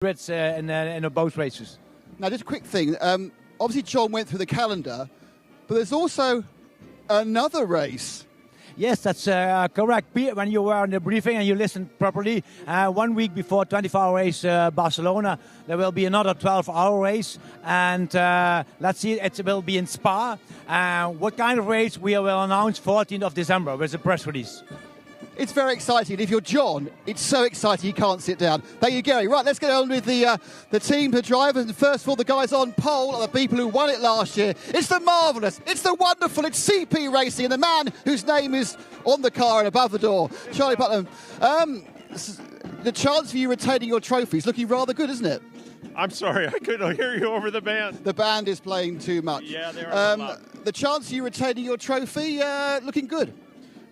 in both races. Now, just a quick thing. Obviously, John went through the calendar, but there's also another race. Yes, that's correct. When you were in the briefing and you listened properly, 1 week before 24-hour race Barcelona, there will be another 12-hour race. And let's see, it will be in Spa. What kind of race we will announce 14th of December with a press release. It's very exciting. If you're John, it's so exciting you can't sit down. Thank you, Gary. Right, let's get on with the team, the drivers. And first of all, the guys on pole are the people who won it last year. It's the marvellous, it's the wonderful, it's CP Racing, and the man whose name is on the car and above the door, Charlie Putnam. The chance for you retaining your trophy is looking rather good, isn't it? I'm sorry, I couldn't hear you over the band. The band is playing too much. Yeah, they are. The chance for you retaining your trophy, looking good.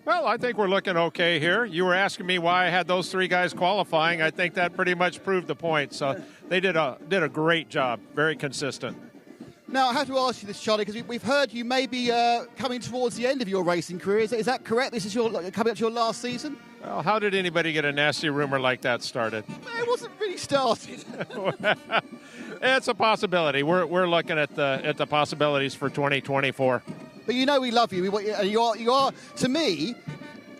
Well, I think we're looking okay here. You were asking me why I had those three guys qualifying. I think that pretty much proved the point. So they did a great job, very consistent. Now, I have to ask you this, Charlie, because we've heard you may be coming towards the end of your racing career. Is that correct? This is coming up to your last season? Well, how did anybody get a nasty rumor like that started? It wasn't really started. It's a possibility. We're looking at the possibilities for 2024. But you know we love you. You are to me,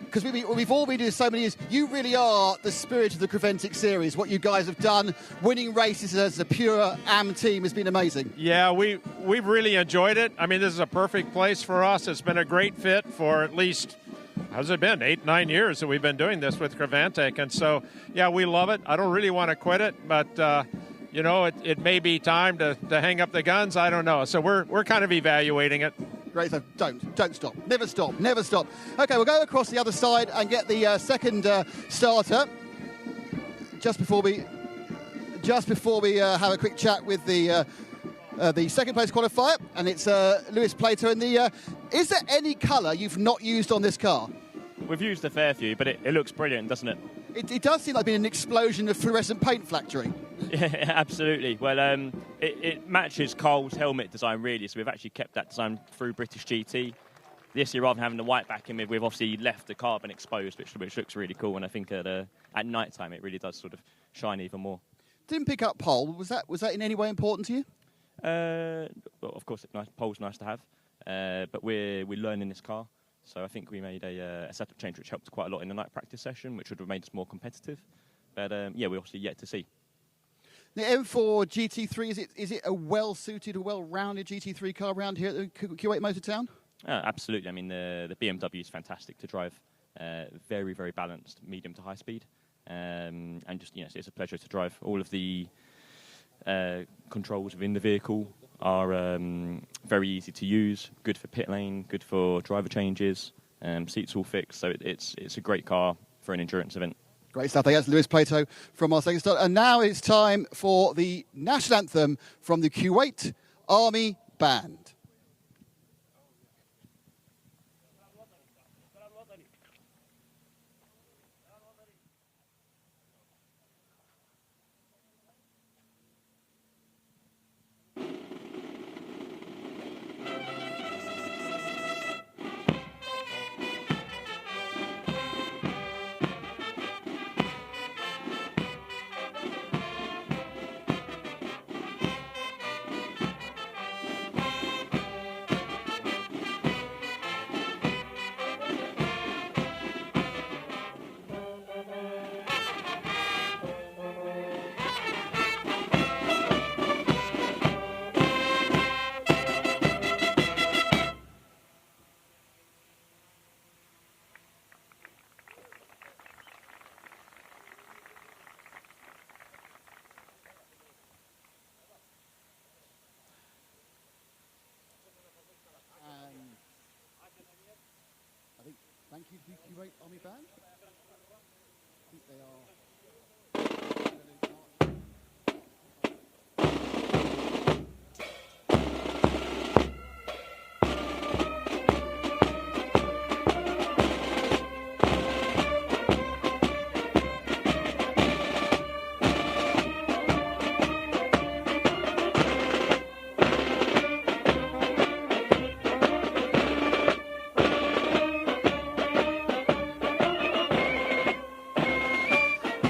because we've all been doing so many years, you really are the spirit of the CREVENTIC series. What you guys have done, winning races as a pure AM team has been amazing. Yeah, we've really enjoyed it. I mean, this is a perfect place for us. It's been a great fit for at least, how's it been, 8-9 years that we've been doing this with CREVENTIC. And so, yeah, we love it. I don't really want to quit it, but, you know, it may be time to hang up the guns. I don't know. So we're kind of evaluating it. Great stuff. Don't stop. Never stop. Never stop. Okay, we'll go across the other side and get the second starter. Just before we have a quick chat with the second place qualifier, and it's Lewis Plato. And is there any colour you've not used on this car? We've used a fair few, but it looks brilliant, doesn't it? It does seem like being an explosion of fluorescent paint factory. Yeah, absolutely. Well, it matches Cole's helmet design, really, so we've actually kept that design through British GT. This year, rather than having the white backing, we've obviously left the carbon exposed, which looks really cool, and I think at night time it really does sort of shine even more. Didn't pick up pole. Was that in any way important to you? Well, of course, pole's nice to have, but we're learning this car. So I think we made a setup change which helped quite a lot in the night practice session, which would have made us more competitive. But yeah, we're obviously yet to see. The M4 GT3, is it a well-suited, a well-rounded GT3 car around here at the Kuwait Motor Town? Absolutely. I mean, the BMW is fantastic to drive. Very, very balanced, medium to high speed. And just, you know, it's a pleasure to drive. All of the controls within the vehicle are very easy to use, good for pit lane, good for driver changes, seats all fixed, so it's a great car for an endurance event. Great stuff. That's Lewis Plato from our second start. And now it's time for the national anthem from the Kuwait Army Band. Thank you to the Kuwait Army Band. I think they are...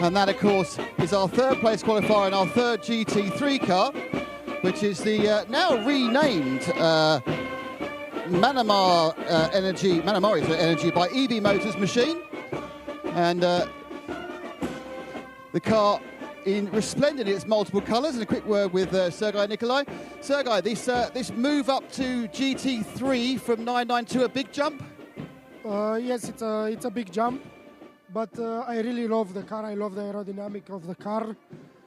And that, of course, is our third place qualifier in our third GT3 car, which is the now renamed Manamari Energy by EB Motors machine. And the car in resplendent in its multiple colours. And a quick word with Sergei Nikolai. Sergei, this move up to GT3 from 992 a big jump? Yes, it's a big jump, but I really love the car. I love the aerodynamic of the car,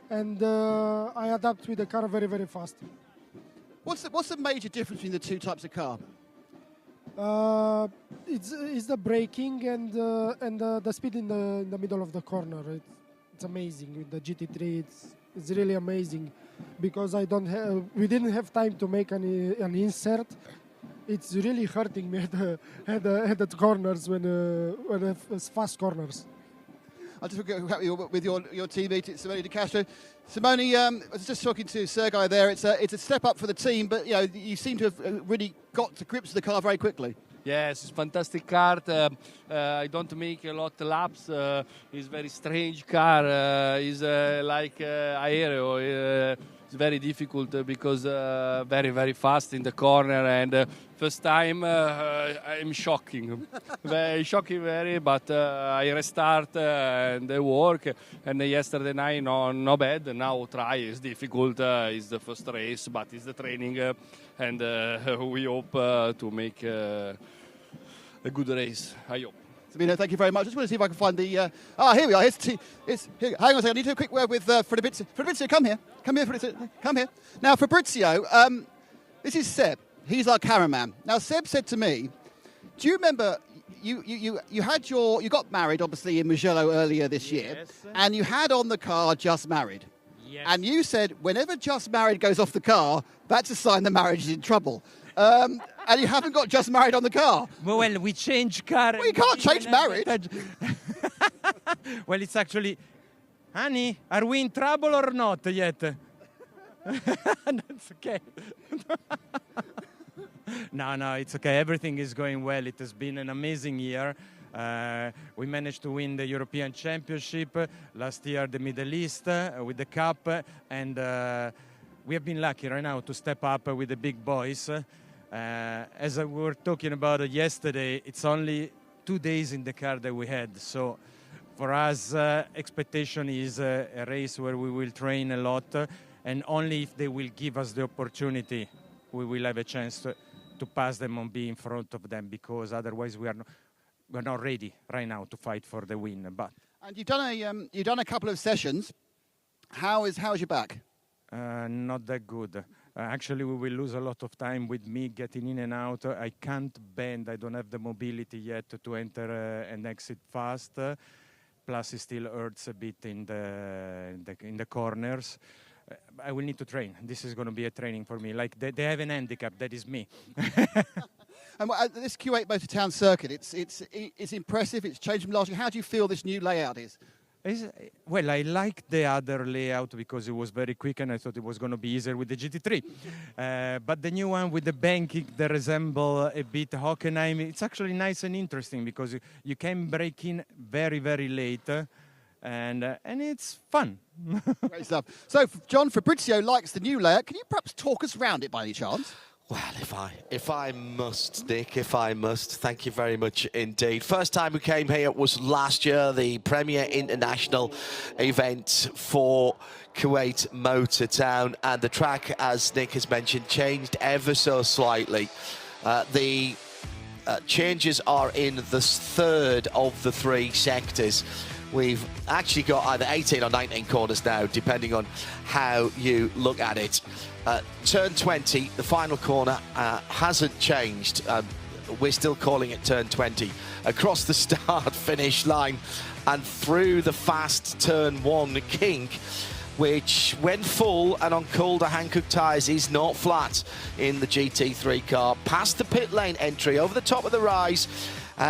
and I adapt with the car very, very fast. What's the major difference between the two types of car? It's the braking and the speed in the middle of the corner. It's amazing. With the GT3, it's really amazing, because we didn't have time to make an insert. It's really hurting me at the corners when it's fast corners. I'll just look with your teammate, Simone De Castro. Simone, I was just talking to Sergei there. It's a step up for the team, but you seem to have really got to grips with the car very quickly. Yes, it's fantastic car. I don't make a lot of laps. It's very strange car. It's like aereo. It's very difficult because very, very fast in the corner. And first time I'm shocking. Very shocking, but I restart and I work. And yesterday night, no bad. Now try is difficult. It's the first race, but it's the training. And we hope to make a good race. I hope. Sabino, thank you very much. I just want to see if I can find the... here we are. Here. Hang on a second. I need to do a quick word with Fabrizio. Fabrizio, come here. Come here, Fabrizio. Come here. Now, Fabrizio, this is Seb. He's our cameraman. Now, Seb said to me, do you remember you got married, obviously, in Mugello earlier this year, and you had on the car Just Married. Yes. And you said, whenever Just Married goes off the car, that's a sign the marriage is in trouble. And you haven't got Just Married on the car. Well, we change car. Well, you can't change married. Well, it's actually... Honey, are we in trouble or not yet? That's okay. No, it's okay. Everything is going well. It has been an amazing year. We managed to win the European Championship, last year the Middle East with the Cup, and we have been lucky right now to step up with the big boys. As we were talking about it yesterday, it's only 2 days in the car that we had. So for us, expectation is a race where we will train a lot, and only if they will give us the opportunity, we will have a chance to pass them and be in front of them, because otherwise we're not ready right now to fight for the win. And you've done a couple of sessions. How's your back? Not that good. Actually, we will lose a lot of time with me getting in and out. I can't bend. I don't have the mobility yet to enter and exit fast. Plus, it still hurts a bit in the corners. I will need to train. This is going to be a training for me. Like they have an handicap. That is me. And this Kuwait Motor Town circuit, it's impressive. It's changed from last year. How do you feel this new layout is? Well, I liked the other layout because it was very quick, and I thought it was going to be easier with the GT3. But the new one with the banking that resemble a bit Hockenheim, it's actually nice and interesting because you can brake in very, very late, and it's fun. Great stuff. So, John, Fabrizio likes the new layout. Can you perhaps talk us around it by any chance? Well, if I must, Nick, thank you very much indeed. First time we came here was last year, the premier international event for Kuwait Motor Town, and the track, as Nick has mentioned, changed ever so slightly. The changes are in the third of the three sectors. We've actually got either 18 or 19 corners now, depending on how you look at it. Turn 20, the final corner, hasn't changed. We're still calling it turn 20. Across the start-finish line and through the fast turn 1 kink, which, when full and on colder Hankook tyres, is not flat in the GT3 car. Past the pit lane entry, over the top of the rise,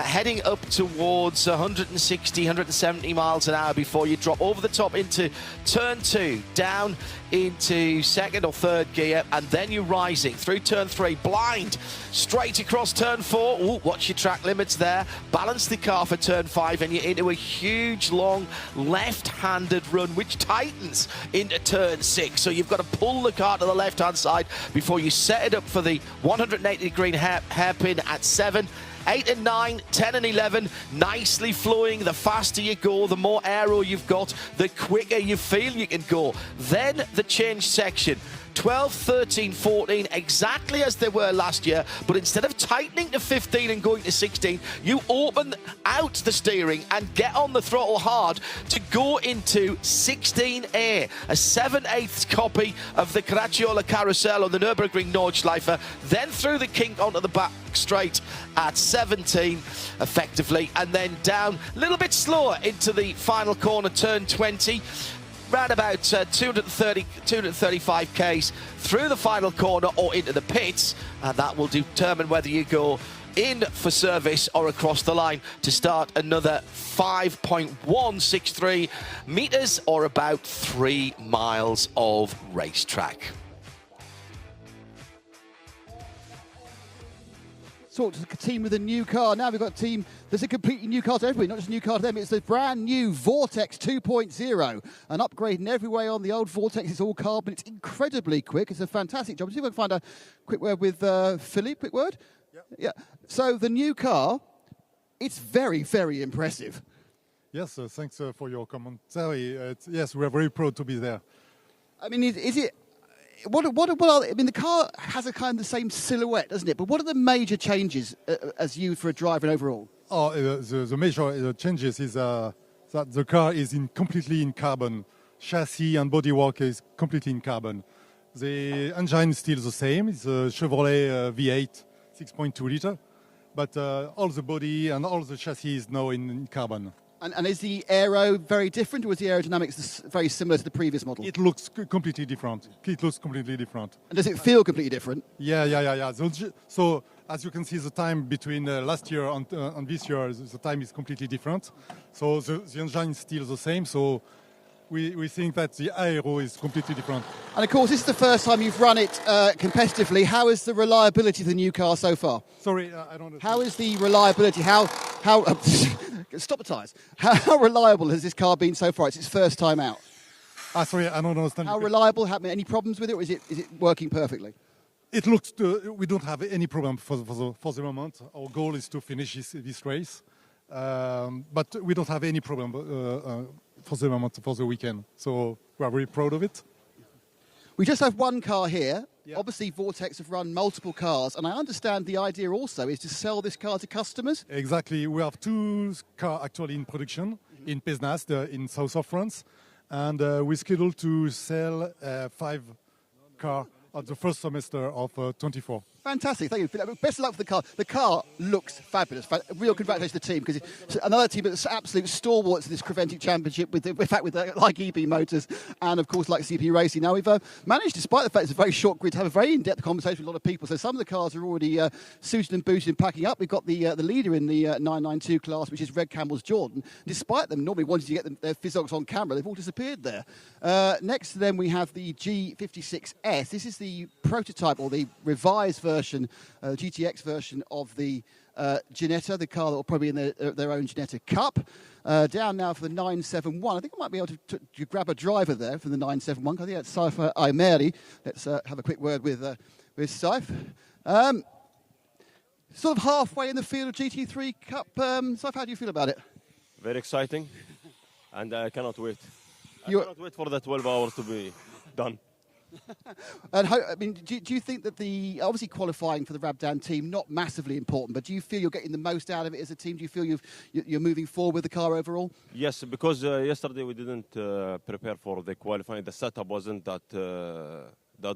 heading up towards 160, 170 miles an hour before you drop over the top into turn 2, down into second or third gear, and then you're rising through turn 3, blind, straight across turn 4. Ooh, watch your track limits there. Balance the car for turn 5, and you're into a huge, long, left-handed run, which tightens into turn 6. So you've got to pull the car to the left-hand side before you set it up for the 180-degree hairpin at 7. 8 and 9, 10 and 11, nicely flowing. The faster you go, the more aero you've got, the quicker you feel you can go. Then the change section. 12, 13, 14, exactly as they were last year, but instead of tightening to 15 and going to 16, you open out the steering and get on the throttle hard to go into 16A, a 7/8 copy of the Caracciolo Carousel on the Nürburgring Nordschleife, then through the kink onto the back straight at 17 effectively, and then down a little bit slower into the final corner, turn 20. Round about 235 k's through the final corner or into the pits, and that will determine whether you go in for service or across the line to start another 5.163 meters or about 3 miles of racetrack. Talk to the team with a new car. Now we've got a team that's a completely new car to everybody, not just a new car to them. It's the brand new Vortex 2.0, an upgrade in every way on the old Vortex. It's all carbon. It's incredibly quick. It's a fantastic job. See if I can find a quick word with Philippe. Quick word? Yep. Yeah. So the new car, it's very, very impressive. Yes, thanks for your commentary. Yes, we're very proud to be there. I mean, is it... What are, I mean, the car has a kind of the same silhouette, doesn't it? But what are the major changes as you for a driver and overall? Oh, the major changes is that the car is completely in carbon. Chassis and bodywork is completely in carbon. The engine is still the same. It's a Chevrolet V8 6.2 liter, but all the body and all the chassis is now in carbon. And is the aero very different, or is the aerodynamics very similar to the previous model? It looks completely different. It looks completely different. And does it feel completely different? Yeah. So as you can see, the time between last year and this year, the time is completely different. So the engine is still the same. So we think that the aero is completely different. And of course, this is the first time you've run it competitively. How is the reliability of the new car so far? Sorry, I don't understand. How is the reliability? How stop the tyres. How reliable has this car been so far? It's its first time out. Sorry, I don't understand. How reliable? Any problems with it, or is it working perfectly? It looks we don't have any problem for the moment. Our goal is to finish this race, but we don't have any problem for the moment, for the weekend. So we are very proud of it. We just have one car here. Yeah. Obviously, Vortex have run multiple cars, and I understand the idea also is to sell this car to customers. Exactly. We have 2 cars actually in production in Pesnas, in south of France, and we're scheduled to sell 5 cars at the first semester of 24. Fantastic, thank you. Best of luck for the car. The car looks fabulous. Real congratulations to the team, because it's another team that's absolute stalwarts in this CREVENTIC Championship, like EB Motors and, of course, like CP Racing. Now, we've managed, despite the fact it's a very short grid, to have a very in-depth conversation with a lot of people. So some of the cars are already suited and booted and packing up. We've got the leader in the 992 class, which is Red Camel's Jordan. Despite them normally wanting to get their physics on camera, they've all disappeared there. Next to them, we have the G56S. This is the prototype, or the revised version, GTX version of the Ginetta, the car that will probably be in their own Ginetta Cup. Down now for the 971. I think I might be able to grab a driver there from the 971. I think that's Saif Aymeri. Let's have a quick word with Saif. Sort of halfway in the field of GT3 Cup. Saif, how do you feel about it? Very exciting, and I cannot wait. I cannot wait for the 12 hours to be done. And I mean, do you think that obviously qualifying for the Rabdan team, not massively important, but do you feel you're getting the most out of it as a team? Do you feel you're moving forward with the car overall? Yes, because yesterday we didn't prepare for the qualifying. The setup wasn't that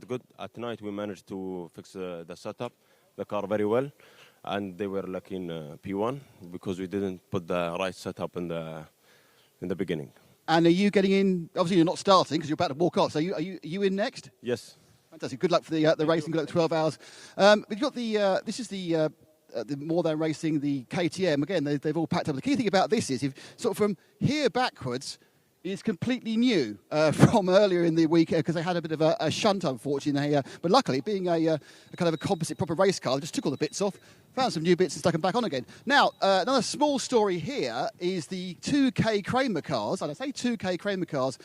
good. At night we managed to fix the setup, the car very well, and they were lucky in P1 because we didn't put the right setup in the beginning. And are you getting in? Obviously, you're not starting because you're about to walk off. So are you in next? Yes. Fantastic. Good luck for the racing. Good luck 12 hours. We've got this is the the More Than Racing, the KTM, again, they've all packed up. The key thing about this is, if sort of from here backwards, is completely new from earlier in the week because they had a bit of a shunt, unfortunately. But luckily, being a kind of a composite proper race car, they just took all the bits off, found some new bits and stuck them back on again. Now, another small story here is the 2K Kramer cars. And I say 2K Kramer cars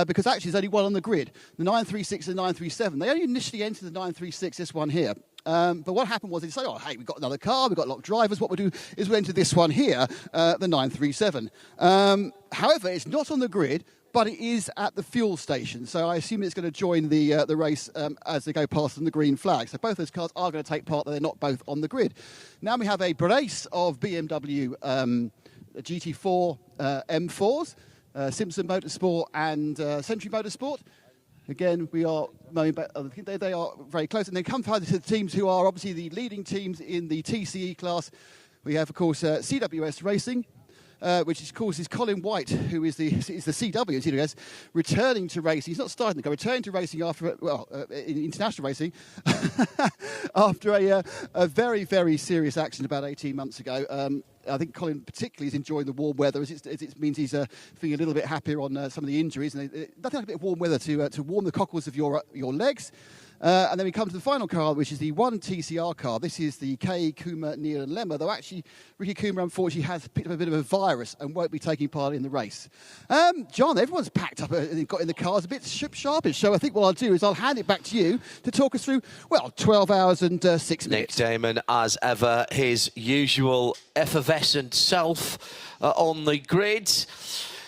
because actually there's only one on the grid, the 936 and the 937. They only initially entered the 936, this one here. But what happened was they decided, oh, hey, we've got another car, we've got a lot of drivers. What we'll do is we'll enter this one here, the 937. However, it's not on the grid, but it is at the fuel station. So I assume it's going to join the race as they go past on the green flag. So both those cars are going to take part, but they're not both on the grid. Now we have a brace of BMW GT4 M4s, Simpson Motorsport and Century Motorsport. Again, we are knowing about, they are very close. And then come to the teams who are obviously the leading teams in the TCE class. We have, of course, CWS Racing, which of course is Colin White, who is the CW in CWS, returning to racing. He's not starting the car, returning to racing after, in international racing, after a very, very serious accident about 18 months ago. I think Colin particularly is enjoying the warm weather, as it means he's feeling a little bit happier on some of the injuries. And nothing like a bit of warm weather to warm the cockles of your legs. And then we come to the final car, which is the one TCR car. This is the K, Kuma, Neil and Lemmer, though actually Ricky Kuma unfortunately has picked up a bit of a virus and won't be taking part in the race. John, everyone's packed up and got in the cars a bit sharpish, so I think what I'll do is I'll hand it back to you to talk us through, 12 hours and 6 minutes. Nick Damon, as ever, his usual effervescent self on the grid.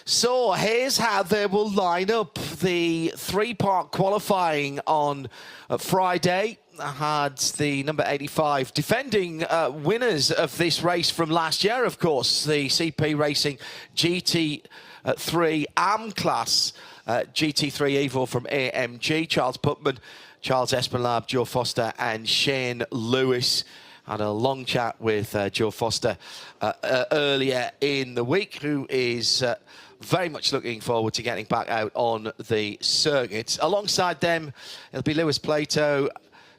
So here's how they will line up. The three-part qualifying on Friday had the number 85 defending winners of this race from last year, of course, the CP Racing GT3 AM class, GT3 Evo from AMG, Charles Putman, Charles Espinlab, Joe Foster and Shane Lewis. Had a long chat with Joe Foster earlier in the week, who is very much looking forward to getting back out on the circuit. Alongside them, it'll be Lewis Plato,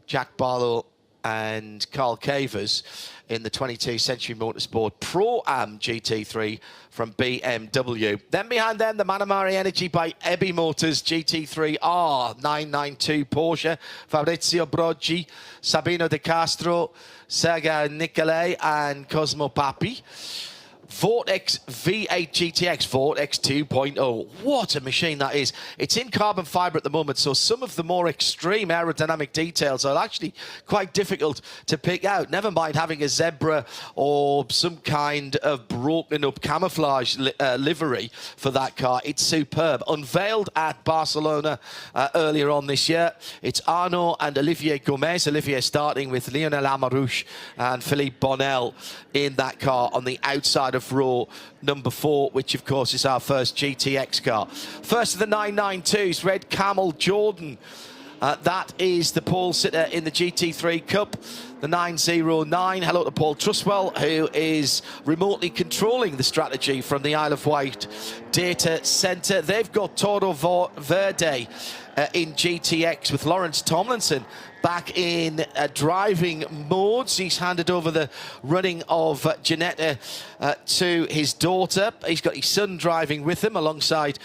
Jack Barlow and Carl Cavers in the 22 Century Motorsport Pro-Am GT3 from BMW. Then behind them, the Manamari Energy by Ebi Motors GT3 R992 Porsche, Fabrizio Broggi, Sabino De Castro, Sergei Nicolai and Cosmo Papi. Vortex V8 GTX, Vortex 2.0. What a machine that is. It's in carbon fibre at the moment, so some of the more extreme aerodynamic details are actually quite difficult to pick out. Never mind having a zebra or some kind of broken up camouflage livery for that car. It's superb. Unveiled at Barcelona earlier on this year. It's Arnaud and Olivier Gomez. Olivier starting with Lionel Amarouche and Philippe Bonnel in that car on the outside of row number 4, which of course is our first GTX car. First of the 992s, Red Camel Jordan. That is the pole sitter in the GT3 Cup, the 909. Hello to Paul Truswell, who is remotely controlling the strategy from the Isle of Wight data centre. They've got Toro Verde in GTX with Lawrence Tomlinson back in driving modes. He's handed over the running of Janetta to his daughter. He's got his son driving with him alongside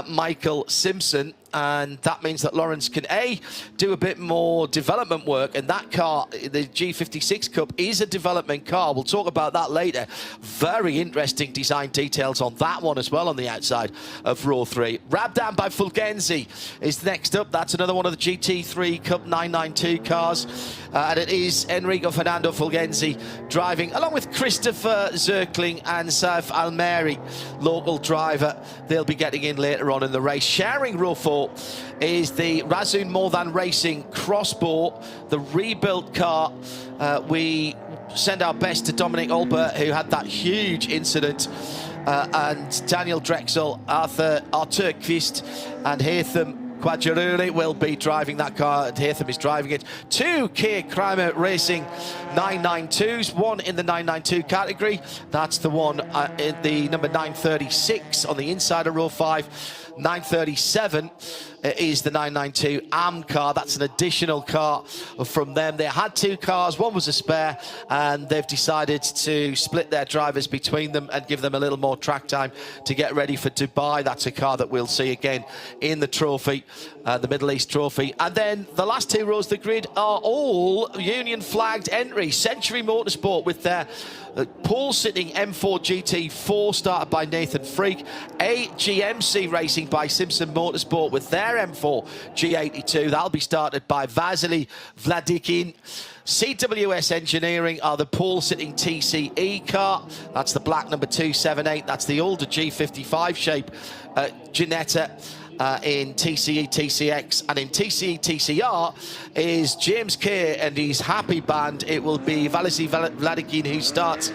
Michael Simpson. And that means that Lawrence can, A, do a bit more development work. And that car, the G56 Cup, is a development car. We'll talk about that later. Very interesting design details on that one as well on the outside of row 3. Rabdan by Fulgenzi is next up. That's another one of the GT3 Cup 992 cars. And it is Enrico Fernando Fulgenzi driving, along with Christopher Zirkling and Saif Almeri, local driver. They'll be getting in later on in the race. Sharing row 4 is the Razun More Than Racing Crossbow, the rebuilt car. We send our best to Dominic Olbert, who had that huge incident, and Daniel Drexel, Arthur Quist and Hatham Quadjaruri will be driving that car, and Hatham is driving it. 2 Kia Kramer Racing 992s, one in the 992 category. That's the one in the number 936 on the inside of row 5. 937 is the 992 AM car. That's an additional car from them. They had 2 cars, one was a spare, and they've decided to split their drivers between them and give them a little more track time to get ready for Dubai. That's a car that we'll see again in the trophy, the Middle East trophy. And then the last 2 rows of the grid are all Union flagged entries. Century Motorsport with their pole-sitting M4 GT4 started by Nathan Freak. AGMC Racing by Simpson Motorsport with their M4 G82. That'll be started by Vasily Vladikin. CWS Engineering are the pole-sitting TCE car. That's the black number 278. That's the older G55 shape Ginetta. In TCE TCX, and in TCE TCR is James Kerr and his happy band. It will be Vasily Vladikin who starts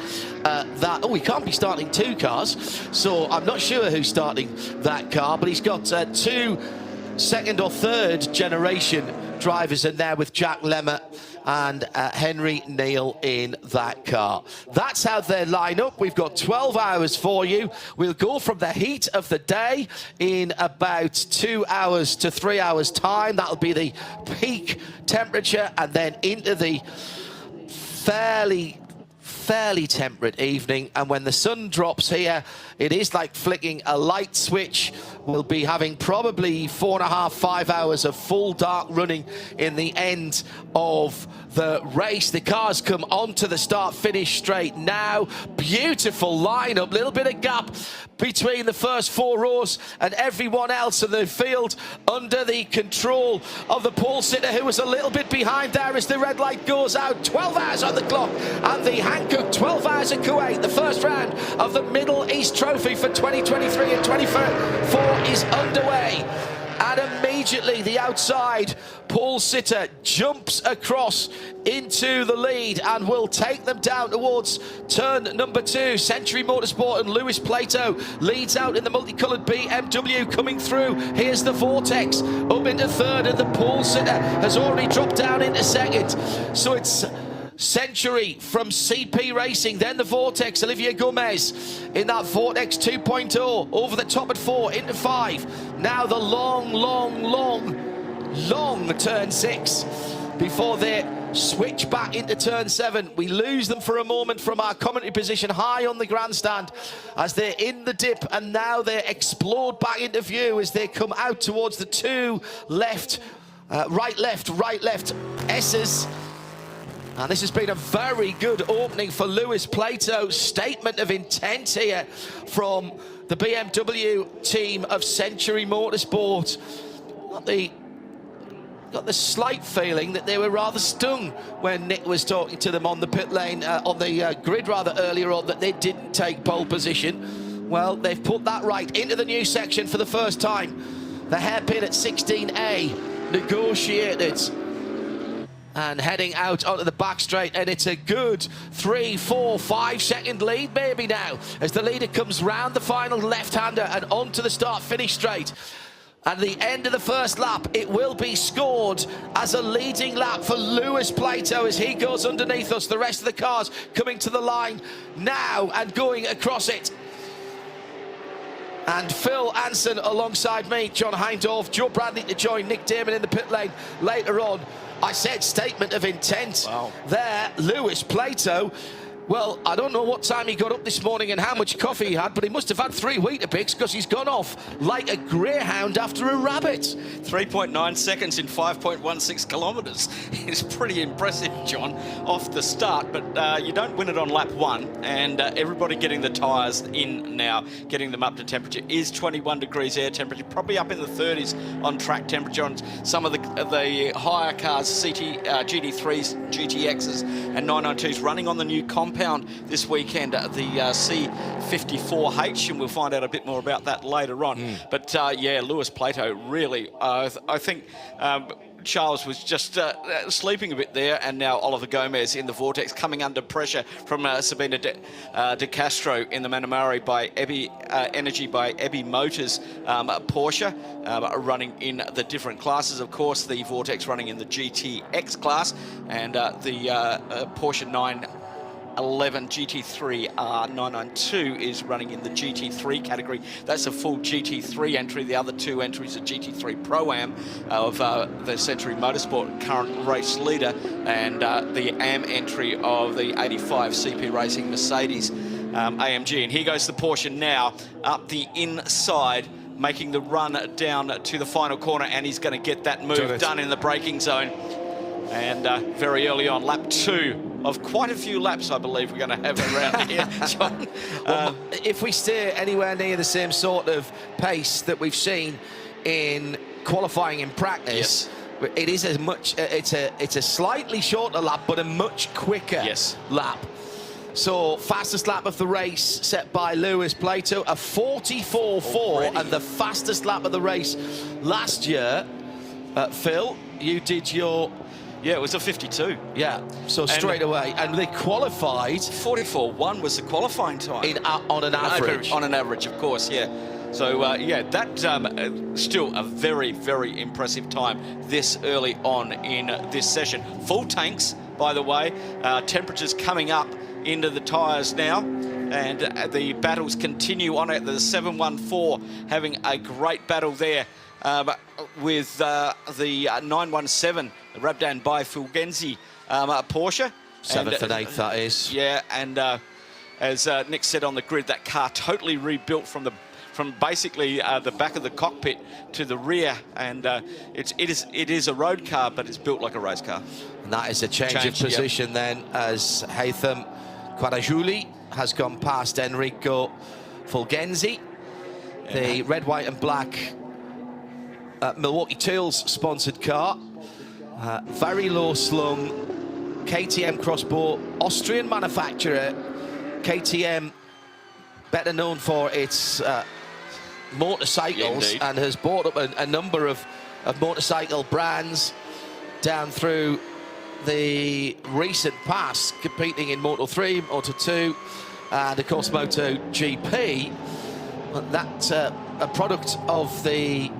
that. Oh, he can't be starting 2 cars, so I'm not sure who's starting that car, but he's got 2 second or third generation drivers in there with Jack Lemmer and Henry Neal in that car. That's how they line up. We've got 12 hours for you. We'll go from the heat of the day in about 2 hours to 3 hours time. That'll be the peak temperature, and then into the fairly temperate evening. And when the sun drops here, it is like flicking a light switch. We'll be having probably 4.5, 5 hours of full dark running in the end of the race. The cars come onto the start-finish straight now. Beautiful lineup, little bit of gap between the first 4 rows and everyone else in the field under the control of the pole sitter, who was a little bit behind there as the red light goes out. 12 hours on the clock, and the Hankook 12H Kuwait, the first round of the Middle East Trophy for 2023 and 2024 is underway. And immediately the outside pole sitter jumps across into the lead and will take them down towards turn number 2. Century Motorsport and Lewis Plato leads out in the multicoloured BMW coming through. Here's the Vortex up into third, and the pole sitter has already dropped down into second. So it's Century from CP Racing, then the Vortex, Olivier Gomez in that Vortex 2.0 over the top at 4 into 5. Now the long turn 6 before they switch back into turn 7. We lose them for a moment from our commentary position high on the grandstand as they're in the dip, and now they explode back into view as they come out towards the 2 left, right left S's. And this has been a very good opening for Lewis Plato. Statement of intent here from the BMW team of Century Motorsport. Got the slight feeling that they were rather stung when Nick was talking to them on the pit lane, on the grid rather earlier on, that they didn't take pole position. Well, they've put that right into the new section for the first time. The hairpin at 16A, negotiated. And heading out onto the back straight, and it's a good 3, 4, 5 second lead maybe now as the leader comes round the final left-hander and onto the start-finish straight. At the end of the first lap, it will be scored as a leading lap for Lewis Plato as he goes underneath us. The rest of the cars coming to the line now and going across it. And Phil Anson alongside me, John Heindorf, Joe Bradley to join Nick Damon in the pit lane later on. I said statement of intent. Wow. There, Lewis Plato. Well, I don't know what time he got up this morning and how much coffee he had, but he must have had 3 Weetabix because he's gone off like a greyhound after a rabbit. 3.9 seconds in 5.16 kilometres. It's pretty impressive, John, off the start, but you don't win it on lap 1, and everybody getting the tyres in now, getting them up to temperature, is 21 degrees air temperature, probably up in the 30s on track temperature on some of the higher cars, GT3s, GTXs and 992s running on the new compound this weekend, the C54H, and we'll find out a bit more about that later on. But yeah, Lewis Plato really, I think Charles was just sleeping a bit there, and now Oliver Gomez in the Vortex coming under pressure from Sabina De Castro in the Manamari by Energy by ABU Motors Porsche, running in the different classes. Of course, the Vortex running in the GTX class, and the Porsche 11 GT3 R992 is running in the GT3 category. That's a full GT3 entry. The other two entries are GT3 Pro-Am of the Century Motorsport current race leader, and the AM entry of the 85 CP Racing Mercedes AMG. And here goes the Porsche now up the inside, making the run down to the final corner, and he's going to get that move done in the braking zone. And very early on, lap 2 of quite a few laps, I believe we're going to have around here, John. Well, if we stay anywhere near the same sort of pace that we've seen in qualifying in practice, it is as much. It's a slightly shorter lap, but a much quicker lap. So fastest lap of the race set by Lewis Plato, a 44.4, and the fastest lap of the race last year. Phil, you did your... Yeah, it was a 52. Yeah, so straight away. And they qualified... 44.1 was the qualifying time. On an average. On an average, of course, yeah. So, yeah, that's still a very, very impressive time this early on in this session. Full tanks, by the way. Temperatures coming up into the tyres now. And the battles continue on at the 714, having a great battle there. With the 917 Rabdan by Fulgenzi Porsche. 7th and 8th, that is. Yeah, and as Nick said on the grid, that car totally rebuilt from basically the back of the cockpit to the rear, and it is a road car, but it's built like a race car. And that is a change of position then, as Haytham Kwarajuli has gone past Enrico Fulgenzi. The red, white and black Milwaukee Tool's sponsored car, very low slung KTM crossbow, Austrian manufacturer. KTM, better known for its motorcycles, and has bought up a number of motorcycle brands down through the recent past, competing in Moto 3, Moto 2, and of course Moto GP. That's a product of the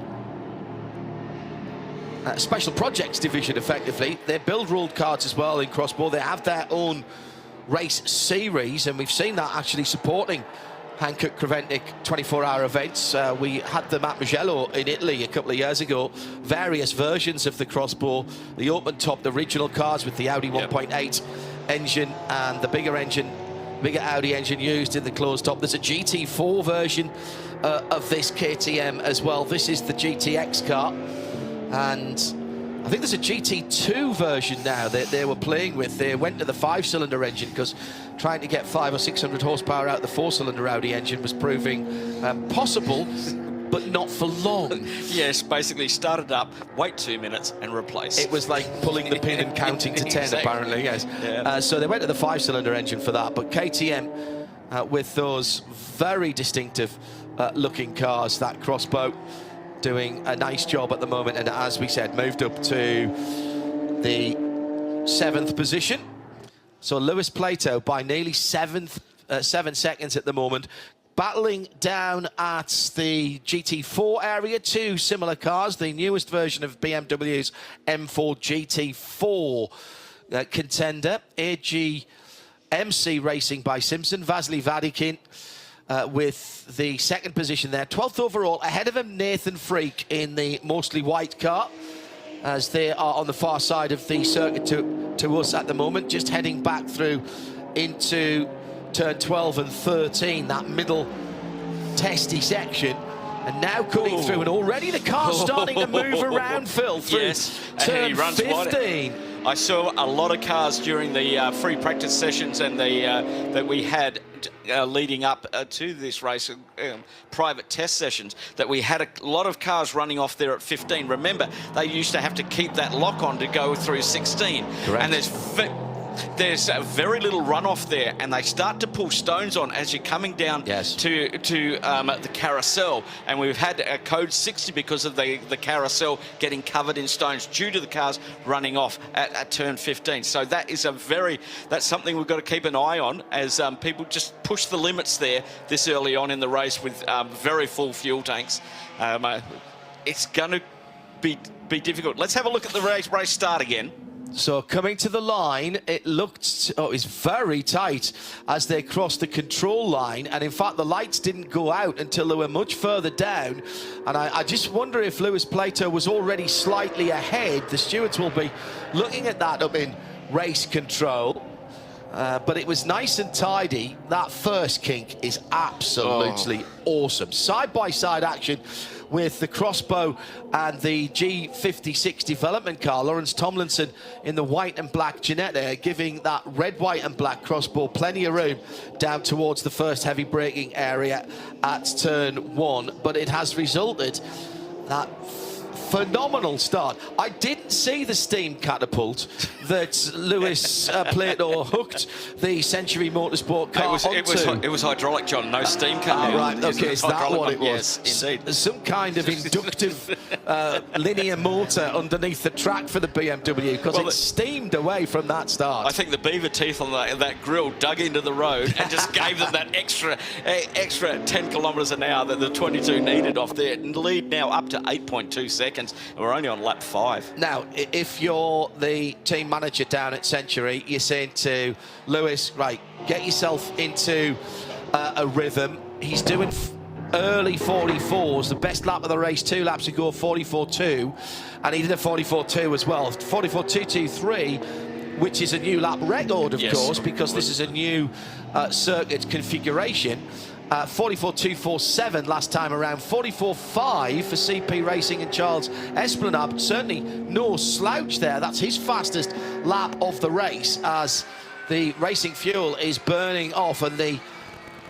Special Projects division, effectively. They build ruled cards as well in crossbow. They have their own race series, and we've seen that actually supporting Hankook CREVENTIC 24-hour events. We had them at Mugello in Italy a couple of years ago. Various versions of the crossbow, the open-topped original cars with the Audi 1.8 engine and the bigger Audi engine used in the closed top. There's a GT4 version of this KTM as well. This is the GTX car. And I think there's a GT2 version now that they were playing with. They went to the 5-cylinder engine because trying to get 500 or 600 horsepower out of the 4-cylinder Audi engine was proving possible, but not for long. Yes, basically started up, wait 2 minutes and replace. It was like pulling the pin and counting to 10, apparently, yes. Yeah. So they went to the 5-cylinder engine for that, but KTM, with those very distinctive looking cars, that crossbow, doing a nice job at the moment, and as we said, moved up to the 7th position. So Lewis Plato by nearly 7 seconds at the moment, battling down at the GT4 area. Two similar cars, the newest version of BMW's M4 GT4 contender, AGMC Racing by Simpson, Vasily Vadikin, with the 2nd position there, 12th overall. Ahead of him, Nathan Freak in the mostly white car, as they are on the far side of the circuit to us at the moment, just heading back through into turn 12 and 13, that middle testy section. And now coming through, and already the car's starting to move around, Phil, through turn 15. I saw a lot of cars during the free practice sessions and that we had leading up to this race, private test sessions, that we had a lot of cars running off there at 15. Remember, they used to have to keep that lock on to go through 16. Correct. And there's very little runoff there, and they start to pull stones on as you're coming down to the carousel. And we've had a code 60 because of the carousel getting covered in stones due to the cars running off at turn 15. So that is that's something we've got to keep an eye on as people just push the limits there this early on in the race with very full fuel tanks. It's going to be difficult. Let's have a look at the race start again. So coming to the line, it looked, it's very tight as they crossed the control line. And in fact, the lights didn't go out until they were much further down. And I just wonder if Lewis Plato was already slightly ahead. The stewards will be looking at that up in race control. But it was nice and tidy. That first kink is absolutely awesome. Side-by-side action with the Crossbow and the G56 development car. Lawrence Tomlinson in the white and black Ginetta, giving that red, white and black Crossbow plenty of room down towards the first heavy braking area at turn 1. But it has resulted that phenomenal start. I didn't see the steam catapult that Lewis Plato hooked the Century Motorsport car onto. It was hydraulic, John, no steam coming out. Right, okay, is that what it was? Yes, indeed. Some kind of inductive linear motor underneath the track for the BMW, because it steamed away from that start. I think the beaver teeth on that grill dug into the road and just gave them that extra 10 kilometres an hour that the 22 needed off there. Lead now up to 8.2 seconds. We're only on lap 5. Now, if you're the team manager down at Century, you're saying to Lewis, right, get yourself into a rhythm. He's doing early 44s. The best lap of the race 2 laps ago, 44.2, and he did a 44.2 as well. 44.223, which is a new lap record, of course, because this is a new circuit configuration. 44.247 last time around, 44.5 for CP Racing and Charles Esplanade. Certainly no slouch there. That's his fastest lap of the race as the racing fuel is burning off and the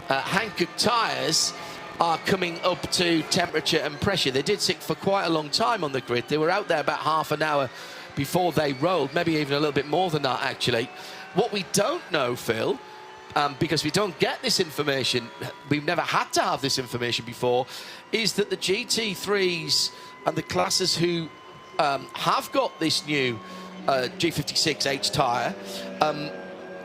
Hankook tyres are coming up to temperature and pressure. They did sit for quite a long time on the grid. They were out there about half an hour before they rolled, maybe even a little bit more than that, actually. What we don't know, Phil, because we don't get this information, we've never had to have this information before, is that the GT3s and the classes who have got this new G56H tyre,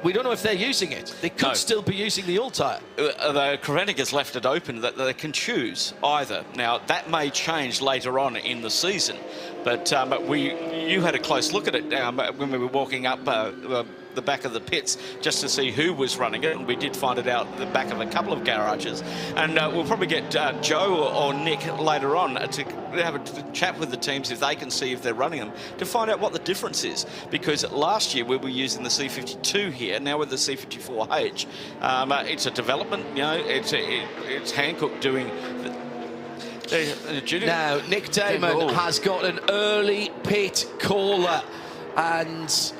we don't know if they're using it. They could still be using the old tyre. The CREVENTIC has left it open that they can choose either. Now, that may change later on in the season, but you had a close look at it when we were walking up the back of the pits just to see who was running it, and we did find it out at the back of a couple of garages. And we'll probably get Joe or Nick later on to have a chat with the teams if they can see if they're running them, to find out what the difference is. Because last year we were using the C52 here, now with the C54H. It's a development, you know, it's Hankook doing now, Nick Damon has got an early pit caller, and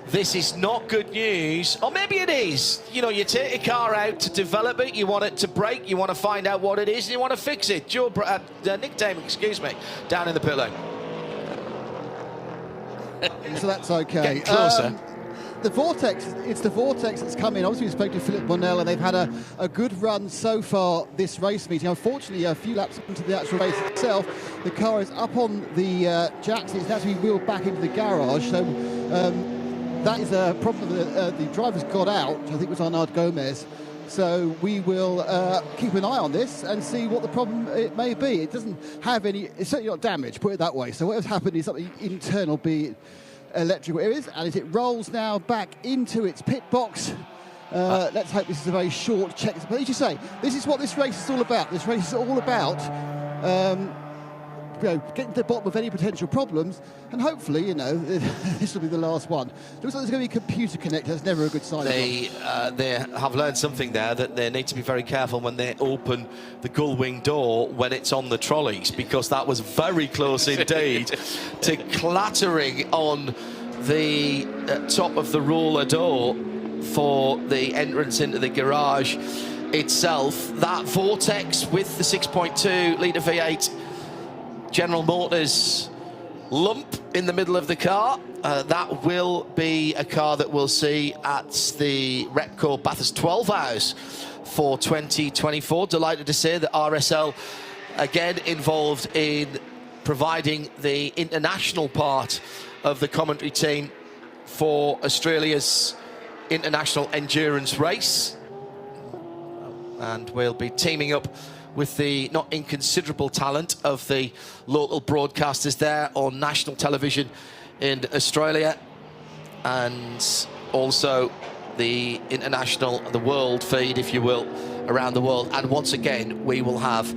this is not good news. Or maybe it is. You know, you take a car out to develop it, you want it to break, you want to find out what it is, and you want to fix it. Nick Damon, excuse me, down in the pit lane. So that's okay. Get closer. The Vortex, it's the Vortex that's come in. Obviously, we spoke to Philip Bonnell, and they've had a good run so far this race meeting. Unfortunately, a few laps into the actual race itself, the car is up on the jacks. It's actually wheeled back into the garage. So that is a problem. The driver's got out, which I think was Arnaud Gomez. So we will keep an eye on this and see what the problem it may be. It doesn't have any, it's certainly not damaged, put it that way. So whatever's happened is something internal, be it electrical areas, and as it rolls now back into its pit box, let's hope this is a very short check. But as you say, this is what this race is all about. This race is all about getting to the bottom of any potential problems, and hopefully, you know, this will be the last one. It looks like there's going to be a computer connector. That's never a good sign. They have learned something there, that they need to be very careful when they open the gull wing door when it's on the trolleys, because that was very close indeed to clattering on the top of the roller door for the entrance into the garage itself. That Vortex with the 6.2 litre V8 General Motors lump in the middle of the car. That will be a car that we'll see at the Repco Bathurst 12 Hours for 2024. Delighted to say that RSL again involved in providing the international part of the commentary team for Australia's international endurance race, and we'll be teaming up with the not inconsiderable talent of the local broadcasters there on national television in Australia. and also the international, the world feed, if you will, around the world. And once again, we will have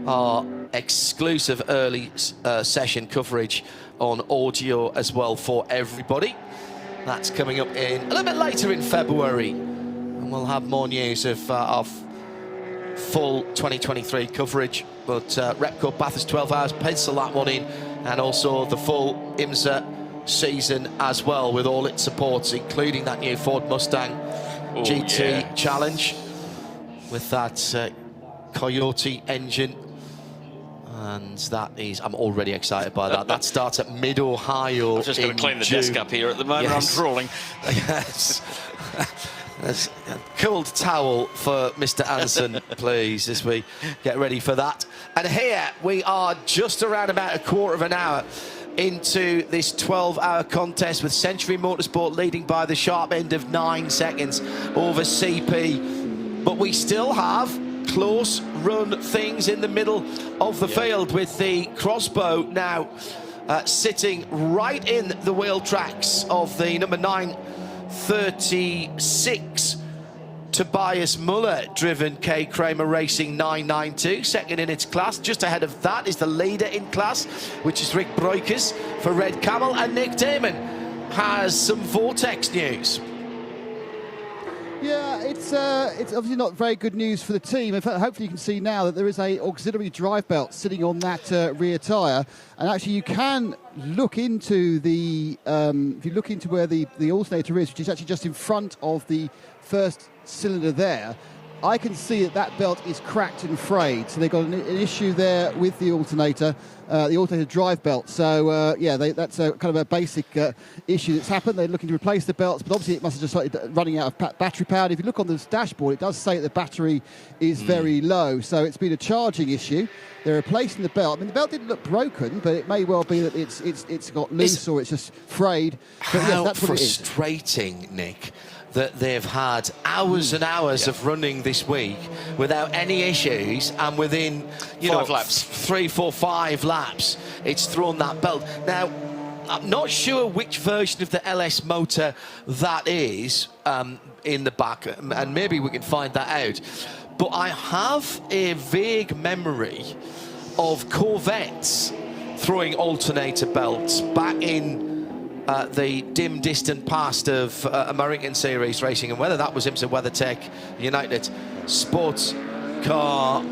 our exclusive early session coverage on audio as well for everybody. That's coming up in a little bit later in February, and we'll have more news of our full 2023 coverage. But Repco Bathurst 12 hours, pencil that one in, and also the full IMSA season as well, with all its supports, including that new Ford Mustang GT Challenge with that Coyote engine. And that is, I'm already excited by that. That starts at Mid-Ohio. I'm just going to clean the desk up here at the moment. Yes. I'm drooling. Yes. There's a cold towel for Mr. Anson, please, as we get ready for that. And here we are, just around about a quarter of an hour into this 12-hour contest, with Century Motorsport leading by the sharp end of 9 seconds over CP. But we still have close run things in the middle of the field, with the Crossbow now sitting right in the wheel tracks of the number 936 Tobias Muller driven K Kramer Racing 992, second in its class. Just ahead of that is the leader in class, which is Rick Breukers for Red Camel, and Nick Damon has some Vortex news. Yeah, it's obviously not very good news for the team. In fact, hopefully you can see now that there is a auxiliary drive belt sitting on that rear tyre, and actually you can look into the if you look into where the alternator is, which is actually just in front of the first cylinder there, I can see that belt is cracked and frayed. So they've got an issue there with the alternator drive belt. So yeah, that's a kind of a basic issue that's happened. They're looking to replace the belts, but obviously it must have just started running out of battery power. And if you look on this dashboard, it does say that the battery is very low. So it's been a charging issue. They're replacing the belt. I mean, the belt didn't look broken, but it may well be that it's got loose or it's just frayed. But how yes, that's what frustrating, Nick, that they've had hours and hours of running this week without any issues, and within 5 laps, 3, 4, 5 laps, it's thrown that belt. Now, I'm not sure which version of the LS motor that is in the back, and maybe we can find that out. But I have a vague memory of Corvettes throwing alternator belts back in the dim, distant past of American Series racing, and whether that was IMSA WeatherTech United Sports Car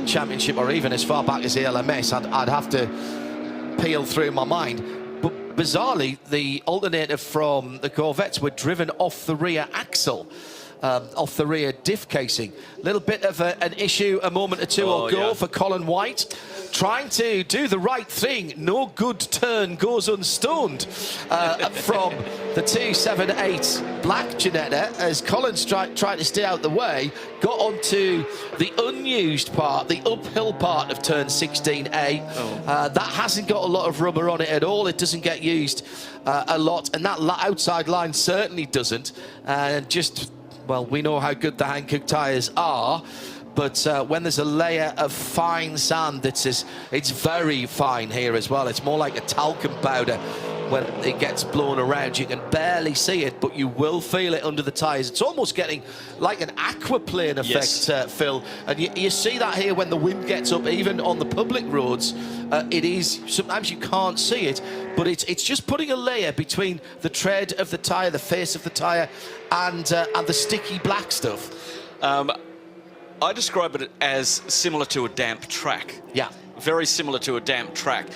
Championship, or even as far back as the LMS, I'd have to peel through my mind. But bizarrely, the alternator from the Corvettes were driven off the rear axle, off the rear diff casing. A little bit of an issue a moment or two ago for Colin White, trying to do the right thing. No good turn goes unstoned from the 278 Black Ginetta, as Colin's tried to stay out the way, got onto the unused part, the uphill part of turn 16A. That hasn't got a lot of rubber on it at all. It doesn't get used a lot, and that outside line certainly doesn't. Well, we know how good the Hankook tyres are, but when there's a layer of fine sand, it's very fine here as well. It's more like a talcum powder when it gets blown around. You can barely see it, but you will feel it under the tyres. It's almost getting like an aquaplane effect, Phil. And you see that here when the wind gets up, even on the public roads. It is, sometimes you can't see it, but it's just putting a layer between the tread of the tyre, the face of the tyre, and the sticky black stuff. I describe it as similar to a damp track. Yeah. Very similar to a damp track.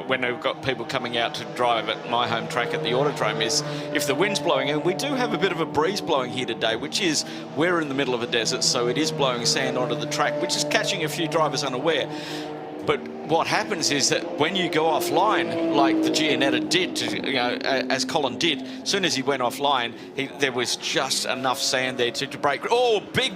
When we've got people coming out to drive at my home track at the Autodrome, is if the wind's blowing, and we do have a bit of a breeze blowing here today, which is, we're in the middle of a desert, so it is blowing sand onto the track, which is catching a few drivers unaware. But what happens is that when you go offline, like the Giannetta did, as Colin did, as soon as he went offline, there was just enough sand there to break. Oh, big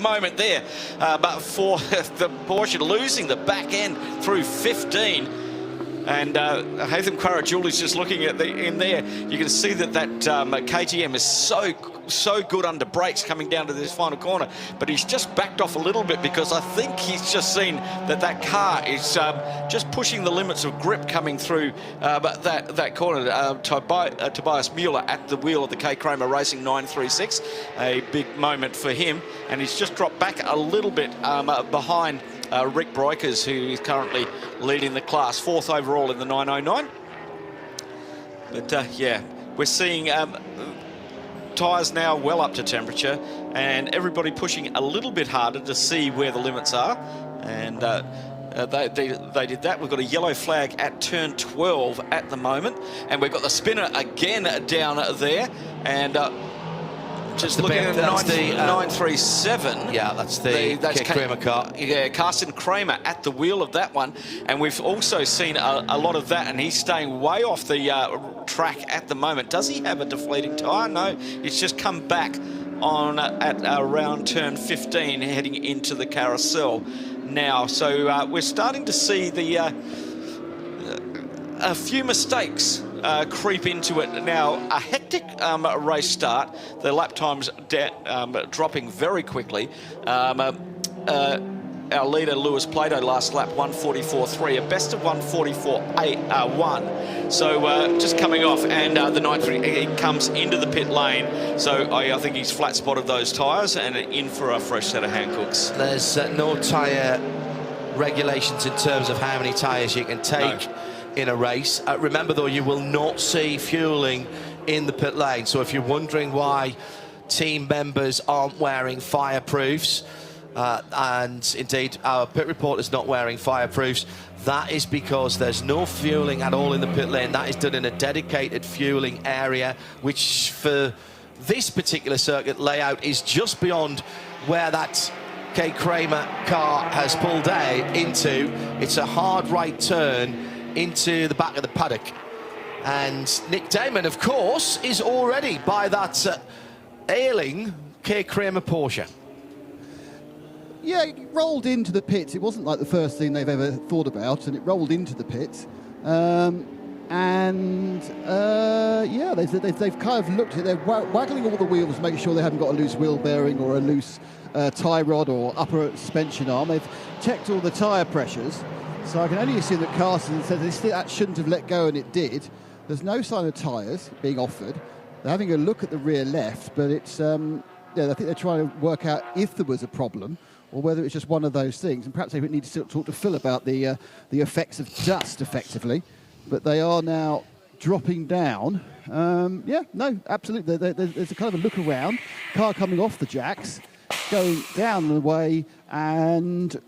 moment there, but for the Porsche losing the back end through 15. And Haytham Kwarajul is just looking at in there. You can see that KTM is so good under brakes coming down to this final corner, but he's just backed off a little bit because I think he's just seen that car is just pushing the limits of grip coming through that corner. Tobias Mueller at the wheel of the K Kramer Racing 936, a big moment for him, and he's just dropped back a little bit behind Rick Breukers, who is currently leading the class, 4th overall in the 909. But yeah, we're seeing tyres now well up to temperature, and everybody pushing a little bit harder to see where the limits are. And they did that. We've got a yellow flag at turn 12 at the moment, and we've got the spinner again down there. And just looking at the 937. Yeah, that's the Kramer car. Yeah, Carsten Kramer at the wheel of that one. And we've also seen a lot of that, and he's staying way off the track at the moment. Does he have a deflating tyre? No, it's just come back on at around turn 15, heading into the carousel now. So we're starting to see a few mistakes creep into it now. A hectic race start. The lap times dropping very quickly. Our leader, Lewis Plato, last lap 144.3, a best of 144.1. So just coming off, and the 93, he comes into the pit lane. So I think he's flat spotted those tyres and in for a fresh set of Hankooks. There's no tyre regulations in terms of how many tyres you can take in a race. Remember, though, you will not see fueling in the pit lane. So if you're wondering why team members aren't wearing fireproofs, and indeed our pit report is not wearing fireproofs, that is because there's no fueling at all in the pit lane. That is done in a dedicated fueling area, which for this particular circuit layout is just beyond where that K Kramer car has pulled out into. It's a hard right turn into the back of the paddock. And Nick Damon, of course, is already by that ailing K Kramer Porsche. Yeah, it rolled into the pits. It wasn't like the first thing they've ever thought about, and it rolled into the pits. Yeah, they've kind of looked at it. They're waggling all the wheels, making sure they haven't got a loose wheel bearing or a loose tie rod or upper suspension arm. They've checked all the tyre pressures. So I can only assume that Carsten said that shouldn't have let go, and it did. There's no sign of tyres being offered. They're having a look at the rear left, but it's I think they're trying to work out if there was a problem, or whether it's just one of those things. And perhaps they would need to talk to Phil about the effects of dust, effectively. But they are now dropping down. Yeah, no, absolutely. There's a kind of a look around. Car coming off the jacks, going down the way, and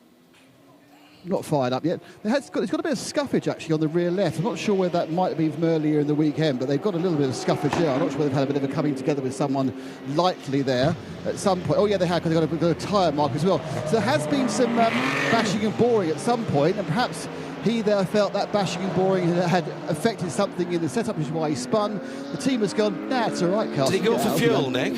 not fired up yet. It's got a bit of scuffage actually on the rear left. I'm not sure whether that might have been from earlier in the weekend, but they've got a little bit of scuffage there. I'm not sure whether they've had a bit of a coming together with someone lightly there at some point. Oh yeah, they have, because they've got a tyre mark as well. So there has been some bashing and boring at some point, and perhaps he there felt that bashing and boring had affected something in the setup, which is why he spun. The team has gone, nah, it's all right, Carl. Did he go for fuel, Nick?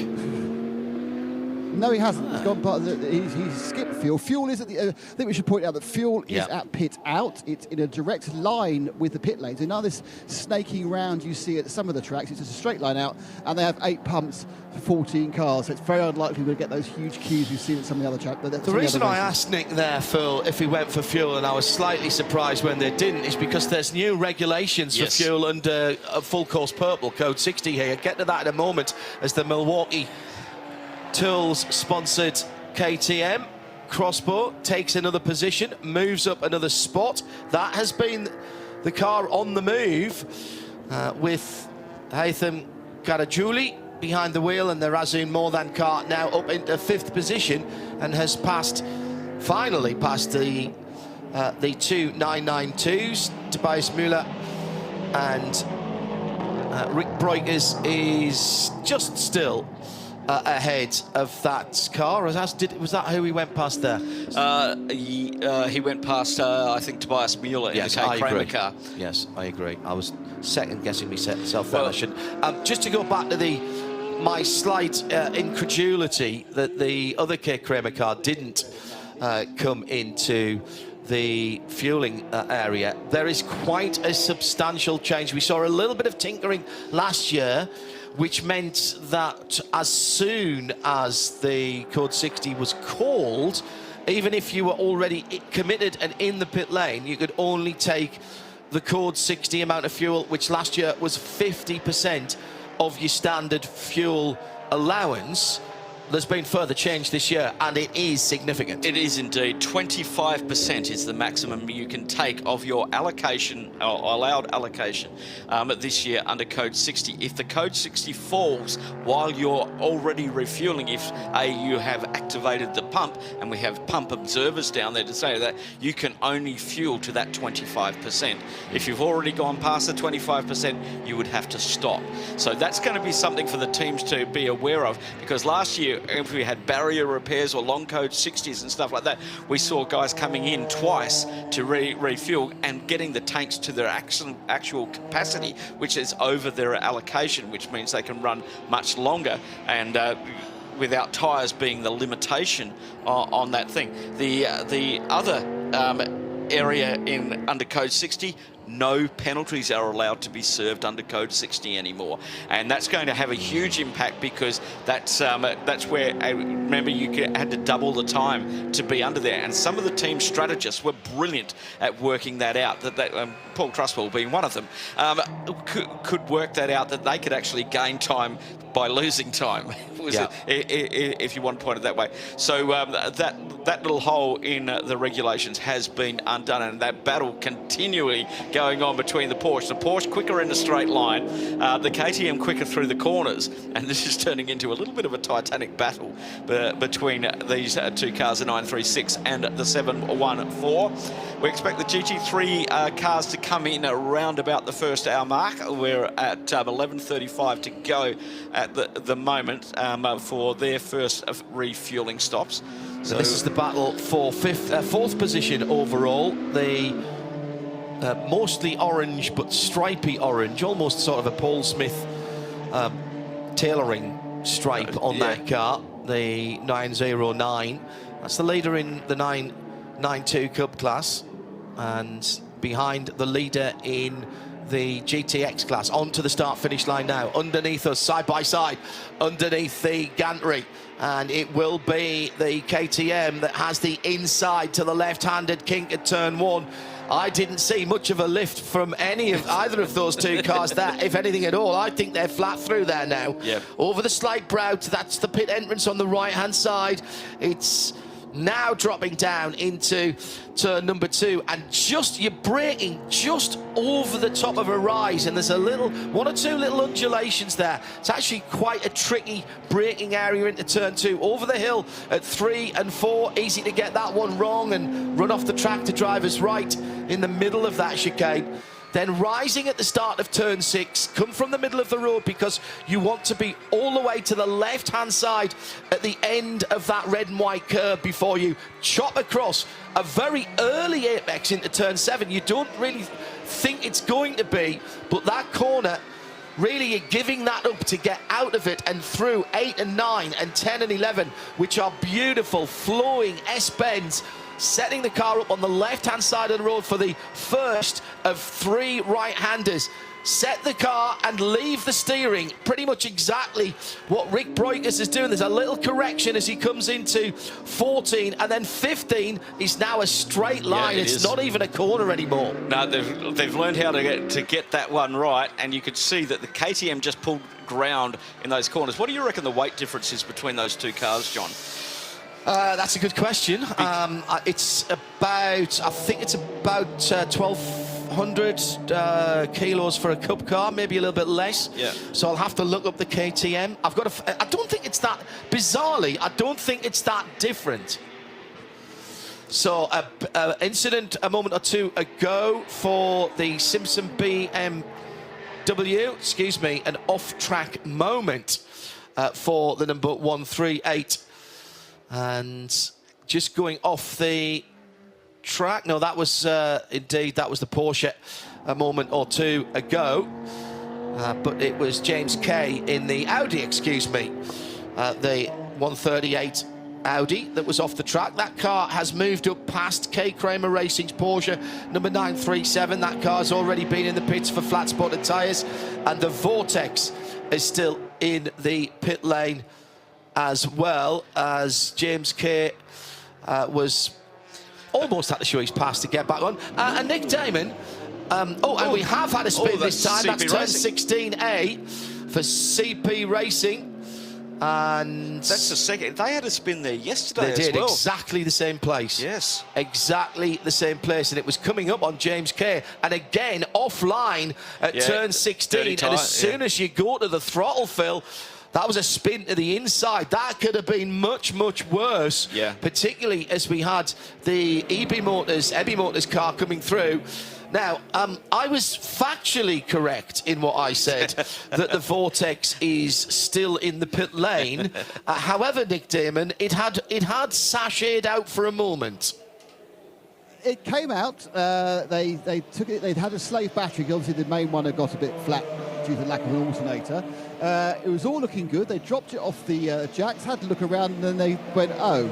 No, he hasn't. He's gone part of he's skipped fuel. Fuel is at the. I think we should point out that fuel is at pit out. It's in a direct line with the pit lane. So now this snaking round you see at some of the tracks, it's just a straight line out, and they have 8 pumps for 14 cars. So it's very unlikely we'll get those huge queues you've seen at some of the other tracks. The reason I asked Nick there, Phil, if he went for fuel, and I was slightly surprised when they didn't, is because there's new regulations for fuel under full course purple, code 60 here. Get to that in a moment as the Milwaukee Tools sponsored KTM Crossbow takes another position, moves up another spot. That has been the car on the move with Haytham Kwarajul behind the wheel, and the Razzoon Mordan car now up into 5th position and has finally passed the two 992s. Tobias Mueller and Rick Breukers is just still ahead of that car. Was that who he went past there? He went past, I think, Tobias Mueller in the K Kramer car. Yes, I agree. I was second guessing myself there. I should. Just to go back to my slight incredulity that the other K Kramer car didn't come into the fueling area, there is quite a substantial change. We saw a little bit of tinkering last year, which meant that as soon as the Code 60 was called, even if you were already committed and in the pit lane, you could only take the Code 60 amount of fuel, which last year was 50% of your standard fuel allowance. There's been further change this year, and it is significant. It is indeed. 25% is the maximum you can take of your allocation, or allowed allocation, this year under Code 60. If the Code 60 falls while you're already refueling, if you have activated the pump, and we have pump observers down there to say that, you can only fuel to that 25%. If you've already gone past the 25%, you would have to stop. So that's going to be something for the teams to be aware of, because last year, if we had barrier repairs or long Code 60s and stuff like that, we saw guys coming in twice to refuel and getting the tanks to their actual capacity, which is over their allocation, which means they can run much longer, and without tyres being the limitation on that thing. The other area under Code 60, no penalties are allowed to be served under Code 60 anymore, and that's going to have a huge impact, because that's where, remember, you had to double the time to be under there, and some of the team strategists were brilliant at working that out. Paul Trustwell being one of them, could work that out, that they could actually gain time by losing time, if you want to point it that way. So that little hole in the regulations has been undone, and that battle continually going on between the Porsche. The Porsche quicker in a straight line, the KTM quicker through the corners, and this is turning into a little bit of a titanic battle between these two cars, the 936 and the 714. We expect the GT3 cars to come in around about the first hour mark. We're at 11:35 to go at the moment for their first refueling stops. So this is the battle for fourth position overall. The mostly orange but stripy orange, almost sort of a Paul Smith tailoring stripe on that car, the 909. That's the leader in the 992 Cup class, and behind the leader in the GTX class. Onto the start-finish line now. Underneath us, side by side, underneath the gantry. And it will be the KTM that has the inside to the left-handed kink at turn one. I didn't see much of a lift from either of those two cars there, if anything at all. I think they're flat through there now. Yep. Over the slight brow, that's the pit entrance on the right-hand side. It's now dropping down into turn number 2, and you're braking just over the top of a rise, and there's one or two little undulations there. It's actually quite a tricky braking area into turn 2. Over the hill at 3 and 4, easy to get that one wrong and run off the track to driver's right in the middle of that chicane. Then rising at the start of turn 6, come from the middle of the road, because you want to be all the way to the left-hand side at the end of that red and white curve before you chop across a very early apex into turn 7. You don't really think it's going to be, but that corner, really you're giving that up to get out of it and through 8 and 9 and 10 and 11, which are beautiful flowing S-bends, setting the car up on the left-hand side of the road for the first of 3 right-handers. Set the car and leave the steering, pretty much exactly what Rick Breukers is doing. There's a little correction as he comes into 14, and then 15 is now a straight line. Yeah, it's not even a corner anymore. No, they've learned how to get that one right, and you could see that the KTM just pulled ground in those corners. What do you reckon the weight difference is between those two cars, John? That's a good question. It's about, I think it's about 1,200 kilos for a Cup car, maybe a little bit less. Yeah. So I'll have to look up the KTM. I don't think it's that, bizarrely, I don't think it's that different. So incident a moment or two ago for the Simpson BMW, an off-track moment for the number 138. And just going off the track. No, that was indeed, that was the Porsche a moment or two ago. But it was James Kay in the Audi, excuse me. The 138 Audi that was off the track. That car has moved up past K. Kramer Racing's Porsche number 937. That car's already been in the pits for flat spotted tyres, and the Vortex is still in the pit lane as well, as James Kay was almost had to show his pass to get back on. And Nick Damon, and we have had a spin this time. That's turn 16A for CP Racing. And that's the second. They had a spin there yesterday they did, as well. exactly the same place. Yes. Exactly the same place. And it was coming up on James Kay. And again, offline at turn 16. And as soon as you go to the throttle, Phil, that was a spin to the inside. That could have been much, much worse. Yeah. Particularly as we had the EB Motors car coming through. Now, I was factually correct in what I said, that the Vortex is still in the pit lane. However, Nick Damon, it had sashayed out for a moment. It came out. They took it. They'd had a slave battery. Obviously, the main one had got a bit flat due to the lack of an alternator. It was all looking good. They dropped it off the jacks, had to look around, and then they went, oh,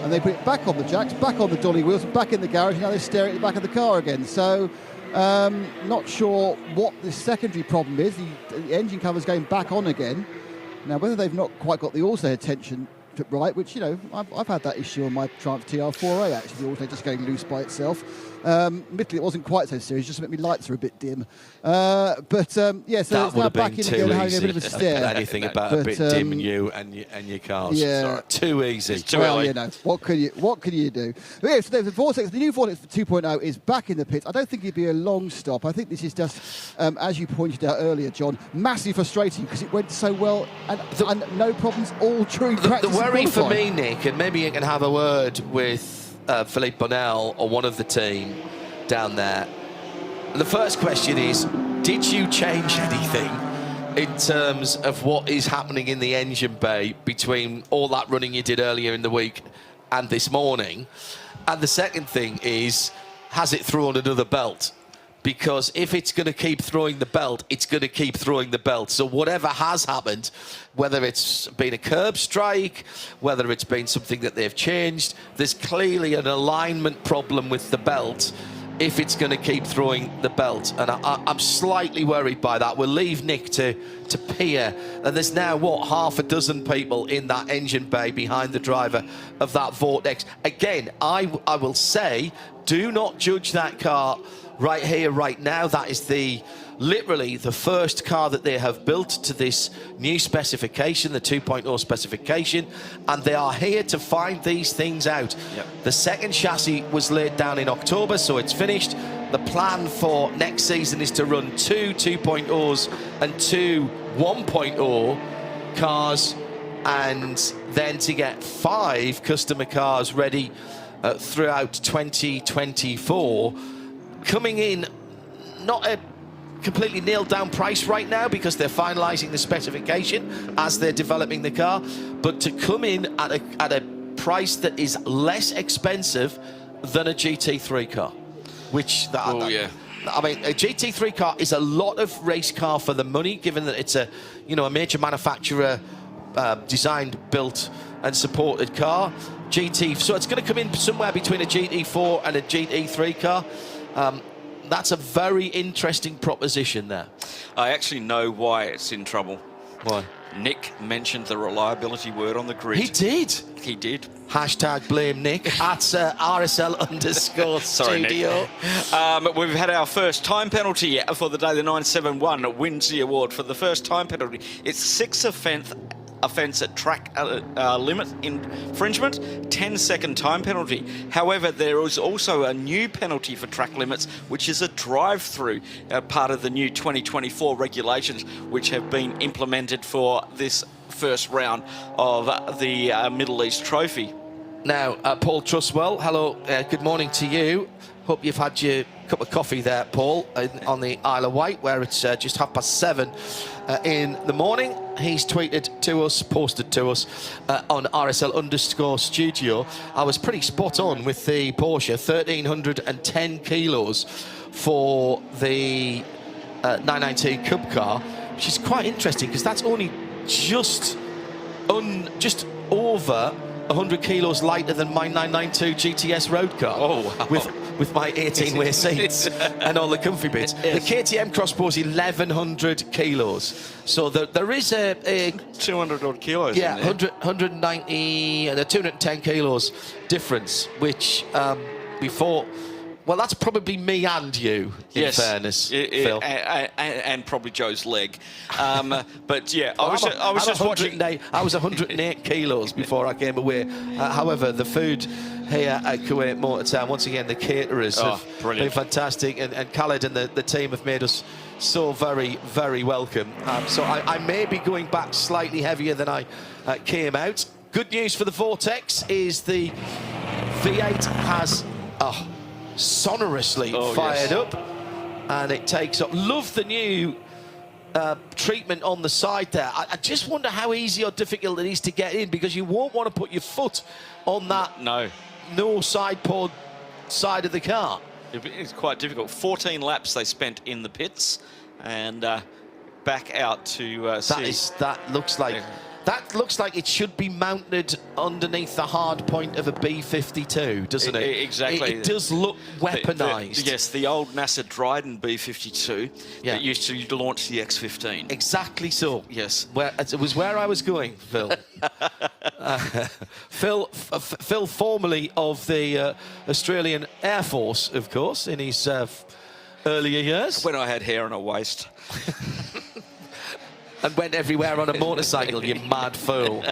and they put it back on the jacks, back on the dolly wheels, and back in the garage. And now they're staring at the back of the car again. So, not sure what the secondary problem is. The engine cover's going back on again. Now, whether they've not quite got the alternator tension right, which, you know, I've had that issue on my Triumph TR4A, actually, the alternator just going loose by itself. Admittedly, it wasn't quite so serious, just meant my lights are a bit dim. Yeah, so it's now back in again, having a bit of a stare. Anything about a bit dim in you and your cars. Yeah. Sorry, too easy. It's too early. You know, what can you do? But yeah, so the Vortex, the new Vortex 2.0 is back in the pits. I don't think it'd be a long stop. I think this is just, as you pointed out earlier, John, massively frustrating because it went so well and no problems all during practice. The worry for me, Nick, and maybe you can have a word with Philippe Bonnell or one of the team down there. The first question is, did you change anything in terms of what is happening in the engine bay between all that running you did earlier in the week and this morning? And the second thing is, has it thrown another belt? Because if it's going to keep throwing the belt, it's going to keep throwing the belt. So whatever has happened, whether it's been a curb strike, whether it's been something that they've changed, there's clearly an alignment problem with the belt if it's going to keep throwing the belt. And I'm slightly worried by that. We'll leave Nick to peer. And there's now, what, half a dozen people in that engine bay behind the driver of that Vortex. Again, I will say, do not judge that car right here, right now. That is literally the first car that they have built to this new specification, the 2.0 specification, and they are here to find these things out. Yep. The second chassis was laid down in October, so it's finished. The plan for next season is to run 2 2.0s and 2 1.0 cars, and then to get 5 customer cars ready throughout 2024. Coming in, not a completely nailed down price right now because they're finalising the specification as they're developing the car, but to come in at a price that is less expensive than a GT3 car, which I mean, a GT3 car is a lot of race car for the money, given that it's a major manufacturer designed, built, and supported car. So it's going to come in somewhere between a GT4 and a GT3 car. That's a very interesting proposition there. I actually know why it's in trouble. Why? Nick mentioned the reliability word on the grid. He did. He did. Hashtag blame Nick at RSL_studio. Sorry, Nick. We've had our first time penalty for the day. The 971 wins the award for the first time penalty. It's 6th offence at track limit infringement, 10-second time penalty. However, there is also a new penalty for track limits, which is a drive-through, part of the new 2024 regulations, which have been implemented for this first round of the Middle East Trophy. Now, Paul Truswell, hello, good morning to you. Hope you've had your cup of coffee there, Paul, on the Isle of Wight, where it's just 7:30 in the morning. He's tweeted to us, posted to us on RSL_studio. I was pretty spot on with the Porsche, 1,310 kilos for the 919 Cup car, which is quite interesting because that's only just over 100 kilos lighter than my 992 GTS road car. Oh, wow. With my 18-way seats and all the comfy bits. The KTM Crossbow is 1,100 kilos. So there is a 200 odd kilos. Yeah, in there. 190 and a 210 kilos difference, which before. Well, that's probably me and you, in fairness, Phil. And probably Joe's leg. But yeah, I was just watching. I was 108 kilos before I came away. However, the food here at Kuwait Motor Town, once again, the caterers have been fantastic. And Khaled and the team have made us so very, very welcome. So I may be going back slightly heavier than I came out. Good news for the Vortex is the V8 has... sonorously fired up, and it takes up. Love the new treatment on the side there. I just wonder how easy or difficult it is to get in, because you won't want to put your foot on that no side pod side of the car. It's quite difficult. 14 laps they spent in the pits, and back out to that looks like it should be mounted underneath the hard point of a B52, doesn't it? Exactly. It does look weaponised. Yes, the old NASA Dryden B52 that used to launch the X15. Exactly so. Yes. It was where I was going, Phil. Phil, formerly of the Australian Air Force, of course, in his earlier years. When I had hair and a waist. And went everywhere on a motorcycle, you mad fool.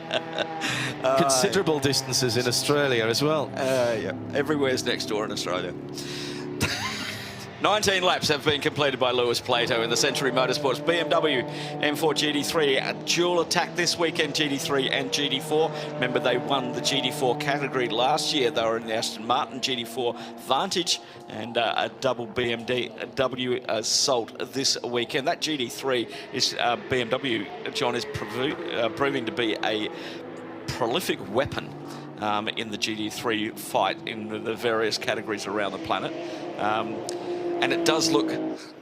Considerable distances in Australia as well. Yeah, everywhere's next door in Australia. 19 laps have been completed by Lewis Plato in the Century Motorsports BMW M4 GT3. A dual attack this weekend, GT3 and GT4. Remember, they won the GT4 category last year. They were in the Aston Martin GT4 Vantage, and a double BMW Assault this weekend. That GT3 is BMW, John, is proving to be a prolific weapon in the GT3 fight in the various categories around the planet. And it does look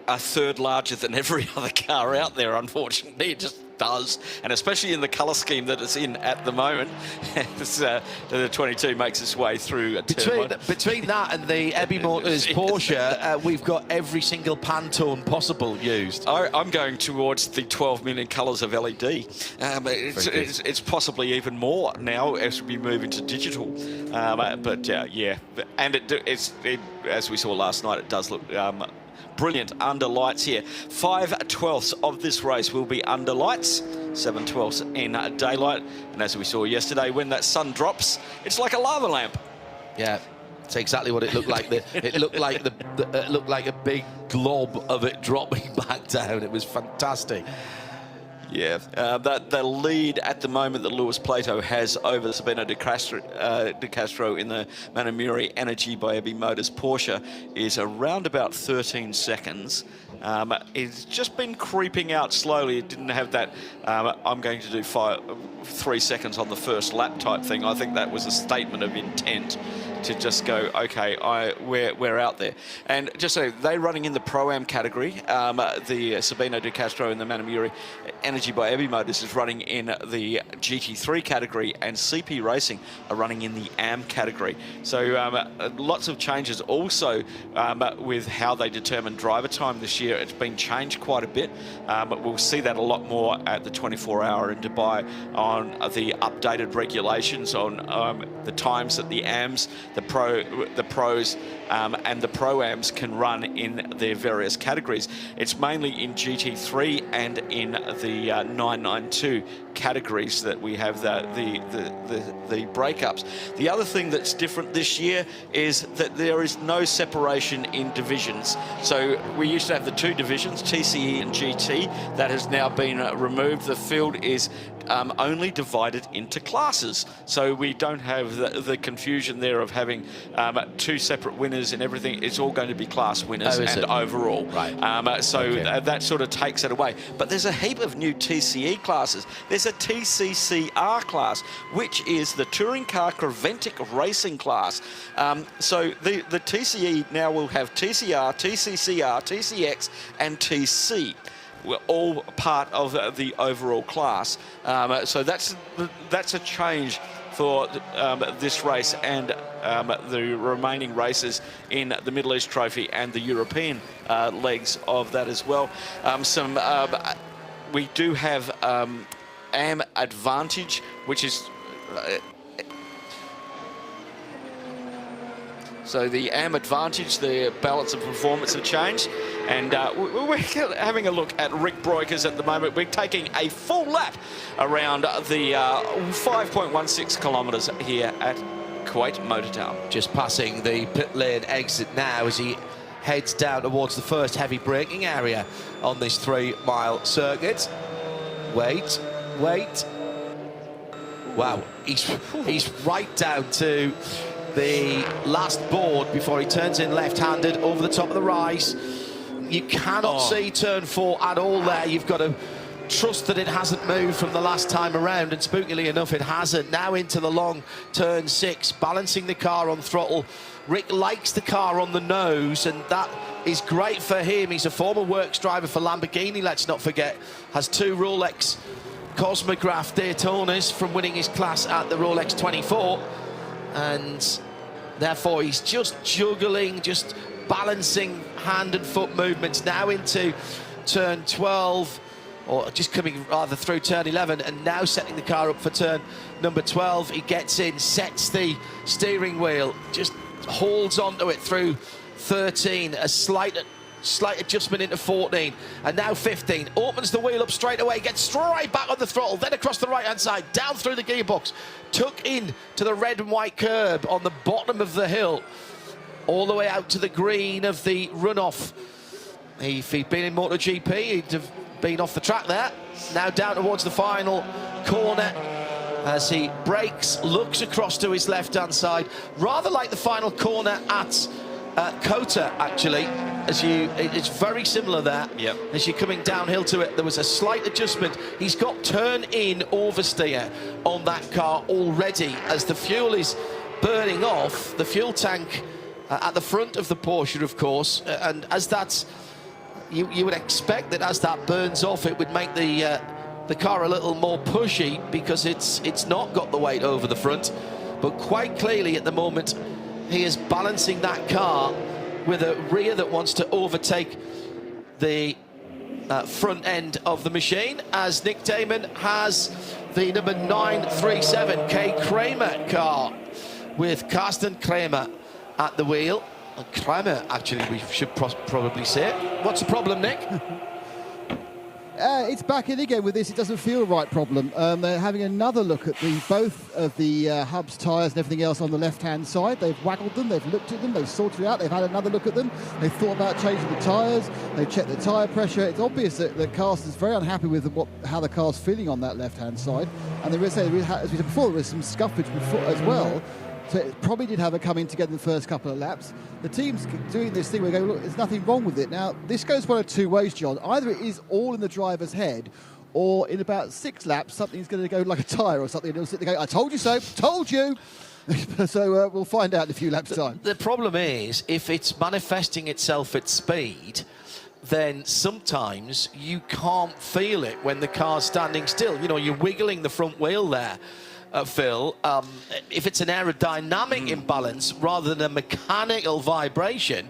a third larger than every other car out there, unfortunately. It just does. And especially in the colour scheme that it's in at the moment. The 22 makes its way through. Between that and the ABU Motors Porsche, we've got every single Pantone possible used. I'm going towards the 12 million colours of LED. It's possibly even more now as we move into digital. But yeah, and as we saw last night, it does look brilliant under lights here. 5/12 of this race will be under lights, 7/12 in daylight. And as we saw yesterday, when that sun drops, it's like a lava lamp. Yeah, it's exactly what it looked like. It looked like a big glob of it dropping back down. It was fantastic. Yeah, the lead at the moment that Lewis Plato has over Sabino de Castro in the Manamuri Energy by ABU Motors Porsche is around about 13 seconds. It's just been creeping out slowly. It didn't have that I'm going to do 3 seconds on the first lap type thing. I think that was a statement of intent to just go, okay, we're out there. And just so they're running in the Pro-Am category. The Sabino de Castro and the Manamuri Energy by ABU Motors is running in the GT3 category, and CP Racing are running in the AM category. So lots of changes also with how they determine driver time this year. It's been changed quite a bit, but we'll see that a lot more at the 24-hour in Dubai on the updated regulations on the times that the AMs, the pros and the Pro-Ams can run in their various categories. It's mainly in GT3 and in the 992 categories that we have the breakups. The other thing that's different this year is that there is no separation in divisions. So we used to have the two divisions, TCE and GT. That has now been removed. The field is only divided into classes. So we don't have the confusion there of having two separate winners and everything. It's all going to be class winners and overall. Right. That sort of takes it away. But there's a heap of new TCE classes. There's a TCCR class, which is the Touring Car CREVENTIC Racing class. So the TCE now will have TCR, TCCR, TCX and TC. We're all part of the overall class. So that's a change for this race and the remaining races in the Middle East Trophy and the European legs of that as well. We do have AM Advantage, which is so the AM Advantage, the balance of performance have changed, and we're having a look at Rick Broikers at the moment. We're taking a full lap around the 5.16 kilometres here at Kuwait Motor Town. Just passing the pit lane exit now as he heads down towards the first heavy braking area on this 3-mile circuit. Wait. Wow, he's right down to the last board before he turns in left-handed over the top of the rise. You cannot see turn 4 at all there. You've got to trust that it hasn't moved from the last time around, and spookily enough, it hasn't. Now into the long turn 6, balancing the car on throttle. Rick likes the car on the nose, and that is great for him. He's a former works driver for Lamborghini, let's not forget. Has 2 Rolex Cosmograph Daytonas from winning his class at the Rolex 24. And therefore he's just juggling, just balancing hand and foot movements now into turn 12, or just coming rather through turn 11, and now setting the car up for turn number 12. He gets in, sets the steering wheel, just holds onto it through 13, a slight adjustment into 14, and now 15, opens the wheel up straight away, gets straight back on the throttle, then across the right hand side, down through the gearbox, took in to the red and white curb on the bottom of the hill, all the way out to the green of the runoff. If he'd been in MotoGP, he'd have been off the track there. Now down towards the final corner as he brakes, looks across to his left hand side, rather like the final corner at Kota, actually, it's very similar there. Yep. As you're coming downhill to it, there was a slight adjustment. He's got turn-in oversteer on that car already as the fuel is burning off, the fuel tank at the front of the Porsche, of course, and as that's, you would expect that as that burns off, it would make the car a little more pushy because it's not got the weight over the front, but quite clearly at the moment, he is balancing that car with a rear that wants to overtake the front end of the machine, as Nick Damon has the number 937 K Kramer car with Karsten Kramer at the wheel. Kramer, actually, we should probably say it. What's the problem, Nick? It's back in again with this. It doesn't feel right problem. They're having another look at both of the hubs, tyres and everything else on the left-hand side. They've waggled them, they've looked at them, they've sorted it out, they've had another look at them. They've thought about changing the tyres, they've checked the tyre pressure. It's obvious that Carsten's very unhappy with how the car's feeling on that left-hand side. And as we said before, there was some scuffage before as well. So it probably did have it coming together in the first couple of laps. The team's doing this thing where they go, look, there's nothing wrong with it. Now, this goes one of 2 ways, John. Either it is all in the driver's head, or in about 6 laps, something's going to go like a tyre or something, and it'll sit there going, I told you so, told you. So we'll find out in a few laps' time. The problem is, if it's manifesting itself at speed, then sometimes you can't feel it when the car's standing still. You know, you're wiggling the front wheel there. Phil, if it's an aerodynamic imbalance rather than a mechanical vibration,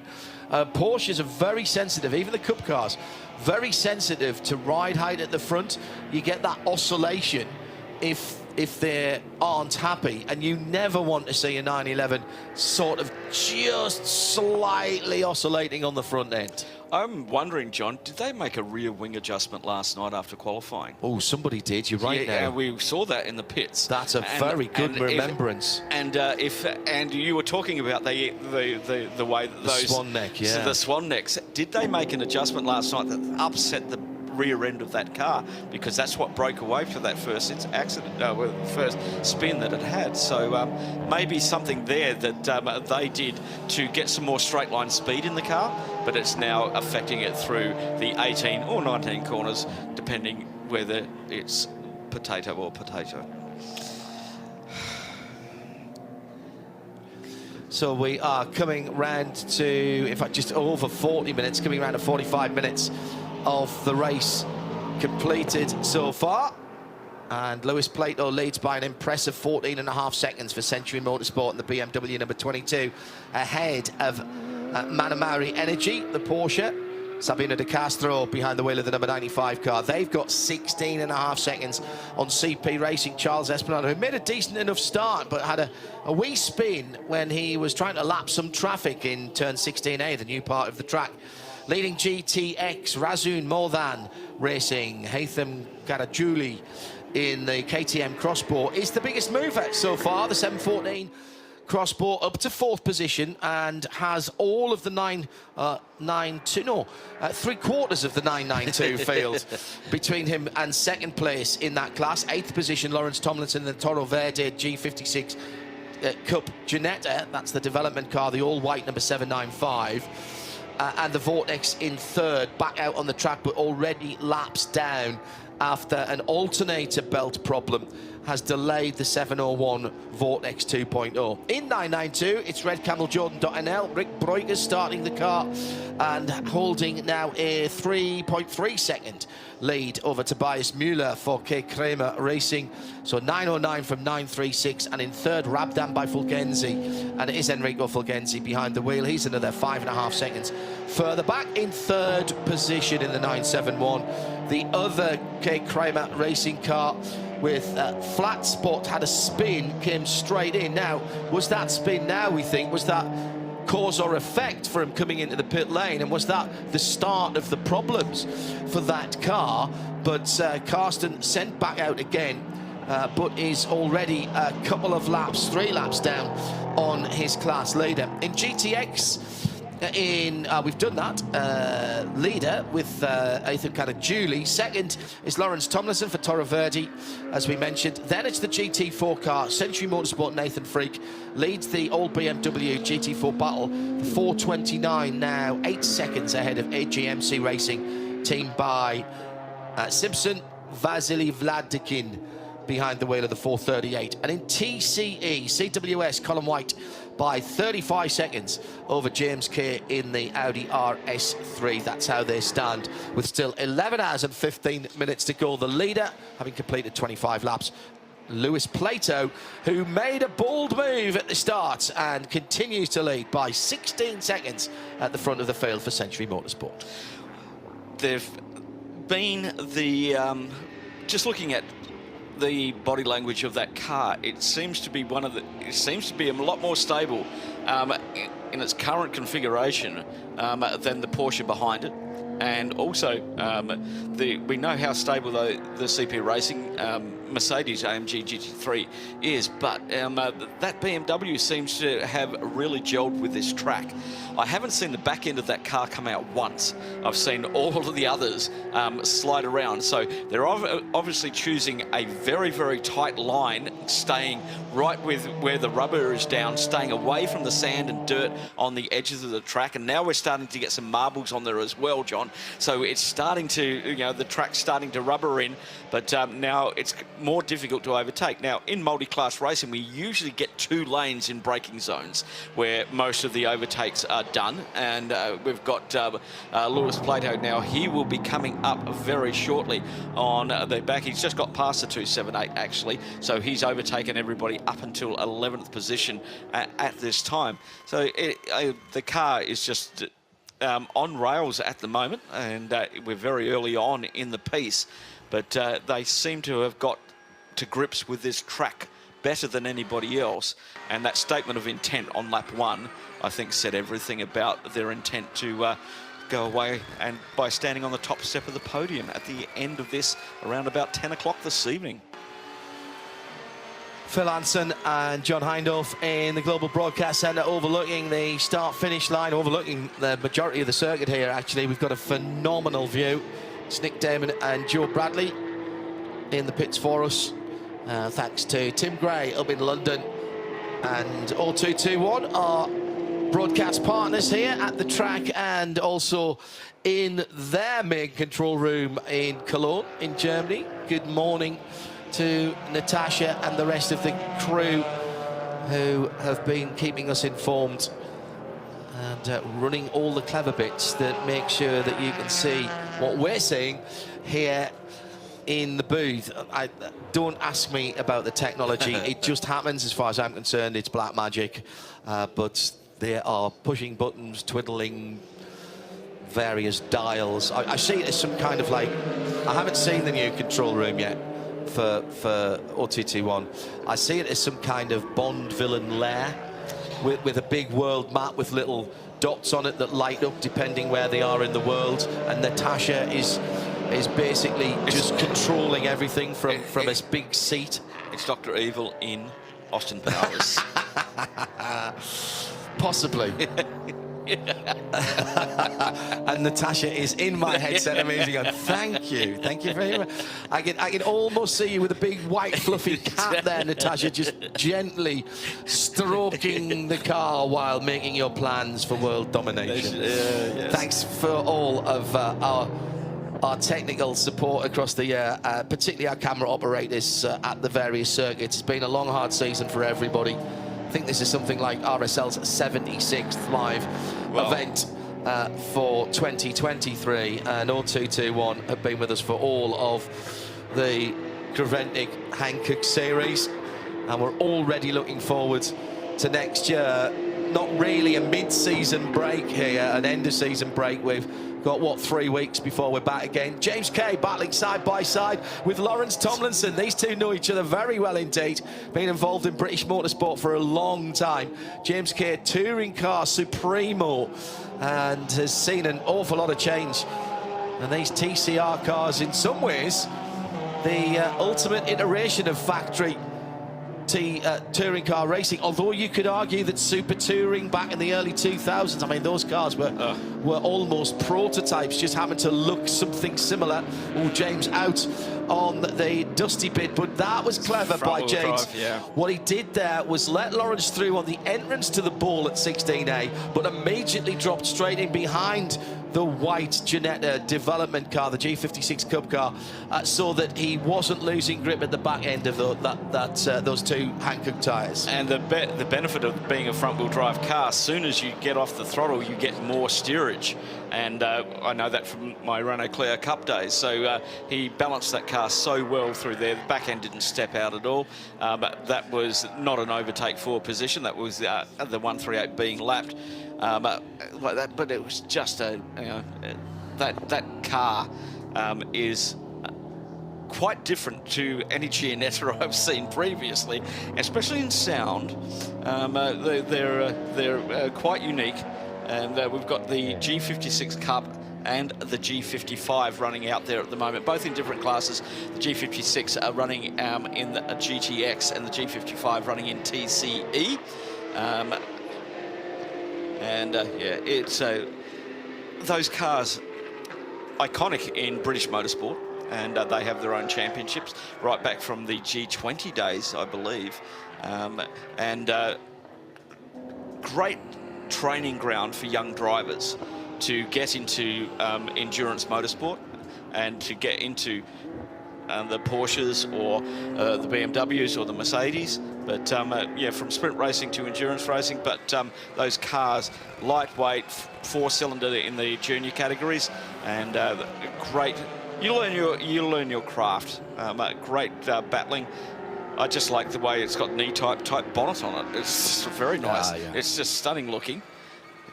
Porsches are very sensitive, even the Cup cars, very sensitive to ride height at the front. You get that oscillation if they aren't happy, and you never want to see a 911 sort of just slightly oscillating on the front end. I'm wondering, John, did they make a rear wing adjustment last night after qualifying? Oh, somebody did. You're right now. Yeah, we saw that in the pits. That's a very good remembrance. And you were talking about the way that those swan neck, yeah. So the swan necks. Did they make an adjustment last night that upset the rear end of that car, because that's what broke away for that first first spin that it had. So maybe something there that they did to get some more straight line speed in the car, but it's now affecting it through the 18 or 19 corners, depending whether it's potato or potato. So we are coming round to, in fact, just over 40 minutes, coming around to 45 minutes of the race completed so far. And Lewis Plato leads by an impressive 14.5 seconds for Century Motorsport and the BMW number 22, ahead of Manamari Energy, the Porsche. Sabino De Castro behind the wheel of the number 95 car. They've got 16.5 seconds on CP Racing. Charles Espinado, who made a decent enough start, but had a wee spin when he was trying to lap some traffic in turn 16A, the new part of the track. Leading GTX, Razun Mordan Racing, Haytham Karajuli in the KTM Crossbow is the biggest mover so far. The 714 Crossbow up to 4th position and has all of the 3/4 of the 992 field between him and 2nd place in that class. 8th position, Lawrence Tomlinson, the Toro Verde G56 Cup Ginetta. That's the development car, the all-white number 795. And the Vortex in 3rd, back out on the track, but already laps down after an alternator belt problem has delayed the 701 Vortex 2.0. In 992, it's Red Camel Jordan.nl. Rick Breukers starting the car and holding now a 3.3 second lead over Tobias Müller for K. Kramer Racing. So 909 from 936, and in 3rd, Rabdan by Fulgenzi. And it is Enrico Fulgenzi behind the wheel. He's another 5.5 seconds further back. In 3rd position in the 971, the other K. Kramer Racing car with flat spot, had a spin, came straight in. Now, was that spin now, we think, was that cause or effect for him coming into the pit lane, and was that the start of the problems for that car? But Karsten sent back out again, but is already a couple of laps, 3 laps down on his class leader. In GTX, we've done that, leader with Ethan Karajuli. 2nd is Lawrence Tomlinson for Toro Verde, as we mentioned. Then it's the GT4 car, Century Motorsport Nathan Freak leads the old BMW GT4 battle, 4:29 now, 8 seconds ahead of AGMC Racing, teamed by Simpson, Vasily Vladikin behind the wheel of the 438. And in TCE, CWS, Colin White by 35 seconds over James Kay in the Audi RS3. That's how they stand, with still 11 hours and 15 minutes to go. The leader, having completed 25 laps, Lewis Plato, who made a bold move at the start and continues to lead by 16 seconds at the front of the field for Century Motorsport. They've been just looking at the body language of that car, it seems to be a lot more stable in its current configuration than the Porsche behind it. And also, we know how stable the CP Racing Mercedes AMG GT3 is, but that BMW seems to have really gelled with this track. I haven't seen the back end of that car come out once. I've seen all of the others slide around. So they're obviously choosing a very, very tight line, staying right with where the rubber is down, staying away from the sand and dirt on the edges of the track. And now we're starting to get some marbles on there as well, John. So it's starting to, the track's starting to rubber in, but now it's more difficult to overtake. Now, in multi-class racing, we usually get 2 lanes in braking zones where most of the overtakes are done. And we've got Lewis Plato now. He will be coming up very shortly on the back. He's just got past the 278, actually. So he's overtaken everybody up until 11th position at this time. So the car is just on rails at the moment, and we're very early on in the piece, but they seem to have got to grips with this track better than anybody else. And that statement of intent on lap 1, I think, said everything about their intent to go away, and by standing on the top step of the podium at the end of this around about 10 o'clock this evening. Phil Hansen and John Hindorf in the Global Broadcast Centre, overlooking the start-finish line, overlooking the majority of the circuit here, actually. We've got a phenomenal view. It's Nick Damon and Joe Bradley in the pits for us. Thanks to Tim Gray up in London and O221, our broadcast partners here at the track, and also in their main control room in Cologne in Germany. Good morning to Natasha and the rest of the crew who have been keeping us informed and running all the clever bits that make sure that you can see what we're seeing here in the booth. Don't ask me about the technology. It just happens, as far as I'm concerned. It's black magic. But they are pushing buttons, twiddling various dials. I see it as some kind of like... I haven't seen the new control room yet for O221. I see it as some kind of Bond villain lair with a big world map with little dots on it that light up depending where they are in the world. And Natasha is basically just controlling everything from a big seat. It's Dr. Evil in Austin Powers. Possibly. And Natasha is in my headset immediately going, thank you very much. I can almost see you with a big white fluffy cat there, Natasha, just gently stroking the car while making your plans for world domination. Yes. Thanks for all of our technical support across the year, particularly our camera operators at the various circuits. It's been a long, hard season for everybody. I think this is something like RSL's 76th live event for 2023, and O221 have been with us for all of the CREVENTIC Hankook series, and we're already looking forward to next year. Not really a mid-season break here, an end-of-season break. We've got, what, 3 weeks before we're back again. James Kay battling side by side with Lawrence Tomlinson. These two know each other very well indeed. Been involved in British motorsport for a long time. James Kay, touring car supremo, and has seen an awful lot of change. And these TCR cars, in some ways, the ultimate iteration of factory touring car racing, although you could argue that Super Touring back in the early 2000s, I mean, those cars were almost prototypes, just happened to look something similar. Oh, James out on the dusty bit, but that was clever by James. Drive, yeah. What he did there was let Lawrence through on the entrance to the ball at 16A, but immediately dropped straight in behind the white Ginetta development car, the G56 Cup car, so that he wasn't losing grip at the back end of those two Hankook tyres. And the benefit of being a front-wheel drive car, as soon as you get off the throttle, you get more steerage. And I know that from my Renault Clio Cup days. So he balanced that car so well through there. The back end didn't step out at all. But that was not an overtake forward position. That was the 138 being lapped. Like that, but it was just that car is quite different to any Giannetta I've seen previously, especially in sound. They're quite unique, and we've got the G56 Cup and the G55 running out there at the moment, both in different classes. The G56 are running in the GTX, and the G55 running in TCE. Yeah, it's those cars iconic in British motorsport, and they have their own championships right back from the G20 days, I believe, and great training ground for young drivers to get into endurance motorsport and to get into the Porsches or the BMWs or the Mercedes. But yeah, from sprint racing to endurance racing. But those cars, lightweight, four-cylinder in the junior categories, and great. You learn your craft. Great battling. I just like the way it's got knee-type bonnet on it. It's very nice. Yeah. It's just stunning looking.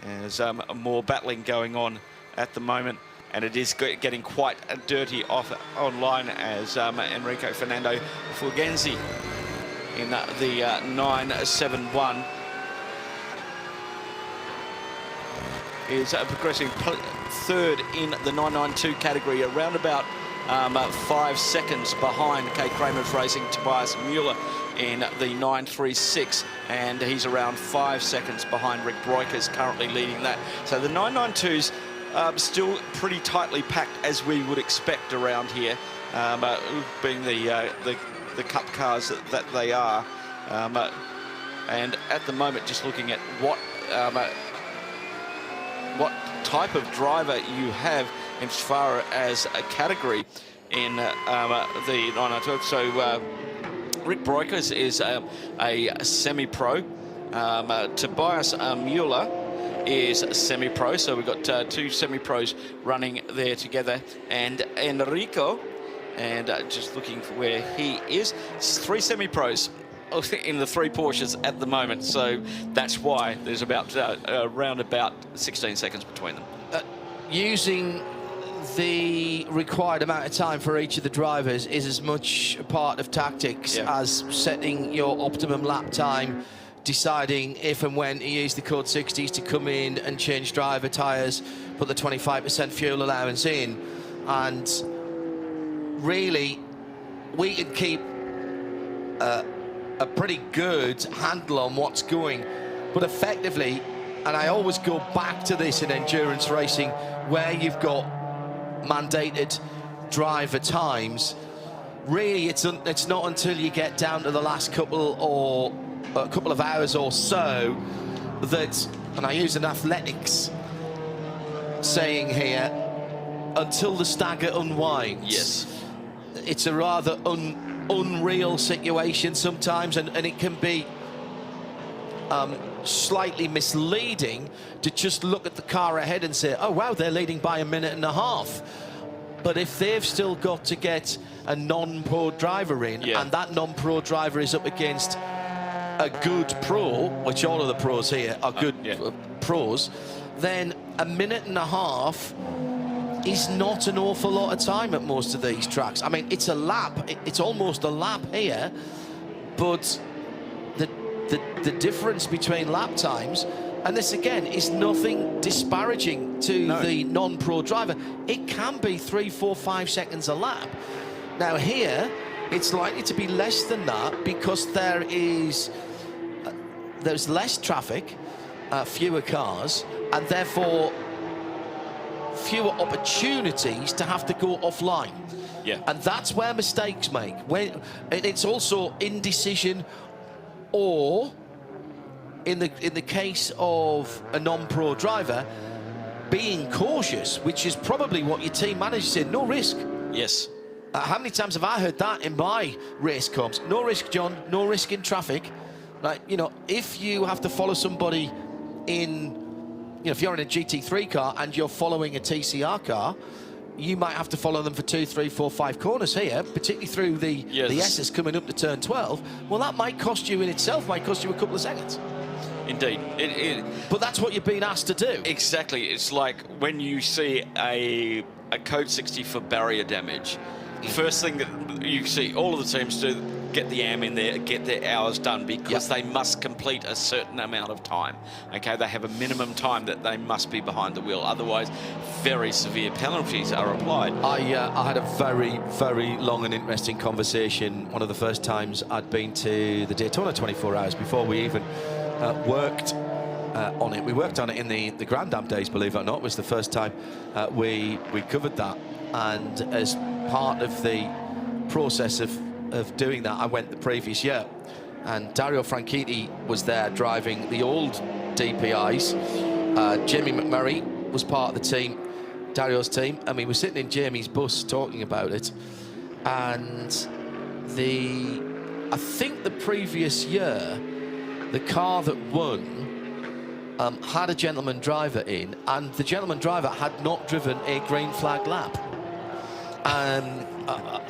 There's more battling going on at the moment, and it is getting quite dirty online as Enrico Fernando Fulgenzi in the 971 is progressing third in the 992 category, around about 5 seconds behind Kay Kramer's racing Tobias Mueller in the 936, and he's around 5 seconds behind Rick Broikers, currently leading that. So the 992s still pretty tightly packed, as we would expect around here, being the cup cars that they are. And at the moment, just looking at what type of driver you have as far as a category in the 992. So Rick Broikers is a semi-pro. Tobias Mueller is semi-pro, so we've got two semi-pros running there together, and Enrico And just looking for where he is. It's 3 semi-pros in the 3 Porsches at the moment, so that's why there's about around about 16 seconds between them. Using the required amount of time for each of the drivers is as much a part of tactics as setting your optimum lap time, deciding if and when to use the code 60s to come in and change driver tyres, put the 25% fuel allowance in, and really we can keep a pretty good handle on what's going, but effectively, and I always go back to this in endurance racing, where you've got mandated driver times, really it's not until you get down to the last couple of hours or so that, and I use an athletics saying here, until the stagger unwinds. Yes. It's a rather unreal situation sometimes, and it can be slightly misleading to just look at the car ahead and say, oh wow, they're leading by 1.5 minutes. But if they've still got to get a non-pro driver in, and that non-pro driver is up against a good pro, which all of the pros here are good pros, then 1.5 minutes is not an awful lot of time at most of these tracks. I mean, it's a lap, it's almost a lap here, but the difference between lap times, and this again is nothing disparaging to the non-pro driver, it can be 3, 4, 5 seconds a lap. Now here, it's likely to be less than that because there's less traffic, fewer cars, and therefore fewer opportunities to have to go offline. And that's where mistakes make. It's also indecision, or in the case of a non-pro driver, being cautious, which is probably what your team manager said. No risk. Yes. How many times have I heard that in my race comps? No risk, John. No risk in traffic. Like, you know, if you have to follow somebody in, you know, if you're in a GT3 car and you're following a TCR car, you might have to follow them for 2, 3, 4, 5 corners here, particularly through the S's coming up to turn 12. Well, that might cost you in itself, might cost you a couple of seconds. Indeed. But that's what you're being asked to do. Exactly. It's like when you see a code 60 for barrier damage, the first thing that you see all of the teams do, get the AM in there, get their hours done, because they must complete a certain amount of time. Okay, they have a minimum time that they must be behind the wheel. Otherwise, very severe penalties are applied. I had a very, very long and interesting conversation. One of the first times I'd been to the Daytona 24 hours before we even worked on it. We worked on it in the Grand Am days, believe it or not. It was the first time we covered that. And as part of the process of doing that, I went the previous year, and Dario Franchitti was there driving the old DPIs. Jamie McMurray was part of the team, Dario's team, and we were sitting in Jamie's bus talking about it. And I think the previous year, the car that won had a gentleman driver in, and the gentleman driver had not driven a green flag lap.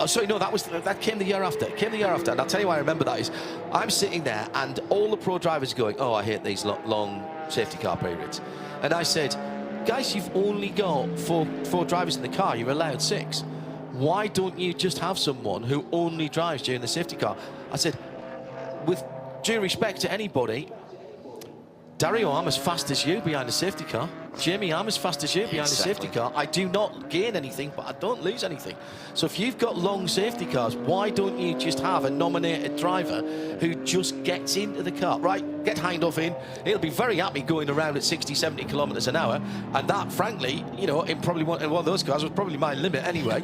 Sorry, no, that came the year after. And I'll tell you why I remember that is, I'm sitting there and all the pro drivers going, oh, I hate these long safety car periods. And I said, guys, you've only got four drivers in the car. You're allowed 6. Why don't you just have someone who only drives during the safety car? I said, with due respect to anybody, Dario, I'm as fast as you behind the safety car. Jamie, I'm as fast as you behind the safety car. I do not gain anything, but I don't lose anything. So if you've got long safety cars, why don't you just have a nominated driver who just gets into the car? Right, get Hindhoff in. He'll be very happy going around at 60, 70 kilometres an hour. And that, frankly, you know, in probably one of those cars was probably my limit anyway.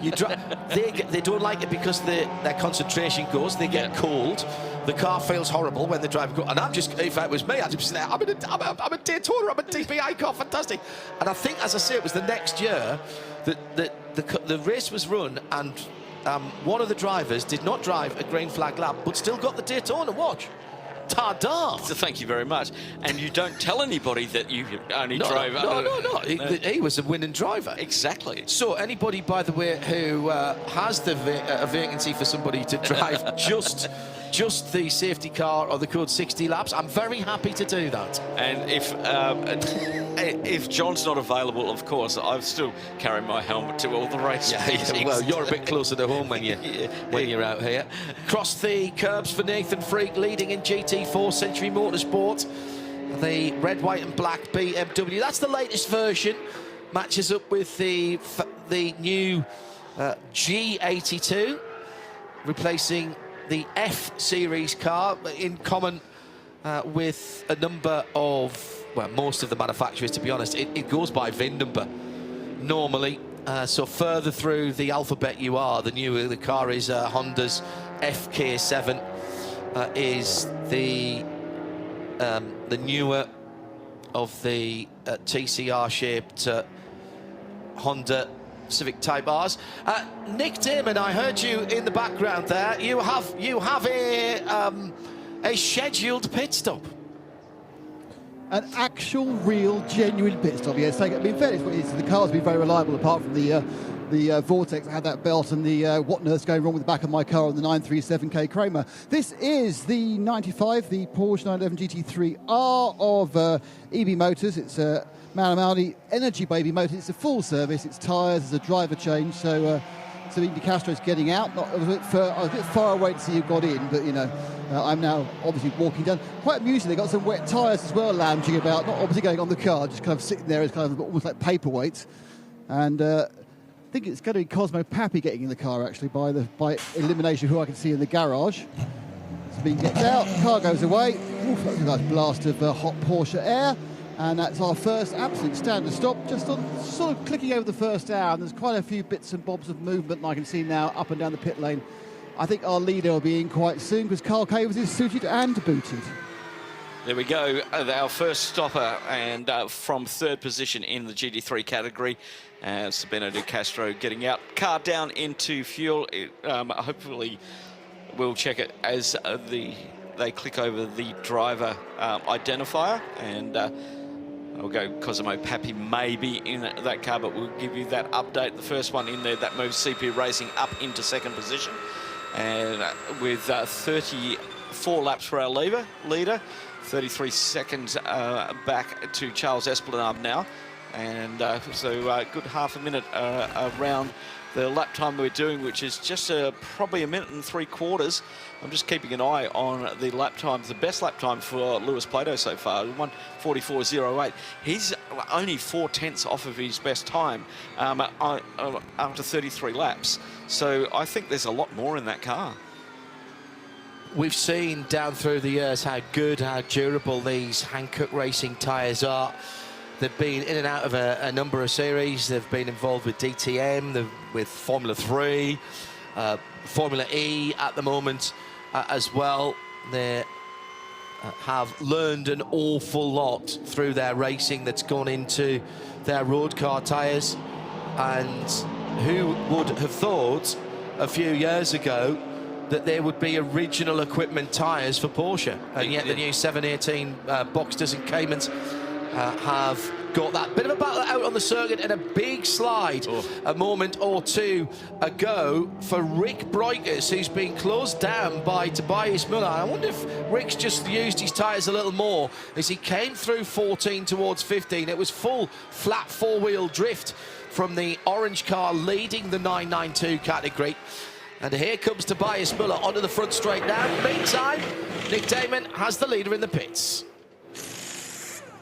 They don't like it because their concentration goes. They get cold. The car feels horrible when the driver goes. And I'm just, if it was me, I'd just be there. I'm a Daytona, I'm a DPI car, fantastic. And I think, as I say, it was the next year that the race was run, and one of the drivers did not drive a green flag lap, but still got the Daytona watch. Tada! So thank you very much. And you don't tell anybody that you only drove... No. He was a winning driver. Exactly. So anybody, by the way, who has a vacancy for somebody to drive just the safety car or the code 60 laps, I'm very happy to do that. And if John's not available, of course, I've still carrying my helmet to all the race meetings. Well, you're a bit closer to home when you're out here. Cross the curbs for Nathan Freak, leading in GT4 Century Motorsport. The red, white and black BMW. That's the latest version. Matches up with the new G82, replacing the F Series car, in common with a number of, well, most of the manufacturers, to be honest. It goes by VIN number normally. So further through the alphabet you are, the newer the car is. Honda's FK7 is the newer of the TCR-shaped Honda Civic Type R's. Nick Damon, I heard you in the background there. You have a scheduled pit stop. An actual, real, genuine pit stop. Yes, I mean, fairness, the car's been very reliable, apart from the Vortex. I had that belt and the what on earth's going wrong with the back of my car on the 937K Kramer. This is the 95, the Porsche 911 GT3R of ABU Motors. It's a Malamudi Energy Baby motor. It's a full service. It's tyres, there's a driver change. So Sabine De Castro's getting out. I was a bit far away to see who got in, but you know, I'm now obviously walking down. Quite amusing, they got some wet tyres as well lounging about, not obviously going on the car, just kind of sitting there as kind of almost like paperweights. And I think it's going to be Cosmo Pappy getting in the car actually by elimination, who I can see in the garage. Sabine gets out, car goes away. Oof, that's a nice blast of hot Porsche air. And that's our first absolute standard stop, just on sort of clicking over the first hour. And there's quite a few bits and bobs of movement, and I can see now up and down the pit lane. I think our leader will be in quite soon because Carl Cavers is suited and booted. There we go, our first stopper, and from third position in the GT3 category. Sabino De Castro getting out. Car down into fuel. Hopefully we'll check it as they click over the driver identifier, and I'll go Cosimo Pappy may be in that car, but we'll give you that update. The first one in there, that moves CP Racing up into second position. And with 34 laps for our leader, 33 seconds back to Charles Esplanade now. And so good half a minute around the lap time we're doing, which is just probably 1 minute and 3/4. I'm just keeping an eye on the lap times. The best lap time for Lewis Plato so far, 1:44.08. He's only 4/10 off of his best time after 33 laps. So I think there's a lot more in that car. We've seen down through the years how good, how durable these Hankook Racing tyres are. They've been in and out of a number of series. They've been involved with DTM, with Formula 3, Formula E at the moment as well. They have learned an awful lot through their racing that's gone into their road car tyres. And who would have thought a few years ago that there would be original equipment tyres for Porsche? And yet the new 718 Boxsters and Caymans have got that bit of a battle out on the circuit, and a big slide a moment or two ago for Rick Breukers, who's been closed down by Tobias Muller. I wonder if Rick's just used his tyres a little more as he came through 14 towards 15. It was full flat four-wheel drift from the orange car leading the 992 category. And here comes Tobias Muller onto the front straight now. Meantime, Nick Damon has the leader in the pits.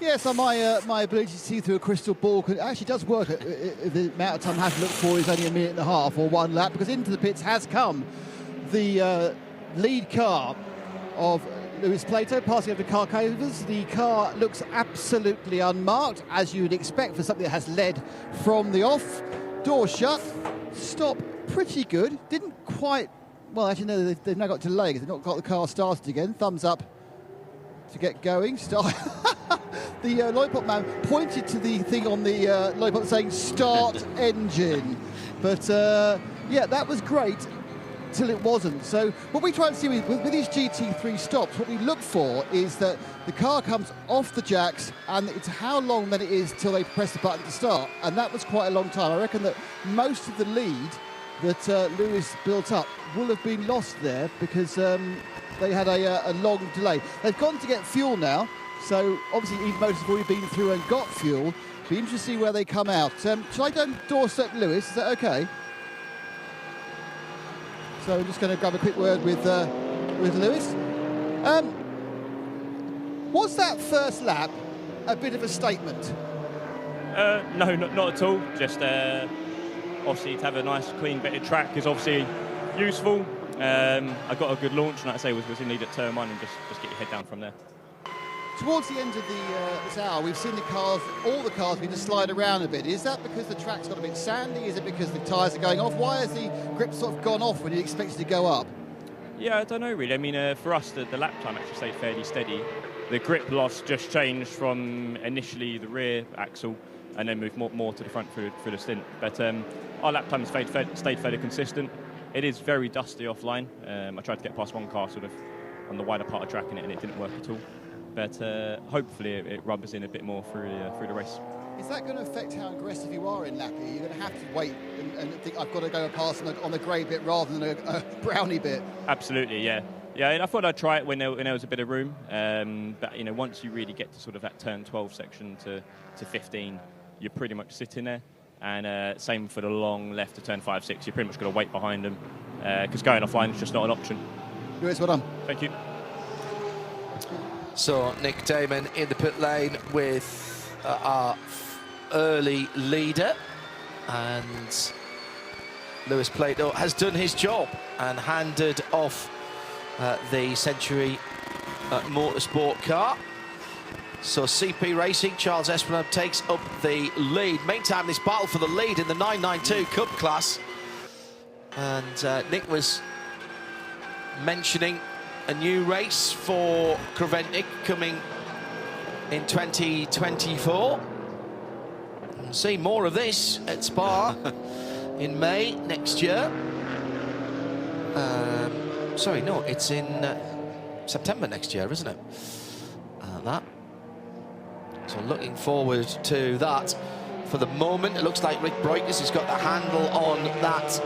Yes, so my ability to see through a crystal ball actually does work. The amount of time I have to look for is only 1.5 minutes or one lap, because into the pits has come the lead car of Lewis Plato, passing over Carl Cavers. The car looks absolutely unmarked, as you would expect for something that has led from the off. Door shut, stop pretty good. Didn't quite, well, actually no, they've now got delay because they've not got the car started again. Thumbs up to get going. Start. The lollipop man pointed to the thing on the lollipop saying start engine. But yeah, that was great. till it wasn't. So what we try to see with these GT3 stops, what we look for is that the car comes off the jacks and it's how long then it is till they press the button to start. And that was quite a long time. I reckon that most of the lead that Lewis built up will have been lost there because they had a long delay. They've gone to get fuel now. So obviously Eve Motors have already been through and got fuel. Be interesting to see where they come out. Shall I go and doorstep Lewis? Is that okay? So I'm just going to grab a quick word with Lewis. Was that first lap a bit of a statement? No, not at all. Just obviously to have a nice, clean, vetted track is obviously useful. I got a good launch, and like I say, was in lead at turn 1, and just get your head down from there. Towards the end of this hour, we've seen all the cars begin to slide around a bit. Is that because the track's got a bit sandy? Is it because the tyres are going off? Why has the grip sort of gone off when you expect it to go up? Yeah, I don't know really. I mean, for us, the lap time actually stayed fairly steady. The grip loss just changed from initially the rear axle and then moved more to the front through the stint. But our lap time has stayed fairly consistent. It is very dusty offline. I tried to get past one car sort of on the wider part of track and it didn't work at all. But hopefully it rubs in a bit more through the race. Is that going to affect how aggressive you are in lapping? You're going to have to wait and think, I've got to go past on the grey bit rather than a brownie bit? Absolutely, yeah. Yeah, I thought I'd try it when there was a bit of room. But, you know, once you really get to sort of that turn 12 section to 15, you're pretty much sitting there. And same for the long left to turn 5, 6. You're pretty much going to wait behind them because going offline is just not an option. Lewis, well done. Thank you. So Nick Damon in the pit lane with our early leader, and Lewis Plato has done his job and handed off the Century Motorsport car. So CP Racing, Charles Esplanade takes up the lead. Meantime, this battle for the lead in the 992 Cup class, and Nick was mentioning a new race for CREVENTIC coming in 2024. We'll see more of this at Spa in May next year. Sorry, no, it's in September next year, isn't it? That. So looking forward to that. For the moment, it looks like Rick Breukers has got the handle on that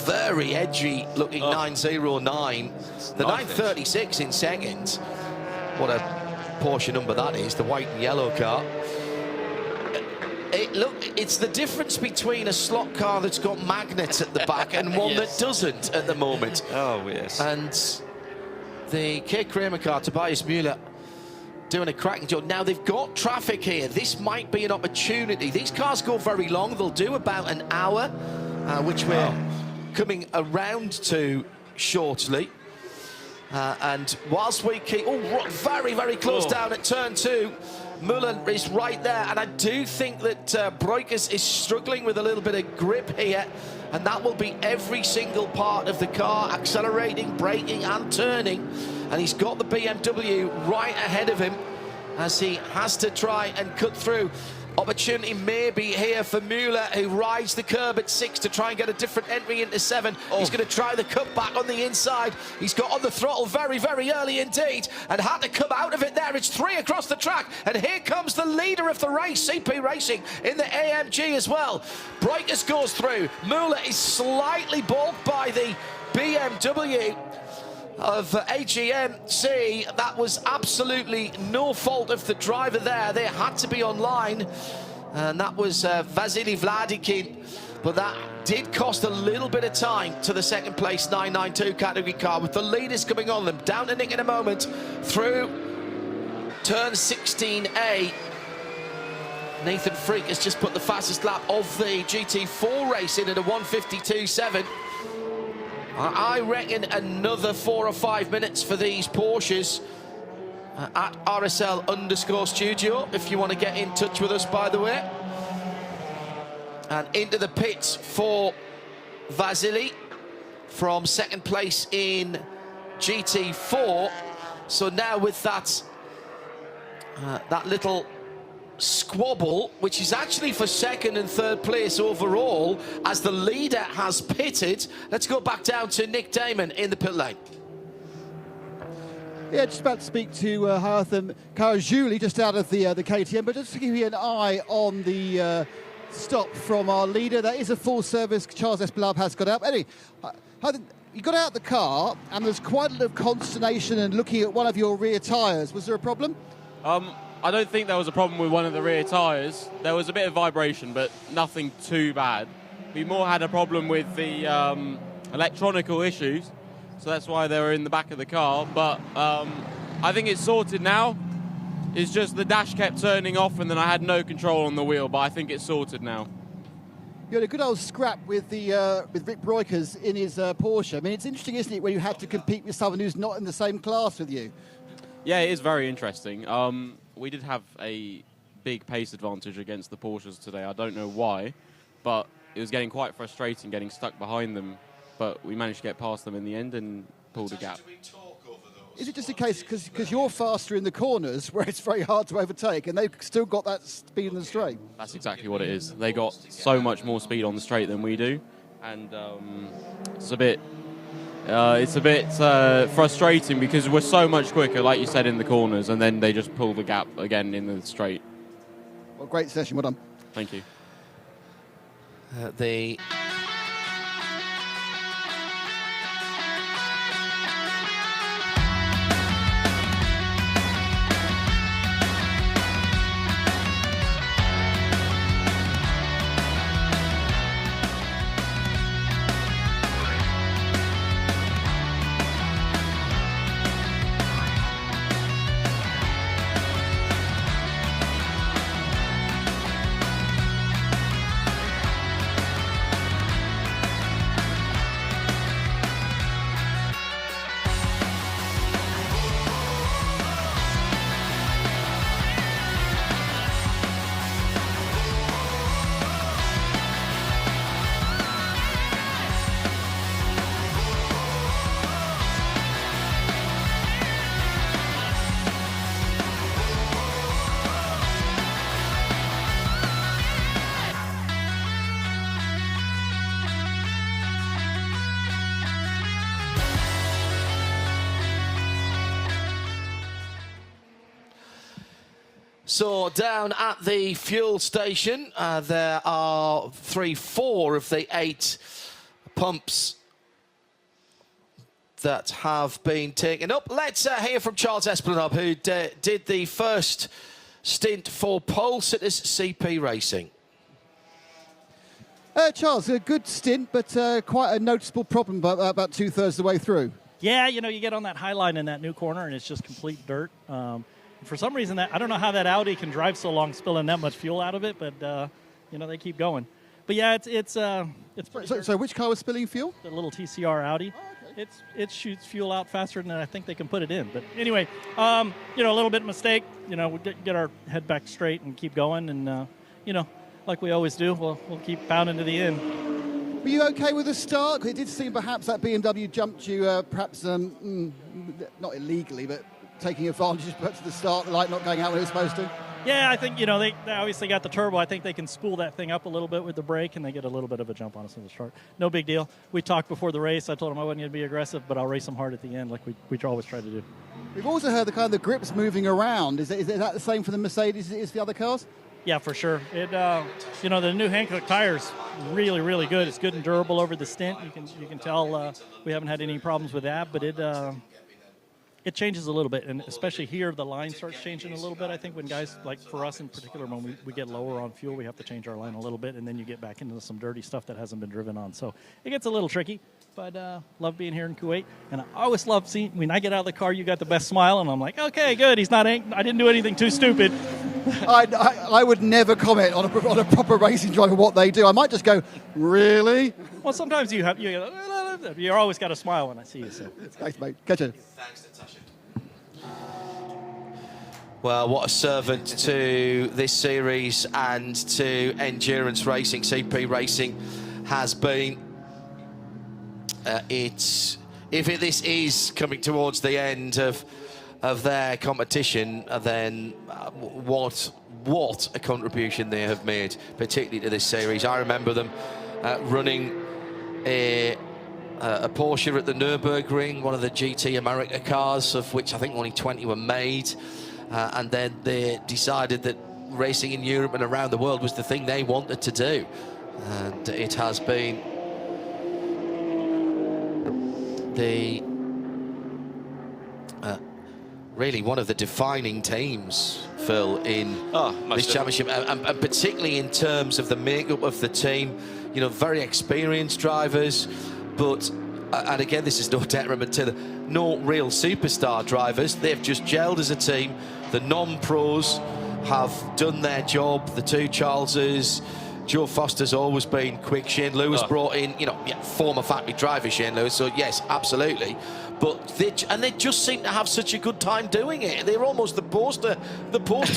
very edgy looking 909. The 936 in second. What a Porsche number that is, the white and yellow car. It's the difference between a slot car that's got magnets at the back and one that doesn't at the moment. Oh, yes. And the K. Kramer car, Tobias Müller, doing a cracking job. Now they've got traffic here. This might be an opportunity. These cars go very long. They'll do about an hour, which we're coming around to shortly. And whilst we keep very, very close down at turn 2, Mullen is right there, and I do think that Breukers is struggling with a little bit of grip here, and that will be every single part of the car, accelerating, braking and turning, and he's got the BMW right ahead of him as he has to try and cut through. Opportunity may be here for Müller, who rides the curb at 6 to try and get a different entry into 7. He's going to try the cutback on the inside. He's got on the throttle very, very early indeed and had to come out of it there. It's 3 across the track, and here comes the leader of the race, CP Racing, in the AMG as well. Breukers goes through. Müller is slightly balked by the BMW of AGMC. That was absolutely no fault of the driver there. They had to be online, and that was Vasily Vladikin, but that did cost a little bit of time to the second place 992 category car, with the leaders coming on them. Down to Nick in a moment through turn 16A. Nathan Freak has just put the fastest lap of the GT4 race in at a 1:52.7. I reckon another 4 or 5 minutes for these Porsches at RSL_studio, if you want to get in touch with us, by the way. And into the pits for Vasily from second place in GT4. So now with that that little squabble, which is actually for second and third place overall, as the leader has pitted. Let's go back down to Nick Damon in the pit lane. Yeah, just about to speak to Haitham Karajuli just out of the KTM, but just to give you an eye on the stop from our leader. That is a full service. Charles Espelab has got out. Anyway, you got out the car and there's quite a lot of consternation and looking at one of your rear tyres. Was there a problem? I don't think there was a problem with one of the rear tyres. There was a bit of vibration, but nothing too bad. We more had a problem with the electronical issues, so that's why they were in the back of the car. But I think it's sorted now. It's just the dash kept turning off and then I had no control on the wheel, but I think it's sorted now. You had a good old scrap with Rick Breukers in his Porsche. I mean, it's interesting, isn't it, when you have to compete with someone who's not in the same class with you? Yeah, it is very interesting. We did have a big pace advantage against the Porsches today. I don't know why, but it was getting quite frustrating getting stuck behind them. But we managed to get past them in the end and pulled a gap. Is it just a case because you're faster in the corners where it's very hard to overtake and they've still got that speed in the straight? That's exactly what it is. They got so much more speed on the straight than we do, and it's a bit frustrating because we're so much quicker, like you said, in the corners, and then they just pull the gap again in the straight. Well, great session. Well done. Thank you. So down at the fuel station, there are 4 of the 8 pumps that have been taken up. Let's hear from Charles Esplanade, who did the first stint for pole sitters CP Racing. Charles, a good stint, but quite a noticeable problem about 2/3 of the way through. Yeah, you know, you get on that high line in that new corner and it's just complete dirt. For some reason, I don't know how that Audi can drive so long, spilling that much fuel out of it, but you know, they keep going. But yeah, it's pretty. So which car was spilling fuel? The little TCR Audi. Oh, okay. It shoots fuel out faster than I think they can put it in. But anyway, you know, a little bit of mistake. You know, we get our head back straight and keep going, and you know, like we always do, we'll keep pounding to the end. Were you okay with the start? It did seem perhaps that BMW jumped you, perhaps not illegally, but taking advantage perhaps at the start, the light not going out when it was supposed to. Yeah, I think, you know, they obviously got the turbo. I think they can spool that thing up a little bit with the brake, and they get a little bit of a jump on us in the start. No big deal. We talked before the race. I told them I wasn't going to be aggressive, but I'll race them hard at the end like we always try to do. We've also heard the kind of the grips moving around. Is that the same for the Mercedes as it is for the other cars? Yeah, for sure. It, you know, the new Hankook tires really, really good. It's good and durable over the stint. You can tell we haven't had any problems with that, but it changes a little bit, and especially here, the line starts changing a little bit. I think when guys, like for us in particular, when we get lower on fuel, we have to change our line a little bit, and then you get back into some dirty stuff that hasn't been driven on. So it gets a little tricky, but love being here in Kuwait. And I always love seeing, when I get out of the car, you got the best smile, and I'm like, okay, good. He's not, I didn't do anything too stupid. I would never comment on a proper racing driver what they do. I might just go, really? Well, sometimes you always got a smile when I see you. So thanks, mate. Catch you. Thanks, Natasha. Well, what a servant to this series and to endurance racing, CP racing has been. This is coming towards the end of of their competition, then what a contribution they have made, particularly to this series. I remember them running a Porsche at the Nürburgring, one of the GT America cars, of which I think only 20 were made, and then they decided that racing in Europe and around the world was the thing they wanted to do, and it has been the really one of the defining teams, Phil, in this championship, and particularly in terms of the makeup of the team. You know, very experienced drivers, but and again, this is no detriment to them, no real superstar drivers. They've just gelled as a team. The non-pros have done their job. The two Charleses, Joe Foster's always been quick. Shane Lewis brought in, you know, former factory driver Shane Lewis. So yes, absolutely. But they just seem to have such a good time doing it. They're almost the poster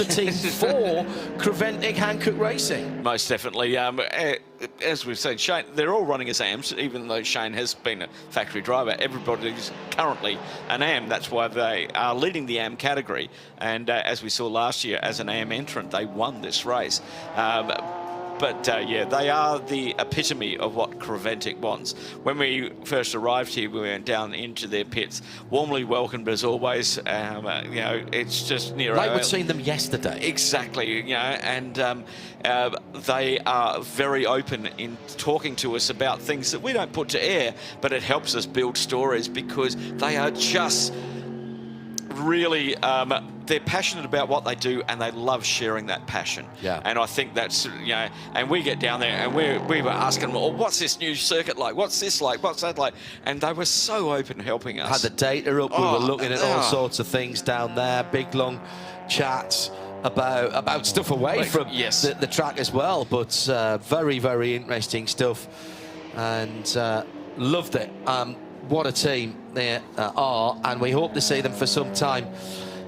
team for CREVENTIC Hankook Racing. Most definitely. As we've said, Shane, they're all running as AMs, even though Shane has been a factory driver. Everybody's currently an AM. That's why they are leading the AM category. And as we saw last year, as an AM entrant, they won this race. But yeah, they are the epitome of what CREVENTIC wants. When we first arrived here, we went down into their pits, warmly welcomed as always. You know, it's just near. Like we'd seen them yesterday. Exactly. You know, and they are very open in talking to us about things that we don't put to air, but it helps us build stories because they are just really. They're passionate about what they do and they love sharing that passion. Yeah. And I think that's, you know, and we get down there and we were asking them, oh, what's this new circuit like? What's this like? What's that like? And they were so open helping us. Had the data up, we were looking at all sorts of things down there, big long chats about stuff away from the track as well, but very, very interesting stuff, and loved it. What a team they are, and we hope to see them for some time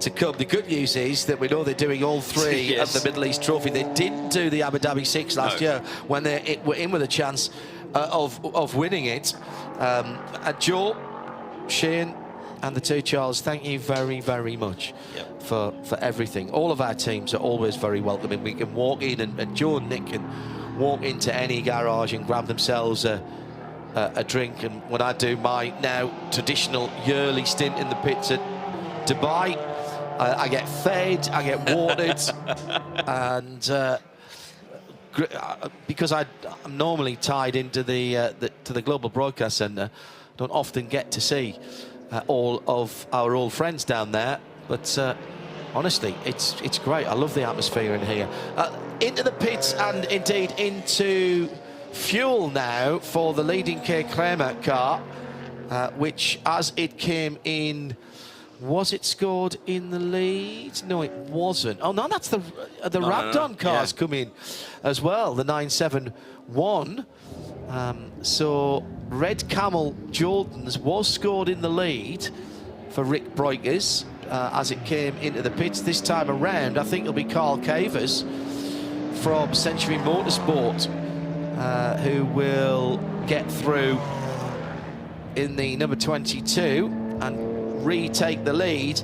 to come. The good news is that we know they're doing all three of the Middle East Trophy. They didn't do the Abu Dhabi 6 last year when they were in with a chance of winning it. Joe, Shane and the two Charles, thank you very, very much for everything. All of our teams are always very welcoming. We can walk in and Joe and Nick can walk into any garage and grab themselves a drink, and when I do my now traditional yearly stint in the pits at Dubai, I get fed, I get watered, and because I'm normally tied into the Global Broadcast Centre, don't often get to see all of our old friends down there. But honestly, it's great. I love the atmosphere in here. Into the pits and indeed into fuel now for the leading K Kramer car, which as it came in. Was it scored in the lead? No, it wasn't. Oh, no, that's the Rabdon cars come in as well, the 971. So Red Camel Jordans was scored in the lead for Rick Breukers as it came into the pits. This time around, I think it'll be Carl Cavers from Century Motorsport who will get through in the number 22 and retake the lead.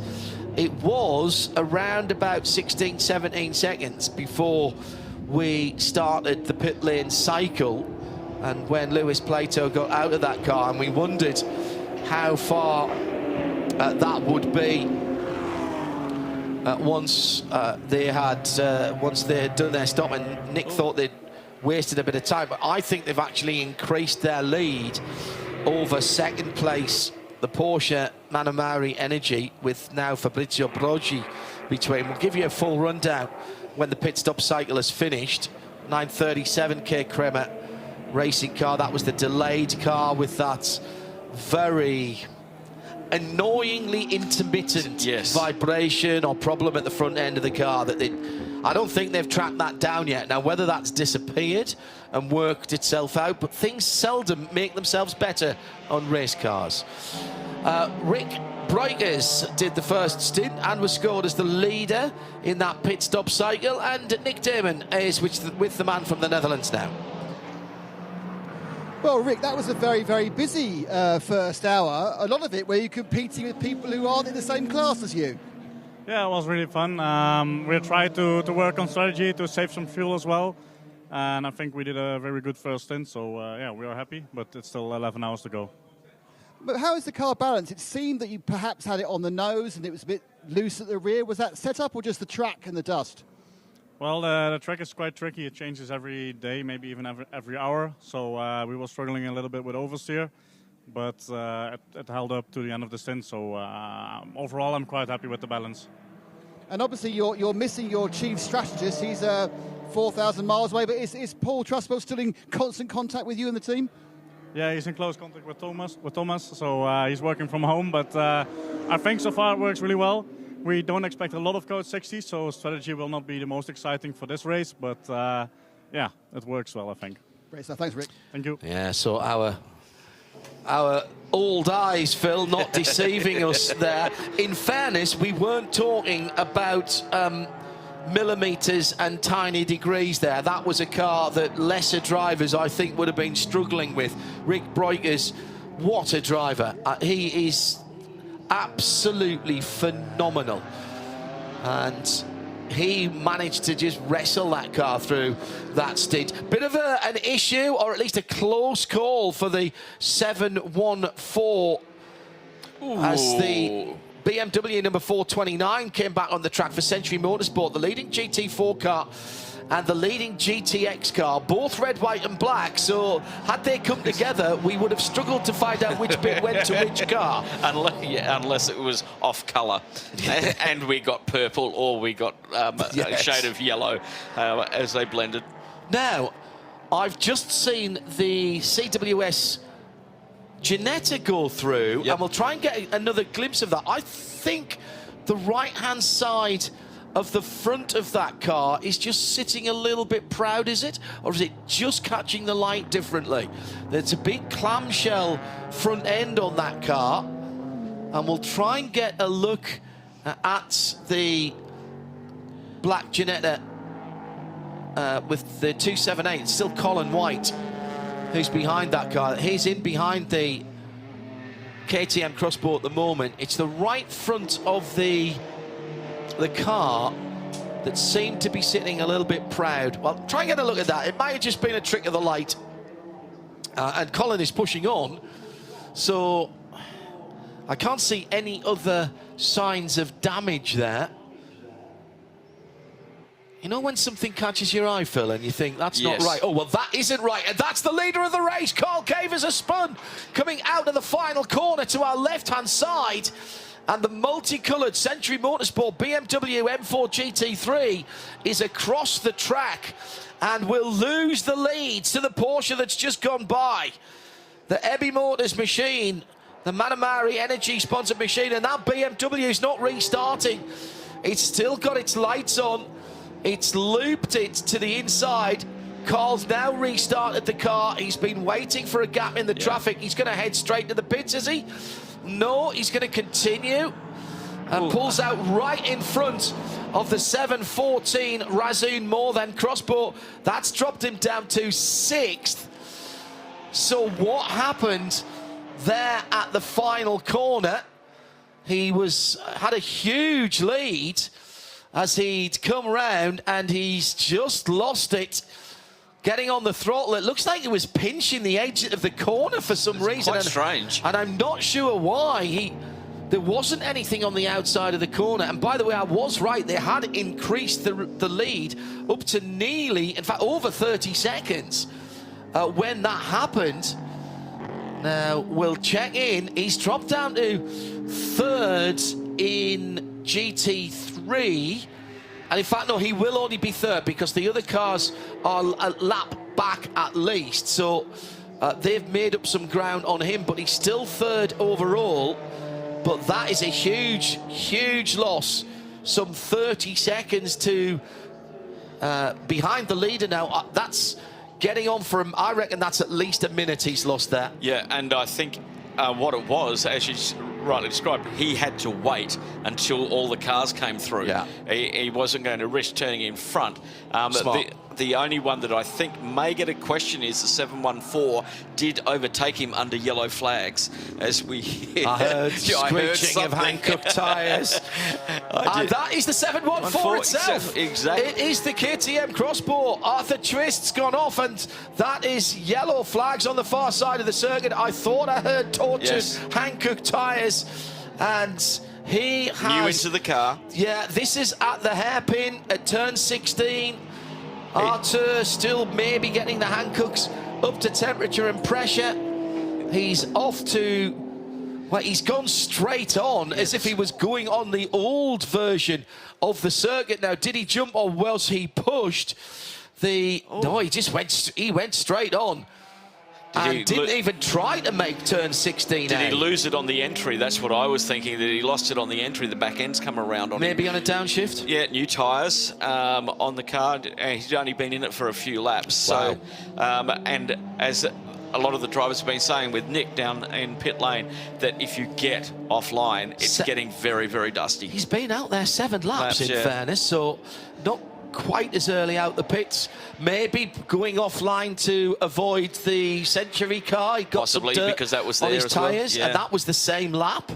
It was around about 16, 17 seconds before we started the pit lane cycle, and when Lewis Plato got out of that car, and we wondered how far that would be once they had done their stop, and Nick thought they'd wasted a bit of time, but I think they've actually increased their lead over second place, the Porsche Manamari Energy, with now Fabrizio Brogi between. We'll give you a full rundown when the pit stop cycle is finished. 937 K Kramer racing car. That was the delayed car with that very annoyingly intermittent vibration or problem at the front end of the car that I don't think they've tracked that down yet. Now, whether that's disappeared and worked itself out, but things seldom make themselves better on race cars. Rick Breukers did the first stint and was scored as the leader in that pit stop cycle, and Nick Damon is with the man from the Netherlands now. Well, Rick, that was a very, very busy first hour. A lot of it where you're competing with people who aren't in the same class as you. Yeah, it was really fun. We tried to work on strategy to save some fuel as well. And I think we did a very good first stint. So, yeah, we are happy, but it's still 11 hours to go. But how is the car balanced? It seemed that you perhaps had it on the nose and it was a bit loose at the rear. Was that set up or just the track and the dust? Well, the track is quite tricky. It changes every day, maybe even every hour. So we were struggling a little bit with oversteer, but it held up to the end of the stint. So overall, I'm quite happy with the balance. And obviously, you're missing your chief strategist. He's 4,000 miles away. But is Paul Trustwell still in constant contact with you and the team? Yeah, he's in close contact with Thomas. So he's working from home. But I think so far it works really well. We don't expect a lot of code 60, so strategy will not be the most exciting for this race. But yeah, it works well, I think. Great stuff. Thanks, Rick. Thank you. Yeah, so our old eyes, Phil, not deceiving us there. In fairness, we weren't talking about millimetres and tiny degrees there. That was a car that lesser drivers, I think, would have been struggling with. Rick Breukers, what a driver. He is absolutely phenomenal. And he managed to just wrestle that car through that stint. Bit of an issue, or at least a close call for the 714 as the BMW number 429 came back on the track for Century Motorsport. The leading GT4 car and the leading GTX car, both red, white and black. So had they come together, we would have struggled to find out which bit went to which car. Unless it was off colour and we got purple or we got a shade of yellow as they blended. Now, I've just seen the CWS Ginetta go through, and we'll try and get another glimpse of that. I think the right-hand side of the front of that car is just sitting a little bit proud, is it? Or is it just catching the light differently? There's a big clamshell front end on that car, and we'll try and get a look at the black Ginetta with the 278. It's still Colin White who's behind that car. He's in behind the KTM Crossbow at the moment. It's the right front of the car that seemed to be sitting a little bit proud. Well, try and get a look at that. It might have just been a trick of the light. And Colin is pushing on. So I can't see any other signs of damage there. You know when something catches your eye, Phil, and you think, that's not right. Oh, well, that isn't right. And that's the leader of the race. Carl Cavers has spun, coming out of the final corner to our left-hand side. And the multicoloured Century Motorsport BMW M4 GT3 is across the track and will lose the lead to the Porsche that's just gone by. The ABU Motors machine, the Manamari Energy sponsored machine, and that BMW is not restarting. It's still got its lights on. It's looped it to the inside. Carl's now restarted the car. He's been waiting for a gap in the traffic. He's going to head straight to the pits, is he? No, he's going to continue and pulls out right in front of the 714 Razzoon More Than Crossbow. That's dropped him down to 6th. So what happened there at the final corner? He had a huge lead as he'd come round, and he's just lost it. Getting on the throttle, it looks like he was pinching the edge of the corner for some reason. Quite strange. And I'm not sure why. There wasn't anything on the outside of the corner. And by the way, I was right. They had increased the lead up to nearly, in fact, over 30 seconds when that happened. Now, we'll check in. He's dropped down to 3rd in GT3. And in fact, no, he will only be 3rd because the other cars are a lap back at least. So they've made up some ground on him, but he's still 3rd overall. But that is a huge, huge loss. Some 30 seconds to behind the leader now. That's getting on for him. I reckon that's at least a minute he's lost there. Yeah, and I think what it was, as you rightly described, he had to wait until all the cars came through. Yeah. He wasn't going to risk turning in front. the only one that I think may get a question is the 714 did overtake him under yellow flags, as we hear. I heard screeching of Hankook tyres. That is the 714 itself. Exactly. It is the KTM Crossbow. Arthur Twist's gone off, and that is yellow flags on the far side of the circuit. I thought I heard torches, Hankook tyres, and he has... New into the car. Yeah, this is at the hairpin at turn 16. Arthur still maybe getting the Hankooks up to temperature and pressure. He's off to... Well, he's gone straight on as if he was going on the old version of the circuit. Now, did he jump or was he pushed? No, he went straight on. And didn't even try to make turn 16. Did he lose it on the entry? That's what I was thinking, that he lost it on the entry. The back end's come around on Maybe him. on a downshift? Yeah, new tyres on the car. He's only been in it for a few laps. Wow. So, and as a lot of the drivers have been saying with Nick down in pit lane, that if you get offline, it's getting very, very dusty. He's been out there 7 laps in fairness, so not quite as early out the pits. Maybe going offline to avoid the Century car. He got possibly some dirt because that was on there his as well. tyres, Yeah. and that was the same lap.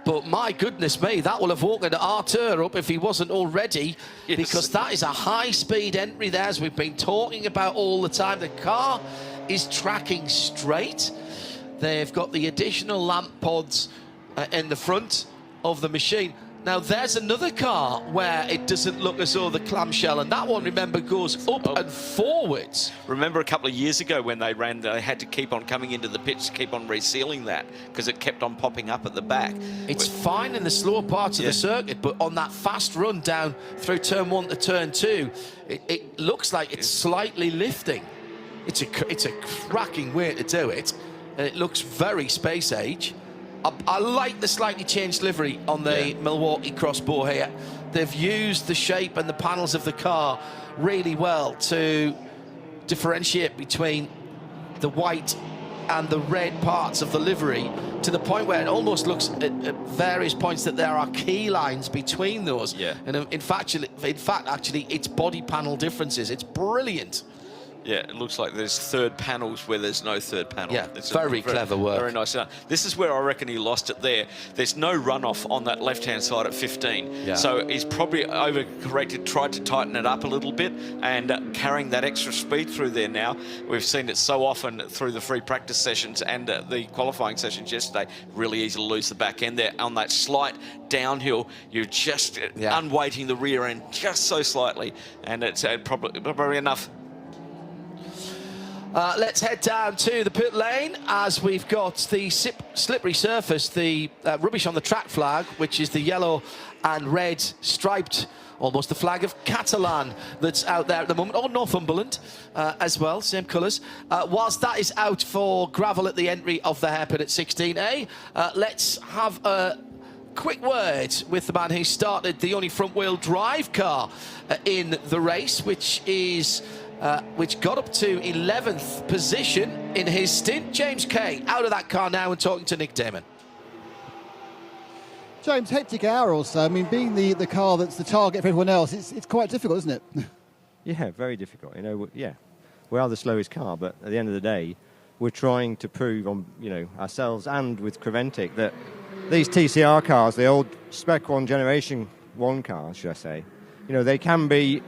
But my goodness me, that will have woken Arthur up if he wasn't already, because that is a high-speed entry there, as we've been talking about all the time. The car is tracking straight. They've got the additional lamp pods in the front of the machine. Now, there's another car where it doesn't look as though the clamshell, and that one, remember, goes up and forwards. Remember a couple of years ago when they ran, they had to keep on coming into the pits to keep on resealing that because it kept on popping up at the back. It's fine in the slower parts of the circuit, but on that fast run down through turn 1 to turn 2, it looks like it's slightly lifting. It's a cracking way to do it, and it looks very space age. I like the slightly changed livery on the Milwaukee Crossbow here. They've used the shape and the panels of the car really well to differentiate between the white and the red parts of the livery, to the point where it almost looks at various points that there are key lines between those. Yeah. And in fact, actually, it's body panel differences. It's brilliant. Yeah, it looks like there's third panels where there's no third panel. Yeah, it's very clever work. Very nice. This is where I reckon he lost it there. There's no runoff on that left-hand side at 15. Yeah. So he's probably overcorrected, tried to tighten it up a little bit, and carrying that extra speed through there now. We've seen it so often through the free practice sessions and the qualifying sessions yesterday. Really easy to lose the back end there. On that slight downhill, you're just unweighting the rear end just so slightly, and it's probably enough. Let's head down to the pit lane as we've got the slippery surface, the rubbish on the track flag, which is the yellow and red striped, almost the flag of Catalan that's out there at the moment, or Northumberland as well, same colours. Whilst that is out for gravel at the entry of the hairpin at 16A, let's have a quick word with the man who started the only front-wheel drive car in the race, which got up to 11th position in his stint. James Kay out of that car now and talking to Nick Damon. James, hectic hour or so. I mean, being the car that's the target for everyone else, it's quite difficult, isn't it? Yeah, very difficult. You know, we are the slowest car, but at the end of the day, we're trying to prove on ourselves and with CREVENTIC that these TCR cars, the old Spec 1 Generation 1 cars, should I say, they can be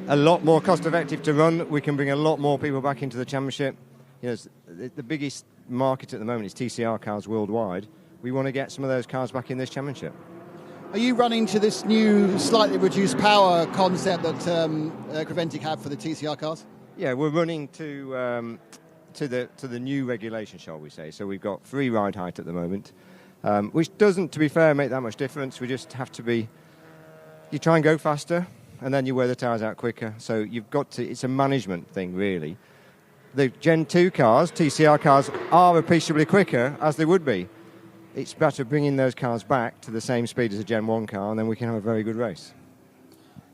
a lot more cost-effective to run. We can bring a lot more people back into the championship. The biggest market at the moment is TCR cars worldwide. We want to get some of those cars back in this championship. Are you running to this new, slightly reduced power concept that CREVENTIC have for the TCR cars? Yeah, we're running to the new regulation, shall we say. So we've got free ride height at the moment, which doesn't, to be fair, make that much difference. We just have to you try and go faster, and then you wear the tyres out quicker. So you've got to, it's a management thing, really. The Gen 2 cars, TCR cars, are appreciably quicker, as they would be. It's better bringing those cars back to the same speed as a Gen 1 car, and then we can have a very good race.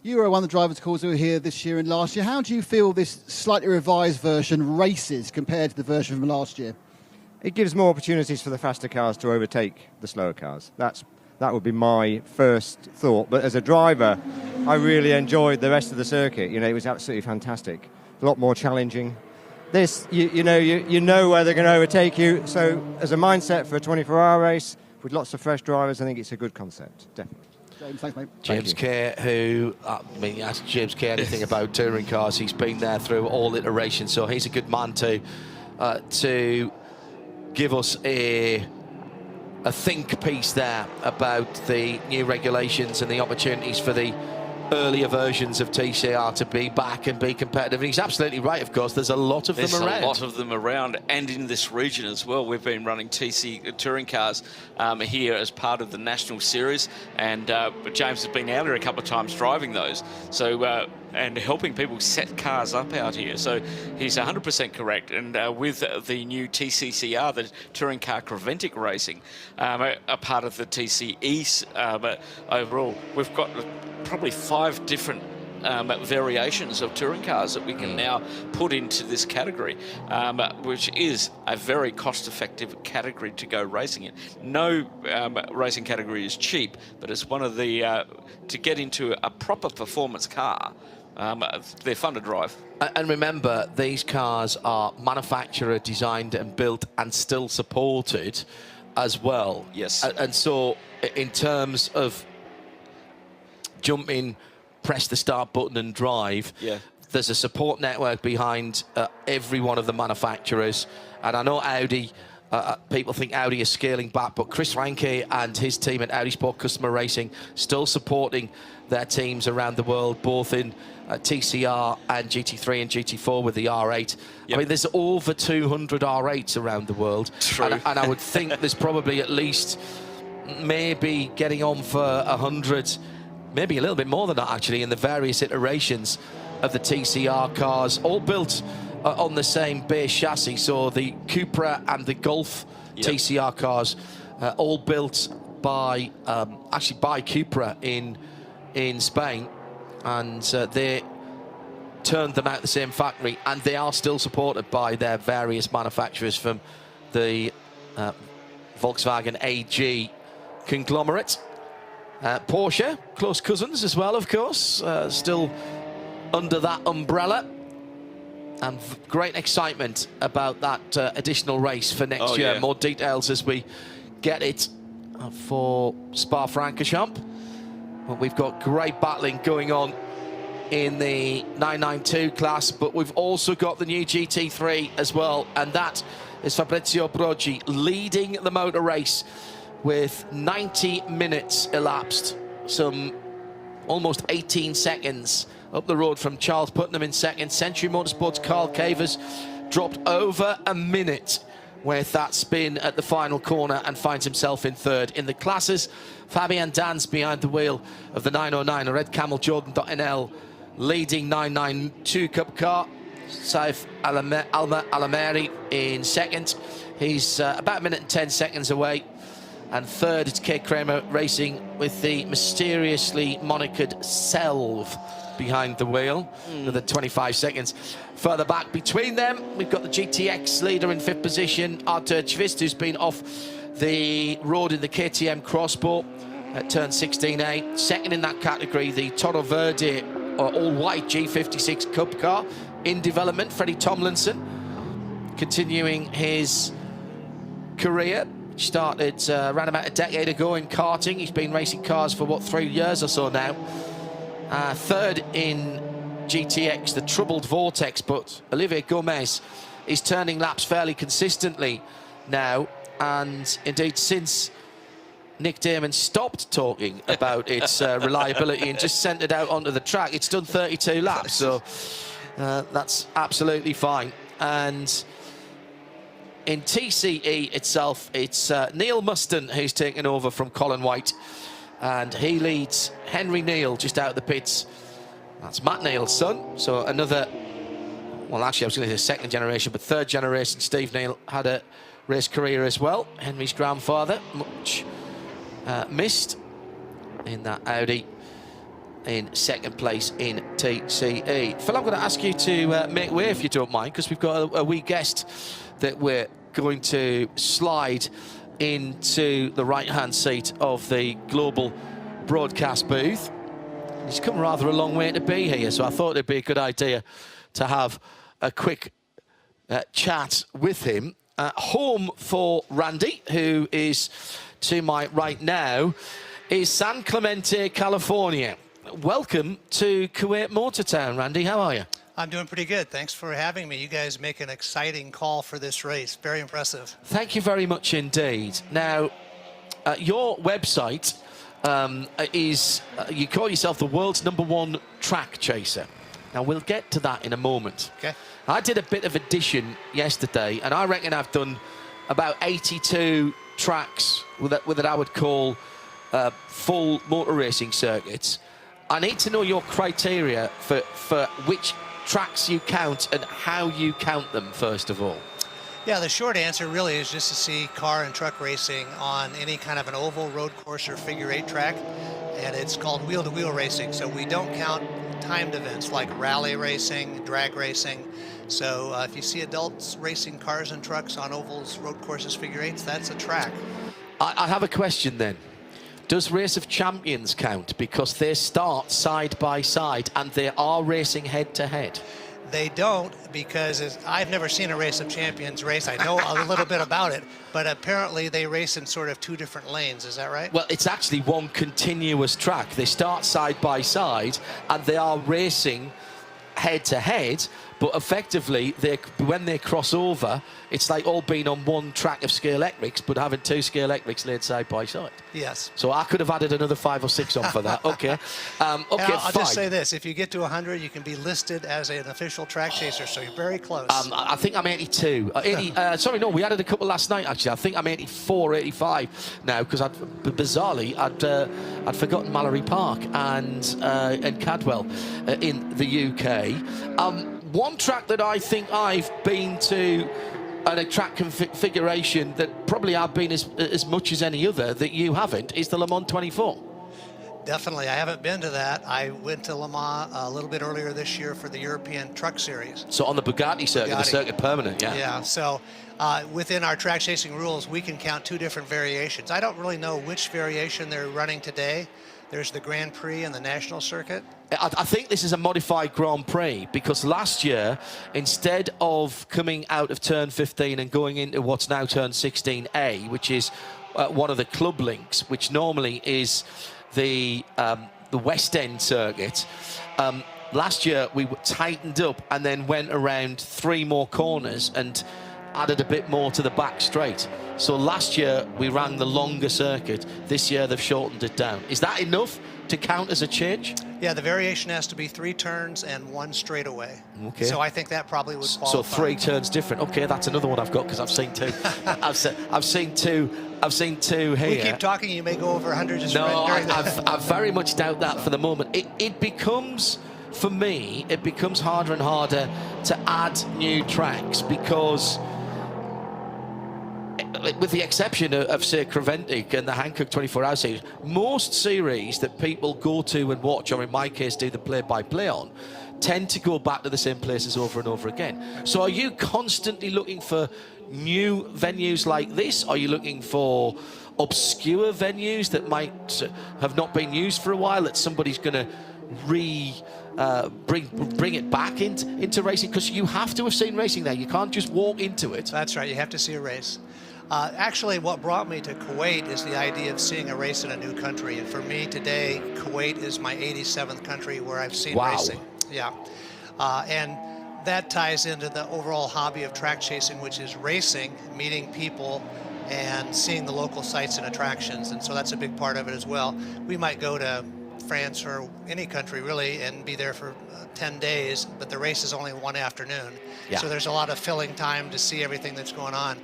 You were one of the drivers' calls who were here this year and last year. How do you feel this slightly revised version races compared to the version from last year? It gives more opportunities for the faster cars to overtake the slower cars. That's That would be my first thought. But as a driver, I really enjoyed the rest of the circuit. You know, it was absolutely fantastic. A lot more challenging. This, you know where they're going to overtake you. So as a mindset for a 24-hour race with lots of fresh drivers, I think it's a good concept, definitely. James, thanks, mate. James Kerr, who, I mean, ask James Kerr anything about touring cars, he's been there through all iterations, so he's a good man to give us a think piece there about the new regulations and the opportunities for the earlier versions of TCR to be back and be competitive. And he's absolutely right, of course. There's a lot of them around. There's a lot of them around, and in this region as well. We've been running TC touring cars here as part of the national series, and James has been out here a couple of times driving those. So and helping people set cars up out here. So he's 100% correct. And with the new TCCR, the Touring Car CREVENTIC racing, a part of the TCE, but overall, we've got probably 5 different variations of touring cars that we can now put into this category, which is a very cost-effective category to go racing in. No racing category is cheap, but it's one of the, to get into a proper performance car, they're fun to drive. And remember, these cars are manufacturer designed and built and still supported as well. Yes. And so in terms of jumping, press the start button and drive, there's a support network behind every one of the manufacturers. And I know Audi, people think Audi is scaling back, but Chris Ranke and his team at Audi Sport Customer Racing still supporting their teams around the world, both in TCR and GT3 and GT4 with the R8. I mean, there's over 200 R8s around the world. True. And I would think there's probably at least maybe getting on for 100, maybe a little bit more than that actually, in the various iterations of the TCR cars, all built on the same base chassis. So the Cupra and the Golf TCR cars, all built by actually by Cupra in Spain, and they turned them out the same factory, and they are still supported by their various manufacturers from the Volkswagen AG conglomerate. Porsche, close cousins as well, of course, still under that umbrella. And great excitement about that additional race for next year. More details as we get it for Spa-Francorchamps. Well, we've got great battling going on in the 992 class, but we've also got the new GT3 as well, and that is Fabrizio Brogi leading the motor race with 90 minutes elapsed, some almost 18 seconds up the road from Charles Putnam in second. Century Motorsports' Carl Cavers dropped over a minute with that spin at the final corner and finds himself in third. In the classes, Fabian Dans behind the wheel of the 909, a Red Camel Jordan.NL leading 992 Cup car. Saif Alameri in second. He's about a minute and 10 seconds away. And third, it's Kay Kramer racing with the mysteriously monikered Selv behind the wheel, another 25 seconds. Further back between them, we've got the GTX leader in fifth position, Artur Chvist, who's been off the road in the KTM Crossbow at turn 16A. Second in that category, the Toro Verde all-white G56 Cup car in development, Freddie Tomlinson, continuing his career. Started around about a decade ago in karting. He's been racing cars for, what, 3 years or so now. Third in GTX, the troubled Vortex, but Olivier Gomez is turning laps fairly consistently now. And indeed, since Nick Damon stopped talking about its reliability and just sent it out onto the track, it's done 32 laps. So that's absolutely fine. And in TCE itself, it's Neil Muston who's taken over from Colin White, and he leads Henry Neal just out of the pits. That's Matt Neal's son, so another, well, actually I was going to say second generation, but third generation. Steve Neal had a race career as well. Henry's grandfather, much missed in that Audi, in second place in TCE. Phil, I'm going to ask you to make way if you don't mind, because we've got a wee guest that we're going to slide into the right-hand seat of the global broadcast booth. He's come rather a long way to be here, so I thought it'd be a good idea to have a quick chat with him. Home for Randy, who is to my right now, is San Clemente, California. Welcome to Kuwait Motor Town, Randy. How are you? I'm doing pretty good. Thanks for having me. You guys make an exciting call for this race. Very impressive. Thank you very much indeed. Now, your website is, you call yourself the world's #1 track chaser. Now, we'll get to that in a moment. Okay. I did a bit of addition yesterday, and I reckon I've done about 82 tracks that I would call full motor racing circuits. I need to know your criteria for which tracks you count and how you count them, first of all. Yeah, the short answer really is just to see car and truck racing on any kind of an oval, road course, or figure-8 track, and it's called wheel-to-wheel racing. So we don't count timed events like rally racing, drag racing. So if you see adults racing cars and trucks on ovals, road courses, figure-8s, that's a track. I have a question then. Does Race of Champions count? Because they start side by side and they are racing head to head. They don't, because I've never seen a Race of Champions race. I know a little bit about it, but apparently they race in sort of 2 different lanes. Is that right? Well, it's actually one continuous track. They start side by side and they are racing head to head, but effectively when they cross over, it's like all being on one track of scale electrics, but having 2 scale electrics laid side by side. Yes. So I could have added another 5 or 6 on for that. Okay. I'll just say this: if you get to 100, you can be listed as an official track chaser. So you're very close. I think I'm 82. Sorry, no, we added a couple last night. Actually, I think I'm 84, 85 now, because bizarrely I'd forgotten Mallory Park and Cadwell in the UK. One track that I think I've been to, and a track configuration that probably I've been as much as any other that you haven't, is the Le Mans 24. Definitely, I haven't been to that. I went to Le Mans a little bit earlier this year for the European Truck Series. So on the Bugatti circuit, the circuit permanent, yeah. Yeah, so within our track chasing rules, we can count 2 different variations. I don't really know which variation they're running today. There's the Grand Prix and the National Circuit. I think this is a modified Grand Prix, because last year, instead of coming out of turn 15 and going into what's now turn 16A, which is one of the club links, which normally is the West End circuit, last year we tightened up and then went around 3 more corners and added a bit more to the back straight. So last year we ran the longer circuit. This year they've shortened it down. Is that enough to count as a change? Yeah, the variation has to be 3 turns and 1 straightaway. Okay. So I think that probably would qualify. So 3 turns different. Okay, that's another one I've got, because I've seen 2. I've seen 2. I've seen 2 here. We keep talking, you may go over 100 just no, right during I very much doubt that for the moment. It becomes, for me, it becomes harder and harder to add new tracks, because with the exception of, say, CREVENTIC and the Hankook 12H series, most series that people go to and watch, or in my case do the play-by-play on, tend to go back to the same places over and over again. So are you constantly looking for new venues like this? Are you looking for obscure venues that might have not been used for a while, that somebody's going to bring it back into racing? Because you have to have seen racing there. You can't just walk into it. That's right. You have to see a race. Actually, what brought me to Kuwait is the idea of seeing a race in a new country. And for me today, Kuwait is my 87th country where I've seen racing. Yeah. And that ties into the overall hobby of track chasing, which is racing, meeting people, and seeing the local sites and attractions. And so that's a big part of it as well. We might go to France or any country really and be there for 10 days, but the race is only 1 afternoon. Yeah. So there's a lot of filling time to see everything that's going on.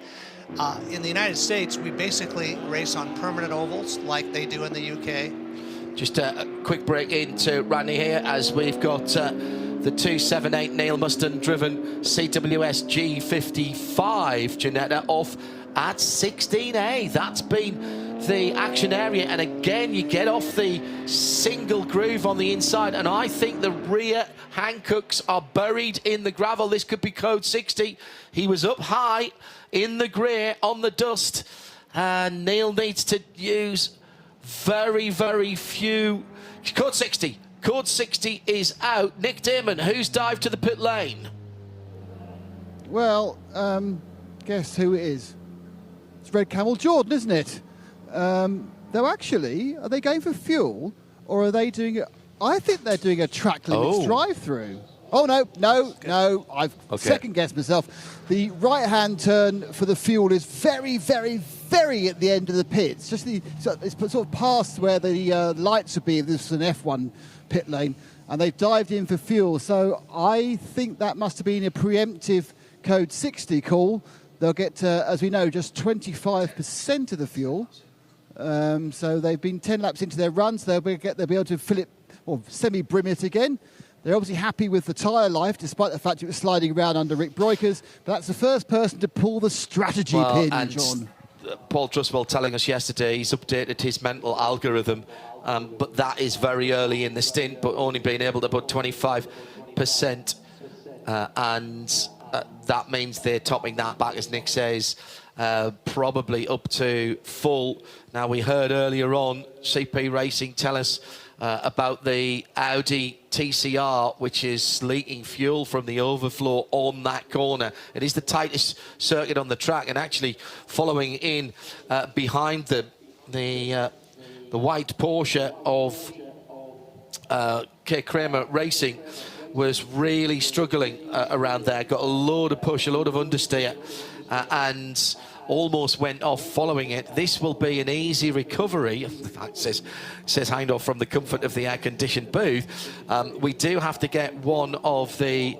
In the United States, we basically race on permanent ovals like they do in the UK. Just a quick break into Randy here, as we've got the 278 Neil Muston driven CWS G55 Janetta off at 16A. That's been the action area, and again you get off the single groove on the inside, and I think the rear Hankooks are buried in the gravel. This could be code 60. He was up high in the grey on the dust, And Neil needs to use very, very few. Code 60. Code 60 is out. Nick Damon, who's dived to the pit lane? Well, guess who it is? It's Red Camel Jordan, isn't it? Though actually, are they going for fuel or are they doing it? I think they're doing a track limits drive-through. Oh, no. I've second-guessed myself. The right-hand turn for the fuel is very, very, very at the end of the pit. It's just it's sort of past where the lights would be if this was an F1 pit lane, and they've dived in for fuel. So I think that must have been a preemptive code 60 call. They'll get, as we know, just 25% of the fuel. So they've been 10 laps into their run, so they'll be able to fill it or semi-brim it again. They're obviously happy with the tyre life, despite the fact it was sliding around under Rick Breukers. But that's the first person to pull the strategy pin, and John. Paul Trustwell telling us yesterday he's updated his mental algorithm, but that is very early in the stint, but only being able to put 25%. And that means they're topping that back, as Nick says, probably up to full. Now, we heard earlier on CP Racing tell us about the Audi TCR, which is leaking fuel from the overflow on that corner. It is the tightest circuit on the track, and actually following in behind the white Porsche of K. Kramer Racing was really struggling around there. Got a load of push, a load of understeer, and almost went off following it. This will be an easy recovery. In fact, says Heindorf from the comfort of the air-conditioned booth. We do have to get one of the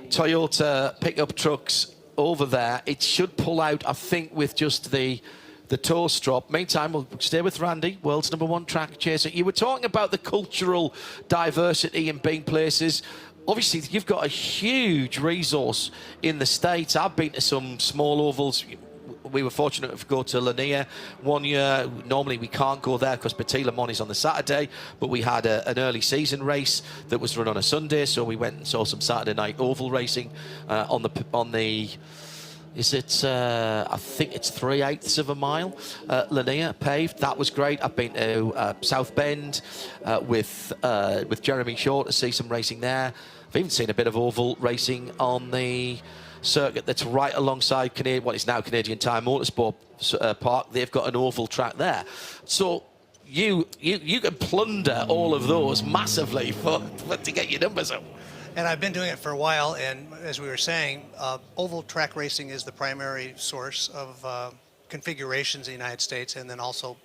Toyota pickup trucks over there. It should pull out, I think, with just the toe strop. Meantime, we'll stay with Randy, world's #1 track chaser. You were talking about the cultural diversity in being places. Obviously, you've got a huge resource in the States. I've been to some small ovals. We were fortunate to go to Lanier one year. Normally we can't go there because Petit Le Mans is on the Saturday, but we had an early season race that was run on a Sunday, so we went and saw some Saturday night oval racing on the is it I think it's 3/8 of a mile Lanier paved. That was great. I've been to South Bend with Jeremy Shaw to see some racing there. I've even seen a bit of oval racing on the circuit that's right alongside what is now Canadian Tire Motorsport Park. They've got an oval track there, so you can plunder all of those massively to get your numbers up. And I've been doing it for a while, and as we were saying, oval track racing is the primary source of configurations in the United States, and then also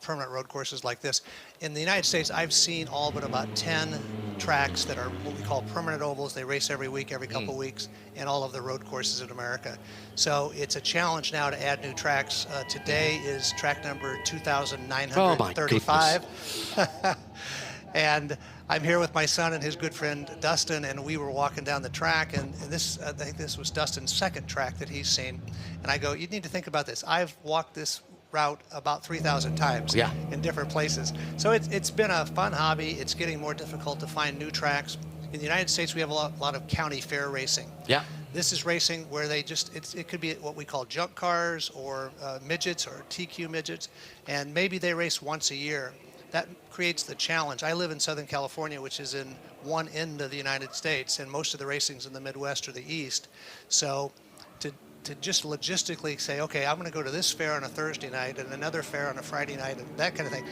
permanent road courses like this. In the United States, I've seen all but about 10 tracks that are what we call permanent ovals. They race every week, every couple weeks, and all of the road courses in America. So it's a challenge now to add new tracks. Today is track number 2,935. Oh, and I'm here with my son and his good friend Dustin, and we were walking down the track, and this, I think this was Dustin's second track that he's seen. And I go, you need to think about this. I've walked this route about 3,000 times in different places. So it's been a fun hobby. It's getting more difficult to find new tracks. In the United States, we have a lot of county fair racing. Yeah. This is racing where they just, it could be what we call junk cars or midgets or TQ midgets, and maybe they race once a year. That creates the challenge. I live in Southern California, which is in one end of the United States, and most of the racing's in the Midwest or the East. So to just logistically say, okay, I'm going to go to this fair on a Thursday night and another fair on a Friday night and that kind of thing,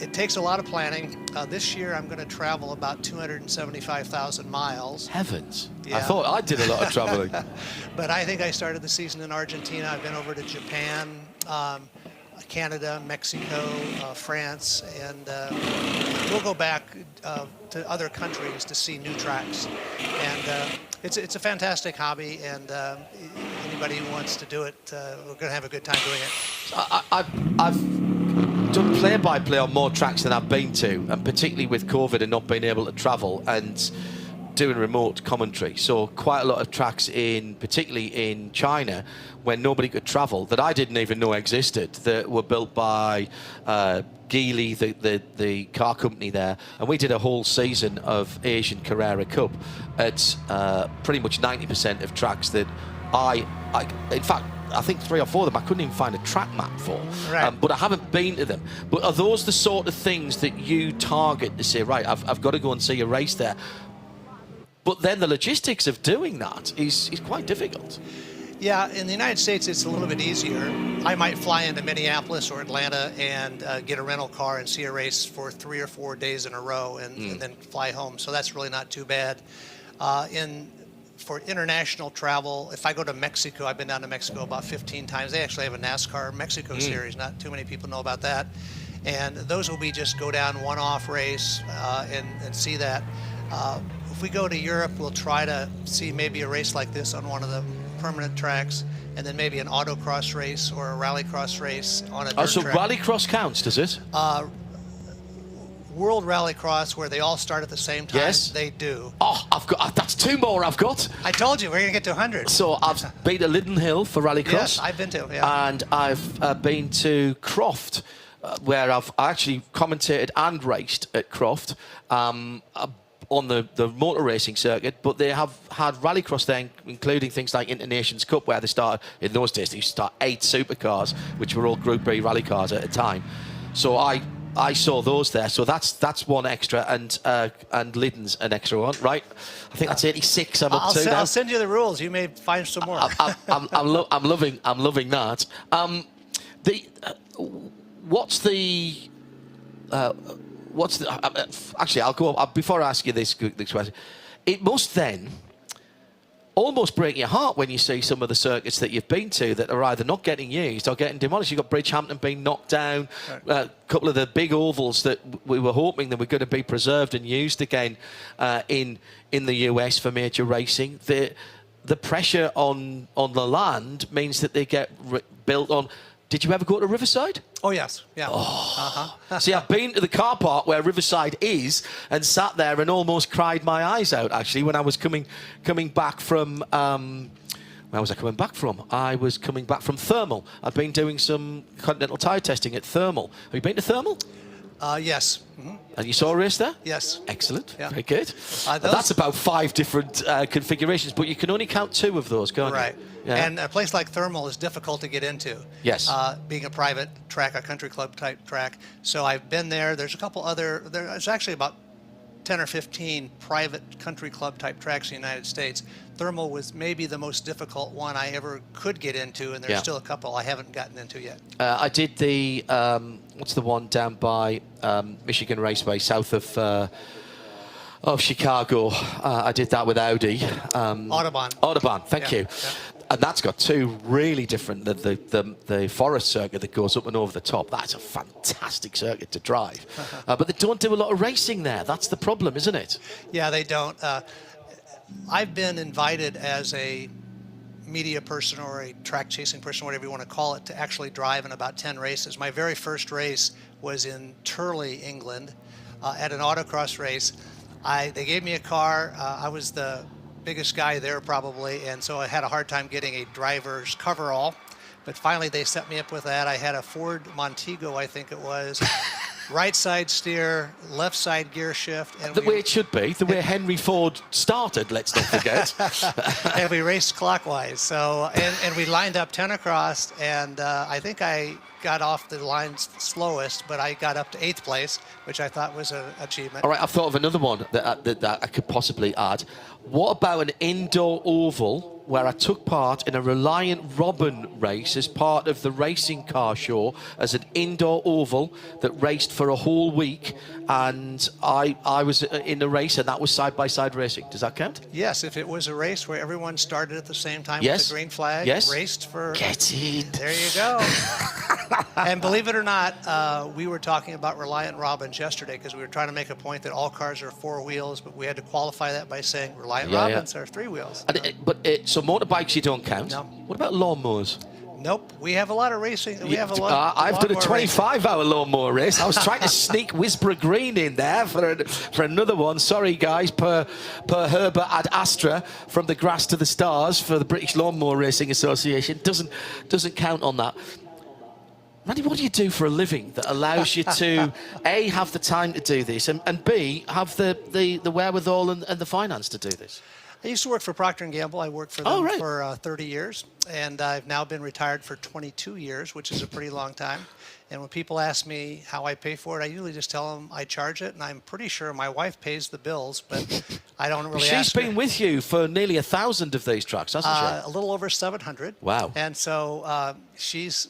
it takes a lot of planning. This year I'm going to travel about 275,000 miles. Heavens. Yeah. I thought I did a lot of traveling. But I think I started the season in Argentina. I've been over to Japan, Canada, Mexico, France, and we'll go back to other countries to see new tracks. And it's a fantastic hobby, and anybody who wants to do it, we're going to have a good time doing it. I've done play-by-play on more tracks than I've been to, and particularly with COVID and not being able to travel and doing remote commentary. So quite a lot of tracks particularly in China, when nobody could travel, that I didn't even know existed, that were built by Geely, the car company there. And we did a whole season of Asian Carrera Cup at pretty much 90% of tracks that in fact, I think 3 or 4 of them I couldn't even find a track map for. Right. But I haven't been to them. But are those the sort of things that you target to say, right, I've got to go and see a race there? But then the logistics of doing that is quite difficult. Yeah, in the United States, it's a little bit easier. I might fly into Minneapolis or Atlanta and get a rental car and see a race for 3 or 4 days in a row and then fly home. So that's really not too bad. For international travel, if I go to Mexico, I've been down to Mexico about 15 times. They actually have a NASCAR Mexico series. Not too many people know about that. And those will be just go down one-off race and see that. If we go to Europe, we'll try to see maybe a race like this on one of the permanent tracks, and then maybe an autocross race or a rallycross race on a dirt so track. rallycross counts, does it? World Rallycross, where they all start at the same time, yes, they do. Oh, that's 2 more I've got. I told you, we're going to get to 100. So I've been to Linden Hill for rallycross. Yes, I've been to, yeah. And I've been to Croft, where I've actually commentated and raced at Croft on the motor racing circuit, but they have had rallycross there, including things like Internations Cup, where they started, in those days, they used to start 8 supercars, which were all Group B rally cars at a time. So I saw those there, so that's one extra, and Liden's an extra one, right? I think that's 86 I'm up to now. I'll send you the rules. You may find some more. I'm loving that. Actually, I'll go before I ask you this question. It must then almost break your heart when you see some of the circuits that you've been to that are either not getting used or getting demolished. You've got Bridgehampton being knocked down, a couple of the big ovals that we were hoping that were going to be preserved and used again in the US for major racing. The pressure on the land means that they get built on. Did you ever go to Riverside? Oh, yes. Yeah. Oh. See, I've been to the car park where Riverside is and sat there and almost cried my eyes out, actually, when I was coming back from... where was I coming back from? I was coming back from Thermal. I'd been doing some Continental tyre testing at Thermal. Have you been to Thermal? Yes. Mm-hmm. And you saw a race there? Yes. Excellent. Yeah. Very good. That's about 5 different configurations, but you can only count 2 of those, can't you? Right. Yeah. And a place like Thermal is difficult to get into. Yes. Being a private track, a country club type track. So I've been there. There's a couple other, there's actually about 10 or 15 private country club type tracks in the United States. Thermal was maybe the most difficult one I ever could get into, and there's still a couple I haven't gotten into yet. I did the, what's the one down by Michigan Raceway, south of Chicago. I did that with Audi. Autobahn, thank you. Yeah. And that's got 2 really different, the forest circuit that goes up and over the top. That's a fantastic circuit to drive. But they don't do a lot of racing there. That's the problem, isn't it? Yeah, they don't. I've been invited as a media person or a track chasing person, whatever you want to call it, to actually drive in about 10 races. My very first race was in Turley, England, at an autocross race. They gave me a car. I was the biggest guy there probably, and so I had a hard time getting a driver's coverall, but finally they set me up with that. I had a Ford Montego, I think it was, right side steer, left side gear shift. And the way it should be, the way Henry Ford started, let's not forget. And we raced clockwise, so, and we lined up 10 across, and I think I got off the line slowest, but I got up to 8th place, which I thought was an achievement. All right, I've thought of another one that I could possibly add. What about an indoor oval where I took part in a Reliant Robin race as part of the racing car show as an indoor oval that raced for a whole week, and I was in the race, and that was side-by-side racing. Does that count? Yes, if it was a race where everyone started at the same time with the green flag, raced for... Get in. There you go. And believe it or not, we were talking about Reliant Robins yesterday because we were trying to make a point that all cars are 4 wheels, but we had to qualify that by saying Reliant Robins are 3 wheels. So motorbikes you don't count? No. What about lawnmowers? Nope. We have a lot of racing. We have I've done a 25-hour lawnmower race. I was trying to sneak Whisperer Green in there for another one. Sorry, guys, per Herbert ad Astra from the grass to the stars for the British Lawnmower Racing Association. Doesn't count on that. Randy, what do you do for a living that allows you to, A, have the time to do this, and B, have the wherewithal and the finance to do this? I used to work for Procter & Gamble. I worked for them for 30 years, and I've now been retired for 22 years, which is a pretty long time. And when people ask me how I pay for it, I usually just tell them I charge it, and I'm pretty sure my wife pays the bills, but I don't really She's been with you for nearly 1,000 of these trucks, hasn't she? A little over 700. Wow. And so she's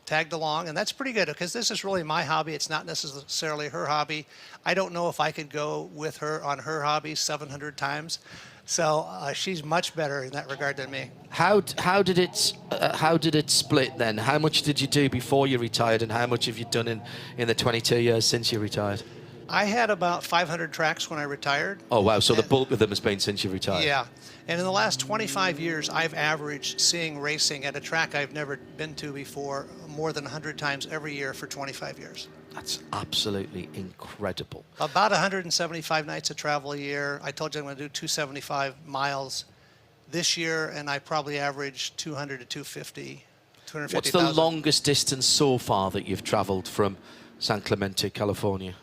tagged along, and that's pretty good because this is really my hobby. It's not necessarily her hobby. I don't know if I could go with her on her hobby 700 times. So she's much better in that regard than me. How did it split then? How much did you do before you retired, and how much have you done in the 22 years since you retired? I had about 500 tracks when I retired. Oh wow! So the bulk of them has been since you retired. Yeah, and in the last 25 years, I've averaged seeing racing at a track I've never been to before more than 100 times every year for 25 years. That's absolutely incredible. About 175 nights of travel a year. I told you I'm going to do 275 miles this year, and I probably average 200 to 250. What's the longest distance so far that you've travelled from San Clemente, California?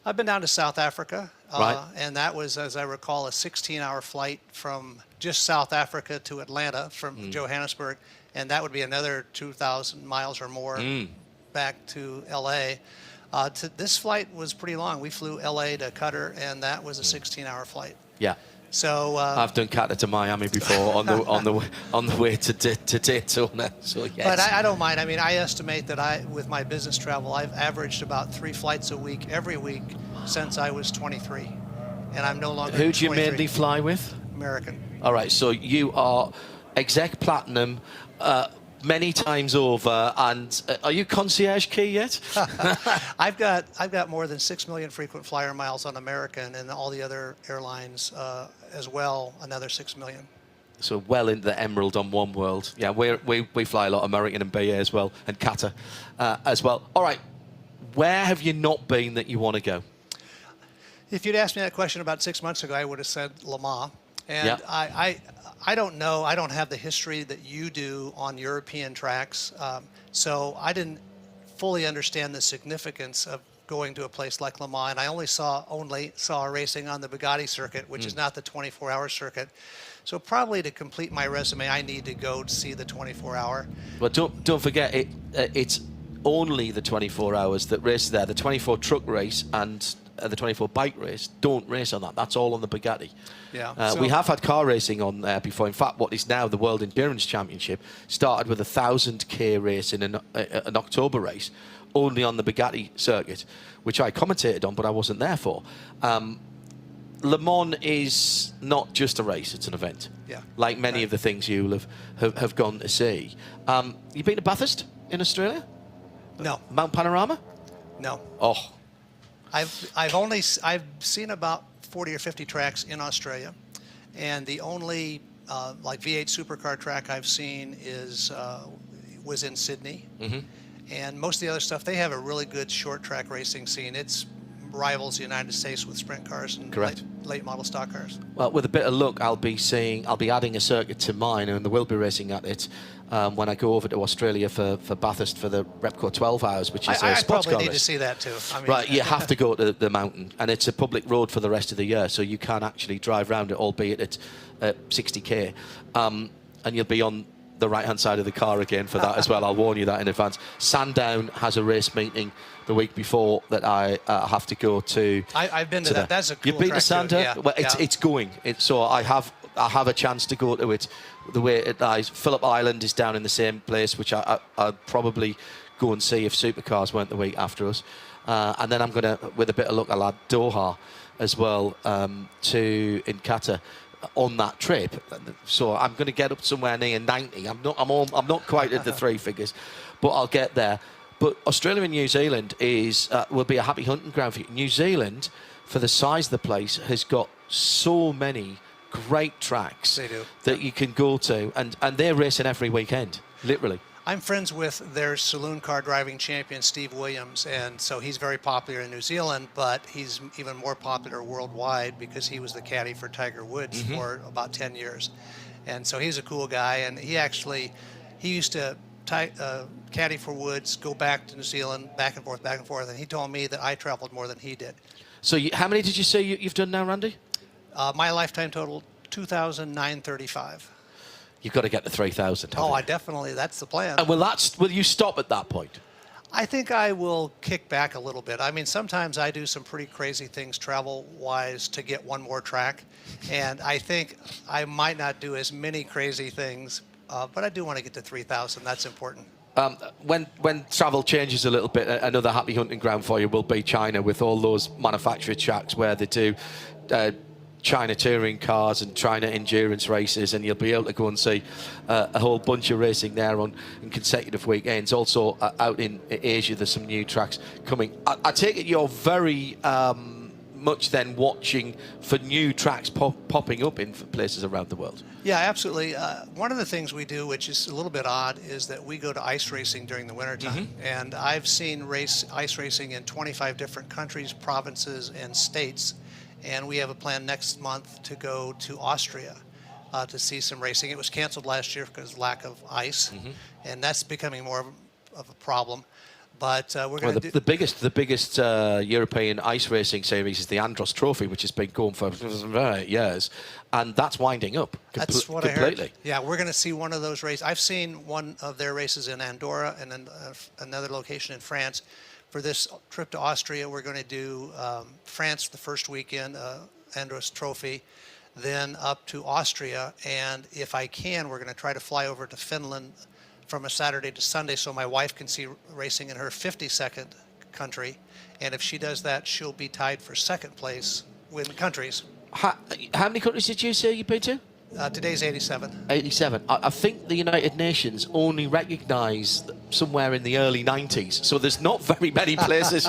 I've been down to South Africa, right. And that was, as I recall, a 16-hour flight from just South Africa to Atlanta from Johannesburg, and that would be another 2,000 miles or more back to L.A. This flight was pretty long. We flew L.A. to Qatar, and that was a 16-hour flight. Yeah. So I've done Qatar to Miami before on the way to Daytona. So yes. But I don't mind. I mean, I estimate that with my business travel, I've averaged about 3 flights a week every week since I was 23, and I'm no longer. Who do you 23. mainly fly with? American. All right. So you are exec platinum. Many times over, and are you concierge key yet? I've got more than 6 million frequent flyer miles on American, and all the other airlines as well, another 6 million. So well into the emerald on One World. Yeah, we fly a lot American and BA as well, and Qatar as well. All right, where have you not been that you want to go? If you'd asked me that question about 6 months ago, I would have said Le Mans. And I don't know. I don't have the history that you do on European tracks. So I didn't fully understand the significance of going to a place like Le Mans. And I only saw racing on the Bugatti circuit, which is not the 24-hour circuit. So probably to complete my resume, I need to go to see the 24-hour. But don't forget, it's only the 24 hours that races there. The 24 truck race and the 24 bike race don't race on that. That's all on the Bugatti. Yeah. We have had car racing on there before. In fact, what is now the World Endurance Championship started with a 1,000k race in an October race, only on the Bugatti circuit, which I commentated on, but I wasn't there for. Le Mans is not just a race; it's an event. Yeah. Like many of the things you have gone to see. You been to Bathurst in Australia? No. Mount Panorama? No. Oh. I've seen about 40 or 50 tracks in Australia, and the only like V8 supercar track I've seen was in Sydney, and most of the other stuff, they have a really good short track racing scene. It's rivals the United States with sprint cars and late model stock cars. Well, with a bit of luck, I'll be adding a circuit to mine, and we'll be racing at it when I go over to Australia for Bathurst for the Repco 12 Hours, which is a sports car race. I probably need to see that too. I mean, right, you have to go to the mountain, and it's a public road for the rest of the year, so you can actually drive around it, albeit at 60k, and you'll be on the right-hand side of the car again for that as well. I'll warn you that in advance. Sandown has a race meeting the week before that I have to go to. I've been to that. That's a cool You've been to Sandown? Yeah. Well, it's going. So I have a chance to go to it. The way it lies, Phillip Island is down in the same place, which I'd probably go and see if supercars weren't the week after us. And then I'm going to, with a bit of luck, I'll add Doha as well in Qatar on that trip. So I'm going to get up somewhere near 90. I'm not quite at the 3 figures, but I'll get there. But Australia and New Zealand will be a happy hunting ground for you. New Zealand, for the size of the place, has got so many great tracks that you can go to, and they're racing every weekend, literally. I'm friends with their saloon car driving champion, Steve Williams, and so he's very popular in New Zealand, but he's even more popular worldwide because he was the caddy for Tiger Woods for about 10 years. And so he's a cool guy, and he used to caddy for Woods, go back to New Zealand, back and forth, and he told me that I traveled more than he did. So how many did you say you've done now, Randy? My lifetime total, 2,935. You've got to get to 3,000. Oh, I definitely, that's the plan. And will you stop at that point? I think I will kick back a little bit. I mean, sometimes I do some pretty crazy things travel-wise to get one more track, and I think I might not do as many crazy things, but I do want to get to 3,000. That's important. When travel changes a little bit, another happy hunting ground for you will be China, with all those manufactured tracks where they do China touring cars and China endurance races, and you'll be able to go and see a whole bunch of racing there on consecutive weekends. Also out in Asia, there's some new tracks coming. I take it you're very much then watching for new tracks popping up in places around the world. Yeah, absolutely. One of the things we do, which is a little bit odd, is that we go to ice racing during the wintertime. And I've seen ice racing in 25 different countries, provinces, and states. And we have a plan next month to go to Austria to see some racing. It was canceled last year because of lack of ice, and that's becoming more of a problem. But we're going to do... The biggest European ice racing series is the Andros Trophy, which has been going for 8 years, and that's winding up That's what completely. I heard. Yeah, we're going to see one of those races. I've seen one of their races in Andorra and then another location in France. For this trip to Austria, we're going to do France the first weekend, Andros Trophy, then up to Austria, and if I can, we're going to try to fly over to Finland from a Saturday to Sunday so my wife can see racing in her 52nd country, and if she does that, she'll be tied for second place with countries. How many countries did you say you've been to? Today's 87. 87. I think the United Nations only recognised somewhere in the early 90s, so there's not very many places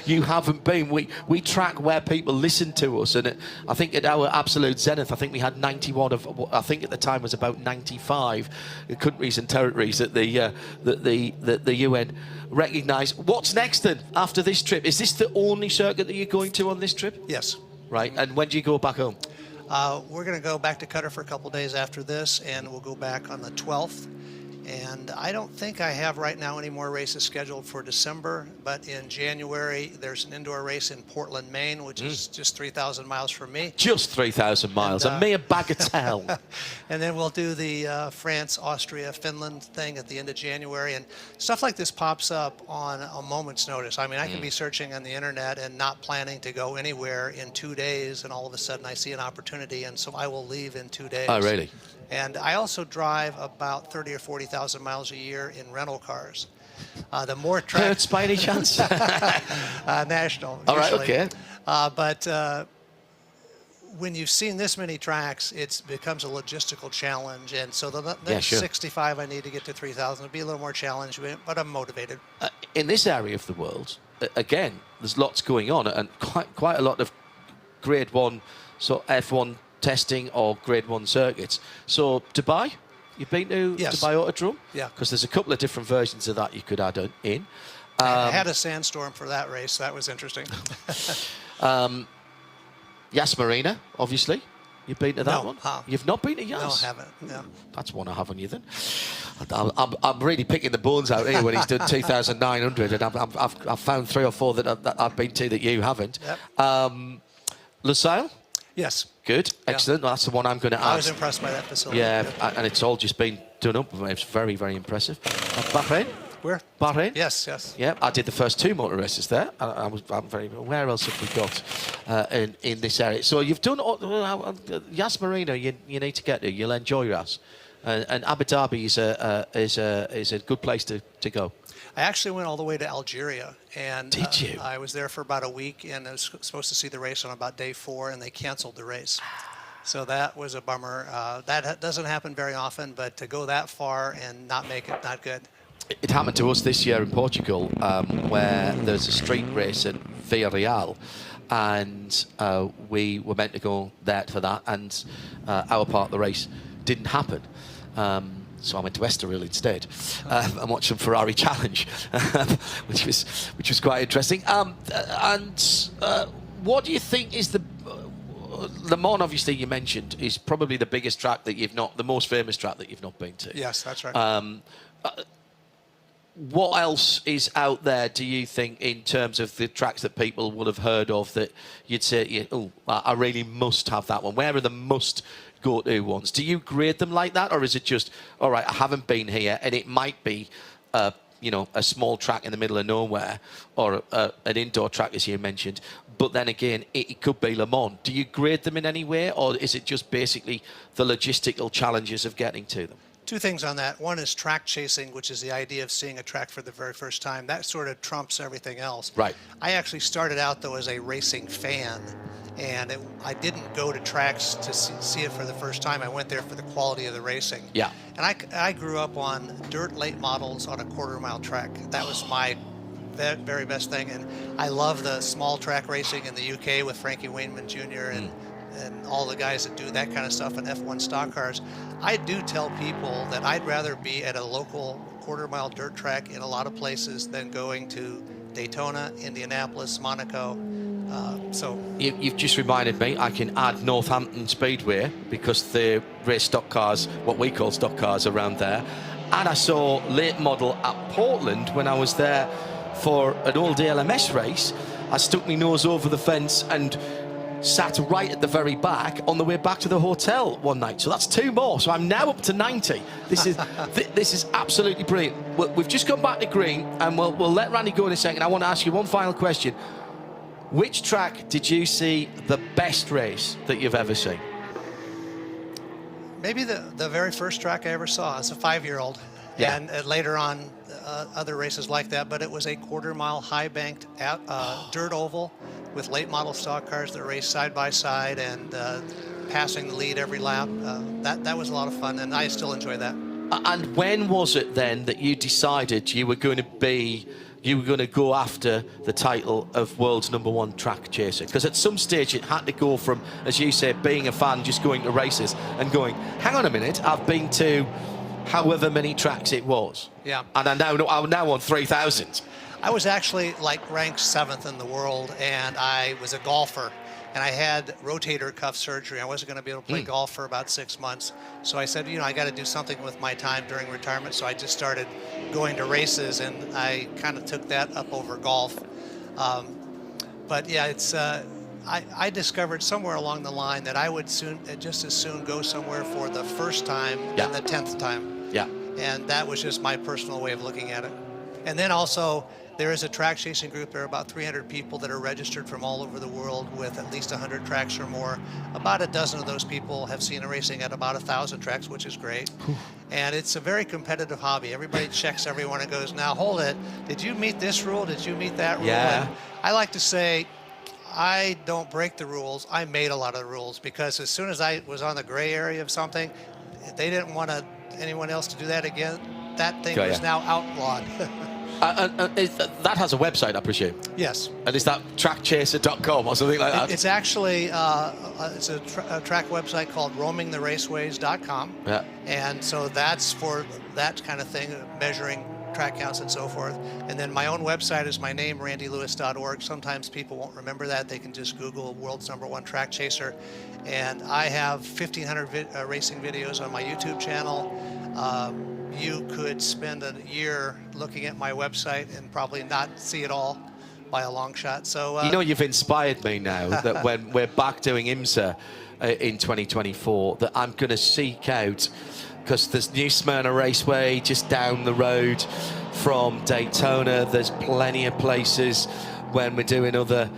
you haven't been. We track where people listen to us, and I think at our absolute zenith, I think we had 91 of, I think at the time was about 95 countries and territories that the UN recognised. What's next then after this trip? Is this the only circuit that you're going to on this trip? Yes. Right, and when do you go back home? We're going to go back to Qatar for a couple days after this, and we'll go back on the 12th. And I don't think I have right now any more races scheduled for December, but in January there's an indoor race in Portland, Maine, which is just 3,000 miles from me. Just 3,000 miles, a mere bagatelle. And then we'll do the France, Austria, Finland thing at the end of January. And stuff like this pops up on a moment's notice. I mean, I can be searching on the internet and not planning to go anywhere in 2 days, and all of a sudden I see an opportunity, and so I will leave in 2 days. Oh, really? And I also drive about 30 or 40,000 miles a year in rental cars. The more tracks... Hertz by any chance? National. All right, usually. okay. But when you've seen this many tracks, it becomes a logistical challenge. And so the next 65, I need to get to 3,000. It'll be a little more challenging, but I'm motivated. In this area of the world, again, there's lots going on, and quite a lot of Grade 1, so F1 testing or Grade 1 circuits. So Dubai, you've been to Dubai Autodrome? Yeah. Because there's a couple of different versions of that you could add in. I had a sandstorm for that race. That was interesting. Yas Marina, obviously. You've been to that one? You've not been to Yas? No, I haven't. No. That's one I have on you then. I'm really picking the bones out here when he's done 2,900, and I've found 3 or 4 that I've been to that you haven't. Yep. Lusail? Yes. Good, excellent. That's the one I'm going to add. I was impressed by that facility. Yeah, and it's all just been done up. It's very, very impressive. Bahrain? Where? Bahrain? Yes, yes. Yeah, I did the first 2 motor races there. I'm very. Where else have we got in this area? So you've done Yas Marina. You need to get to. You'll enjoy Yas, and Abu Dhabi is a good place to go. I actually went all the way to Algeria, and did you? I was there for about a week, and I was supposed to see the race on about day 4, and they canceled the race. So that was a bummer. That doesn't happen very often, but to go that far and not make it, not good. It happened to us this year in Portugal, where there's a street race at Villarreal, and we were meant to go there for that, and our part of the race didn't happen. So I went to Estoril instead and watched some Ferrari Challenge, which was quite interesting. What do you think is the Le Mans? Obviously, you mentioned is probably the biggest track that the most famous track that you've not been to. Yes, that's right. What else is out there, do you think, in terms of the tracks that people would have heard of that you'd say, oh, I really must have that one? Where are the must go-to ones. Do you grade them like that, or is it just, all right, I haven't been here, and it might be, you know, a small track in the middle of nowhere, or an indoor track, as you mentioned, but then again, it could be Le Mans. Do you grade them in any way, or is it just basically the logistical challenges of getting to them? Two things on that. One is track chasing, which is the idea of seeing a track for the very first time. That sort of trumps everything else. Right. I actually started out, though, as a racing fan, and I didn't go to tracks to see it for the first time. I went there for the quality of the racing. Yeah. And I grew up on dirt late models on a quarter-mile track. That was my very best thing, and I love the small track racing in the UK with Frankie Wainman Jr. and all the guys that do that kind of stuff in F1 stock cars. I do tell people that I'd rather be at a local quarter-mile dirt track in a lot of places than going to Daytona, Indianapolis, Monaco. You've just reminded me, I can add Northampton Speedway because they race stock cars, what we call stock cars, around there. And I saw late model at Portland when I was there for an all-day LMS race. I stuck my nose over the fence and sat right at the very back on the way back to the hotel one night. So that's 2 more. So I'm now up to 90. This is this is absolutely brilliant. We've just gone back to green, and we'll let Randy go in a second. I want to ask you one final question. Which track did you see the best race that you've ever seen? Maybe the very first track I ever saw as a 5-year-old. Yeah. And later on, other races like that, but it was a quarter-mile high-banked dirt oval with late model stock cars that raced side by side and passing the lead every lap. That was a lot of fun, and I still enjoy that. And when was it then that you decided you were going to go after the title of world's #1 track chaser? Because at some stage it had to go from, as you say, being a fan, just going to races and going, hang on a minute, I've been to however many tracks it was. Yeah. And I'm now on 3,000. I was actually ranked 7th in the world, and I was a golfer, and I had rotator cuff surgery. I wasn't going to be able to play golf for about 6 months. So I said, I got to do something with my time during retirement. So I just started going to races, and I kind of took that up over golf. But yeah, it's I discovered somewhere along the line that I would just as soon go somewhere for the first time than the 10th time. Yeah. And that was just my personal way of looking at it. And then also, there is a track chasing group. There are about 300 people that are registered from all over the world with at least 100 tracks or more. About a dozen of those people have seen a racing at about 1,000 tracks, which is great. And it's a very competitive hobby. Everybody checks everyone and goes, now hold it. Did you meet this rule? Did you meet that rule? Yeah. And I like to say, I don't break the rules. I made a lot of the rules, because as soon as I was on the gray area of something, they didn't want anyone else to do that again. That thing was now outlawed. That has a website, I presume? Yes. And is that trackchaser.com or something like that? It's actually it's a track website called roamingtheraceways.com. Yeah. And so that's for that kind of thing, measuring track counts and so forth. And then my own website is my name, randylewis.org. Sometimes people won't remember that. They can just Google world's #1 track chaser. And I have 1,500 racing videos on my YouTube channel. You could spend a year looking at my website and probably not see it all by a long shot. So you've inspired me now that when we're back doing IMSA in 2024, that I'm going to seek out, because there's New Smyrna Raceway just down the road from Daytona. There's plenty of places when we're doing other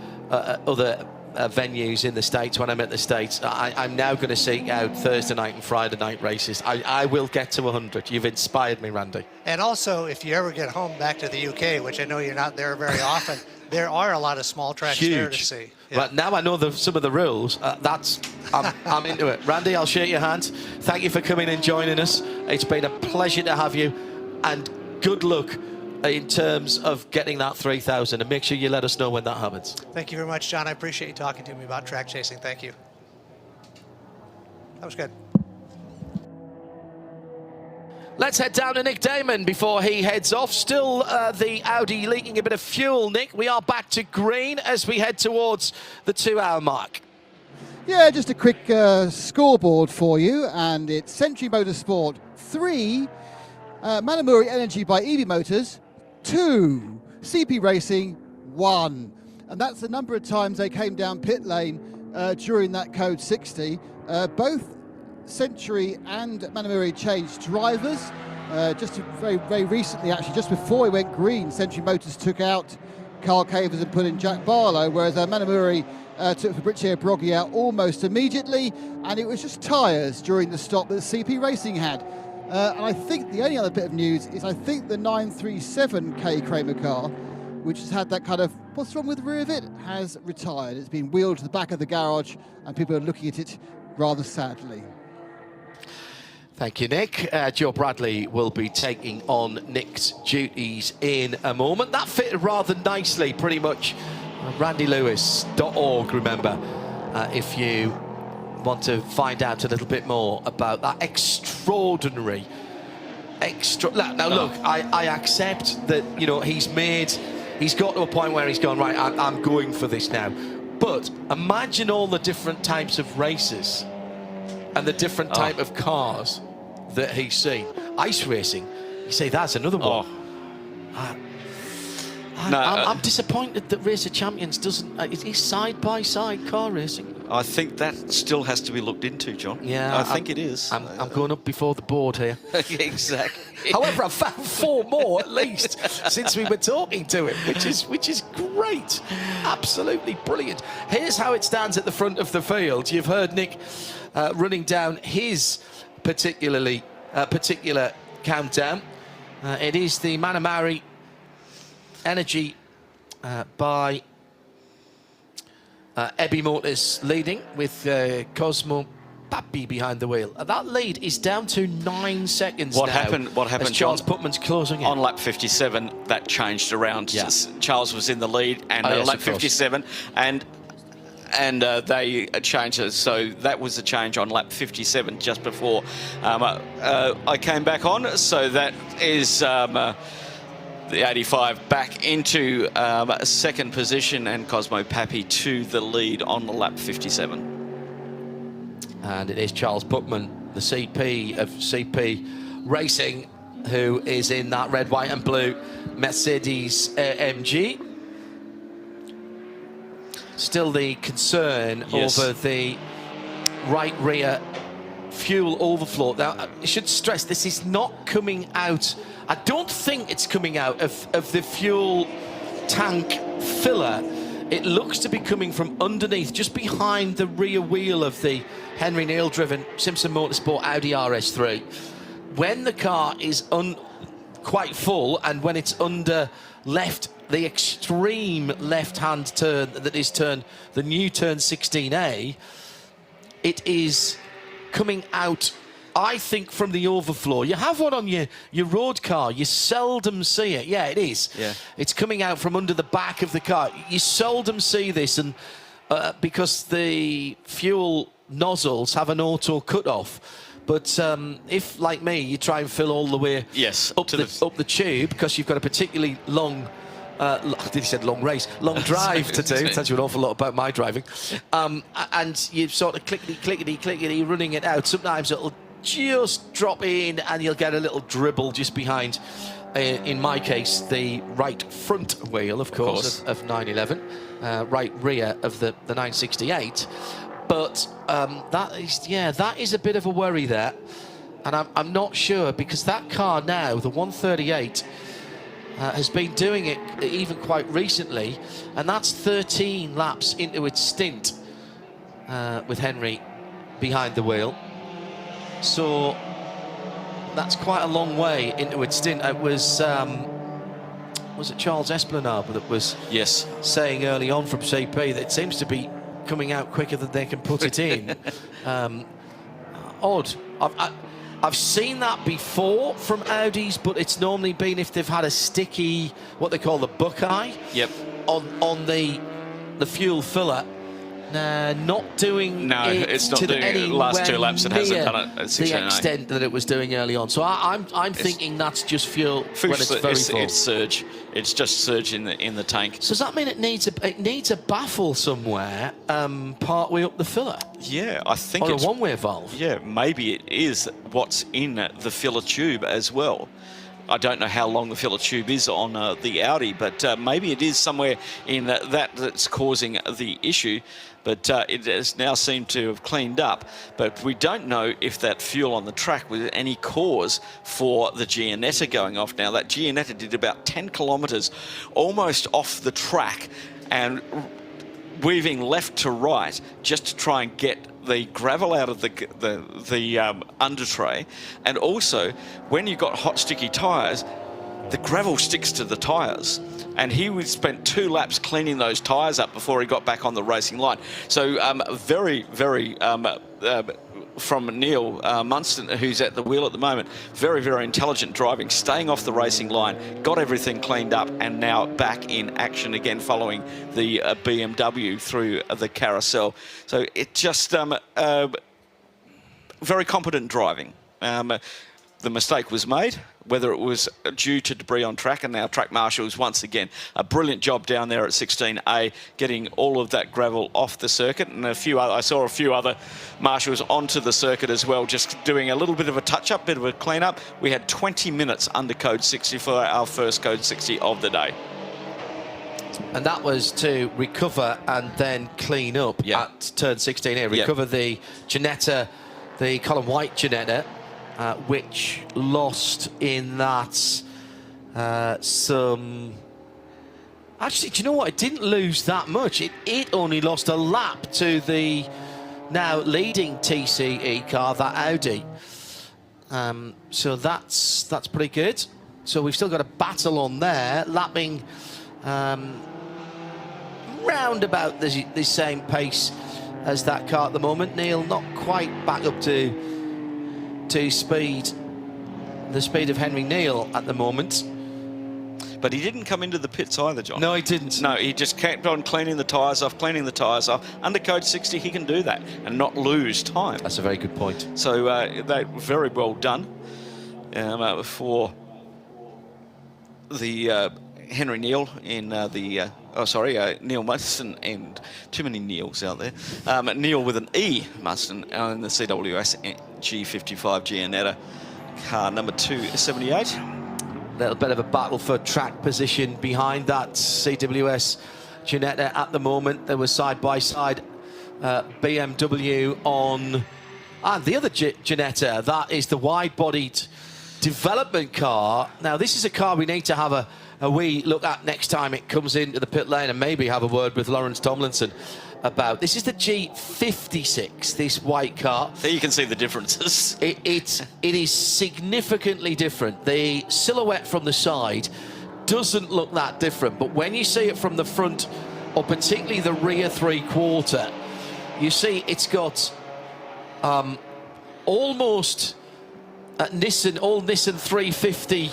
venues in the States. When I'm at the States, I'm now going to seek out Thursday night and Friday night races. I will get to 100. You've inspired me, Randy. And also, if you ever get home back to the UK, which I know you're not there very often, there are a lot of small tracks there to see. Yeah. Right, now I know some of the rules. I'm into it. Randy, I'll shake your hand. Thank you for coming and joining us. It's been a pleasure to have you, and good luck in terms of getting that 3,000, and make sure you let us know when that happens. Thank you very much, John. I appreciate you talking to me about track chasing. Thank you. That was good. Let's head down to Nick Damon before he heads off. Still the Audi leaking a bit of fuel, Nick. We are back to green as we head towards the 2-hour mark. Yeah, just a quick scoreboard for you, and it's Century Motorsport 3, Manamuri Energy by EV Motors 2, CP Racing 1. And that's the number of times they came down pit lane during that code 60. Both Century and Manamuri changed drivers. Just very recently, actually, just before it went green, Century Motors took out Carl Cavers and put in Jack Barlow, whereas Manamuri took Fabrizio Broggi out almost immediately, and it was just tyres during the stop that CP Racing had. And I think the only other bit of news is I think the 937K Kramer car, which has had that kind of, what's wrong with the rear of it, has retired. It's been wheeled to the back of the garage, and people are looking at it rather sadly. Thank you, Nick. Joe Bradley will be taking on Nick's duties in a moment. That fitted rather nicely, pretty much. randylewis.org, remember, if you want to find out a little bit more about that extraordinary... Now, look, I accept that, you know, he's got to a point where he's gone, right, I'm going for this now. But imagine all the different types of races and the different type of cars that he's seen. Ice racing, you say that's another one. I'm disappointed that Race of Champions doesn't... It's side-by-side car racing. I think that still has to be looked into, John. Yeah, I think it is. I'm going up before the board here. Exactly. However, I've found 4 more at least since we were talking to him, which is great. Absolutely brilliant. Here's how it stands at the front of the field. You've heard Nick running down his particular countdown. It is the Manamari Energy by ABU Motors leading with Cosmo Papi behind the wheel. That lead is down to 9 seconds What now. happened, as Charles John, Putman's closing in. on lap 57, that changed around. Yeah. Charles was in the lead, and yes, lap of course. 57, and they changed it. So that was a change on lap 57 just before I came back on. So that is the 85 back into second position, and Cosmo Papi to the lead on the lap 57. And it is Charles Putman, the CP of CP Racing, who is in that red, white and blue Mercedes AMG. Still the concern over the right rear fuel overflow. Now, I should stress, this is not coming out, I don't think it's coming out of the fuel tank filler. It looks to be coming from underneath, just behind the rear wheel of the Henry Neal-driven Simpson Motorsport Audi RS3. When the car is quite full, and when it's under the extreme left-hand turn that is the new turn 16A, it is coming out, I think, from the overflow. You have one on your road car, you seldom see it. Yeah, it is. Yeah. It's coming out from under the back of the car. You seldom see this, and because the fuel nozzles have an auto cut-off. But if, like me, you try and fill all the way up the tube, because you've got a particularly long... he said long drive to do. It tells you an awful lot about my driving. And you sort of clickety, running it out. Sometimes it'll just drop in and you'll get a little dribble just behind, in my case, the right front wheel, of course. Of 911, right rear of the 968. But that is a bit of a worry there. And I'm not sure, because that car now, the 138, has been doing it even quite recently, and that's 13 laps into its stint with Henry behind the wheel. So that's quite a long way into its stint. It was it Charles Esplanade that was saying early on from CP that it seems to be coming out quicker than they can put it in. Odd. I've seen that before from Audis, but it's normally been if they've had a sticky, what they call the buckeye, on the fuel filler. Not doing it's not doing it. The last 2 laps it hasn't done it at the extent that it was doing early on. So I'm thinking that's just fuel when it's very full. It's surge. It's just surge in the tank. So does that mean it needs a baffle somewhere part way up the filler? Yeah, I think it's a one-way valve. Yeah, maybe it is what's in the filler tube as well. I don't know how long the filler tube is on the Audi, but maybe it is somewhere in that's causing the issue. But it has now seemed to have cleaned up. But we don't know if that fuel on the track was any cause for the Giannetta going off. Now, that Giannetta did about 10 kilometres almost off the track and weaving left to right just to try and get the gravel out of the under tray. And also, when you've got hot, sticky tyres, the gravel sticks to the tyres. And he spent 2 laps cleaning those tyres up before he got back on the racing line. So very, very, from Neil Munston, who's at the wheel at the moment, very, very intelligent driving, staying off the racing line, got everything cleaned up, and now back in action again following the BMW through the carousel. So it just very competent driving. The mistake was made, whether it was due to debris on track, and now track marshals once again a brilliant job down there at 16A, getting all of that gravel off the circuit, and I saw a few other marshals onto the circuit as well, just doing a little bit of a touch-up, bit of a clean-up. We had 20 minutes under code 60 for our first code 60 of the day. And that was to recover and then clean up at turn 16 here. Recover the Giannetta, the Colin White Giannetta, which lost in that some... Actually, do you know what? It didn't lose that much. It only lost a lap to the now leading TCE car, that Audi. So that's pretty good. So we've still got a battle on there, lapping round about the same pace as that car at the moment. Neil not quite back up to speed, the speed of Henry Neal at the moment. But he didn't come into the pits either, John. No, he didn't. No, he just kept on cleaning the tyres off, Under code 60, he can do that and not lose time. That's a very good point. So they very well done for the Henry Neal in the... Neil Muston, and too many Neils out there. Neil with an E, Muston, in the CWS G55 Giannetta, car number 278. Little bit of a battle for track position behind that CWS Giannetta at the moment. There was side-by-side BMW on... And the other Giannetta, that is the wide-bodied development car. Now, this is a car we need to have a wee look at next time it comes into the pit lane, and maybe have a word with Lawrence Tomlinson about. This is the G56, this white car. There you can see the differences. It is significantly different. The silhouette from the side doesn't look that different, but when you see it from the front, or particularly the rear three-quarter, you see it's got almost Nissan 350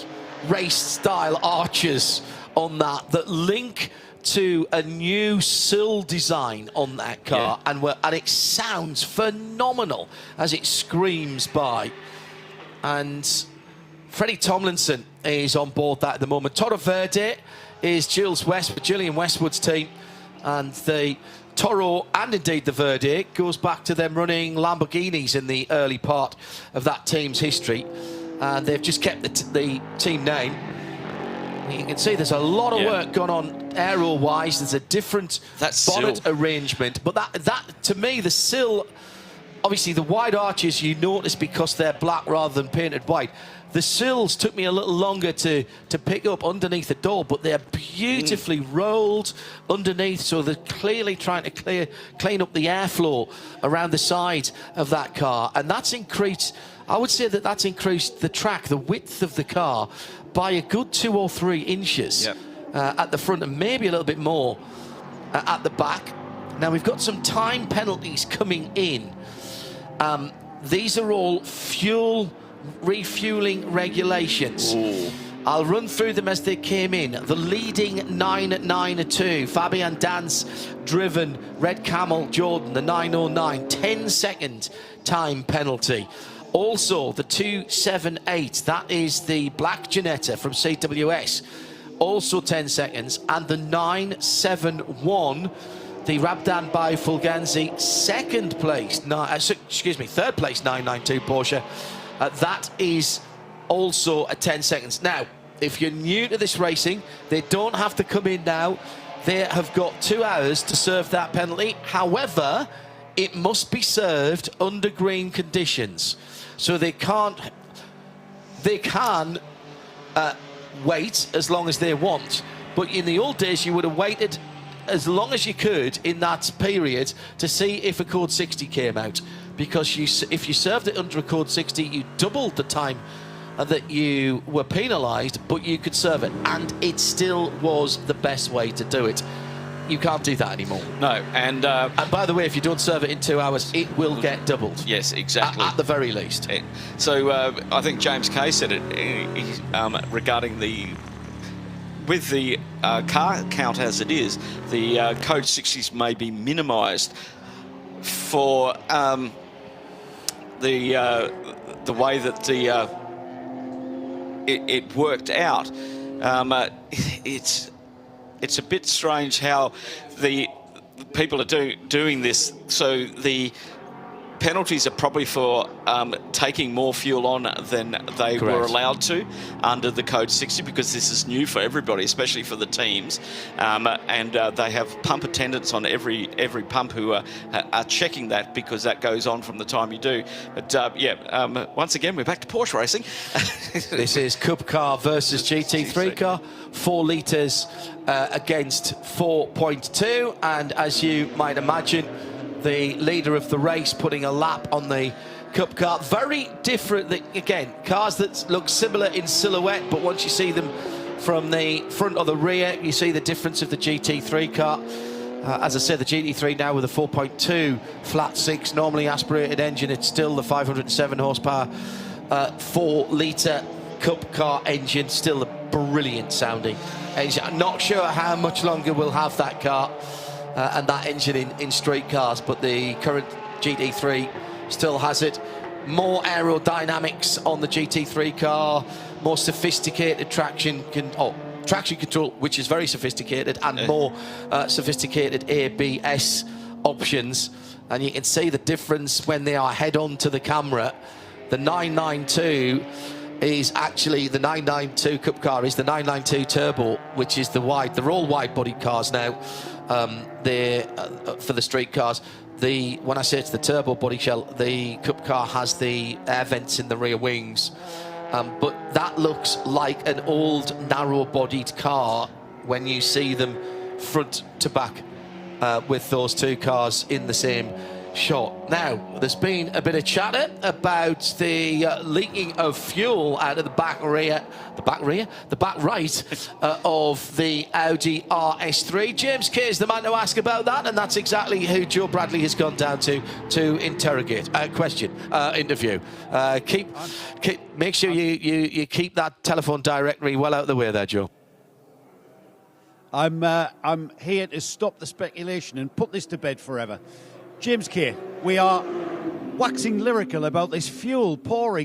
race style arches on that link to a new sill design on that car, and it sounds phenomenal as it screams by. And Freddie Tomlinson is on board that at the moment. Toro Verde is Julian Westwood's team, and the Toro and indeed the Verde goes back to them running Lamborghinis in the early part of that team's history. And they've just kept the team name. You can see there's a lot of work gone on aero-wise. There's a different bonnet arrangement. But that, to me, the sill, obviously the wide arches you notice because they're black rather than painted white. The sills took me a little longer to pick up underneath the door, but they're beautifully rolled underneath, so they're clearly trying to clean up the airflow around the side of that car. And that's increased... I would say that's increased the track, the width of the car, by a good 2 or 3 inches at the front, and maybe a little bit more at the back. Now, we've got some time penalties coming in. These are all refueling regulations. Ooh. I'll run through them as they came in. The leading 992, Fabian Dance driven, Red Camel Jordan, the 909, 10-second time penalty. Also, the 278, that is the black Giannetta from CWS, also 10 seconds. And the 971, the Rabdan by Fulganzi, third place 992 Porsche. That is also a 10 seconds. Now, if you're new to this racing, they don't have to come in now. They have got 2 hours to serve that penalty. However, it must be served under green conditions. So they can wait as long as they want. But in the old days, you would have waited as long as you could in that period to see if a code 60 came out. Because if you served it under a code 60, you doubled the time that you were penalised, but you could serve it, and it still was the best way to do it. You can't do that anymore. No, and by the way, if you don't serve it in 2 hours, it will get doubled. Yes, exactly. At the very least. So I think James Kay said it regarding with the car count as it is, the code 60s may be minimised for the way that it worked out. It's a bit strange how the people are doing this. So the penalties are probably for taking more fuel on than they were allowed to under the code 60, because this is new for everybody, especially for the teams, and they have pump attendants on every pump who are checking that, because that goes on from the time you do. But once again, we're back to Porsche racing. This is Cup car versus GT3 car, 4 litres against 4.2, and as you might imagine, the leader of the race putting a lap on the Cup car. Very different, again, cars that look similar in silhouette, but once you see them from the front or the rear, you see the difference of the GT3 car. As I said, the GT3 now with a 4.2 flat 6 normally aspirated engine. It's still the 507 horsepower 4 litre Cup car engine, still a brilliant sounding engine. I'm not sure how much longer we'll have that car and that engine in street cars, but the current GT3 still has it. More aerodynamics on the GT3 car, more sophisticated traction control, which is very sophisticated, and more sophisticated ABS options. And you can see the difference when they are head on to the camera. The 992 is actually the 992 Cup car is the 992 Turbo, which is the wide. They're all wide-bodied cars now. For the street cars. When I say it's the turbo body shell, the Cup car has the air vents in the rear wings, but that looks like an old narrow-bodied car when you see them front to back with those 2 cars in the same shot. Now, there's been a bit of chatter about the leaking of fuel out of the back right of the Audi RS3. James Kay is the man to ask about that, and that's exactly who Joe Bradley has gone down to interrogate, interview. Make sure you keep that telephone directory well out of the way there, Joe. I'm here to stop the speculation and put this to bed forever. James Kay, we are waxing lyrical about this fuel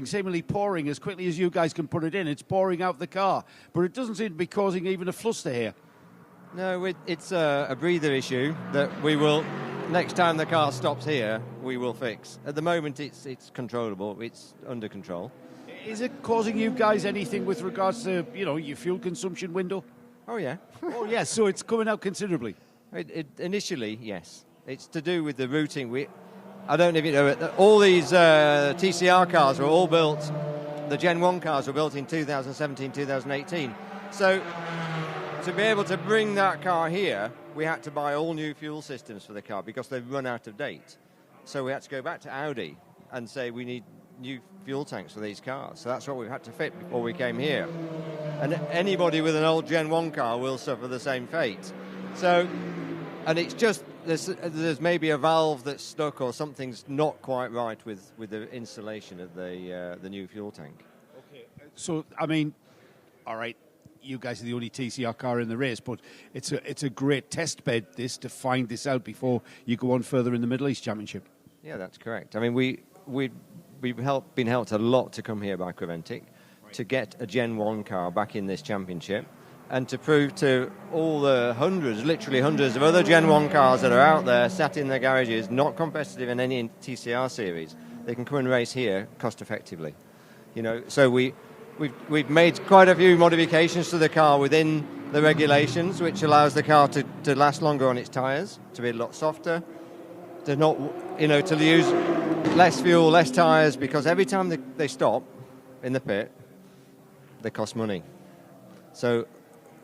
seemingly pouring as quickly as you guys can put it in. It's pouring out the car, but it doesn't seem to be causing even a fluster here. No, it's a breather issue that we will, next time the car stops here, we will fix. At the moment, it's controllable. It's under control. Is it causing you guys anything with regards to, your fuel consumption window? Oh, yeah. Oh, yes, so it's coming out considerably. Initially, yes. It's to do with the routing. I don't know if you know it, all these TCR cars were all built, the Gen 1 cars were built in 2017, 2018. So to be able to bring that car here, we had to buy all new fuel systems for the car because they've run out of date. So we had to go back to Audi and say we need new fuel tanks for these cars. So that's what we had to fit before we came here. And anybody with an old Gen 1 car will suffer the same fate. So, and it's just, there's maybe a valve that's stuck or something's not quite right with the installation of the new fuel tank. Okay. So, I mean, all right, you guys are the only TCR car in the race, but it's a great test bed, this, to find this out before you go on further in the Middle East Championship. Yeah, that's correct. I mean, we've been helped a lot to come here by CREVENTIC to get a Gen 1 car back in this championship and to prove to all the literally hundreds of other Gen 1 cars that are out there, sat in their garages, not competitive in any TCR series, they can come and race here cost effectively. So we we've made quite a few modifications to the car within the regulations, which allows the car to last longer on its tyres, to be a lot softer, to not, to use less fuel, less tyres, because every time they stop in the pit, they cost money. So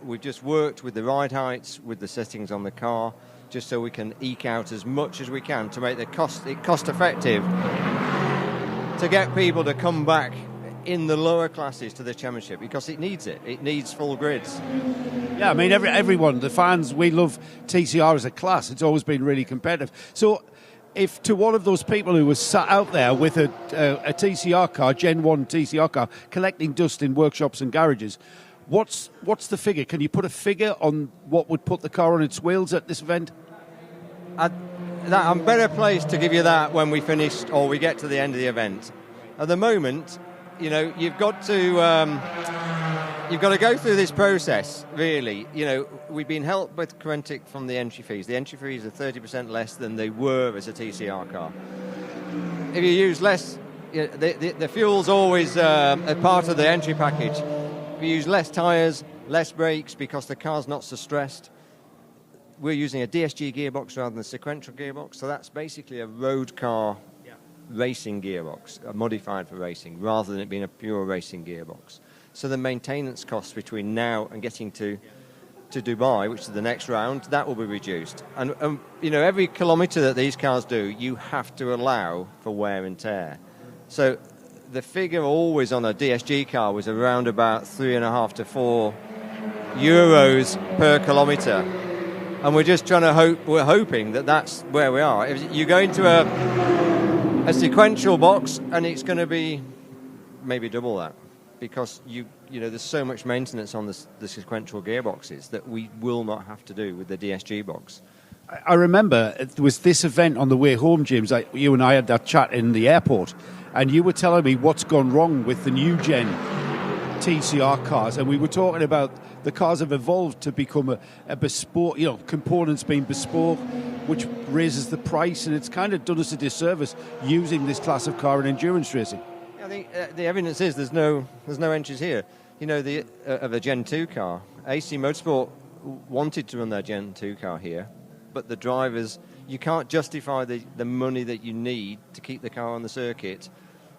we've just worked with the ride heights, with the settings on the car, just so we can eke out as much as we can to make it cost effective to get people to come back in the lower classes to the championship, because it needs it. It needs full grids. Yeah, I mean, everyone, the fans, we love TCR as a class. It's always been really competitive. So if to one of those people who was sat out there with a TCR car, Gen 1 TCR car, collecting dust in workshops and garages, what's the figure? Can you put a figure on what would put the car on its wheels at this event? I'm better placed to give you that when we finish or we get to the end of the event. At the moment, you've got to go through this process, really. We've been helped with CREVENTIC from the entry fees. The entry fees are 30% less than they were as a TCR car. If you use less, the fuel's always a part of the entry package. If you use less tyres, less brakes, because the car's not so stressed. We're using a DSG gearbox rather than a sequential gearbox, so that's basically a road car racing gearbox, modified for racing, rather than it being a pure racing gearbox. So the maintenance costs between now and getting to Dubai, which is the next round, that will be reduced. And every kilometre that these cars do, you have to allow for wear and tear. So the figure always on a DSG car was around about 3.5 to 4 euros per kilometre. And we're just we're hoping that that's where we are. If you go into a sequential box, and it's going to be maybe double that, because there's so much maintenance on the sequential gearboxes that we will not have to do with the DSG box. I remember it was this event on the way home, James. You and I had that chat in the airport, and you were telling me what's gone wrong with the new gen TCR cars, and we were talking about the cars have evolved to become a bespoke, components being bespoke, which raises the price, and it's kind of done us a disservice using this class of car in endurance racing. I think the evidence is there's no entries here. Of a Gen 2 car, AC Motorsport wanted to run their Gen 2 car here, but the drivers, you can't justify the money that you need to keep the car on the circuit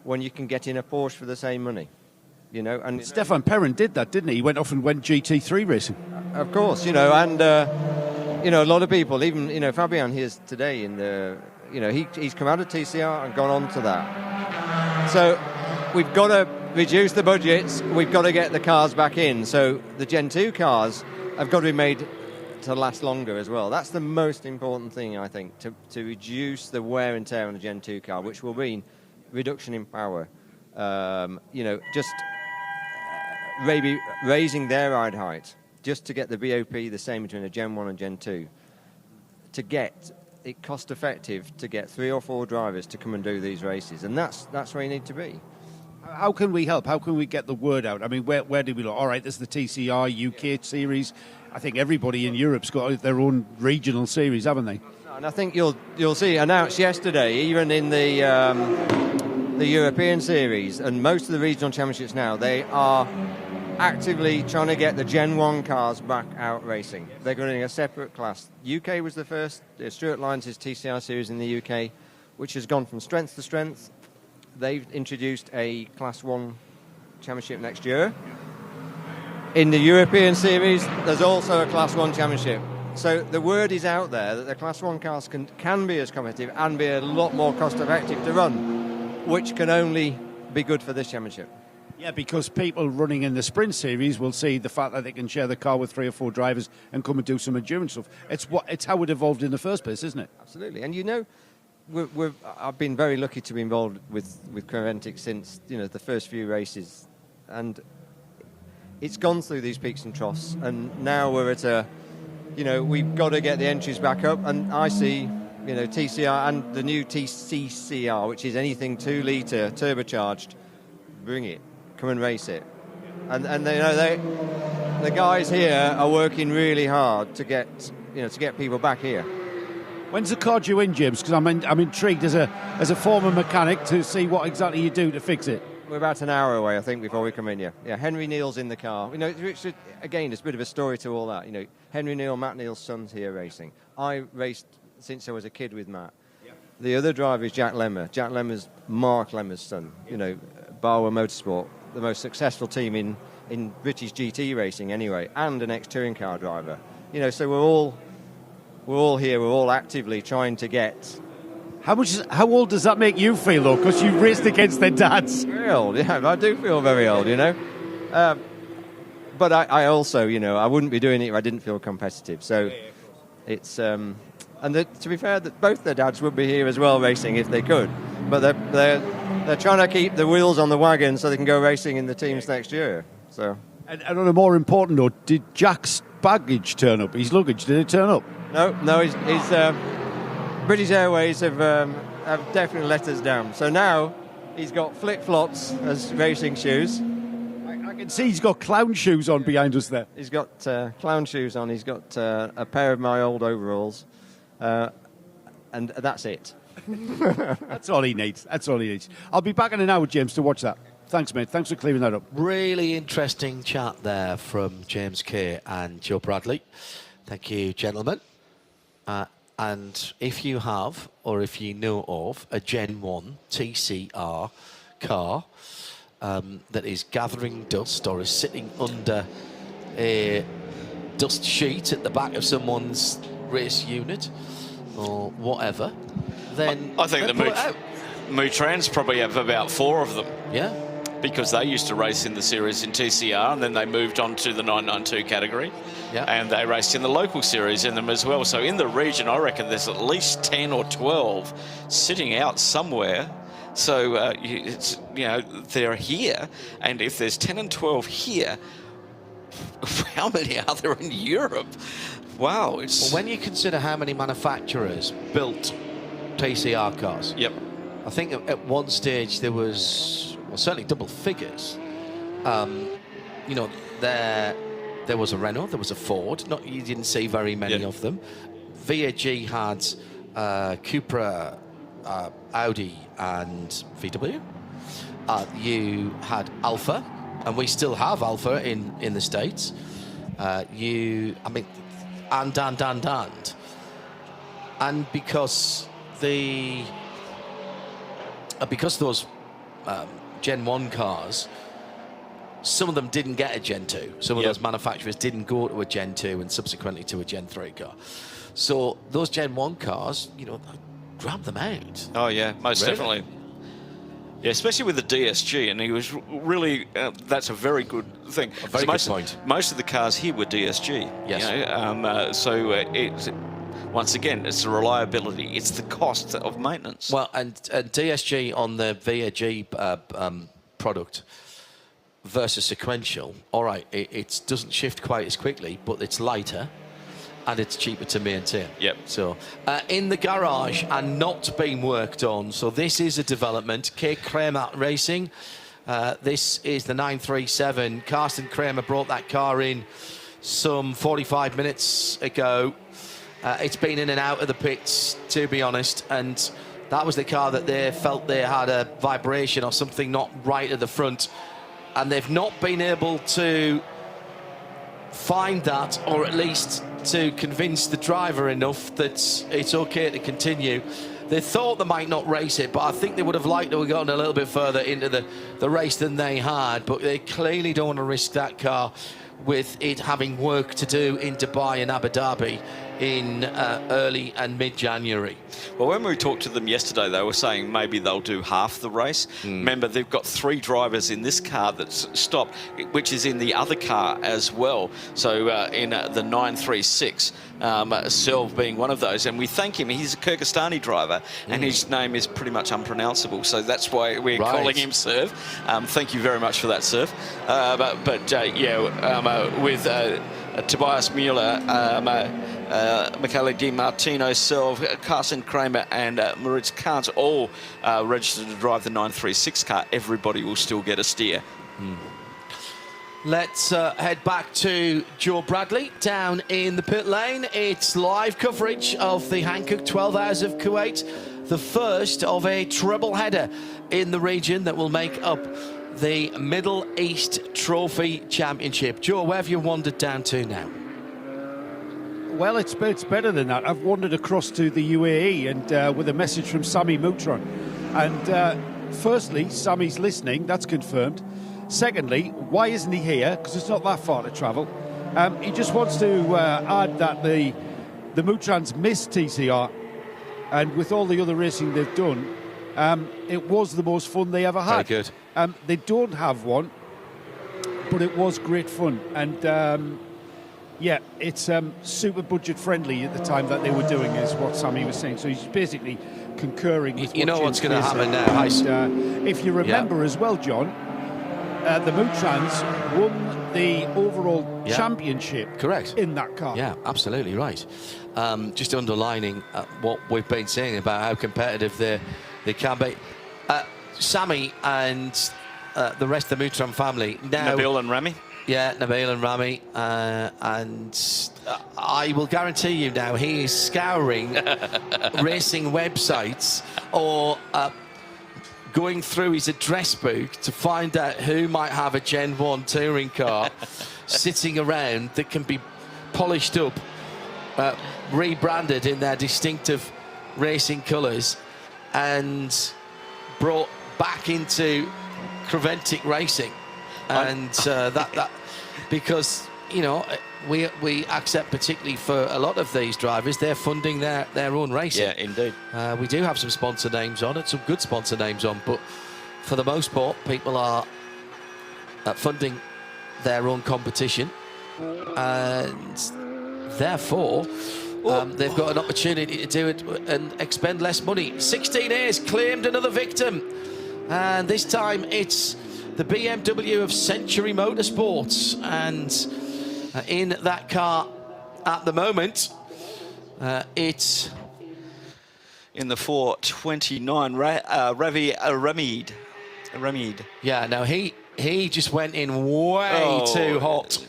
when you can get in a Porsche for the same money. And Stefan Perrin did that, didn't he? He went off and went GT3 racing. Of course, and a lot of people, even Fabian here's today he's come out of TCR and gone on to that. So we've got to reduce the budgets. We've got to get the cars back in. So the Gen 2 cars have got to be made to last longer as well. That's the most important thing, I think, to reduce the wear and tear on the Gen 2 car, which will mean reduction in power. Just maybe raising their ride height, just to get the BOP the same between a Gen 1 and Gen 2, to get it cost effective to get 3 or 4 drivers to come and do these races, and that's where you need to be. How can we help? How can we get the word out? I mean, where do we look? All right, there's the TCR UK series. I think everybody in Europe's got their own regional series, haven't they? And I think you'll see announced yesterday, even in the European series and most of the regional championships now, they are actively trying to get the Gen 1 cars back out racing. They're running a separate class. UK was the first. Stuart Lyons' TCR series in the UK, which has gone from strength to strength. They've introduced a Class 1 championship next year. In the European series, there's also a Class 1 championship. So the word is out there that the Class 1 cars can be as competitive and be a lot more cost effective to run, which can only be good for this championship. Yeah, because people running in the sprint series will see the fact that they can share the car with 3 or 4 drivers and come and do some endurance stuff. It's how it evolved in the first place, isn't it? Absolutely. And I've been very lucky to be involved with CREVENTIC since the first few races, and it's gone through these peaks and troughs, and now we're at we've got to get the entries back up, and I see TCR and the new TCCR, which is anything 2 litre turbocharged, bring it, come and race it, and the guys here are working really hard to get people back here. When's the car due in, James? Because I'm intrigued as a former mechanic to see what exactly you do to fix it. We're about an hour away, I think, before we come in here. Yeah, Henry Neal's in the car. You know, again, it's a bit of a story to all that. You know, Henry Neal, Matt Neal's son's here racing. I raced since I was a kid with Matt. Yep. The other driver is Jack Lemmer. Jack Lemmer's Mark Lemmer's son. You know, Barwa Motorsport, the most successful team in British GT racing anyway, and an ex-touring car driver. You know, so we're all here. We're all actively trying to get. How old does that make you feel, though? Because you've raced against their dads. Very old, yeah. I do feel very old, you know. But I also, you know, I wouldn't be doing it if I didn't feel competitive. So it's... to be fair, that both their dads would be here as well racing if they could. But they're trying to keep the wheels on the wagon so they can go racing in the teams next year. So. And on a more important note, did Jack's baggage turn up? His luggage, did it turn up? No, he's British Airways have definitely let us down. So now he's got flip-flops as racing shoes. I can see he's got clown shoes on behind us there. He's got clown shoes on. He's got a pair of my old overalls. And that's it. That's all he needs. That's all he needs. I'll be back in an hour, James, to watch that. Thanks, mate. Thanks for clearing that up. Really interesting chat there from James Kay and Joe Bradley. Thank you, gentlemen. And if you have, or if you know of, a Gen 1 TCR car that is gathering dust or is sitting under a dust sheet at the back of someone's race unit or whatever, then I think the Mutrans probably have about 4 of them. Yeah. Because they used to race in the series in TCR, and then they moved on to the 992 category. Yeah. And they raced in the local series in them as well. So in the region, I reckon there's at least 10 or 12 sitting out somewhere. So, they're here. And if there's 10 and 12 here, how many are there in Europe? Wow. Well, when you consider how many manufacturers built TCR cars. Yep. I think at one stage there was, well, certainly double figures. There was a Renault, there was a Ford. You didn't see very many of them. VAG had Cupra, Audi, and VW. You had Alfa, and we still have Alfa in the States. And because those Gen 1 cars, some of them didn't get a Gen 2. Some of those manufacturers didn't go to a Gen 2 and subsequently to a Gen 3 car. So those Gen 1 cars, grab them out. Oh, yeah, most definitely. Yeah, especially with the DSG, and he was really, that's a very good thing. A very good point. Most of the cars here were DSG. Yes. It's once again, it's the reliability, it's the cost of maintenance. Well, and DSG on the VAG product versus sequential, all right, it doesn't shift quite as quickly, but it's lighter and it's cheaper to maintain. Yep. So, in the garage and not being worked on, so this is a development. Kate Kramer Racing, this is the 937. Carsten Kramer brought that car in some 45 minutes ago. It's been in and out of the pits, to be honest, and that was the car that they felt they had a vibration or something not right at the front, and they've not been able to find that, or at least to convince the driver enough that it's okay to continue. They thought they might not race it, but I think they would have liked to have gotten a little bit further into the race than they had, but they clearly don't want to risk that car with it having work to do in Dubai and Abu Dhabi in early and mid-January. Well, when we talked to them yesterday, they were saying maybe they'll do half the race. Remember, they've got 3 drivers in this car that's stopped, which is in the other car as well. So in the 936, Selv being one of those. And we thank him. He's a Kyrgyzstani driver, and his name is pretty much unpronounceable. So that's why we're calling him Serv. Thank you very much for that, Serv. With Tobias Mueller, Michele Di Martino, Selv, Carsten Kramer, and Moritz Kahns all registered to drive the 936 car. Everybody will still get a steer. Let's head back to Joe Bradley down in the pit lane. It's live coverage of the Hankook 12H Kuwait, the first of a treble header in the region that will make up the Middle East Trophy Championship. Joe, where have you wandered down to now? Well, it's better than that. I've wandered across to the UAE and with a message from Sami Moutran. And firstly, Sami's listening, that's confirmed. Secondly, why isn't he here? Because it's not that far to travel. He just wants to add that the Moutrans missed TCR, and with all the other racing they've done, it was the most fun they ever had. Very good. They don't have one, but it was great fun. And yeah, it's super budget friendly at the time that they were doing, is what Sami was saying. So he's basically concurring with you know what's going to happen now. And, if you remember as well, John, the Moutrans won the overall championship. Correct. In that car. Yeah, absolutely right. Just underlining what we've been saying about how competitive they can be. Sami and the rest of the Moutran family now. Nabil and Rami. Yeah, Nabil and Rami, and I will guarantee you now he is scouring racing websites or going through his address book to find out who might have a Gen 1 touring car sitting around that can be polished up, rebranded in their distinctive racing colours and brought back into CREVENTIC racing. And that because, you know, we accept, particularly for a lot of these drivers, they're funding their own racing. Yeah, indeed. We do have some sponsor names on it, some good sponsor names on, but for the most part, people are funding their own competition, and therefore they've got an opportunity to do it and expend less money. 16A's claimed another victim, and this time it's the BMW of Century Motorsports, and in that car at the moment, it's in the 429, Ravi Ramid. Yeah, no, he just went in way too hot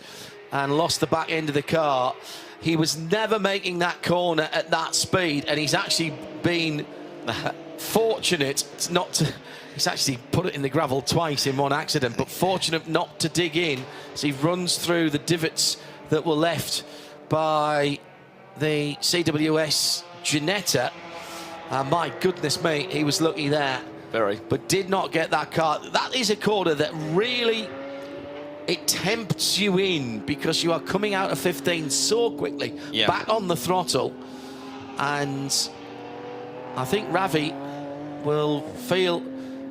and lost the back end of the car. He was never making that corner at that speed, and he's actually been fortunate not to. He's actually put it in the gravel twice in one accident, but fortunate not to dig in as he runs through the divots that were left by the CWS Ginetta. My goodness me, he was lucky there. Very. But did not get that car. That is a corner that really, it tempts you in because you are coming out of 15 so quickly, back on the throttle. And I think Ravi will feel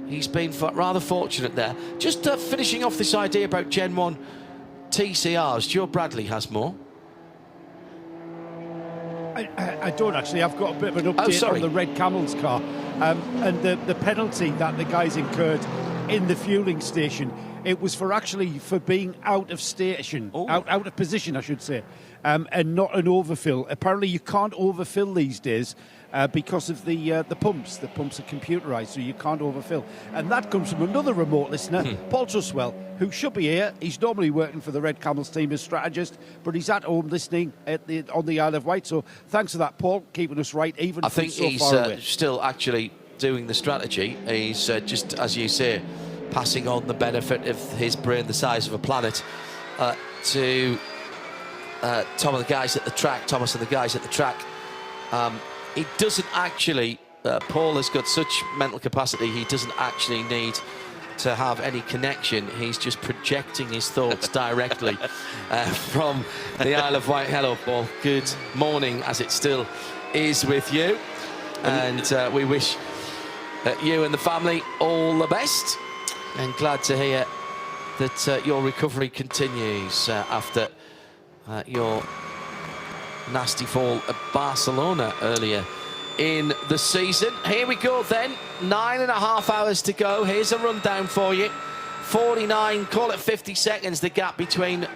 he's been rather fortunate there. Just finishing off this idea about Gen 1 TCRs, Joe Bradley has more. I don't actually. I've got a bit of an update on the Red Camels car and the penalty that the guys incurred in the fueling station. It was for being out of station, out of position, I should say, and not an overfill. Apparently, you can't overfill these days because of the pumps. The pumps are computerised, so you can't overfill. And that comes from another remote listener, Paul Truswell, who should be here. He's normally working for the Red Camels team as strategist, but he's at home listening on the Isle of Wight. So thanks for that, Paul, keeping us right, even I think so he's far away. Still actually doing the strategy. He's just, as you say, passing on the benefit of his brain the size of a planet to Thomas and the guys at the track. He doesn't actually, Paul has got such mental capacity, he doesn't actually need to have any connection. He's just projecting his thoughts directly from the Isle of Wight. Hello, Paul. Good morning, as it still is with you. And we wish you and the family all the best. And glad to hear that your recovery continues after your nasty fall at Barcelona earlier in the season. Here we go then, 9.5 hours to go. Here's a rundown for you. 49, call it 50 seconds, the gap between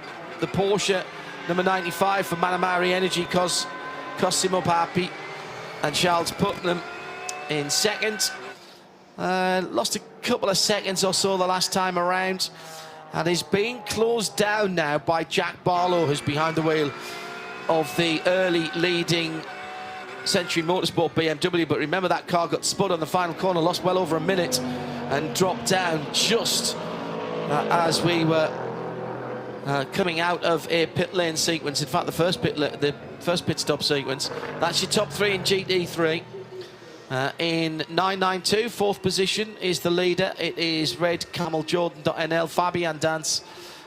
the Porsche number 95 for Manamari Energy, Cosimo Papi and Charles Putnam in second. Lost a couple of seconds or so the last time around, and is being closed down now by Jack Barlow, who's behind the wheel of the early leading Century Motorsport BMW. But remember, that car got spud on the final corner, lost well over a minute and dropped down just as we were coming out of a pit lane sequence. In fact, the first pit stop sequence. That's your top three in GT3. In 992, fourth position is the leader. It is Red Camel Jordan.NL, Fabian Dance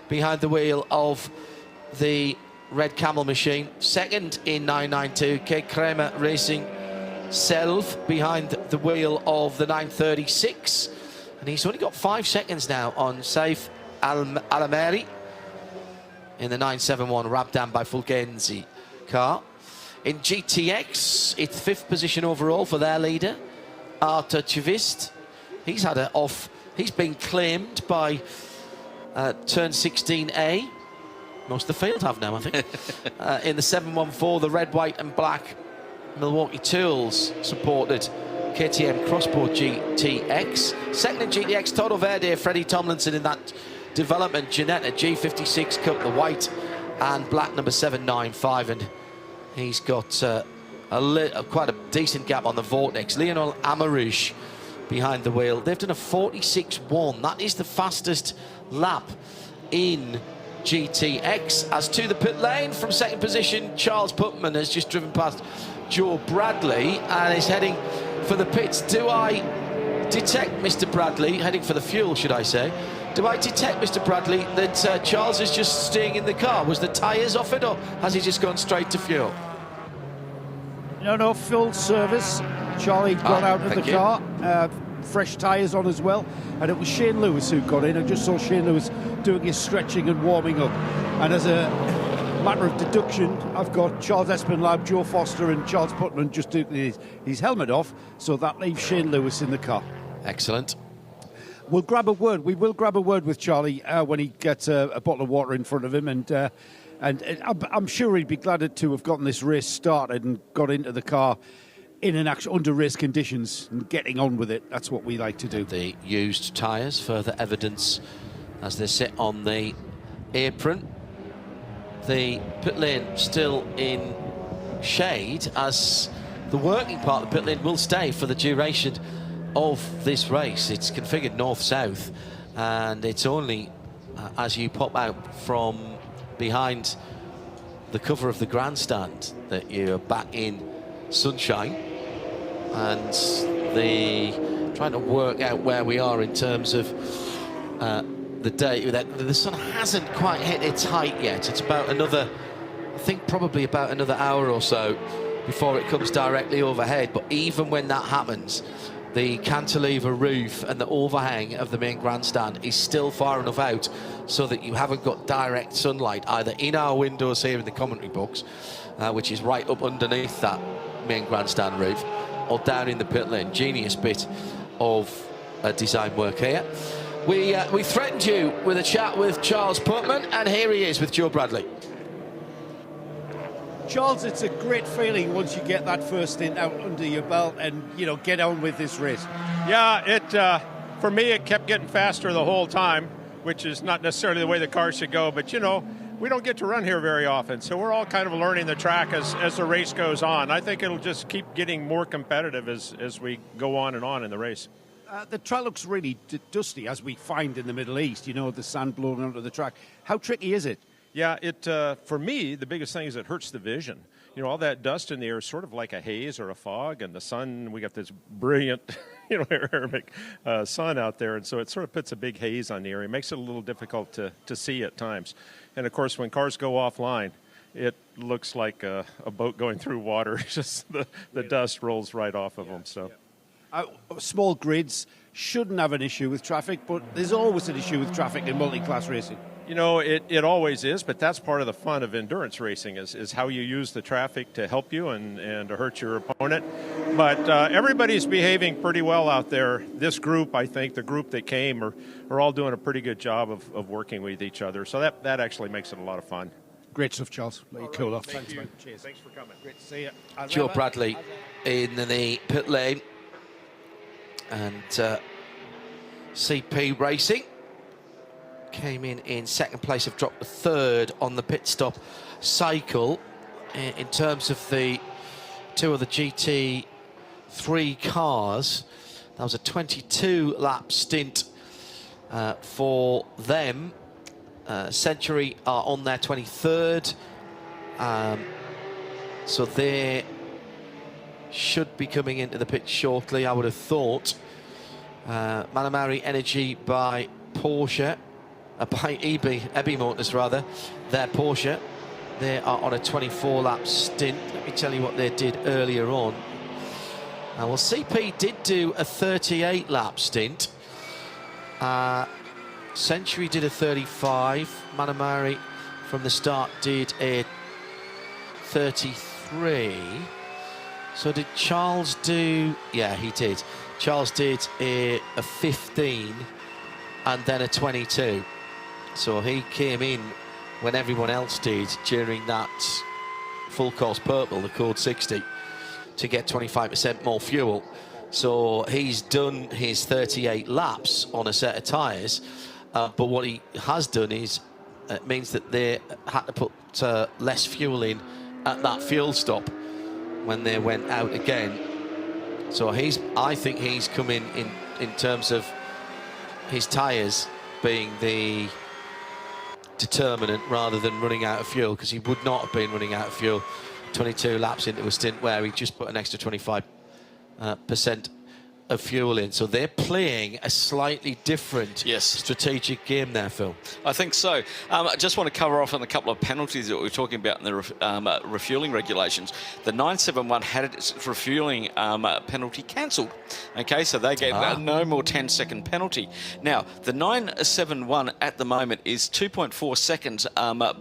behind the wheel of the Red Camel machine. Second in 992, Kate Kramer Racing Self behind the wheel of the 936. And he's only got 5 seconds now on Saif Alameri in the 971, Rabdan by Fulgenzi car. In GTX, it's 5th position overall for their leader, Artur Chivist. He's had a off. He's been claimed by turn 16A. Most of the field have now, I think. In the 714, the red, white and black Milwaukee Tools supported KTM Crossboard GTX. Second in GTX, Toro Verde, Freddie Tomlinson in that development. Ginetta G56 Cup, the white and black number 795. And he's got quite a decent gap on the Vortex. Lionel Amarouche behind the wheel. They've done a 46.1. That is the fastest lap in GTX. As to the pit lane, from second position, Charles Putman has just driven past Joe Bradley and is heading for the pits. Do I detect, Mr. Bradley, heading for the fuel, should I say? Do I detect, Mr. Bradley, that Charles is just staying in the car? Was the tyres off it, or has he just gone straight to fuel? No, full service. Charlie got out of the car. Fresh tyres on as well. And it was Shane Lewis who got in. I just saw Shane Lewis doing his stretching and warming up. And as a matter of deduction, I've got Charles Espenlaub, Joe Foster and Charles Putman just doing his helmet off. So that leaves Shane Lewis in the car. Excellent. We'll grab a word. We will grab a word with Charlie when he gets a bottle of water in front of him, and I'm sure he'd be glad to have gotten this race started and got into the car in an actual under race conditions and getting on with it. That's what we like to do. The used tyres, further evidence as they sit on the apron. The pit lane still in shade, as the working part of the pit lane will stay for the duration of this race. It's configured north-south, and it's only as you pop out from behind the cover of the grandstand that you're back in sunshine. And trying to work out where we are in terms of the day. The sun hasn't quite hit its height yet. It's about another, I think probably about another hour or so before it comes directly overhead. But even when that happens, the cantilever roof and the overhang of the main grandstand is still far enough out so that you haven't got direct sunlight either in our windows here in the commentary box, which is right up underneath that main grandstand roof, or down in the pit lane. Genius bit of design work here. We threatened you with a chat with Charles Putman, and here he is with Joe Bradley. Charles, it's a great feeling once you get that first stint out under your belt and, get on with this race. Yeah, for me, it kept getting faster the whole time, which is not necessarily the way the car should go. But, we don't get to run here very often, so we're all kind of learning the track as the race goes on. I think it'll just keep getting more competitive as we go on in the race. The track looks really dusty, as we find in the Middle East, the sand blowing onto the track. How tricky is it? Yeah, for me, the biggest thing is it hurts the vision. All that dust in the air is sort of like a haze or a fog, and the sun, we got this brilliant, Arabic sun out there, and so it sort of puts a big haze on the area. It makes it a little difficult to see at times. And, of course, when cars go offline, it looks like a boat going through water. It's just the dust rolls right off of them. So, small grids shouldn't have an issue with traffic, but there's always an issue with traffic in multi-class racing. It always is, but that's part of the fun of endurance racing is how you use the traffic to help you and to hurt your opponent. But everybody's behaving pretty well out there. This group, I think, the group that came are all doing a pretty good job of working with each other. So that actually makes it a lot of fun. Great stuff, Charles. Let you cool off. Thanks, man. Cheers. Thanks for coming. Great to see you. Joe Bradley in the pit lane, and CP Racing came in second place, have dropped to third on the pit stop cycle. In terms of the two of the GT3 cars, that was a 22 lap stint for them. Century are on their 23rd. So they should be coming into the pitch shortly, I would have thought. Malamari Energy by Porsche, by EB Motors rather, their Porsche. They are on a 24-lap stint. Let me tell you what they did earlier on. Well, CP did do a 38-lap stint. Century did a 35. Malamari from the start did a 33. So did Charles do? Yeah, he did. Charles did a 15 and then a 22. So he came in when everyone else did during that full course purple, the code 60, to get 25% more fuel. So he's done his 38 laps on a set of tyres, but what he has done is it means that they had to put less fuel in at that fuel stop when they went out again. So I think he's come in terms of his tyres being the determinant rather than running out of fuel, because he would not have been running out of fuel 22 laps into a stint where he just put an extra 25% of fuel in. So they're playing a slightly different strategic game there, Phil. I think so. I just want to cover off on a couple of penalties that we were talking about in the refuelling regulations. The 971 had its refuelling penalty cancelled. Okay, so they gave no more 10-second penalty. Now, the 971 at the moment is 2.4 seconds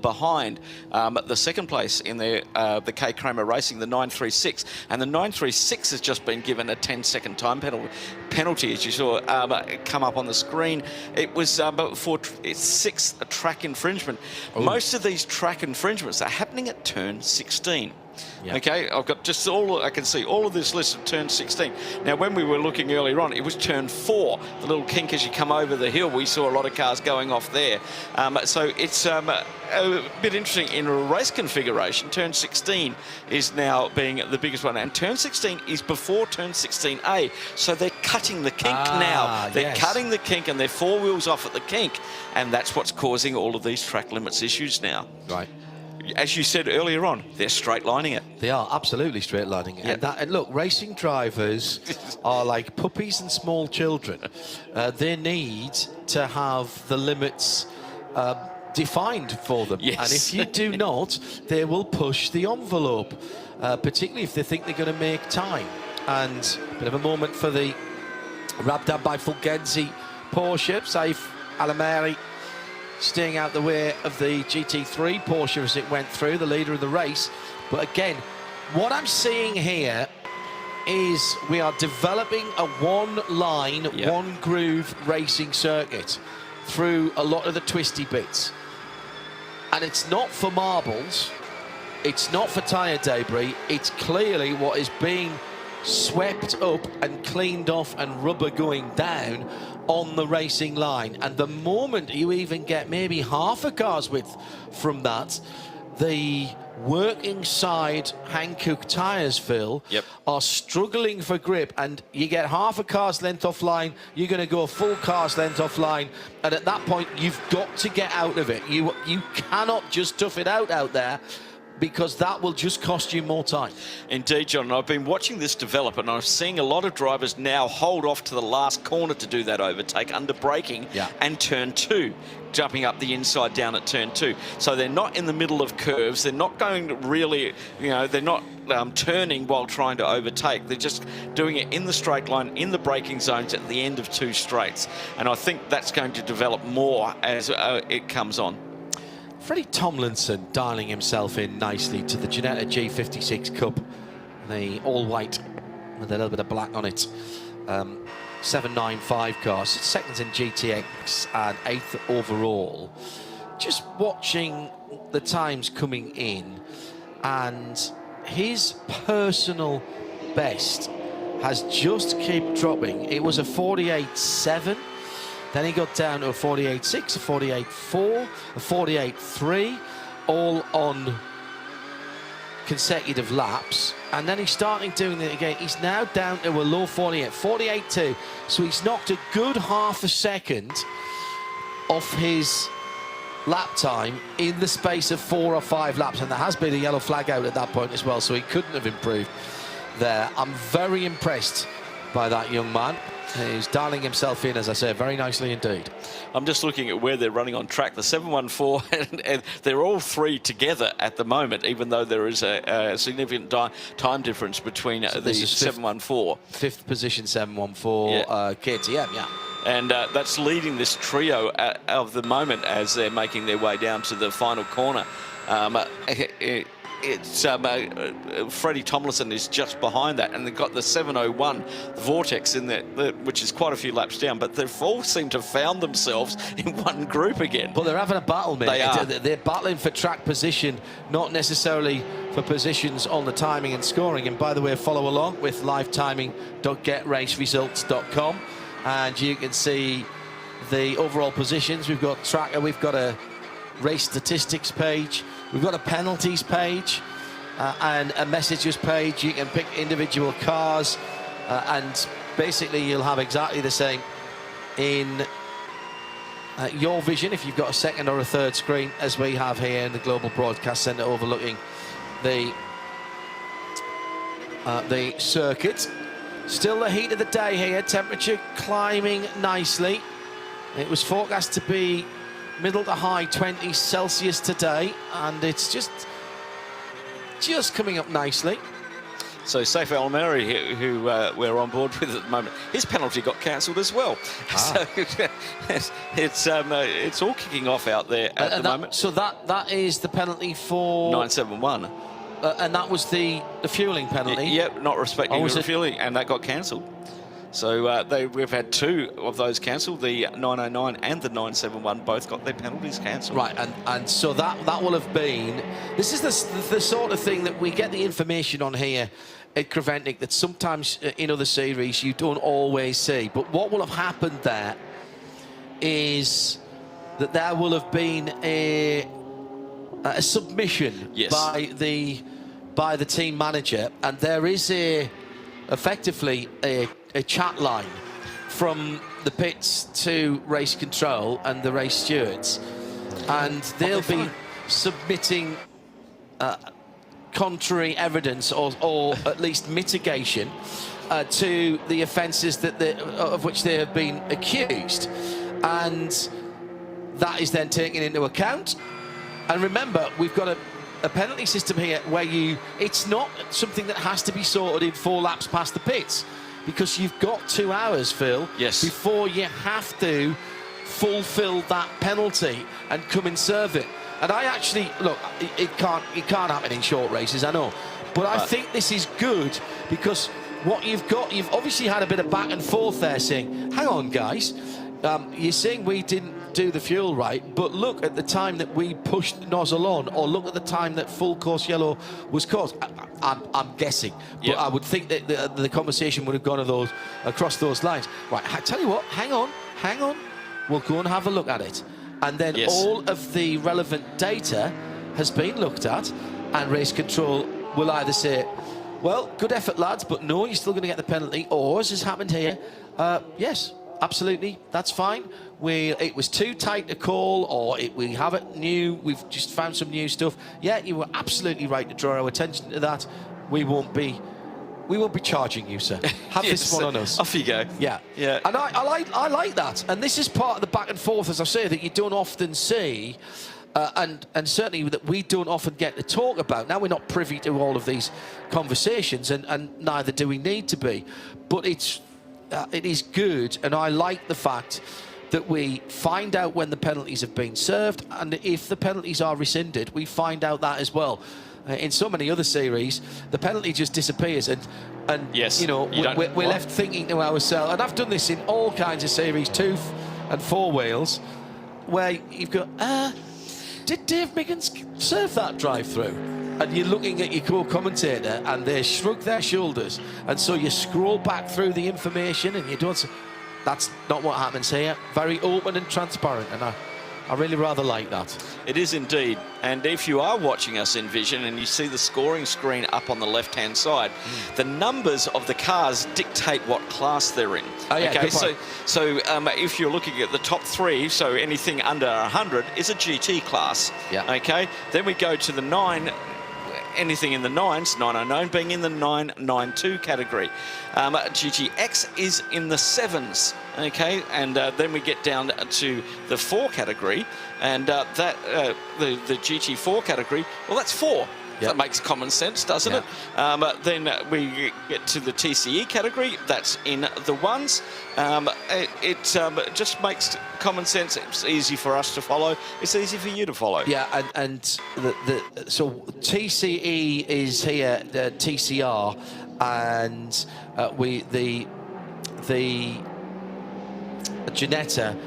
behind the second place in the K Kramer Racing, the 936. And the 936 has just been given a 10-second time penalty, as you saw come up on the screen. It was for its 6th track infringement. Ooh. Most of these track infringements are happening at turn 16. Yep. Okay, I've got just I can see all of this list of turn 16. Now, when we were looking earlier on, it was turn 4. The little kink as you come over the hill, we saw a lot of cars going off there. So it's a bit interesting in a race configuration. Turn 16 is now being the biggest one, and turn 16 is before turn 16A. So they're cutting the kink now. They're cutting the kink, and they're 4 wheels off at the kink, and that's what's causing all of these track limits issues now. Right. As you said earlier on, they're straight lining it. They are absolutely straight lining it. Yep. And look, racing drivers are like puppies and small children. They need to have the limits defined for them. Yes. And if you do not, they will push the envelope, particularly if they think they're going to make time. And a bit of a moment for the Rabdab by Fulgenzi Porsche. Saif Alameri staying out the way of the GT3 Porsche as it went through, the leader of the race. But again, what I'm seeing here is we are developing a one-line, one-groove racing circuit through a lot of the twisty bits. And it's not for marbles, it's not for tyre debris, it's clearly what is being swept up and cleaned off and rubber going down on the racing line. And the moment you even get maybe half a car's width from that, the working side Hankook tyres, Phil, are struggling for grip, and you get half a car's length offline, you're going to go a full car's length offline, and at that point you've got to get out of it. You cannot just tough it out there, because that will just cost you more time. Indeed, John. And I've been watching this develop, and I'm seeing a lot of drivers now hold off to the last corner to do that overtake under braking and turn 2, jumping up the inside down at turn 2. So they're not in the middle of curves. They're not going to really, they're not turning while trying to overtake. They're just doing it in the straight line, in the braking zones at the end of 2 straights. And I think that's going to develop more as it comes on. Freddie Tomlinson dialing himself in nicely to the Ginetta G56 Cup, the all-white with a little bit of black on it. 795 car, seconds in GTX and 8th overall. Just watching the times coming in, and his personal best has just kept dropping. It was a 48.7. Then he got down to a 48.6, a 48.4, a 48.3, all on consecutive laps. And then he's starting doing it again. He's now down to a low 48, 48.2. So he's knocked a good half a second off his lap time in the space of 4 or 5 laps, and there has been a yellow flag out at that point as well, so he couldn't have improved there. I'm very impressed by that young man. He's dialing himself in, as I say, very nicely indeed. I'm just looking at where they're running on track. The 714, and they're all three together at the moment, even though there is a significant time difference between the 714. Fifth position 714 KTM, yeah. And that's leading this trio of the moment as they're making their way down to the final corner. Freddie Tomlinson is just behind that, and they've got the 701 Vortex in there, which is quite a few laps down, but they've all seemed to have found themselves in one group again. But they're having a battle, mate. They are. They're battling for track position, not necessarily for positions on the timing and scoring. And by the way, follow along with livetiming.getraceresults.com, and you can see the overall positions. We've got tracker, we've got a race statistics page, we've got a penalties page, and a messages page. You can pick individual cars, and basically you'll have exactly the same in your vision if you've got a second or a third screen, as we have here in the Global Broadcast Centre overlooking the circuit. Still the heat of the day here, temperature climbing nicely. It was forecast to be middle to high 20s Celsius today, and it's just coming up nicely. So Saif Al-Meri, who we're on board with at the moment, his penalty got cancelled as well. So it's all kicking off out there at the moment. So that is the penalty for 971. And that was the fueling penalty? Yep, not respecting the refueling, and that got cancelled. So we've had 2 of those cancelled. The 909 and the 971 both got their penalties cancelled. Right, and so that will have been... This is the sort of thing that we get the information on here at CREVENTIC that sometimes in other series you don't always see. But what will have happened there is that there will have been a submission by the team manager, and there is effectively a chat line from the pits to race control and the race stewards, and they'll be submitting contrary evidence or at least mitigation to the offences of which they have been accused, and that is then taken into account. And remember, we've got a penalty system here where it's not something that has to be sorted in 4 laps past the pits, because you've got 2 hours, Phil, before you have to fulfil that penalty and come and serve it. And I actually, look, it can't happen in short races, I know, but I think this is good, because what you've obviously had a bit of back and forth there saying, hang on guys, you're saying we didn't do the fuel right, but look at the time that we pushed nozzle on, or look at the time that full course yellow was caused. I'm guessing, but I would think that the conversation would have gone across those lines. Right, I tell you what, hang on, we'll go and have a look at it, and then all of the relevant data has been looked at, and race control will either say, well, good effort lads, but no, you're still going to get the penalty, or as has happened here, yes, absolutely, that's fine. It was too tight to call, or we have it new, we've just found some new stuff. Yeah, you were absolutely right to draw our attention to that. We won't be charging you, sir. Have this one on us. Off you go. Yeah. And I like that. And this is part of the back and forth, as I say, that you don't often see, and certainly that we don't often get to talk about. Now, we're not privy to all of these conversations, and neither do we need to be. But it is good, and I like the fact that we find out when the penalties have been served, and if the penalties are rescinded, we find out that as well. In so many other series, the penalty just disappears, and you know, we're left thinking to ourselves, and I've done this in all kinds of series, 2 and 4 wheels, where you've got, did Dave Miggins serve that drive-through? And you're looking at your co-commentator, and they shrug their shoulders, and so you scroll back through the information, and you don't. That's not what happens here. Very open and transparent, and I really rather like that. It is indeed. And if you are watching us in Vision and you see the scoring screen up on the left-hand side, the numbers of the cars dictate what class they're in. Oh, yeah, okay, good point. so if you're looking at the top three, so anything under 100 is a GT class. Yeah. Okay, then we go to the 9. Anything in the 9s, 909 being in the 992 category. GTX is in the 7s, okay? And then we get down to the 4 category, and the GT4 category, well, that's 4. That makes common sense, doesn't it? Then we get to the TCE category, that's in the 1s. It just makes common sense. It's easy for us to follow. It's easy for you to follow. Yeah, and so TCE is here, the TCR, and the Janetta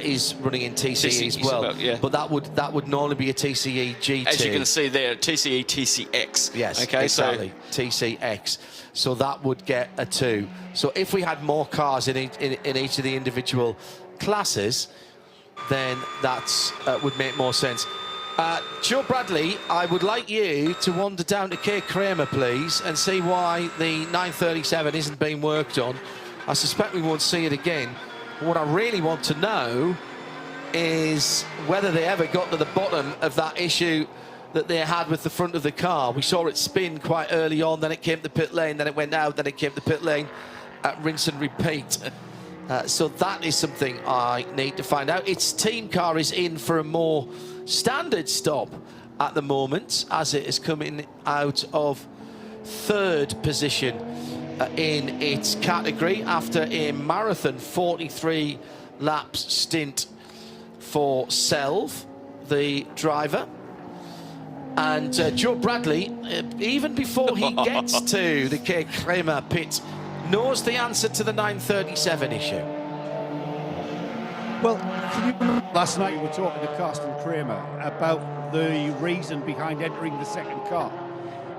is running in TCE as well, but that would normally be a TCE GT. As you can see there, TCE TCX. Yes, okay, exactly. So TCX. So that would get a 2. So if we had more cars in each of the individual classes, then that would make more sense. Joe Bradley, I would like you to wander down to K. Kramer, please, and see why the 937 isn't being worked on. I suspect we won't see it again. What I really want to know is whether they ever got to the bottom of that issue that they had with the front of the car. We saw it spin quite early on, then it came to pit lane, then it went out, then it came to pit lane, rinse and repeat. So that is something I need to find out. Its team car is in for a more standard stop at the moment, as it is coming out of 3rd position in its category after a marathon 43 laps stint for Selv, the driver. And Joe Bradley, even before he gets to the K. Kramer pit, knows the answer to the 937 issue. Well, last night we were talking to Carsten Kramer about the reason behind entering the second car,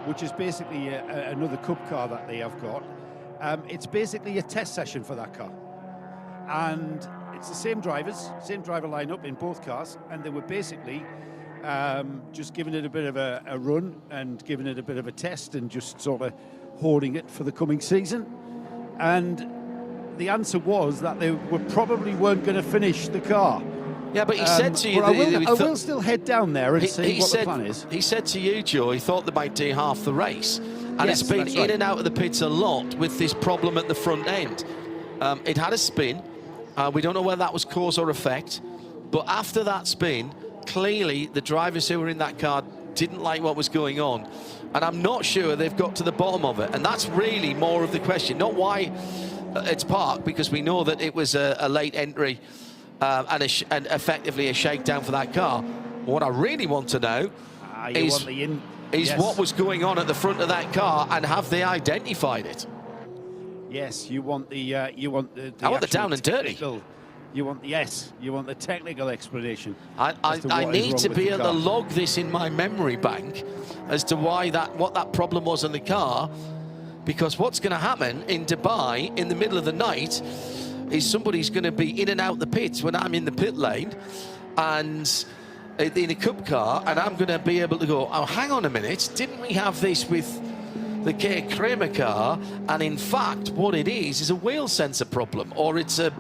which is basically another Cup car that they have got. It's basically a test session for that car. And it's the same driver lineup in both cars, and they were basically just giving it a bit of a run and giving it a bit of a test and just sort of hoarding it for the coming season. And the answer was that they probably weren't going to finish the car. Yeah, but he said to you... But I will still head down there and see what the plan is. He said to you, Joe, he thought they might do half the race. And Yes, it's been that's in right. and out of the pits a lot with this problem at the front end. It had a spin. We don't know whether that was cause or effect. But after that spin, clearly the drivers who were in that car didn't like what was going on. And I'm not sure they've got to the bottom of it. And that's really more of the question. Not why it's parked, because we know that it was a late entry and effectively a shakedown for that car. What I really want to know is what was going on at the front of that car, and have they identified it? Yes, you want the I want the down and dirty. You want the technical explanation. I need to be able to log this in my memory bank as to what that problem was in the car, because what's going to happen in Dubai in the middle of the night is somebody's going to be in and out the pits when I'm in the pit lane and in a Cup car, and I'm going to be able to go, oh, hang on a minute, didn't we have this with the K. Kramer car? And in fact, what it is a wheel sensor problem, or it's a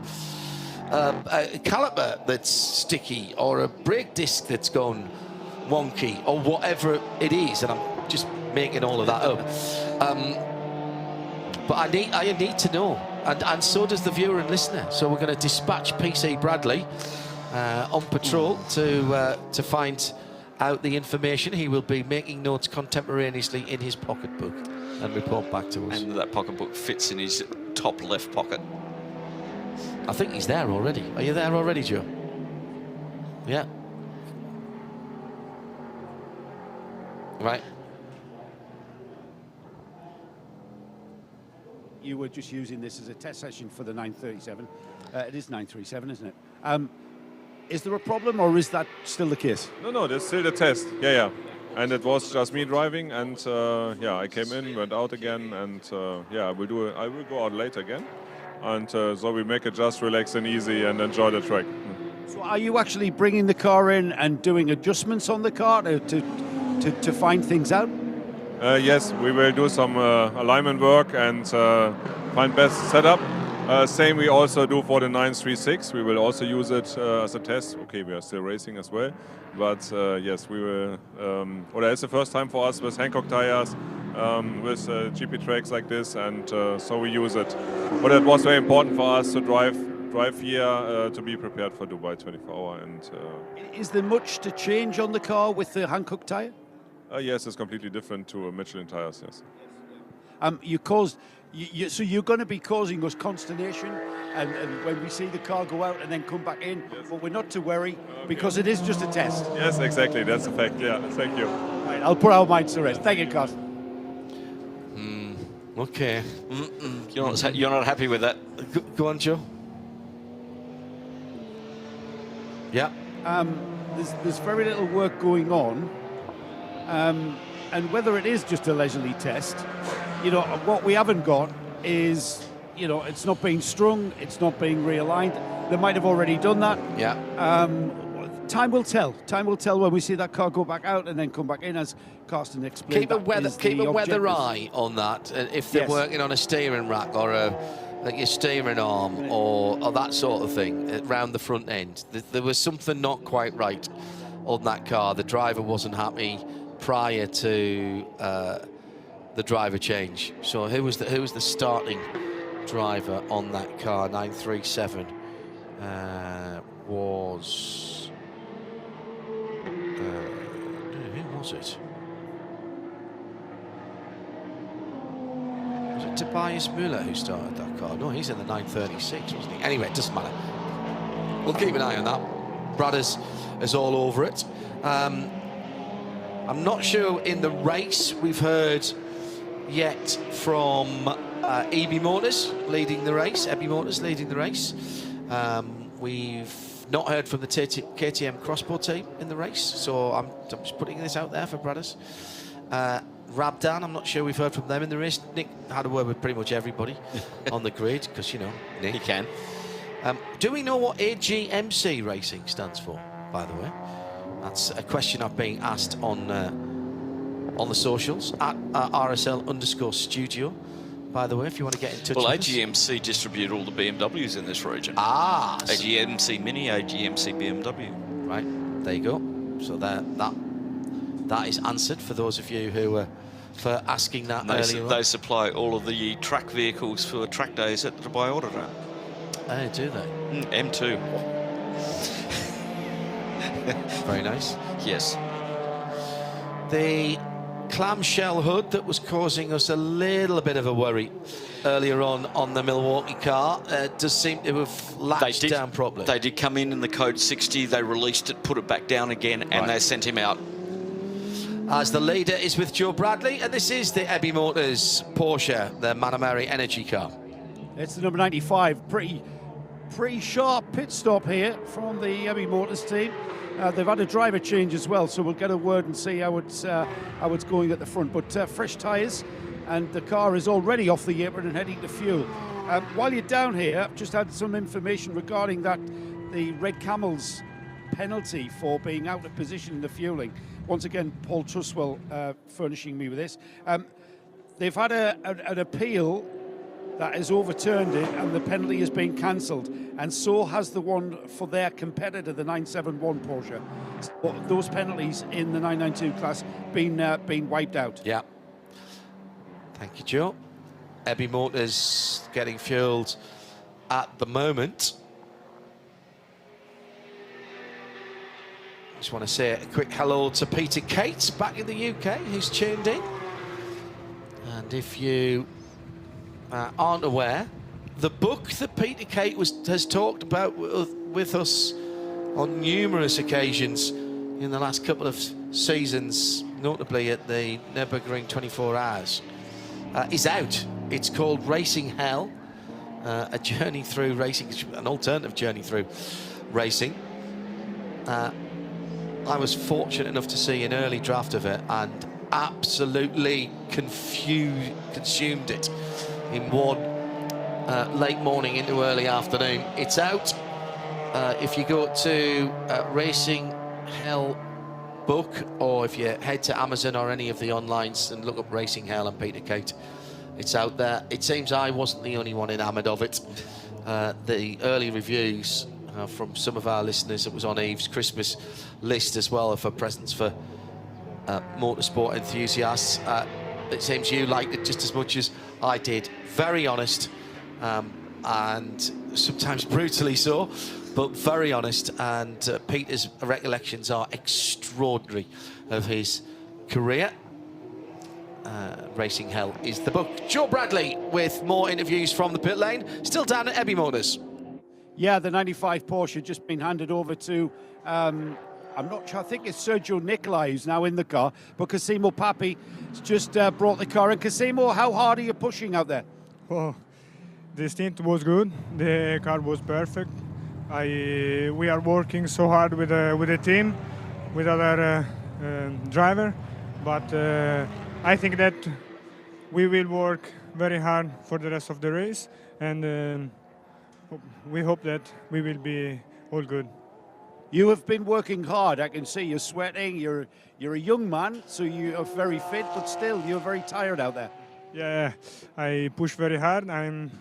caliper that's sticky, or a brake disc that's gone wonky, or whatever it is. And I'm just making all of that up. But I need to know, and so does the viewer and listener. So we're going to dispatch PC Bradley on patrol to find out the information. He will be making notes contemporaneously in his pocketbook and report back to us. And that pocketbook fits in his top left pocket. I think he's there already. Are you there already, Joe? Yeah. Right. You were just using this as a test session for the 937. It is 937, isn't it? Is there a problem, or is that still the case? No, that's still the test. Yeah. And it was just me driving, and I came in, went out again, and I will go out later again. And so we make it just relax and easy and enjoy the track. So are you actually bringing the car in and doing adjustments on the car to find things out? Yes, we will do some alignment work and find best setup. Same we also do for the 936. We will also use it as a test. Okay, we are still racing as well. But yes, we will. It's the first time for us with Hankook tires, with GP tracks like this, and so we use it. But it was very important for us to drive here to be prepared for Dubai 24 hour. And is there much to change on the car with the Hankook tire? yes, it's completely different to Michelin tires. Yes. So you're going to be causing us consternation, and when we see the car go out and then come back in, but we're not to worry because it is just a test. Yes, exactly. That's a fact. Yeah, thank you. Right, I'll put our minds to rest. Thank you, Carl. Okay. You're not happy with that? Go on, Joe. Yeah. There's very little work going on, and whether it is just a leisurely test, what we haven't got is, it's not being strung, it's not being realigned. They might have already done that. Yeah. Time will tell. Time will tell when we see that car go back out and then come back in, as Carsten explained. Keep a weather eye on that. If they're working on a steering rack or your steering arm or that sort of thing around the front end. There was something not quite right on that car. The driver wasn't happy prior to the driver change. So who was the starting driver on that car? 937 was who was it? Was it Tobias Müller who started that car? No, he's in the 936, wasn't he? Anyway, it doesn't matter. We'll keep an eye on that. Brad is all over it. I'm not sure in the race we've heard yet from ABU Motors leading the race. ABU Motors leading the race. We've not heard from the KTM Crossbow team in the race, so I'm just putting this out there for Bradders. Rabdan, I'm not sure we've heard from them in the race. Nick had a word with pretty much everybody on the grid, because, Nick. He can. Do we know what AGMC Racing stands for, by the way? That's a question I've been asked on the socials, at RSL_studio, by the way, if you want to get in touch with us. AGMC distribute all the BMWs in this region. AGMC Mini, AGMC BMW. Right, there you go. So that is answered for those of you who were for asking that earlier on. They supply all of the track vehicles for track days at the Dubai Autodrome. Oh, do they? M2. Very nice. Yes. The clamshell hood that was causing us a little bit of a worry earlier on the Milwaukee car does seem to have latched down properly. They did come in the code 60, they released it, put it back down again, and they sent him out. As the leader is with Joe Bradley, and this is the ABU Motors Porsche, the Manamari Energy car. It's the number 95. Pretty sharp pit stop here from the ABU Motors team. They've had a driver change as well, so we'll get a word and see how it's going at the front. But fresh tyres, and the car is already off the apron and heading to fuel. While you're down here, I've just had some information regarding the Red Camels penalty for being out of position in the fueling. Once again, Paul Truswell furnishing me with this. They've had an appeal that has overturned it, and the penalty has been cancelled, and so has the one for their competitor, the 971 Porsche. So those penalties in the 992 class been wiped out. Yeah. Thank you, Joe. ABU Motors getting fueled at the moment. Just want to say a quick hello to Peter Cates back in the UK, who's tuned in. And if you aren't aware, the book that Peter Cate has talked about with us on numerous occasions in the last couple of seasons, notably at the Nürburgring 24 Hours, is out. It's called Racing Hell, a journey through racing, an alternative journey through racing. I was fortunate enough to see an early draft of it and absolutely consumed it in one late morning into early afternoon. It's out. if you go to Racing Hell book, or if you head to Amazon or any of the onlines and look up Racing Hell and Peter Kate, it's out there. It seems I wasn't the only one enamoured of it. The early reviews from some of our listeners, it was on Eve's Christmas list as well for presents for motorsport enthusiasts. It seems you liked it just as much as I did. Very honest, and sometimes brutally so, but very honest. And Peter's recollections are extraordinary of his career. Racing Hell is the book. Joe Bradley with more interviews from the pit lane, still down at ABU Motors. Yeah, the 95 Porsche just been handed over to, I'm not sure, I think it's Sergio Nicolai who's now in the car, but Cosimo Papi just brought the car in. Cosimo, how hard are you pushing out there? Oh, the stint was good, the car was perfect. We are working so hard with the team, with other driver, but I think that we will work very hard for the rest of the race, and we hope that we will be all good. You have been working hard. I can see you're sweating. You're a young man, so you are very fit, but still you're very tired out there. Yeah, I push very hard. I'm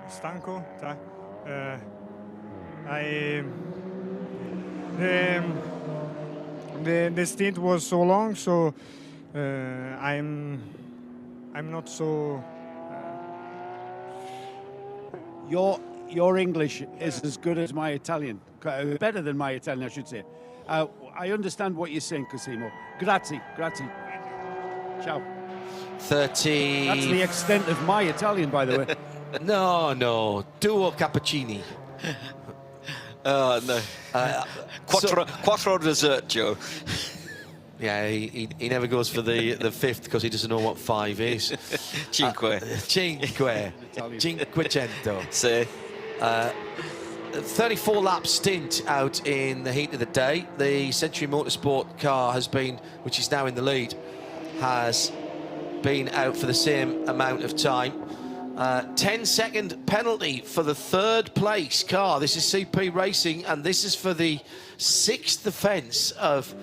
stanco. The stint was so long, so I'm not so. Your English is as good as my Italian, better than my Italian, I should say. I understand what you're saying, Cosimo. Grazie. Ciao. 30. That's the extent of my Italian, by the way. No. Duo cappuccini. No. Quattro dessert, Joe. Yeah, he never goes for the fifth because he doesn't know what 5 is. Cinque. Cinquecento. See. 34 lap stint out in the heat of the day. The Century Motorsport car has been, which is now in the lead, has been out for the same amount of time. 10-second penalty for the third place car. This is CP Racing, and this is for the 6th offence of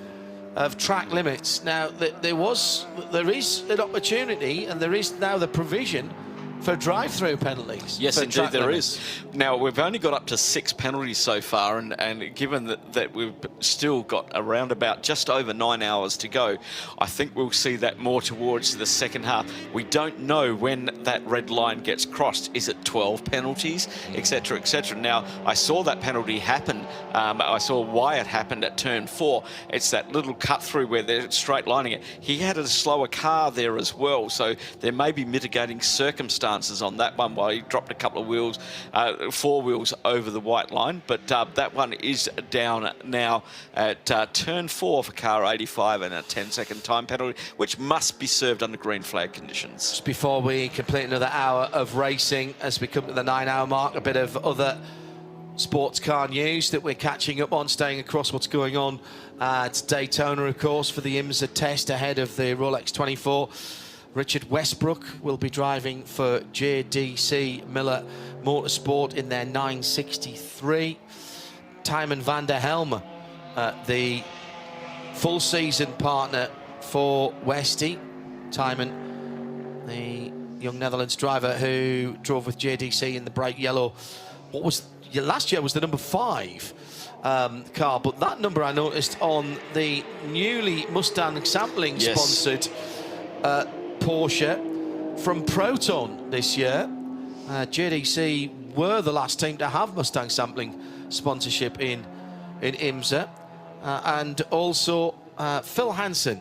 track limits. Now, there is an opportunity, and there is now the provision for drive-through penalties. Yes, indeed there is. Now, we've only got up to 6 penalties so far, and given that we've still got around about just over 9 hours to go, I think we'll see that more towards the second half. We don't know when that red line gets crossed. Is it 12 penalties, etc., etc.? Now, I saw that penalty happen. I saw why it happened at turn 4. It's that little cut through where they're straight lining it. He had a slower car there as well, so there may be mitigating circumstances on that one while he dropped a couple of wheels, 4 wheels over the white line. But that one is down now at turn 4 for car 85 and a 10-second time penalty, which must be served under green flag conditions. Just before we complete another hour of racing, as we come to the 9-hour mark, a bit of other sports car news that we're catching up on, staying across what's going on at Daytona, of course, for the IMSA test ahead of the Rolex 24. Richard Westbrook will be driving for JDC Miller Motorsport in their 963. Tymon van der Helme, the full season partner for Westy. Tymon, the young Netherlands driver who drove with JDC in the bright yellow. What was last year was the number 5 car, but that number I noticed on the newly Mustang sampling sponsored Porsche from Proton this year. JDC were the last team to have Mustang sampling sponsorship in IMSA, and also Phil Hansen,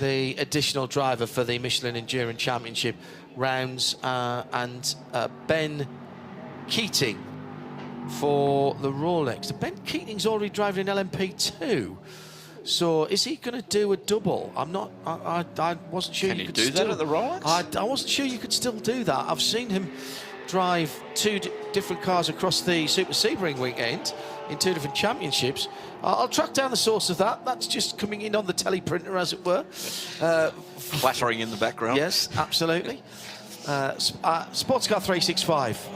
the additional driver for the Michelin Endurance Championship rounds, and Ben Keating for the Rolex. Ben Keating's already driving an LMP2. So is he going to do a double? I'm not. I wasn't sure. Can you could do that at the Rolex? I wasn't sure you could still do that. I've seen him drive 2 different cars across the Super Sebring weekend in 2 different championships. I'll track down the source of that. That's just coming in on the teleprinter, as it were. Flattering in the background. Yes, absolutely. Sports Car 365.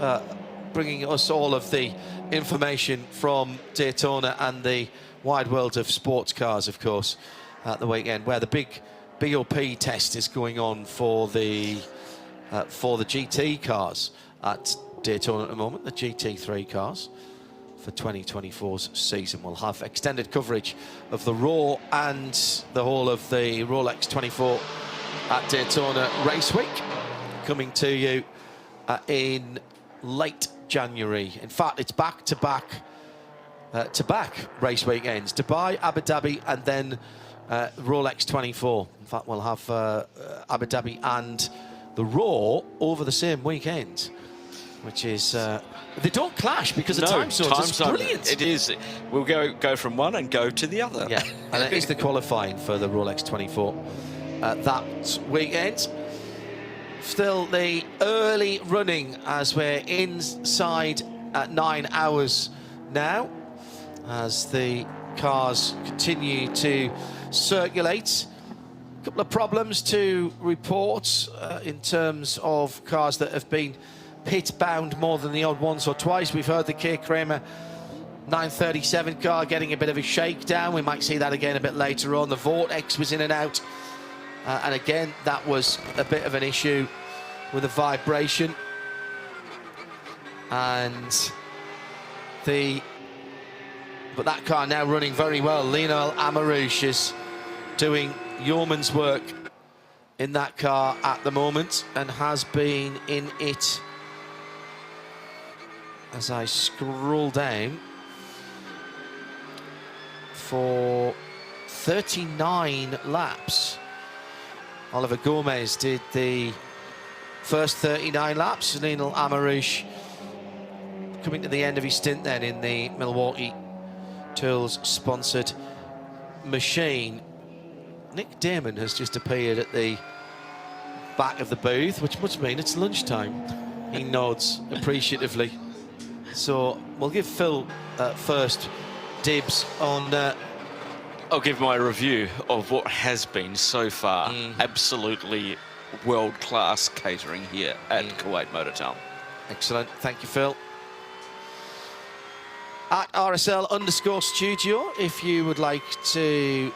bringing us all of the information from Daytona and the wide world of sports cars, of course, at the weekend, where the big BOP test is going on for the GT cars at Daytona at the moment, the GT3 cars for 2024's season. We'll have extended coverage of the Raw and the whole of the Rolex 24 at Daytona Race Week, coming to you in late January. In fact, it's back-to-back race weekends, Dubai, Abu Dhabi, and then Rolex 24. In fact, we'll have Abu Dhabi and the Raw over the same weekend, which is they don't clash because the time zones. It's brilliant. It is. We'll go from one and go to the other. Yeah, and it is the qualifying for the Rolex 24 that weekend. Still the early running as we're inside at 9 hours now, as the cars continue to circulate. A couple of problems to report in terms of cars that have been pit bound more than the odd once or twice. We've heard the K. Kramer 937 car getting a bit of a shakedown. We might see that again a bit later on. The Vortex was in and out. And again, that was a bit of an issue with the vibration. But that car now running very well. Lionel Amarouche is doing yeoman's work in that car at the moment and has been in it, as I scroll down, for 39 laps. Oliver Gomez did the first 39 laps. Lionel Amarouche coming to the end of his stint then in the Milwaukee Tools sponsored machine. Nick Damon has just appeared at the back of the booth, which must mean it's lunchtime. He nods appreciatively. So we'll give Phil first dibs on... I'll give my review of what has been so far absolutely world-class catering here at Kuwait Motor Town. Excellent, thank you, Phil. At RSL_studio, if you would like to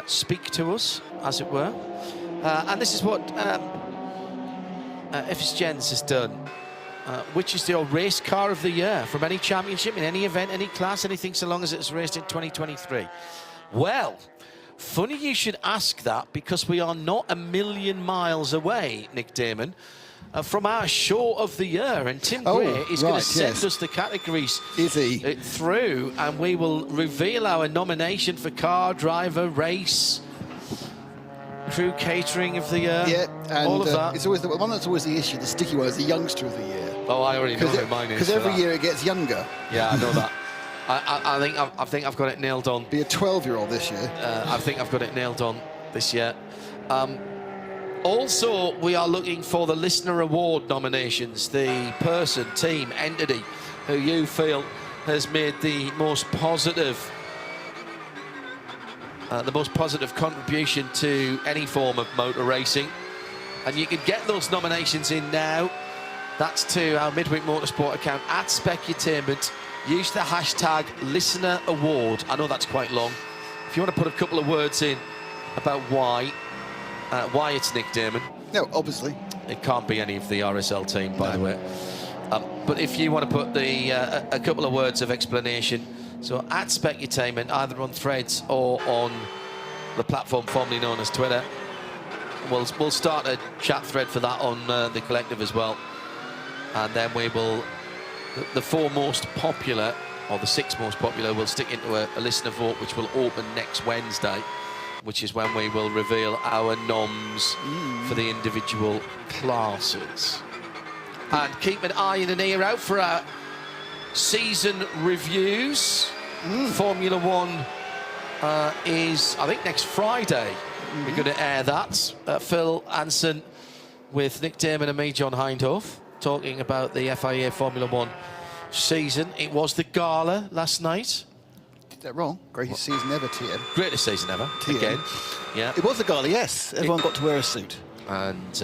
speak to us, as it were. And this is what FS Jens has done. Which is your race car of the year from any championship, in any event, any class, anything, so long as it's raced in 2023? Well, funny you should ask that, because we are not a million miles away, Nick Damon, from our show of the year, and Tim Gray is going to send us the categories through, and we will reveal our nomination for car, driver, race, crew catering of the year. Yeah, and all of that. It's always the one that's always the issue. The sticky one is the youngster of the year. Oh, I already know who mine is. Because every year it gets younger. Yeah, I know that. I think I've got it nailed on. Be a 12-year-old this year. I think I've got it nailed on this year. Also, we are looking for the listener award nominations. The person, team, entity who you feel has made the most positive contribution to any form of motor racing. And you can get those nominations in now. That's to our Midweek Motorsport account at Specutainment. Use the hashtag listener award. I know that's quite long. If you want to put a couple of words in about why it's Nick Damon. No, obviously. It can't be any of the RSL team, by the way. But if you want to put a couple of words of explanation, so at Specutainment, either on Threads or on the platform formerly known as Twitter. We'll start a chat thread for that on the collective as well. And then we will, the 4 most popular, or the 6 most popular, will stick into a listener vote, which will open next Wednesday, which is when we will reveal our noms for the individual classes. And keep an eye and an ear out for our season reviews. Formula One is, I think, next Friday. We're going to air that. Phil Anson with Nick Damon and me, John Hindhoff, talking about the FIA Formula One season. It was the gala last night. Did that wrong? Greatest season ever, TM. Greatest season ever, again. Yeah. It was the gala, yes. Everyone got to wear a suit. And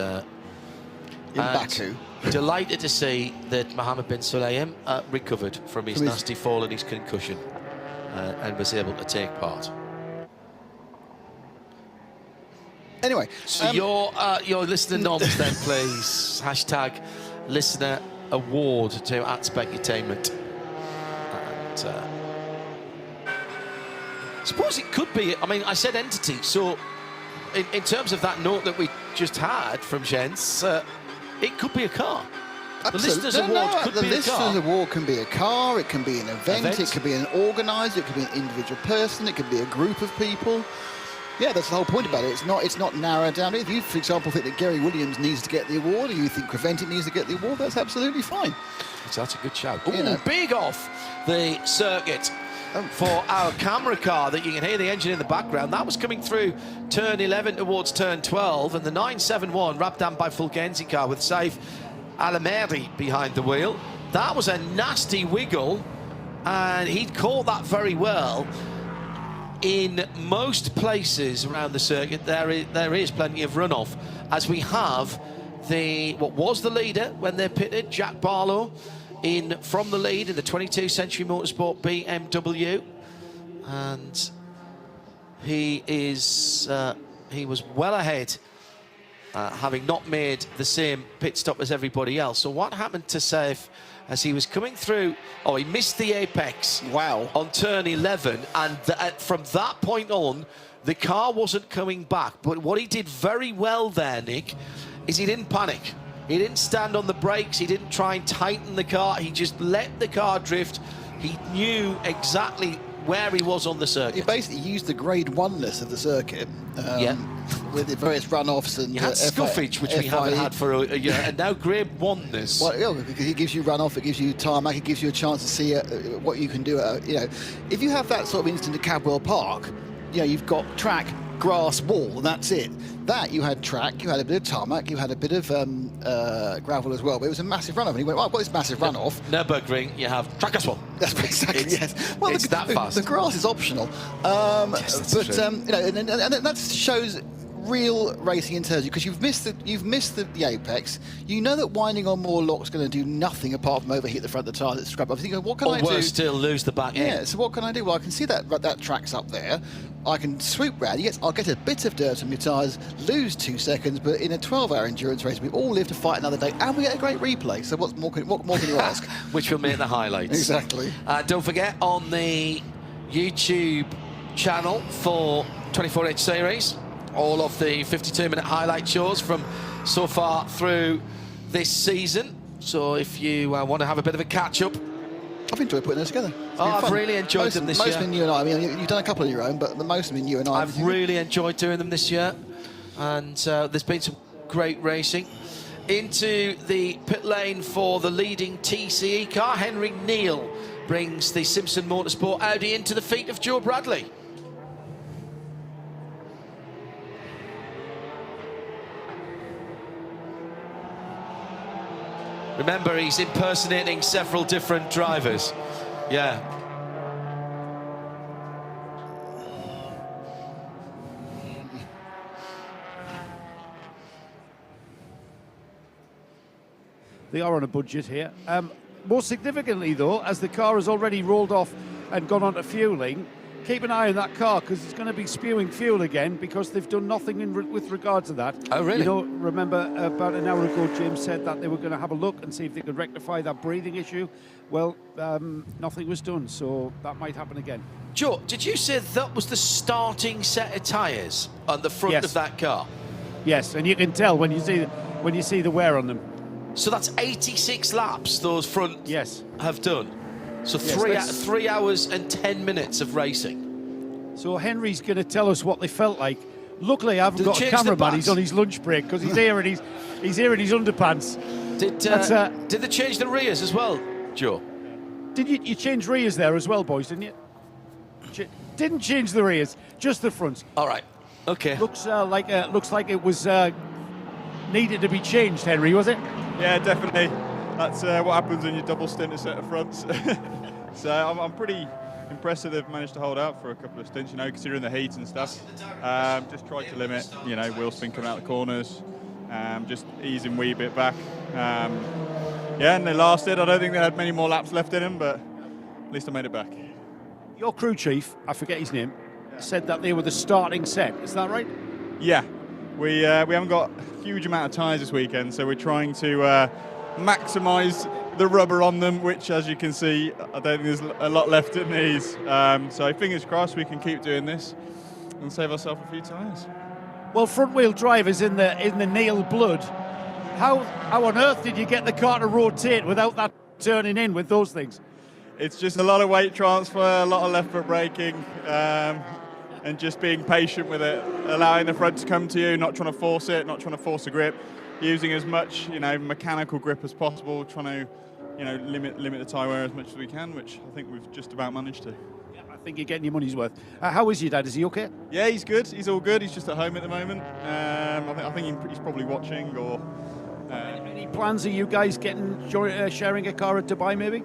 in Baku. Delighted to see that Mohammed bin Sulayem recovered from his nasty fall and his concussion and was able to take part. Anyway, so your listener noms then, please. Hashtag listener award to @Specutainment. And I suppose it could be. I mean, I said entity, so in terms of that note that we just had from Jens, it could be a car. The Listeners Award could be a car. The Listeners Award can be a car, it can be an event, it could be an organiser, it could be an individual person, it could be a group of people. Yeah, that's the whole point about it. It's not narrowed down. If you, for example, think that Gary Williams needs to get the award, or you think CREVENTIC needs to get the award, that's absolutely fine. So that's a good shout. Ooh, big off the circuit for our camera car that you can hear the engine in the background. That was coming through turn 11 towards turn 12, and the 971 wrapped down by Fulgenzi car with Saif Alameri behind the wheel. That was a nasty wiggle, and he'd caught that very well. In most places around the circuit, there is plenty of runoff, as we have what was the leader when they pitted, Jack Barlow, in from the lead in the 22nd Century Motorsport BMW, and he was well ahead, having not made the same pit stop as everybody else. So what happened to Saif as he was coming through? Oh, he missed the apex. Wow. On turn 11, and from that point on, the car wasn't coming back. But what he did very well there, Nick, is he didn't panic. He didn't stand on the brakes. He didn't try and tighten the car. He just let the car drift. He knew exactly where he was on the circuit. He basically used the grade 1-ness of the circuit. With the various runoffs and you had scuffage, which we haven't had for a year, and now grade 1-ness. Well, yeah, because it gives you runoff, it gives you tarmac, it gives you a chance to see what you can do. If you have that sort of instant at Cadwell Park, you've got track, grass, wall, and that's it. That you had track, you had a bit of tarmac, you had a bit of gravel as well, but it was a massive runoff. And he went, "Well, I've got this massive runoff." Nürburgring, you have track as well. That's exactly yes. Well, it's that fast. The grass is optional, yes, that's true. And that shows real racing in terms, because you've missed the apex. You know that winding on more lock's going to do nothing apart from overheat the front of the tyre that's scrap. I'm thinking, what can I do? Or worse still, lose the back end. Yeah, so what can I do? Well, I can see that track's up there. I can swoop round. Yes, I'll get a bit of dirt on my tyres, lose 2 seconds, but in a 12-hour endurance race, we all live to fight another day, and we get a great replay. So what more can you ask? Which will make the highlights. Exactly. Don't forget, on the YouTube channel for 24H Series, all of the 52-minute highlight shows from so far through this season. So if you want to have a bit of a catch-up, I've enjoyed putting those together. I've really enjoyed them this year. Most of them you and I. I mean, you've done a couple of your own, but the most of them you and I. I've really enjoyed doing them this year, and there's been some great racing. Into the pit lane for the leading TCE car, Henry Neal brings the Simpson Motorsport Audi into the feet of Joe Bradley. Remember, he's impersonating several different drivers. Yeah. They are on a budget here. More significantly, though, as the car has already rolled off and gone on to fueling, keep an eye on that car, because it's going to be spewing fuel again, because they've done nothing with regard to that. Oh, really? Remember about an hour ago, James said that they were going to have a look and see if they could rectify that breathing issue. Well, nothing was done, so that might happen again. Joe, did you say that was the starting set of tyres on the front of that car? Yes, and you can tell when you see the wear on them. So that's 86 laps those front have done. So yes, 3 hours and 10 minutes of racing. So Henry's going to tell us what they felt like. Luckily, I haven't got a cameraman. He's on his lunch break, because he's here in his underpants. Did they change the rears as well, Joe? Did you change rears there as well, boys? Didn't you? Didn't change the rears, just the fronts. All right. Okay. Looks like it was needed to be changed, Henry, was it? Yeah, definitely. That's what happens when you double stint a set of fronts. So I'm pretty impressed that they've managed to hold out for a couple of stints, considering the heat and stuff. Just tried to limit, wheel spin coming out the corners. just easing wee bit back. Yeah, and they lasted. I don't think they had many more laps left in them, but at least I made it back. Your crew chief, I forget his name, said that they were the starting set. Is that right? Yeah, we haven't got a huge amount of tyres this weekend, so we're trying to maximise the rubber on them, which, as you can see, I don't think there's a lot left in these. So fingers crossed we can keep doing this and save ourselves a few tyres. Well, front-wheel drive is in the Neil blood. How on earth did you get the car to rotate without that turning in with those things? It's just a lot of weight transfer, a lot of left foot braking, and just being patient with it, allowing the front to come to you, not trying to force it, not trying to force a grip, using as much mechanical grip as possible, trying to limit the tyre wear as much as we can, which I think we've just about managed to. Yeah, I think you're getting your money's worth. How is your dad? Is he okay? Yeah, he's good. He's all good. He's just at home at the moment. I think he's probably watching. Or any plans? Are you guys sharing a car at Dubai maybe?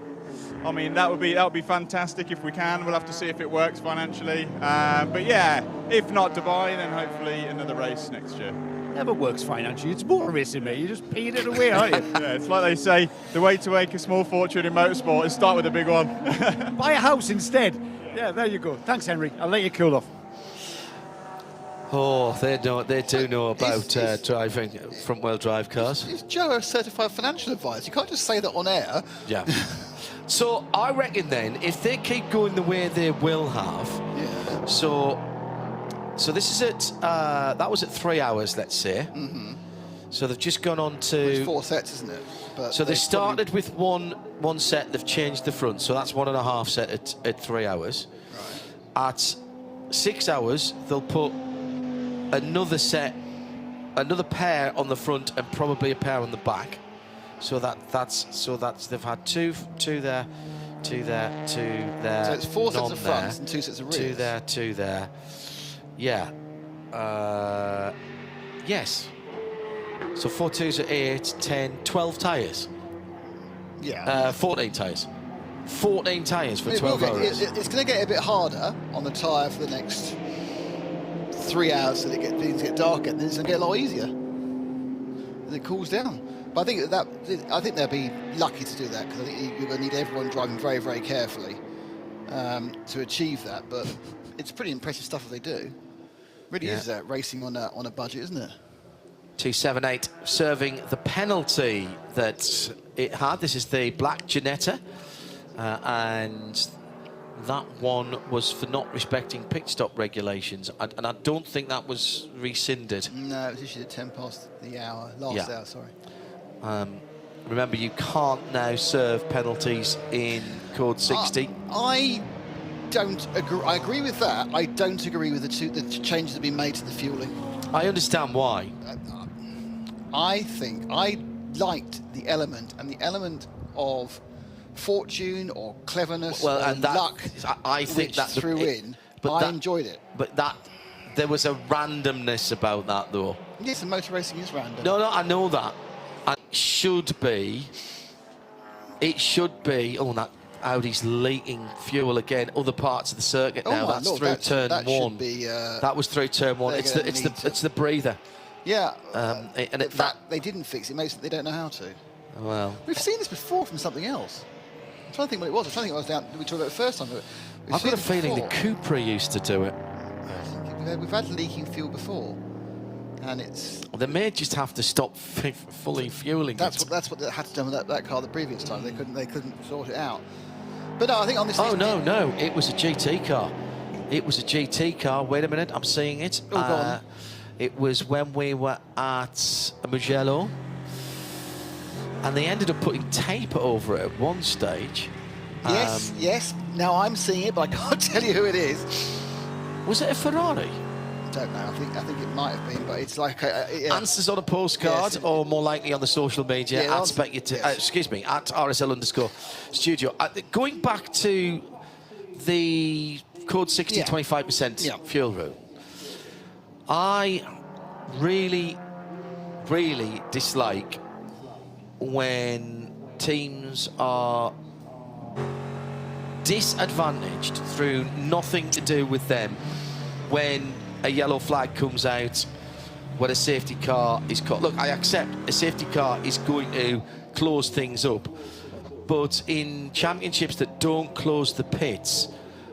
I mean, that would be fantastic if we can. We'll have to see if it works financially. But yeah, if not Dubai, then hopefully another race next year. Never works financially. It's motor racing, mate. You're just peeing it away, aren't you? Yeah, it's like they say, the way to make a small fortune in motorsport is start with a big one. Buy a house instead. Yeah, there you go. Thanks, Henry. I'll let you cool off. Oh, they do know about driving front-wheel drive cars. Is Joe a certified financial advisor? You can't just say that on air. Yeah. So I reckon then, if they keep going the way they will have, yeah. So this is at that was at 3 hours, let's say. Mm-hmm. So they've just gone on to. It's 4 sets, isn't it? But so they started with one set. They've changed the front, so that's 1.5 set at 3 hours. Right. At 6 hours, they'll put another set, another pair on the front, and probably a pair on the back. So that's they've had two there, two there, two there. So it's 4 sets of there, fronts and 2 sets of rears. Two there. Yeah. Yes. So 4 2s are 8, 10, 12 tyres. Yeah. 14 tyres. 14 tyres for 12 hours. It's going to get a bit harder on the tyre for the next 3 hours, so things get darker, and then it's going to get a lot easier. And it cools down. But I think they'll be lucky to do that, because I think you're going to need everyone driving very, very carefully to achieve that. But it's pretty impressive stuff if they do. Really is racing on a budget, isn't it? 278 serving the penalty that it had. This is the black Ginetta, and that one was for not respecting pit stop regulations, and I don't think that was rescinded. No, it was issued at 10 past the hour, last hour, sorry. Remember, you can't now serve penalties in Code 60. I don't agree. I agree with that. I don't agree with the changes that have been made to the fueling. I understand why. I think I liked the element of fortune or cleverness or luck. I think that threw in. But I enjoyed it. But there was a randomness about that, though. Yes, the motor racing is random. No, I know that. And it should be. Oh, that Audi's leaking fuel again. Other parts of the circuit now. That's Lord, through turn that one. Should be, that was through turn one. It's the breather. Yeah. And they didn't fix it. They don't know how to. Well, we've seen this before from something else. I'm trying to think what it was. I'm trying to think what it was down. We talked about it the first time. I've got a feeling the Cupra used to do it. We've had leaking fuel before, and it's. They may just have to stop fully fueling. That's what they had to do with that car the previous time. They couldn't sort it out. But no, I think on this. Oh no! It was a GT car. It was a GT car. Wait a minute, I'm seeing it. Oh, go on. It was when we were at Mugello, and they ended up putting tape over it at one stage. Yes. Now I'm seeing it, but I can't tell you who it is. Was it a Ferrari? I don't know. I think it might have been, but it's like answers on a postcard, or more likely on the at RSL_studio. Going back to the Code 60 25% fuel rule, I really dislike when teams are disadvantaged through nothing to do with them when a yellow flag comes out when a safety car is caught. Look, I accept a safety car is going to close things up, but in championships that don't close the pits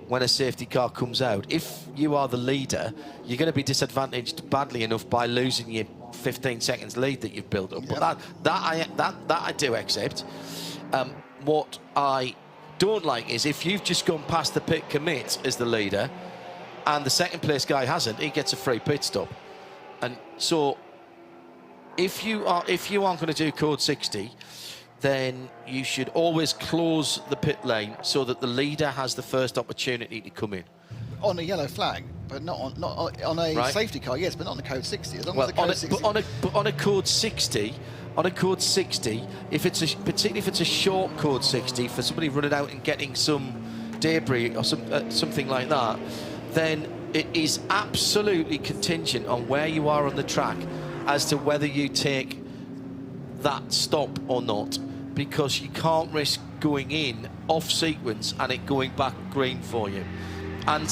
when a safety car comes out, if you are the leader, you're going to be disadvantaged badly enough by losing your 15 seconds lead that you've built up. Yep. But that I do accept. What I don't like is if you've just gone past the pit commit as the leader and the second place guy hasn't, he gets a free pit stop. And so if you aren't going to do code 60, then you should always close the pit lane so that the leader has the first opportunity to come in. On a yellow flag, but not on a right. safety car, yes, but not on the code 60. As long as the code 60. But on a code 60, particularly if it's a short code 60 for somebody running out and getting some debris or something like that, then it is absolutely contingent on where you are on the track as to whether you take that stop or not, because you can't risk going in off sequence and it going back green for you. And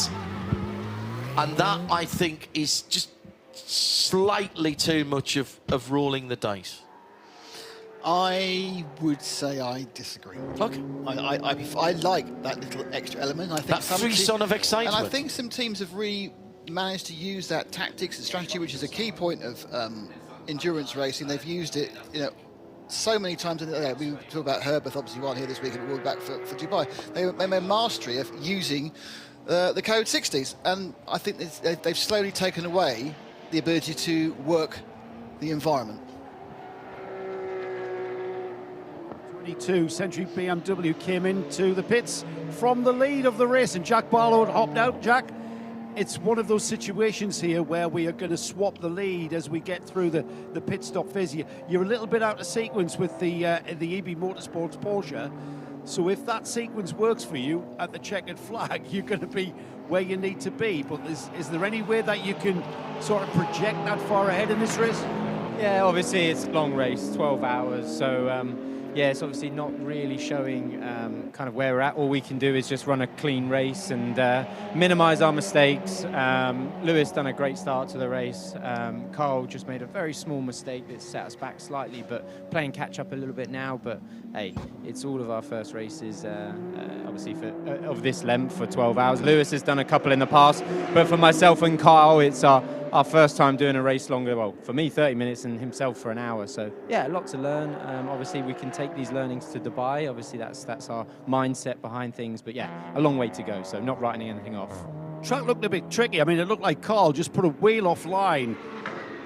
that, I think, is just slightly too much of rolling the dice. I would say I disagree. Okay. I like that little extra element. I think that frisson of excitement. And I think some teams have really managed to use that tactics and strategy, which is a key point of endurance racing. They've used it, so many times. We talk about Herbert, obviously, one here this week, and we'll be back for Dubai. They made mastery of using the code 60s, and I think they've slowly taken away the ability to work the environment. 22 Century BMW came into the pits from the lead of the race, and Jack Barlow had hopped out. Jack, it's one of those situations here where we are going to swap the lead as we get through the pit stop phase. You're a little bit out of sequence with the EB Motorsports Porsche. So if that sequence works for you at the checkered flag, you're going to be where you need to be. But is there any way that you can sort of project that far ahead in this race? Yeah, obviously it's a long race, 12 hours. So yeah, it's obviously not really showing kind of where we're at. All we can do is just run a clean race and minimise our mistakes. Lewis done a great start to the race. Carl just made a very small mistake that set us back slightly, but playing catch up a little bit now. But hey, it's all of our first races, obviously of this length for 12 hours. Lewis has done a couple in the past, but for myself and Carl, it's our first time doing a race longer. Well, for me, 30 minutes, and himself for an hour. So yeah, a lot to learn. Obviously, we can take these learnings to Dubai. Obviously, that's our mindset behind things. But yeah, a long way to go. So not writing anything off. Track looked a bit tricky. I mean, it looked like Carl just put a wheel offline.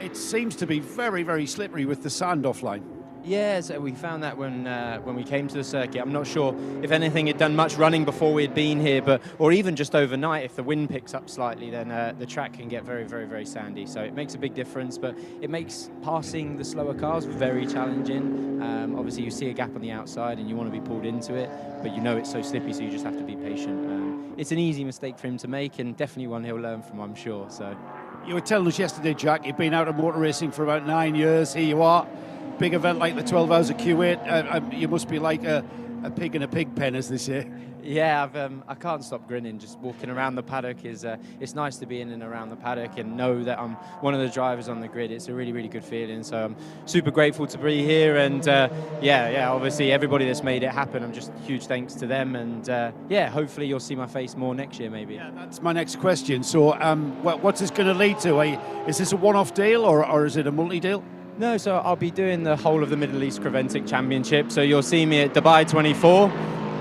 It seems to be very, very slippery with the sand offline. Yeah, so we found that when we came to the circuit. I'm not sure if anything had done much running before we had been here, or even just overnight, if the wind picks up slightly, then the track can get very, very, very sandy. So it makes a big difference, but it makes passing the slower cars very challenging. Obviously, you see a gap on the outside and you want to be pulled into it, but you know it's so slippy, so you just have to be patient. It's an easy mistake for him to make, and definitely one he'll learn from, I'm sure. So you were telling us yesterday, Jack, you've been out of motor racing for about 9 years. Here you are. Big event like the 12 Hours of Kuwait, you must be like a pig in a pig pen, as they say. Yeah, I can't stop grinning. Just walking around the paddock is it's nice to be in and around the paddock and know that I'm one of the drivers on the grid. It's a really, really good feeling. So I'm super grateful to be here, and yeah, obviously everybody that's made it happen. I'm just huge thanks to them, and yeah, hopefully you'll see my face more next year, maybe. Yeah, that's my next question. So, what's this going to lead to? Is this a one-off deal or is it a multi-deal? No, so I'll be doing the whole of the Middle East CREVENTIC Championship. So you'll see me at Dubai 24,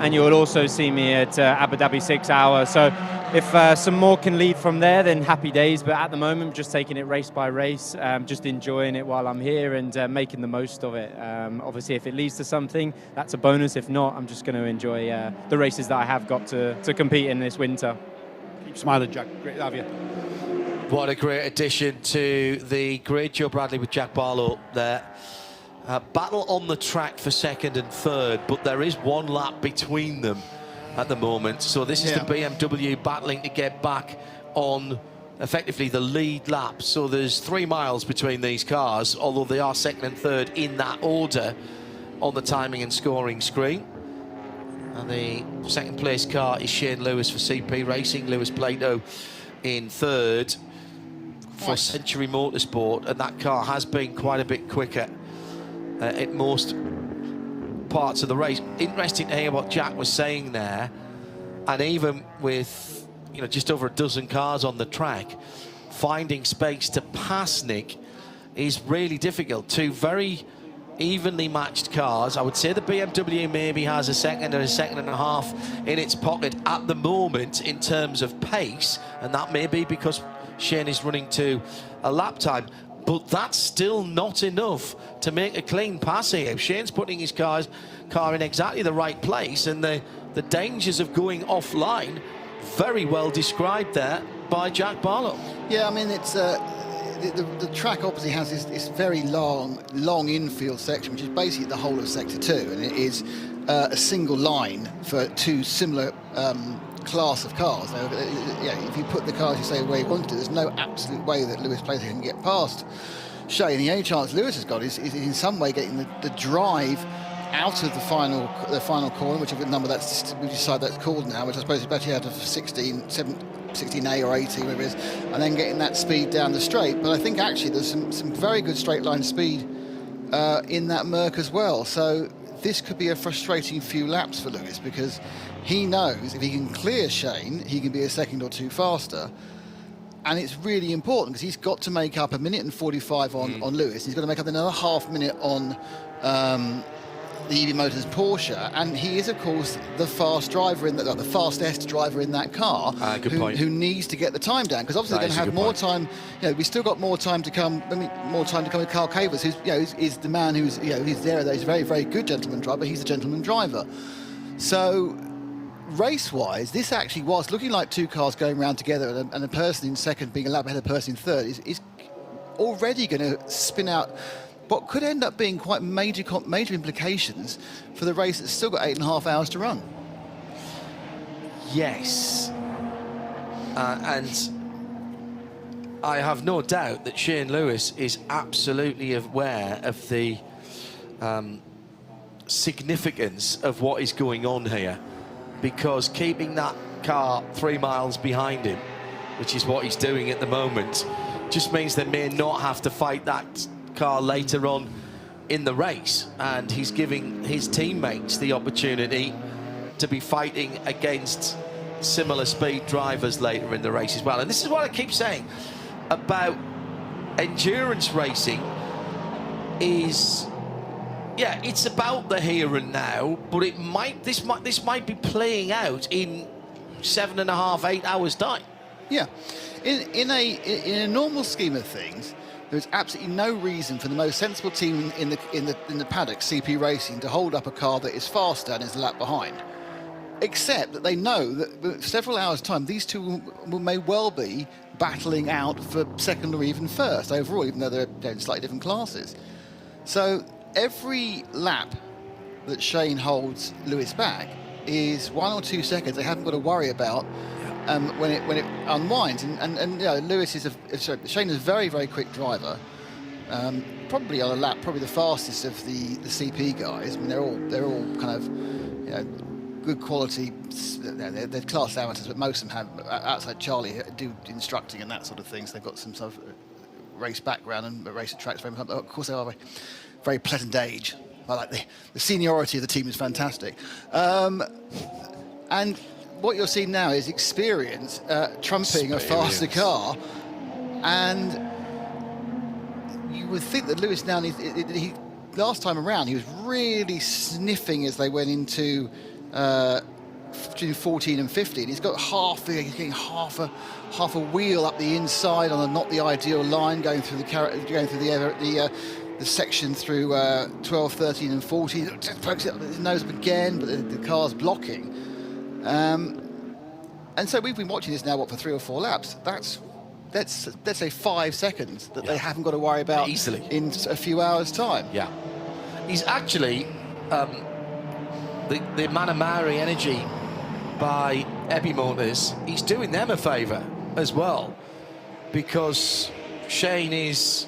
and you'll also see me at Abu Dhabi 6 Hour. So if some more can lead from there, then happy days. But at the moment, just taking it race by race, just enjoying it while I'm here and making the most of it. Obviously, if it leads to something, that's a bonus. If not, I'm just going to enjoy the races that I have got to compete in this winter. Keep smiling, Jack. Great to have you. What a great addition to the grid, Joe Bradley with Jack Barlow there. Battle on the track for second and third, but there is one lap between them at the moment. So this is the BMW battling to get back on effectively the lead lap. So there's 3 miles between these cars, although they are second and third in that order on the timing and scoring screen. And the second place car is Shane Lewis for CP Racing, Lewis Plato in third. for Century Motorsport, and that car has been quite a bit quicker at most parts of the race. Interesting to hear what Jack was saying there, and even with just over a dozen cars on the track, finding space to pass Nick is really difficult. Two very evenly matched cars. I would say the BMW maybe has a second and a second and a half in its pocket at the moment in terms of pace, and that may be because Shane is running to a lap time, but that's still not enough to make a clean pass here. Shane's putting his car in exactly the right place, and the dangers of going offline, very well described there by Jack Barlow. Yeah, I mean, it's the track obviously has this very long infield section, which is basically the whole of Sector 2, and it is a single line for two similar class of cars. Now, if you put the cars you say where you want to, there's no absolute way that Lewis Plater can get past Shane. The only chance Lewis has got is in some way getting the drive out of the final corner, whichever number we decide that's called now, which I suppose is better out of 16A or 18, whatever it is, and then getting that speed down the straight. But I think actually there's some very good straight line speed in that Merc as well. So this could be a frustrating few laps for Lewis, because he knows if he can clear Shane, he can be a second or two faster. And it's really important because he's got to make up 1:45 on Lewis. He's got to make up another half minute on the EV Motors Porsche, and he is, of course, the fast driver the fastest driver in that car, who needs to get the time down, because obviously they're going to have more time. We still got more time to come. More time to come with Carl Cavers, who's is the man who's he's there. He's a very, very good gentleman driver. He's a gentleman driver. So race-wise, this actually was looking like two cars going around together, and a person in second being a lap ahead of a person in third is already going to spin out what could end up being quite major implications for the race that's still got 8.5 hours to run. Yes. And I have no doubt that Shane Lewis is absolutely aware of the significance of what is going on here, because keeping that car 3 miles behind him, which is what he's doing at the moment, just means they may not have to fight that car later on in the race, and he's giving his teammates the opportunity to be fighting against similar speed drivers later in the race as well. And this is what I keep saying about endurance racing is, it's about the here and now, but this might be playing out in 7.5, 8 hours time. Yeah, in a normal scheme of things, there's absolutely no reason for the most sensible team in the paddock, CP Racing, to hold up a car that is faster and is a lap behind. Except that they know that in several hours' time, these two may well be battling out for second or even first overall, even though they're in slightly different classes. So every lap that Shane holds Lewis back is 1 or 2 seconds they haven't got to worry about when it unwinds. And Lewis Shane is a very, very quick driver. Probably on a lap, probably the fastest of the CP guys. I mean, they're all kind of good quality. They're class amateurs, but most of them have, outside Charlie, do instructing and that sort of thing. So they've got some sort of race background and race at tracks. Of course, they are a very pleasant age. I like the seniority of the team is fantastic. And what you're seeing now is experience trumping a faster car, and you would think that Lewis now needs. Last time around, he was really sniffing as they went into between 14 and 15. He's got he's getting half a wheel up the inside on not the ideal line, going through the section through 12, 13 and 14. Just pokes it up his nose up again, but the car's blocking. And so we've been watching this now, for 3 or 4 laps. Let's say 5 seconds that they haven't got to worry about easily in a few hours' time. Yeah. He's actually the Manamari energy by ABU Motors, he's doing them a favour as well, because Shane is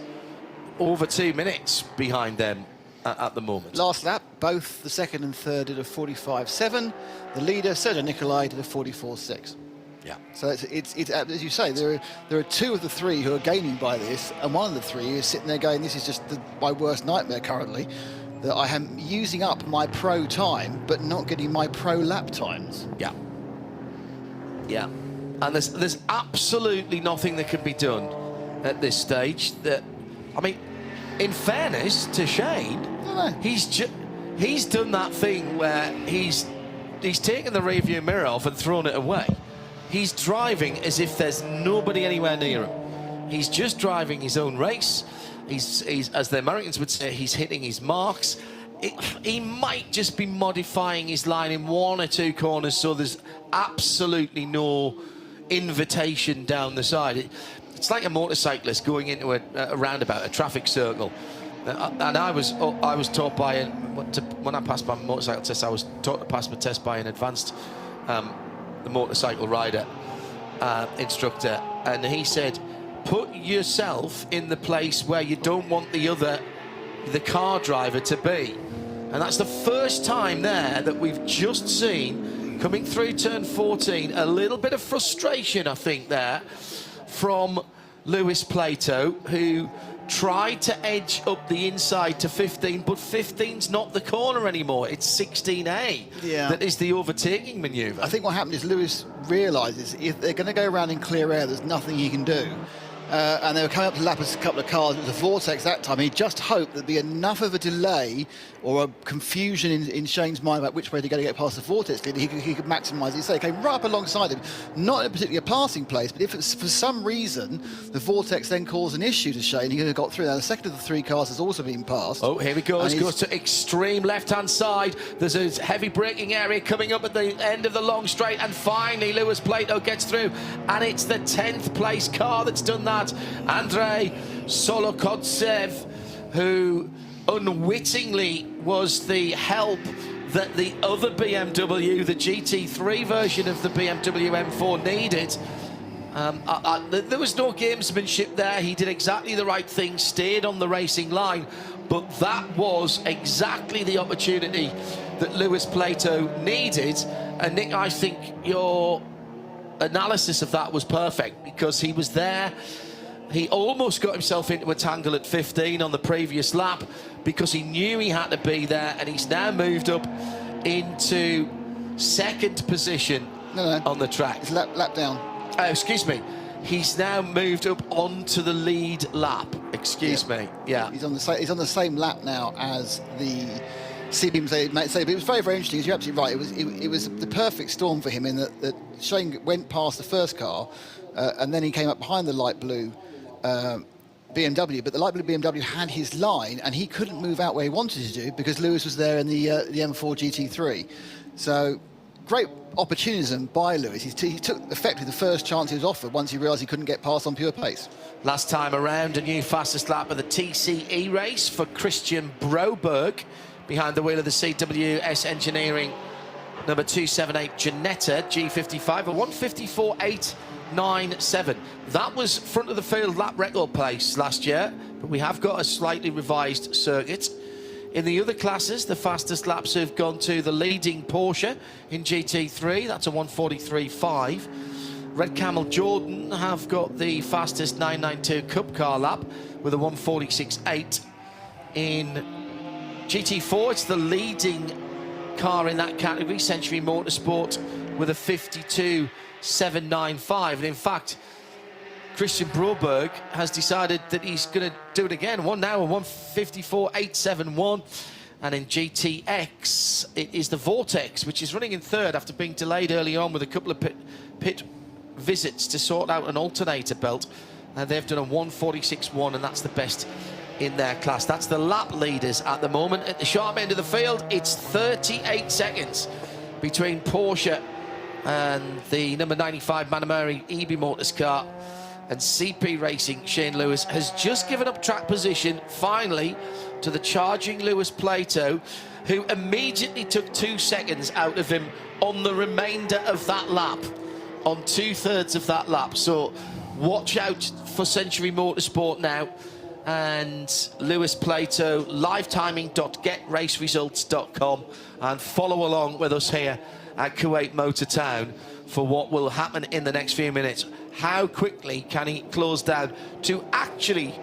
over 2 minutes behind them at the moment. Last lap, both the second and third did a 45.7. The leader, Sergio Nicolai, did a 44.6. Yeah. So it's as you say, there are two of the three who are gaining by this, and one of the three is sitting there going, "This is just my worst nightmare currently, that I am using up my pro time, but not getting my pro lap times." Yeah. Yeah. And there's absolutely nothing that can be done at this stage. That, I mean, in fairness to Shane, he's done that thing where he's taken the rearview mirror off and thrown it away. He's driving as if there's nobody anywhere near him. He's just driving his own race. He's as the Americans would say, he's hitting his marks. He might just be modifying his line in one or two corners, so there's absolutely no invitation down the side. It's like a motorcyclist going into a roundabout, a traffic circle. And I was taught by, when I passed my motorcycle test, I was taught to pass my test by an advanced motorcycle rider instructor, and he said, put yourself in the place where you don't want the car driver to be. And that's the first time there that we've just seen, coming through turn 14, a little bit of frustration, I think, there from Lewis Plato, who tried to edge up the inside to 15, but 15's not the corner anymore. It's 16A that is the overtaking manoeuvre. I think what happened is Lewis realises if they're going to go around in clear air, there's nothing he can do. And they were coming up to lap a couple of cars. It was a vortex that time. He just hoped there'd be enough of a delay or a confusion in Shane's mind about which way they're going to get past the vortex. He could maximise it. So he came right up alongside him, not in a particular passing place, but if it's for some reason the vortex then caused an issue to Shane, he could have got through. Now, the second of the three cars has also been passed. Oh, here he goes. Goes to extreme left-hand side. There's a heavy braking area coming up at the end of the long straight, and finally Lewis Plato gets through, and it's the 10th place car that's done that. Andrei Solokodsev, who unwittingly was the help that the other BMW, the GT3 version of the BMW M4, needed. There was no gamesmanship there. He did exactly the right thing, stayed on the racing line, but that was exactly the opportunity that Lewis Plato needed. And Nick, I think your analysis of that was perfect, because he was there. He almost got himself into a tangle at 15 on the previous lap because he knew he had to be there, and he's now moved up into second position on the track. It's lap down. Excuse me. He's now moved up onto the lead lap. Excuse me. Yeah. He's on the same lap now as the CBMs, might say, but it was very, very interesting. You're absolutely right. It was the perfect storm for him in that Shane went past the first car, and then he came up behind the light blue BMW, but the light blue BMW had his line, and he couldn't move out where he wanted to do because Lewis was there in the M4 GT3. So great opportunism by Lewis. He took effectively the first chance he was offered once he realised he couldn't get past on pure pace. Last time around, a new fastest lap of the TCE race for Christian Broberg, behind the wheel of the CWS Engineering number 278 Janetta G55, a 1:54.897. That was front of the field lap record pace last year, but we have got a slightly revised circuit. In the other classes, the fastest laps have gone to the leading Porsche in GT3. That's a 1:43.5. Red Camel Jordan have got the fastest 992 Cup car lap with a 1:46.8. In GT4, it's the leading car in that category, Century Motorsport, with a 52.795. And in fact, Christian Broberg has decided that he's going to do it again. One now, a 1:54.871. And in GTX, it is the Vortex, which is running in third after being delayed early on with a couple of pit visits to sort out an alternator belt. And they've done a 1:46.1, and that's the best in their class. That's the lap leaders at the moment. At the sharp end of the field, it's 38 seconds between Porsche and the number 95 Manamari EB Motors car. And CP Racing, Shane Lewis, has just given up track position, finally, to the charging Lewis Plato, who immediately took 2 seconds out of him on the remainder of that lap, on 2/3 of that lap. So watch out for Century Motorsport now. And Lewis Plato, livetiming.getraceresults.com, and follow along with us here at Kuwait Motor Town for what will happen in the next few minutes. How quickly can he close down to actually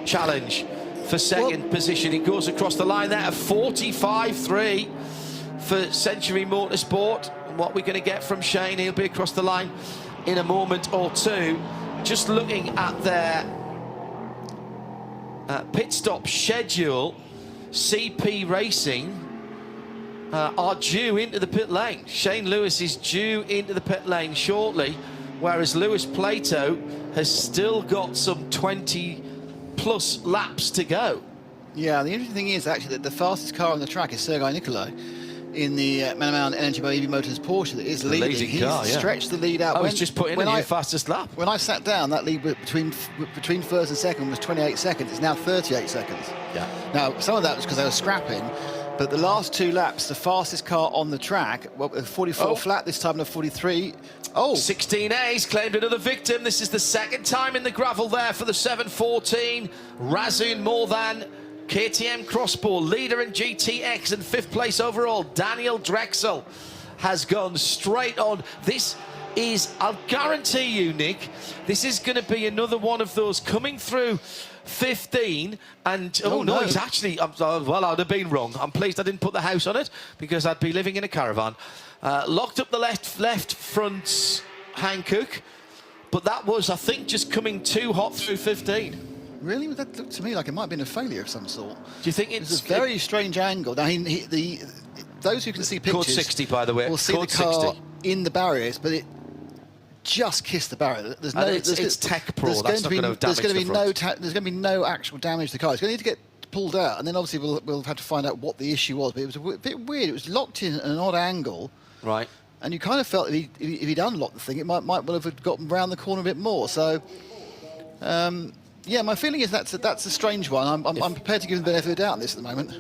challenge for second position? He goes across the line there at 45.3 for Century Motorsport. And what we're going to get from Shane, he'll be across the line in a moment or two. Just looking at their pit stop schedule, CP Racing are due into the pit lane. Shane Lewis is due into the pit lane shortly, whereas Lewis Plato has still got some 20+ laps to go. Yeah, the interesting thing is actually that the fastest car on the track is Sergei Nikolai in the Man Energy by ABU Motors Porsche that is leading. He's stretched the lead out. He's just put in a new fastest lap. When I sat down, that lead between first and second was 28 seconds. It's now 38 seconds. Yeah. Now, some of that was because they were scrapping, but the last 2 laps, the fastest car on the track, 44 flat this time, to 43. 16A's claimed another victim. This is the second time in the gravel there for the 714. Razun Morthan, KTM Crossball, leader in GTX and 5th place overall. Daniel Drexel has gone straight on. This is, I'll guarantee you, Nick, this is going to be another one of those coming through 15 and no, he's actually well, I'd have been wrong. I'm pleased I didn't put the house on it because I'd be living in a caravan. Locked up the left front Hankook, but that was, I think, just coming too hot through 15. Really? That looked to me like it might have been a failure of some sort. Do you think it's a very strange angle? Now, those who can see pictures, code 60, by the way, will see the car in the barriers, but it just kissed the barrier. There's no. It's Tech Pro. That's not going to damage the front. There's going to be no actual damage to the car. It's going to need to get pulled out, and then obviously we'll have to find out what the issue was. But it was a bit weird. It was locked in at an odd angle. Right. And you kind of felt if he'd unlocked the thing, it might well have gotten round the corner a bit more. So, yeah, my feeling is that's a strange one. I'm prepared to give him the benefit of the doubt on this at the moment.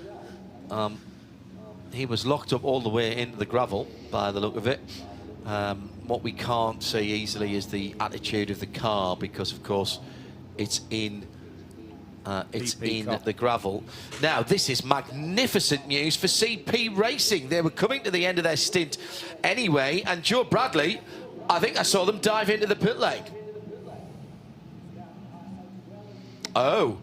He was locked up all the way into the gravel by the look of it. What we can't see easily is the attitude of the car because, of course, it's in the gravel. Now, this is magnificent news for CP Racing. They were coming to the end of their stint anyway, and Joe Bradley, I think I saw them dive into the pit lane. Oh.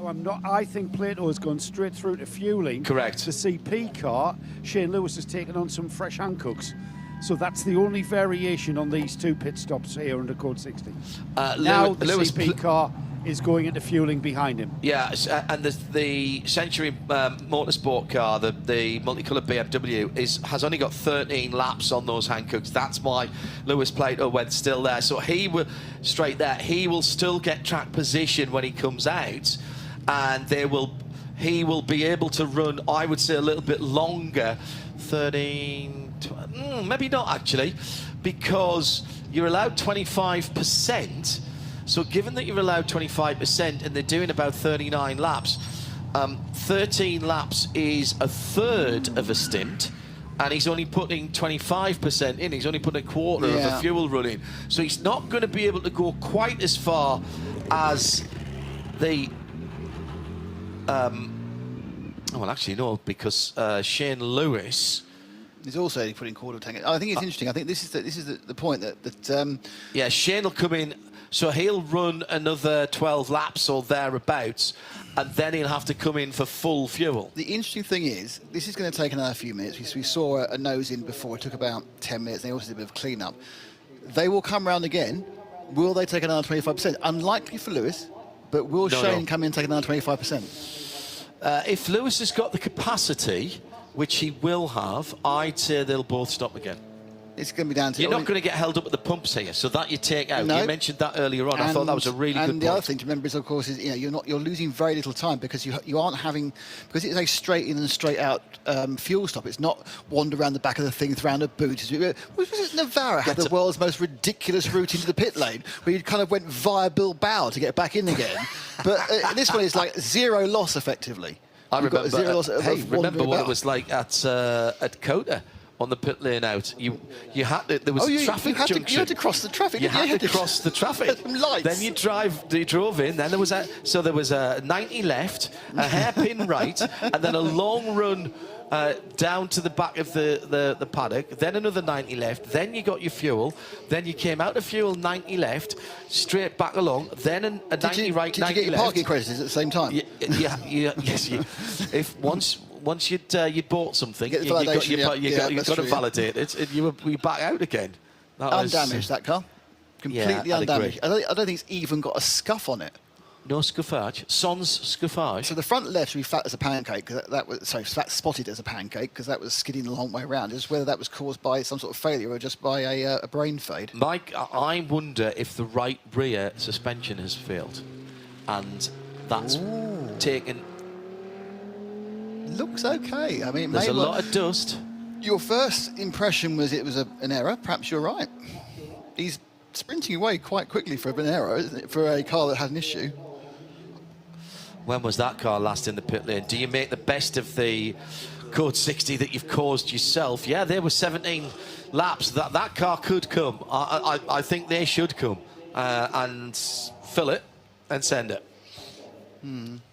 No, I think Plato has gone straight through to fueling. Correct. The CP car, Shane Lewis has taken on some fresh Hankooks. So that's the only variation on these 2 pit stops here under code 60. Now the CP car is going into fueling behind him. Yeah, and the Century Motorsport car, the multicoloured BMW, has only got 13 laps on those Hankooks. That's why Lewis Plato went still there. So he will straight there. He will still get track position when he comes out, and he will be able to run, I would say, a little bit longer. 13, 12, maybe not actually, because you're allowed 25%. So given that you're allowed 25% and they're doing about 39 laps, 13 laps is a third of a stint, and he's only putting 25% in. He's only putting a quarter of a fuel run in. So he's not going to be able to go quite as far as the... well, actually, no, because Shane Lewis... He's also putting quarter of a tank. I think it's interesting. I think this is the point that yeah, Shane will come in, so he'll run another 12 laps or thereabouts, and then he'll have to come in for full fuel. The interesting thing is, this is going to take another few minutes. We saw a nose in before. It took about 10 minutes. They also did a bit of clean-up. They will come round again. Will they take another 25%? Unlikely for Lewis, but will Shane come in and take another 25%? If Lewis has got the capacity, which he will have, I'd say they'll both stop again. It's going to be down to... You're not going to get held up at the pumps here, so that you take out. No. You mentioned that earlier on. I thought that was a really good point. And the other thing to remember is, of course, is you're losing very little time because you aren't having, because it's a straight in and straight out fuel stop. It's not wander around the back of the thing, through a boot. Navarra had the world's most ridiculous route into the pit lane, where you kind of went via Bilbao to get back in again. But this one is like zero loss, effectively. I remember. Zero loss Remember what it was like at COTA on the pit lane out. You had to, there was a traffic junction. You had to cross the traffic. You had to cross the traffic. Lights. Then you drove in. Then there was a 90 left, a hairpin right, and then a long run down to the back of the paddock. Then another 90 left. Then you got your fuel. Then you came out of fuel 90 left, straight back along. Then a 90 right. Did you get your parking credits at the same time? Yes. If once you'd bought something, you got to validate it, and you were back out again. Undamaged, that car. Completely undamaged. I don't think it's even got a scuff on it. No scuffage. Sans scuffage. So the front left should be flat as a pancake. Flat spotted as a pancake because that was skidding the long way around. Is whether that was caused by some sort of failure or just by a brain fade. Mike, I wonder if the right rear suspension has failed, and that's taken. Looks okay. I mean, there's a lot of dust. Your first impression was it was an error. Perhaps you're right. He's sprinting away quite quickly for an error, isn't it? For a car that had an issue. When was that car last in the pit lane? Do you make the best of the code 60 that you've caused yourself? Yeah, there were 17 laps. That car could come. I think they should come and fill it and send it.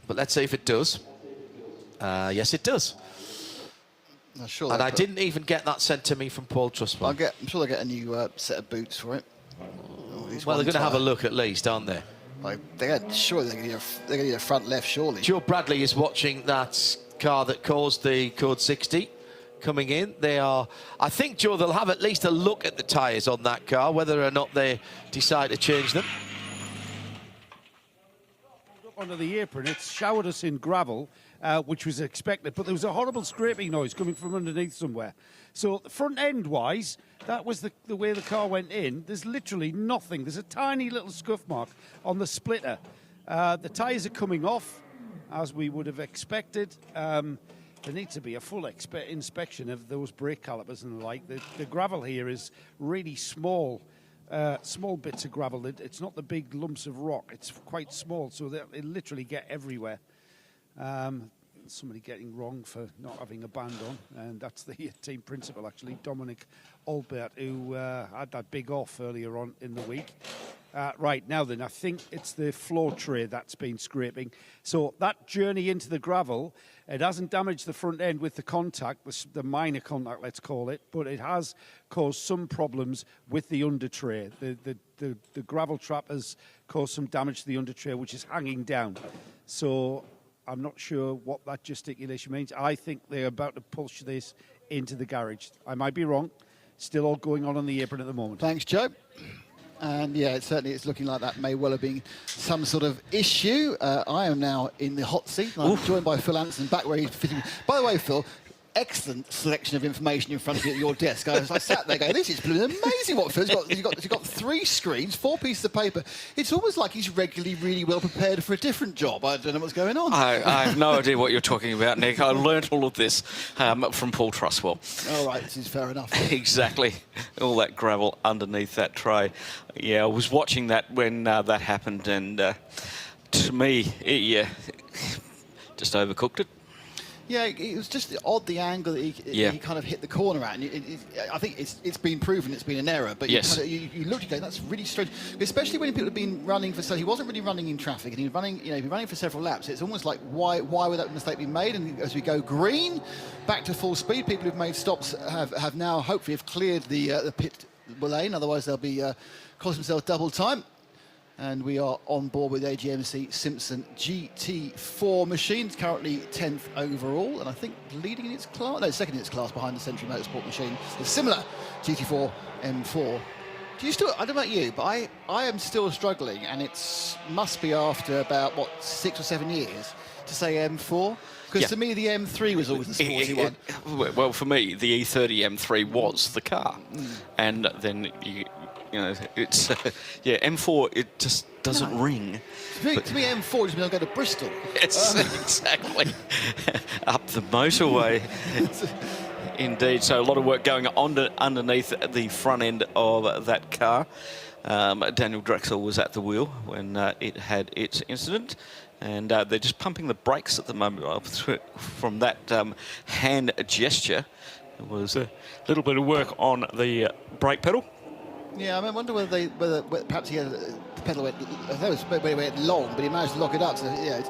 But let's see if it does. Yes, it does. Sure, and I didn't even get that sent to me from Paul Trustman. I'm sure they'll get a new set of boots for it. Well, they're going to have a look at least, aren't they? They're going to need a front left, surely. Joe Bradley is watching that car that caused the code 60 coming in. I think, Joe, they'll have at least a look at the tyres on that car, whether or not they decide to change them. Onto the apron, it showered us in gravel, which was expected, but there was a horrible scraping noise coming from underneath somewhere. So front end wise, that was the way the car went in. There's literally nothing. There's a tiny little scuff mark on the splitter. The tyres are coming off, as we would have expected. There needs to be a full inspection of those brake calipers and the like. The gravel here is really small. Small bits of gravel. It's not the big lumps of rock. It's quite small, so they literally get everywhere. Somebody getting wrong for not having a band on, and that's the team principal, actually, Dominic Albert, who had that big off earlier on in the week. Right, now then, I think it's the floor tray that's been scraping. So that journey into the gravel, it hasn't damaged the front end with the contact, the minor contact, let's call it, but it has caused some problems with the under tray. The gravel trap has caused some damage to the under tray, which is hanging down. So I'm not sure what that gesticulation means. I think they're about to push this into the garage. I might be wrong. Still all going on the apron at the moment. Thanks, Joe. And yeah, it's looking like that may well have been some sort of issue. I am now in the hot seat. I'm joined by Phil Anderson back where he's fitting. By the way, Phil, excellent selection of information in front of you at your desk. I sat there going, this is amazing what Phil's got. He's got 3 screens, 4 pieces of paper. It's almost like he's regularly really well prepared for a different job. I don't know what's going on. I have no idea what you're talking about, Nick. I learnt all of this from Paul Trustwell. All right, this is fair enough. Exactly. All that gravel underneath that tray. Yeah, I was watching that when that happened, and to me, it just overcooked it. Yeah, it was just odd, the angle that he kind of hit the corner at. And I think it's been proven it's been an error, but yes. you looked at it, that's really strange. Especially when people have been running for, so he wasn't really running in traffic, and he was running, he'd been running for several laps. It's almost like, why would that mistake be made? And as we go green, back to full speed, people who've made stops have now hopefully cleared the pit lane, otherwise they'll be costing themselves double time. And we are on board with AGMC Simpson GT4 machine, currently 10th overall, and I think leading in its class, no, second in its class behind the Century Motorsport machine. The similar GT4 M4. Do you still, I don't know about you, but I am still struggling, and it must be after about, 6 or 7 years, to say M4? Because to me, the M3 was always the sporty one. Well, for me, the E30 M3 was the car. And then it's M4. It just doesn't ring. To me, M4 just means I'll go to Bristol. Yes, exactly. Up the motorway. Indeed. So a lot of work going on underneath the front end of that car. Daniel Drexel was at the wheel when it had its incident. And they're just pumping the brakes at the moment from that hand gesture. There was a little bit of work on the brake pedal. Yeah, I wonder whether perhaps he had the pedal went. I know it went long, but he managed to lock it up. So yeah,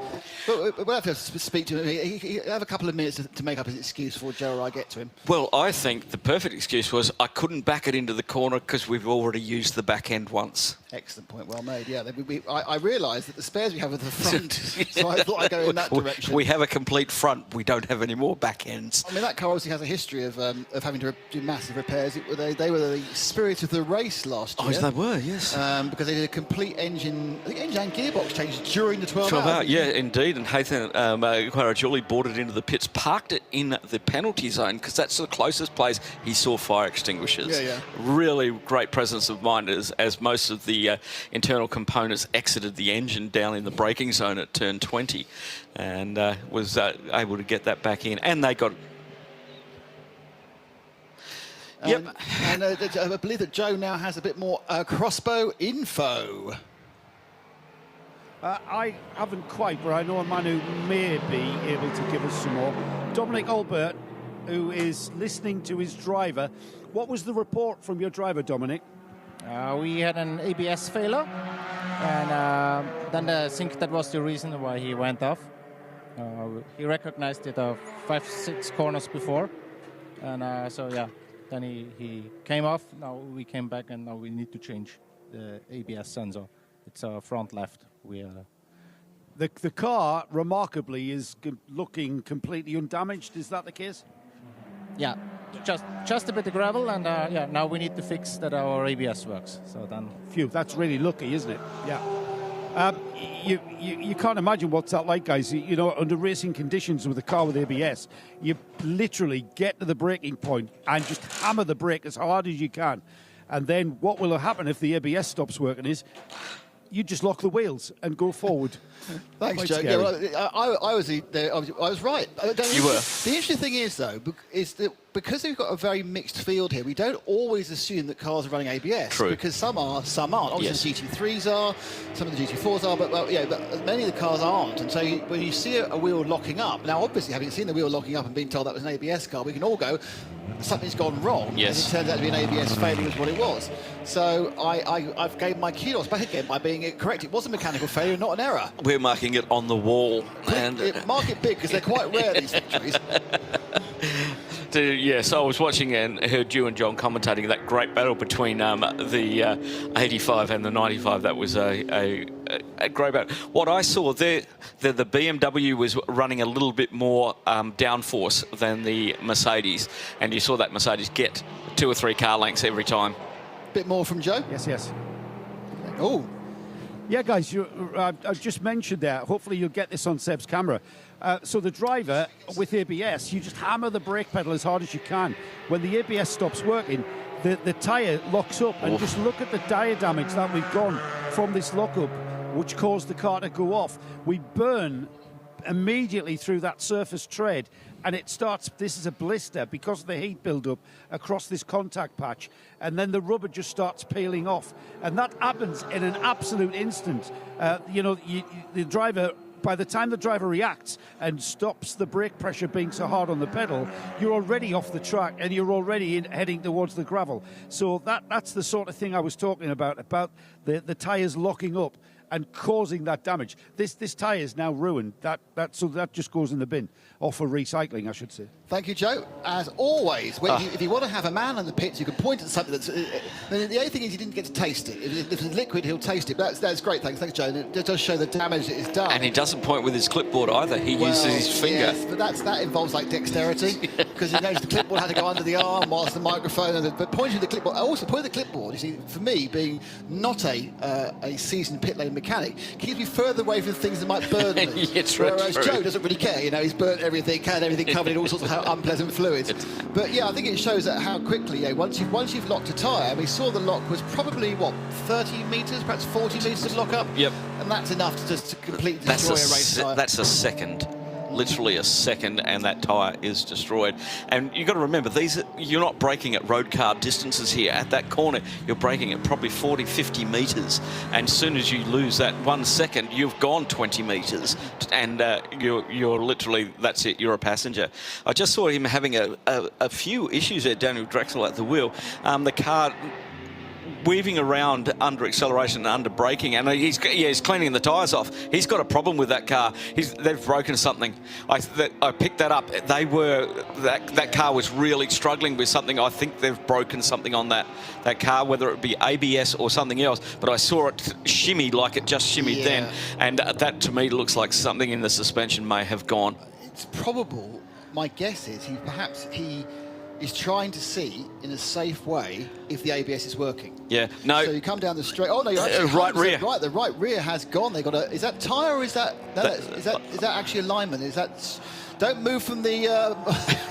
but we'll have to speak to him. He'll have a couple of minutes to make up his excuse before Joe or I get to him. Well, I think the perfect excuse was I couldn't back it into the corner because we've already used the back end once. Excellent point, well made. Yeah, I realised that the spares we have at the front, so I thought I'd go in that direction. We have a complete front. We don't have any more back ends. I mean, that car obviously has a history of having to do massive repairs. They were the spirit of the race last year. Oh, they were, yes. Because they did a complete engine and gearbox change during the 12 hours. Yeah, indeed. And Haythan Julie brought it into the pits, parked it in the penalty zone because that's the closest place he saw fire extinguishers. Yeah. Really great presence of mind as most of the internal components exited the engine down in the braking zone at turn 20 and was able to get that back in. And they got... Yep. And I believe that Joe now has a bit more crossbow info. I haven't quite, but I know a man who may be able to give us some more. Dominic Albert, who is listening to his driver. What was the report from your driver, Dominic? We had an ABS failure, and then I think that was the reason why he went off. He recognized it 5-6 corners before, and so yeah, then he came off. Now we came back, and now we need to change the ABS sensor. It's front left. The car, remarkably, is looking completely undamaged. Is that the case? Yeah, just a bit of gravel, and yeah, now we need to fix that our ABS works. So then, phew, that's really lucky, isn't it? Yeah. You can't imagine what's that like, guys. You know, under racing conditions with a car with ABS, you literally get to the braking point and just hammer the brake as hard as you can, and then what will happen if the ABS stops working is you just lock the wheels and go forward. Thanks, Joe. Yeah, well, I was right. You were. The interesting thing is, though, is that because we've got a very mixed field here, we don't always assume that cars are running ABS. True. Because some are, some aren't. Obviously, Yes. the GT3s are, some of the GT4s are, but many of the cars aren't. And so when you see a wheel locking up, now obviously having seen the wheel locking up and being told that was an ABS car, we can all go, something's gone wrong. Yes. And it turns out to be an ABS failure is what it was. So I've gave my kudos back again by being correct. It was a mechanical failure, not an error. We're marking it on the wall. And Mark it big because they're quite rare, these victories. Yes, I was watching and heard you and John commentating that great battle between the 85 and the 95. That was a great battle. What I saw there, the BMW was running a little bit more downforce than the Mercedes, and you saw that Mercedes get 2 or 3 car lengths every time. Bit more from Joe? Yes. Oh. Yeah, guys, I've just mentioned that. Hopefully you'll get this on Seb's camera. So the driver, with ABS, you just hammer the brake pedal as hard as you can. When the ABS stops working, the tyre locks up. And just look at the tyre damage that we've gone from this lockup, which caused the car to go off. We burn immediately through that surface tread, and it starts, this is a blister because of the heat build-up across this contact patch, and then the rubber just starts peeling off, and that happens in an absolute instant. The driver, by the time the driver reacts and stops the brake pressure being so hard on the pedal, you're already off the track and you're already heading towards the gravel. So that's the sort of thing I was talking about the tyres locking up and causing that damage. This tyre is now ruined. So that just goes in the bin, or for recycling, I should say. Thank you, Joe. As always, if you want to have a man in the pits, you can point at something that's... the only thing is you didn't get to taste it. If it's liquid, he'll taste it. But that's great. Thanks, Joe. It does show the damage that is done. And he doesn't point with his clipboard either. He uses his finger. Yes, but that involves like dexterity, because he knows the clipboard had to go under the arm whilst the microphone. But pointing the clipboard, also pointing the clipboard. You see, for me, being not a seasoned pit lane mechanic, keeps me further away from things that might burn me. Whereas Joe doesn't really care. He's burnt everything, had everything covered in all sorts of unpleasant fluids. But yeah, I think it shows that how quickly, once you've locked a tyre, and we saw the lock was probably 30 metres, perhaps 40 metres of lock up. Yep. And that's enough to just completely destroy a race tyre. That's a second. literally a second, and that tyre is destroyed. And you've got to remember, you're not braking at road car distances here. At that corner, you're braking at probably 40, 50 metres. And as soon as you lose that 1 second, you've gone 20 metres. And you're literally, that's it, you're a passenger. I just saw him having a few issues there, Daniel Drexel at the wheel. The car weaving around under acceleration and under braking, and he's cleaning the tyres off. He's got a problem with that car. They've broken something. I picked that up. That car was really struggling with something. I think they've broken something on that car, whether it be ABS or something else. But I saw it shimmy like it just shimmied then, and that to me looks like something in the suspension may have gone. It's probable. My guess is he is trying to see in a safe way if the ABS is working. Yeah, no. So you come down the straight. Oh no, you're actually right rear. Right, the right rear has gone. They got a. Is that tyre or is that actually alignment? Is that? Don't move from the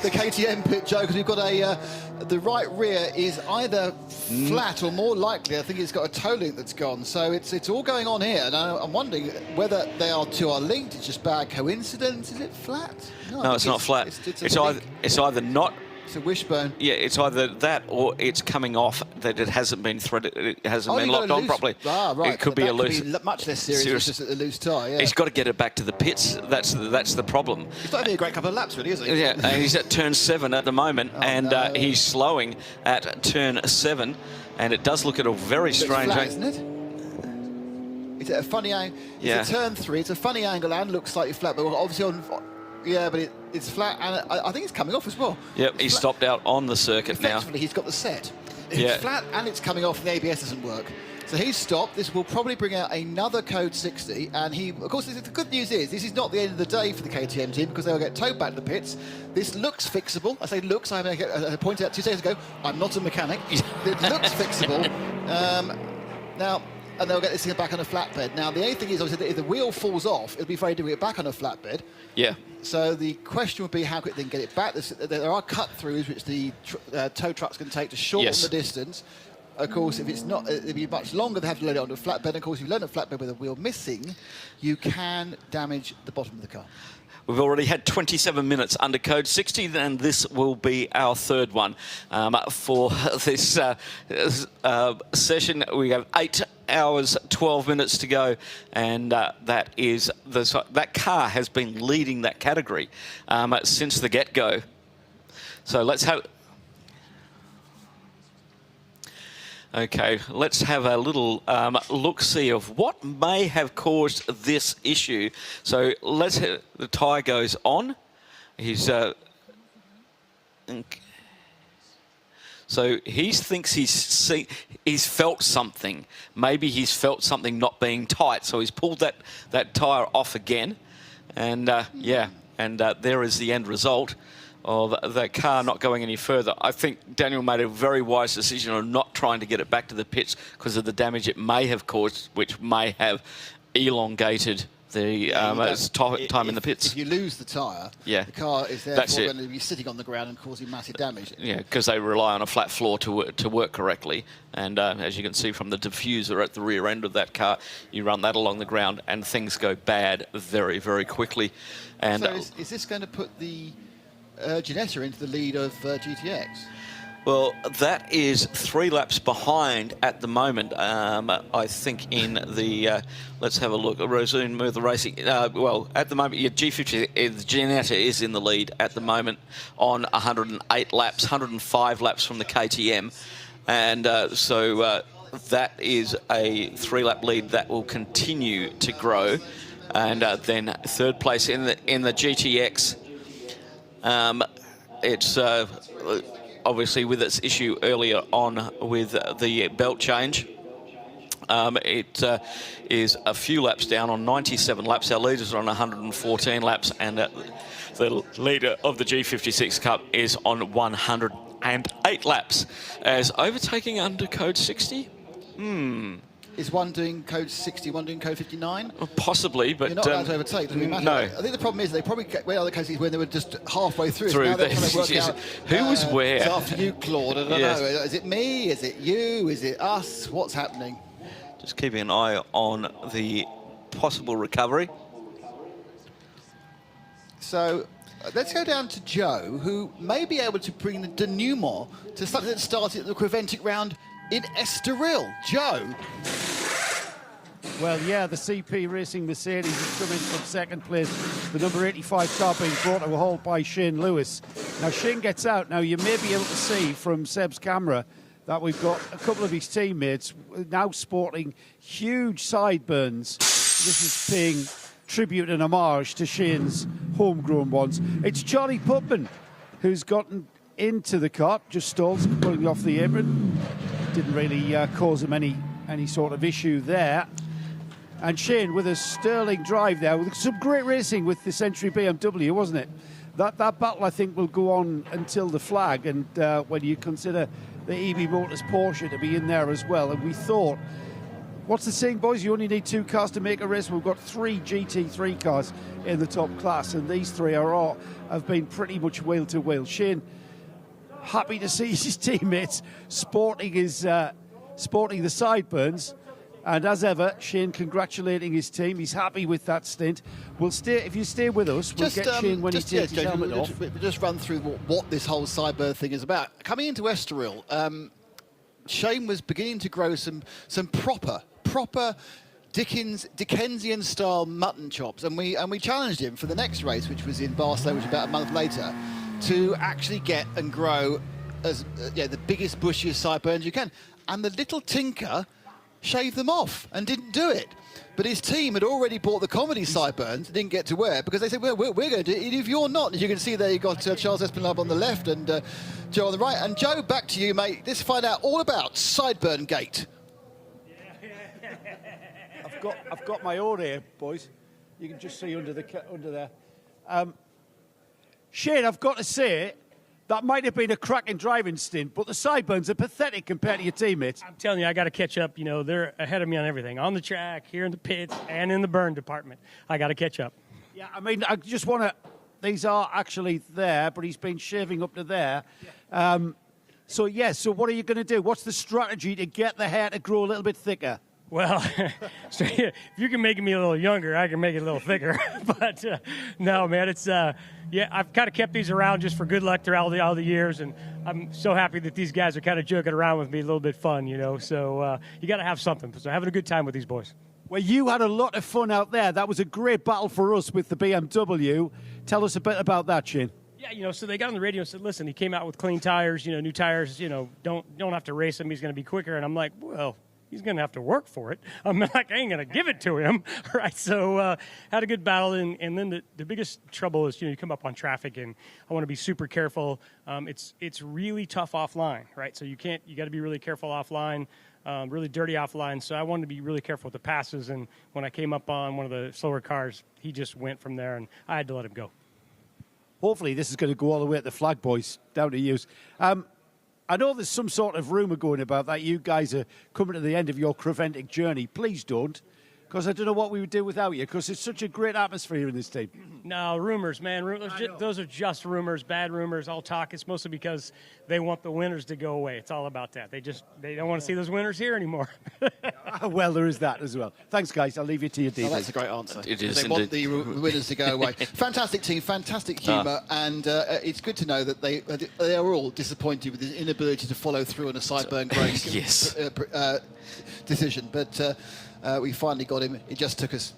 KTM pit, Joe, because we've got the right rear is either flat or more likely, I think it's got a toe link that's gone. So it's all going on here, and I'm wondering whether they two are linked. It's just bad coincidence. Is it flat? No, it's not flat. It's either not. It's a wishbone. Yeah, it's either that or it's coming off, that it hasn't been threaded, it hasn't been locked on properly. Ah, right. It could be a loose. Could be much less serious. Just a loose tyre. Yeah. He's got to get it back to the pits. That's the problem. He's not having a great couple of laps, really, is he? Yeah, and he's at turn 7 at the moment, he's slowing at turn 7, and it does look at a very strange angle, isn't it? It's at a funny angle. Yeah. It's a turn 3. It's a funny angle and looks slightly flat, but obviously on. Yeah, but it's flat, and I think it's coming off as well. Yep, he's stopped out on the circuit now. Effectively, he's got the set. It's flat, and it's coming off, and the ABS doesn't work. So he's stopped. This will probably bring out another code 60, and of course, the good news is this is not the end of the day for the KTM team, because they'll get towed back to the pits. This looks fixable. I say looks. I pointed out 2 seconds ago, I'm not a mechanic. It looks fixable. Now. And they'll get this thing back on a flatbed. Now, the only thing is, obviously, if the wheel falls off, it'll be very difficult to get back on a flatbed. Yeah. So the question would be how quick they can get it back. There are cut-throughs which the tow trucks can take to shorten the distance. Of course, if it's not, it'll be much longer. They have to load it onto a flatbed. Of course, if you load a flatbed with a wheel missing, you can damage the bottom of the car. We've already had 27 minutes under code 60, and this will be our third one for this session. We have 8 hours, 12 minutes to go, and that car has been leading that category since the get-go. So let's have a little look-see of what may have caused this issue. So the tyre goes on. So he thinks he's felt something. Maybe he's felt something not being tight. So he's pulled that tyre off again, and there is the end result of the car not going any further. I think Daniel made a very wise decision of not trying to get it back to the pits because of the damage it may have caused, which may have elongated the time in the pits. If you lose the tyre, the car is therefore going to be sitting on the ground and causing massive damage. Yeah, because they rely on a flat floor to work correctly. And as you can see from the diffuser at the rear end of that car, you run that along the ground and things go bad very, very quickly. And so is this going to put the Ginetta into the lead of GTX? Well, that is 3 laps behind at the moment. I think in the let's have a look. Resume the racing. Well, at the moment, G50 Ginetta is in the lead at the moment on 108 laps, 105 laps from the KTM, and so that is a 3-lap lead that will continue to grow. And then 3rd place in the GTX. It's obviously with its issue earlier on with the belt change. It is a few laps down on 97 laps. Our leaders are on 114 laps, and the leader of the G56 Cup is on 108 laps. As overtaking under code 60? Is one doing code 60, one doing code 59? Well, possibly, but... You're not allowed to overtake, doesn't matter. No. I think the problem is they probably went other cases when they were just halfway through. Now they're trying to work out... Who was where? It's after you, Claude. I don't know. Is it me? Is it you? Is it us? What's happening? Just keeping an eye on the possible recovery. So let's go down to Joe, who may be able to bring the denouement to something that started at the CREVENTIC round in Estoril. Joe? Well, yeah, the CP Racing Mercedes has come in from second place. The number 85 car being brought to a halt by Shane Lewis. Now, Shane gets out. Now, you may be able to see from Seb's camera that we've got a couple of his teammates now sporting huge sideburns. This is paying tribute and homage to Shane's homegrown ones. It's Charlie Putman who's gotten into the car, just stalls, pulling off the apron. Didn't really cause him any sort of issue there. And Shane with a sterling drive there, with some great racing with the Century BMW, wasn't it? That battle, I think, will go on until the flag, and when you consider the EB Motors Porsche to be in there as well. And we thought, what's the saying, boys? You only need 2 cars to make a race. We've got 3 GT3 cars in the top class, and these 3 have been pretty much wheel to wheel. Shane, happy to see his teammates sporting the sideburns. And as ever, Shane congratulating his team. He's happy with that stint. We'll stay. If you stay with us, we'll get Shane when he takes his helmet off. We'll just run through what this whole sideburn thing is about. Coming into Estoril, Shane was beginning to grow some proper Dickensian style mutton chops, and we challenged him for the next race, which was in Barcelona, which was about a month later, to actually get and grow as the biggest, bushiest sideburns you can. And the little tinker shaved them off and didn't do it. But his team had already bought the comedy sideburns, didn't get to wear it, because they said, well, we're going to do it if you're not. As you can see there, you've got Charles Espinal on the left and Joe on the right. And Joe, back to you, mate. Let's find out all about Sideburn Gate. I've got my own here, boys. You can just see under there. Shane, I've got to say, that might have been a cracking driving stint, but the sideburns are pathetic compared to your teammates. I'm telling you, I got to catch up. You know, they're ahead of me on everything. On the track, here in the pits, and in the burn department. I got to catch up. Yeah, I mean, I just want to... These are actually there, but he's been shaving up to there. Yeah. So what are you going to do? What's the strategy to get the hair to grow a little bit thicker? Well, so, if you can make me a little younger, I can make it a little thicker. But no, man, it's I've kind of kept these around just for good luck throughout all the years, and I'm so happy that these guys are kind of joking around with me, a little bit fun, you know. So you got to have something. So having a good time with these boys. Well, you had a lot of fun out there. That was a great battle for us with the BMW. Tell us a bit about that, Shane. Yeah, you know, so they got on the radio and said, listen, he came out with clean tires, you know, new tires, you know, don't have to race him. He's going to be quicker. And I'm like, well, he's going to have to work for it. I'm like, I ain't going to give it to him. Right. So had a good battle. And then the biggest trouble is, you know, you come up on traffic, and I want to be super careful. It's really tough offline. Right. So you got to be really careful offline, really dirty offline. So I wanted to be really careful with the passes. And when I came up on one of the slower cars, he just went from there, and I had to let him go. Hopefully this is going to go all the way at the flag, boys. Down to you. I know there's some sort of rumour going about that you guys are coming to the end of your CREVENTIC journey. Please don't, because I don't know what we would do without you, because it's such a great atmosphere in this team. No, rumors, man. Those are just rumors, bad rumors, all talk. It's mostly because they want the winners to go away. It's all about that. They don't want to see those winners here anymore. Well, there is that as well. Thanks, guys. I'll leave you to your details. Oh, that's a great answer. It is. They want the winners to go away. Fantastic team, fantastic humour, and it's good to know that they are all disappointed with his inability to follow through on a sideburn grace decision. But we finally got him. It just took us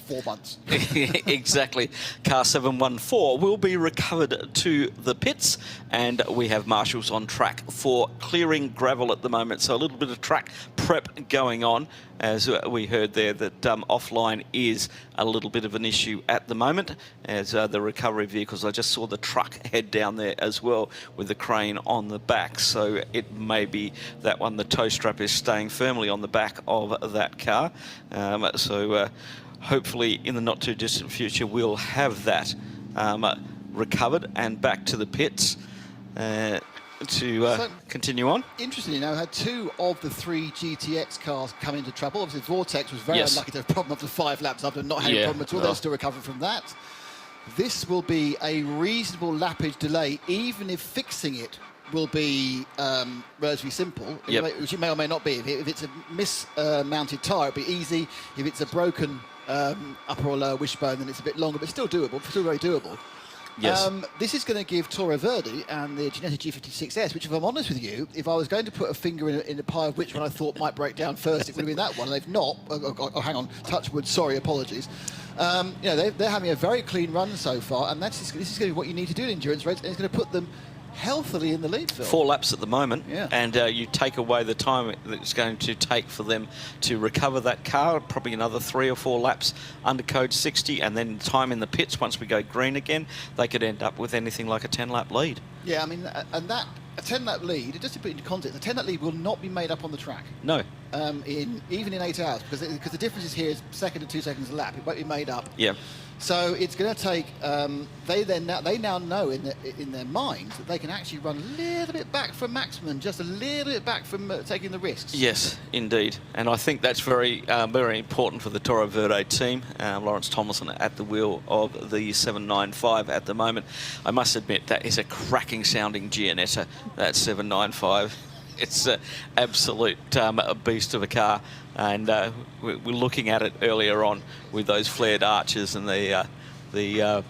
4 months. Exactly. Car 714 will be recovered to the pits, and we have marshals on track for clearing gravel at the moment. So a little bit of track prep going on, as we heard there that offline is a little bit of an issue at the moment, as the recovery vehicles, I just saw the truck head down there as well with the crane on the back. So it may be that one, the tow strap is staying firmly on the back of that car. Hopefully in the not too distant future we'll have that recovered and back to the pits to continue on. Interestingly, now had 2 of the 3 GTX cars come into trouble. Obviously Vortex was very unlucky to have a problem after 5 laps after not having a problem at all. They're still recovering from that. This will be a reasonable lappage delay, even if fixing it will be relatively simple, which it may or may not be. If it's a mismounted tyre, it'll be easy. If it's a broken upper or lower wishbone, then it's a bit longer, but still doable, still very doable. Yes. This is going to give Toro Verde and the Ginetta G56S, which, if I'm honest with you, if I was going to put a finger in a pie of which one I thought might break down first, it would have been that one. And they've not. Oh, hang on, touch wood. Sorry, apologies. They're having a very clean run so far, and this is going to be what you need to do in endurance race, and it's going to put them healthily in the lead, Phil. 4 laps at the moment, yeah. And you take away the time that it's going to take for them to recover that car, probably another 3 or 4 laps under code 60, and then time in the pits once we go green again, they could end up with anything like a 10-lap lead. Yeah, I mean, and that a 10-lap lead, just to put it into context, a 10-lap lead will not be made up on the track. No. Even in 8 hours, because the difference is here is second to 2 seconds a lap. It won't be made up. Yeah. So it's going to take. They now know in their minds that they can actually run a little bit back from maximum, just a little bit back from taking the risks. Yes, indeed, and I think that's very important for the Toro Verde team. Lawrence Tomlinson at the wheel of the 795 at the moment. I must admit that is a cracking sounding Gianetta. That 795. It's an absolute beast of a car, and we're looking at it earlier on with those flared arches and the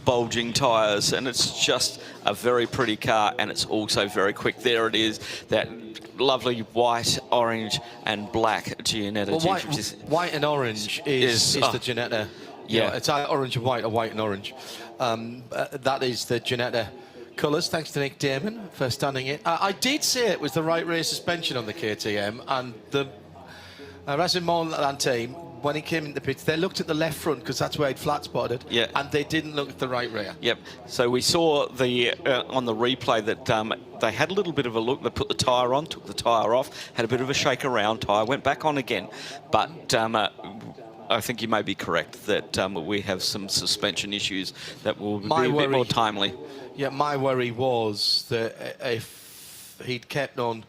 bulging tyres, and it's just a very pretty car, and it's also very quick. There it is, that lovely white, orange and black Gianetta. Well, white and orange is the Ginetta. Yeah, it's either orange and white or white and orange. That is the Ginetta colours. Thanks to Nick Damon for standing in. I did say it was the right rear suspension on the KTM, and the Racing Montland team, when he came into pits, they looked at the left front because that's where he'd flat spotted, and they didn't look at the right rear. Yep. So we saw the on the replay that they had a little bit of a look. They put the tyre on, took the tyre off, had a bit of a shake around, tyre went back on again, but I think you may be correct that we have some suspension issues that will be a bit more timely. Yeah, my worry was that if he'd kept on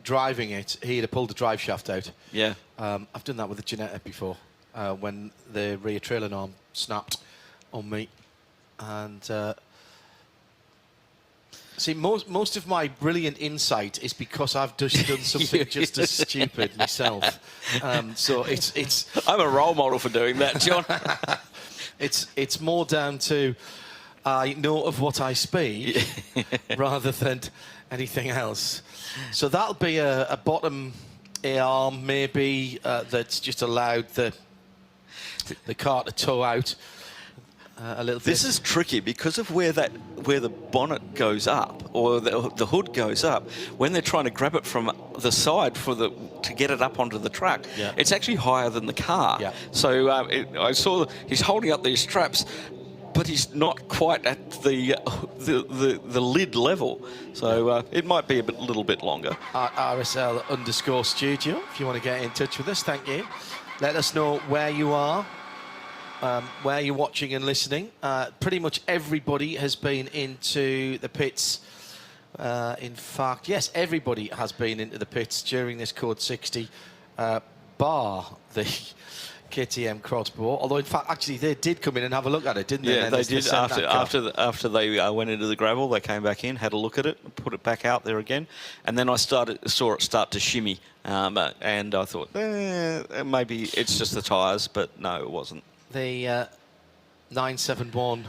driving it, he'd have pulled the drive shaft out. Yeah. I've done that with the Ginetta before, when the rear trailing arm snapped on me. And see, most of my brilliant insight is because I've just done something just as stupid myself. So it's I'm a role model for doing that, John. It's more down to I know of what I speak rather than anything else. So that'll be a bottom arm maybe that's just allowed the car to tow out a little bit. This is tricky because of where the bonnet goes up or the hood goes up. When they're trying to grab it from the side to get it up onto the track, it's actually higher than the car. Yeah. So I saw he's holding up these straps, but he's not quite at the lid level. So it might be a little bit longer. RSL_studio, if you want to get in touch with us, thank you. Let us know where you are, where you're watching and listening. Pretty much everybody has been into the pits. In fact, yes, everybody has been into the pits during this Code 60, bar the KTM crossbow. Although, in fact, actually, they did come in and have a look at it, didn't they? Yeah, they did. After they went into the gravel, they came back in, had a look at it, put it back out there again, and then I saw it start to shimmy, and I thought, maybe it's just the tyres, but no, it wasn't. The 971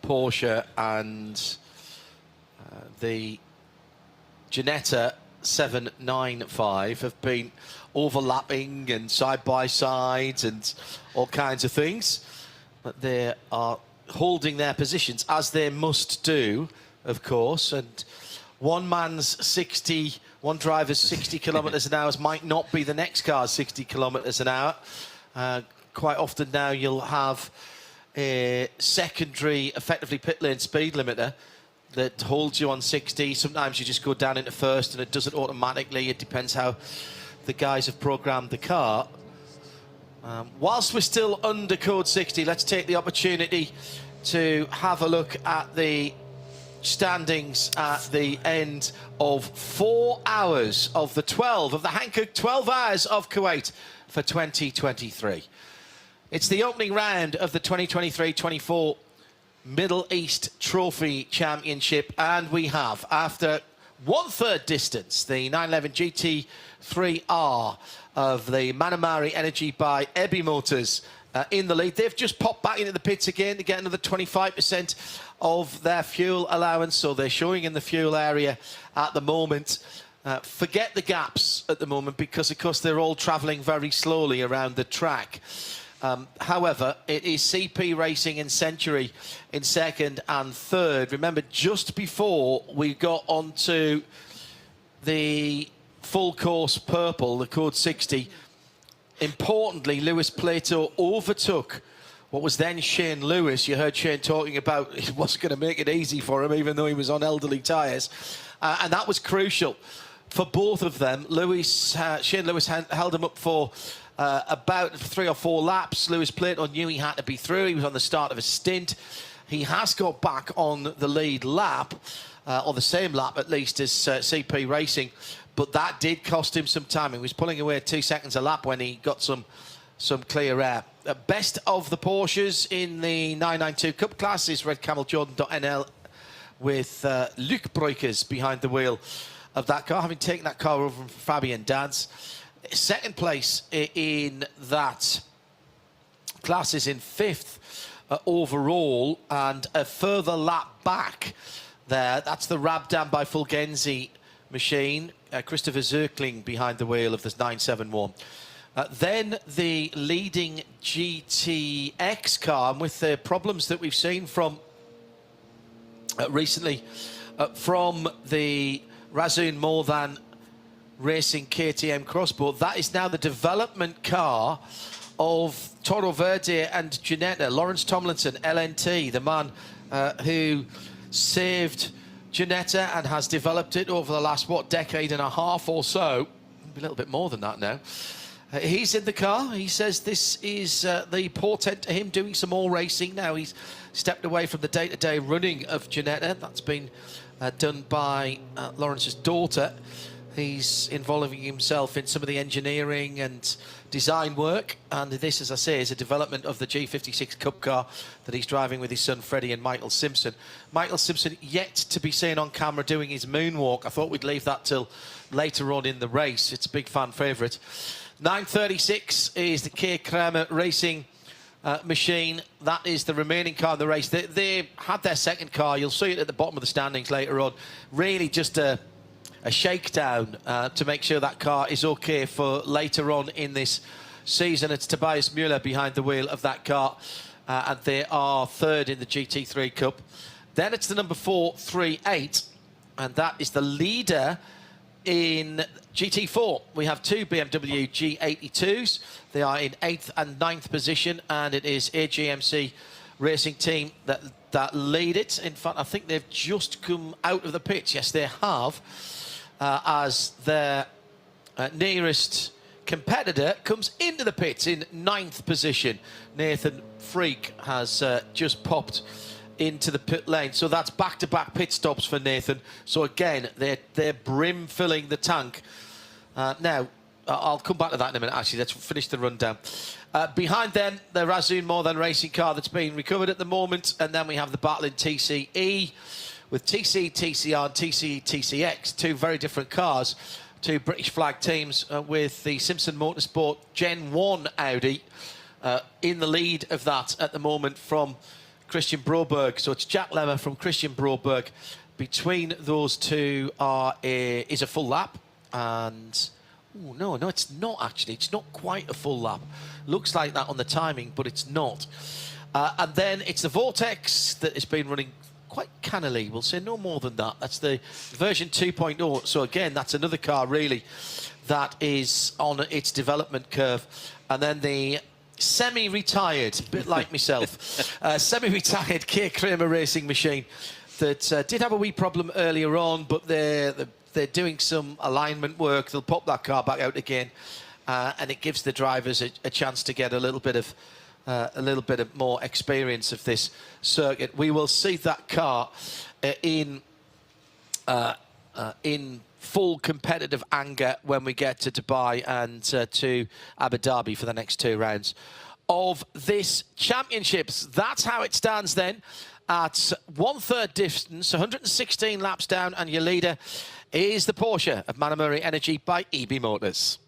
Porsche and the Ginetta 795 have been overlapping and side by sides and all kinds of things, but they are holding their positions as they must do, of course. And one driver's 60 kilometres an hour might not be the next car's 60 kilometres an hour. Quite often now you'll have a secondary, effectively pit lane speed limiter that holds you on 60. Sometimes you just go down into first and it does it automatically. It depends how the guys have programmed the car. Whilst we're still under Code 60, let's take the opportunity to have a look at the standings at the end of 4 hours of the Hankook 12 Hours of Kuwait for 2023. It's the opening round of the 2023-24 Middle East Trophy Championship, and we have, after 1/3 distance, the 911 GT3R of the Manamari Energy by ABU Motors in the lead. They've just popped back into the pits again to get another 25% of their fuel allowance, so they're showing in the fuel area at the moment. Forget the gaps at the moment because, of course, they're all travelling very slowly around the track. However, it is CP Racing and Century in second and third. Remember, just before we got onto the full course purple, the code 60, importantly, Lewis Plato overtook what was then Shane Lewis. You heard Shane talking about he wasn't going to make it easy for him, even though he was on elderly tyres. And that was crucial for both of them. Shane Lewis held him up for about 3 or 4 laps. Lewis Plato knew he had to be through. He was on the start of a stint. He has got back on the lead lap, or the same lap at least, as CP Racing, but that did cost him some time. He was pulling away 2 seconds a lap when he got some clear air. Best of the Porsches in the 992 Cup class is Red Camel Jordan.nl with Luc Breukers behind the wheel of that car, having taken that car over from Fabian Dance. Second place in that class is in 5th overall, and a further lap back there. That's the Rabdan by Fulgenzi machine. Christopher Zirkling behind the wheel of this 971. Then the leading GTX car, and with the problems that we've seen from recently from the Razzoon Mordan Racing KTM Crossbow, that is now the development car of Toro Verde and Ginetta. Lawrence Tomlinson, LNT, the man who saved Ginetta and has developed it over the last, decade and a half or so. A little bit more than that now. He's in the car. He says this is the portent to him doing some more racing. Now he's stepped away from the day-to-day running of Ginetta. That's been done by Lawrence's daughter. He's involving himself in some of the engineering and design work, and this, as I say, is a development of the G56 Cup car that he's driving with his son Freddie and Michael Simpson. Michael Simpson yet to be seen on camera doing his moonwalk. I thought we'd leave that till later on in the race. It's a big fan favourite. 936 is the K Kramer Racing machine. That is the remaining car in the race. They had their second car. You'll see it at the bottom of the standings later on. Really just a shakedown to make sure that car is okay for later on in this season. It's Tobias Müller behind the wheel of that car, and they are third in the GT3 Cup. Then it's the number 438, and that is the leader in GT4. We have 2 BMW G82s. They are in 8th and 9th position, and it is AGMC Racing Team that lead it. In fact, I think they've just come out of the pits. Yes, they have. As their nearest competitor comes into the pits in 9th position. Nathan Freak has just popped into the pit lane. So that's back-to-back pit stops for Nathan. So again, they're brim-filling the tank. Now, I'll come back to that in a minute, actually. Let's finish the rundown. Behind them, the Razzoon Mordan Racing car that's being recovered at the moment. And then we have the battling TCE with TC, TCR and TC, TCX, 2 very different cars, 2 British flag teams with the Simpson Motorsport Gen 1 Audi in the lead of that at the moment from Christian Broberg. So it's Jack Lemmer from Christian Broberg. Between those two is a full lap. And no, it's not actually. It's not quite a full lap. Looks like that on the timing, but it's not. And then it's the Vortex that has been running quite cannily. We'll say no more than that. That's the version 2.0. So again, that's another car really that is on its development curve. And then the semi-retired, a bit like myself, semi-retired K Kramer Racing machine that did have a wee problem earlier on, but they're doing some alignment work. They'll pop that car back out again, and it gives the drivers a chance to get a little bit of more experience of this circuit. We will see that car in full competitive anger when we get to Dubai and to Abu Dhabi for the next 2 rounds of this championships. That's how it stands then at 1/3 distance, 116 laps down, and your leader is the Porsche of Manamuri Energy by EB Motors.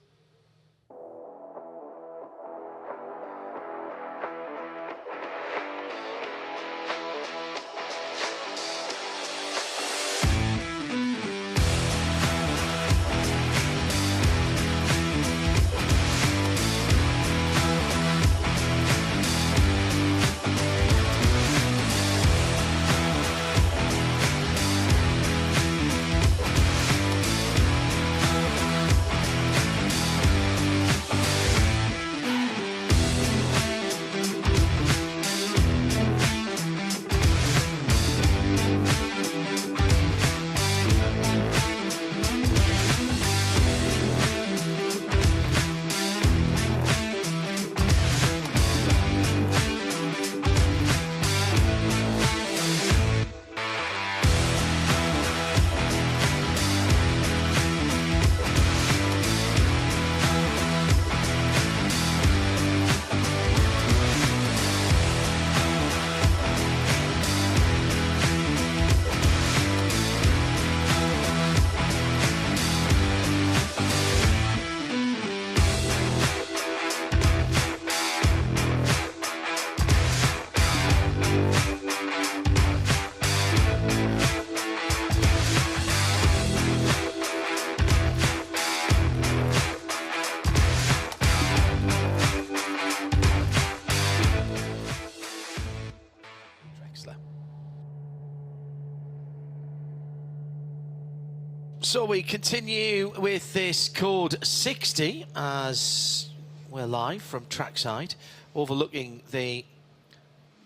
So we continue with this code 60 as we're live from trackside, overlooking the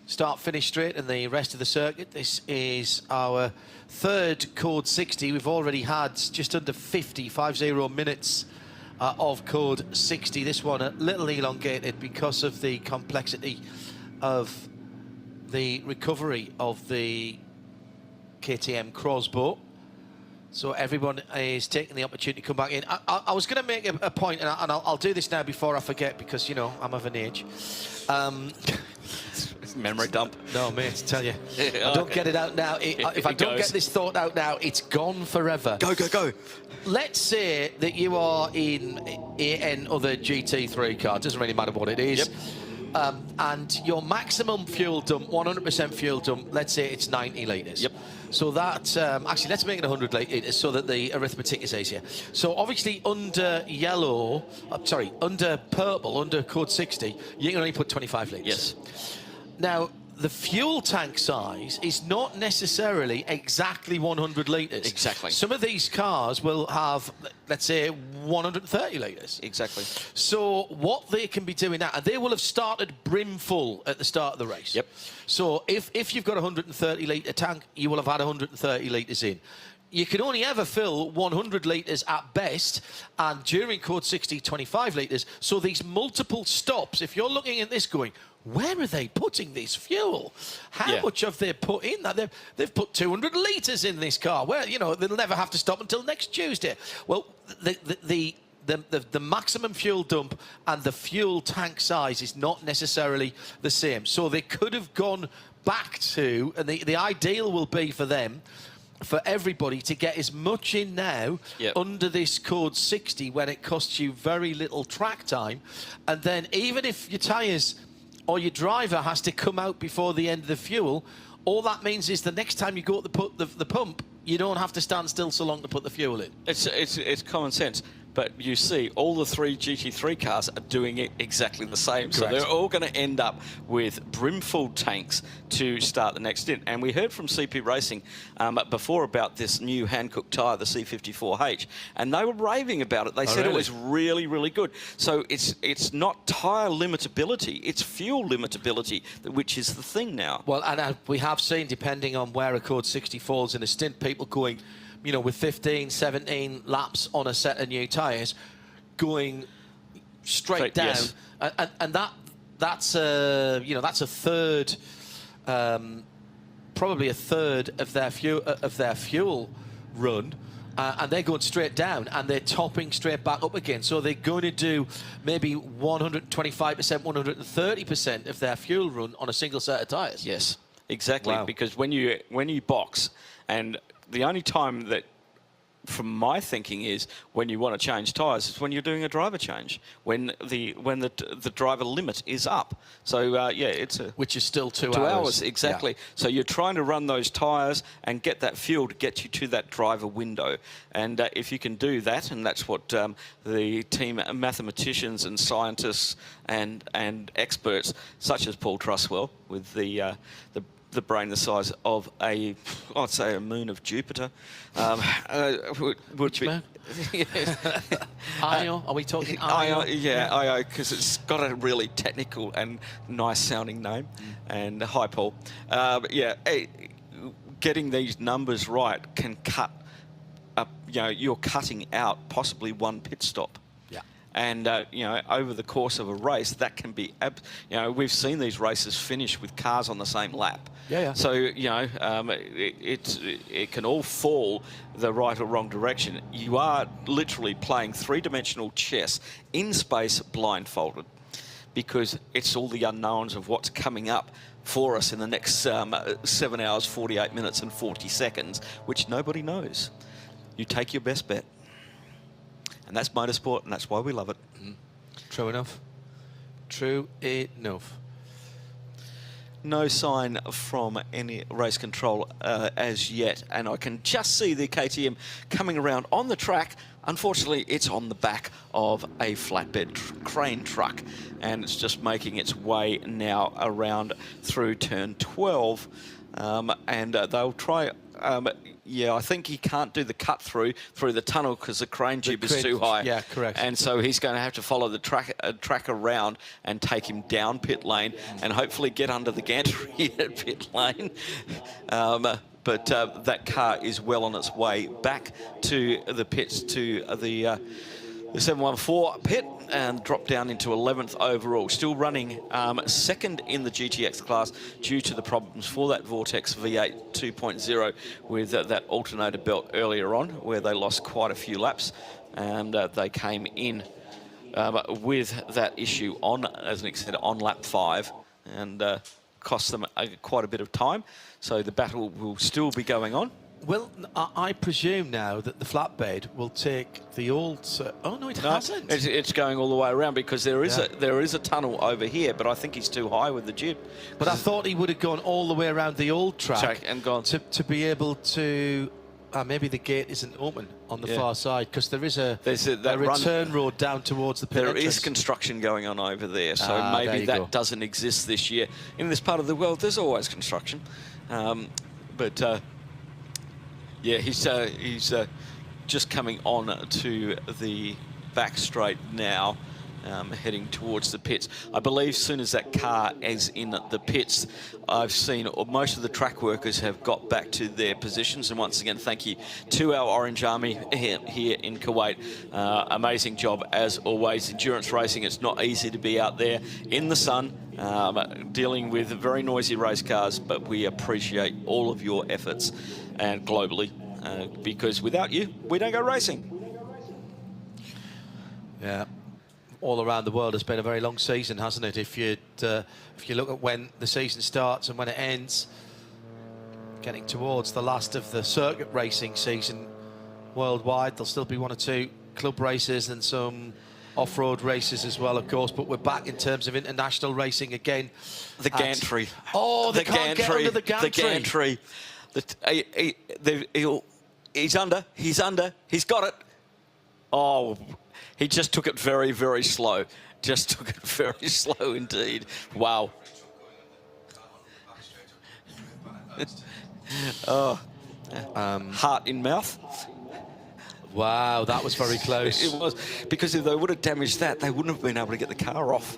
start-finish straight and the rest of the circuit. This is our third code 60. We've already had just under 50 minutes of code 60. This one a little elongated because of the complexity of the recovery of the KTM crossbow. So everyone is taking the opportunity to come back in. I was going to make a point, and I'll do this now before I forget, because, you know, I'm of an age. Memory dump. No, mate, tell you. I don't get it out now. If I don't get this thought out now, it's gone forever. Go, go, go. Let's say that you are in an other GT3 car. It doesn't really matter what it is. Yep. And your maximum fuel dump, 100% fuel dump, let's say it's 90 litres. Yep. So that, actually, let's make it 100 litres so that the arithmetic is easier. So obviously under yellow, under purple, under code 60, you can only put 25 litres. Yes. Now, the fuel tank size is not necessarily exactly 100 litres. Exactly. Some of these cars will have, let's say, 130 litres. Exactly. So what they can be doing now, and they will have started brim full at the start of the race. Yep. So if you've got a 130 litre tank, you will have had 130 litres in. You can only ever fill 100 litres at best, and during code 60, 25 litres. So these multiple stops, if you're looking at this going, where are they putting this fuel? How much have they put in that? They've put 200 litres in this car. Well, you know, they'll never have to stop until next Tuesday. Well, the maximum fuel dump and the fuel tank size is not necessarily the same. So they could have gone back to, and the ideal will be for them, for everybody to get as much in now under this code 60 when it costs you very little track time. And then even if your tyres or your driver has to come out before the end of the fuel, all that means is the next time you go to put the pump, you don't have to stand still so long to put the fuel in. It's common sense. But you see, all the three GT3 cars are doing it exactly the same. Correct. So they're all going to end up with brimful tanks to start the next stint. And we heard from CP Racing before about this new Hankook tyre, the C54H, and they were raving about it. They said it was really, really good. So it's not tyre limitability, it's fuel limitability, which is the thing now. Well, and we have seen, depending on where a code 60 falls in a stint, people going, you know, with 15, 17 laps on a set of new tyres, going straight down, yes. and that's a third, probably a third of their fuel run, and they're going straight down and they're topping straight back up again. So they're going to do maybe 125%, 130% of their fuel run on a single set of tyres. Yes, exactly. Wow. Because when you box, and the only time that from my thinking is when you want to change tyres, it's when you're doing a driver change, when the driver limit is up. So yeah, it's which is still 2 2 hours. hours exactly. Yeah. So you're trying to run those tyres and get that fuel to get you to that driver window. And if you can do that, and that's what the team mathematicians and scientists and experts such as Paul Truswell with the brain the size of I'd say a moon of Jupiter. Would be, Io? Are we talking Io? Yeah, Io, because it's got a really technical and nice sounding name. And hi, Paul. Yeah, getting these numbers right can cut up. You know, you're cutting out possibly one pit stop. And, you know, over the course of a race, that can be, you know, we've seen these races finish with cars on the same lap. Yeah. So, you know, it can all fall the right or wrong direction. You are literally playing three-dimensional chess in space blindfolded, because it's all the unknowns of what's coming up for us in the next 7 hours, 48 minutes and 40 seconds, which nobody knows. You take your best bet. And that's motorsport, and that's why we love it. True enough. True enough. No sign from any race control as yet, and I can just see the KTM coming around on the track. Unfortunately, it's on the back of a flatbed crane truck, and it's just making its way now around through turn 12, and they'll try... yeah, I think he can't do the cut through the tunnel because the crane tube is too high. Yeah, correct. And so he's going to have to follow the track around and take him down pit lane and hopefully get under the gantry at pit lane. But that car is well on its way back to the pits, to the 714 pit, and dropped down into 11th overall. Still running second in the GTX class due to the problems for that Vortex V8 2.0 with that alternator belt earlier on, where they lost quite a few laps, and they came in with that issue on, as Nick said, on lap 5, and cost them quite a bit of time. So the battle will still be going on. Well, I presume now that the flatbed will take the old... oh, no, it hasn't. It's going all the way around, because there is a tunnel over here, but I think he's too high with the jib. But I thought he would have gone all the way around the old track and gone to be able to... maybe the gate isn't open on the far side, because there is a return road down towards the pit There entrance. is construction going on over there, so maybe that doesn't exist this year. In this part of the world, there's always construction. Yeah, he's just coming on to the back straight now, heading towards the pits. I believe as soon as that car is in the pits, I've seen most of the track workers have got back to their positions. And once again, thank you to our Orange Army here in Kuwait. Amazing job as always. Endurance racing, it's not easy to be out there in the sun, dealing with very noisy race cars, but we appreciate all of your efforts, and globally, because without you, we don't go racing. Yeah, all around the world has been a very long season, hasn't it? If you look at when the season starts and when it ends, getting towards the last of the circuit racing season worldwide, there'll still be 1 or 2 club races and some off-road races as well, of course, but we're back in terms of international racing again. The gantry. Oh, they can't get under the gantry. The gantry. He's under, he's got it. Oh, he just took it very, very slow. Just took it very slow indeed. Wow. Oh, heart in mouth. Wow, that was very close. It was, because if they would have damaged that, they wouldn't have been able to get the car off.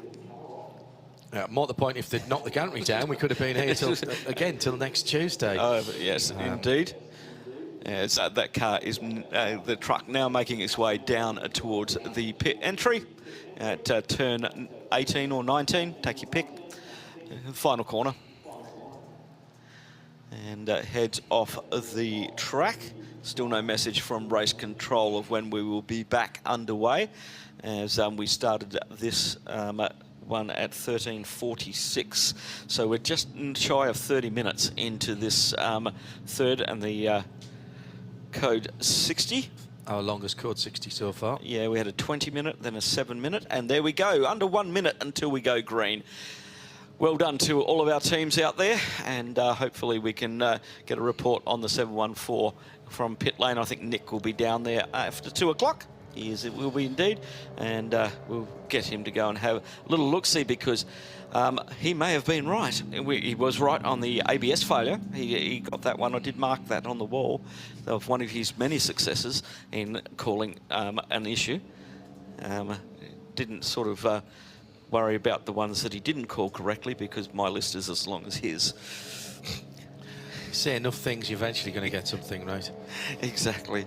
More to the point, if they'd knocked the gantry down, we could have been here till next Tuesday. Oh, yes, indeed. Yes, that car is the truck now making its way down towards the pit entry at turn 18 or 19. Take your pick. Final corner. And heads off the track. Still no message from race control of when we will be back underway, as we started this one at 13:46. So we're just shy of 30 minutes into this third, and the code 60. Our longest Code 60 so far. Yeah, we had a 20-minute, then a 7-minute, and there we go, under 1 minute until we go green. Well done to all of our teams out there, and hopefully we can get a report on the 714 from pit lane. I think Nick will be down there after 2 o'clock. It will be indeed, and we'll get him to go and have a little look-see, because he may have been right. He was right on the ABS failure. He got that one. I did mark that on the wall of one of his many successes in calling an issue. Didn't sort of worry about the ones that he didn't call correctly, because my list is as long as his. You say enough things, you're eventually going to get something right. Exactly.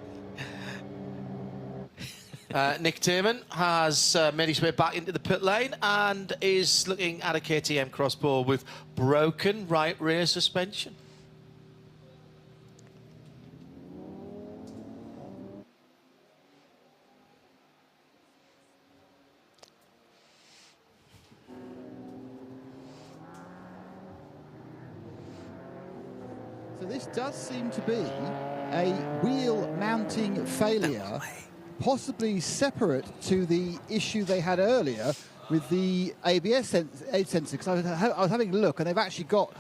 Nick Taman has made his way back into the pit lane and is looking at a KTM crossbow with broken right rear suspension. So this does seem to be a wheel mounting failure, possibly separate to the issue they had earlier with the ABS sensor, because I was having a look, and they've actually got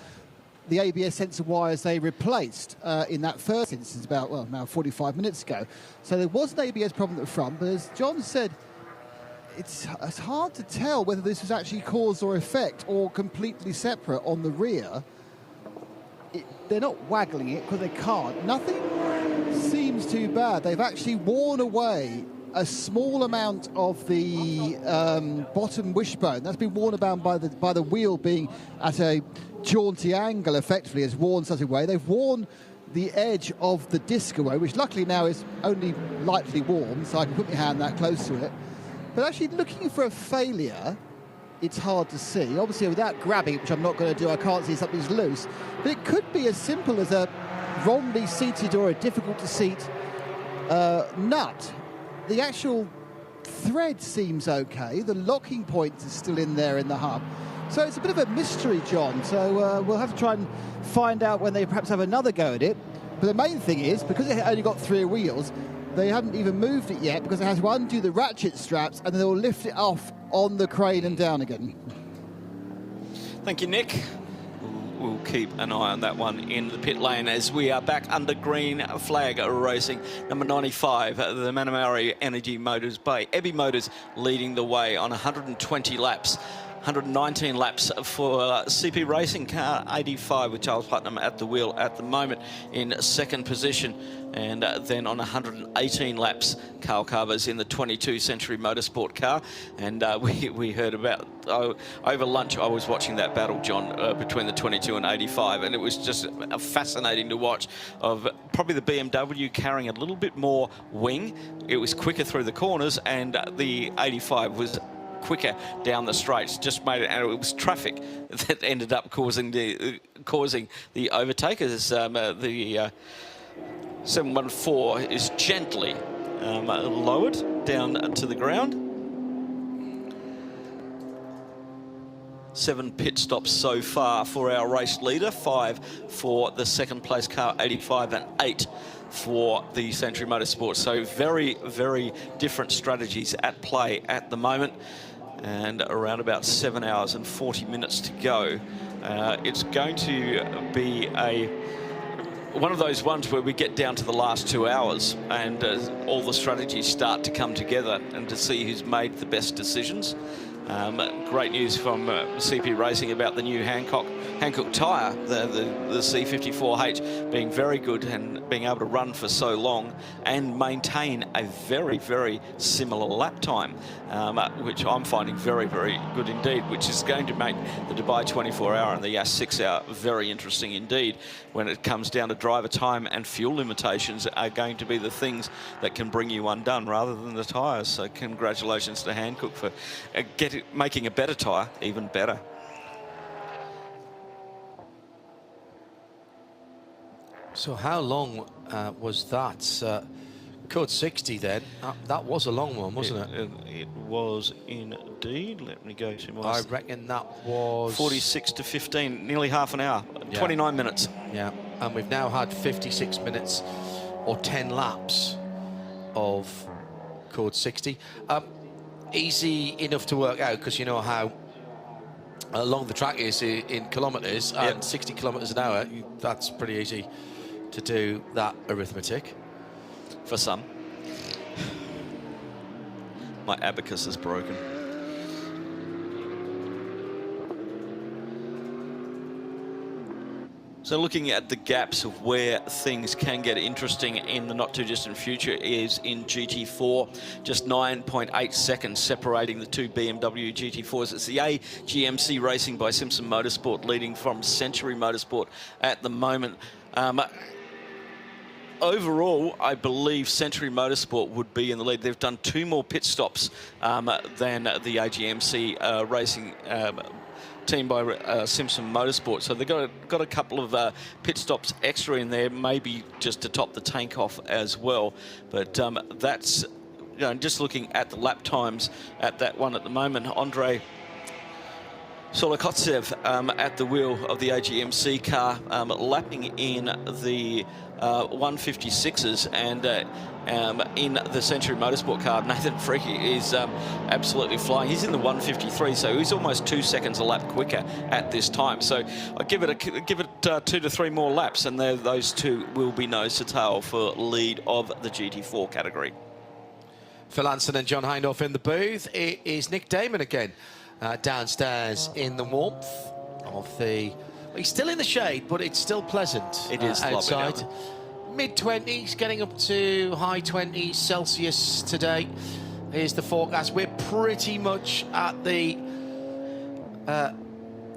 the ABS sensor wires they replaced in that first instance about, well, now 45 minutes ago. So there was an ABS problem at the front, but as John said, it's hard to tell whether this was actually cause or effect or completely separate on the rear. They're not waggling it because they can't. Nothing seems too bad. They've actually worn away a small amount of the bottom wishbone. That's been worn about by the wheel being at a jaunty angle, effectively, has worn such a way. They've worn the edge of the disc away, which luckily now is only lightly warm, so I can put my hand that close to it. But actually looking for a failure, it's hard to see. Obviously, without grabbing it, which I'm not going to do, I can't see something's loose. But it could be as simple as a wrongly seated or a difficult-to-seat nut. The actual thread seems okay. The locking point is still in there in the hub. So it's a bit of a mystery, John. So we'll have to try and find out when they perhaps have another go at it. But the main thing is, because it only got 3 wheels, they haven't even moved it yet, because they have to undo the ratchet straps and then they'll lift it off on the crane and down again. Thank you, Nick. We'll keep an eye on that one in the pit lane as we are back under green flag racing. Number 95, the Manamari Energy Motors by ABU Motors, leading the way on 120 laps. 119 laps for CP Racing Car 85 with Charles Putnam at the wheel at the moment in second position. And then on 118 laps, Carl Carver's in the 22 Century Motorsport car. And we heard about, over lunch, I was watching that battle, John, between the 22 and 85. And it was just fascinating to watch, of probably the BMW carrying a little bit more wing. It was quicker through the corners, and the 85 was quicker down the straights. Just made it, and it was traffic that ended up causing the overtake, as the 714 is gently lowered down to the ground. 7 pit stops so far for our race leader, 5 for the second place car 85, and 8 for the Century Motorsport. So very, very different strategies at play at the moment. And around about 7 hours and 40 minutes to go. It's going to be one of those ones where we get down to the last 2 hours and all the strategies start to come together and to see who's made the best decisions. Great news from CP Racing about the new Hankook tyre, the C54H, being very good and being able to run for so long and maintain a very, very similar lap time, which I'm finding very, very good indeed, which is going to make the Dubai 24-hour and the Yas 6-hour very interesting indeed. When it comes down to driver time and fuel limitations are going to be the things that can bring you undone rather than the tyres. So congratulations to Hankook for making a better tyre even better. So how long was that? Code 60 then? That was a long one, wasn't it? It was indeed. Let me go to my... I reckon that was... 46 to 15, nearly half an hour, yeah. 29 minutes. Yeah, and we've now had 56 minutes or 10 laps of Code 60. Easy enough to work out because you know how long the track is in kilometres, and 60 kilometres an hour, that's pretty easy to do that arithmetic. For some. My abacus is broken. So looking at the gaps of where things can get interesting in the not too distant future is in GT4, just 9.8 seconds separating the two BMW GT4s. It's the AGMC Racing by Simpson Motorsport leading from Century Motorsport at the moment. Overall, I believe Century Motorsport would be in the lead. They've done 2 more pit stops than the AGMC Racing team by Simpson Motorsport. So they've got a couple of pit stops extra in there, maybe just to top the tank off as well. But that's, you know, just looking at the lap times at that one at the moment, Andrei Solokotsev at the wheel of the AGMC car, lapping in the 156s, and in the Century Motorsport car, Nathan Freaky is absolutely flying. He's in the 153, so he's almost 2 seconds a lap quicker at this time. So I give it 2 to 3 more laps, and those two will be nose to tail for lead of the GT4 category. Phil Anson and John Hindhaugh in the booth. It is Nick Damon again. Downstairs in the warmth of the... He's still in the shade, but it's still pleasant. It is outside. Mid-20s, getting up to high 20s Celsius today is the forecast. We're pretty much at the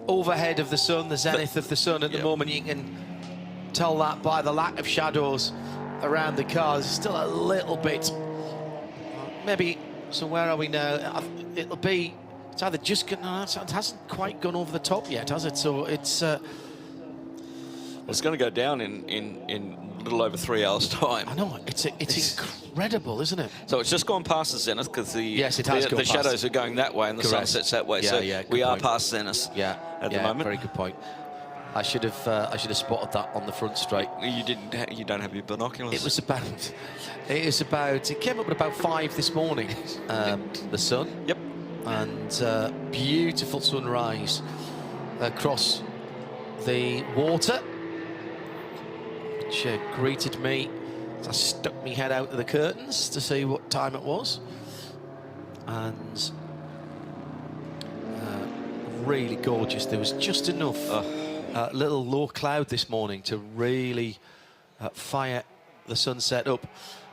overhead of the sun, the zenith of the sun at the moment. You can tell that by the lack of shadows around the cars. Still a little bit, maybe, so where are we now? It'll be... It's either just it hasn't quite gone over the top yet, has it? So it's it's going to go down in a little over 3 hours' time. I know it's incredible, isn't it? So it's just gone past the zenith because the shadows are going that way and the sunset's that way. Yeah, so yeah, we are point. past zenith. Yeah, at the moment. Very good point. I should have spotted that on the front straight. You didn't. You don't have your binoculars. It was about. It came up at about 5 this morning. The sun. Yep. And beautiful sunrise across the water, which greeted me as I stuck my head out of the curtains to see what time it was. And really gorgeous. There was just enough little low cloud this morning to really fire the sunset up.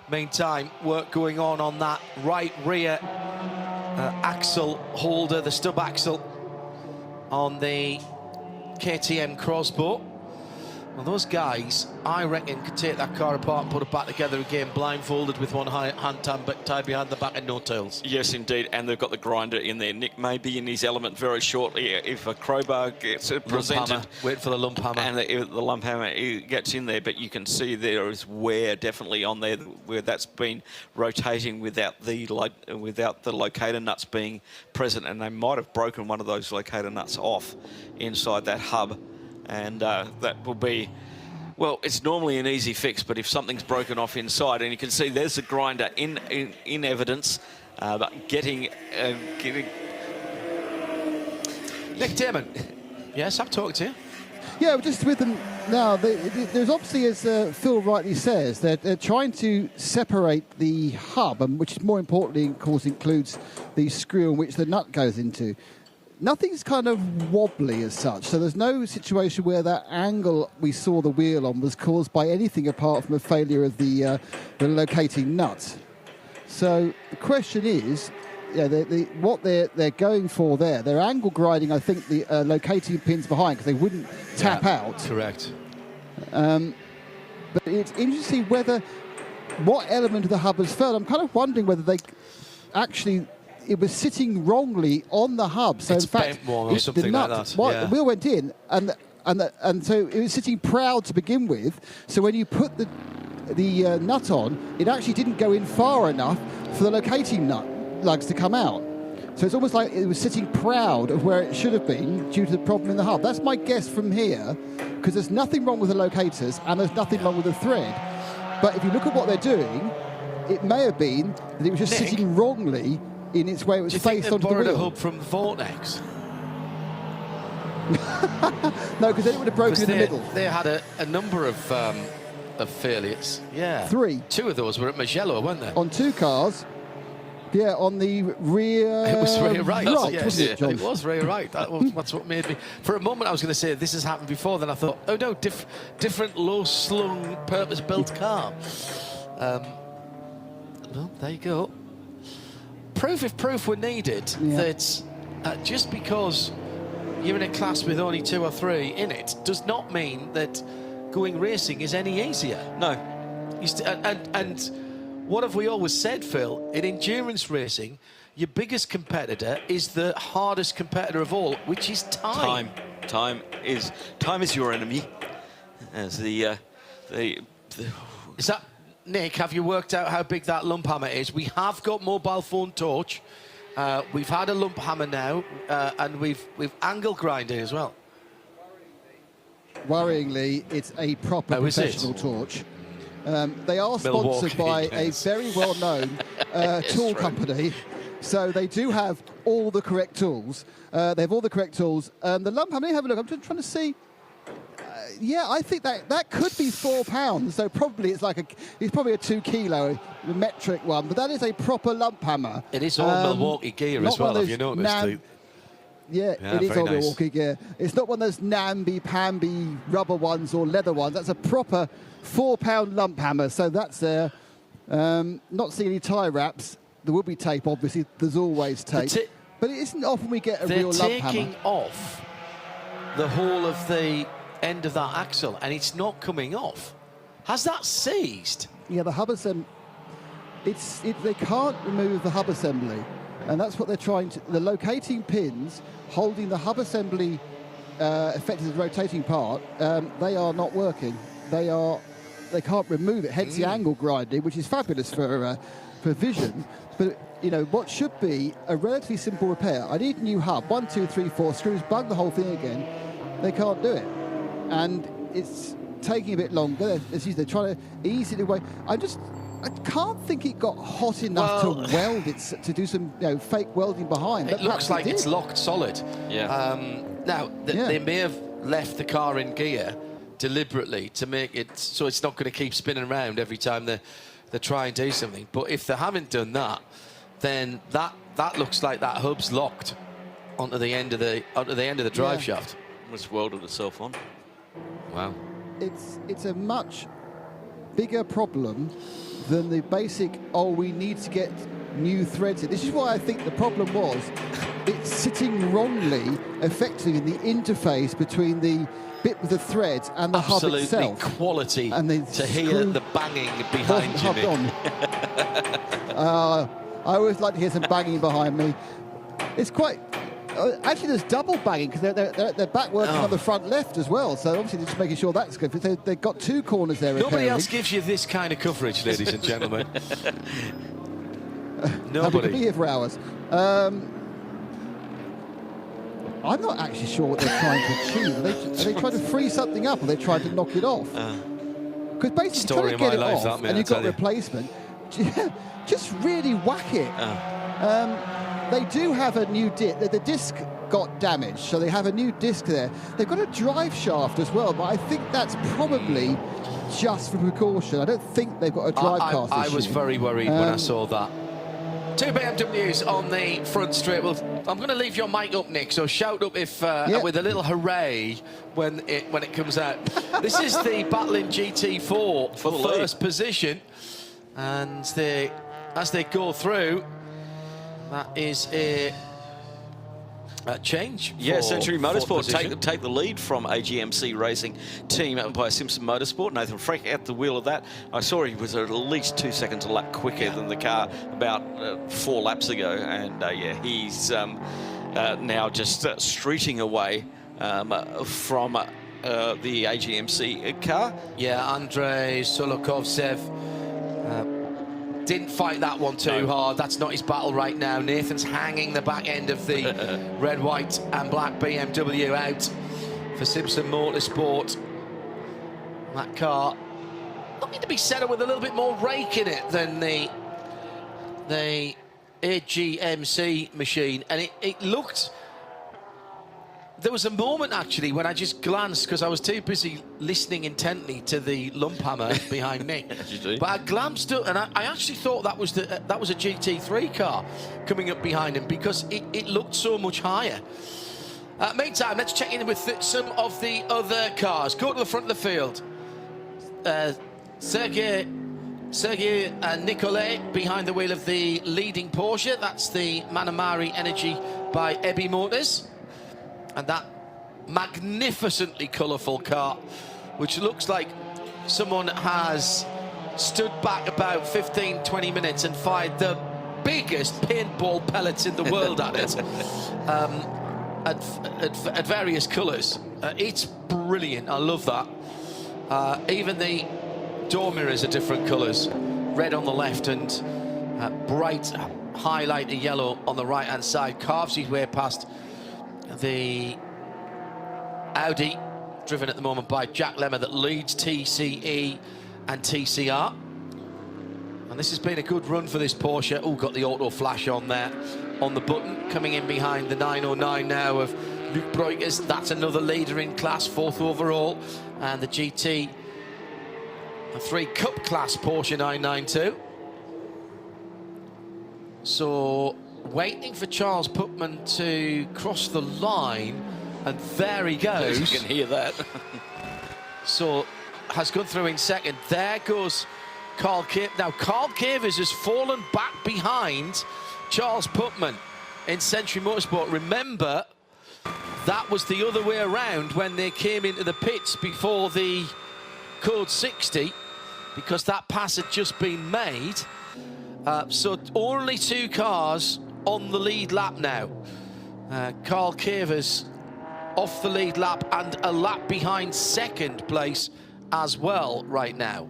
Meantime, work going on that right rear axle holder, the stub axle on the KTM crossbow. Well, those guys, I reckon, could take that car apart and put it back together again, blindfolded with one hand tied behind the back and no tails. Yes, indeed, and they've got the grinder in there. Nick may be in his element very shortly if a crowbar gets presented. Wait for the lump hammer. And the lump hammer gets in there, but you can see there is wear definitely on there where that's been rotating without the locator nuts being present, and they might have broken one of those locator nuts off inside that hub. And that will be, well, it's normally an easy fix, but if something's broken off inside, and you can see there's the grinder in evidence, but getting... Nick Damon. Yes, I'm talking to you. Yeah, just with them now, there's obviously, as Phil rightly says, they're trying to separate the hub, which more importantly, of course, includes the screw in which the nut goes into. Nothing's kind of wobbly as such, so there's no situation where that angle we saw the wheel on was caused by anything apart from a failure of the locating nut. So the question is, what they're going for there, they're angle grinding, I think, the locating pins behind because they wouldn't tap out. Correct. But it's interesting what element of the hub has failed. I'm kind of wondering whether they actually... It was sitting wrongly on the hub, so it's in fact, bent more or something like that. The wheel went in, and so it was sitting proud to begin with. So when you put the nut on, it actually didn't go in far enough for the locating nut lugs to come out. So it's almost like it was sitting proud of where it should have been due to the problem in the hub. That's my guess from here, because there's nothing wrong with the locators and there's nothing wrong with the thread. But if you look at what they're doing, it may have been that it was just Nick, sitting wrongly in its way it was do you think faced they onto the borrowed a wheel. hub from Vortex? No, because then it would have broken in the middle. They had a number of failures. Yeah. 3. 2 of those were at Magello, weren't they? On 2 cars. Yeah, on the rear. It was rear right. Yes, wasn't it, John? it was rear right. That's what made me. For a moment, I was going to say this has happened before. Then I thought, oh no, different low-slung, purpose-built car. Well, there you go. Proof, if proof were needed, that just because you're in a class with only 2 or 3 in it does not mean that going racing is any easier. No. And what have we always said, Phil? In endurance racing, your biggest competitor is the hardest competitor of all, which is time. Time is your enemy. As the Is that, Nick, have you worked out how big that lump hammer is? We have got mobile phone torch. We've had a lump hammer now, and we've angle grinding as well. Worryingly, it's a proper professional torch. They are sponsored by a very well-known tool company, so they do have all the correct tools. They have all the correct tools. The lump hammer, let me have a look. I'm just trying to see. Yeah, I think that could be 4 pounds. So probably it's probably a 2 kilo metric one, but that is a proper lump hammer. It is all Milwaukee gear as well. Have you noticed? Yeah, it is all Milwaukee gear. It's not one of those namby-pamby rubber ones or leather ones. That's a proper 4 pound lump hammer. So that's there. Not seeing any tie wraps. There will be tape, obviously. There's always tape. But it isn't often we get a real lump hammer. They're taking off the whole of the end of that axle, and it's not coming off. Has that seized? Yeah, the hub assembly. They can't remove the hub assembly, and that's what they're trying to. The locating pins holding the hub assembly, effectively the rotating part, they are not working. They can't remove it. Hence the angle grinding, which is fabulous for vision. But you know what should be a relatively simple repair. I need a new hub. 1, 2, 3, 4 screws. Bung the whole thing again. They can't do it. And it's taking a bit longer. As you say, they're trying to ease it away. I can't think it got hot enough to weld it, to do some fake welding behind. It looks like it's locked solid. Yeah. Now, they may have left the car in gear deliberately to make it so it's not going to keep spinning around every time they try and do something. But if they haven't done that, then that looks like that hub's locked onto the end of the drive shaft. It's welded itself on. Wow. It's a much bigger problem than the basic, we need to get new threads in. This is why I think the problem was it's sitting wrongly, effectively, in the interface between the bit with the threads and the hub itself. Absolutely quality to hear the banging behind you, Nick. I always like to hear some banging behind me. It's quite... actually, there's double banging because they're back working on the front left as well. So obviously, they're just making sure that's good. They've got 2 corners there. Nobody else gives you this kind of coverage, ladies and gentlemen. Nobody. We could be here for hours. I'm not actually sure what they're trying to achieve. Are they trying to free something up, or are they trying to knock it off? Because basically, trying to get it off, and you've got replacement. Just really whack it. They do have a new disc. The disc got damaged, so they have a new disc there. They've got a drive shaft as well, but I think that's probably just for precaution. I don't think they've got a drive cast I issue. was very worried when I saw that. 2 BMWs on the front straight. Well, I'm going to leave your mic up, Nick, so shout up if with a little hooray when it comes out. This is the Battling GT4 for first position, and as they go through, that is a change. Yeah, Century Motorsport take the lead from AGMC Racing team by Simpson Motorsport. Nathan Freck at the wheel of that. I saw he was at least 2 seconds a lap quicker than the car about 4 laps ago, and he's now just streeting away from the AGMC car. Yeah, Andrei Solokovtsev didn't fight that one too hard. That's not his battle right now. Nathan's hanging the back end of the red, white and black BMW out for Simpson Motorsport. That car looking to be set up with a little bit more rake in it than the AGMC machine, and it looked... There was a moment, actually, when I just glanced, because I was too busy listening intently to the lump hammer behind me. But I glanced up, and I actually thought that was a GT3 car coming up behind him, because it looked so much higher. Meantime, let's check in with some of the other cars. Go to the front of the field. Sergei and Nicolai behind the wheel of the leading Porsche. That's the Manamari Energy by ABU Motors. And that magnificently colourful car, which looks like someone has stood back about 15-20 minutes and fired the biggest paintball pellets in the world at it, at various colours. It's brilliant. I love that. Even the door mirrors are different colours. Red on the left and bright highlighter yellow on the right-hand side. Carves his way past the Audi, driven at the moment by Jack Lemmer, that leads TCE and TCR. And this has been a good run for this Porsche. Oh, got the auto flash on there, on the button. Coming in behind the 909 now of Luc Breukers. That's another leader in class, 4th overall. And the GT, a 3 Cup class Porsche 992. So, waiting for Charles Putman to cross the line, and there he goes. You can hear that. So, has gone through in second. There goes Carl Cavers. Now, Carl Cavers has fallen back behind Charles Putman in Century Motorsport. Remember, that was the other way around when they came into the pits before the Code 60, because that pass had just been made. So only 2 cars on the lead lap now. Carl Cavers off the lead lap and a lap behind second place as well right now.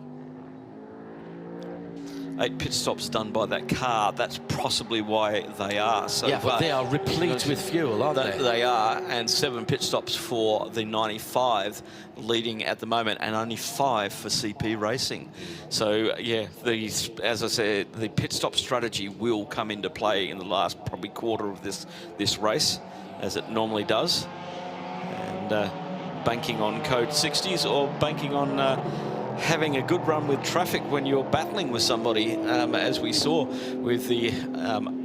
8 pit stops done by that car. That's possibly why they are so yeah, but they are replete with fuel, aren't they? They are, and 7 pit stops for the 95 leading at the moment, and only 5 for CP Racing. So yeah, as I said, the pit stop strategy will come into play in the last probably quarter of this race, as it normally does. And banking on code 60s or banking on having a good run with traffic when you're battling with somebody, as we saw with the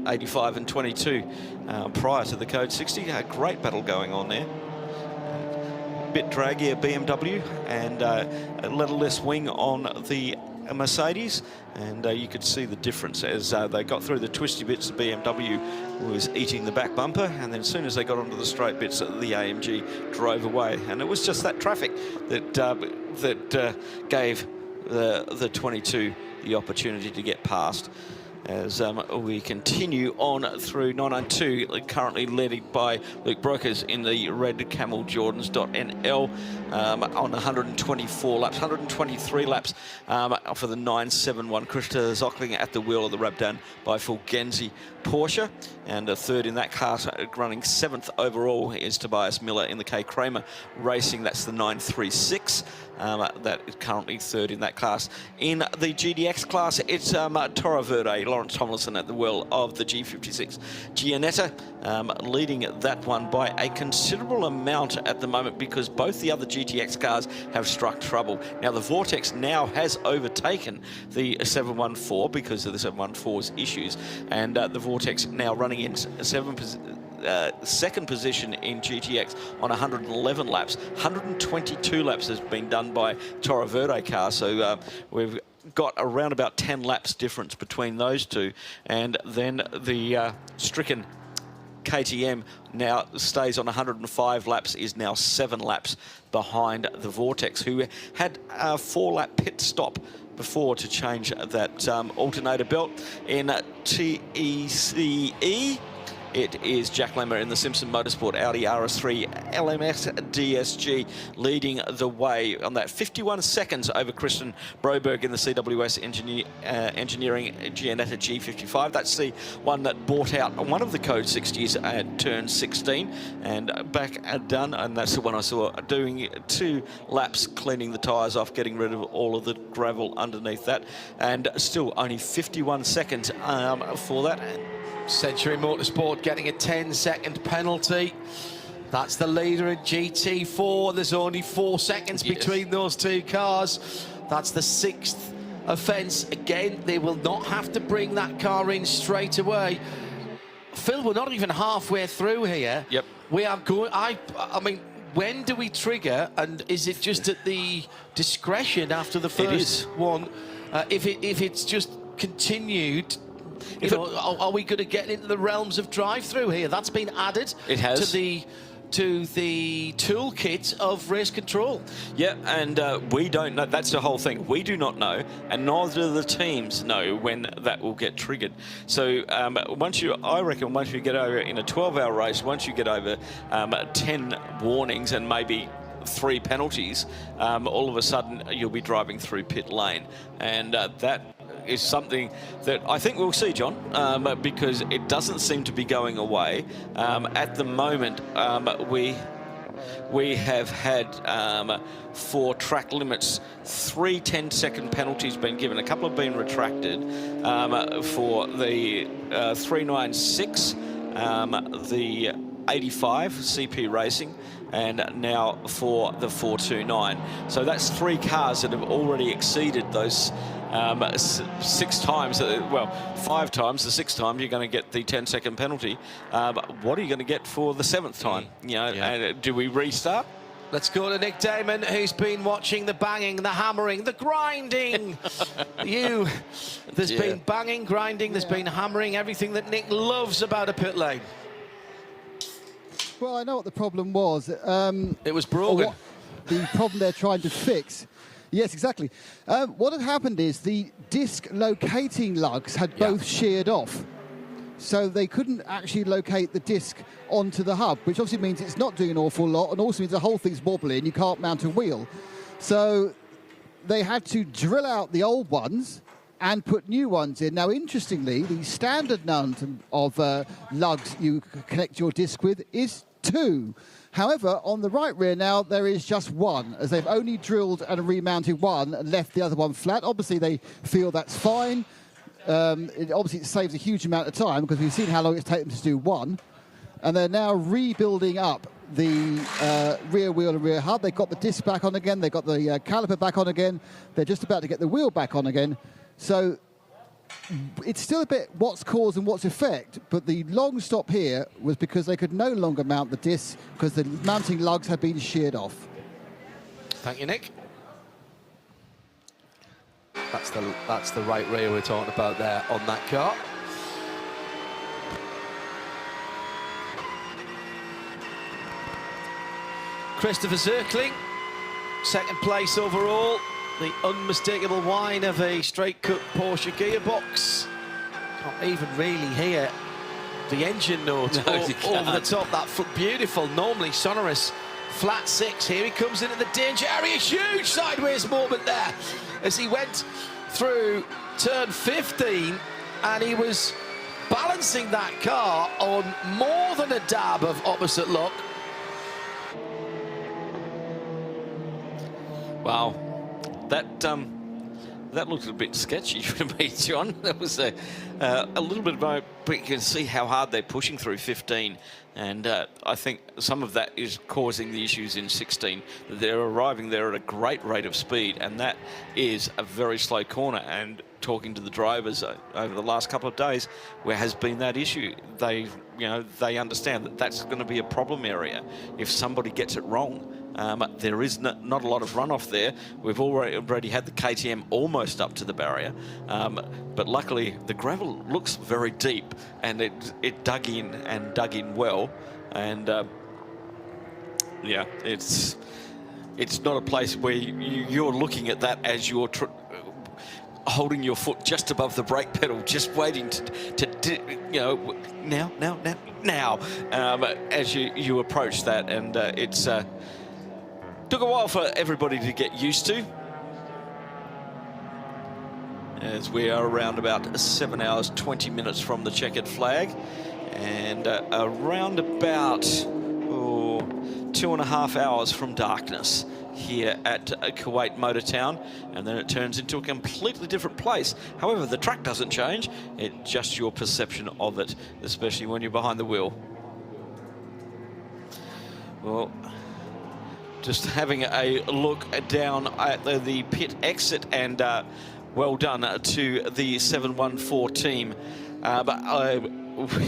85 and 22 prior to the code 60. A great battle going on there. Bit draggier BMW and a little less wing on the Mercedes, and you could see the difference as they got through the twisty bits. The BMW was eating the back bumper, and then as soon as they got onto the straight bits, the AMG drove away. And it was just that traffic that gave the 22 the opportunity to get past. As we continue on through 992, currently led by Luc Breukers in the red Camel Jordans.NL on 124 laps, 123 laps for the 971. Christa Zockling at the wheel of the Rabdan by Fulgenzi Porsche, and a third in that car, running 7th overall, is Tobias Miller in the K Kramer Racing. That's the 936. That is currently 3rd in that class. In the GDX class, it's Toro Verde, Lawrence Tomlinson at the wheel of the G56 Gianetta, leading that one by a considerable amount at the moment, because both the other GTX cars have struck trouble. Now, the Vortex now has overtaken the 714 because of the 714's issues, and the Vortex now running in second position in GTX on 111 laps. 122 laps has been done by Toro Verde car, so we've got around about 10 laps difference between those two. And then the stricken KTM now stays on 105 laps, is now 7 laps behind the Vortex, who had a 4-lap pit stop before to change that alternator belt. In TECE, it is Jack Lemmer in the Simpson Motorsport Audi RS3 LMS DSG leading the way on that. 51 seconds over Christian Broberg in the CWS Engineering Giannetta G55. That's the one that bought out one of the Code 60s at turn 16 and back done, and that's the one I saw doing 2 laps, cleaning the tyres off, getting rid of all of the gravel underneath that, and still only 51 seconds for that. Century Motorsport getting a 10-second penalty. That's the leader in GT4. There's only 4 seconds between those 2 cars. That's the 6th offence. Again, they will not have to bring that car in straight away. Phil, we're not even halfway through here. Yep. We are going. I mean, when do we trigger? And is it just at the discretion after the first one? If it's just continued, you know, are we going to get into the realms of drive-through here? That's been added. It has. To the toolkit of race control. Yeah, and we don't know. That's the whole thing. We do not know, and neither do the teams know when that will get triggered. So I reckon once you get over in a 12-hour race, once you get over 10 warnings and maybe 3 penalties, all of a sudden you'll be driving through pit lane, and that is something that I think we'll see, John, because it doesn't seem to be going away. At the moment, we have had for track limits 3 10-second penalties been given. A couple have been retracted for the 396, the 85 CP Racing, and now for the 429. So that's 3 cars that have already exceeded those 6 times, well, 5 times. The 6th time you're going to get the 10-second penalty. What are you going to get for the 7th time? You know, and do we restart? Let's go to Nick Damon, who's been watching the banging, the hammering, the grinding. There's been banging, grinding, there's been hammering, everything that Nick loves about a pit lane. Well, I know what the problem was. It was broken. The problem they're trying to fix. Yes, exactly. What had happened is the disc locating lugs had both sheared off. So they couldn't actually locate the disc onto the hub, which obviously means it's not doing an awful lot, and also means the whole thing's wobbly and you can't mount a wheel. So they had to drill out the old ones and put new ones in. Now, interestingly, the standard amount of lugs you connect your disc with is 2. However, on the right rear now, there is just 1, as they've only drilled and remounted 1 and left the other one flat. Obviously, they feel that's fine. Obviously, it saves a huge amount of time because we've seen how long it's taken them to do 1. And they're now rebuilding up the rear wheel and rear hub. They've got the disc back on again. They've got the caliper back on again. They're just about to get the wheel back on again. So it's still a bit what's cause and what's effect, but the long stop here was because they could no longer mount the disc because the mounting lugs had been sheared off. Thank you, Nick. That's the right rear we're talking about there on that car. Christopher Zirkling, 2nd place overall. The unmistakable whine of a straight-cut Porsche gearbox. Can't even really hear the engine note over the top. That beautiful, normally sonorous flat 6. Here he comes into the danger area. Huge sideways moment there as he went through turn 15, and he was balancing that car on more than a dab of opposite lock. Wow. That looked a bit sketchy to me, John. That was a little bit about, but you can see how hard they're pushing through 15, and I think some of that is causing the issues in 16. They're arriving there at a great rate of speed, and that is a very slow corner. And talking to the drivers over the last couple of days, where has been that issue, they understand that that's going to be a problem area if somebody gets it wrong. There is not a lot of runoff there. We've already had the KTM almost up to the barrier, but luckily the gravel looks very deep, and it dug in well, and yeah, it's not a place where you're looking at that as you're holding your foot just above the brake pedal, just waiting to you know, now, as you approach that, and it's took a while for everybody to get used to. As we are around about 7 hours 20 minutes from the checkered flag, and around about 2.5 hours from darkness here at Kuwait Motor Town, and then it turns into a completely different place. However, the track doesn't change, it's just your perception of it, especially when you're behind the wheel. Well, just having a look down at the pit exit, and well done to the 714 team. But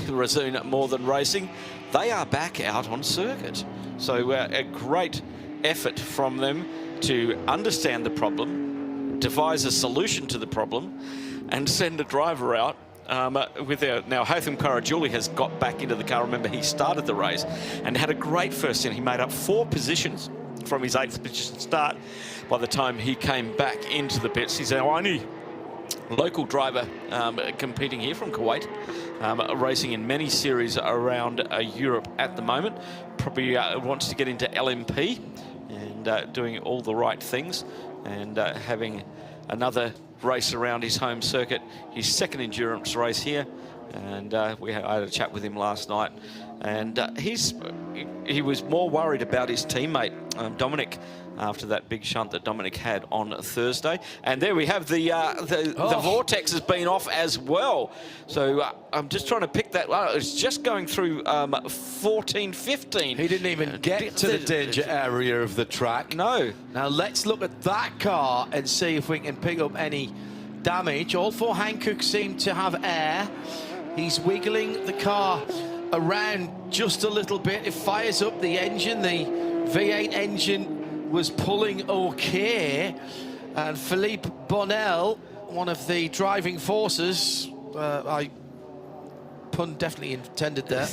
Razzoon More Than Racing, they are back out on circuit. So a great effort from them to understand the problem, devise a solution to the problem, and send a driver out with their... Now, Haitham Karajuli has got back into the car. Remember, he started the race and had a great first in. He made up 4 positions from his 8th position start by the time he came back into the pits. He's our only local driver competing here from Kuwait, racing in many series around Europe at the moment. Probably wants to get into LMP and doing all the right things, and having another race around his home circuit, his 2nd endurance race here. And I had a chat with him last night, and he was more worried about his teammate Dominic after that big shunt that Dominic had on Thursday. And there we have the vortex has been off as well. So I'm just trying to pick that up. It's just going through 14, 15. He didn't even get to the danger area of the track. No. Now let's look at that car and see if we can pick up any damage. All 4 Hankook seem to have air. He's wiggling the car around just a little bit. It fires up the engine. The V8 engine was pulling okay. And Philippe Bonnell, one of the driving forces, I pun definitely intended there,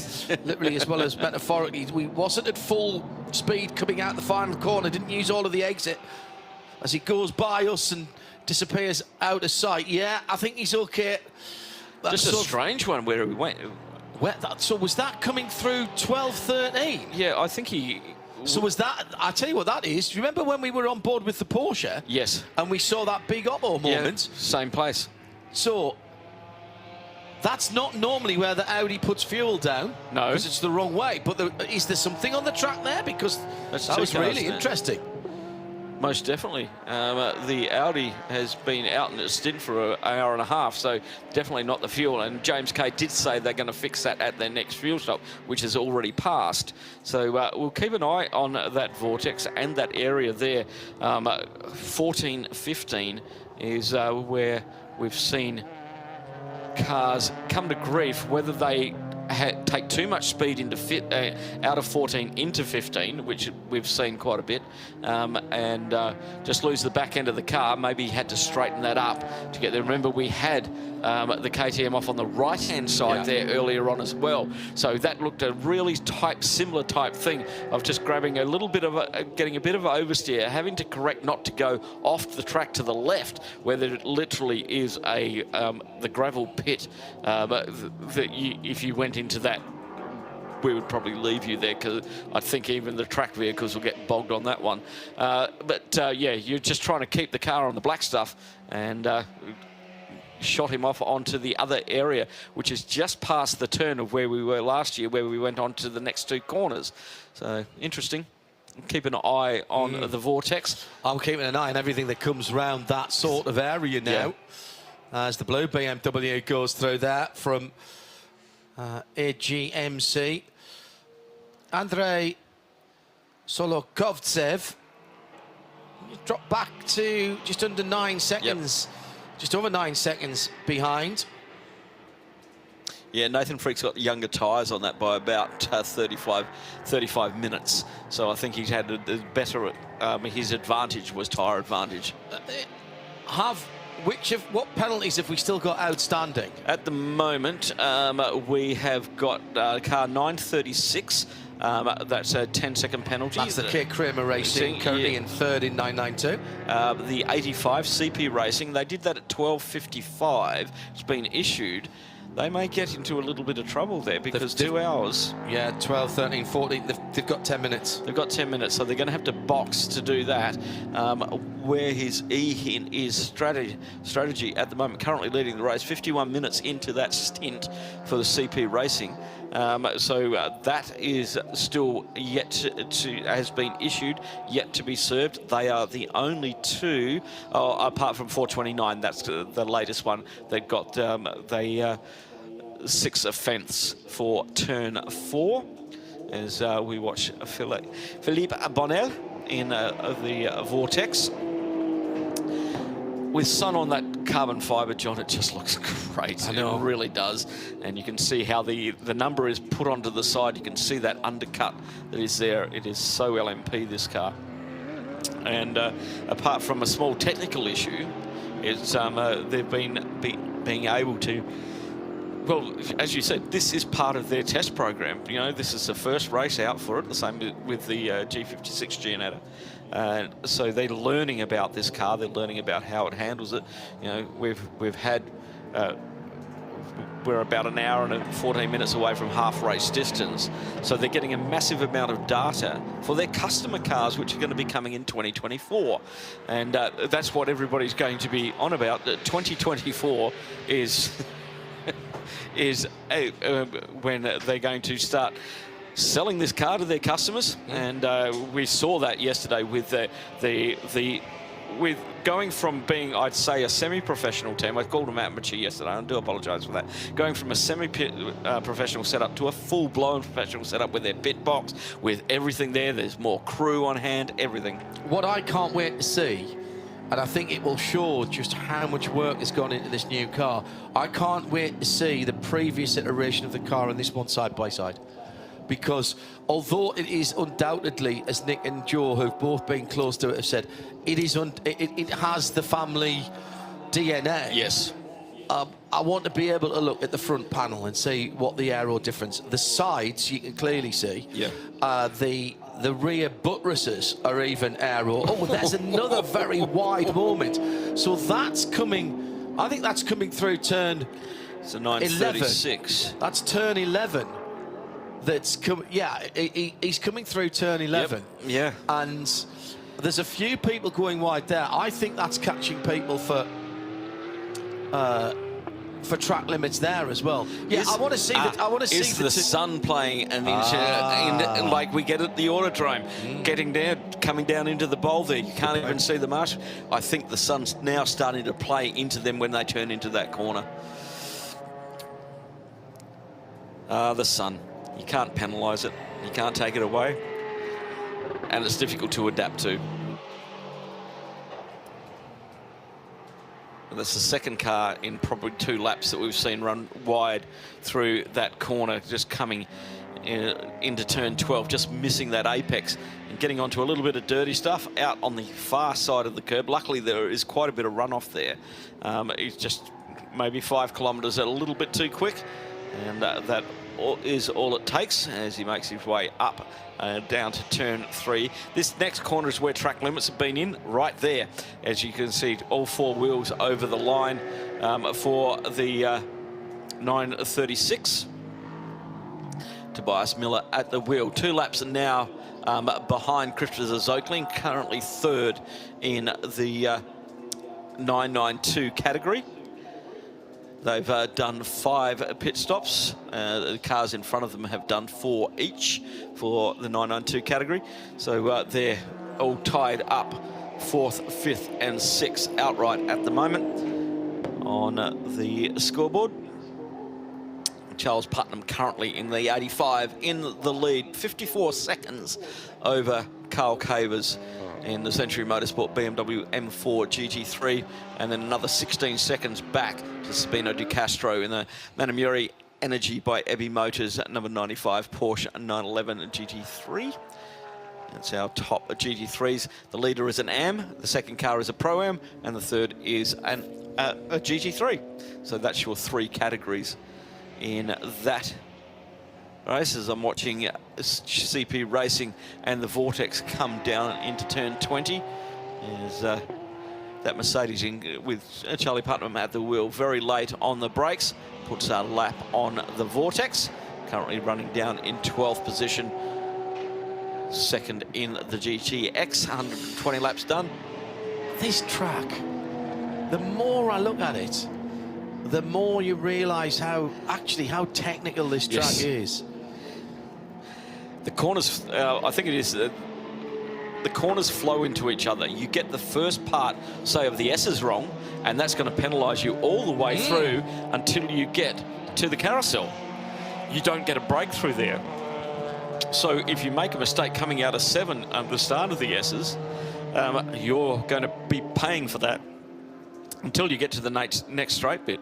literally as well as metaphorically, we wasn't at full speed coming out the final corner, didn't use all of the exit as he goes by us and disappears out of sight. Yeah, I think he's okay. Just a strange one where he went. So was that coming through 12-13? Yeah, I think he... So was that... I tell you what that is. Remember when we were on board with the Porsche? Yes. And we saw that big Oppo moment? Yeah, same place. So that's not normally where the Audi puts fuel down. No. Because it's the wrong way. But is there something on the track there? Because that was really interesting. Most definitely. The Audi has been out in its stint for an hour and a half, so definitely not the fuel. And James Kay did say they're going to fix that at their next fuel stop, which has already passed. So we'll keep an eye on that vortex and that area there. 14, 15 is where we've seen cars come to grief, whether they take too much speed into out of 14 into 15, which we've seen quite a bit, and just lose the back end of the car. Maybe he had to straighten that up to get there. Remember, we had the KTM off on the right-hand side there earlier on as well. So that looked a really similar type thing of just grabbing a little bit of getting a bit of oversteer, having to correct not to go off the track to the left, where there literally is the gravel pit. If you went into that, we would probably leave you there, because I think even the track vehicles will get bogged on that one. Yeah, you're just trying to keep the car on the black stuff, and shot him off onto the other area, which is just past the turn of where we were last year, where we went on to the next 2 corners. So interesting. Keep an eye on the vortex. I'm keeping an eye on everything that comes around that sort of area now. As the blue BMW goes through that from AGMC. Andrei Solokovtsev dropped back to just under 9 seconds, just over 9 seconds behind. Yeah, Nathan Freak's got younger tyres on that by about 35 minutes. So I think he's had a better, his advantage was tyre advantage. What penalties have we still got outstanding? At the moment, we have got car 936 That's a 10-second penalty. That's the Kit Kramer Racing, currently in third in 992. The 85 CP Racing, they did that at 12:55. It's been issued. They may get into a little bit of trouble there because 2 hours. Yeah, 12, 13, 14. They've got 10 minutes. They've got 10 minutes, so they're going to have to box to do that. Where his is strategy at the moment, currently leading the race, 51 minutes into that stint for the CP Racing. That is still yet to has been issued, yet to be served. They are the only two, apart from 429. That's the latest one that got 6 offence for turn 4. As we watch Philippe Bonnel in the Vortex. With sun on that carbon fibre, John, it just looks great. It really does. And you can see how the number is put onto the side. You can see that undercut that is there. It is so LMP, this car. And apart from a small technical issue, it's they've been being able to. Well, as you said, this is part of their test program. You know, this is the first race out for it. The same with the G56 Giannetta. So they're learning about this car. They're learning about how it handles it. You know, we've had. We're about an hour and 14 minutes away from half race distance. So they're getting a massive amount of data for their customer cars, which are going to be coming in 2024. And that's what everybody's going to be on about. 2024 is when they're going to start selling this car to their customers. And we saw that yesterday with with going from being, I'd say, a semi-professional team. I called them amateur yesterday. I do apologise for that. Going from a semi-professional setup to a full-blown professional setup with their pit box, with everything there. There's more crew on hand, everything. What I can't wait to see, and I think it will show just how much work has gone into this new car, I can't wait to see the previous iteration of the car and this one side by side. Because although it is undoubtedly, as Nick and Joe, who've both been close to it, have said, it has the family DNA. Yes. I want to be able to look at the front panel and see what the aero difference. The sides you can clearly see. Yeah. The rear buttresses are even aero. Oh, there's another very wide moment. So that's coming. I think that's coming through turn. It's a 936. That's turn 11. That's he's coming through turn 11. Yep. Yeah. And there's a few people going wide there. I think that's catching people for track limits there as well. Yeah, I want to see that. I want to see the sun playing an inch, like we get at the Autodrome, getting down, coming down into the bowl there. You can't even see the marsh. I think the sun's now starting to play into them when they turn into that corner. The sun. You can't penalise it. You can't take it away. And it's difficult to adapt to. And that's the second car in probably 2 laps that we've seen run wide through that corner, just coming into turn 12, just missing that apex and getting onto a little bit of dirty stuff out on the far side of the curb. Luckily, there is quite a bit of runoff there. He's just maybe 5 kilometres a little bit too quick. And that is all it takes as he makes his way up down to turn 3. This next corner is where track limits have been in, right there. As you can see, all 4 wheels over the line for the 936. Tobias Miller at the wheel. 2 laps are now behind Christopher Zokling, currently 3rd in the 992 category. They've done 5 pit stops. The cars in front of them have done 4 each for the 992 category. So they're all tied up 4th, 5th and 6th outright at the moment on the scoreboard. Charles Putnam currently in the 85 in the lead, 54 seconds over Carl Cavers in the Century Motorsport BMW M4 GT3, and then another 16 seconds back to Sabino Di Castro in the Manamuri Energy by ABU Motors at number 95 Porsche 911 GT3. That's our top GT3s. The leader is an AM, the second car is a Pro-Am, and the third is a GT3. So that's your 3 categories in that races. I'm watching CP Racing and the Vortex come down into turn 20. There's that Mercedes in with Charlie Putnam at the wheel very late on the brakes. Puts a lap on the Vortex. Currently running down in 12th position. Second in the GTX, 120 laps done. This track, the more I look at it, the more you realise how technical this track is. The corners, I think it is, the corners flow into each other. You get the first part, say, of the S's wrong, and that's going to penalise you all the way through until you get to the carousel. You don't get a breakthrough there. So if you make a mistake coming out of 7 at the start of the S's, you're going to be paying for that until you get to the next straight bit.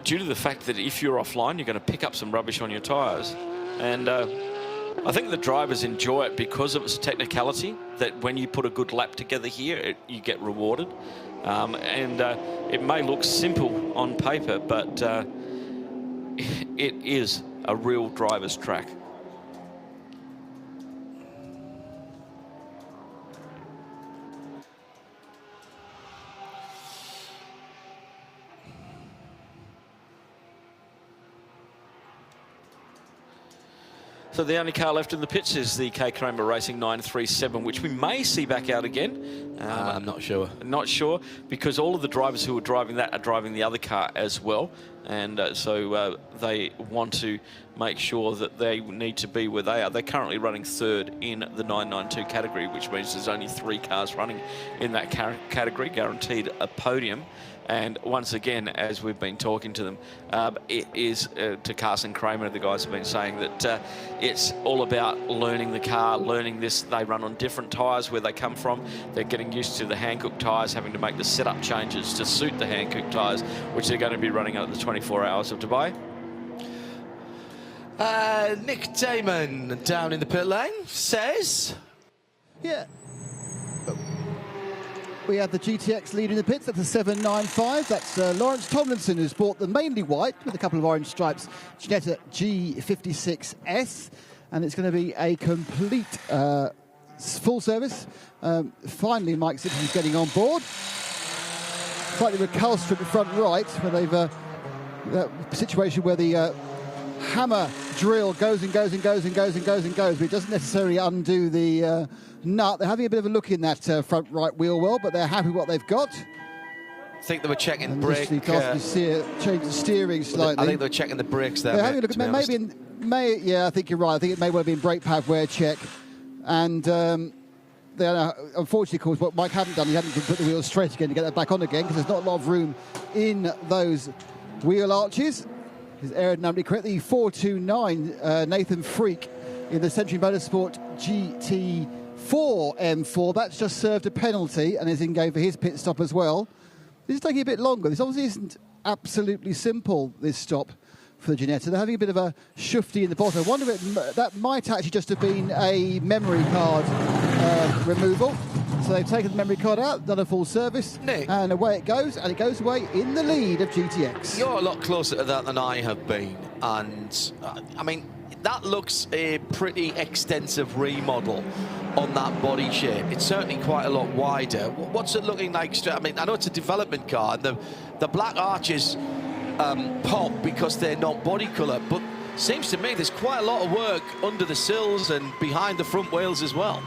Due to the fact that if you're offline, you're going to pick up some rubbish on your tyres. And I think the drivers enjoy it because of its technicality, that when you put a good lap together here, you get rewarded. And it may look simple on paper, but it is a real driver's track. So the only car left in the pits is the K Kramer Racing 937, which we may see back out again. I'm not sure. Not sure, because all of the drivers who are driving that are driving the other car as well. And so they want to make sure that they need to be where they are. They're currently running third in the 992 category, which means there's only 3 cars running in that category, guaranteed a podium. And once again, as we've been talking to them, it is to Carson Kramer, the guys have been saying that it's all about learning the car, learning this. They run on different tyres where they come from. They're getting used to the Hankook tyres, having to make the setup changes to suit the Hankook tyres, which they're going to be running at the 24 hours of Dubai. Nick Damon down in the pit lane says... Yeah. We have the GTX lead in the pits. That's a 795. That's Lawrence Tomlinson, who's bought the mainly white with a couple of orange stripes Ginetta G56S. And it's going to be a complete full service. Finally, Mike Simpson's getting on board. Slightly recalcitrant front right, where they've that situation where the hammer drill goes and goes and goes and goes and goes and goes, but it doesn't necessarily undo the nut. They're having a bit of a look in that front right wheel well, but they're happy with what they've got. I think they were checking brake. Change the steering slightly. I think they were checking the brakes there. They're having a look at yeah, I think you're right. I think it may well have been brake pad wear check, and unfortunately, of course, what Mike hadn't done, he hadn't put the wheels straight again to get that back on again, because there's not a lot of room in those wheel arches. His aerodynamic correct. The 429 Nathan Freak in the Century Motorsport GT4 M4. That's just served a penalty and is in game for his pit stop as well. This is taking a bit longer. This obviously isn't absolutely simple, this stop for the Ginetta. They're having a bit of a shufty in the bottom. I wonder if that might actually just have been a memory card removal. So they've taken the memory card out, done a full service, Nick, and away it goes, and it goes away in the lead of GTX. You're a lot closer to that than I have been, and I mean, that looks a pretty extensive remodel on that body shape. It's certainly quite a lot wider. What's it looking like? I mean, I know it's a development car, and the black arches pop because they're not body colour, but seems to me there's quite a lot of work under the sills and behind the front wheels as well.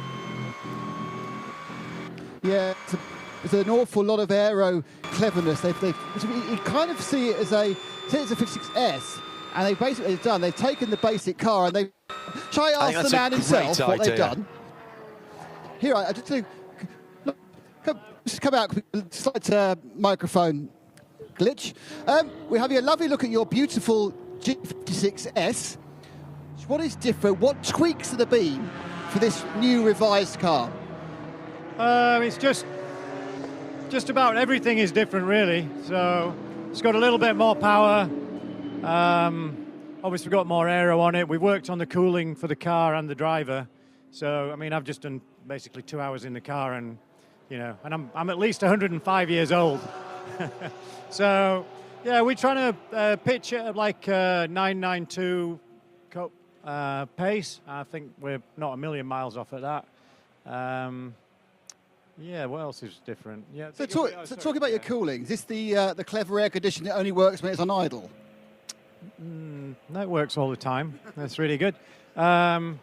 Yeah, it's an awful lot of aero cleverness. You kind of see it as it's a 56S, and they've taken the basic car and they've... Shall I ask the man himself what they've done? Here, I just do... Just come out, slight microphone glitch. We're having a lovely look at your beautiful G56S. What is different? What tweaks are there been for this new revised car? It's just about everything is different, really. So it's got a little bit more power. Obviously, we've got more aero on it. We've worked on the cooling for the car and the driver. So, I mean, I've just done basically 2 hours in the car, and and I'm at least 105 years old. So, yeah, we're trying to pitch it at like 992 pace. I think we're not a million miles off at that. Yeah, what else is different? Yeah. So talk about your cooling. Is this the clever air conditioning that only works when it's on idle? No, it works all the time. That's really good. No,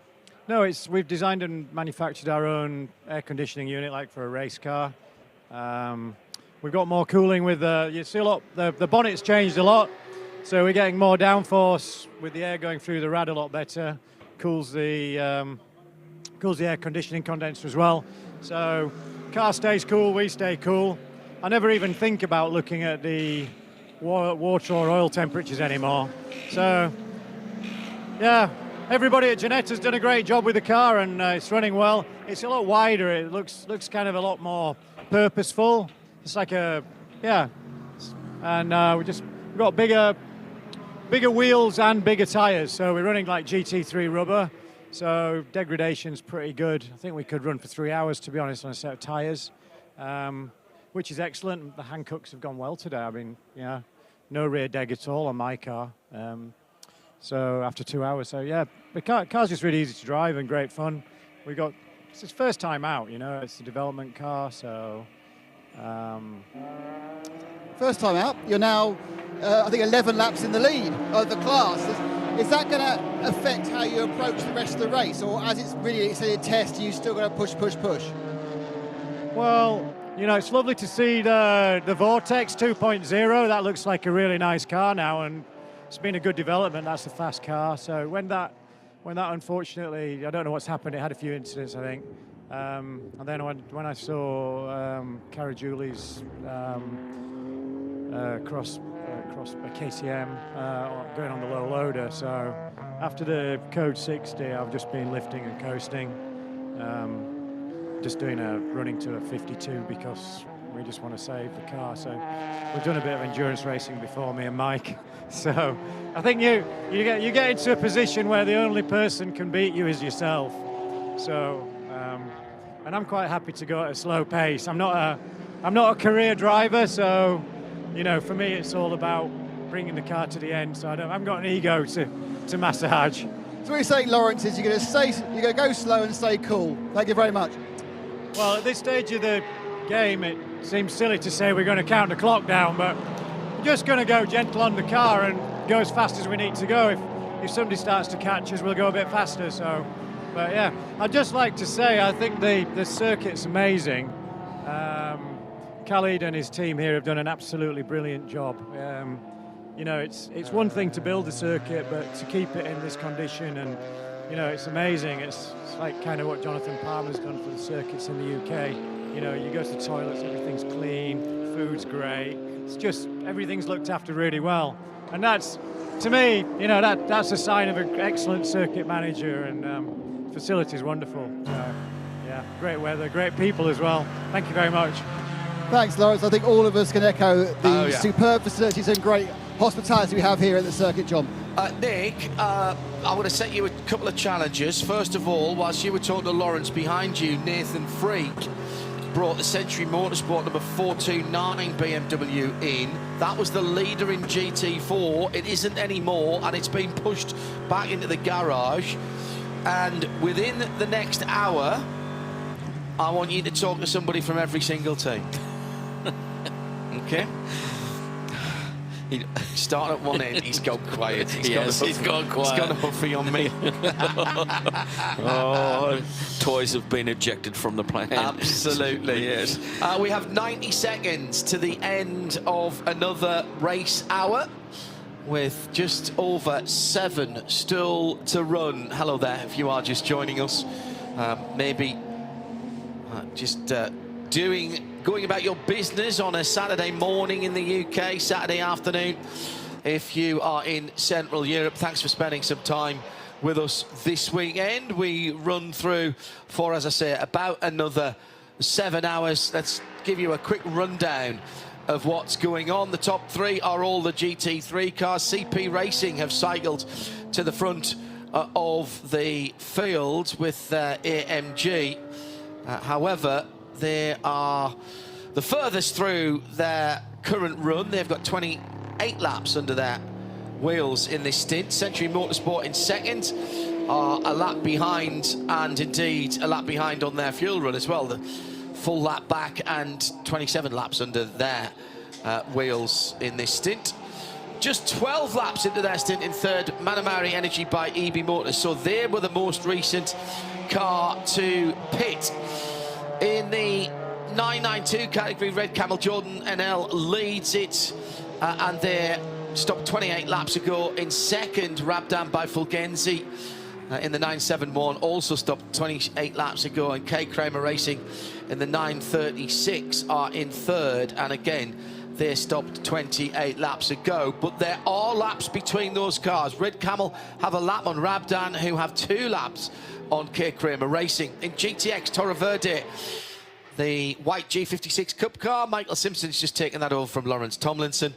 we've designed and manufactured our own air conditioning unit, like for a race car. We've got more cooling with you see a lot. The bonnet's changed a lot, so we're getting more downforce with the air going through the rad a lot better. Cools the air conditioning condenser as well. So car stays cool, we stay cool. I never even think about looking at the water or oil temperatures anymore. So yeah, everybody at Jeanetta's done a great job with the car, and it's running well. It's a lot wider. It looks kind of a lot more purposeful. It's like and we've got bigger wheels and bigger tyres. So we're running like GT3 rubber. So degradation's pretty good. I think we could run for 3 hours, to be honest, on a set of tyres, which is excellent. The Hankooks have gone well today. I mean, yeah, no rear deg at all on my car. So after 2 hours, so yeah, the car's just really easy to drive and great fun. It's its first time out, you know, it's a development car, so. First time out, you're now, I think, 11 laps in the lead of the class. Is that going to affect how you approach the rest of the race, or as it's a test, you still going to push? Well, you know, it's lovely to see the Vortex 2.0. That looks like a really nice car now, and it's been a good development. That's a fast car. So when that unfortunately, I don't know what's happened. It had a few incidents, I think. And then when I saw Caragiuli's cross KTM going on the low loader, so after the Code 60, I've just been lifting and coasting, just doing a running to a 52 because we just want to save the car. So we've done a bit of endurance racing before, me and Mike. So I think you get into a position where the only person can beat you is yourself. So and I'm quite happy to go at a slow pace. I'm not a career driver, so you know, for me it's all about bringing the car to the end. So I haven't got an ego to massage. So what you're saying, Lawrence, is you're going to go slow and stay cool. Thank you very much. Well, at this stage of the game, it seems silly to say we're going to count the clock down, but we're just going to go gentle on the car and go as fast as we need to go. If somebody starts to catch us, we'll go a bit faster. So, but yeah, I'd just like to say I think the circuit's amazing. Khalid and his team here have done an absolutely brilliant job. You know, it's one thing to build a circuit, but to keep it in this condition, and you know, it's amazing. It's like kind of what Jonathan Palmer's done for the circuits in the UK. You know, you go to the toilets, everything's clean, food's great. It's just everything's looked after really well, and that's, to me, you know, that's a sign of an excellent circuit manager, and facility's wonderful. So, yeah, great weather, great people as well. Thank you very much. Thanks, Lawrence. I think all of us can echo the superb facilities and great hospitality we have here at the circuit, John. Nick, I want to set you a couple of challenges. First of all, whilst you were talking to Lawrence, behind you, Nathan Freak brought the Century Motorsport number 429 BMW in. That was the leader in GT4. It isn't anymore, and it's been pushed back into the garage. And within the next hour, I want you to talk to somebody from every single team. Okay? He started at one end, he's gone quiet. He's gone quiet. He's gone a huffy on me. Oh, toys have been ejected from the plane. Absolutely. Yes. We have 90 seconds to the end of another race hour, with just over 7 still to run. Hello there, if you are just joining us. Maybe just going about your business on a Saturday morning in the UK, Saturday afternoon if you are in Central Europe. Thanks for spending some time with us this weekend. We run through for, as I say, about another 7 hours. Let's give you a quick rundown of what's going on. The top 3 are all the GT3 cars. CP Racing have cycled to the front of the field with their AMG. However, they are the furthest through their current run. They've got 28 laps under their wheels in this stint. Century Motorsport in second are a lap behind, and indeed a lap behind on their fuel run as well. The full lap back and 27 laps under their wheels in this stint. Just 12 laps into their stint in third, Manamari Energy by EB Motors. So they were the most recent car to pit. In the 992 category, Red Camel, Jordan NL leads it, and they stopped 28 laps ago. In second, Rabdan by Fulgenzi in the 971 also stopped 28 laps ago, and K Kramer Racing in the 936 are in third, and again they stopped 28 laps ago. But there are laps between those cars. Red Camel have a lap on Rabdan, who have 2 laps on K Kramer Racing. In GTX Torre Verde, the white G56 Cup car, Michael Simpson's just taken that over from Lawrence Tomlinson,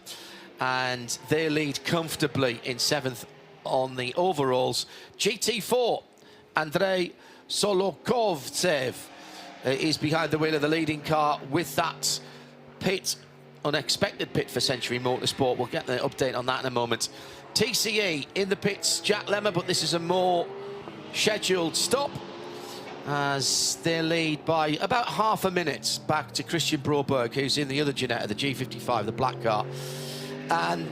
and they lead comfortably in 7th on the overalls. GT4, Andrei Solokovtsev is behind the wheel of the leading car with that pit, unexpected pit for Century Motorsport. We'll get the update on that in a moment. TCE in the pits, Jack Lemmer, but this is a more scheduled stop, as they lead by about half a minute back to Christian Broberg, who's in the other Ginetta, the G55, the black car. And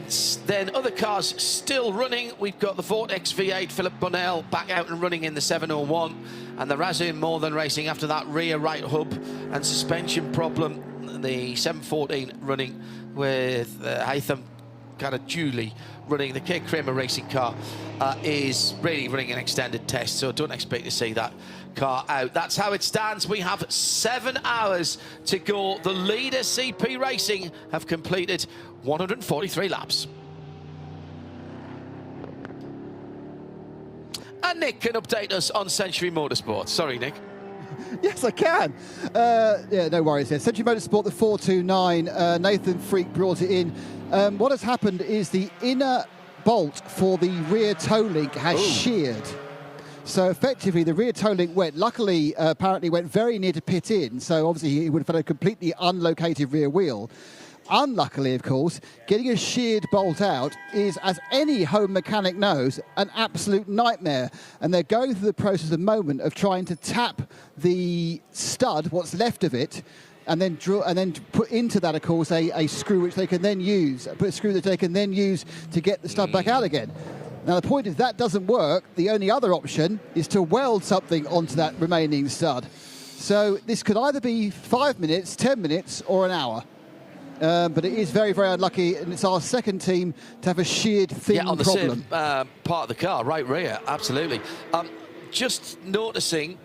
then other cars still running. We've got the Vortex V8, Philip Bonnell, back out and running in the 701, and the Razin More Than Racing after that rear right hub and suspension problem. The 714 running with Haytham Karadjuli running. The K Kramer Racing car is really running an extended test, so don't expect to see that car out. That's how it stands. We have 7 hours to go. The leader, CP Racing, have completed 143 laps. And Nick can update us on Century Motorsport. Sorry, Nick. Yes, I can. Yeah, no worries there. Century Motorsport, the 429. Nathan Freak brought it in. What has happened is the inner bolt for the rear toe link has sheared. So effectively, the rear toe link went. Luckily, apparently went very near to pit in. So obviously, he would have had a completely unlocated rear wheel. Unluckily, of course, getting a sheared bolt out is, as any home mechanic knows, an absolute nightmare. And they're going through the process at the moment of trying to tap the stud, what's left of it, and then put into that, of course, a screw which they can then use, put a screw that they can then use to get the stud back out again. Now, the point is, that doesn't work. The only other option is to weld something onto that remaining stud. So this could either be 5 minutes, 10 minutes, or an hour. But it is very, very unlucky, and it's our second team to have a sheared thin on the problem. same part of the car, right rear, absolutely. Just noticing,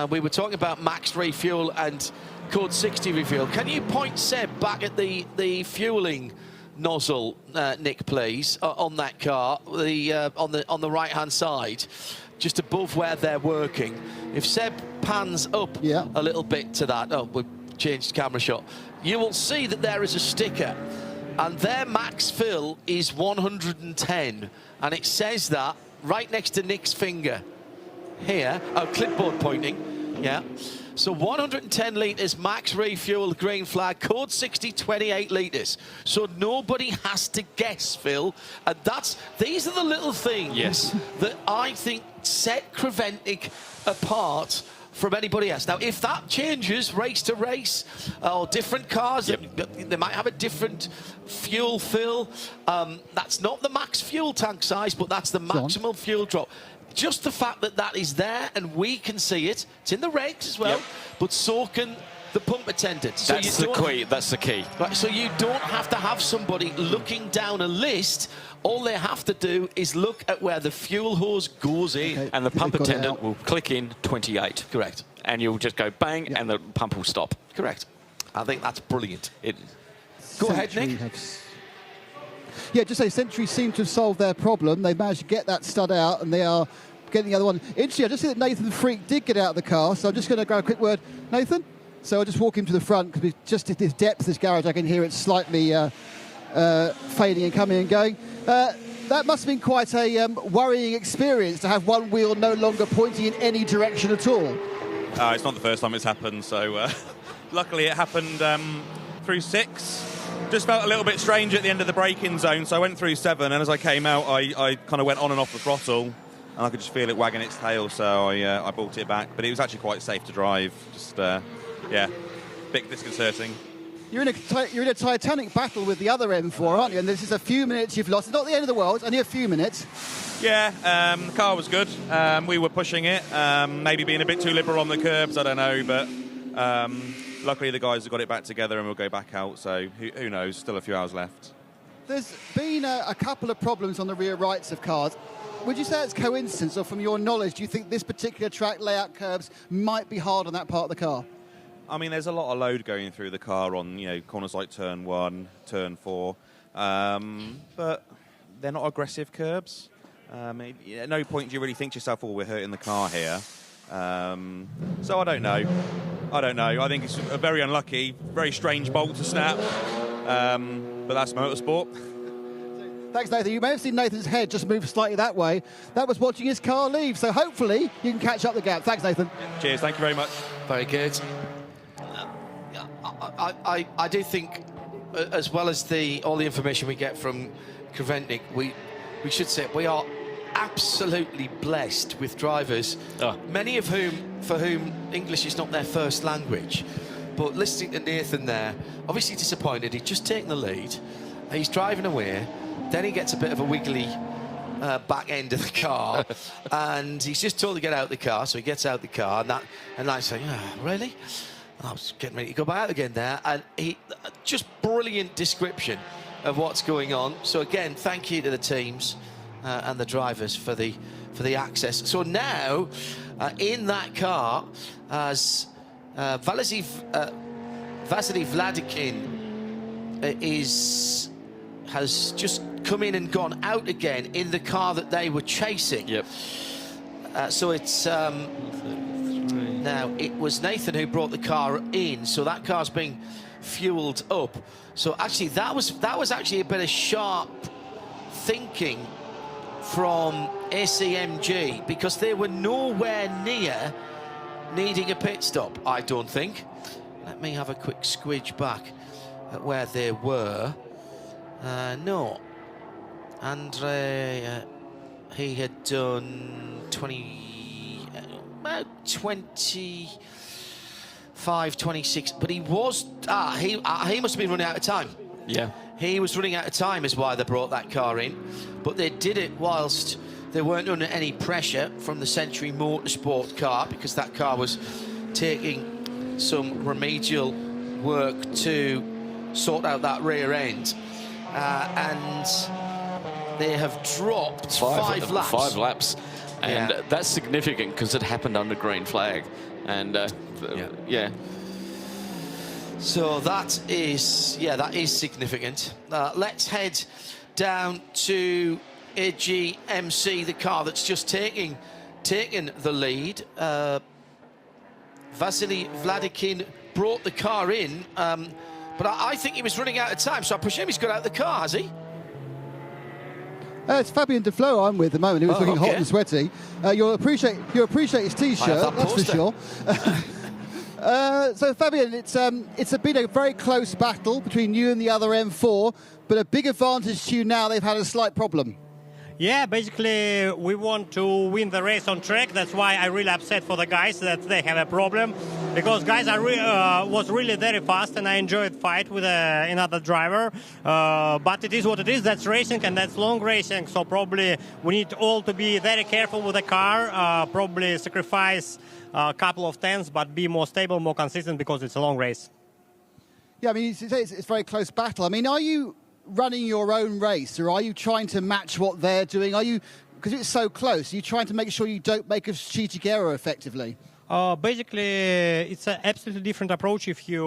we were talking about max refuel and code 60 refuel. Can you point Seb back at the fueling nozzle, Nick, please, on that car, on the right-hand side, just above where they're working? If Seb pans up a little bit to that, we've changed camera shot, you will see that there is a sticker, and their max fill is 110, and it says that right next to Nick's finger here, clipboard pointing, so 110 litres max refuel, green flag, code 60, 28 litres. So nobody has to guess, Phil, and these are the little things that I think set Creventic apart from anybody else. Now, if that changes race to race, or different cars, they might have a different fuel fill. That's not the max fuel tank size, but that's the maximum fuel drop. Just the fact that that is there and we can see it, it's in the regs as well, but so can the pump attendant. So that's the key. That's the key. Right, so you don't have to have somebody looking down a list. All they have to do is look at where the fuel hose goes in. And the pump attendant will click in 28. Correct. And you'll just go bang, and the pump will stop. Correct. I think that's brilliant. Go ahead, Nick. Yeah, just say Century seem to have solved their problem. They managed to get that stud out, and they are getting the other one. Interesting, I just see that Nathan Freak did get out of the car, so I'm just going to grab a quick word. Nathan? So I'll just walk him to the front, because just at this depth, this garage, I can hear it slightly fading and coming and going. That must have been quite a worrying experience to have one wheel no longer pointing in any direction at all. It's not the first time it's happened, so luckily it happened through 6. Just felt a little bit strange at the end of the braking zone, so I went through 7, and as I came out, I kind of went on and off the throttle, and I could just feel it wagging its tail, so I brought it back. But it was actually quite safe to drive. Just yeah, bit disconcerting. You're in a titanic battle with the other M4, aren't you? And this is a few minutes you've lost. It's not the end of the world, only a few minutes. Yeah, the car was good. We were pushing it, maybe being a bit too liberal on the curbs, I don't know, but luckily the guys have got it back together and we'll go back out, so who knows, still a few hours left. There's been a couple of problems on the rear rights of cars. Would you say it's coincidence, or from your knowledge, do you think this particular track layout curbs might be hard on that part of the car? I mean, there's a lot of load going through the car on, corners like turn 1, turn 4, but they're not aggressive curbs. At no point do you really think to yourself, oh, we're hurting the car here. So I don't know. I think it's a very unlucky, very strange bolt to snap, but that's motorsport. Thanks, Nathan. You may have seen Nathan's head just move slightly that way. That was watching his car leave, so hopefully you can catch up the gap. Thanks, Nathan. Cheers, thank you very much. Very good. I do think, as well as all the information we get from CREVENTIC, we should say we are absolutely blessed with drivers, many of for whom English is not their first language. But listening to Nathan there, obviously disappointed. He's just taken the lead. He's driving away. Then he gets a bit of a wiggly back end of the car, and he's just told to get out the car. So he gets out the car, and I say, really? I was getting ready to go back out again there, and he just brilliant description of what's going on. So again, thank you to the teams and the drivers for the access. So now in that car, as Vasily Vladikin has just come in and gone out again in the car that they were chasing. Yep. So it's now it was Nathan who brought the car in, so that car's being fueled up. So actually that was actually a bit of sharp thinking from ACMG, because they were nowhere near needing a pit stop, I don't think. Let me have a quick squidge back at where they were. No. Andre, he had done 25, 26, but he was, he must have been running out of time. Yeah. He was running out of time is why they brought that car in, but they did it whilst they weren't under any pressure from the Century Motorsport car, because that car was taking some remedial work to sort out that rear end, and they have dropped five laps. 5 laps, and that's significant because it happened under green flag, and yeah. So that is significant. Let's head down to AGMC, the car that's just taking the lead. Vasily Vladikin brought the car in, but I think he was running out of time, so I presume he's got out the car, has he? It's Fabian Deflo I'm with at the moment, who's looking hot and sweaty. You'll appreciate his T-shirt, that's for sure. So Fabian, it's been a very close battle between you and the other M4, but a big advantage to you now. They've had a slight problem. Yeah, basically we want to win the race on track. That's why I really upset for the guys that they have a problem, because guys was really very fast, and I enjoyed fight with another driver. But it is what it is. That's racing, and that's long racing. So probably we need all to be very careful with the car. Probably sacrifice a couple of tenths, but be more stable, more consistent, because it's a long race. Yeah, I mean, it's a very close battle. I mean, are you running your own race, or are you trying to match what they're doing? Are you, because it's so close, are you trying to make sure you don't make a strategic error effectively? Basically, it's an absolutely different approach if you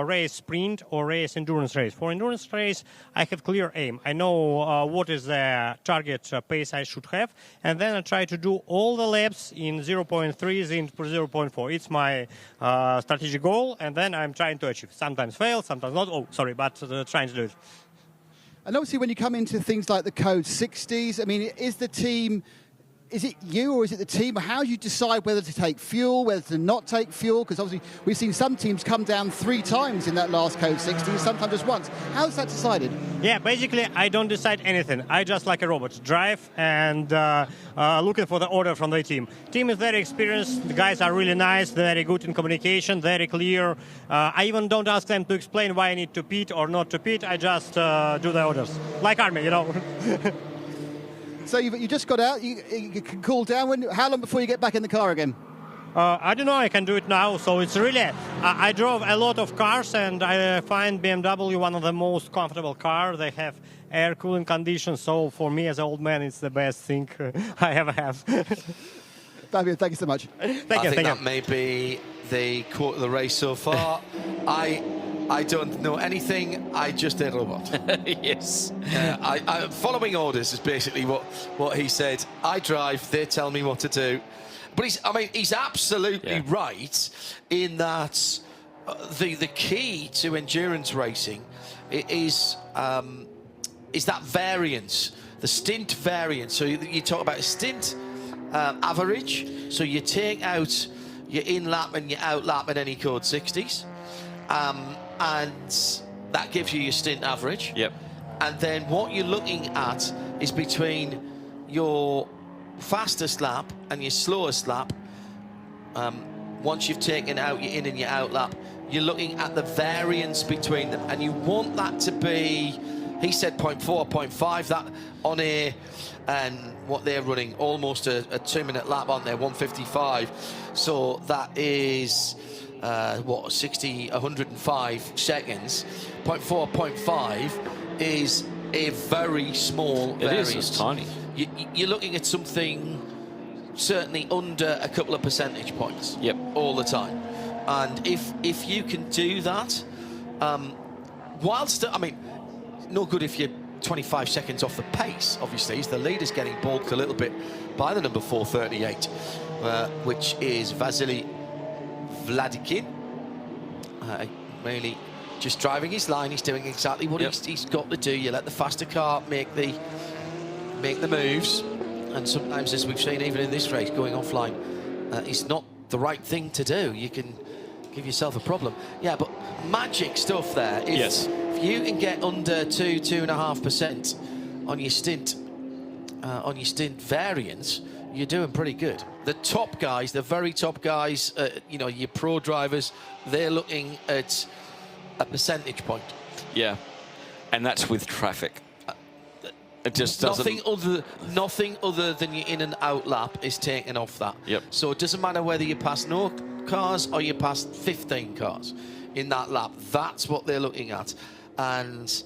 race sprint or race endurance race. For endurance race, I have clear aim. I know what is the target pace I should have, and then I try to do all the laps in 0.3 in 0.4. It's my strategic goal, and then I'm trying to achieve. Sometimes fail, sometimes not. Oh, sorry, but trying to do it. And obviously, when you come into things like the Code 60s, I mean, is the team is it you or is it the team? How do you decide whether to take fuel, whether to not take fuel? Because obviously we've seen some teams come down 3 times in that last Code 60, sometimes just once. How's that decided? Yeah, basically I don't decide anything. I just like a robot, drive and looking for the order from the team. Team is very experienced. The guys are really nice, very good in communication, very clear. I even don't ask them to explain why I need to pit or not to pit. I just do the orders, like army, you know. So you just got out, you can cool down. How long before you get back in the car again? I don't know, I can do it now. So it's really, I drove a lot of cars and I find BMW one of the most comfortable cars. They have air cooling conditions. So for me as an old man, it's the best thing I ever have. Fabio, thank you so much. I think that may be the quote of the race so far. I don't know anything. I just a robot. Yes. I'm following orders is basically what he said. I drive. They tell me what to do. But he's absolutely right in that the key to endurance racing is that variance, the stint variance. So you talk about a stint average. So you take out your in-lap and your out-lap in any Code 60s. And that gives you your stint average. Yep. And then what you're looking at is between your fastest lap and your slowest lap. Once you've taken out your in and your out lap, you're looking at the variance between them, and you want that to be, he said 0.4, 0.5, that on a, and what they're running, almost a 2-minute lap on there, 155. So that is, 105 seconds. 0.4, 0.5 is a very small variance. It is, it's tiny. You're looking at something certainly under a couple of percentage points. Yep. All the time. And if you can do that, whilst, no good if you're 25 seconds off the pace, obviously, as the leader's getting balked a little bit by the number 438, which is Vasily Vladikin. Really just driving his line. He's doing exactly what he's got to do. You let the faster car make the moves, and sometimes, as we've seen even in this race, going offline is not the right thing to do. You can give yourself a problem. Yeah, but magic stuff there. If you can get under 2.5% on your stint variance, you're doing pretty good. The top guys, the very top guys, your pro drivers, they're looking at a percentage point. Yeah, and that's with traffic. It just doesn't. Nothing other than your in and out lap is taken off that. Yep. So it doesn't matter whether you pass no cars or you pass 15 cars in that lap. That's what they're looking at, and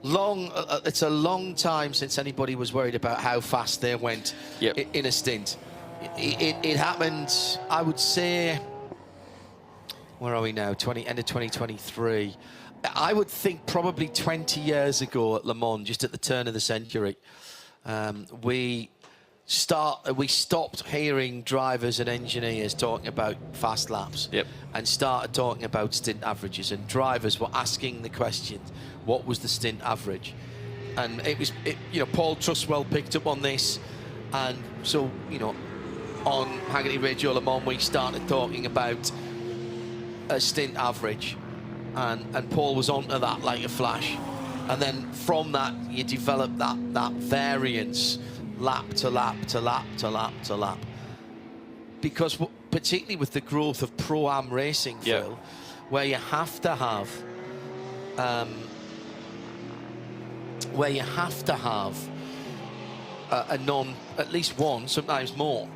it's a long time since anybody was worried about how fast they went in a stint. It happened, I would say, where are we now? End of 2023. I would think probably 20 years ago at Le Mans, just at the turn of the century, we stopped hearing drivers and engineers talking about fast laps and started talking about stint averages, and drivers were asking the question, what was the stint average? And Paul Trustwell picked up on this, and so, on Hagerty Radio Le Mans, we started talking about a stint average, and Paul was onto that like a flash. And then from that, you develop that variance, lap to lap to lap to lap to lap. Because particularly with the growth of Pro-Am racing, Phil, where you have to have at least one, sometimes more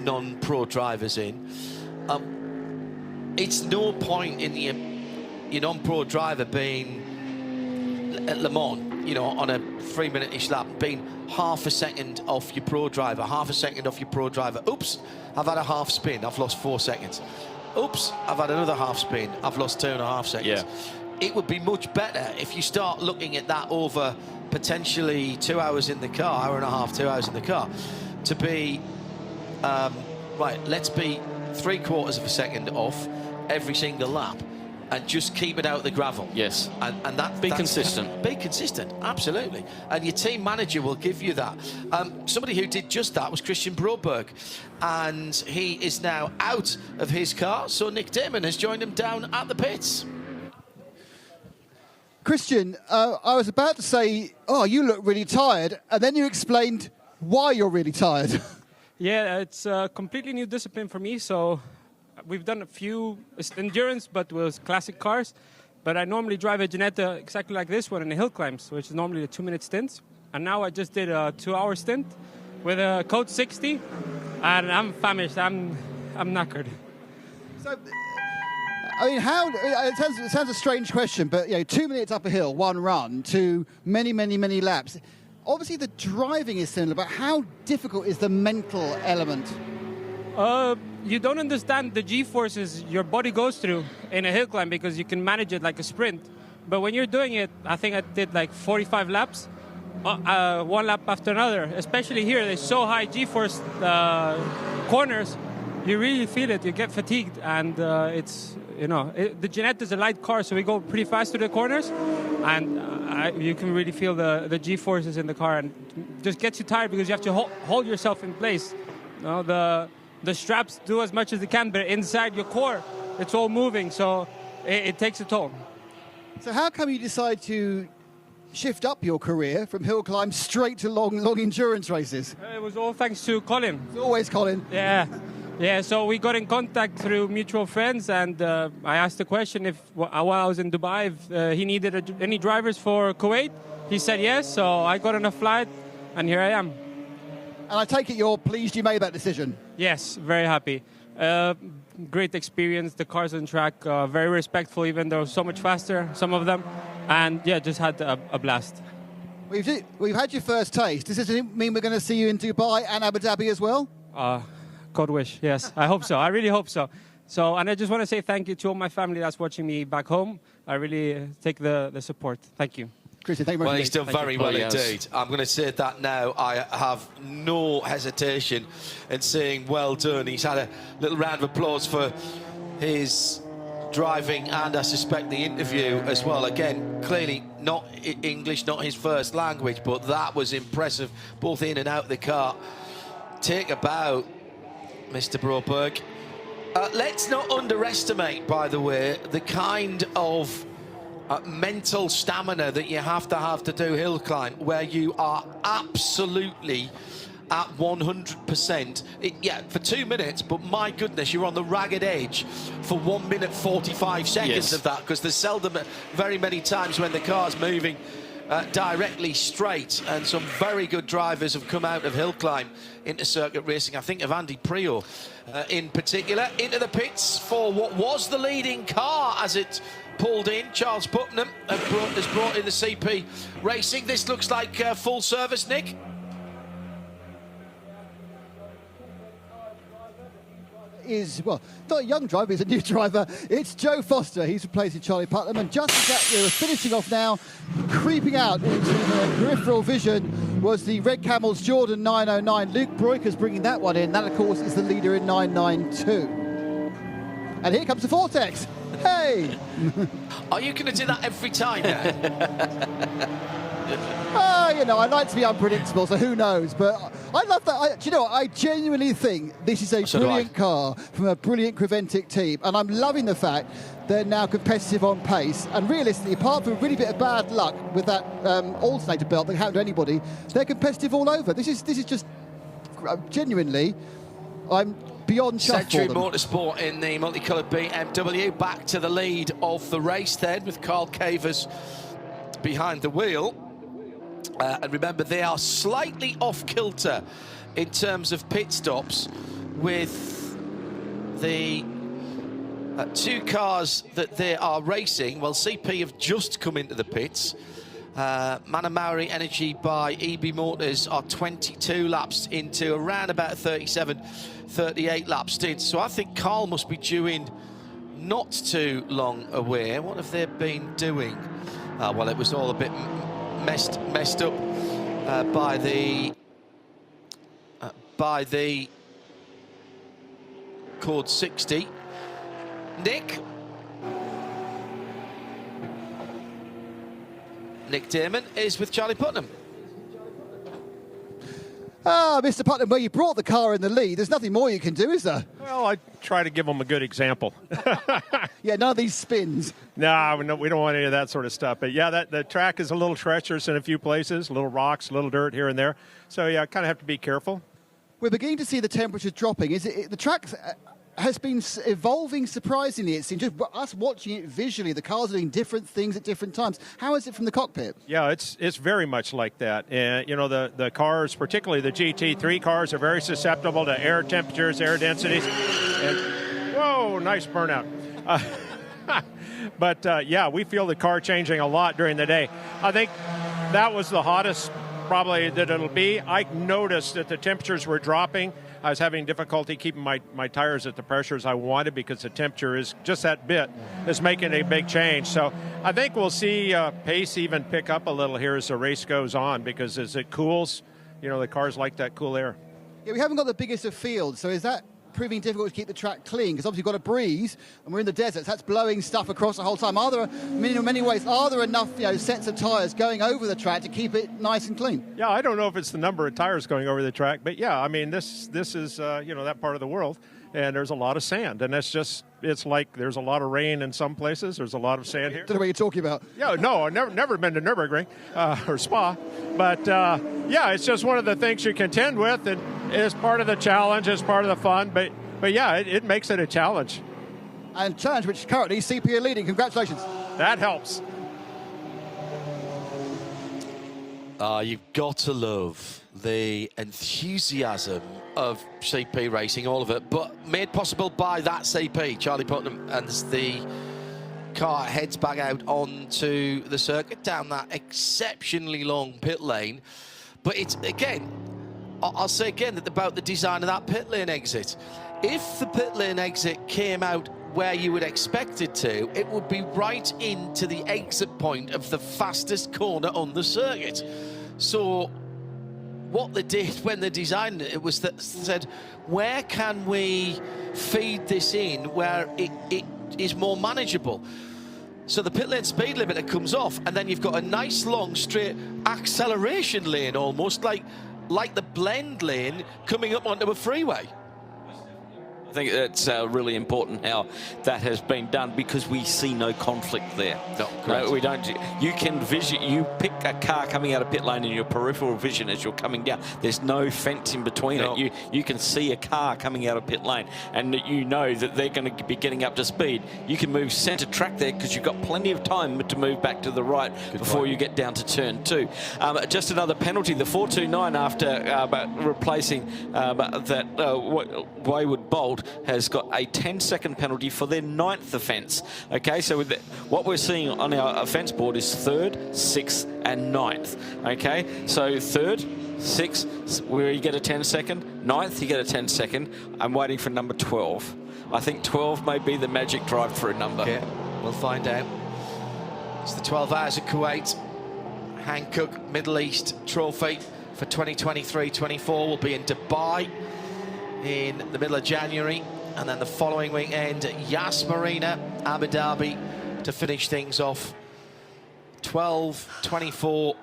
non-pro drivers in. It's no point in your non-pro driver being at Le Mans, on a 3-minute-ish lap, being half a second off your pro driver, Oops, I've had a half spin, I've lost 4 seconds. Oops, I've had another half spin, I've lost 2.5 seconds. It would be much better if you start looking at that over potentially 2 hours in the car, hour and a half, 2 hours in the car, to be, right, let's be 3/4 of a second off every single lap. and just keep it out of the gravel. Yes. And that's consistent. Be consistent, absolutely. And your team manager will give you that. Somebody who did just that was Christian Broberg, and he is now out of his car, so Nick Damon has joined him down at the pits. Christian, I was about to say, oh, you look really tired, and then you explained why you're really tired. Yeah, it's a completely new discipline for me, so we've done a few endurance, but with classic cars. But I normally drive a Ginetta exactly like this one in the hill climbs, which is normally a 2-minute stint. And now I just did a 2-hour stint with a Code 60, and I'm famished. I'm knackered. So, I mean, it sounds a strange question, but 2 minutes up a hill, one run, to many, many, many laps. Obviously, the driving is similar, but how difficult is the mental element? You don't understand the G-forces your body goes through in a hill climb because you can manage it like a sprint. But when you're doing it, I think I did like 45 laps, one lap after another. Especially here, there's so high G-force corners, you really feel it. You get fatigued, and it's the Ginetta is a light car, so we go pretty fast through the corners, and you can really feel the G-forces in the car, and it just gets you tired because you have to hold yourself in place. The straps do as much as they can, but inside your core, it's all moving, so it takes a toll. So how come you decide to shift up your career from hill climb straight to long endurance races? It was all thanks to Colin. It's always Colin. Yeah, so we got in contact through mutual friends, and I asked the question while I was in Dubai, if he needed any drivers for Kuwait. He said yes, so I got on a flight, and here I am. And I take it you're pleased you made that decision? Yes, very happy. Great experience, the cars on track, very respectful, even though so much faster, some of them. And yeah, just had a blast. We've had your first taste. Does this mean we're going to see you in Dubai and Abu Dhabi as well? God wish, yes. I hope so. I really hope so. And I just want to say thank you to all my family that's watching me back home. I really take the support. Thank you. Christian, thank you very much. Well, he's done very well indeed. I'm going to say that now. I have no hesitation in saying well done. He's had a little round of applause for his driving and I suspect the interview as well. Again, clearly not English, not his first language, but that was impressive, both in and out of the car. Take a bow, Mr. Broberg. Let's not underestimate, by the way, the kind of mental stamina that you have to do hill climb, where you are absolutely at 100%. For 2 minutes, but my goodness, you're on the ragged edge for 1 minute 45 seconds of that, because there's seldom, very many times when the car's moving directly straight, and some very good drivers have come out of hill climb into circuit racing. I think of Andy Prio in particular. Into the pits for what was the leading car as it pulled in. Charles Putnam has brought in the CP Racing. This looks like full service, Nick. Is, well, not a young driver, he's a new driver. It's Joe Foster. He's replacing Charlie Putnam. And just as that we're finishing off now, creeping out into the peripheral vision was the Red Camels Jordan 909. Luke Broiker's bringing that one in. That, of course, is the leader in 992. And here comes the Vortex. Hey! Are you going to do that every time now? I like to be unpredictable, so who knows? But I love that. Do you know what? I genuinely think this is a brilliant car from a brilliant CREVENTIC team, and I'm loving the fact they're now competitive on pace. And realistically, apart from a really bit of bad luck with that alternator belt that happened to anybody, they're competitive all over. This is just genuinely, I'm beyond chuffed Century for them. Motorsport in the multicoloured BMW, back to the lead of the race then, with Carl Cavers behind the wheel. And remember, they are slightly off kilter in terms of pit stops with the two cars that they are racing. Well, CP have just come into the pits. Manamauri Energy by EB Motors are 22 laps into around about 37, 38 lap stint. So I think Carl must be due in not too long away. What have they been doing? Well, it was all a bit messed up by the Code 60. Nick? Nick Damon is with Charlie Putnam. Ah, Mr. Putnam, well, you brought the car in the lead. There's nothing more you can do, is there? Well, I try to give them a good example. Yeah, none of these spins. No, we don't want any of that sort of stuff. But yeah, the track is a little treacherous in a few places, little rocks, little dirt here and there. So yeah, kind of have to be careful. We're beginning to see the temperatures dropping. The track has been evolving surprisingly, it seems. Just us watching it visually, the cars are doing different things at different times. How is it from the cockpit? Yeah, it's very much like that. And, you know, the cars, particularly the GT3 cars, are very susceptible to air temperatures, air densities. And, whoa, nice burnout. But, yeah, we feel the car changing a lot during the day. I think that was the hottest probably that it'll be. I noticed that the temperatures were dropping. I was having difficulty keeping my tires at the pressures I wanted because the temperature is just that bit. It's making a big change. So I think we'll see pace even pick up a little here as the race goes on, because as it cools, you know, the cars like that cool air. Yeah, we haven't got the biggest of fields, so is that proving difficult to keep the track clean? Because obviously you've got a breeze, and we're in the desert, so that's blowing stuff across the whole time. Are there, in many ways, are there enough sets of tyres going over the track to keep it nice and clean? Yeah, I don't know if it's the number of tires going over the track, but yeah, I mean, this is, that part of the world, and there's a lot of sand, and it's like there's a lot of rain in some places, there's a lot of sand here. Don't know what you're talking about. Yeah, no, I've never been to Nürburgring or Spa, but yeah, it's just one of the things you contend with, and it's part of the challenge, it's part of the fun, but yeah, it makes it a challenge. And challenge which currently CP are leading. Congratulations. That helps. You've got to love the enthusiasm of CP racing, all of it, but made possible by that CP, Charlie Putnam, and the car heads back out onto the circuit down that exceptionally long pit lane. But it's, again, I'll say again that about the design of that pit lane exit. If the pit lane exit came out where you would expect it to, it would be right into the exit point of the fastest corner on the circuit. So what they did when they designed it was that said, where can we feed this in where it is more manageable? So the pit lane speed limiter comes off, and then you've got a nice long straight acceleration lane, almost like the blend lane coming up onto a freeway. I think it's really important how that has been done, because we see no conflict there. No, we don't. You can you pick a car coming out of pit lane in your peripheral vision as you're coming down. There's no fence in between it. You can see a car coming out of pit lane, and you know that they're going to be getting up to speed. You can move centre track there because you've got plenty of time to move back to the right before you get down to turn 2. Just another penalty, the 429 after replacing that wayward bolt has got a 10-second penalty for their 9th offence. Okay, so what we're seeing on our offence board is 3rd, 6th and 9th. Okay, so 3rd, 6th, where you get a 10-second, 9th you get a 10-second. I'm waiting for number 12. I think 12 may be the magic drive-through number. Okay, we'll find out. It's the 12 Hours of Kuwait Hankook Middle East Trophy for 2023-24 will be in Dubai in the middle of January, and then the following weekend Yas Marina, Abu Dhabi, to finish things off. 12, 24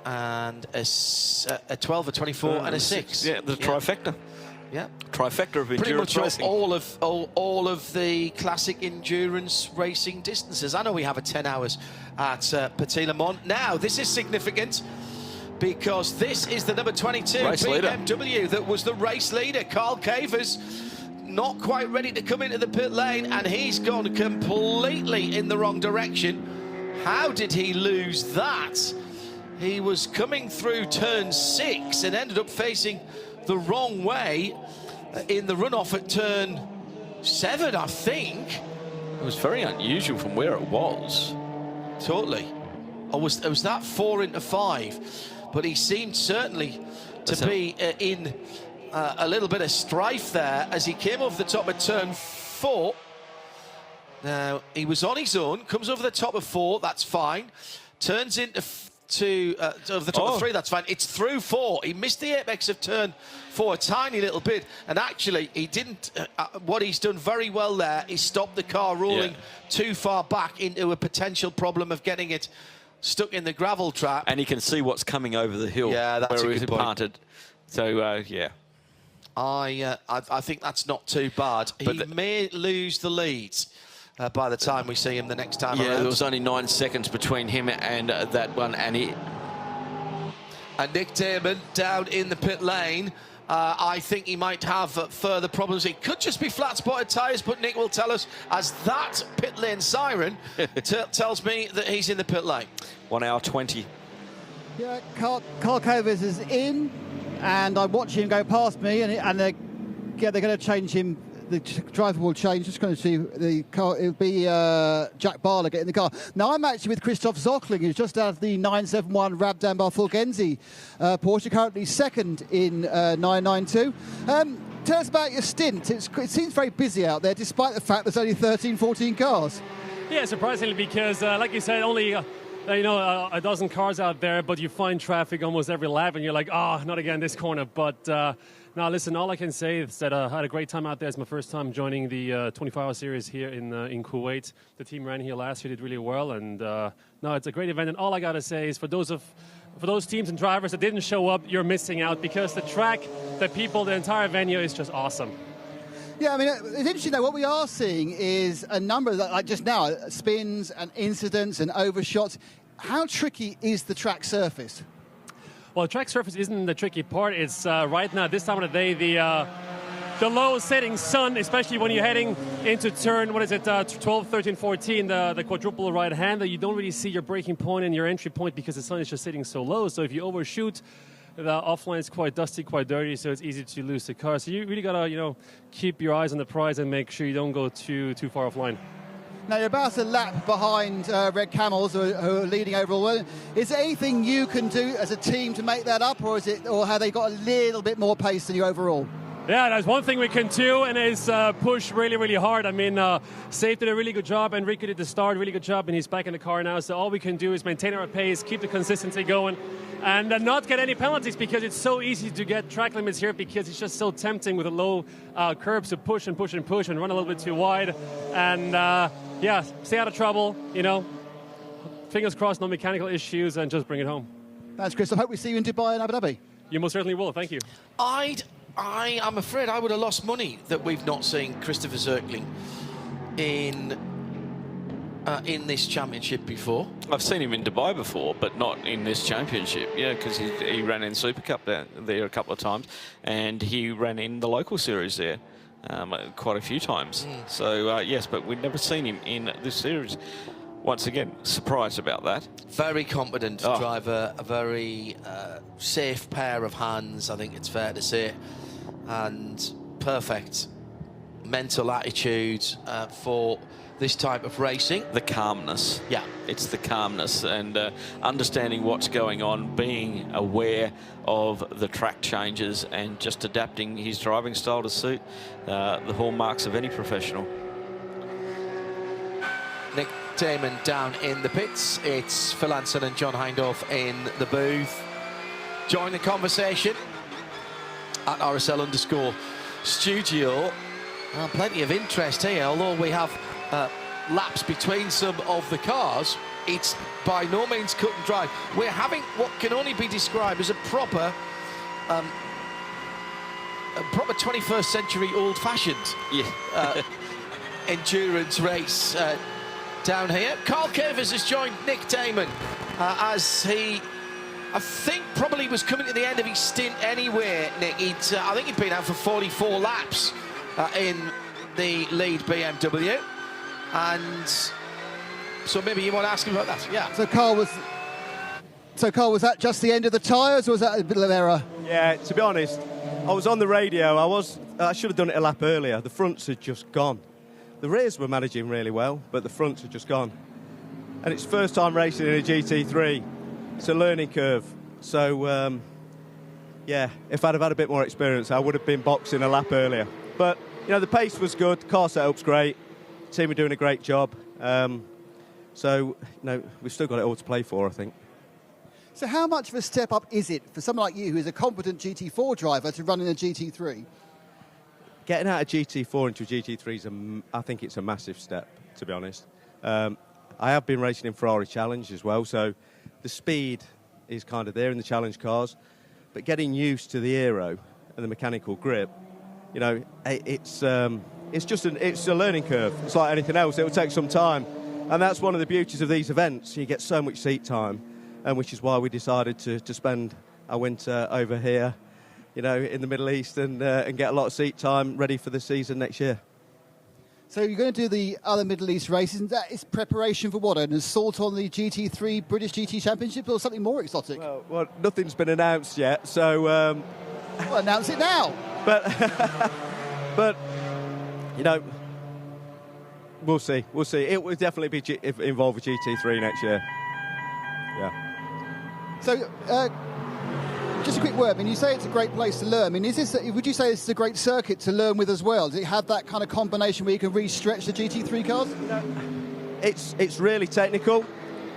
and a 12, a 24 and a 6. Yeah, the trifecta. Yeah, trifecta of pretty endurance much racing. all of the classic endurance racing distances. I know we have a 10 hours at Petit Le Mans. Now this is significant, because this is the number 22 BMW that was the race leader. Carl Cavers not quite ready to come into the pit lane, and he's gone completely in the wrong direction. How did he lose that? He was coming through turn 6 and ended up facing the wrong way in the runoff at turn 7, I think. It was very unusual from where it was. Totally. Or was that 4 into 5? But he seemed certainly to be in a little bit of strife there as he came over the top of turn 4. Now, he was on his own, comes over the top of 4, that's fine. Turns into over the top of 3, that's fine. It's through 4. He missed the apex of turn 4 a tiny little bit. And actually, he didn't. What he's done very well there is stop the car rolling too far back into a potential problem of getting it stuck in the gravel trap. And he can see what's coming over the hill. Yeah, that's where a he good point. punted. So, yeah. I think that's not too bad. He may lose the lead by the time we see him the next time around. There was only 9 seconds between him and that one, and Nick Damon down in the pit lane. I think he might have further problems. It could just be flat-spotted tyres, but Nick will tell us, as that pit lane siren tells me that he's in the pit lane. 1 hour 20. Yeah, Carl Covers is in, and I'm watching him go past me, and they're going to change him. The driver will change. Just going to see the car. It'll be Jack Barler getting the car. Now I'm actually with Christoph Zockling, who's just out of the 971 Rabdan Barthologenzi Porsche, currently second in 992. Tell us about your stint. It seems very busy out there, despite the fact there's only 13, 14 cars. Yeah, surprisingly, because like you said, only a dozen cars out there, but you find traffic almost every lap, and you're like, not again this corner. But now, listen, all I can say is that I had a great time out there. It's my first time joining the 24-hour series here in Kuwait. The team ran here last year, did really well, and no, it's a great event. And all I gotta say is for those teams and drivers that didn't show up, you're missing out, because the track, the people, the entire venue is just awesome. Yeah, I mean, it's interesting though. What we are seeing is a number of, like just now, spins and incidents and overshots. How tricky is the track surface? Well, the track surface isn't the tricky part. It's right now, this time of the day, the low setting sun, especially when you're heading into turn, 12, 13, 14, the quadruple right hand, that you don't really see your braking point and your entry point because the sun is just sitting so low. So if you overshoot, the offline is quite dusty, quite dirty, so it's easy to lose the car. So you really gotta, keep your eyes on the prize and make sure you don't go too far offline. Now, you're about a lap behind Red Camels, who are leading overall. Is there anything you can do as a team to make that up, or have they got a little bit more pace than you overall? Yeah, there's one thing we can do, and is push really, really hard. I mean, Safe did a really good job, Enrico did the start, really good job, and he's back in the car now. So all we can do is maintain our pace, keep the consistency going, and not get any penalties, because it's so easy to get track limits here, because it's just so tempting with the low curbs to push and push and push and run a little bit too wide. And yeah, stay out of trouble, fingers crossed, no mechanical issues, and just bring it home. Thanks, Chris. I hope we see you in Dubai and Abu Dhabi. You most certainly will. Thank you. I'm afraid I would have lost money that we've not seen Christopher Zirkling in this championship before. I've seen him in Dubai before, but not in this championship. Yeah, because he ran in Super Cup there a couple of times, and he ran in the local series there quite a few times. So yes, but we've never seen him in this series. Once again, surprised about that. Very competent driver, a very safe pair of hands, I think it's fair to say, and perfect mental attitude for this type of racing. The calmness. Yeah. It's the calmness and understanding what's going on, being aware of the track changes and just adapting his driving style to suit the hallmarks of any professional. Nick Damon down in the pits. It's Phil Anson and John Hindorf in the booth. Join the conversation at RSL_studio. Plenty of interest here, although we have laps between some of the cars. It's by no means cut and dry. We're having what can only be described as a proper 21st century old-fashioned endurance race down here. Carl Cavers has joined Nick Damon as he, I think, probably was coming to the end of his stint anyway, Nick. I think he'd been out for 44 laps in the lead BMW. And so maybe you want to ask him about that. Yeah. So Carl, was that just the end of the tyres, or was that a bit of error? Yeah, to be honest, I was on the radio. I should have done it a lap earlier. The fronts had just gone. The rears were managing really well, but the fronts had just gone. And it's first time racing in a GT3. It's a learning curve. So, yeah, if I'd have had a bit more experience, I would have been boxing a lap earlier. But, the pace was good. Car setup's great. The team are doing a great job. So, we've still got it all to play for, I think. So how much of a step up is it for someone like you, who is a competent GT4 driver, to run in a GT3? Getting out of GT4 into a GT3 I think it's a massive step, to be honest. I have been racing in Ferrari Challenge as well, so the speed is kind of there in the Challenge cars, but getting used to the aero and the mechanical grip, you know, it's a learning curve. It's like anything else; it will take some time, and that's one of the beauties of these events. You get so much seat time, and which is why we decided to spend our winter over here, you know, in the Middle East, and get a lot of seat time ready for the season next year. So you're going to do the other Middle East races, and that is preparation for what? An assault on the GT3 British GT Championship, or something more exotic? Well, nothing's been announced yet, so... well, announce it now! But, you know, we'll see. We'll see. It will definitely be involved with GT3 next year. Yeah. So, just a quick word. I mean, you say it's a great place to learn. I mean, would you say this is a great circuit to learn with as well? Does it have that kind of combination where you can really stretch the GT3 cars? It's really technical,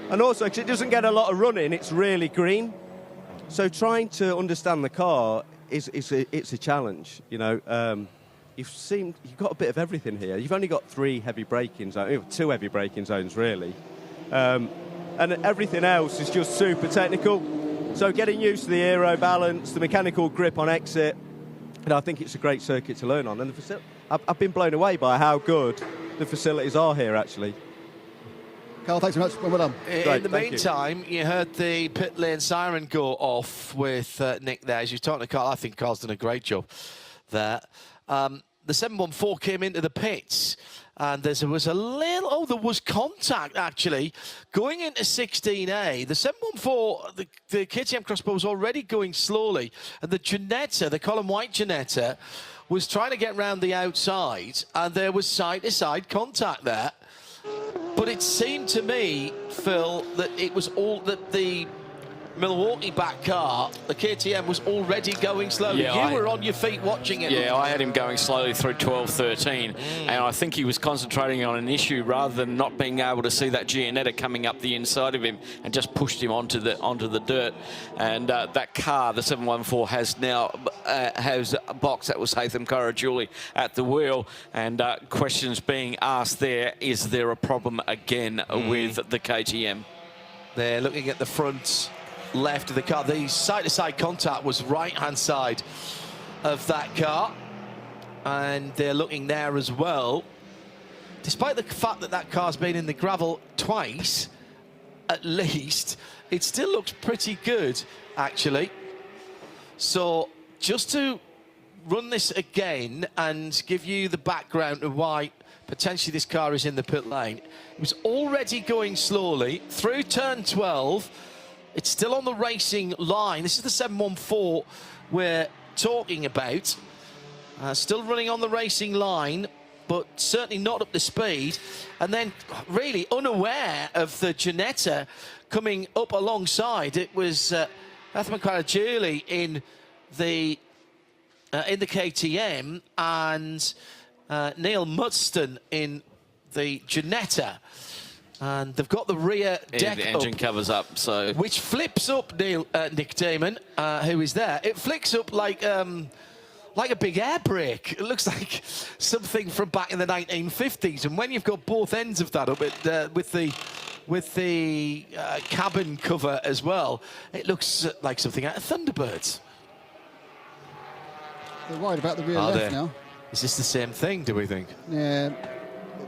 and also because it doesn't get a lot of running, it's really green. So trying to understand the car it's a challenge. You know, you've got a bit of everything here. You've only got 3 heavy braking zones, 2 heavy braking zones really, and everything else is just super technical. So getting used to the aero balance, the mechanical grip on exit, and I think it's a great circuit to learn on. And I've been blown away by how good the facilities are here, actually. Carl, thanks so much. Well done. In the meantime, you heard the pit lane siren go off with Nick there. As you talking to Carl, I think Carl's done a great job there. The 714 came into the pits, and there was there was contact, actually, going into 16A. The 714, the KTM Crossbow was already going slowly, and the Ginetta, the column white Ginetta, was trying to get round the outside, and there was side-to-side contact there. But it seemed to me, Phil, that it was all that the Milwaukee back car, the KTM, was already going slowly. Yeah, you were on your feet watching it. Yeah, I had him going slowly through 12, 13, and I think he was concentrating on an issue rather than not being able to see that Giannetta coming up the inside of him, and just pushed him onto the dirt. And that car, the 714, has now has a box. That was Haytham Karajuli at the wheel, and questions being asked there: is there a problem again with the KTM? They're looking at the front left of the car. The side-to-side contact was right-hand side of that car, and they're looking there as well. Despite the fact that that car's been in the gravel twice, at least, it still looks pretty good, actually. So just to run this again and give you the background of why potentially this car is in the pit lane. It was already going slowly through turn 12. It's still on the racing line. This is the 714 we're talking about. Still running on the racing line, but certainly not up to speed. And then really unaware of the Ginetta coming up alongside. It was Haytham Karajuli in the KTM and Neil Mudston in the Ginetta. And they've got the rear deck the engine covers up, so which flips up. Nick Damon, who is there, it flicks up like a big air brake. It looks like something from back in the 1950s. And when you've got both ends of that up with the cabin cover as well, it looks like something out of Thunderbirds. They're worried about the rear left now. Is this the same thing, do we think? Yeah.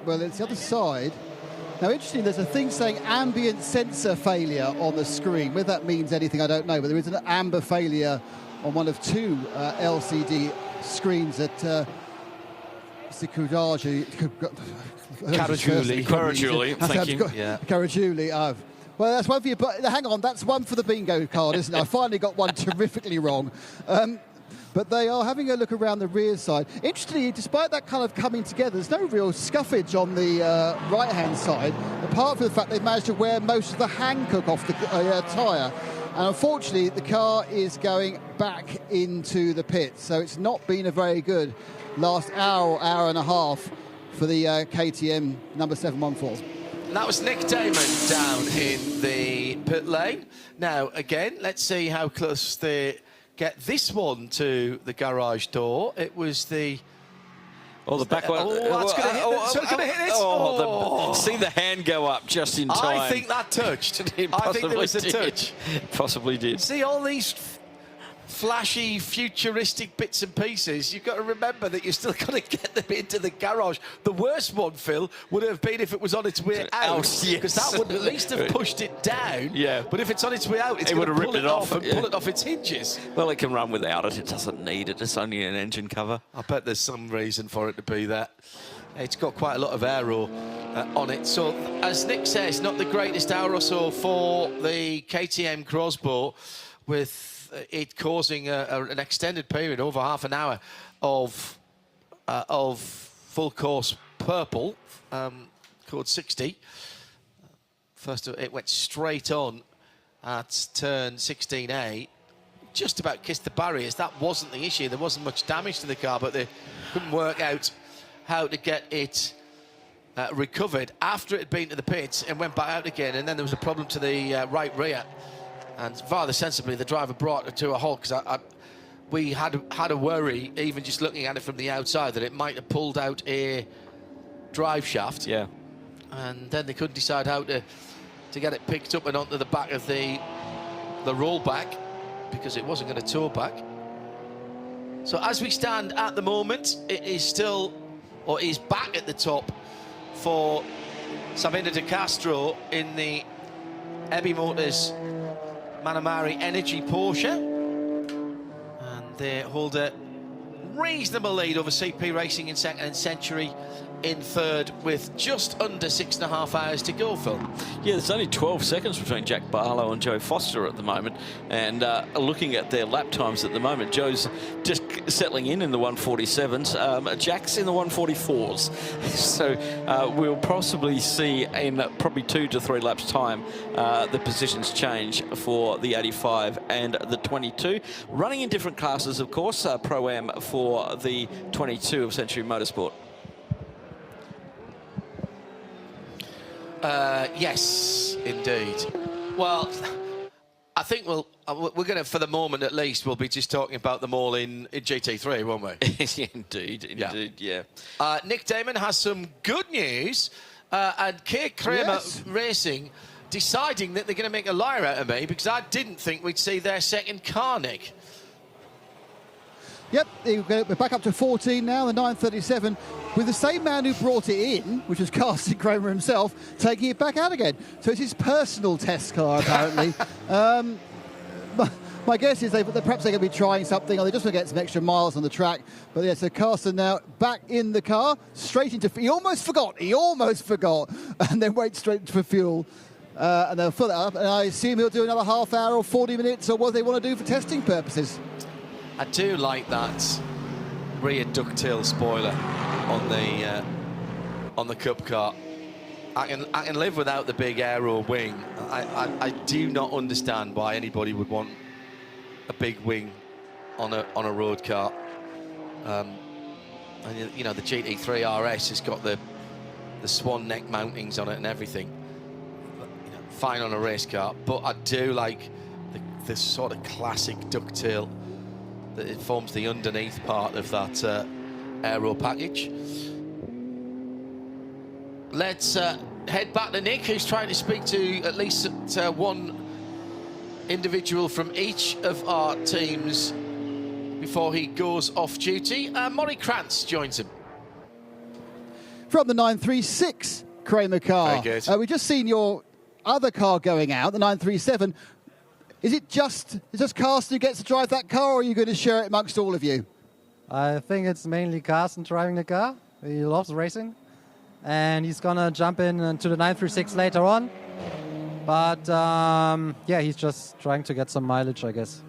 Well, it's the other side. Now, interesting, there's a thing saying ambient sensor failure on the screen. Whether that means anything, I don't know, but there is an amber failure on one of 2 LCD screens at Karajuli, thank you. Yeah. Karajuli. Well, that's one for you, but hang on, that's one for the bingo card, isn't it? I finally got one terrifically wrong. But they are having a look around the rear side. Interestingly, despite that kind of coming together, there's no real scuffage on the right-hand side, apart from the fact they've managed to wear most of the Hankook off the tyre. And unfortunately, the car is going back into the pit. So it's not been a very good last hour and a half for the KTM number 714. And that was Nick Damon down in the pit lane. Now, again, let's see how close they get this one to the garage door. It was the Oh, the back one. Oh, that's going to hit it. It's gonna hit it. See the hand go up just in time. I think that touched. I think there was a touch. Possibly did. See all these flashy, futuristic bits and pieces. You've got to remember that you're still going to get them into the garage. The worst one, Phil, would have been if it was on its way out, because that would at least have pushed it down. Yeah. But if it's on its way out, it's It going would to have pull ripped it it off off, and pull it off its hinges. Well, it can run without it. It doesn't need it. It's only an engine cover. I bet there's some reason for it to be that. It's got quite a lot of aero on it. So, as Nick says, not the greatest hour or so for the KTM Crossbow, with it causing an extended period, over half an hour, of full course purple, code 60. First, it went straight on at turn 16A. Just about kissed the barriers. That wasn't the issue. There wasn't much damage to the car, but they couldn't work out how to get it recovered after it had been to the pits and went back out again. And then there was a problem to the right rear. And rather sensibly, the driver brought it to a halt, because we had a worry, even just looking at it from the outside, that it might have pulled out a drive shaft. Yeah. And then they couldn't decide how to get it picked up and onto the back of the rollback, because it wasn't going to tow back. So as we stand at the moment, it is still, or is back at the top for Sabina de Castro in the ABU Motors Manamari Energy Porsche, and they hold a reasonable lead over CP Racing in second and Century in third, with just under 6.5 hours to go, Phil. Yeah, there's only 12 seconds between Jack Barlow and Joe Foster at the moment, and looking at their lap times at the moment, Joe's just settling in the 147s, Jack's in the 144s, so we'll possibly see in probably 2 to 3 laps time the positions change for the 85 and the 22, running in different classes, of course. Pro-Am for the 22 of Century Motorsport. Yes, indeed. Well, I think we're going to, for the moment at least, we'll be just talking about them all in GT3, won't we? Indeed, yeah. Nick Damon has some good news, and Keir Kramer Racing deciding that they're going to make a liar out of me, because I didn't think we'd see their second car, Nick. Yep, we're back up to 14 now, the 937, with the same man who brought it in, which was Carsten Kramer himself, taking it back out again. So it's his personal test car, apparently. My guess is perhaps they're going to be trying something, or they just want to get some extra miles on the track. But yeah, so Carsten now back in the car, straight into... He almost forgot, and then went straight for fuel. And they'll fill it up, and I assume he'll do another half hour or 40 minutes, or what they want to do for testing purposes. I do like that rear ducktail spoiler on the Cup car. I can live without the big aero wing. I do not understand why anybody would want a big wing on a road car. And you know, the GT3 RS has got the swan neck mountings on it and everything. You know, fine on a race car, but I do like the sort of classic ducktail that it forms the underneath part of that aero package. Let's head back to Nick, who's trying to speak to at least one individual from each of our teams before he goes off duty. Maury Krantz joins him. From the 936 Kramer car. Very good. We've just seen your other car going out, the 937. Is it just Carsten who gets to drive that car, or are you going to share it amongst all of you? I think it's mainly Carsten driving the car. He loves racing. And he's going to jump into the 936 later on. But, yeah, he's just trying to get some mileage, I guess.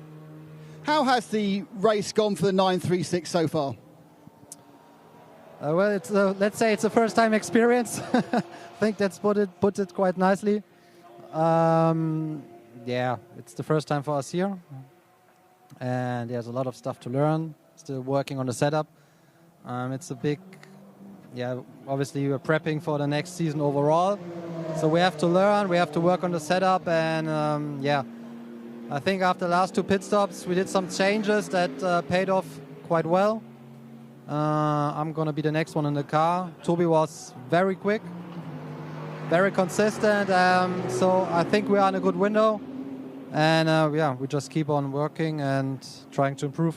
How has the race gone for the 936 so far? Well, it's let's say it's a first-time experience. I think that's put it quite nicely. Yeah, it's the first time for us here. And there's a lot of stuff to learn. Still working on the setup. It's a big... Yeah, obviously we're prepping for the next season overall. So we have to learn, we have to work on the setup. And, yeah, I think after the last 2 pit stops, we did some changes that paid off quite well. I'm going to be the next one in the car. Toby was very quick, very consistent. So I think we are in a good window. And yeah, we just keep on working and trying to improve.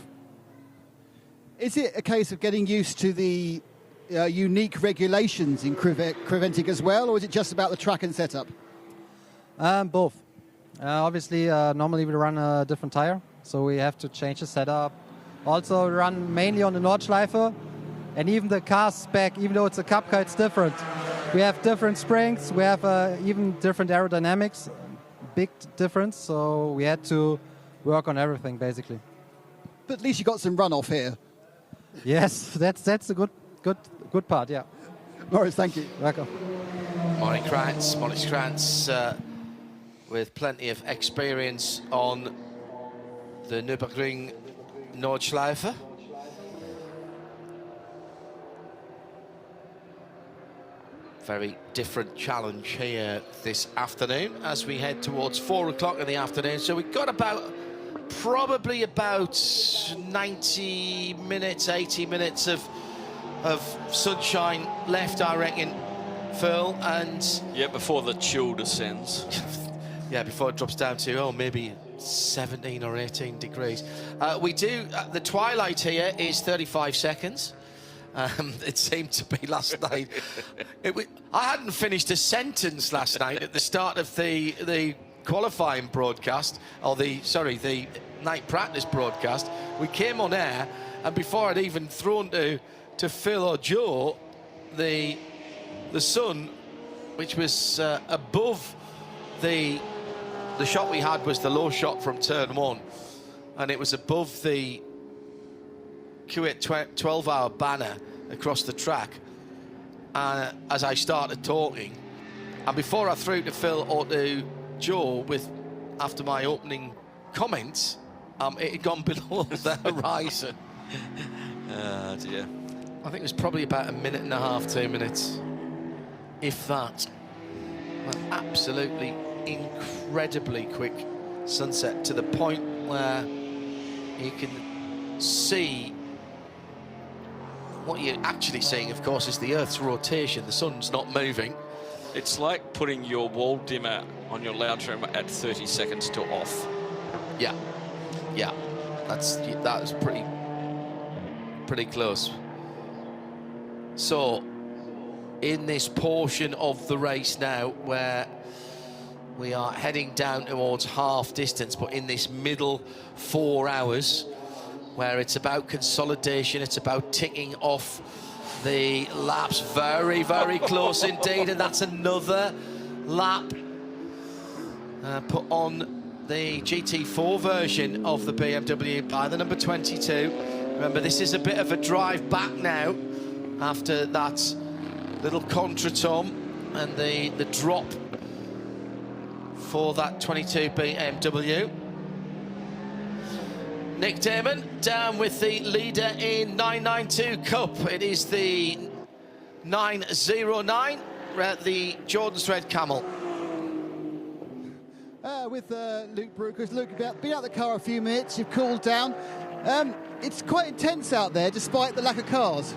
Is it a case of getting used to the unique regulations in CREVENTIC as well, or is it just about the track and setup? Both. Obviously, normally we run a different tire, so we have to change the setup. Also, we run mainly on the Nordschleife, and even the car spec, even though it's a cup car, it's different. We have different springs, we have even different aerodynamics, big difference, so we had to work on everything, basically. But at least you got some runoff here. Yes, that's a good part, yeah. Morris, thank you. Welcome. Morris Krantz with plenty of experience on the Nürburgring Nordschleife. Very different challenge here this afternoon as we head towards 4 o'clock in the afternoon. So we've got probably about 90 minutes, 80 minutes of sunshine left, I reckon, Phil, and... Yeah, before the chill descends. Yeah, before it drops down to, maybe 17 or 18 degrees. We do, the twilight here is 35 seconds. It seemed to be last night. I hadn't finished a sentence last night at the start of the qualifying broadcast, or the night practice broadcast. We came on air, and before I'd even thrown to Phil or Joe, the sun, which was above the shot we had was the low shot from turn 1, and it was above the Kuwait 12-hour banner across the track. As I started talking, and before I threw to Phil or to Joe after my opening comments, it had gone below the horizon. Oh dear. I think it was probably about a minute and a half, 2 minutes, if that. An absolutely incredibly quick sunset, to the point where you can see what you're actually seeing, of course, is the Earth's rotation. The sun's not moving. It's like putting your wall dimmer on your lounge room at 30 seconds to off. Yeah, that was pretty close. So, in this portion of the race now, where we are heading down towards half distance, but in this middle 4 hours, where it's about consolidation, it's about ticking off the laps. Very, very close indeed, and that's another lap put on the GT4 version of the BMW by the number 22. Remember, this is a bit of a drive back now after that little contretemps and the drop for that 22 BMW. Nick Damon down with the leader in 992 Cup. It is the 909, the Jordan's Red Camel. With Luke Brooks. Luke, been out of the car a few minutes, you've cooled down. It's quite intense out there despite the lack of cars.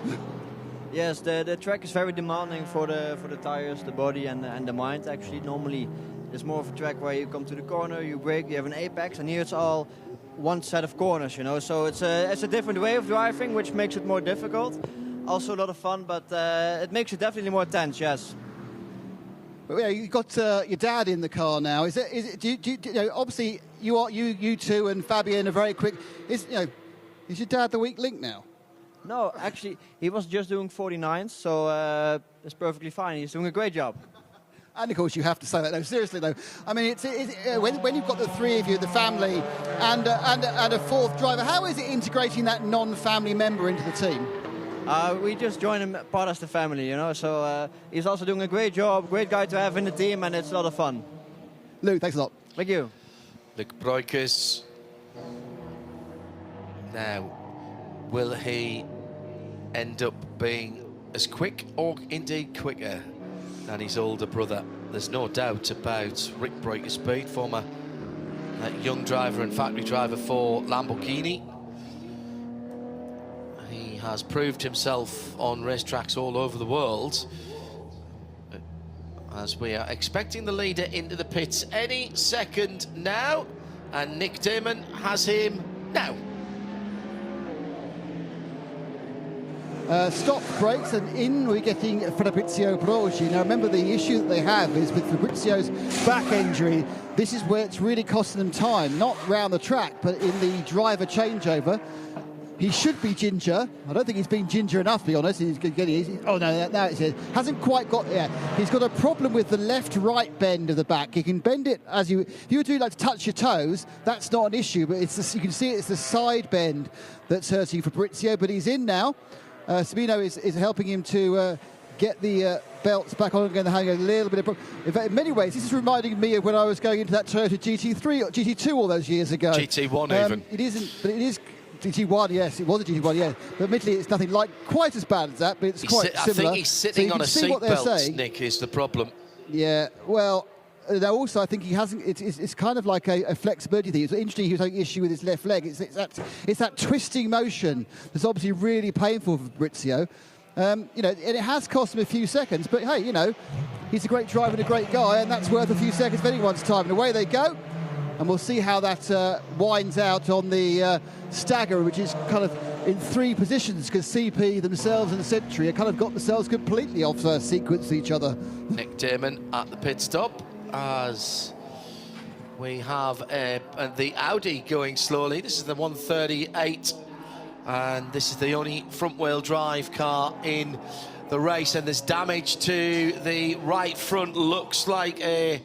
Yes, the track is very demanding for the tires, the body and the mind. Actually, normally it's more of a track where you come to the corner, you brake, you have an apex, and here it's all one set of corners, you know. So it's a different way of driving, which makes it more difficult. Also a lot of fun, but it makes it definitely more tense. Yes. But yeah, you got your dad in the car now. Is it? Do you know, obviously you two and Fabian are very quick. Is your dad the weak link now? No, actually, he was just doing 49s, so it's perfectly fine. He's doing a great job. And of course, you have to say that. No, seriously though. I mean, when you've got the three of you, the family, and a fourth driver, how is it integrating that non-family member into the team? We just join him part of the family, you know. So he's also doing a great job, great guy to have in the team, and it's a lot of fun. Luke, thanks a lot. Thank you. Luke Breukers. Now, will he end up being as quick or indeed quicker than his older brother? There's no doubt about Rick Breukers' speed, former young driver and factory driver for Lamborghini. He has proved himself on racetracks all over the world. As we are expecting the leader into the pits any second now, and Nick Damon has him now. Stop, brakes, and in we're getting Fabrizio Brogi. Now remember, the issue that they have is with Fabrizio's back injury. This is where it's really costing them time, not round the track, but in the driver changeover. He should be ginger. I don't think he's been ginger enough, to be honest. Oh no, now it's it. Hasn't quite got there. He's got a problem with the left-right bend of the back. He can bend it as you, if you do like to touch your toes, that's not an issue. But it's you can see it's the side bend that's hurting Fabrizio. But he's in now. Sabino is helping him to get the belts back on again, having a little bit of... In fact, in many ways, this is reminding me of when I was going into that Toyota GT3 or GT2 all those years ago. GT1 even. It isn't, but it is GT1, yes, it was a GT1, yeah. But admittedly, it's nothing like quite as bad as that, but it's quite similar. I think he's sitting on a seatbelt, Nick, is the problem. Yeah, well... Now also, I think he hasn't. It's kind of like a flexibility thing. It's interesting. He was having an issue with his left leg. It's that twisting motion that's obviously really painful for Fabrizio. And it has cost him a few seconds. But hey, he's a great driver and a great guy, and that's worth a few seconds of anyone's time. And away they go. And we'll see how that winds out on the stagger, which is kind of in three positions because CP themselves and Sentry have kind of got themselves completely off sequence to each other. Nick Damon at the pit stop, as we have the Audi going slowly. This is the 138, and this is the only front-wheel drive car in the race, and there's damage to the right front. Looks like a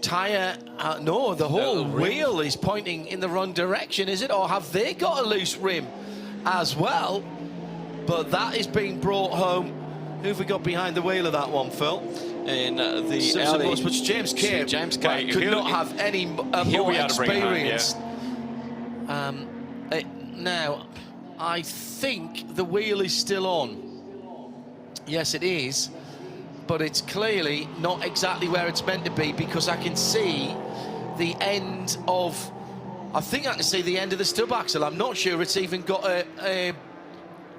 tyre. No, the whole wheel is pointing in the wrong direction, is it? Or have they got a loose rim as well? But that is being brought home. Who have we got behind the wheel of that one, Phil? In the Audi. Which James Kay. James Kay could not have any more experience. Now, I think the wheel is still on. Yes, it is. But it's clearly not exactly where it's meant to be, because I can see the end of... I think I can see the end of the stub axle. I'm not sure it's even got a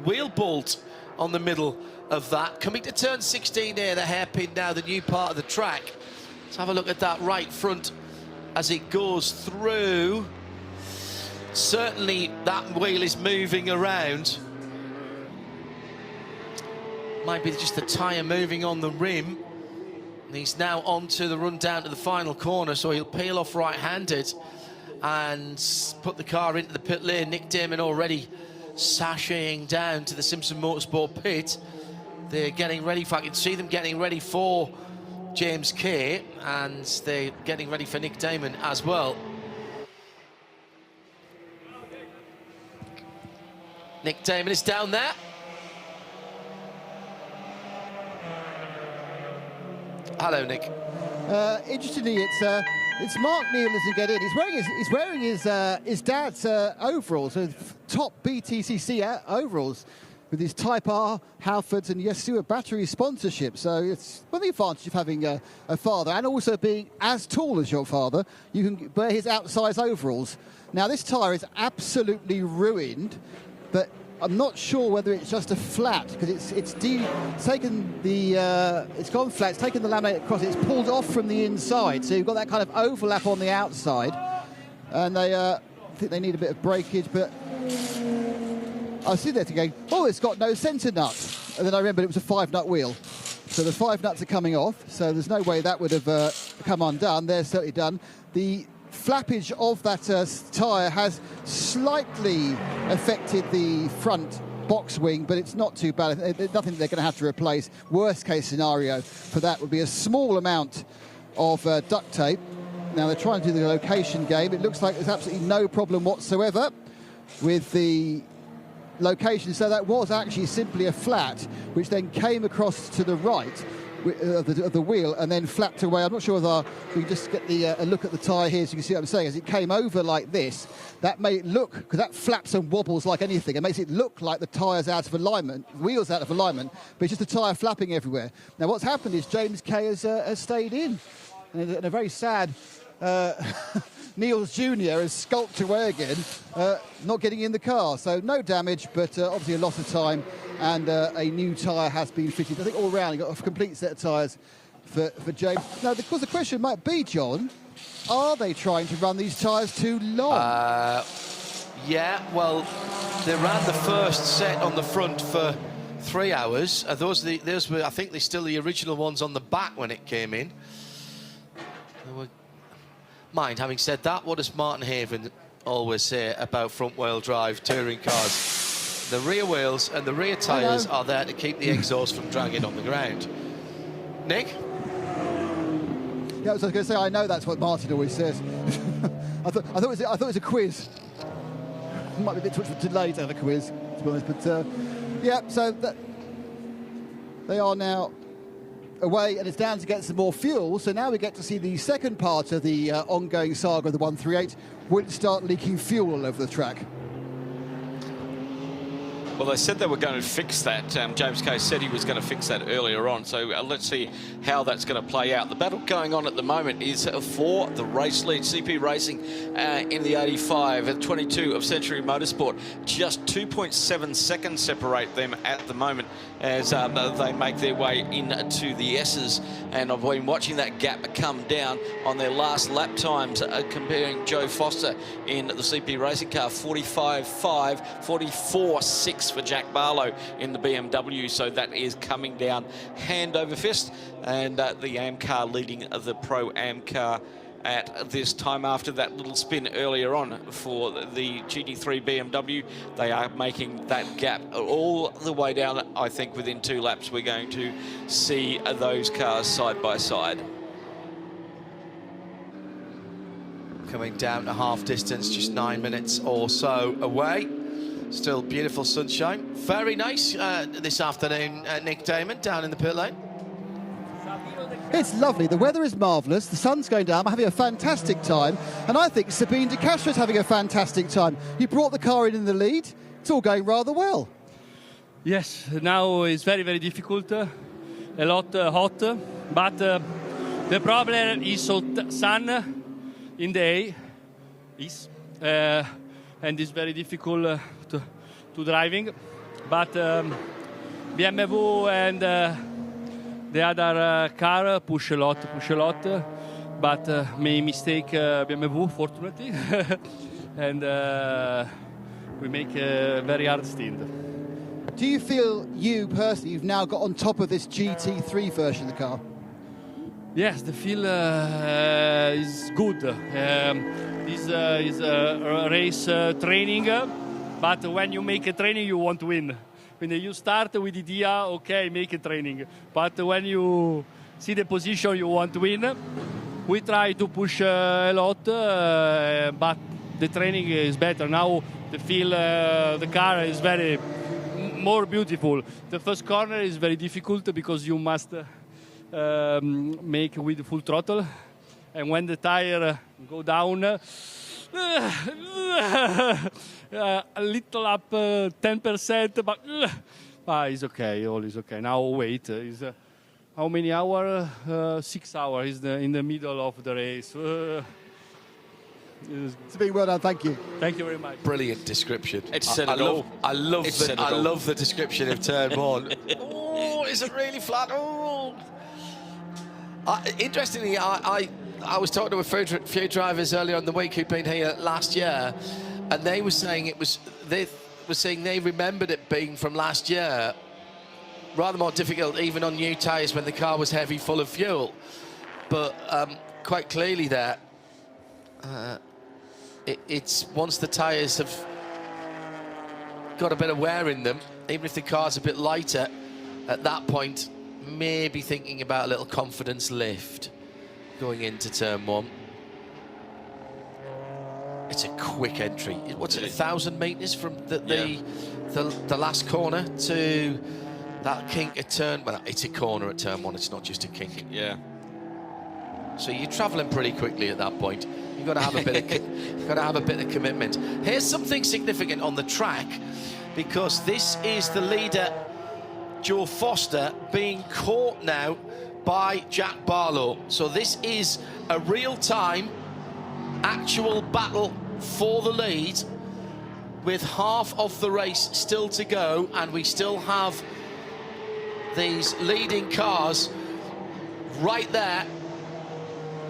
wheel bolt on the middle of that. Coming to turn 16 here, the hairpin now, the new part of the track. Let's have a look at that right front as it goes through. Certainly that wheel is moving around. Might be just the tyre moving on the rim. And he's now onto the run down to the final corner, so he'll peel off right-handed and put the car into the pit lane. Nick Damon already sashaying down to the Simpson Motorsport pit. They're getting ready for, I can see them getting ready for James Kay, and they're getting ready for Nick Damon as well. Nick Damon is down there. Hello, Nick. Interestingly, it's Mark Neal doesn't get in. He's wearing his dad's overalls, so top BTCC overalls, with his Type R, Halfords, and Yasuo battery sponsorship. So it's one of the advantages of having a father, and also being as tall as your father, you can wear his outsize overalls. Now, this tyre is absolutely ruined, but I'm not sure whether it's just a flat, because it's taken the it's gone flat. It's taken the laminate across. It's pulled off from the inside, so you've got that kind of overlap on the outside, and they think they need a bit of breakage. But I was sitting there thinking, oh, it's got no centre nut, and then I remembered it was a 5-nut wheel, so the 5 nuts are coming off. So there's no way that would have come undone. They're certainly done. The flappage of that tyre has slightly affected the front box wing, but it's not too bad. Nothing they're going to have to replace. Worst case scenario for that would be a small amount of duct tape. Now they're trying to do the location game. It looks like there's absolutely no problem whatsoever with the location. So that was actually simply a flat, which then came across to the right of the wheel and then flapped away. I'm not sure whether we can just get a look at the tyre here so you can see what I'm saying. As it came over like this, that made it look, because that flaps and wobbles like anything, it makes it look like the tyre's out of alignment, the wheel's out of alignment, but it's just the tyre flapping everywhere. Now what's happened is James Kay has stayed in a very sad Niels Jr. has skulked away again, not getting in the car. So no damage, but obviously a loss of time, and a new tyre has been fitted. I think all round, you've got a complete set of tyres for James. Now, of course, the question might be, John, are they trying to run these tyres too long? Yeah, well, they ran the first set on the front for 3 hours. Those were, I think, they're still the original ones on the back when it came in. Mind, having said that, what does Martin Haven always say about front-wheel drive touring cars? The rear wheels and the rear tyres are there to keep the exhaust from dragging on the ground. Nick? Yeah, I was going to say, I know that's what Martin always says. I thought it was a quiz. Might be a bit too much delay to have a quiz, to be honest. But yeah, so they are now away, and it's down to get some more fuel. So now we get to see the second part of the ongoing saga of the 138. Will it start leaking fuel all over the track? Well, they said they were going to fix that. James Kay said he was going to fix that earlier on. So let's see how that's going to play out. The battle going on at the moment is for the race lead. CP Racing in the 85 at 22 of Century Motorsport. Just 2.7 seconds separate them at the moment as they make their way into the S's. And I've been watching that gap come down on their last lap times, comparing Joe Foster in the CP Racing car, 45.5, 44.6 for Jack Barlow in the BMW. So that is coming down hand over fist. And the AM car leading the Pro Am car at this time after that little spin earlier on for the GT3 BMW. They are making that gap all the way down. I think within 2 laps we're going to see those cars side by side. Coming down to half distance, just 9 minutes or so away. Still beautiful sunshine. Very nice this afternoon, Nick Damon, down in the pit lane. It's lovely. The weather is marvellous. The sun's going down. I'm having a fantastic time. And I think Sabine de Castro is having a fantastic time. You brought the car in the lead. It's all going rather well. Yes, now it's very, very difficult. A lot hot. But the problem is sun in the day. And it's very difficult to driving. But BMW and the other car push a lot, but may mistake BMW, fortunately, and we make a very hard stint. Do you feel you personally, you've now got on top of this GT3 version of the car? Yes, the feel is good. This is a race training, but when you make a training, you want to win. When you start with the idea, okay, make a training. But when you see the position, you want to win. We try to push a lot, but the training is better. Now the feel, the car is very more beautiful. The first corner is very difficult because you must make with full throttle. And when the tire go down, a little up 10%, but it's okay, all is okay. Now wait, is how many hours? 6 hours is in the middle of the race. It's been well done, thank you. Thank you very much. Brilliant description. It's said it all. I love the description of turn 1. Oh, is it really flat? Oh. Interestingly, I was talking to a few drivers earlier in the week who'd been here last year, and they were saying they remembered it being from last year rather more difficult even on new tyres when the car was heavy, full of fuel. But quite clearly there, it's once the tyres have got a bit of wear in them, even if the car's a bit lighter, at that point, maybe thinking about a little confidence lift going into turn 1. It's a quick entry. What's it, 1,000 metres from the last corner to that kink at turn? Well, it's a corner at turn 1. It's not just a kink. Yeah. So you're travelling pretty quickly at that point. You've got to have a bit of commitment. Here's something significant on the track, because this is the leader, Joe Foster, being caught now by Jack Barlow. So this is a real-time actual battle for the lead with half of the race still to go, and we still have these leading cars right there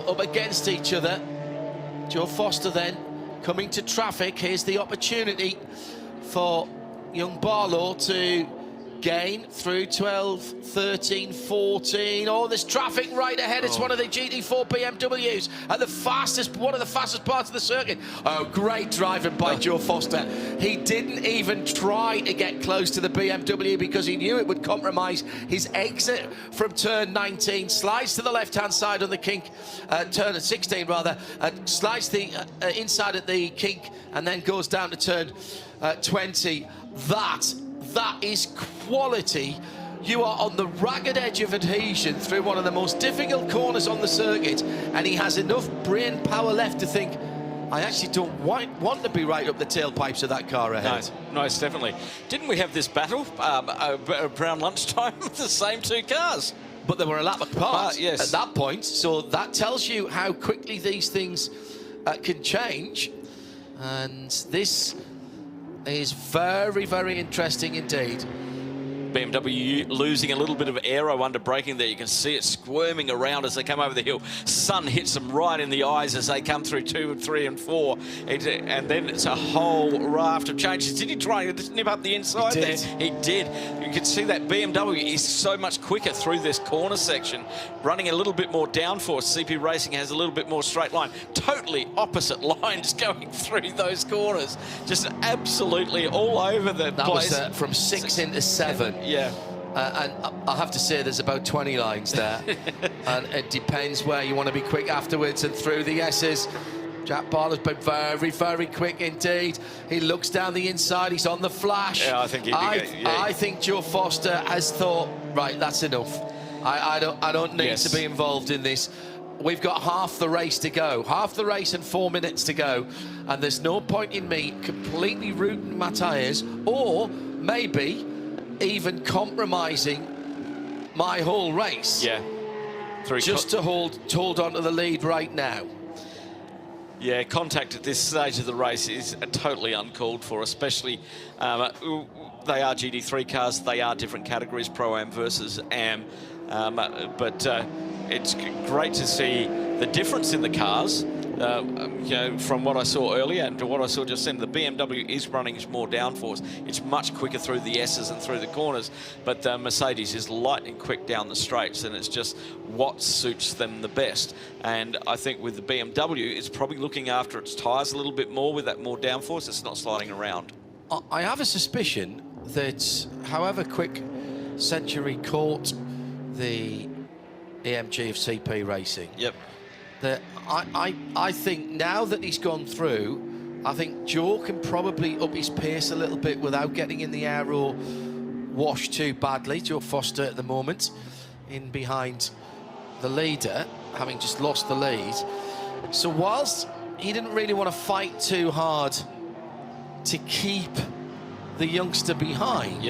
up against each other. Joe Foster then coming to traffic. Here's the opportunity for young Barlow to gain through 12, 13, 14. Oh, there's traffic right ahead. It's one of the GT4 BMWs at the fastest, one of the fastest parts of the circuit. Oh, great driving by Joe Foster. He didn't even try to get close to the BMW because he knew it would compromise his exit from turn 19. Slides to the left-hand side on the kink, turn 16 rather, slides the inside at the kink and then goes down to turn 20. That is quality. You are on the ragged edge of adhesion through one of the most difficult corners on the circuit, and he has enough brain power left to think, I actually don't want to be right up the tailpipes of that car ahead. No, it's definitely. Didn't we have this battle around lunchtime with the same two cars? But they were a lap apart yes. at that point, so that tells you how quickly these things can change. And this is very, very interesting indeed. BMW losing a little bit of aero under braking there. You can see it squirming around as they come over the hill. Sun hits them right in the eyes as they come through 2 and 3 and 4. And then it's a whole raft of changes. Did he try to nip up the inside there? He did. You can see that BMW is so much quicker through this corner section, running a little bit more downforce. CP Racing has a little bit more straight line. Totally opposite lines going through those corners. Just absolutely all over the place. That was from 6 into 7. Yeah. And I have to say there's about 20 lines there. And it depends where you want to be quick afterwards and through the S's. Jack Barlow's been very, very quick indeed. He looks down the inside, he's on the flash. Yeah, I think I think Joe Foster has thought, right, that's enough. I don't need to be involved in this. We've got half the race to go. Half the race and 4 minutes to go. And there's no point in me completely rooting my tyres or maybe even compromising my whole race. Yeah. Just to hold on to the lead right now. Yeah, contact at this stage of the race is totally uncalled for, especially they are GT3 cars, they are different categories, Pro-Am versus Am. But it's great to see the difference in the cars. You know, from what I saw earlier and to what I saw just then, the BMW is running more downforce. It's much quicker through the S's and through the corners, but Mercedes is lightning quick down the straights, and it's just what suits them the best. And I think with the BMW, it's probably looking after its tyres a little bit more with that more downforce. It's not sliding around. I have a suspicion that however quick Century caught the AMG of CP Racing, that I think now that he's gone through, I think Joe can probably up his pace a little bit without getting in the aero wash too badly. Joe Foster at the moment in behind the leader, having just lost the lead. So whilst he didn't really want to fight too hard to keep the youngster behind,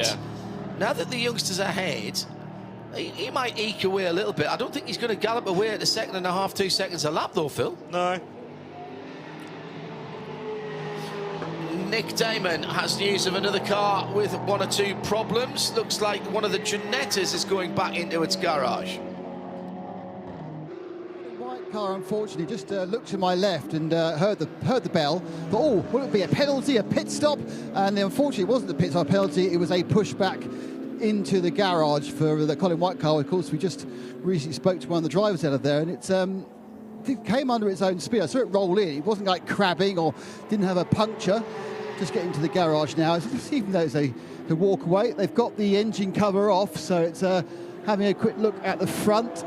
now that the youngster's ahead, he might eke away a little bit. I don't think he's going to gallop away at the 2.5, 2 seconds a lap, though, Phil. No. Nick Damon has news of another car with 1 or 2 problems. Looks like one of the Ginettas is going back into its garage. The white car, unfortunately, just looked to my left and heard the bell. Thought, oh, will it be a penalty, a pit stop? And unfortunately, it wasn't a pit stop penalty. It was a pushback into the garage for the Colin White car. Of course, we just recently spoke to one of the drivers out of there, and it came under its own speed. I saw it roll in. It wasn't like crabbing or didn't have a puncture. Just getting to the garage now. Even though it's a walk away, they've got the engine cover off, so it's having a quick look at the front.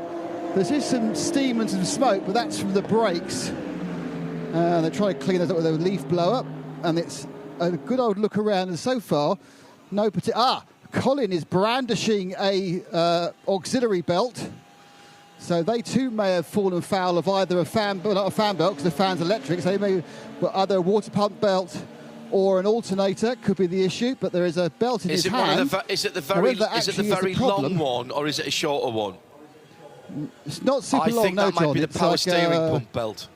There's some steam and some smoke, but that's from the brakes. They're trying to clean those up with a leaf blower, and it's a good old look around. And so far, no particular. Colin is brandishing a auxiliary belt, so they too may have fallen foul of either a fan, well, not a fan belt because the fan's electric, so they may either a water pump belt or an alternator could be the issue. But there is a belt in his hand. Is it the very long one, or is it a shorter one? It's not super long. I think that might be the power steering pump belt.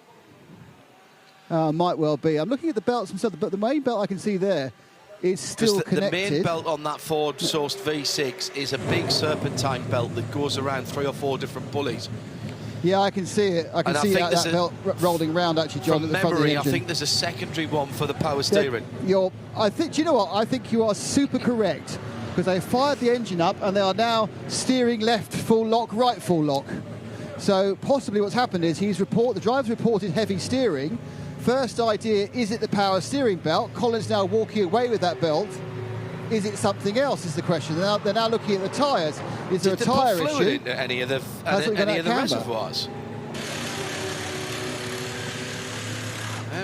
Might well be. I'm looking at the belts themselves, but the main belt I can see there is still connected. The main belt on that Ford-sourced V6 is a big serpentine belt that goes around 3 or 4 different pulleys. Yeah, I can see it. I can see that belt rolling round, actually, John, from at the front of the memory, I engine. think there's a secondary one for the power steering. Do you know what? I think you are super correct, because they fired the engine up and they are now steering left full lock, right full lock. So possibly what's happened is the driver's reported heavy steering. First idea, is it the power steering belt? Colin's now walking away with that belt. Is it something else, is the question. They're now looking at the tyres. Is there a tyre issue? Did they put fluid into any of the reservoirs?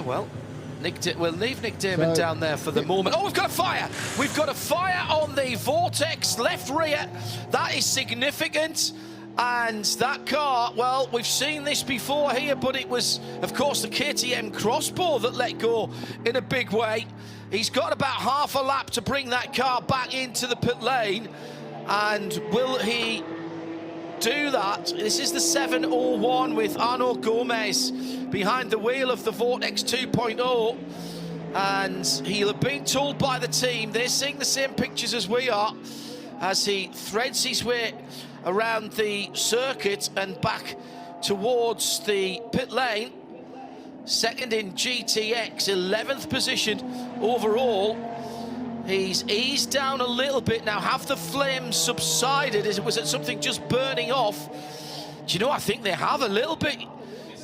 Well, we'll leave Nick Damon down there for the moment. Oh, we've got a fire! We've got a fire on the Vortex left rear. That is significant. And that car, well, we've seen this before here, but it was, of course, the KTM crossbow that let go in a big way. He's got about half a lap to bring that car back into the pit lane. And will he do that? This is the 701 with Arnaud Gomez behind the wheel of the Vortex 2.0. And he'll have been told by the team, they're seeing the same pictures as we are, as he threads his way around the circuit and back towards the pit lane. Second in GTX, 11th position overall. He's eased down a little bit now. Have the flames subsided? Was it something just burning off? Do you know, I think they have a little bit,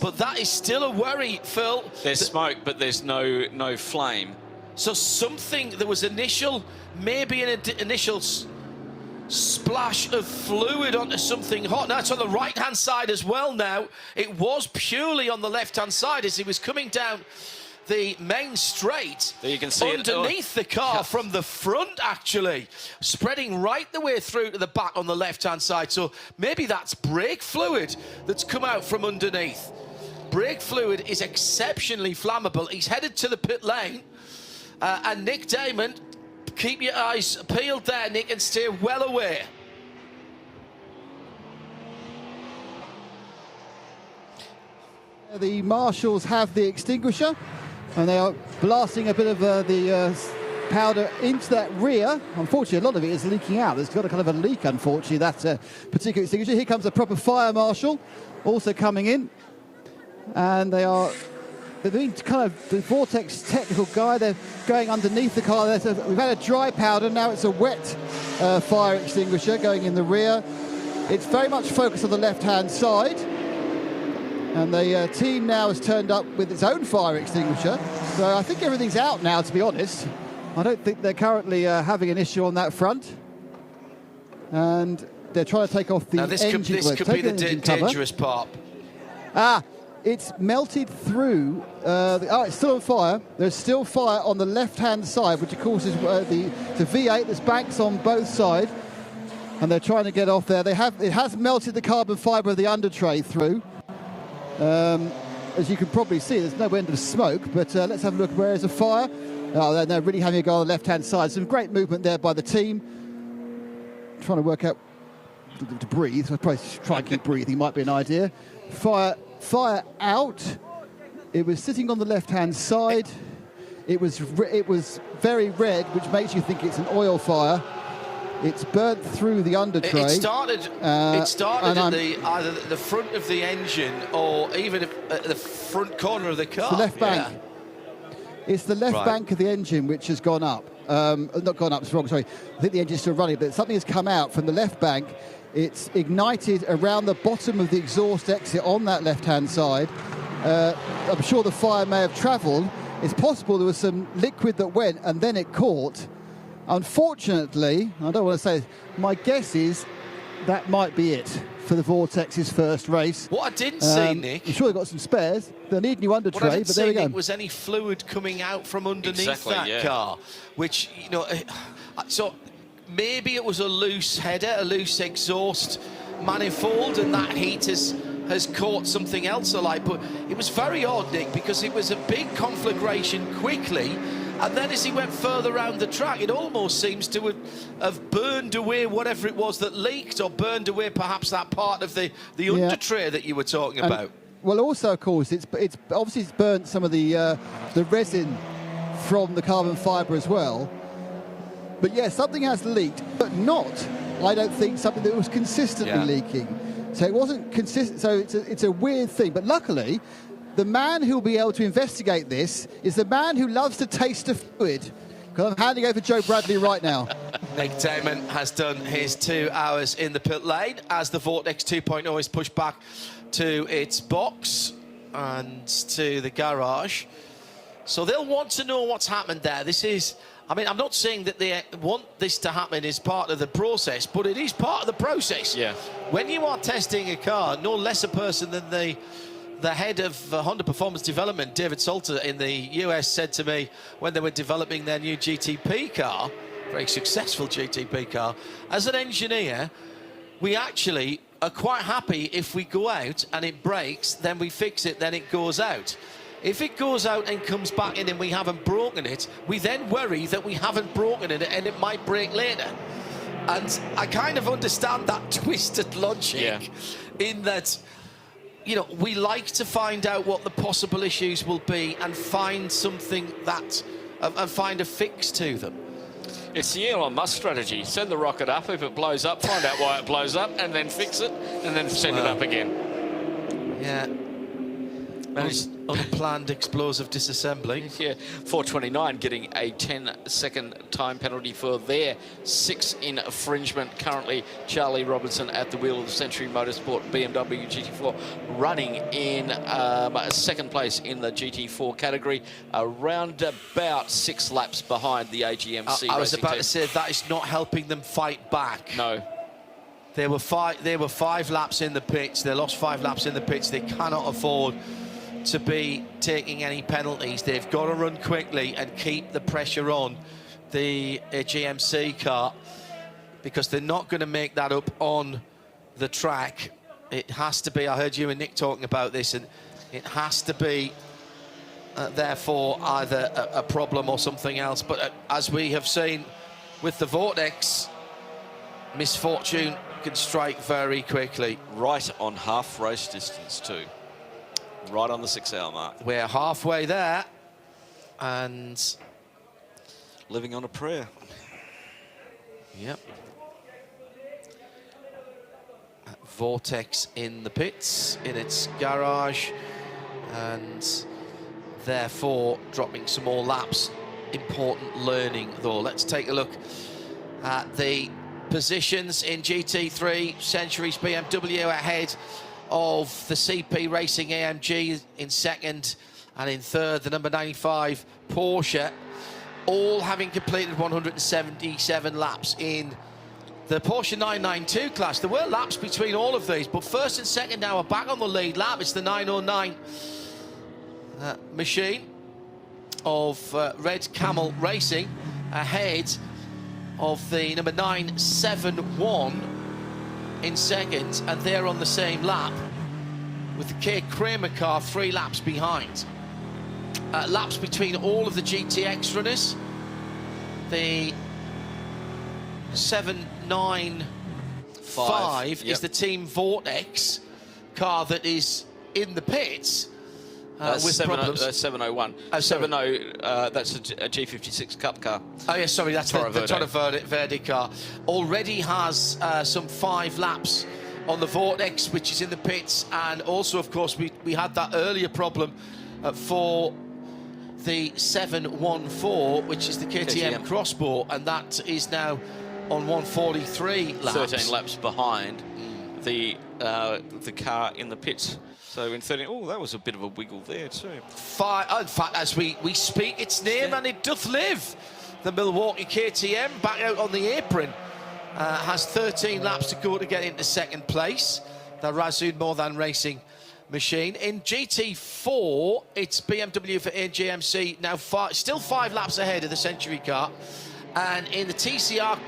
but that is still a worry, Phil. There's smoke, but there's no flame. So there was maybe an initial splash of fluid onto something hot. Now it's on the right-hand side as well now. It was purely on the left-hand side as he was coming down the main straight. There you can see underneath the car from the front, actually, spreading right the way through to the back on the left-hand side. So maybe that's brake fluid that's come out from underneath. Brake fluid is exceptionally flammable. He's headed to the pit lane. And Nick Damon, keep your eyes peeled there, Nick, and stay well away. The marshals have the extinguisher, and they are blasting a bit of the powder into that rear. Unfortunately, a lot of it is leaking out. There's got a kind of a leak, unfortunately, that particular extinguisher. Here comes a proper fire marshal, also coming in. And they're doing kind of the Vortex technical guy. They're going underneath the car. We've had a dry powder, now it's a wet fire extinguisher going in the rear. It's very much focused on the left-hand side. And the team now has turned up with its own fire extinguisher. So I think everything's out now, to be honest. I don't think they're currently having an issue on that front. And they're trying to take off the engine. This could be the dangerous part. It's melted through. It's still on fire. There's still fire on the left-hand side, which of course is the V8. There's banks on both sides, and they're trying to get off there. It has melted the carbon fibre of the under tray through. As you can probably see, there's no end of smoke. But let's have a look. Where is the fire? Oh, they're really having a go on the left-hand side. Some great movement there by the team. Trying to work out to breathe. I'll probably try and keep breathing. Might be an idea. Fire out. It was sitting on the left-hand side. It was very red, which makes you think it's an oil fire. It's burnt through the under tray. It started at either the front of the engine or even at the front corner of the car. The left bank. Yeah. It's the left bank of the engine which has gone up. Not gone up, it's wrong, sorry. I think the engine's still running, but something has come out from the left bank. It's ignited around the bottom of the exhaust exit on that left-hand side. I'm sure the fire may have travelled. It's possible there was some liquid that went and then it caught. Unfortunately, I don't want to say, my guess is that might be it for the Vortex's first race. What I didn't see, Nick... I'm sure they've got some spares. They'll need new under tray, but there we go. What I didn't see, Nick, was any fluid coming out from underneath that car, which, you know... So maybe it was a loose header, a loose exhaust manifold, and that heat has caught something else alight. But it was very odd, Nick, because it was a big conflagration quickly, and then as he went further around the track, it almost seems to have burned away whatever it was that leaked, or burned away perhaps that part of the under tray that you were talking about. Well, also, of course, it's obviously it's burnt some of the resin from the carbon fibre as well. But yeah, something has leaked, but not, I don't think, something that was consistently leaking. So it wasn't consistent. So it's a weird thing. But luckily, the man who'll be able to investigate this is the man who loves to taste the fluid. Because I'm handing over Joe Bradley right now. Nick Damon has done his 2 hours in the pit lane as the Vortex 2.0 is pushed back to its box and to the garage. So they'll want to know what's happened there. This is, I mean, I'm not saying that they want this to happen as part of the process, but it is part of the process. Yeah. When you are testing a car, no less a person than the head of Honda Performance Development, David Salter, in the US, said to me when they were developing their new GTP car, very successful GTP car, as an engineer, we actually are quite happy if we go out and it breaks, then we fix it, then it goes out. If it goes out and comes back in and we haven't broken it, we then worry that we haven't broken it and it might break later. And I kind of understand that twisted logic in that, you know, we like to find out what the possible issues will be and find something that, and find a fix to them. It's the Elon Musk strategy. Send the rocket up. If it blows up, find out why it blows up, and then fix it, and then send it up again. Yeah. Unplanned explosive disassembly. Yeah, 429 getting a 10-second time penalty for their 6th infringement. Currently, Charlie Robinson at the wheel of the Century Motorsport BMW GT4 running in 2nd place in the GT4 category, around about 6 laps behind the AGMC. I was about to say that is not helping them fight back. No. There were 5 laps in the pits. They lost 5 laps in the pits. They cannot afford to be taking any penalties. They've got to run quickly and keep the pressure on the GMC car, because they're not going to make that up on the track. It has to be, I heard you and Nick talking about this, and it has to be therefore either a problem or something else. But as we have seen with the Vortex, misfortune can strike very quickly. Right on half race distance too. Right on the 6-hour mark. We're halfway there, and living on a prayer. Yep. Vortex in the pits, in its garage, and therefore dropping some more laps. Important learning, though. Let's take a look at the positions in GT3. Century's BMW ahead of the CP Racing AMG in 2nd, and in 3rd the number 95 Porsche, all having completed 177 laps in the Porsche 992 class. There were laps between all of these, but 1st and 2nd now are back on the lead lap. It's the 909 machine of Red Camel Racing ahead of the number 971 in 2nd, and they're on the same lap with the K Kramer car 3 laps behind. Laps between all of the GTX runners. The 795 is the Team Vortex car that is in the pits. With problems. 701. 70, that's a G56 Cup car. Oh, yeah, sorry, that's the Toro Verde car. Already has some 5 laps on the Vortex, which is in the pits. And also, of course, we had that earlier problem for the 714, which is the KTM Crossbow, and that is now on 143 laps. 13 laps behind the car in the pits. So in 13, oh, that was a bit of a wiggle there too. In fact, as we speak its name, and it doth live. The Milwaukee KTM back out on the apron. Has 13 laps to go to get into 2nd place. The Razzoon More Than Racing machine. In GT4, it's BMW for AGMC, now still 5 laps ahead of the Century car. And in the TCR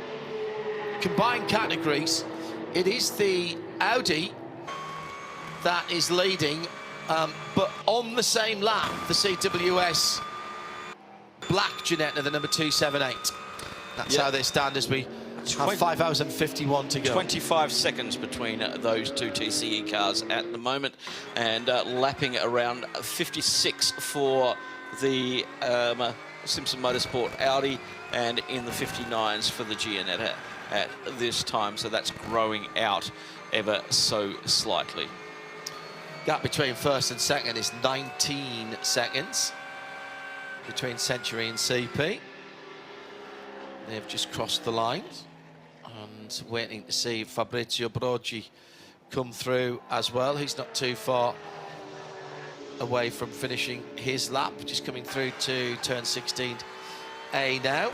combined categories, it is the Audi that is leading, but on the same lap, the CWS Black Ginetta, the number 278. That's how they stand as we 5 hours and 51 to go. 25 seconds between those two TCE cars at the moment, and lapping around 56 for the Simpson Motorsport Audi, and in the 59s for the Giannetta at this time. So that's growing out ever so slightly. Gap between first and second is 19 seconds between Century and CP. They've just crossed the lines, and waiting to see Fabrizio Brogi come through as well. He's not too far away from finishing his lap, just coming through to turn 16A now.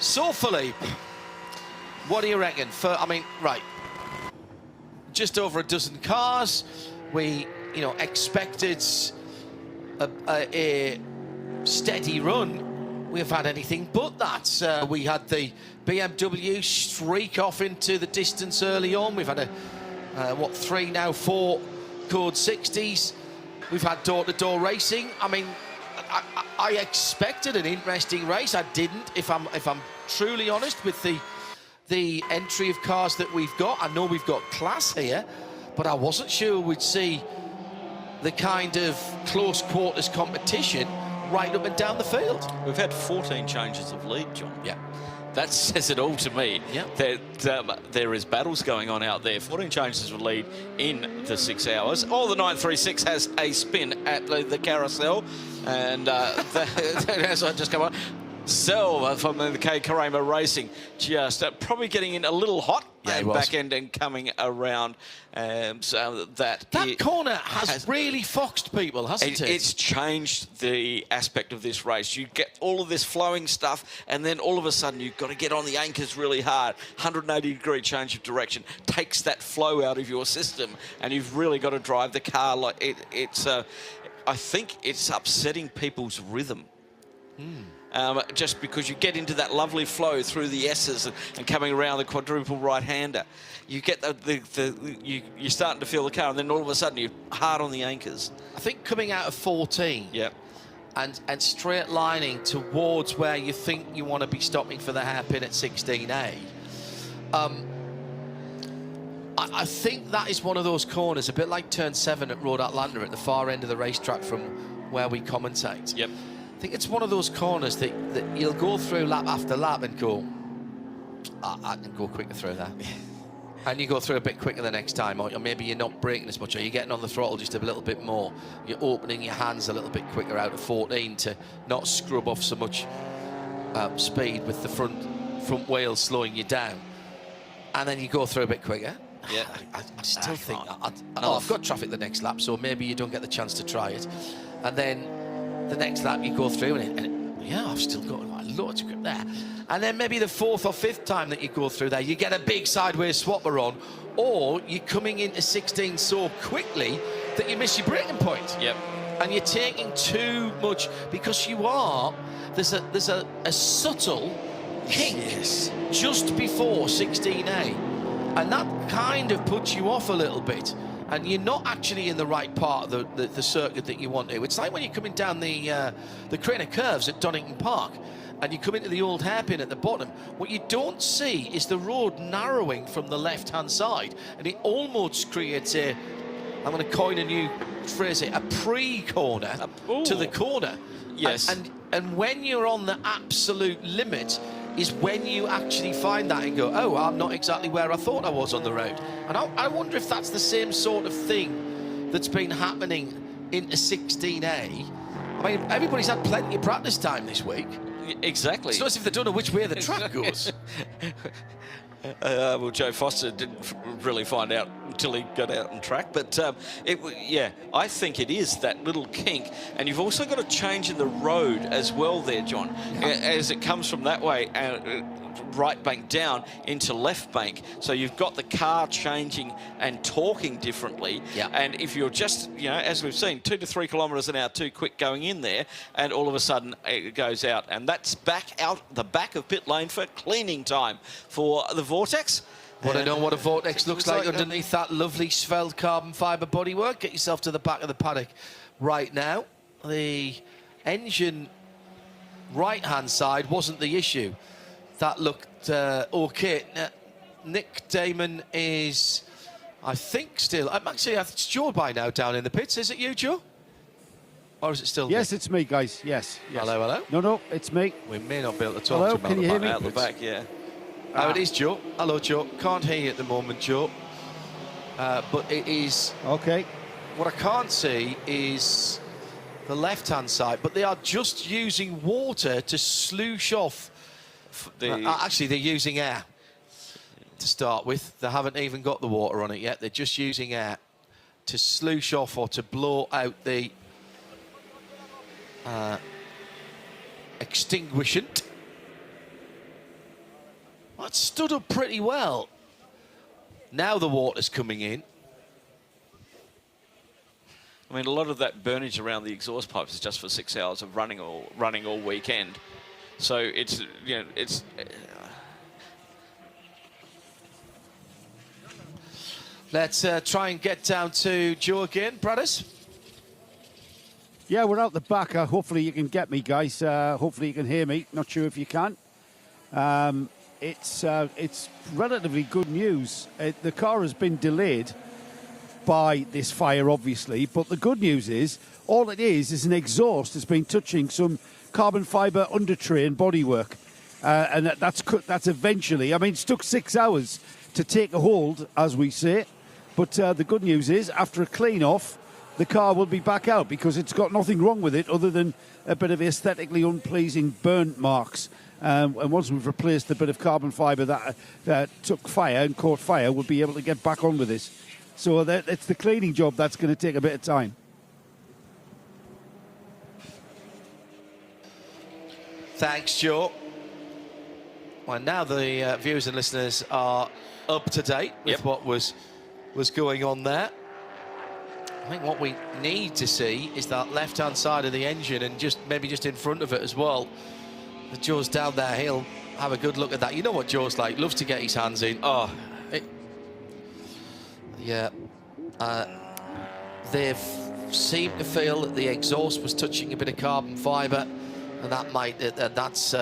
So, Philippe, what do you reckon? I mean, right, just over a dozen cars. We, you know, expected a steady run. We've had anything but that. We had the BMW streak off into the distance early on. We've had a, 3 now 4 Code 60s. We've had door-to-door racing. I mean, I expected an interesting race. I didn't, if I'm truly honest, with the entry of cars that we've got. I know we've got class here, but I wasn't sure we'd see the kind of close quarters competition right up and down the field. We've had 14 changes of lead, John. Yeah. That says it all to me. Yeah. That there is battles going on out there. 14 changes of lead in the 6 hours. Oh, the 936 has a spin at the carousel, and as I just come on, Silva from the K Karama Racing just probably getting in a little hot, and back end and coming around. So that corner has really foxed people, hasn't it? It's changed the aspect of this race. You get all of this flowing stuff, and then all of a sudden you've got to get on the anchors really hard. 180-degree change of direction takes that flow out of your system, and you've really got to drive the car like it's. I think it's upsetting people's rhythm. Just because you get into that lovely flow through the S's and coming around the quadruple right-hander, you get you're starting to feel the car, and then all of a sudden you're hard on the anchors. I think coming out of 14, and straight lining towards where you think you want to be stopping for the hairpin at 16A. I think that is one of those corners, a bit like turn 7 at Road Atlanta at the far end of the racetrack from where we commentate. Yep. I think it's one of those corners that you'll go through lap after lap and go, I can go quicker through that. And you go through a bit quicker the next time, or maybe you're not braking as much, or you're getting on the throttle just a little bit more. You're opening your hands a little bit quicker out of 14 to not scrub off so much speed with the front wheels slowing you down. And then you go through a bit quicker. Yeah, I still think I've got traffic the next lap, so maybe you don't get the chance to try it. And then the next lap you go through, and I've still got loads of grip there. And then maybe the 4th or 5th time that you go through there, you get a big sideways swapper on, or you're coming into 16 so quickly that you miss your braking point. Yep. And you're taking too much, because there's a subtle kink just before 16A, and that kind of puts you off a little bit. And you're not actually in the right part of the circuit that you want to. It's like when you're coming down the Craner Curves at Donington Park, and you come into the old hairpin at the bottom. What you don't see is the road narrowing from the left-hand side, and it almost creates I'm going to coin a new phrase here, a pre-corner to the corner. Yes. And when you're on the absolute limit is when you actually find that and go, oh, I'm not exactly where I thought I was on the road. And I wonder if that's the same sort of thing that's been happening into 16A. I mean, everybody's had plenty of practice time this week. Exactly. It's not as if they don't know which way the track goes. Well, Joe Foster didn't really find out until he got out on track, but I think it is that little kink, and you've also got a change in the road as well there, John, as it comes from that way, right bank down into left bank, so you've got the car changing and talking differently. And if you're just, as we've seen, 2 to 3 kilometres an hour too quick going in there, and all of a sudden it goes out, and that's back out the back of pit lane for cleaning time for the Vortex. Want to know what a Vortex looks like underneath that lovely svelte carbon fibre bodywork? Get yourself to the back of the paddock right now. The engine right-hand side wasn't the issue. That looked okay. Nick Damon is, I think, still... Actually, it's Joe by now down in the pits. Is it you, Joe? Or is it still Yes, Nick? it's me, guys. Yes. Hello, hello. No, it's me. We may not be able to talk Hello, to him can you hear me? Out the back, yeah. Oh, it is Joe. Hello, Joe. Can't hear you at the moment, Joe. But it is... Okay. What I can't see is the left-hand side, but they are just using water to sloosh off. Actually, they're using air to start with. They haven't even got the water on it yet. They're just using air to sloosh off or to blow out the extinguishant. That stood up pretty well. Now the water's coming in. I mean, a lot of that burnage around the exhaust pipes is just for 6 hours of running all weekend. So it's, you know, it's... Let's try and get down to Joe again, brothers. Yeah, we're out the back. Hopefully you can get me, guys. Hopefully you can hear me. Not sure if you can. It's relatively good news. The car has been delayed by this fire, obviously, but the good news is all it is an exhaust that's been touching some carbon fibre under tray and bodywork, and that's eventually. I mean, it took 6 hours to take a hold, as we say, but the good news is after a clean off, the car will be back out because it's got nothing wrong with it other than a bit of aesthetically unpleasing burnt marks. And once we've replaced the bit of carbon fibre that took fire and caught fire, we'll be able to get back on with this. So it's the cleaning job that's going to take a bit of time. Thanks, Joe. Well, now the viewers and listeners are up to date with what was going on there. I think what we need to see is that left-hand side of the engine and maybe just in front of it as well. If Joe's down there, he'll have a good look at that. You know what Joe's like, loves to get his hands in. Yeah. They've seemed to feel that the exhaust was touching a bit of carbon fibre, and that's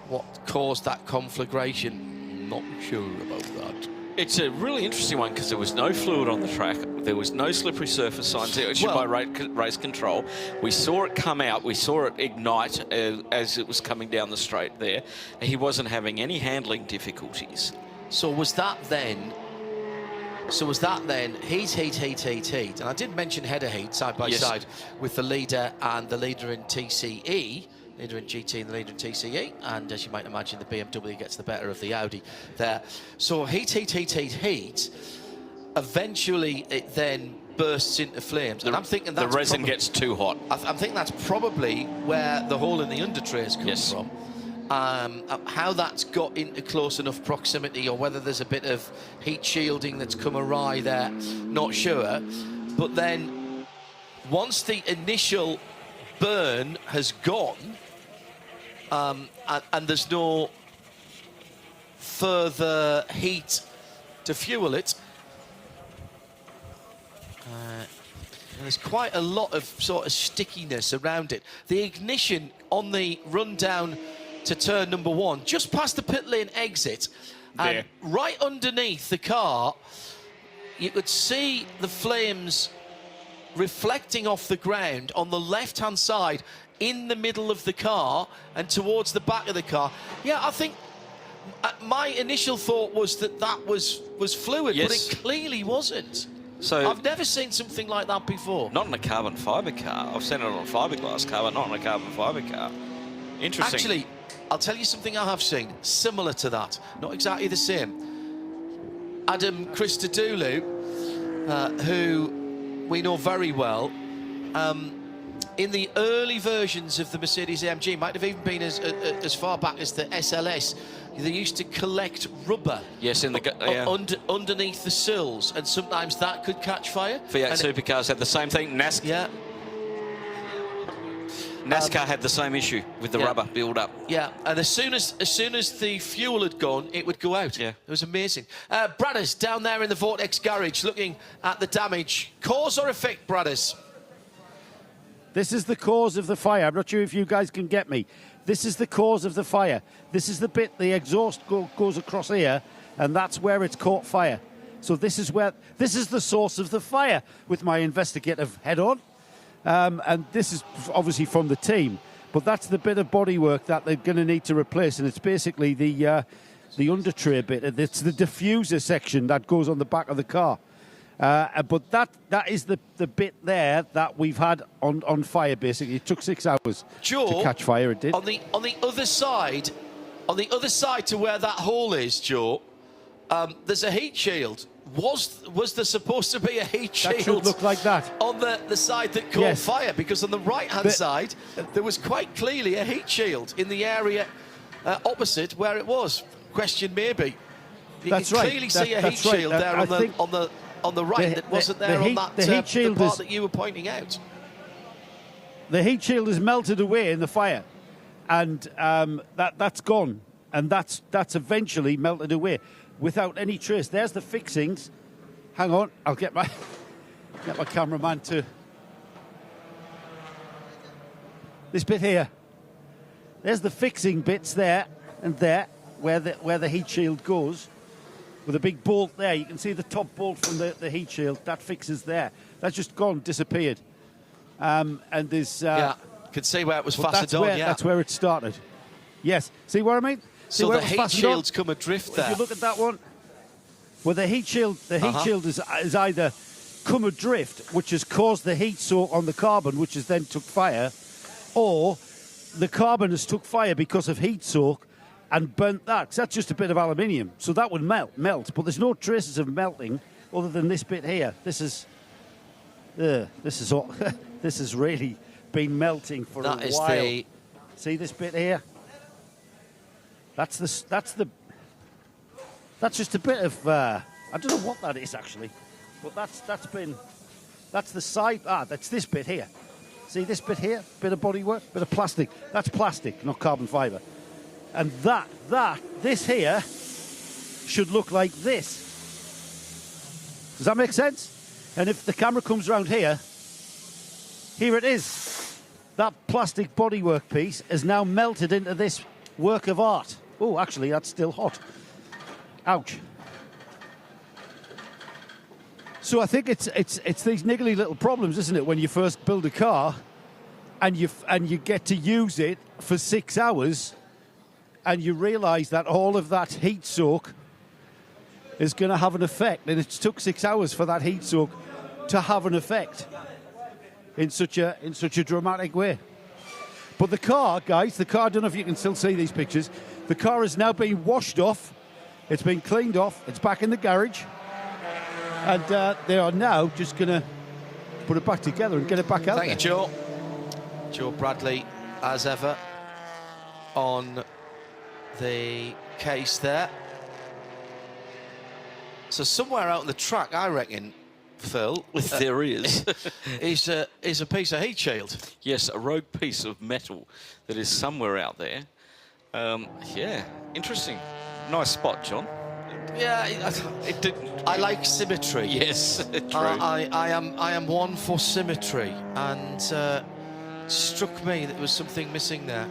what caused that conflagration. Not sure about that. It's a really interesting one because there was no fluid on the track. There was no slippery surface signs issued by race control. We saw it come out. We saw it ignite as it was coming down the straight there. He wasn't having any handling difficulties. So was that then heat? And I did mention header heat side by side with the leader and the leader in TCE. Leader in GT and the leader in TCE, and as you might imagine, the BMW gets the better of the Audi there. So heat. Eventually, it then bursts into flames, and I'm thinking the resin gets too hot. I'm thinking that's probably where the hole in the under tray has come from. How that's got into close enough proximity, or whether there's a bit of heat shielding that's come awry there, not sure. But then, once the initial burn has gone, and there's no further heat to fuel it, there's quite a lot of sort of stickiness around it. The ignition on the run down to turn number 1, just past the pit lane exit, and right underneath the car, you could see the flames reflecting off the ground on the left-hand side in the middle of the car and towards the back of the car. Yeah, I think my initial thought was that was fluid, but it clearly wasn't. So I've never seen something like that before. Not in a carbon fibre car. I've seen it on a fiberglass car, but not in a carbon fibre car. Interesting. Actually, I'll tell you something I have seen similar to that. Not exactly the same. Adam Christodoulou, who we know very well, in the early versions of the Mercedes AMG, might have even been as far back as the SLS, they used to collect rubber underneath the sills, and sometimes that could catch fire. Fiat supercars had the same thing. NASCAR had the same issue with the rubber build up. Yeah, and as soon as the fuel had gone, it would go out. Yeah, it was amazing. Bradders down there in the Vortex garage, looking at the damage. Cause or effect, Bradders? This is the cause of the fire. I'm not sure if you guys can get me. This is the cause of the fire. This is the bit the exhaust goes across here, and that's where it's caught fire. So this is the source of the fire with my investigative head on. And this is obviously from the team, but that's the bit of bodywork that they're going to need to replace, and it's basically the under-tray bit. It's the diffuser section that goes on the back of the car. But that is the bit there that we've had on fire, basically. It took 6 hours to catch fire, it did. On the other side to where that hole is, Joe, there's a heat shield. Was there supposed to be a heat shield? That should look like that. On the side that caught fire, because on the right-hand side, there was quite clearly a heat shield in the area opposite where it was. Question maybe. You can clearly see a heat shield there on the right that wasn't there on that the part that you were pointing out. The heat shield is melted away in the fire, and that's gone, and that's eventually melted away without any trace. There's the fixings. Hang on, I'll get my cameraman to this bit here. There's the fixing bits there and there where the heat shield goes, with a big bolt there. You can see the top bolt from the heat shield. That fixes there. That's just gone, disappeared. And there's yeah, can see where it was fastened on. That's where it started. Yes, see what I mean? So the heat shield's come adrift there. If you look at that one, well, the heat shield is either come adrift, which has caused the heat soak on the carbon, which has then took fire, or the carbon has took fire because of heat soak and burnt that. 'Cause that's just a bit of aluminium, so that would melt. But there's no traces of melting other than this bit here. This is all, this has really been melting for a while. See this bit here? That's just a bit of I don't know what that is actually, but that's the side. That's this bit here. See this bit here? Bit of bodywork, bit of plastic. That's plastic, not carbon fibre. And this here should look like this. Does that make sense? And if the camera comes around here it is. That plastic bodywork piece is now melted into this work of art. Oh, actually, that's still hot. Ouch. So I think it's these niggly little problems, isn't it, when you first build a car and you get to use it for 6 hours and you realise that all of that heat soak is going to have an effect, and it took 6 hours for that heat soak to have an effect in such a dramatic way. But the car, guys, I don't know if you can still see these pictures. The car has now been washed off. It's been cleaned off. It's back in the garage. And they are now just going to put it back together and get it back out there. Thank you, Joe. Joe Bradley, as ever, on the case there. So somewhere out on the track, I reckon, Phil, there is a piece of heat shield. Yes, a rogue piece of metal that is somewhere out there. Yeah, interesting. Nice spot, John. Yeah, I like symmetry. Yes, true. I am one for symmetry, and it struck me that there was something missing there.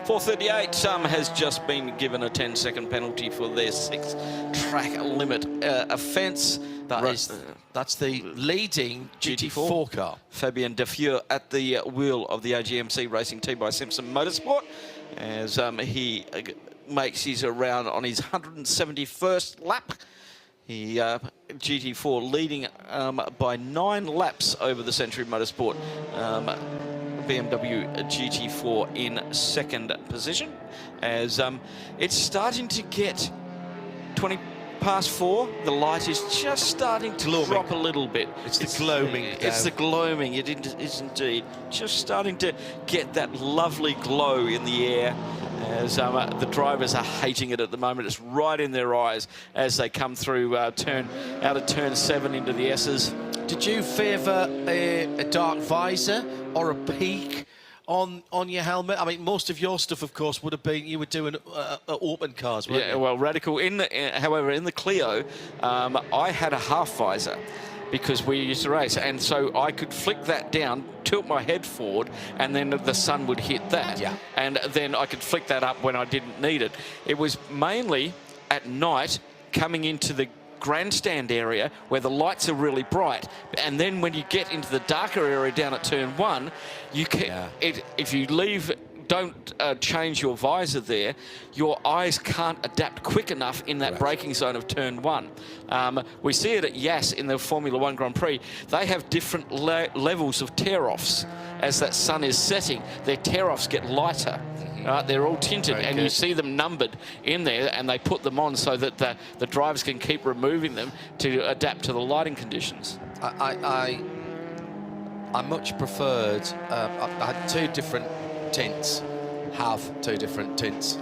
438 has just been given a 10-second penalty for their 6-track limit offence. That's the leading GT4 car. Fabien Defure at the wheel of the AGMC Racing team by Simpson Motorsport, as he makes his round on his 171st lap. He GT4 leading by 9 laps over the Century Motorsport BMW GT4 in second position, as it's starting to get 20 past 4. The light is just starting to drop a little bit. It's the gloaming. It's the gloaming. It is indeed just starting to get that lovely glow in the air, as the drivers are hating it at the moment. It's right in their eyes as they come through out of turn 7 into the S's. Did you favour a dark visor or a peak on your helmet? I mean, most of your stuff, of course, would have been you were doing open cars, weren't you? Well, radical. However, in the Clio, I had a half visor, because we used to race. And so I could flick that down, tilt my head forward, and then the sun would hit that. Yeah. And then I could flick that up when I didn't need it. It was mainly at night coming into the grandstand area where the lights are really bright, and then when you get into the darker area down at turn 1, you can if you don't change your visor there, your eyes can't adapt quick enough in that braking zone of turn 1. We see it at Yas in the Formula 1 Grand Prix. They have different levels of tear-offs as that sun is setting. Their tear-offs get lighter. They're all tinted, and you see them numbered in there, and they put them on so that the drivers can keep removing them to adapt to the lighting conditions. I much preferred. I had 2 different tints. Have 2 different tints.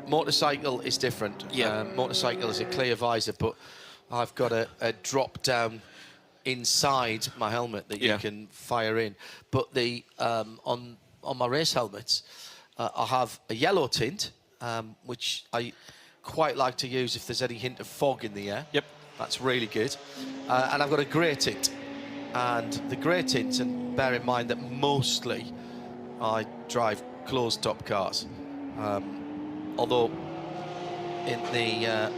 Motorcycle is different. Yeah. Motorcycle is a clear visor, but I've got a drop down inside my helmet that you can fire in. But the on my race helmets, I have a yellow tint, which I quite like to use if there's any hint of fog in the air. Yep. That's really good. And I've got a grey tint. And the grey tint, and bear in mind that mostly I drive closed-top cars. Although in the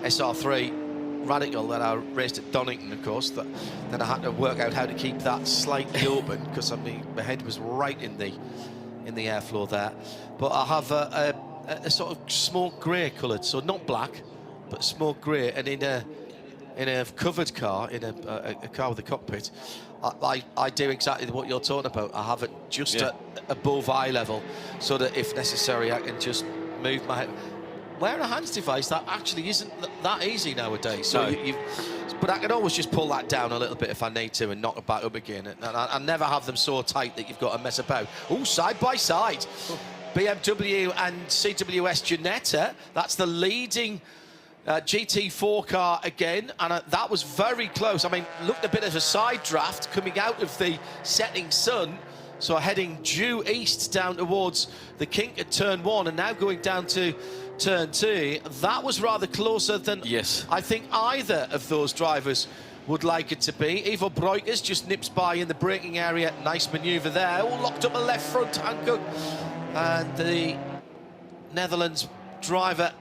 SR3 Radical that I raced at Donington, of course, then I had to work out how to keep that slightly open because my head was right in the airflow there. But I have a sort of smoke grey coloured, so not black, but smoke grey. And in a covered car, in a car with a cockpit, I do exactly what you're talking about. I have it just at above eye level, so that if necessary, I can just move my head. Wearing a hands device, that actually isn't that easy nowadays. So but I can always just pull that down a little bit if I need to and knock it back up again. And I never have them so tight that you've got to mess about. Oh, side by side. BMW and CWS Ginetta. That's the leading GT4 car again. And that was very close. I mean, looked a bit of a side draft coming out of the setting sun. So heading due east down towards the kink at turn 1 and now going down to turn 2. That was rather closer than I think either of those drivers would like it to be. Ivo Breukers just nips by in the braking area. Nice manoeuvre there. Oh, locked up the left front, Hankook. And the Netherlands driver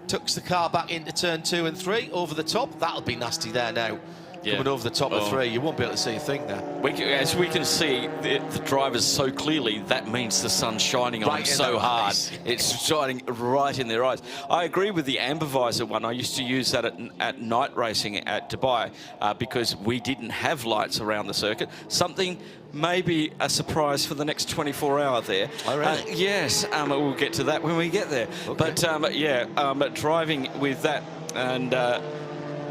tucks the car back into turn 2 and 3 over the top. That'll be nasty there now. Coming over the top of 3, you won't be able to see a thing there. As we can see the drivers so clearly, that means the sun's shining on them so hard. It's shining right in their eyes. I agree with the amber visor one. I used to use that at night racing at Dubai because we didn't have lights around the circuit. Something maybe a surprise for the next 24-hour there. Oh, really? Yes, we'll get to that when we get there. Okay. But driving with that and...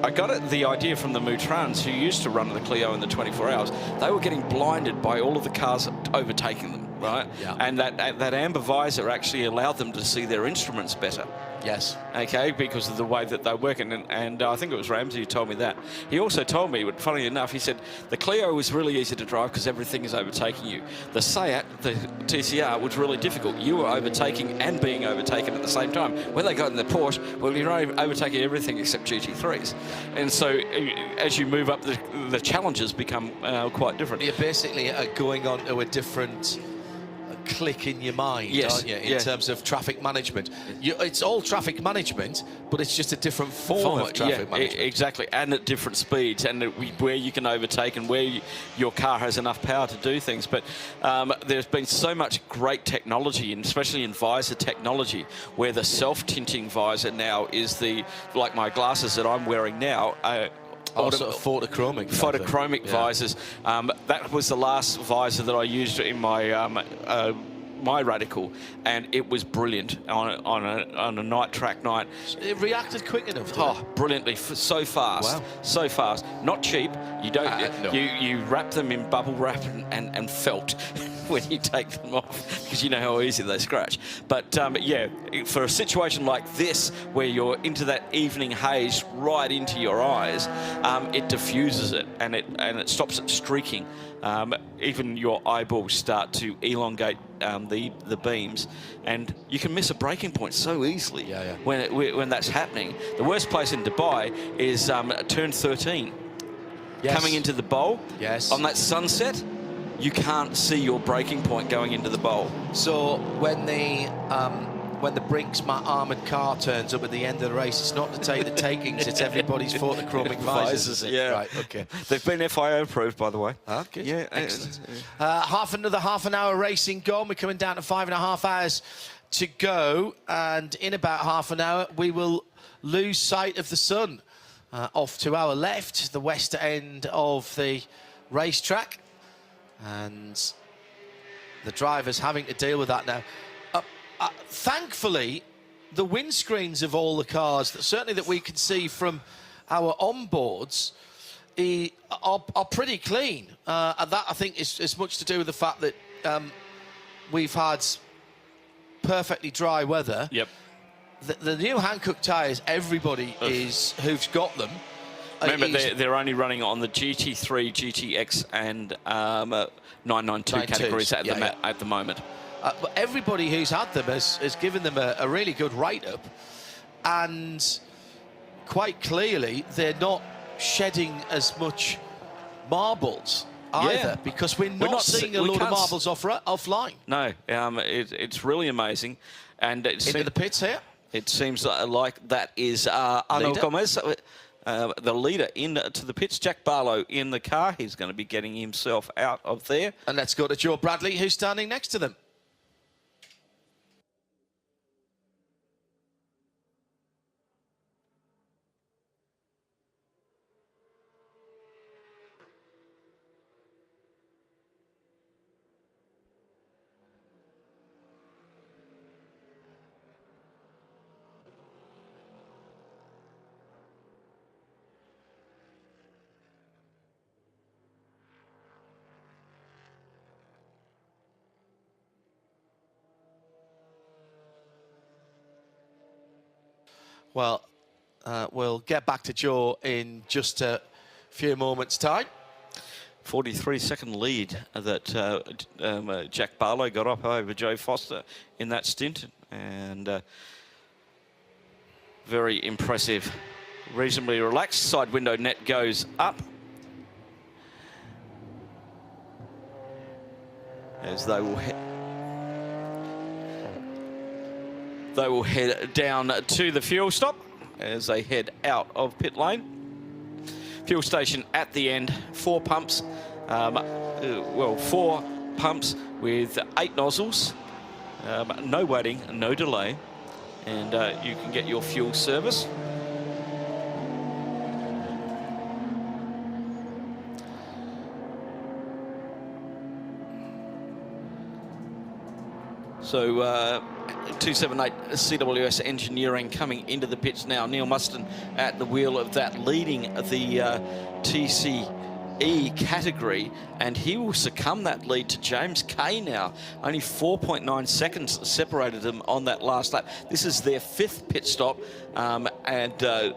I got the idea from the Mutrans, who used to run the Clio in the 24 hours. They were getting blinded by all of the cars overtaking them, right? Yeah. And that amber visor actually allowed them to see their instruments better. Yes. Okay, because of the way that they're working. And I think it was Ramsey who told me that. He also told me, but funnily enough, he said, the Clio was really easy to drive because everything is overtaking you. The Seat, the TCR, was really difficult. You were overtaking and being overtaken at the same time. When they got in the Porsche, well, you're overtaking everything except GT3s. And so as you move up, the challenges become quite different. You're basically going on to a different click in your mind, aren't you, in terms of traffic management. It's all traffic management, but it's just a different form of traffic management. Exactly, and at different speeds, and where you can overtake and where your car has enough power to do things. But there's been so much great technology, and especially in visor technology, where the self-tinting visor now is like my glasses that I'm wearing now, sort of photochromic visors. That was the last visor that I used in my my Radical, and it was brilliant on a night track night. It reacted quick enough. Brilliantly, so fast, so fast. Not cheap. You don't. You wrap them in bubble wrap and felt when you take them off, because you know how easy they scratch. But for a situation like this, where you're into that evening haze right into your eyes, it diffuses it and it stops it streaking. Even your eyeballs start to elongate the beams, and you can miss a braking point so easily when that's happening. The worst place in Dubai is turn 13. coming into the bowl. Yes. On that sunset, you can't see your braking point going into the bowl. So when the Brinks armoured car turns up at the end of the race, it's not to take the takings, it's everybody's photochromic visors, is it? Yeah. Right, okay. They've been FIA approved, by the way. Okay. Yeah, excellent. Another half an hour racing gone. We're coming down to 5.5 hours to go, and in about half an hour we will lose sight of the sun. Off to our left, the west end of the racetrack, and the drivers having to deal with that now. Thankfully, the windscreens of all the cars, certainly that we can see from our onboards, are pretty clean. And that, I think, is much to do with the fact that we've had perfectly dry weather. Yep. The new Hankook tyres, everybody who's got them. Remember, they're only running on the GT3, GTX, and 992 categories at the moment. But everybody who's had them has given them a really good write-up, and quite clearly they're not shedding as much marbles either, because we're not seeing a load of marbles offline. No, it's really amazing. And into the pits here. It seems like that is Arnold Gomez, the leader, into the pits. Jack Barlow in the car. He's going to be getting himself out of there. And let's go to Joe Bradley, who's standing next to them. Well, we'll get back to Joe in just a few moments' time. 43-second lead that Jack Barlow got up over Joe Foster in that stint, and very impressive. Reasonably relaxed. Side window net goes up as they will head down to the fuel stop as they head out of pit lane. Fuel station at the end, 4 pumps. 4 pumps with 8 nozzles. No waiting, no delay. And you can get your fuel service. So 278 CWS Engineering coming into the pits now. Neil Muston at the wheel of that, leading the TCE category, and he will succumb that lead to James Kay now. Only 4.9 seconds separated them on that last lap. This is their 5th pit stop, and the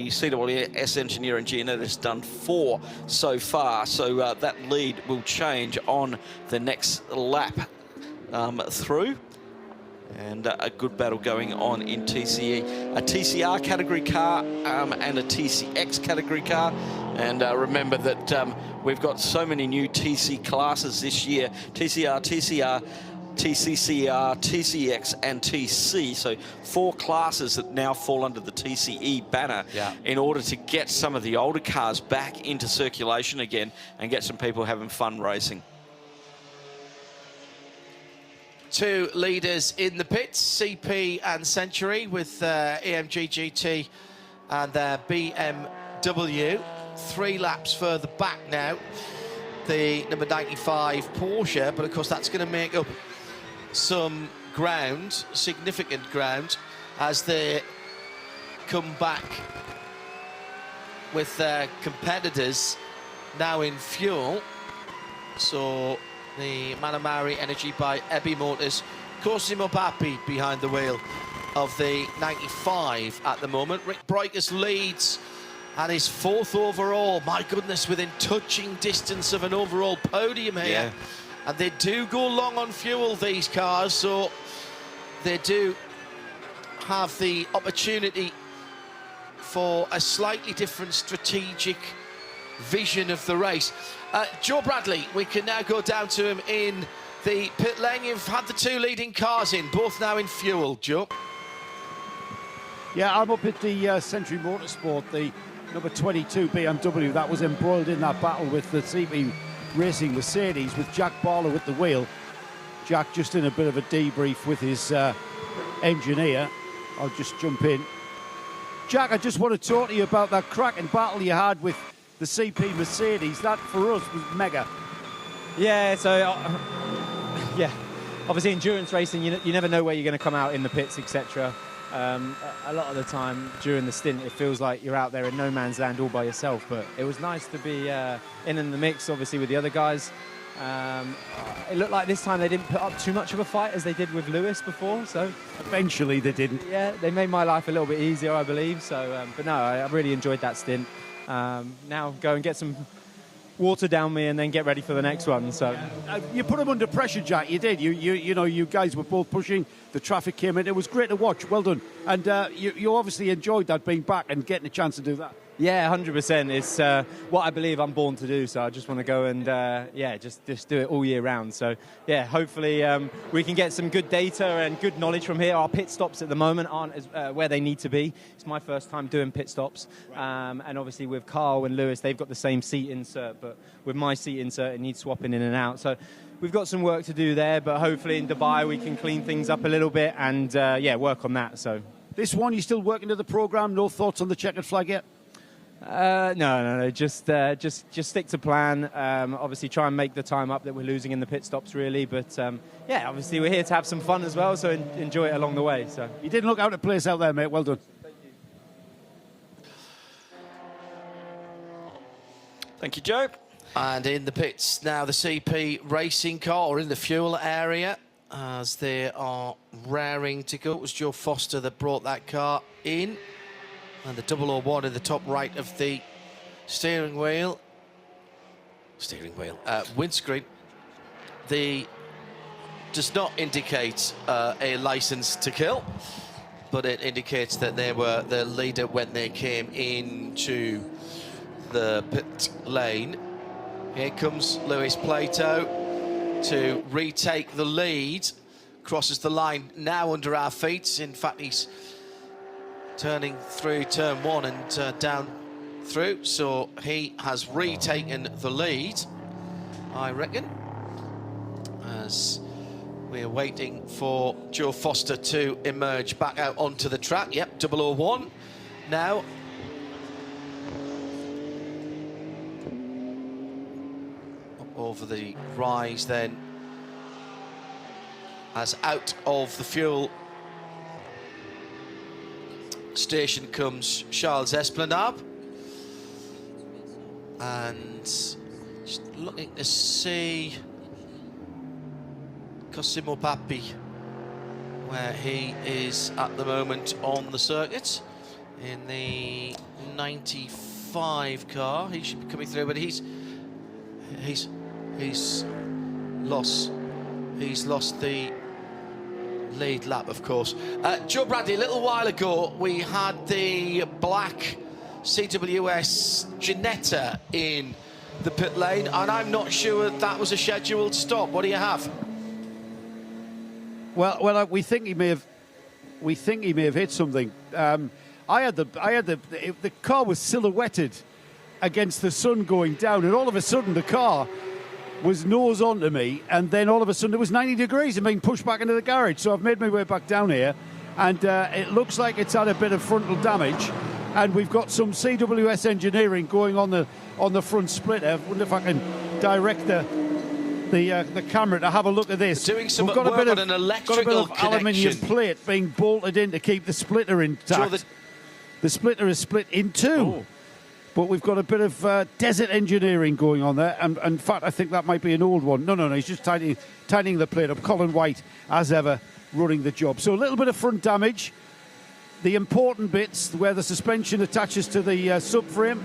CWS Engineer and Gianetta has done 4 so far, so that lead will change on the next lap through. And a good battle going on in TCE. A TCR category car and a TCX category car. And remember that we've got so many new TC classes this year. TCR, TCR, TCCR, TCX and TC. So 4 classes that now fall under the TCE banner in order to get some of the older cars back into circulation again and get some people having fun racing. 2 leaders in the pits, CP and Century, with EMG GT and their BMW. 3 laps further back now, the number 95 Porsche, but of course that's going to make up some ground, significant ground, as they come back with their competitors now in fuel. So the Manamari Energy by ABU Motors, Cosimo Papi behind the wheel of the 95 at the moment. Rick Breukers leads and his 4th overall. My goodness, within touching distance of an overall podium here. Yeah. And they do go long on fuel, these cars, so they do have the opportunity for a slightly different strategic vision of the race. Joe Bradley, we can now go down to him in the pit lane. You've had the two leading cars in, both now in fuel, Joe. Yeah, I'm up at the Century Motorsport, the number 22 BMW that was embroiled in that battle with the CP Racing Mercedes with Jack Barlow at the wheel. Jack just in a bit of a debrief with his engineer. I'll just jump in. Jack, I just want to talk to you about that cracking battle you had with the CP Mercedes. That for us was mega. Yeah, so yeah, obviously endurance racing, you never know where you're going to come out in the pits, etc. A lot of the time during the stint, it feels like you're out there in no man's land all by yourself. But it was nice to be in the mix, obviously, with the other guys. It looked like this time they didn't put up too much of a fight as they did with Lewis before. So eventually they didn't. Yeah, they made my life a little bit easier, I believe. So, but no, I really enjoyed that stint. Now go and get some water down me and then get ready for the next one. So you put them under pressure, Jack. You did. You know, you guys were both pushing. The traffic came in. It was great to watch. Well done. And you obviously enjoyed that, being back and getting a chance to do that. Yeah, 100%. It's what I believe I'm born to do. So I just want to go and yeah, just do it all year round. So yeah, hopefully we can get some good data and good knowledge from here. Our pit stops at the moment aren't where they need to be. It's my first time doing pit stops, and obviously with Carl and Lewis, they've got the same seat insert, but with my seat insert, it needs swapping in and out. So we've got some work to do there, but hopefully in Dubai we can clean things up a little bit and yeah, work on that. So this one, you still working to the program? No thoughts on the checkered flag yet? No. Just stick to plan. Obviously, try and make the time up that we're losing in the pit stops, really. But yeah, obviously, we're here to have some fun as well, so enjoy it along the way. So you didn't look out of place out there, mate. Well done. Thank you, Joe. And in the pits now, the CP racing car, or in the fuel area, as they are raring to go. It was Joe Foster that brought that car in. And the 001 in the top right of the windscreen. Does not indicate a license to kill, but it indicates that they were the leader when they came into the pit lane. Here comes Lewis Plato to retake the lead. Crosses the line now under our feet. In fact, he's turning through turn one and down through, so he has retaken the lead, I reckon, as we're waiting for Joe Foster to emerge back out onto the track. Yep, 001 now. Up over the rise then, as out of the fuel station comes Charles Esplanade, and just looking to see Cosimo Papi, where he is at the moment on the circuit in the 95 car. He should be coming through, but he's lost the lead lap, of course. Joe Bradley, a little while ago, we had the black CWS Ginetta in the pit lane, and I'm not sure that was a scheduled stop. What do you have? Well, we think he may have hit something. The car was silhouetted against the sun going down, and all of a sudden the car was nose on to me, and then all of a sudden it was 90 degrees and being pushed back into the garage. So I've made my way back down here, and it looks like it's had a bit of frontal damage, and we've got some CWS engineering going on the front splitter. I wonder if I can direct the camera to have a look at this. Doing some work on an electrical connection. Aluminium plate being bolted in to keep the splitter intact. The splitter is split in two. Oh. But we've got a bit of desert engineering going on there. And in fact, I think that might be an old one. No, he's just tightening the plate up. Colin White, as ever, running the job. So a little bit of front damage. The important bits, where the suspension attaches to the subframe,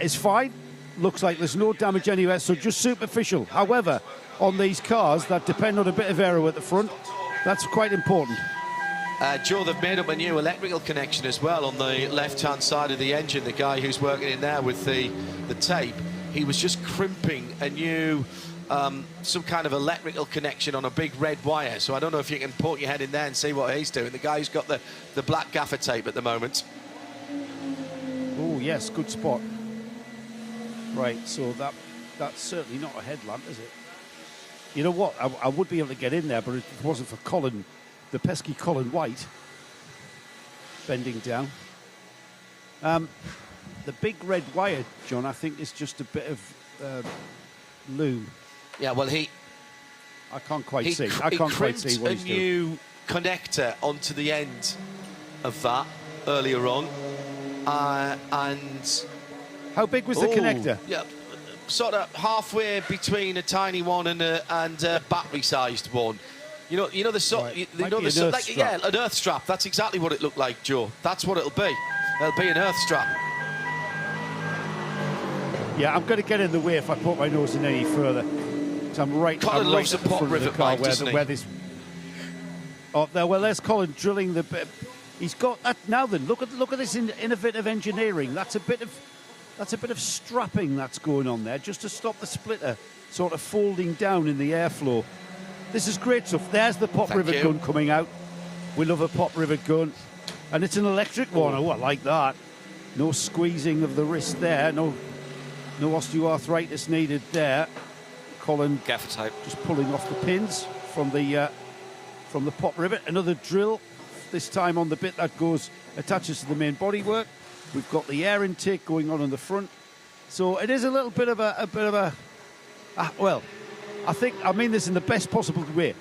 is fine. Looks like there's no damage anywhere, so just superficial. However, on these cars that depend on a bit of aero at the front, that's quite important. Joe, they've made up a new electrical connection as well on the left-hand side of the engine. The guy who's working in there with the tape, he was just crimping a new some kind of electrical connection on a big red wire. So I don't know if you can poke your head in there and see what he's doing. The guy who's got the black gaffer tape at the moment. Oh, yes, good spot. Right, so that's certainly not a headlamp, is it? You know what? I would be able to get in there, but if it wasn't for Colin, the pesky Colin White, bending down. The big red wire, John, I think is just a bit of loom. Yeah, well, I can't quite see. I can't quite see what he's doing. A new connector onto the end of that earlier on, and how big was the connector? Yeah, sort of halfway between a tiny one and a battery-sized one. You know the sort. Right. You know the sort, like, yeah, an earth strap. That's exactly what it looked like, Joe. That's what it'll be. It'll be an earth strap. Yeah, I'm going to get in the way if I put my nose in any further. So I'm right. Colin loves at a the pot front of the rivet car bike, doesn't he? where this. Oh, there. Well, there's Colin drilling the bit. He's got that now. Then look at this innovative engineering. That's a bit of strapping that's going on there just to stop the splitter sort of folding down in the airflow. This is great stuff. There's the pop rivet gun coming out. We love a pop rivet gun, and it's an electric one. Oh, I like that. No squeezing of the wrist there. No osteoarthritis needed there. Colin gaffer tape just pulling off the pins from the pop rivet. Another drill, this time on the bit that attaches to the main bodywork. We've got the air intake going on in the front, so it is a little bit of well, I mean this in the best possible way.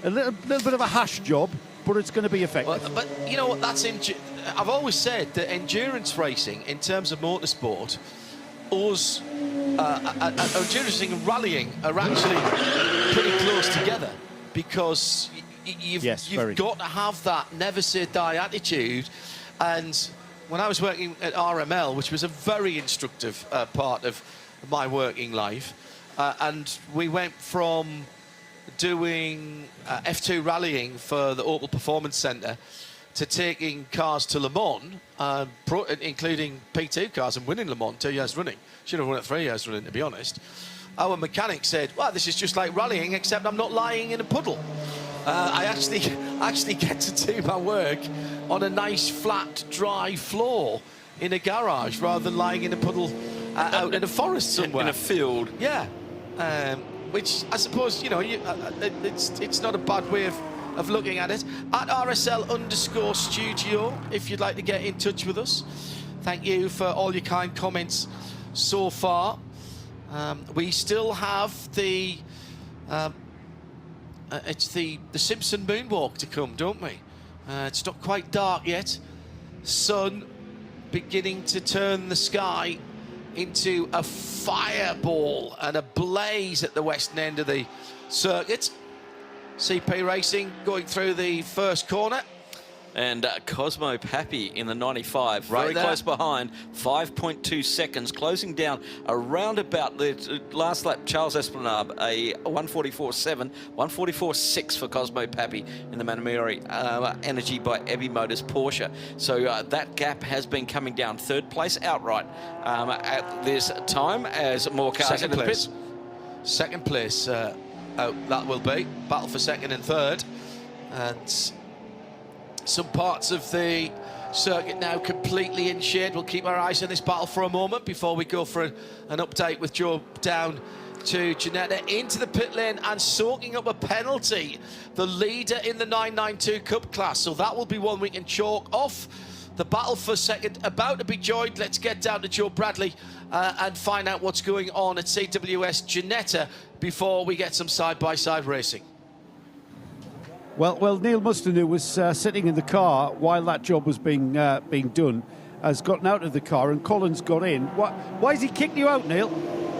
A little bit of a hash job, but it's going to be effective. Well, but you know what? I've always said that endurance racing, in terms of motorsport, endurance racing and rallying are actually pretty close together, because you've got to have that never say die attitude. And when I was working at RML, which was a very instructive part of my working life, and we went from doing F2 rallying for the Opel Performance Centre to taking cars to Le Mans, including P2 cars, and winning Le Mans 2 years running. Should have won it 3 years running, to be honest. Our mechanic said, well, this is just like rallying, except I'm not lying in a puddle. I actually get to do my work on a nice, flat, dry floor in a garage, rather than lying in a puddle out in a forest somewhere. In a field. Yeah. Which I suppose, you know, it's not a bad way of looking at it. At RSL_studio, if you'd like to get in touch with us. Thank you for all your kind comments so far. We still have the Simpson moonwalk to come, don't we? It's not quite dark yet. Sun beginning to turn the sky into a fireball and a blaze at the western end of the circuit. CP Racing going through the first corner. And Cosmo Pappy in the 95, Right very there. close behind, 5.2 seconds, closing down around about the last lap. Charles Esplanade, a 144.7, 144.6 for Cosmo Pappy in the Manamiri Energy by ABU Motors Porsche. So that gap has been coming down. Third place outright at this time as more cars Second in the place. pit. Second place, that will be. Battle for second and third. And some parts of the circuit now completely in shade. We'll keep our eyes on this battle for a moment before we go for an update with Joe down to Janetta into the pit lane and soaking up a penalty. The leader in the 992 Cup class. So that will be one we can chalk off. The battle for second about to be joined. Let's get down to Joe Bradley and find out what's going on at CWS Janetta before we get some side-by-side racing. Well, Neil Muston, who was sitting in the car while that job was being done, has gotten out of the car, and Colin's got in. Why has he kicked you out, Neil?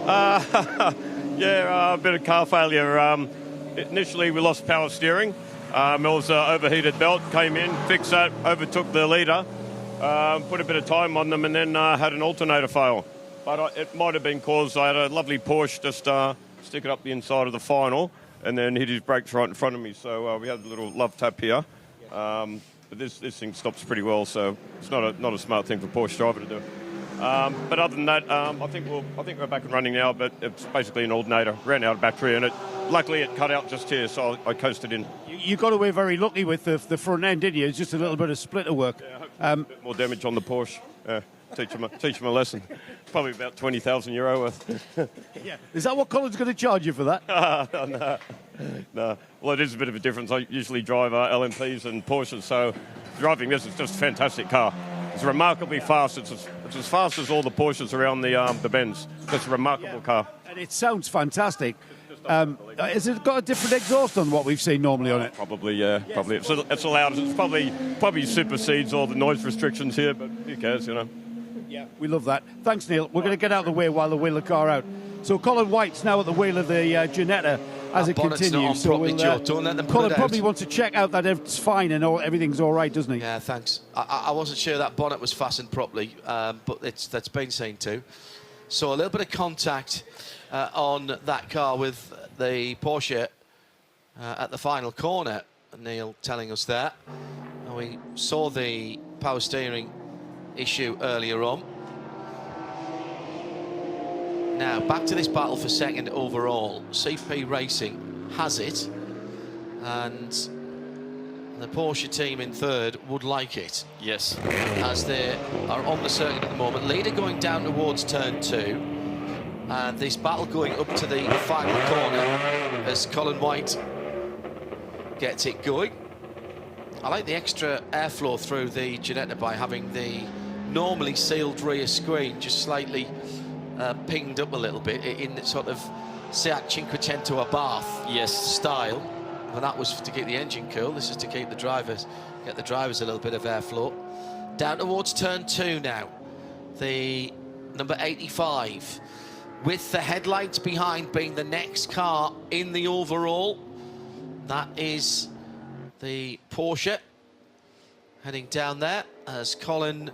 Yeah, a bit of car failure. Initially, we lost power steering. It was an overheated belt, came in, fixed that, overtook the leader, put a bit of time on them, and then had an alternator fail. But it might have been caused, I had a lovely Porsche just stick it up the inside of the final, and then hit his brakes right in front of me. So we had a little love tap here. but this thing stops pretty well, so it's not a smart thing for Porsche driver to do. But other than that, I think we're back and running now. But it's basically an alternator. Ran out of battery, and luckily it cut out just here, so I coasted in. You got away very lucky with the front end, didn't you? It's just a little bit of splitter work. A bit more damage on the Porsche. Teach him a lesson. It's probably about €20,000 worth. Yeah. Is that what Colin's going to charge you for that? No. Well, it is a bit of a difference. I usually drive LMPs and Porsches, so driving this is just a fantastic car. It's remarkably fast. It's as fast as all the Porsches around the bends. It's a remarkable car. And it sounds fantastic. Has it got a different exhaust on what we've seen normally on it? Probably, yeah. Probably. It's allowed. It's probably supersedes all the noise restrictions here, but who cares, you know? Yeah, we love that. Thanks, Neil. We're going to get out of the way while they wheel the car out. So Colin White's now at the wheel of the Ginetta as it continues. So don't let them put Colin it probably out. wants to check out that it's fine and everything's all right, doesn't he? Yeah, thanks. I wasn't sure that bonnet was fastened properly, but that's been seen to. So a little bit of contact on that car with the Porsche at the final corner. Neil telling us that. And we saw the power steering issue earlier on. Now, back to this battle for second overall. CP Racing has it, and the Porsche team in third would like it. Yes. As they are on the circuit at the moment. Leader going down towards turn 2, and this battle going up to the final corner as Colin White gets it going. I like the extra airflow through the Ginetta by having the normally sealed rear screen just slightly pinged up a little bit in sort of Seat Cinquecento Abarth style. And that was to keep the engine cool. This is to keep get the drivers a little bit of airflow. Down towards turn 2 now. The number 85, with the headlights behind being the next car in the overall. That is the Porsche heading down there as Colin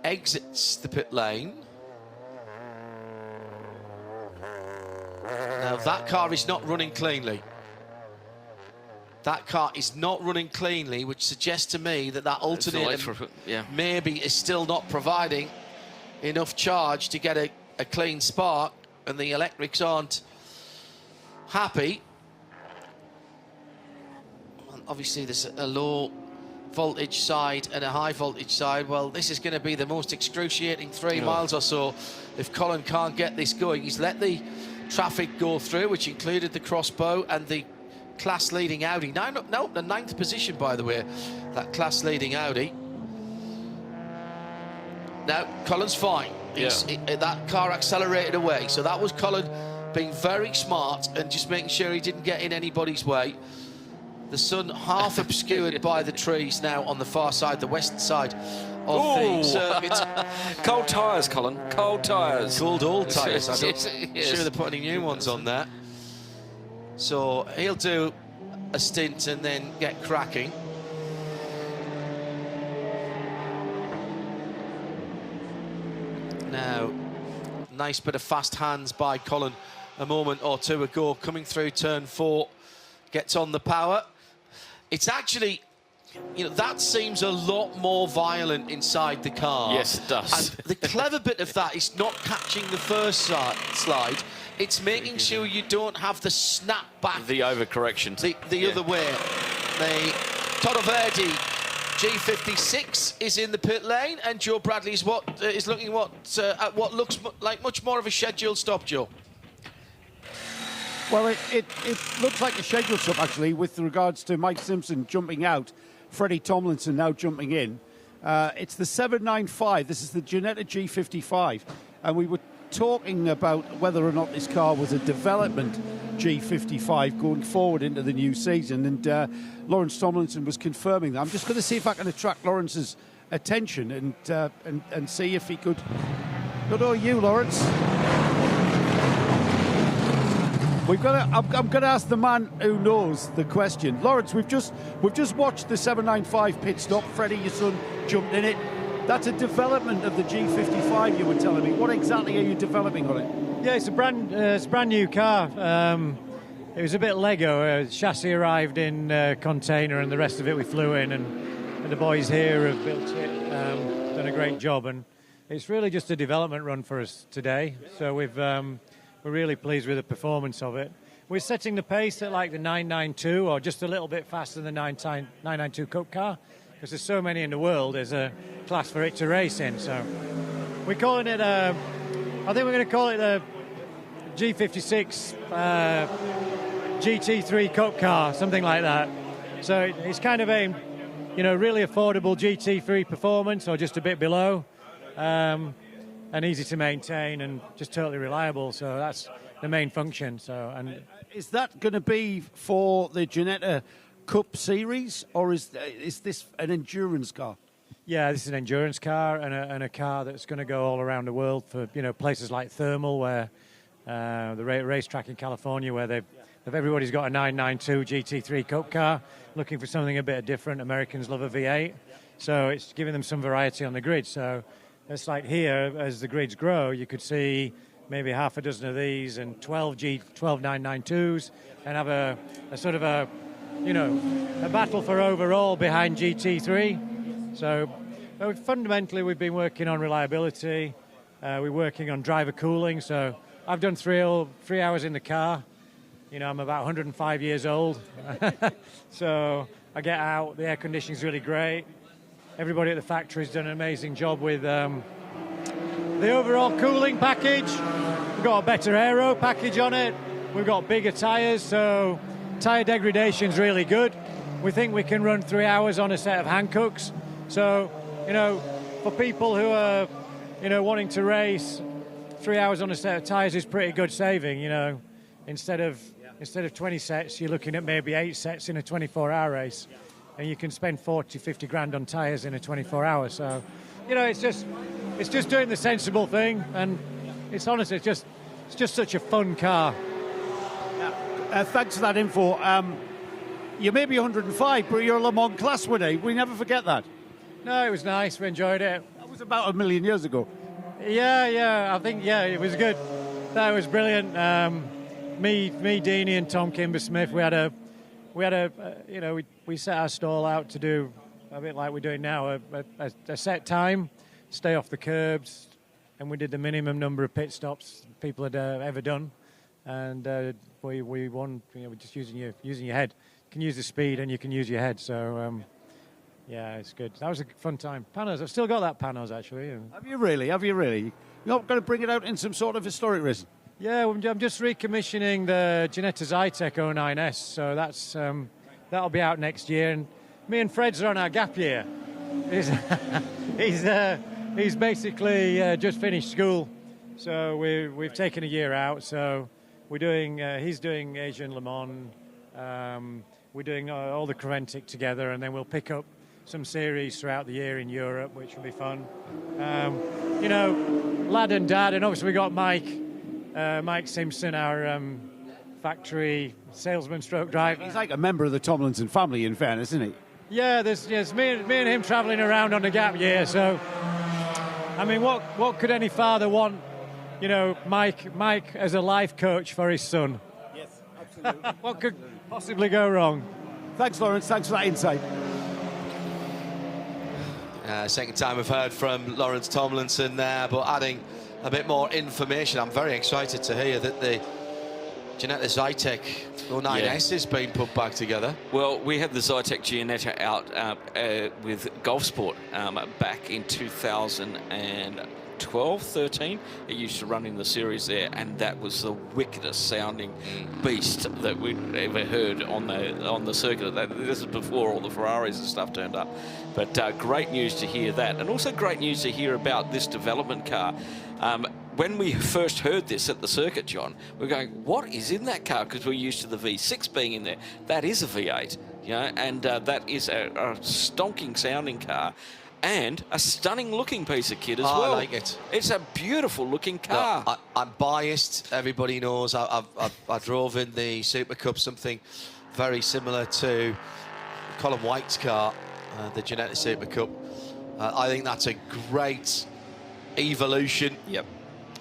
exits the pit lane. Now that car is not running cleanly. That car is not running cleanly, which suggests to me that alternator maybe is still not providing enough charge to get a clean spark, and the electrics aren't happy. Obviously, there's a low voltage side and a high voltage side. Well, this is going to be the most excruciating 3 miles or so if Colin can't get this going. He's let the traffic go through, which included the crossbow and the class-leading Audi. No, the 9th position, by the way, that class-leading Audi. Now, Colin's fine. That car accelerated away, so that was Colin being very smart and just making sure he didn't get in anybody's way. The sun half obscured by the trees now on the far side, the western side of the circuit. Cold tyres, Colin. Cold tyres. Cold old tyres. I'm sure they're putting new ones on there. So he'll do a stint and then get cracking. Now, nice bit of fast hands by Colin a moment or two ago, coming through turn 4, gets on the power. It's actually, that seems a lot more violent inside the car. Yes, it does. And the clever bit of that is not catching the first slide. It's making sure you don't have the snap back. The overcorrection. The other way. The Toto Verde G56 is in the pit lane, and Joe Bradley is looking at what looks like much more of a scheduled stop, Joe. Well, it looks like a scheduled stop, actually, with regards to Mike Simpson jumping out, Freddie Tomlinson now jumping in. It's the 795. This is the Ginetta G55. And we were talking about whether or not this car was a development G55 going forward into the new season. And Lawrence Tomlinson was confirming that. I'm just going to see if I can attract Lawrence's attention and see if he could... Good on you, Lawrence. I'm going to ask the man who knows the question. Lawrence, we've just watched the 795 pit stop. Freddie, your son, jumped in it. That's a development of the G55, you were telling me. What exactly are you developing on it? Yeah, it's a brand new car. It was a bit Lego. Chassis arrived in container, and the rest of it we flew in. And and the boys here have built it, done a great job, and it's really just a development run for us today. So we're really pleased with the performance of it. We're setting the pace at like the 992 or just a little bit faster than the 992 Cup car, because there's so many in the world. There's a class for it to race in. So we're calling it, I think we're going to call it the G56 GT3 Cup car, something like that. So it's kind of aimed, you know, really affordable GT3 performance or just a bit below, and easy to maintain and just totally reliable. So that's the main function. So, and is that going to be for the Ginetta Cup Series, or is this an endurance car? Yeah, this is an endurance car and a car that's going to go all around the world for, you know, places like Thermal, where the racetrack in California, where everybody's got a 992 GT3 Cup car, looking for something a bit different. Americans love a V8, so it's giving them some variety on the grid. So it's like here, as the grids grow, you could see maybe half a dozen of these and 12 992s, and have a sort of a, you know, a battle for overall behind GT3. So fundamentally, we've been working on reliability. We're working on driver cooling. So I've done 3 hours in the car. You know, I'm about 105 years old. So I get out, the air conditioning's really great. Everybody at the factory's done an amazing job with the overall cooling package. We've got a better aero package on it. We've got bigger tyres, so tyre degradation's really good. We think we can run 3 hours on a set of Hankooks. So, you know, for people who are, you know, wanting to race, 3 hours on a set of tyres is pretty good saving, you know. Instead of 20 sets, you're looking at maybe 8 sets in a 24-hour race. And you can spend 40, 50 grand on tyres in a 24-hour. So, you know, it's just doing the sensible thing, and it's honestly, it's just such a fun car. Thanks for that info. You may be 105, but you're a Le Mans class winner. We never forget that. No, it was nice. We enjoyed it. That was about 1 million years ago. Yeah. I think, yeah, it was good. That was brilliant. Me, Deanie, and Tom Kimber-Smith. We set our stall out to do a bit like we're doing now, a set time, stay off the curbs, and we did the minimum number of pit stops people had ever done, and we won. You know, just using your head. You can use the speed and you can use your head. So yeah, it's good. That was a fun time. Panos, I've still got that Panos actually. Have you really? You're not going to bring it out in some sort of historic racing? Yeah, I'm just recommissioning the Ginetta Zytek 09S, so that's that'll be out next year. And me and Fred's are on our gap year. He's basically just finished school, so we've taken a year out. So we're doing. He's doing Asian Le Mans. We're doing all the CREVENTIC together, and then we'll pick up some series throughout the year in Europe, which will be fun. You know, lad and dad, and obviously we got Mike Simpson, our factory salesman stroke driver. He's like a member of the Tomlinson family, in fairness, isn't he? Yeah, there's me and him travelling around on the gap year. So, I mean, what could any father want? You know, Mike as a life coach for his son. Yes, absolutely. What could possibly go wrong? Thanks, Lawrence. Thanks for that insight. Second time we've heard from Lawrence Tomlinson there, but adding a bit more information. I'm very excited to hear that the Ginetta Zytek 09S is being put back together. Well, we had the Zytek Ginetta out with Golf Sport back in 2012, 13. It used to run in the series there, and that was the wickedest sounding beast that we'd ever heard on the circuit. This is before all the Ferraris and stuff turned up. But great news to hear that, and also great news to hear about this development car. When we first heard this at the circuit, John, we're going, what is in that car? Because we're used to the V6 being in there. That is a V8, you know, and that is a stonking sounding car. And a stunning looking piece of kit as well. I like it. It's a beautiful looking car. No, I'm biased. Everybody knows. I drove in the Super Cup something very similar to Colin White's car, the Ginetta Super Cup. I think that's a great evolution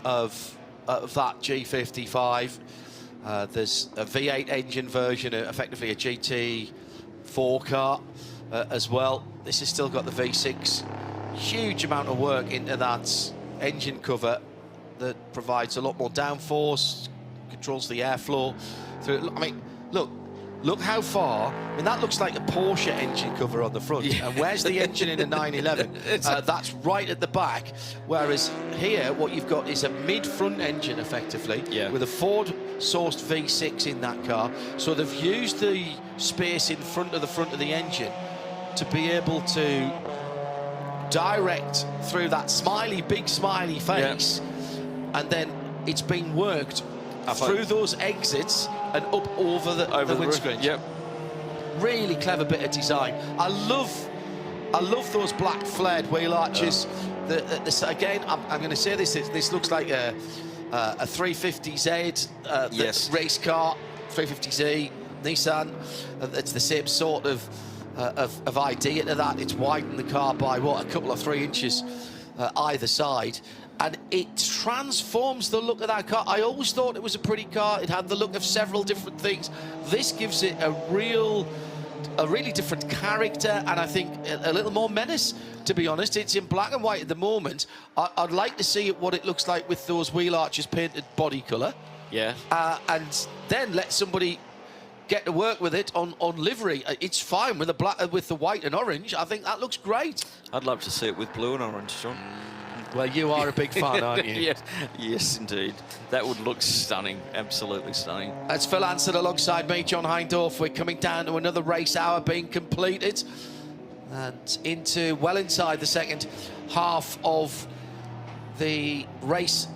of that G55. There's a V8 engine version, effectively a GT4 car. as well. This has still got the V6. Huge amount of work into that engine cover that provides a lot more downforce, controls the airflow through. I mean, look how far. I mean, that looks like a Porsche engine cover on the front. Yeah. And where's the engine in a 911? That's right at the back. Whereas here, what you've got is a mid-front engine, effectively, with a Ford-sourced V6 in that car. So they've used the space in front of the engine to be able to direct through that big smiley face, and then it's been worked through those exits and up over the windscreen. Yep. Really clever bit of design. I love those black flared wheel arches. Again, I'm going to say this. This looks like a 350Z race car, 350Z Nissan. It's the same sort of idea to that. It's widened the car by a couple of 3 inches either side, and it transforms the look of that car. I always thought it was a pretty car. It had the look of several different things. This gives it a really different character, and I think a little more menace, to be honest. It's in black and white at the moment. I'd like to see what it looks like with those wheel arches painted body colour. Yeah. And then let somebody get to work with it on livery. It's fine with the white and orange. I think that looks great. I'd love to see it with blue and orange, John. Well, you are a big fan, aren't you? Yes, indeed. That would look stunning, absolutely stunning. That's Phil Ansett alongside me, John Hindorf. We're coming down to another race hour being completed, and well inside the second half of the race.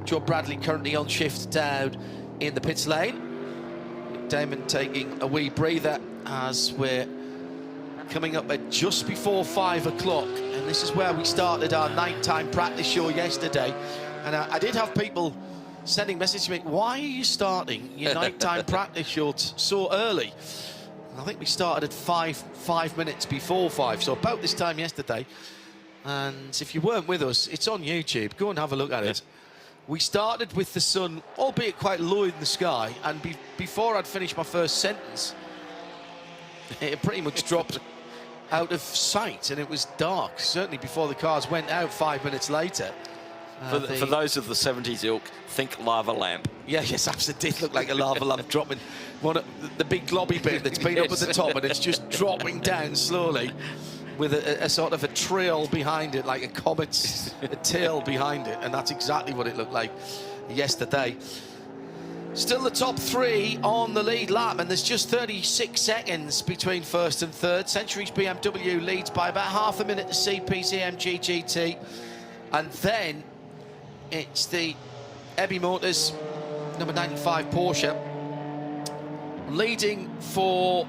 Joe Bradley currently on shift down in the pits lane. Damon taking a wee breather as we're coming up at just before 5 o'clock, and this is where we started our nighttime practice show yesterday. And I did have people sending messages to me, why are you starting your nighttime practice show so early? And I think we started at 5 minutes before 5, so about this time yesterday. And if you weren't with us, it's on YouTube. Go and have a look at it. We started with the sun, albeit quite low in the sky, and before I'd finished my first sentence, it pretty much dropped out of sight, and it was dark, certainly before the cars went out 5 minutes later. For those of the 70s ilk, think lava lamp. Yeah, yes, absolutely. It did look like a lava lamp dropping. The big globby bit that's been up at the top, and it's just dropping down slowly with a sort of a trail behind it, like a comet's a tail behind it, and that's exactly what it looked like yesterday. Still the top 3 on the lead lap, and there's just 36 seconds between first and third. Century's BMW leads by about half a minute to CP's AMG GT, and then it's the ABU Motors number 95 Porsche leading for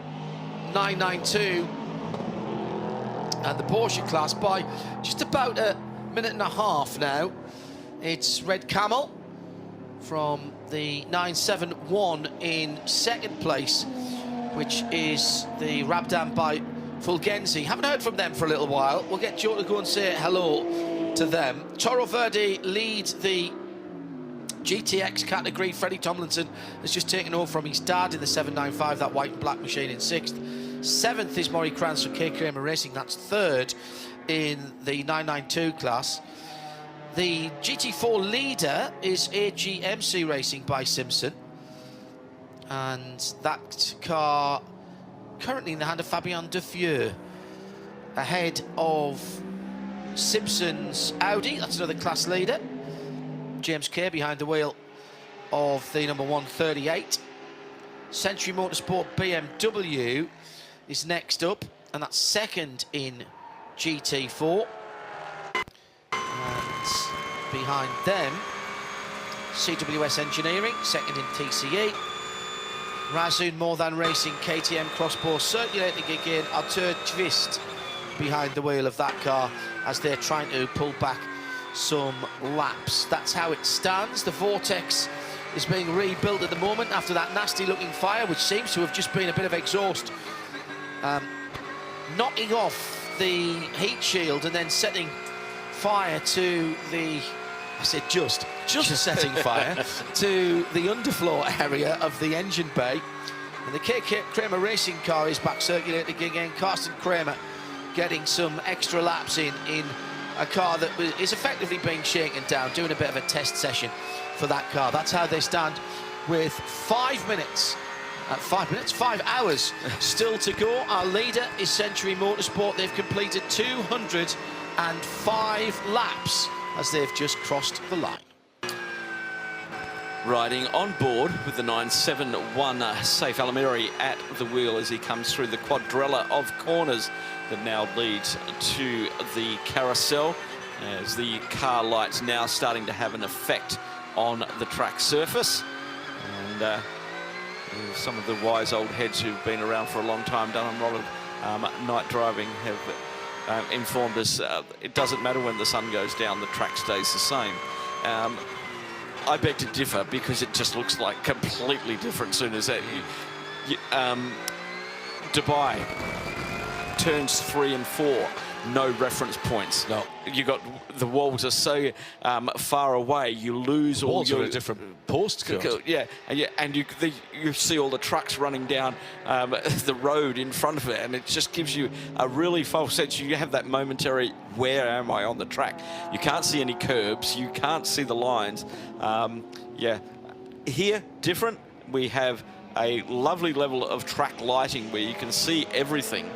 992, and the Porsche class by just about a minute and a half now. It's Red Camel from the 971 in second place, which is the Rabdan by Fulgenzi. Haven't heard from them for a little while. We'll get Joe to go and say hello to them. Toro Verde leads the GTX category. Freddie Tomlinson has just taken over from his dad in the 795, that white and black machine, in 6th. 7th is Maury Kranz for K Kramer Racing. That's 3rd in the 992 class. The GT4 leader is AGMC Racing by Simpson, and that car currently in the hand of Fabien Defieux, ahead of Simpson's Audi. That's another class leader. James Kay behind the wheel of the number 138. Century Motorsport BMW is next up, and that's 2nd in GT4. Behind them, CWS Engineering, 2nd in TCE. Razun More Than Racing, KTM Crossbow circulating again. Arthur Twist behind the wheel of that car as they're trying to pull back some laps. That's how it stands. The Vortex is being rebuilt at the moment after that nasty looking fire, which seems to have just been a bit of exhaust knocking off the heat shield and then setting fire to the, I said just setting fire to the underfloor area of the engine bay. And the Kramer racing car is back circulating again. Carsten Kramer getting some extra laps in a car that is effectively being shaken down, doing a bit of a test session for that car. That's how they stand with 5 minutes. 5 hours still to go. Our leader is Century Motorsport. They've completed 205 laps as they've just crossed the line. Riding on board with the 971 Saif Al-Amiri at the wheel as he comes through the quadrella of corners that now leads to the carousel, as the car lights now starting to have an effect on the track surface. And some of the wise old heads who've been around for a long time, done a lot of night driving, have informed us it doesn't matter when the sun goes down, the track stays the same. I beg to differ, because it just looks like completely different soon as that. Dubai, turns 3 and 4, no reference points. No, you got the walls are so far away, you lose all your different posts. Yeah, and you see all the trucks running down the road in front of it, and it just gives you a really false sense. You have that momentary, where am I on the track? You can't see any curbs, you can't see the lines. Yeah, here different. We have a lovely level of track lighting where you can see everything.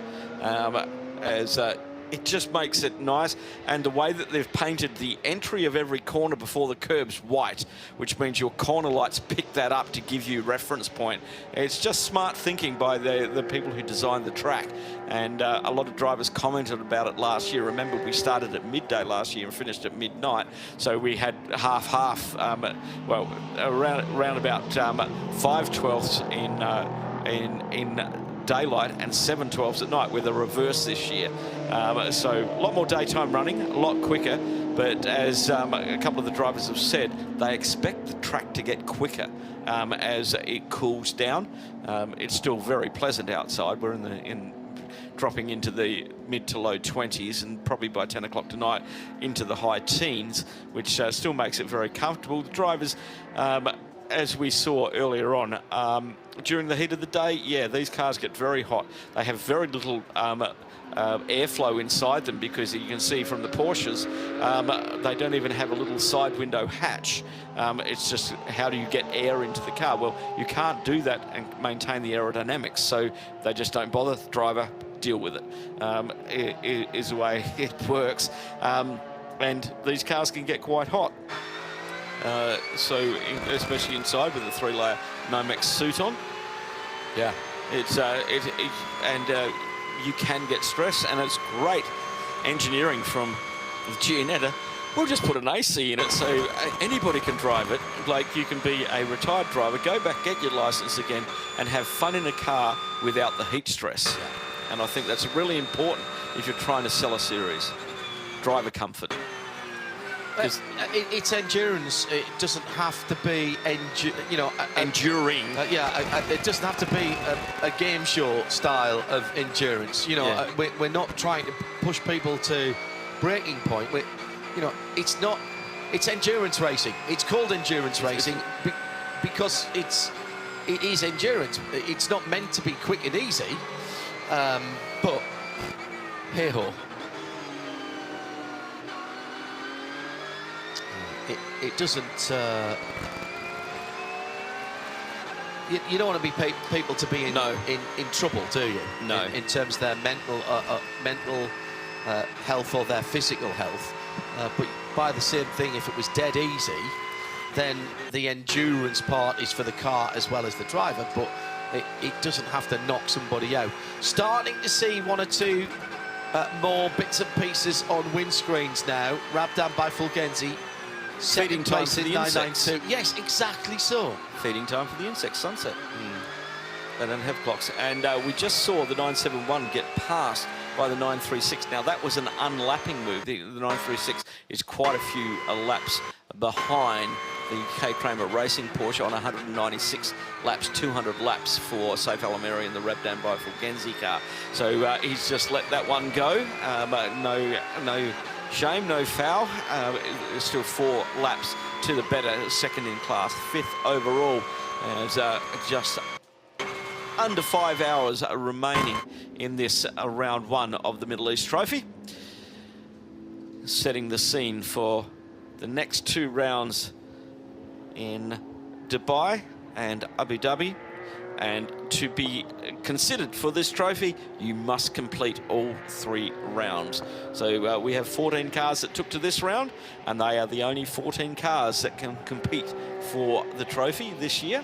It just makes it nice, and the way that they've painted the entry of every corner before the curbs white, which means your corner lights pick that up to give you reference point. It's just smart thinking by the people who designed the track, and a lot of drivers commented about it last year. Remember, we started at midday last year and finished at midnight, so we had half-half, well, around about 5/12 in daylight and 7/12s at night, with a reverse this year. So a lot more daytime running, a lot quicker, but as a couple of the drivers have said, they expect the track to get quicker as it cools down. It's still very pleasant outside. We're dropping into the mid to low 20s, and probably by 10 o'clock tonight into the high teens, which still makes it very comfortable. The drivers, as we saw earlier on, during the heat of the day, yeah, these cars get very hot. They have very little airflow inside them, because you can see from the Porsches, they don't even have a little side window hatch. It's just, how do you get air into the car? Well, you can't do that and maintain the aerodynamics, so they just don't bother. The driver, deal with it. Is the way it works. And these cars can get quite hot. So especially inside with the 3-layer Nomex suit on, yeah, it's you can get stress, and it's great engineering from Gianetta. We'll just put an AC in it so anybody can drive it. Like, you can be a retired driver, go back, get your license again, and have fun in a car without the heat stress. And I think that's really important if you're trying to sell a series. Driver comfort. It's endurance. It doesn't have to be, enduring. It doesn't have to be a game show style of endurance. We're not trying to push people to breaking point. It's not. It's endurance racing. It's called endurance racing because it is endurance. It's not meant to be quick and easy. But hey ho. It doesn't. You don't want to be people to be in trouble, do you? No. In terms of their mental health or their physical health. But by the same thing, if it was dead easy, then the endurance part is for the car as well as the driver. But it doesn't have to knock somebody out. Starting to see one or two more bits and pieces on windscreens now. Rabdan by Fulgenzi. Feeding time for the insects. Yes, exactly so. Feeding time for the insects, sunset. They don't have clocks. And we just saw the 971 get passed by the 936. Now, that was an unlapping move. The 936 is quite a few laps behind the K. Kramer Racing Porsche on 196 laps, 200 laps for Saif Al-Amiri in the Rabdan by Fulgenzi car. So he's just let that one go. No shame, no foul. There's still 4 laps to the better, second in class, 5th overall. As just under 5 hours remaining in this round one of the Middle East Trophy. Setting the scene for the next 2 rounds in Dubai and Abu Dhabi. And to be considered for this trophy, you must complete all 3 rounds. So we have 14 cars that took to this round, and they are the only 14 cars that can compete for the trophy this year.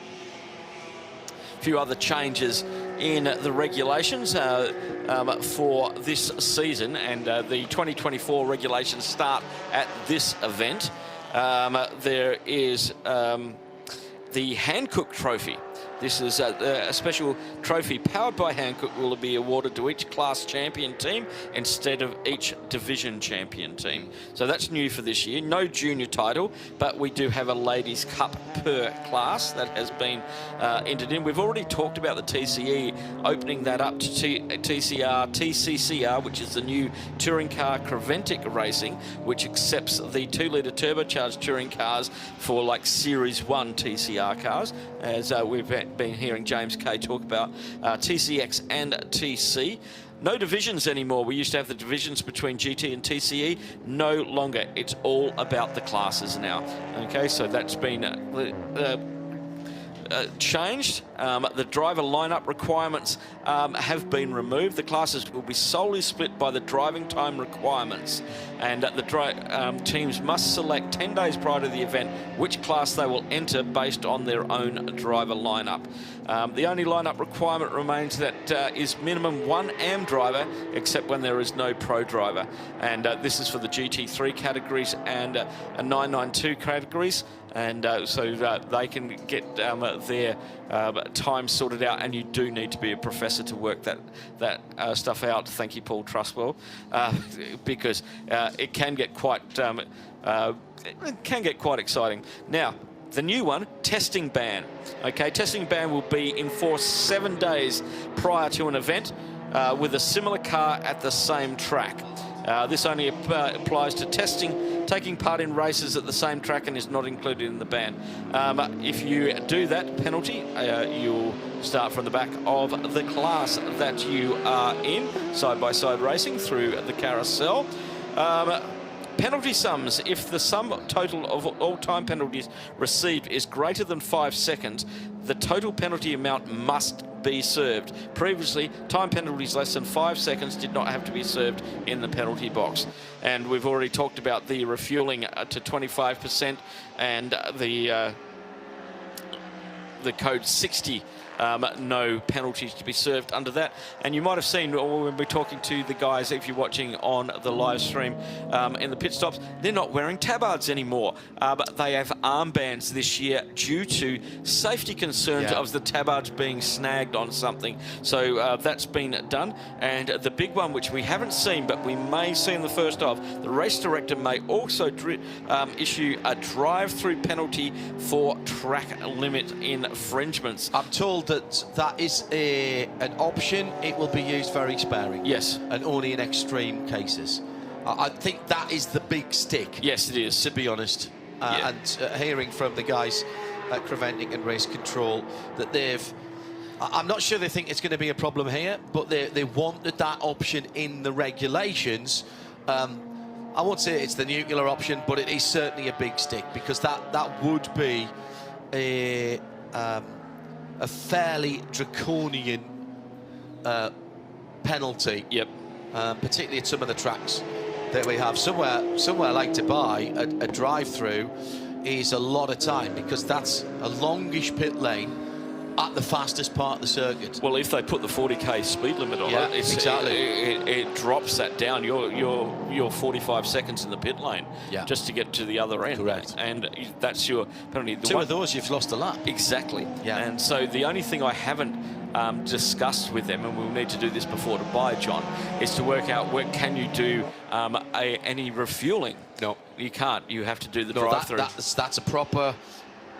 A few other changes in the regulations for this season, and the 2024 regulations start at this event. There is the Hankook Trophy. This is a special trophy powered by Hankook, will be awarded to each class champion team instead of each division champion team. So that's new for this year. No junior title, but we do have a ladies' cup per class that has been entered in. We've already talked about the TCE, opening that up to TCCR, which is the new touring car CREVENTIC racing, which accepts the 2-litre turbocharged touring cars for like Series 1 TCR cars, as we've been hearing James Kay talk about TCX and TC. No divisions anymore. We used to have the divisions between GT and TCE. No longer. It's all about the classes now. Okay, so that's been changed. The driver lineup requirements have been removed. The classes will be solely split by the driving time requirements, and the teams must select 10 days prior to the event which class they will enter based on their own driver lineup. The only lineup requirement remains that is minimum 1 AM driver, except when there is no pro driver, and this is for the GT3 categories and 992 categories. And so they can get their time sorted out, and you do need to be a professor to work that stuff out. Thank you, Paul Trustwell, because it can get quite exciting. Now, the new one, testing ban. Okay, testing ban will be enforced 7 days prior to an event with a similar car at the same track. This only applies to taking part in races at the same track, and is not included in the ban. If you do that penalty, you'll start from the back of the class that you are in, side-by-side racing through the carousel. Penalty sums: if the sum total of all time penalties received is greater than 5 seconds, the total penalty amount must be served. Previously, time penalties less than 5 seconds did not have to be served in the penalty box. And we've already talked about the refueling to 25% and the code 60. No penalties to be served under that. And you might have seen when we're talking to the guys, if you're watching on the live stream in the pit stops, they're not wearing tabards anymore, but they have armbands this year due to safety concerns of the tabards being snagged on something. So that's been done. And the big one, which we haven't seen, but we may see in the first half, the race director may also issue a drive-through penalty for track limit infringements. I'm told that is an option. It will be used very sparingly. Yes. And only in extreme cases. I think that is the big stick. Yes, it is. To be honest. And hearing from the guys at CREVENTIC and Race Control that I'm not sure they think it's going to be a problem here, but they wanted that option in the regulations. I won't say it's the nuclear option, but it is certainly a big stick, because that would be a fairly draconian penalty. Yep. Particularly at some of the tracks that we have. Somewhere like Dubai, a drive-through is a lot of time, because that's a longish pit lane at the fastest part of the circuit. Well, if they put the 40k speed limit on it, exactly. It drops that down. You're 45 seconds in the pit lane just to get to the other end. Correct. And that's your penalty. Two of those, you've lost a lap. Exactly. Yeah. And so the only thing I haven't discussed with them, and we'll need to do this before Dubai, John, is to work out where can you do any refueling. No, you can't. You have to do the drive-through. That's a proper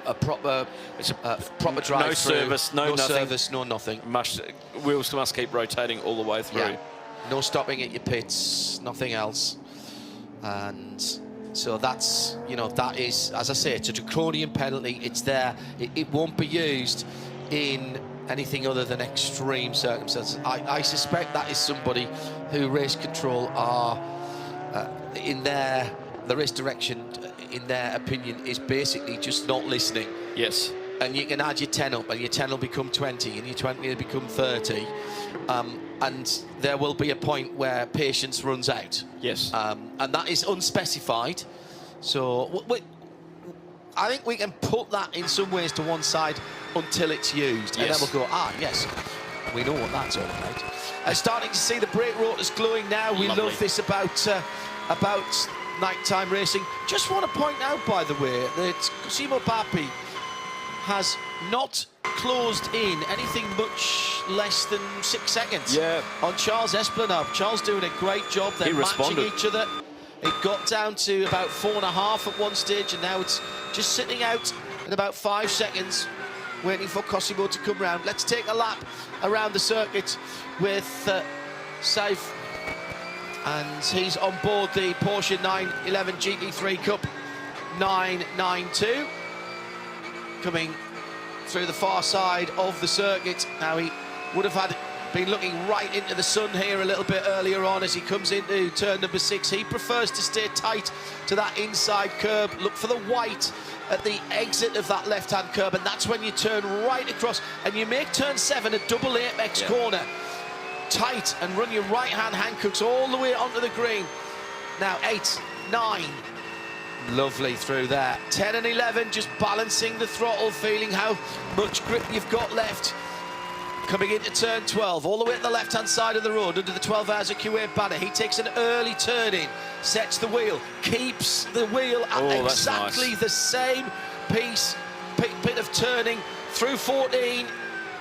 drive-through. No service, no nothing. Service, no nothing. Wheels must keep rotating all the way through. Yeah. No stopping at your pits, nothing else. And so that's, that is, as I say, it's a draconian penalty. It's there. It won't be used in anything other than extreme circumstances. I suspect that is somebody who race control are the race direction, in their opinion, is basically just not listening. Yes. And you can add your 10 up, and your 10 will become 20, and your 20 will become 30. And there will be a point where patience runs out. Yes. And that is unspecified. So I think we can put that in some ways to one side until it's used. And then we'll go, yes, we know what that's all about. Starting to see the brake rotors glowing now. We love this about nighttime racing. Just want to point out, by the way, that Cosimo Papi has not closed in anything much less than 6 seconds on Charles Esplanade. Charles doing a great job. They're matching each other. It got down to about 4.5 at one stage, and now it's just sitting out at about 5 seconds, waiting for Cosimo to come round. Let's take a lap around the circuit with Saif, and he's on board the Porsche 911 GT3 Cup 992, coming through the far side of the circuit. Now, he would have been looking right into the sun here a little bit earlier on as he comes into turn number 6. He prefers to stay tight to that inside curb, look for the white at the exit of that left-hand curb, and that's when you turn right across and you make turn 7 a double apex corner. Tight, and run your right-hand Hankooks all the way onto the green. Now 8, 9, lovely through there. 10 and 11, just balancing the throttle, feeling how much grip you've got left. Coming into turn 12, all the way at the left-hand side of the road, under the 12H KUWAIT banner. He takes an early turn in, sets the wheel, keeps the wheel at exactly the same bit of turning through 14.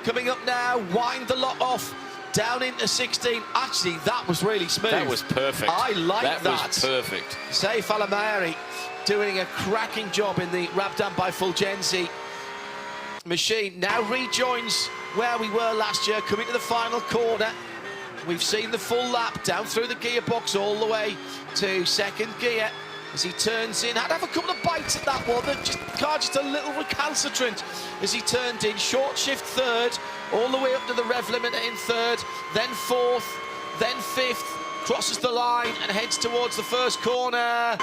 Coming up now, wind the lot off, down into 16. Actually, that was really smooth. That was perfect. I like that. That was perfect. Saif Alamayari doing a cracking job in the Rabdan by Fulgenzi machine. Now rejoins where we were last year, coming to the final corner. We've seen the full lap down through the gearbox all the way to second gear as he turns in. Had to have a couple of bites at that one, but just a little recalcitrant as he turned in. Short shift third, all the way up to the rev limiter in third, then fourth, then fifth, crosses the line and heads towards the first corner.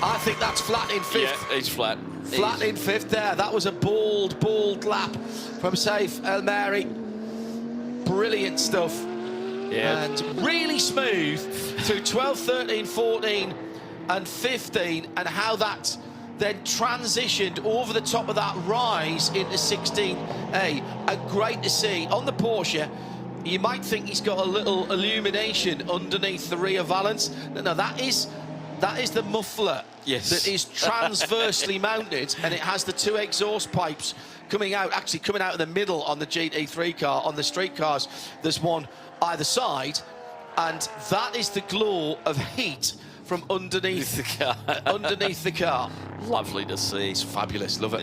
I think that's flat in fifth. Yeah, he's flat. Flat in fifth there. That was a bold lap from Saif El Mari. Brilliant stuff. Yeah. And really smooth through 12, 13, 14 and 15, and how that then transitioned over the top of that rise into 16A. And great to see. On the Porsche, you might think he's got a little illumination underneath the rear valance. No, that is the muffler that is transversely mounted, and it has the 2 exhaust pipes coming out of the middle on the GT3 car. On the street cars, there's one either side, and that is the glow of heat from underneath the car. Lovely to see. It's fabulous. Love it.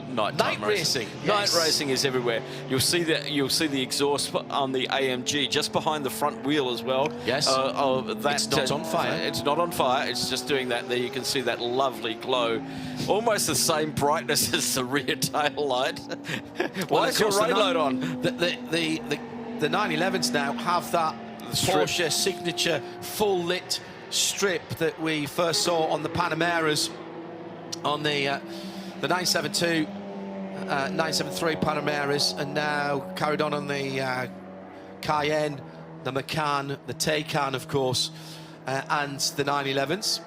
Night racing. Night racing is everywhere. You'll see the exhaust on the AMG just behind the front wheel as well. Yes. It's not on fire. It's not on fire. It's just doing that there. You can see that lovely glow, almost the same brightness as the rear tail light. Why is your rain light on? The 911s now have that Porsche signature full lit strip that we first saw on the Panameras, on the 972, 973 Panameras, and now carried on the Cayenne, the Macan, the Taycan, of course, and the 911s.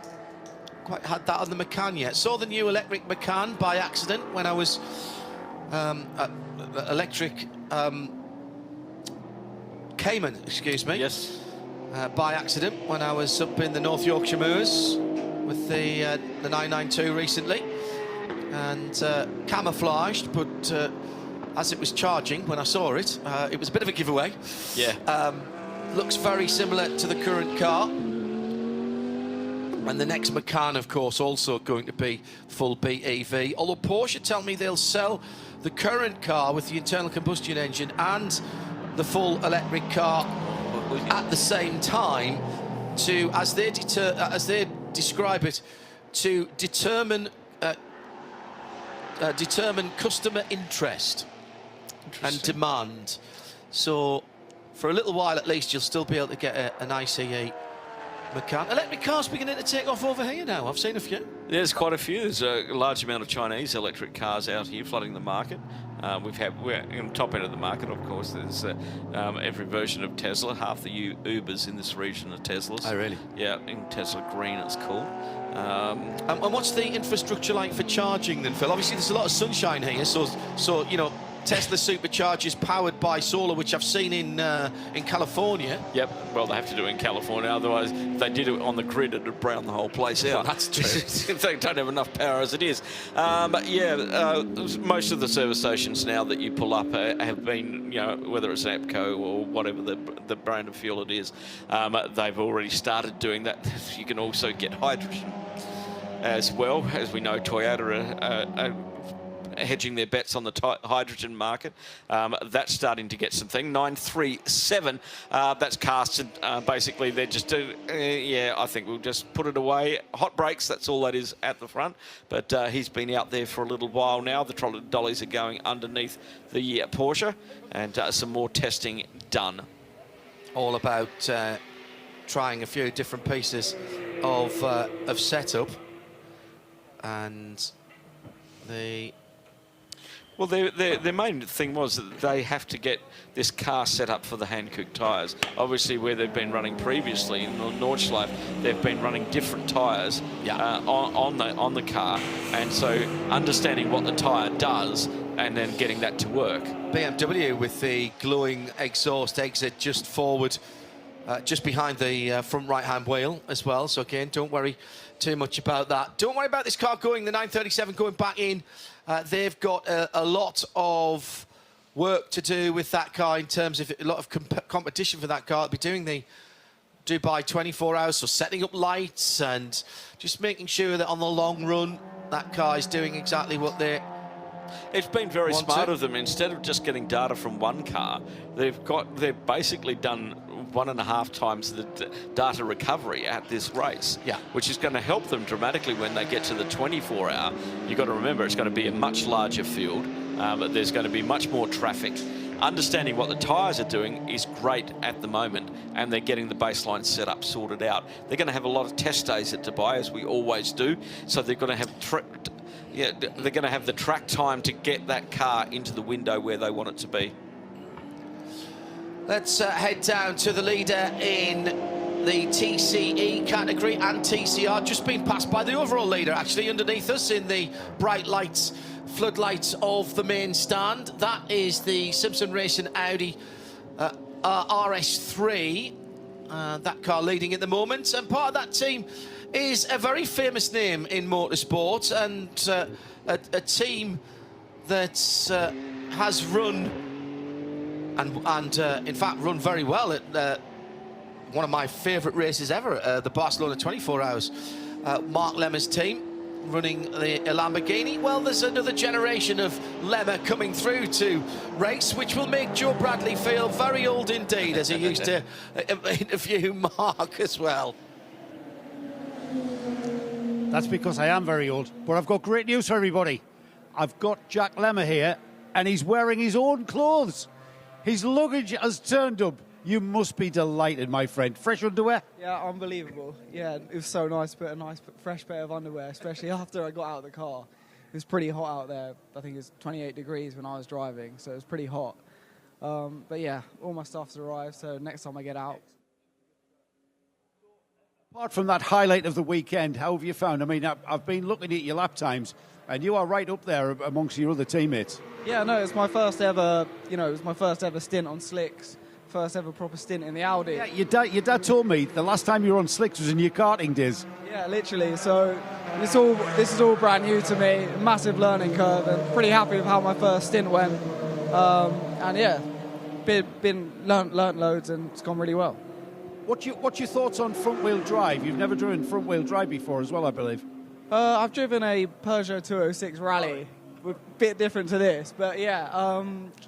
Quite had that on the Macan yet. Saw the new electric Macan by accident when I was electric Cayman, excuse me. Yes. By accident when I was up in the North Yorkshire Moors with the 992 recently, and camouflaged, but as it was charging when I saw it, it was a bit of a giveaway. Yeah. Looks very similar to the current car. And the next Macan, of course, also going to be full BEV. Although Porsche tell me they'll sell the current car with the internal combustion engine and the full electric car at the same time, to, as they describe it, to determine customer interest. and demand. So for a little while at least, you'll still be able to get an ICE Macan. Electric cars beginning to take off over here now. I've seen a few. There's quite a few. There's a large amount of Chinese electric cars out here flooding the market. We're in the top end of the market, of course. There's every version of Tesla. Half the Ubers in this region are Teslas. Oh, really? Yeah, in Tesla Green it's called. And what's the infrastructure like for charging then, Phil? Obviously, there's a lot of sunshine here, so you know, Tesla superchargers powered by solar, which I've seen in California. Yep, well, they have to do it in California, otherwise if they did it on the grid, it would brown the whole place out. That's true. If they don't have enough power as it is. But yeah, most of the service stations now that you pull up have been, you know, whether it's APCO or whatever the brand of fuel it is, they've already started doing that. You can also get hydrogen as well. As we know, Toyota are hedging their bets on the hydrogen market. That's starting to get some thing. 937, that's casted. Basically, they're just, yeah, I think we'll just put it away. Hot brakes, that's all that is at the front. But he's been out there for a little while now. The trolley dollies are going underneath the Porsche, and some more testing done. All about trying a few different pieces of setup, and the... Well, their main thing was that they have to get this car set up for the Hankook tyres. Obviously, where they've been running previously in Nordschleife, they've been running different tyres on the car, and so understanding what the tyre does and then getting that to work. BMW with the glowing exhaust exit just forward, just behind the front right-hand wheel as well. So again, don't worry too much about that. Don't worry about this car going, the 937 going back in. They've got a lot of work to do with that car in terms of a lot of competition for that car. They'll be doing the Dubai 24 hours, so setting up lights and just making sure that on the long run, that car is doing exactly what they're... It's been very smart of them. Instead of just getting data from one car, they've basically done 1.5 times the data recovery at this race, which is going to help them dramatically when they get to the 24-hour. You've got to remember it's going to be a much larger field, but there's going to be much more traffic. Understanding what the tyres are doing is great at the moment, and they're getting the baseline set up, sorted out. They're going to have a lot of test days at Dubai, as we always do, so they're going to have they're going to have the track time to get that car into the window where they want it to be. Let's head down to the leader in the TCE category and TCR, just been passed by the overall leader, actually, underneath us in the bright lights, floodlights of the main stand. That is the Simpson Racing Audi RS3. That car leading at the moment, and part of that team is a very famous name in motorsport, and a team that has run and in fact run very well at one of my favourite races ever, the Barcelona 24 Hours. Mark Lemmer's team running the Lamborghini. Well, there's another generation of Lemmer coming through to race, which will make Joe Bradley feel very old indeed, as he used to interview Mark as well. That's because I am very old, but I've got great news for everybody. I've got Jack Lemmer here, and he's wearing his own clothes. His luggage has turned up. You must be delighted, my friend. Fresh underwear? Yeah, unbelievable. Yeah, it was so nice to put a nice, fresh pair of underwear, especially after I got out of the car. It was pretty hot out there. I think it was 28 degrees when I was driving, so it was pretty hot. But yeah, all my stuff's arrived, so next time I get out. Apart from that highlight of the weekend, how have you found? I mean, I've been looking at your lap times, and you are right up there amongst your other teammates. Yeah, no, it's my first ever, it was my first ever stint on slicks. First ever proper stint in the Audi. Yeah, your dad told me the last time you were on slicks was in your karting days. Yeah, literally. So this is all brand new to me. Massive learning curve, and pretty happy with how my first stint went. And yeah, learnt loads, and it's gone really well. What's your thoughts on front wheel drive? You've never driven front wheel drive before as well, I believe. I've driven a Peugeot 206 Rally, a bit different to this, but yeah,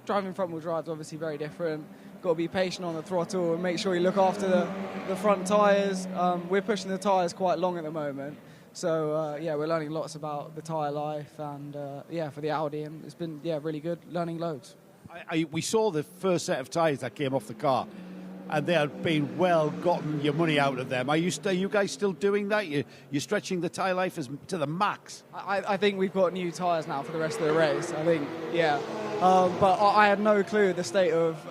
driving front wheel drive is obviously very different. Got to be patient on the throttle and make sure you look after the front tyres. We're pushing the tyres quite long at the moment, so yeah, we're learning lots about the tyre life, and yeah, for the Audi, and it's been really good, learning loads. We saw the first set of tyres that came off the car, and they had been well gotten your money out of them. Are you guys still doing that? You're stretching the tyre life to the max? I think we've got new tyres now for the rest of the race. I think, yeah. But I had no clue the state of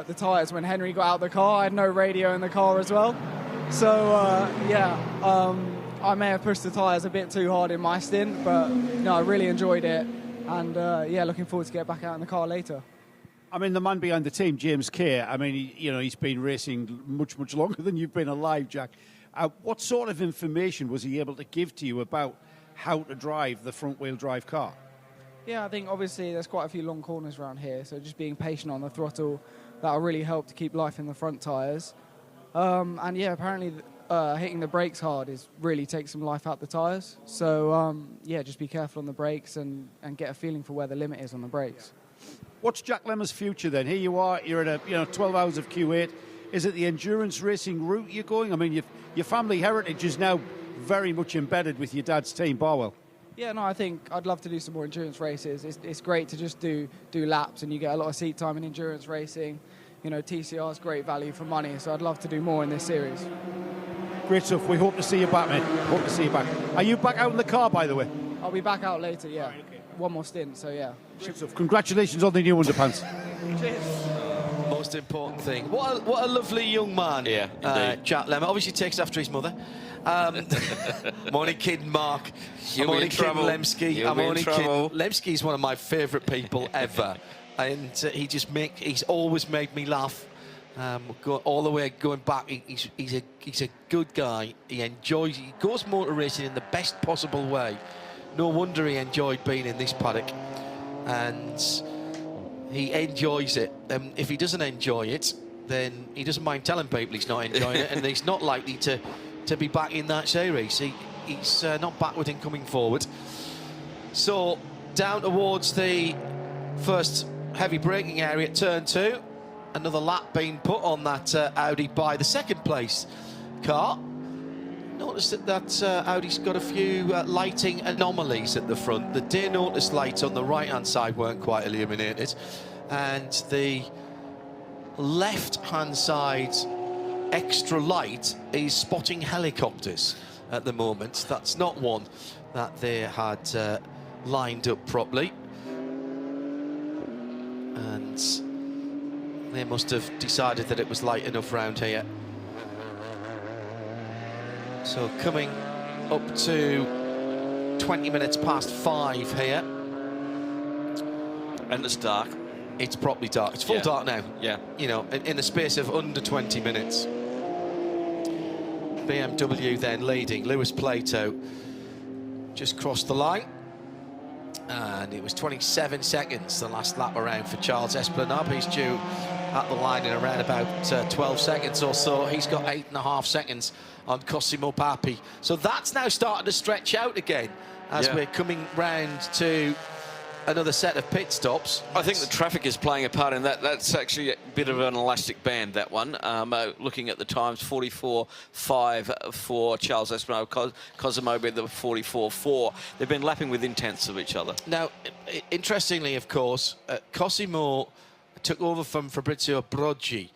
the tyres when Henry got out of the car. I had no radio in the car as well. So, I may have pushed the tyres a bit too hard in my stint, but no, I really enjoyed it. And, looking forward to get back out in the car later. I mean, the man behind the team, James Kerr, I mean, he's been racing much, much longer than you've been alive, Jack. What sort of information was he able to give to you about how to drive the front-wheel drive car? Yeah, I think obviously there's quite a few long corners around here, so just being patient on the throttle, that'll really help to keep life in the front tyres. Apparently hitting the brakes hard really takes some life out the tyres. So, just be careful on the brakes and get a feeling for where the limit is on the brakes. What's Jack Lemmer's future then? Here you are, you're at 12 hours of Kuwait. Is it the endurance racing route you're going? I mean, your family heritage is now very much embedded with your dad's team, Barwell. Yeah, no, I think I'd love to do some more endurance races. It's great to just do laps, and you get a lot of seat time in endurance racing. TCR is great value for money, so I'd love to do more in this series. Great stuff. We hope to see you back, mate. Hope to see you back. Are you back out in the car, by the way? I'll be back out later, yeah. Right, okay. One more stint, so yeah. Great stuff. Congratulations on the new underpants. Cheers. Most important thing. What a lovely young man. Yeah, Jack Lemmer. Obviously takes after his mother. I'm only kidding, Mark. I'm only kidding, Lemsky. I'm only kidding. Lemsky is one of my favourite people ever, and he's always made me laugh. All the way going back, he's a good guy. He goes motor racing in the best possible way. No wonder he enjoyed being in this paddock, and he enjoys it. If he doesn't enjoy it, then he doesn't mind telling people he's not enjoying it, and he's not likely to be back in that series. He's not backward in coming forward. So down towards the first heavy braking area, turn 2. Another lap being put on that Audi by the second place car. Notice that Audi's got a few lighting anomalies at the front. The day notice lights on the right-hand side weren't quite illuminated, and the left-hand side extra light is spotting helicopters at the moment. That's not one that they had lined up properly, and they must have decided that it was light enough round here. So coming up to 20 minutes past 5 here. And it's dark. It's properly dark. It's full dark now. Yeah. In the space of under 20 minutes. BMW then leading. Lewis Plato just crossed the line. And it was 27 seconds the last lap around for Charles Esplanade. He's due at the line in around about 12 seconds or so. He's got 8.5 seconds on Cosimo Papi. So that's now starting to stretch out again as we're coming round to another set of pit stops. I think the traffic is playing a part in that. That's actually a bit of an elastic band, that one. Looking at the times, 44.5 for Charles Esplanade, Cosimo with the 44.4. They've been lapping within tenths of each other. Now, interestingly, of course, Cosimo took over from Fabrizio Broggi,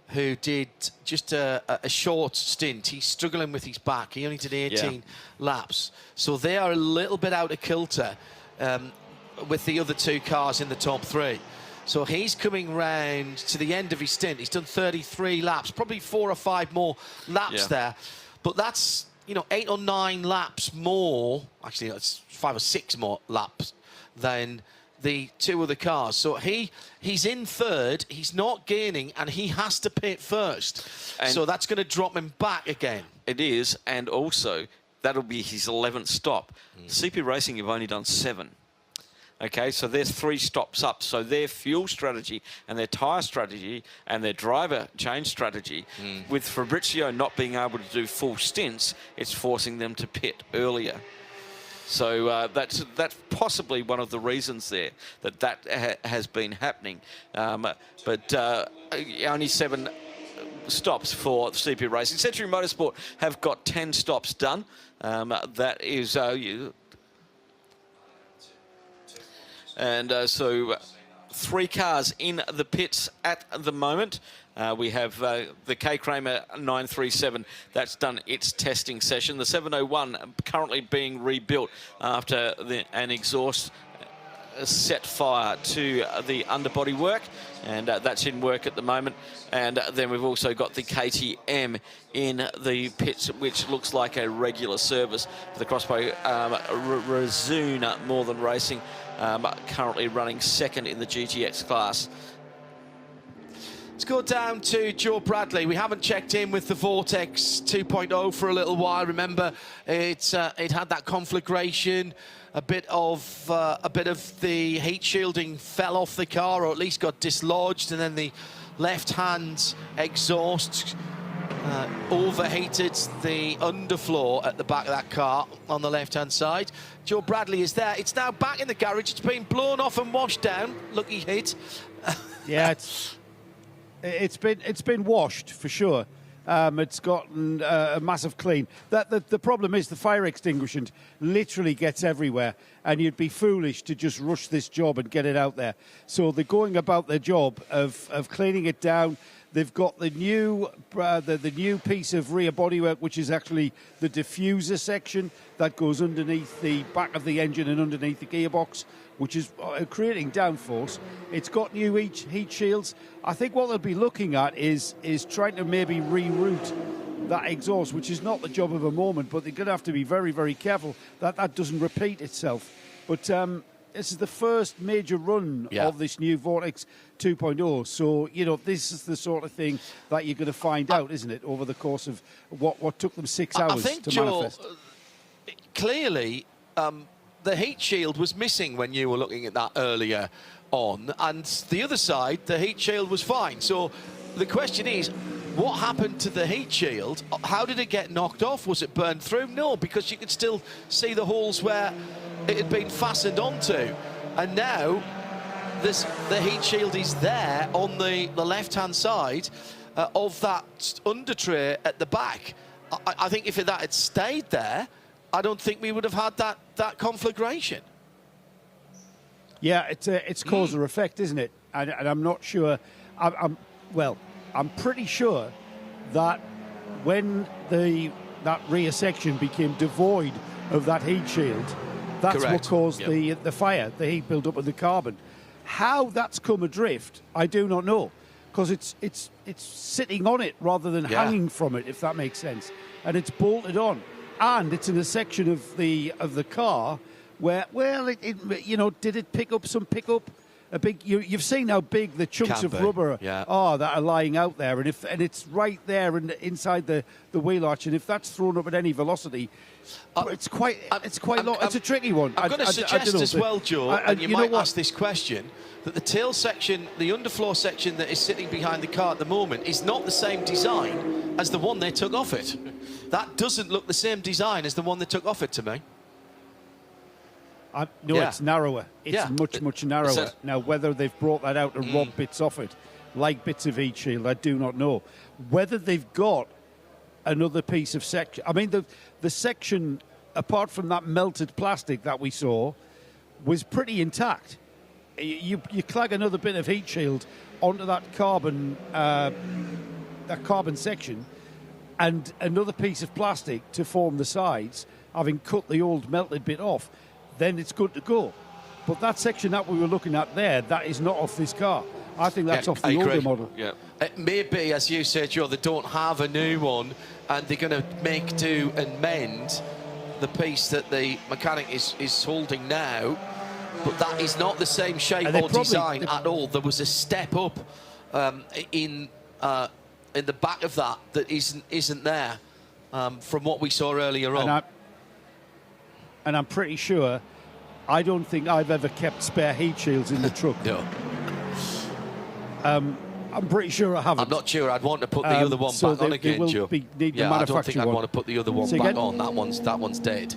who did just a short stint. He's struggling with his back. He only did 18 laps. So they are a little bit out of kilter with the other two cars in the top 3. So he's coming round to the end of his stint. He's done 33 laps, probably 4 or 5 more laps there. But that's, 8 or 9 laps more. Actually, it's 5 or 6 more laps than the two other cars. So he's in third, he's not gaining, and he has to pit first. And so that's going to drop him back again. It is, and also that'll be his 11th stop. CP Racing have only done 7. Okay, so there's 3 stops up. So their fuel strategy and their tyre strategy and their driver change strategy, with Fabrizio not being able to do full stints, it's forcing them to pit earlier. So that's possibly one of the reasons there that has been happening. But only 7 stops for CP Racing. Century Motorsport have got 10 stops done. That is... three cars in the pits at the moment. We have the K-Kramer 937 that's done its testing session. The 701 currently being rebuilt after an exhaust set fire to the underbody work, and that's in work at the moment. And then we've also got the KTM in the pits, which looks like a regular service for the Crossbow Razoon More Than Racing, currently running second in the GTX class. Let's go down to Joe Bradley. We haven't checked in with the Vortex 2.0 for a little while. Remember, it had that conflagration. A bit of the heat shielding fell off the car, or at least got dislodged, and then the left-hand exhaust overheated the underfloor at the back of that car on the left-hand side. Joe Bradley is there. It's now back in the garage. It's been blown off and washed down. Lucky hit. Yeah, it's been washed for sure. It's gotten a massive clean. The problem is the fire extinguishant literally gets everywhere, and you'd be foolish to just rush this job and get it out there. So they're going about their job of cleaning it down. They've got the new piece of rear bodywork, which is actually the diffuser section that goes underneath the back of the engine and underneath the gearbox, which is creating downforce. It's got new heat shields. I think what they'll be looking at is trying to maybe reroute that exhaust, which is not the job of a moment, but they're going to have to be very, very careful that that doesn't repeat itself. But this is the first major run of this new Vortex 2.0. So, you know, this is the sort of thing that you're going to find out, isn't it, over the course of what took them 6 hours to manifest. Clearly, the heat shield was missing when you were looking at that earlier on, and the other side, the heat shield was fine. So the question is, what happened to the heat shield? How did it get knocked off? Was it burned through? No, because you could still see the holes where it had been fastened onto. And now the heat shield is there on the left-hand side of that under tray at the back. I think if that had stayed there, I don't think we would have had that conflagration. Yeah, it's cause or effect, isn't it? And I'm not sure. I'm pretty sure that when that rear section became devoid of that heat shield, that's what caused the fire, the heat build up of the carbon. How that's come adrift, I do not know, because it's sitting on it rather than hanging from it, if that makes sense, and it's bolted on, and it's in a section of the car where, well, did it pick up some pickup? A big, you've seen how big the chunks of rubber are that are lying out there, and it's right there inside the wheel arch, and if that's thrown up at any velocity, it's quite long. It's a tricky one. I'm going to suggest as well, Joe, and you might ask this question, that the tail section, the underfloor section that is sitting behind the car at the moment is not the same design as the one they took off it. That doesn't look the same design as the one they took off it to me. It's narrower. It's much narrower. Now, whether they've brought that out and robbed bits off it, like bits of heat shield, I do not know. Whether they've got another piece of section. I mean, the section, apart from that melted plastic that we saw, was pretty intact. You clag another bit of heat shield onto that carbon section, and another piece of plastic to form the sides, having cut the old melted bit off, then it's good to go. But that section that we were looking at there, that is not off this car. I think that's off the older model. Yeah. It may be, as you said, Joe, they don't have a new one, and they're going to make do and mend the piece that the mechanic is holding now. But that is not the same shape or design at all. There was a step up in the back of that isn't there from what we saw earlier on. And I'm pretty sure, I don't think I've ever kept spare heat shields in the truck. No. I'm pretty sure I haven't. I'm not sure I'd want to put the other one back on again, Joe. Yeah, I don't think I'd want to put the other one back on. That one's dead.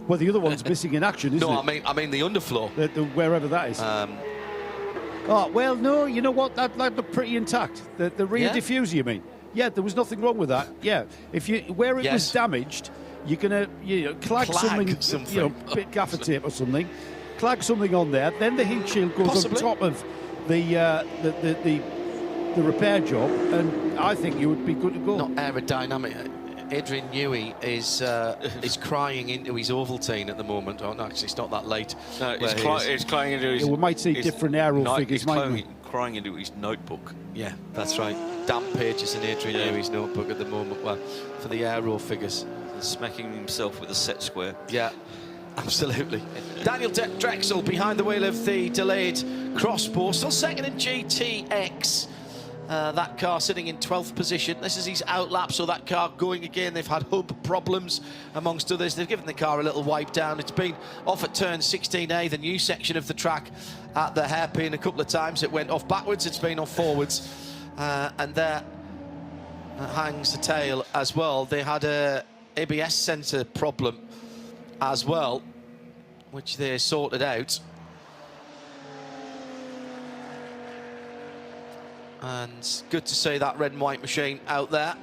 Well, the other one's missing in action, isn't it? No, I mean the underfloor. Wherever that is. Oh, well, no, you know what? That looked pretty intact. The rear diffuser, you mean? Yeah, there was nothing wrong with that. Yeah, where it was damaged, you're gonna clag something, bit gaffer tape or something, clag something on there, then the heat shield goes Possibly. on top of the repair job, and I think you would be good to go. Not aerodynamic. Adrian Newey is crying into his Ovaltine at the moment. Oh, no, actually, it's not that late. No, he's crying into his... Yeah, we might see different aero figures, he's might we? crying into his notebook. Yeah, that's right. Damp pages in Adrian Newey's notebook at the moment. Well, for the aero figures. Smacking himself with a set square. Yeah, absolutely. Daniel Drexel behind the wheel of the delayed crossbow. Still second in GTX. That car sitting in 12th position. This is his outlap, so that car going again. They've had hub problems, amongst others. They've given the car a little wipe down. It's been off at turn 16A, the new section of the track at the hairpin. A couple of times it went off backwards, it's been off forwards. And there hangs the tail as well. They had a ABS sensor problem as well, which they sorted out. And good to see that red and white machine out there.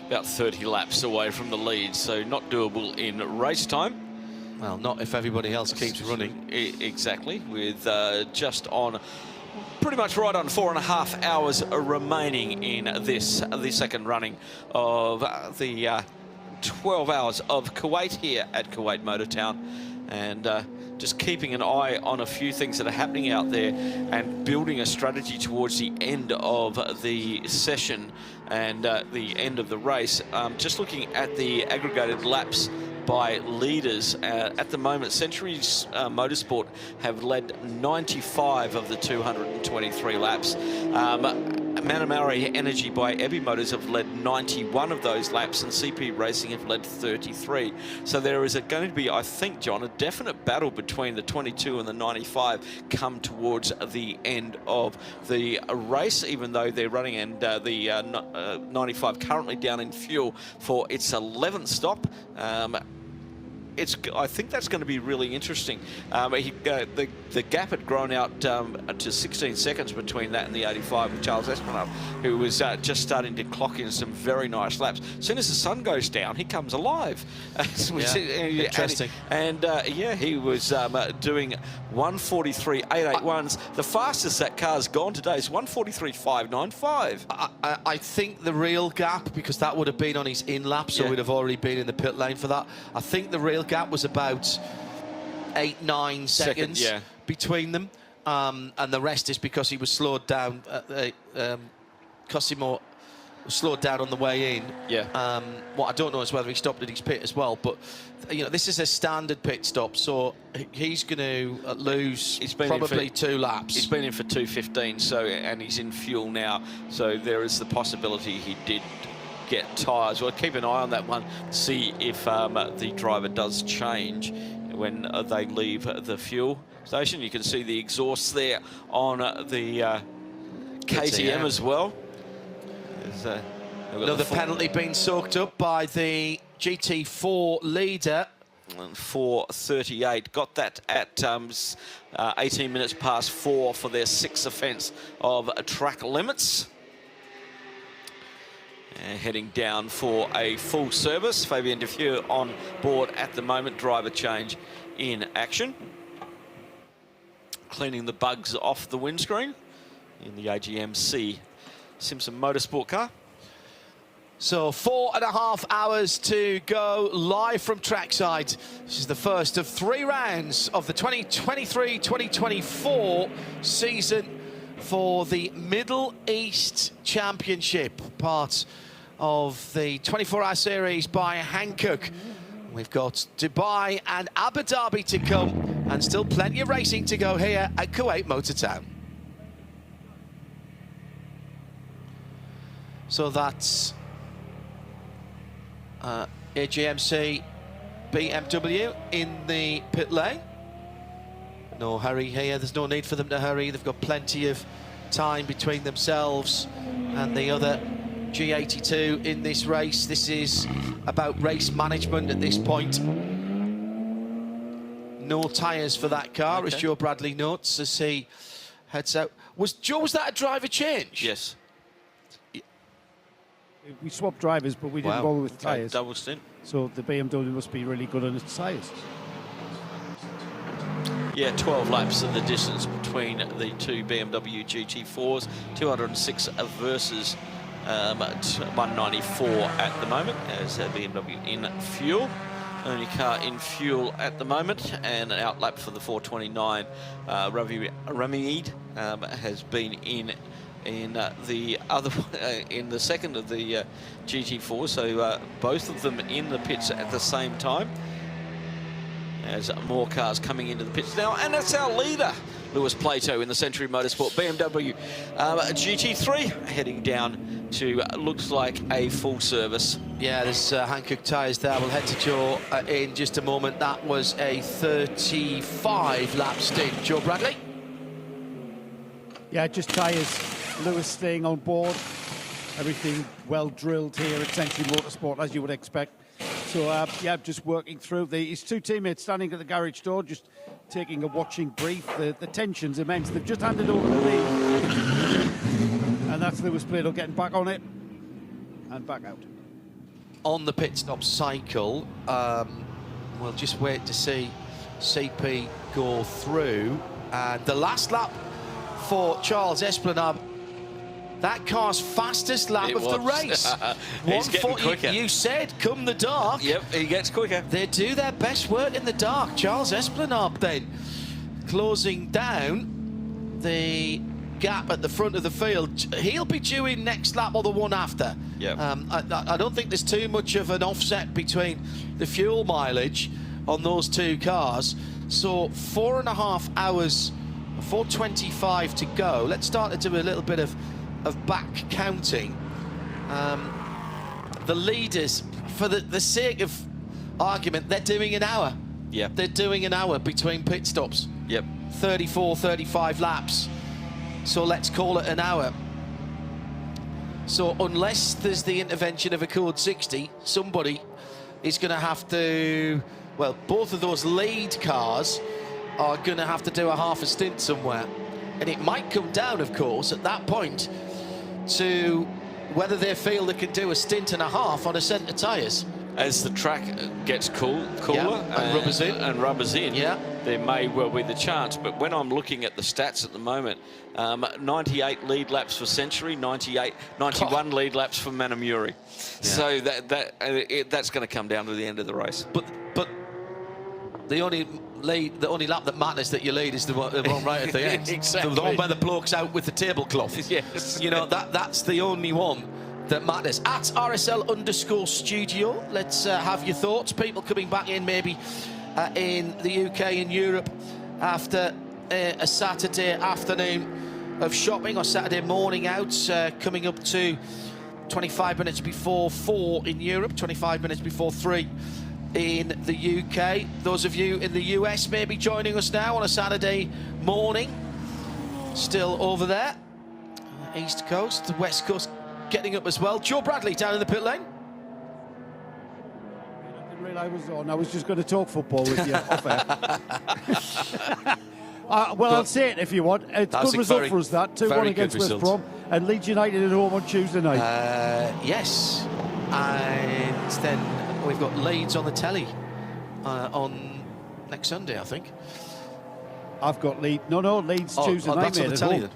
About 30 laps away from the lead, so not doable in race time. Well, not if everybody else keeps running. Exactly, with just on pretty much right on 4.5 hours remaining in the second running of the 12 hours of Kuwait here at Kuwait Motor Town. And just keeping an eye on a few things that are happening out there and building a strategy towards the end of the session and the end of the race. Just looking at the aggregated laps by leaders. At the moment, Century's Motorsport have led 95 of the 223 laps. Manamari Energy by ABU Motors have led 91 of those laps, and CP Racing have led 33. So there is going to be, I think, John, a definite battle between the 22 and the 95 come towards the end of the race, even though they're running, and the 95 currently down in fuel for its 11th stop. I think that's going to be really interesting. The gap had grown out to 16 seconds between that and the 85 with Charles Espinal, who was just starting to clock in some very nice laps. As soon as the sun goes down, he comes alive. Interesting. And yeah, he was doing 143.881s. The fastest that car's gone today is 143.595. I think the real gap, because that would have been on his in lap, so we'd have already been in the pit lane for that. I think the real gap was about 8-9 seconds between them, and the rest is because he was slowed down. Cosimo was slowed down on the way in. What I don't know is whether he stopped at his pit as well, but you know, this is a standard pit stop, so he's going to lose probably 2 laps. He's been in for 2:15, so, and he's in fuel now, so there is the possibility he did get tyres. Well, keep an eye on that one, see if the driver does change when they leave the fuel station. You can see the exhaust there on the KTM as well. Another penalty being soaked up by the GT4 leader. 4:38. Got that at 18 minutes past 4 for their 6th offence of track limits. Heading down for a full service. Fabien Defieux on board at the moment. Driver change in action. Cleaning the bugs off the windscreen in the AGM-C Simpson Motorsport car. So 4.5 hours to go live from trackside. This is the first of 3 rounds of the 2023-2024 season for the Middle East Championship, part of the 24-hour series by Hankook. We've got Dubai and Abu Dhabi to come, and still plenty of racing to go here at Kuwait Motor Town. So that's AGMC BMW in the pit lane. No hurry here, there's no need for them to hurry. They've got plenty of time between themselves and the other G82 in this race. This is about race management at this point. No tyres for that car, as Joe Bradley notes as he heads out. Was that a driver change? Yes. We swapped drivers, but we didn't bother with tyres. Double stint. So the BMW must be really good on its tyres. Yeah, 12 laps of the distance between the two BMW GT4s, 206 versus 194 at the moment, as BMW in fuel. Only car in fuel at the moment, and an outlap for the 429. Ramid has been in the other in the second of the GT4, so both of them in the pits at the same time. As more cars coming into the pits now, and that's our leader, Lewis Plato, in the Century Motorsport BMW GT3, heading down to looks like a full service. Yeah, there's Hankook tyres there. We'll head to Joe in just a moment. That was a 35-lap stint. Joe Bradley? Yeah, just tyres. Lewis staying on board. Everything well drilled here at Century Motorsport, as you would expect. So, yeah, just working through. His two teammates standing at the garage door, just taking a watching brief. The tension's immense. They've just handed over the lead. And that's Lewis Plato getting back on it and back out. On the pit stop cycle, we'll just wait to see CP go through. And the last lap for Charles Esplanade, that car's fastest lap of the race. He's getting quicker. You said, come the dark. Yep, he gets quicker. They do their best work in the dark. Charles Esplanade then closing down the gap at the front of the field. He'll be due in next lap or the one after. Yeah. I don't think there's too much of an offset between the fuel mileage on those two cars. So 4.5 hours, 4:25 to go. Let's start to do a little bit of back counting. The leaders, for the sake of argument, they're doing an hour. Yeah. They're doing an hour between pit stops. Yep. 34, 35 laps. So let's call it an hour. So unless there's the intervention of a code 60, somebody is going to have to, well, both of those lead cars are going to have to do a half a stint somewhere. And it might come down, of course, at that point to whether they feel they can do a stint and a half on a set of tyres. As the track gets cooler and rubbers in, yeah, there may well be the chance. But when I'm looking at the stats at the moment, 98 lead laps for Century, 91 lead laps for Manamuri. Yeah. So that's going to come down to the end of the race. But the only lap that matters that you lead is the one right at the end. Exactly. The one where the bloke's out with the tablecloth. Yes. You know, that's the only one that matters. At RSL_studio, let's have your thoughts. People coming back in maybe in the UK and Europe after a Saturday afternoon of shopping or Saturday morning out, coming up to 25 minutes before 4 in Europe, 25 minutes before 3 in the UK. Those of you in the US may be joining us now on a Saturday morning. Still over there. East Coast, the West Coast getting up as well. Joe Bradley down in the pit lane. I didn't realise I was on. I was just going to talk football with you off air. Well, I'll say it if you want. It's a good result for us, that. 2-1 against West Brom. And Leeds United at home on Tuesday night. Yes. And then we've got Leeds on the telly on next Sunday, I think. I've got Leeds. No, Leeds Tuesday night. That's on the telly then,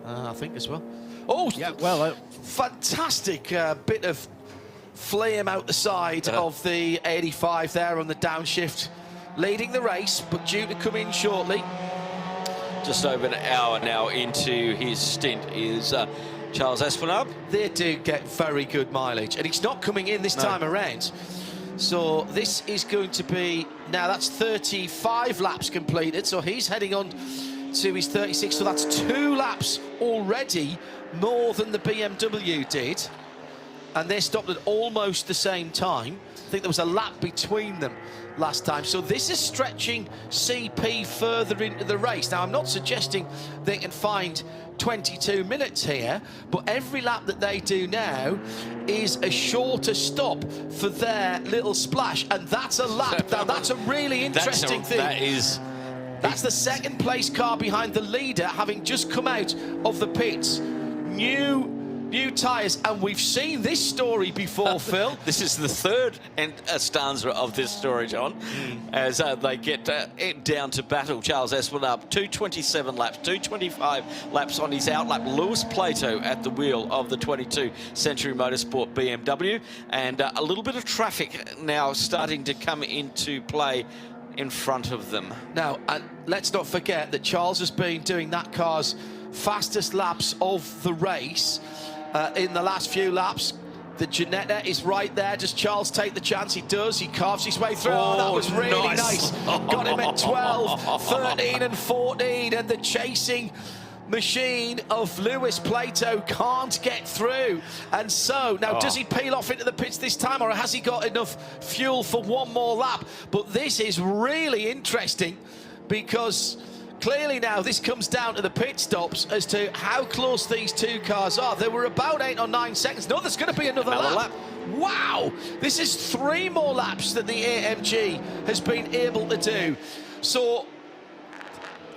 I think, as well. Oh, yeah, well, fantastic bit of flame out the side of the 85 there on the downshift, leading the race, but due to come in shortly. Just over an hour now into his stint is Charles Esplanade. They do get very good mileage, and it's not coming in this time around. So this is going to be, now that's 35 laps completed, so he's heading on to his 36, so that's 2 laps already more than the BMW did, and they stopped at almost the same time. I think there was a lap between them last time, so this is stretching CP further into the race. Now, I'm not suggesting they can find 22 minutes here, but every lap that they do now is a shorter stop for their little splash, and that's a lap. Now, that's a really interesting thing. That's the second place car behind the leader, having just come out of the pits. New new tyres, and we've seen this story before, Phil. This is the third stanza of this story, John, as they get it down to battle. Charles Esplanade, 227 laps, 225 laps on his outlap. Lewis Plato at the wheel of the 22 Century Motorsport BMW, and a little bit of traffic now starting to come into play in front of them. Now, let's not forget that Charles has been doing that car's fastest laps of the race in the last few laps. The Ginetta is right there. Does Charles take the chance? He does. He carves his way through. Oh, that was really nice. Got him at 12, 13 and 14, and the chasing machine of Lewis Plato can't get through. And so, now does he peel off into the pits this time, or has he got enough fuel for one more lap? But this is really interesting, because clearly now this comes down to the pit stops as to how close these two cars are. They were about 8 or 9 seconds. No, there's going to be another lap. Wow! This is 3 more laps that the AMG has been able to do. So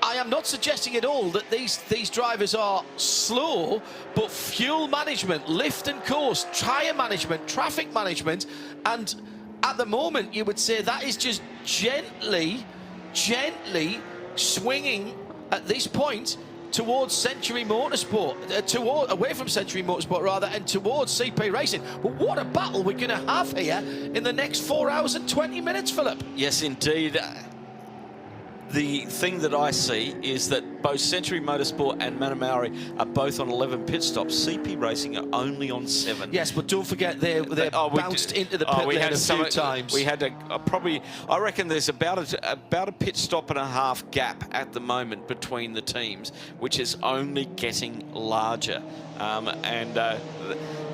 I am not suggesting at all that these drivers are slow, but fuel management, lift and course, tyre management, traffic management, and at the moment you would say that is just gently swinging at this point towards Century Motorsport, away from Century Motorsport rather, and towards CP Racing. But what a battle we're going to have here in the next 4 hours and 20 minutes, Philip. Yes, indeed. The thing that I see is that both Century Motorsport and Manamaori are both on 11 pit stops. CP Racing are only on 7. Yes, but don't forget they bounced into the pit lane a few times. We had probably, I reckon there's about a pit stop and a half gap at the moment between the teams, which is only getting larger.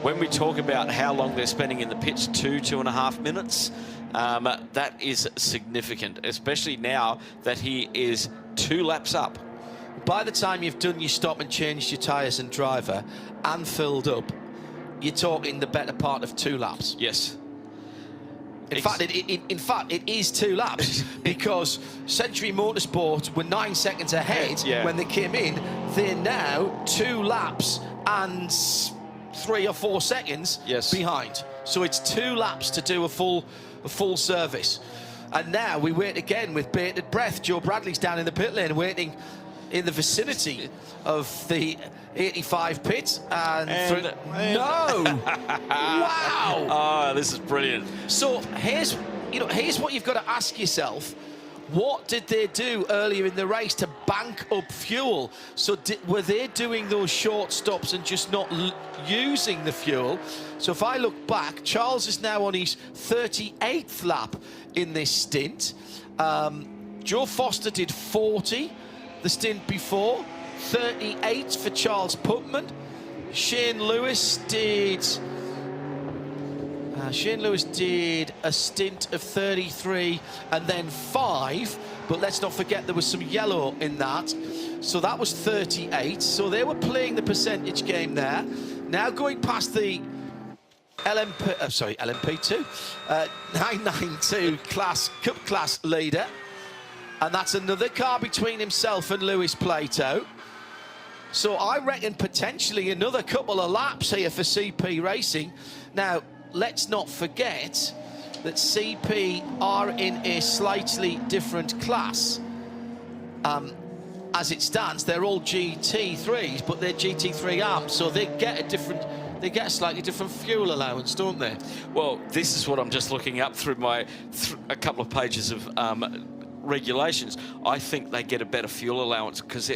When we talk about how long they're spending in the pits, 2.5 minutes, that is significant, especially now that he is 2 laps up. By the time you've done your stop and changed your tyres and driver and filled up, you're talking the better part of 2 laps. Yes. In fact, it is 2 laps because Century Motorsport were 9 seconds ahead when they came in. They're now 2 laps and 3 or 4 seconds behind. So it's 2 laps to do a full service. And now we wait again with bated breath. Joe Bradley's down in the pit lane waiting in the vicinity of the 85 pit. And no! Wow! Oh, this is brilliant. So here's what you've got to ask yourself. What did they do earlier in the race to bank up fuel? So were they doing those short stops and just not using the fuel? So if I look back, Charles is now on his 38th lap in this stint. Joe Foster did 40 the stint before, 38 for Charles Putman. Shane Lewis did a stint of 33 and then 5, but let's not forget there was some yellow in that. So that was 38. So they were playing the percentage game there. Now going past the LMP2, 992 Cup class leader. And that's another car between himself and Lewis Plato. So I reckon potentially another couple of laps here for CP Racing. Now, let's not forget that CP are in a slightly different class. As it stands, they're all GT3s, but they're GT3 arms, so they get a slightly different fuel allowance, don't they? Well, this is what I'm just looking up through a couple of pages of regulations. I think they get a better fuel allowance because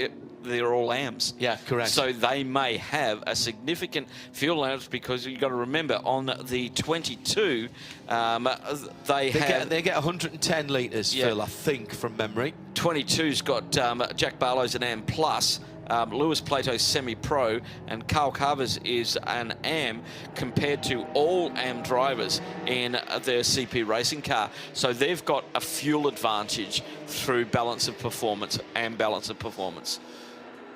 they're all AMs. Yeah, correct. So they may have a significant fuel allowance because you've got to remember on the 22, they get 110 litres, Phil, I think, from memory. 22's got Jack Barlow's an AM Plus, Lewis Plato's semi-pro, and Carl Carver's is an AM compared to all AM drivers in their CP racing car. So they've got a fuel advantage through balance of performance and balance of performance.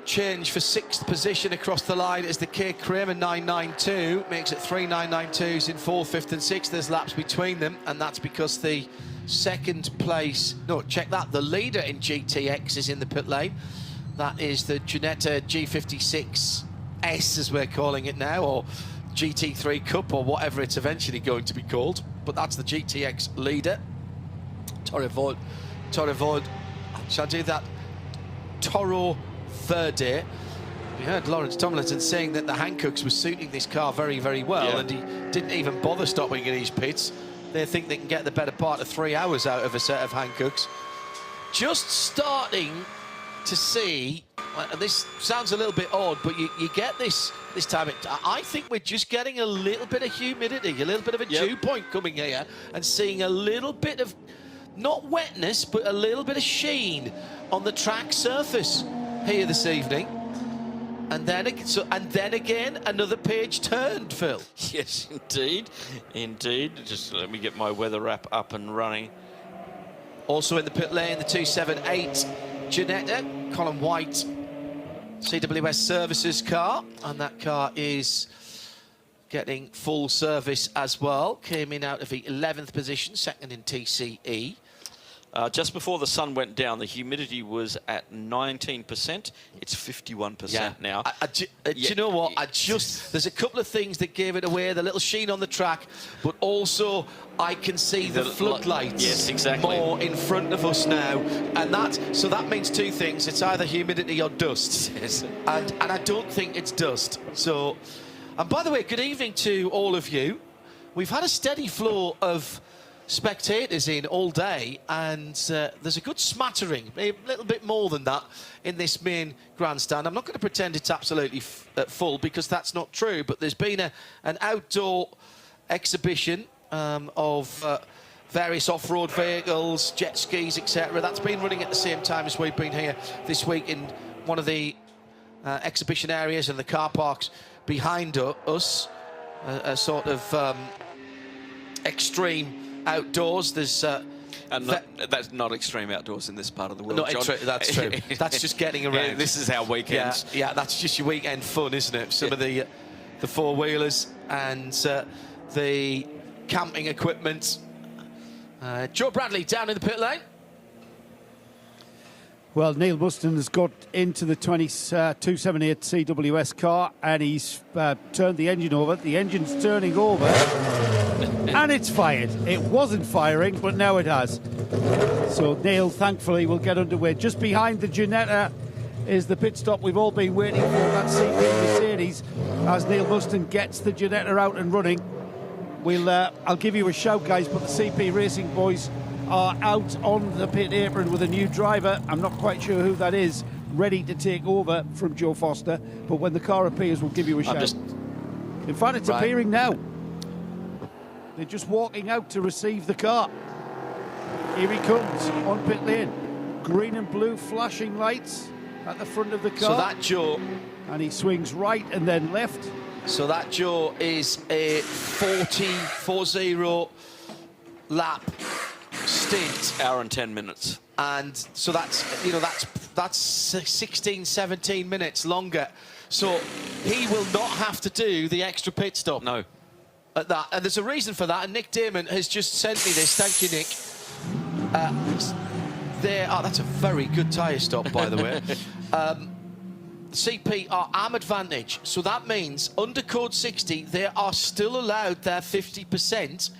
Change for 6th position across the line as the K Kramer 992 makes it 3 992s in 4th, 5th and 6th. There's laps between them, and that's because the second place, no, check that, the leader in GTX is in the pit lane. That is the Ginetta G56 S, as we're calling it now, or GT3 Cup, or whatever it's eventually going to be called. But that's the GTX leader. Torre, shall I do that? Toro Verde. We heard Lawrence Tomlinson saying that the Hankooks were suiting this car very, very well, and he didn't even bother stopping in his pits. They think they can get the better part of 3 hours out of a set of Hankooks. Just starting to see, and this sounds a little bit odd, but you get this time. I think we're just getting a little bit of humidity, a little bit of a dew point coming here, and seeing a little bit of, not wetness, but a little bit of sheen on the track surface here this evening. And then again, another page turned, Phil. Yes, indeed. Just let me get my weather app up and running. Also in the pit lane, the 278 Janetta, Colin White, CWS Services car, and that car is getting full service as well. Came in out of the 11th position, second in TCE. Just before the sun went down, the humidity was at 19%. It's 51% now. Do you know what? There's a couple of things that gave it away. The little sheen on the track, but also I can see the floodlights more in front of us now, and that means two things. It's either humidity or dust, and I don't think it's dust. So, and by the way, good evening to all of you. We've had a steady flow of spectators in all day, and there's a good smattering, a little bit more than that, in this main grandstand. I'm not going to pretend it's absolutely full, because that's not true, but there's been an outdoor exhibition of various off-road vehicles, jet skis, etc. That's been running at the same time as we've been here this week in one of the exhibition areas and the car parks behind us, a sort of extreme outdoors. There's and that's not extreme outdoors in this part of the world, John. That's true. That's just getting around. Yeah, this is our weekends. Yeah, that's just your weekend fun, isn't it? Some of the four-wheelers and the camping equipment. Joe Bradley down in the pit lane. Well, Neil Muston has got into the 278 CWS car, and he's turned the engine over. The engine's turning over, and it's fired. It wasn't firing, but now it has. So Neil, thankfully, will get underway. Just behind the Janetta is the pit stop we've all been waiting for, that CP Mercedes. As Neil Muston gets the Janetta out and running, I'll give you a shout, guys, but the CP Racing boys are out on the pit apron with a new driver. I'm not quite sure who that is, ready to take over from Joe Foster, but when the car appears, we'll give you a shout. In fact, it's appearing now. They're just walking out to receive the car. Here he comes on pit lane. Green and blue flashing lights at the front of the car. So that Joe... And he swings right and then left. So that, Joe, is a 40 lap stint. Hour and 10 minutes. And so that's 16, 17 minutes longer. So he will not have to do the extra pit stop. No. At that. And there's a reason for that. And Nick Damon has just sent me this. Thank you, Nick. That's a very good tyre stop, by the way. CP are arm advantage, so that means under code 60 they are still allowed their 50%.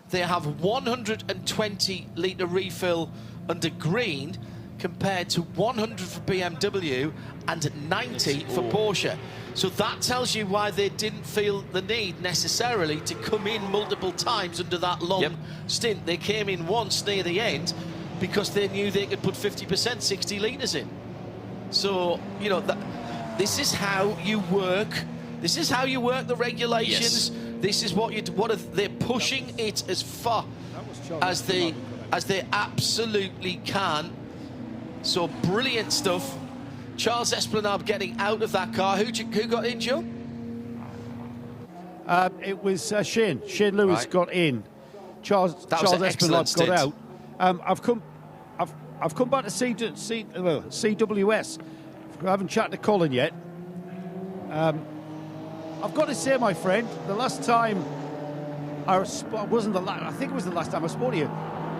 They have 120 litre refill under green compared to 100 for BMW and 90 for Porsche. So that tells you why they didn't feel the need necessarily to come in multiple times under that long stint. They came in once near the end because they knew they could put 50%, 60 litres in. So, you know, this is how you work. This is how you work the regulations. Yes. This is they're pushing it as far as they absolutely can. So brilliant stuff. Charles Esplanade getting out of that car. Who got in, Joe? It was Shane Lewis got in. Charles Esplanade got out. I've come back to CWS. I haven't chatted to Colin yet. I've got to say, my friend, the last time I think it was the last time I spoke to you.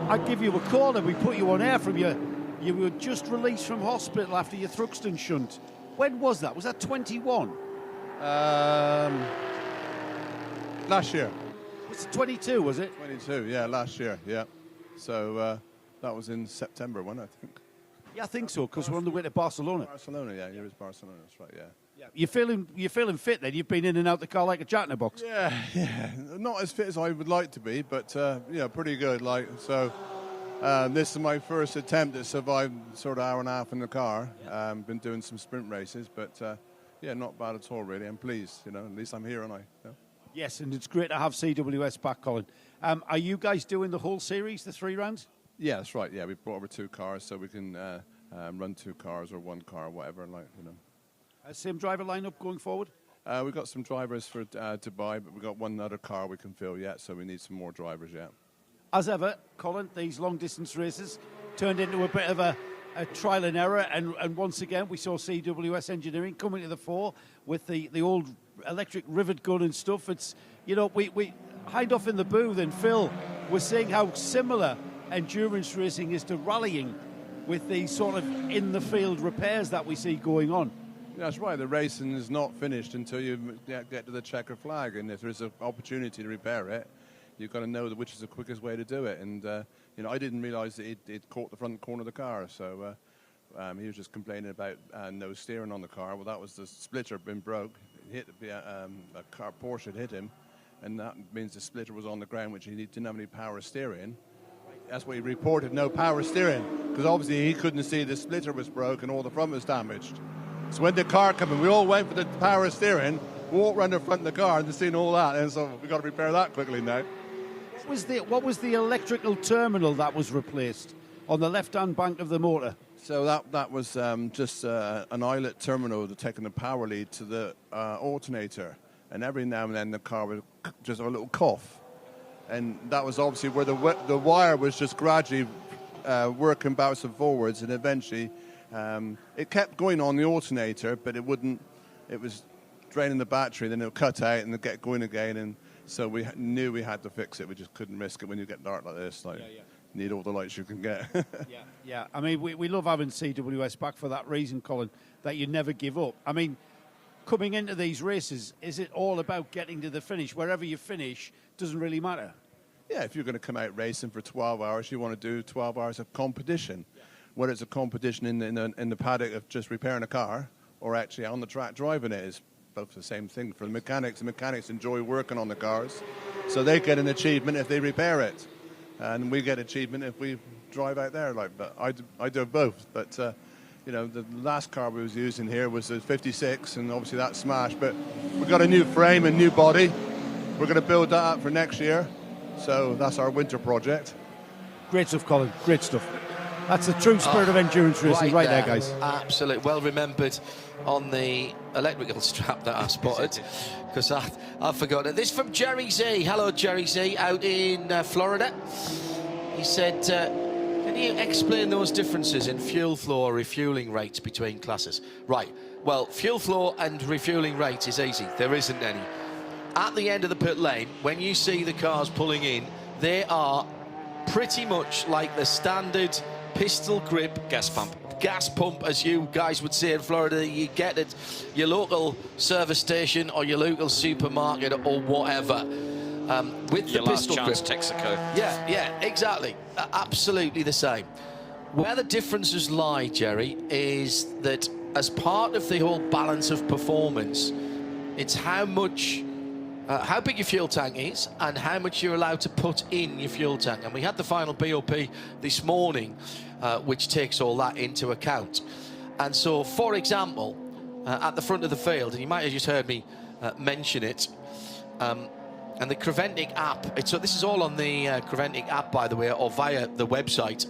I'd give you a call and we put you on air from you were just released from hospital after your Thruxton shunt. When was that? Was that 21? Last year. Was it 22, was it? 22, yeah, last year, yeah. So that was in September, wasn't it, I think? Yeah, I think so, because we're on the way to Barcelona. Barcelona, yeah, here is Barcelona, that's right, yeah. You're feeling fit then? You've been in and out the car like a jack in a box. Yeah. Not as fit as I would like to be, but yeah, pretty good. Like so, this is my first attempt to survive sort of hour and a half in the car. Been doing some sprint races, but yeah, not bad at all really. I'm pleased, you know. At least I'm here, aren't I? Yeah. Yes, and it's great to have CWS back, Colin. Are you guys doing the whole series, the 3 rounds? Yeah, that's right. Yeah, we brought over 2 cars so we can run 2 cars or 1 car, or whatever, like you know. Same driver lineup going forward? We've got some drivers for Dubai, but we've got 1 other car we can fill yet, so we need some more drivers yet. As ever, Colin, these long-distance races turned into a bit of a trial and error, and once again we saw CWS Engineering coming to the fore with the old electric rivet gun and stuff. It's, you know, we hide off in the booth, and Phil was saying how similar endurance racing is to rallying with these sort of in-the-field repairs that we see going on. Yeah, that's right. The racing is not finished until you get to the checker flag, and if there's an opportunity to repair it, you've got to know which is the quickest way to do it. And you know, I didn't realise that it caught the front corner of the car, so he was just complaining about no steering on the car. Well, that was the splitter been broke. Hit a car, Porsche had hit him, and that means the splitter was on the ground, which he didn't have any power steering. That's what he reported, no power steering, because obviously he couldn't see the splitter was broke and all the front was damaged. So when the car came in, we all went for the power steering, walked around the front of the car and seen all that, and so we've got to repair that quickly now. What was the electrical terminal that was replaced on the left-hand bank of the motor? So that was just an eyelet terminal to taking the power lead to the alternator, and every now and then the car would just have a little cough, and that was obviously where the wire was just gradually working backwards and forwards, and eventually it kept going on the alternator, but it wouldn't. It was draining the battery, then it would cut out and it'd get going again, and so we knew we had to fix it. We just couldn't risk it when you get dark like this. Like, need all the lights you can get. Yeah. I mean, we love having CWS back for that reason, Colin, that you never give up. I mean, coming into these races, is it all about getting to the finish? Wherever you finish doesn't really matter. Yeah, if you're going to come out racing for 12 hours, you want to do 12 hours of competition. Whether it's a competition in the paddock of just repairing a car or actually on the track driving it, is both the same thing. For the mechanics enjoy working on the cars, so they get an achievement if they repair it, and we get achievement if we drive out there. Like, but I do both. But you know, the last car we was using here was a 56, and obviously that smashed. But we've got a new frame and new body. We're going to build that up for next year, so that's our winter project. Great stuff, Colin. Great stuff. That's the true spirit of endurance racing right there, guys. Absolutely. Well remembered on the electrical strap that I spotted, because I forgot it. This from Jerry Z. Hello, Jerry Z, out in Florida. He said, can you explain those differences in fuel flow or refueling rates between classes? Right. Well, fuel flow and refueling rates is easy. There isn't any. At the end of the pit lane, when you see the cars pulling in, they are pretty much like the standard pistol grip gas pump, as you guys would say in Florida, you get at your local service station or your local supermarket or whatever. With your the last pistol chance grip. Texaco. Yeah, exactly. Absolutely the same. Where the differences lie, Jerry, is that as part of the whole balance of performance, it's how big your fuel tank is and how much you're allowed to put in your fuel tank. And we had the final BOP this morning, which takes all that into account. And so, for example, at the front of the field, and you might have just heard me mention it, and the CREVENTIC app, so this is all on the CREVENTIC app, by the way, or via the website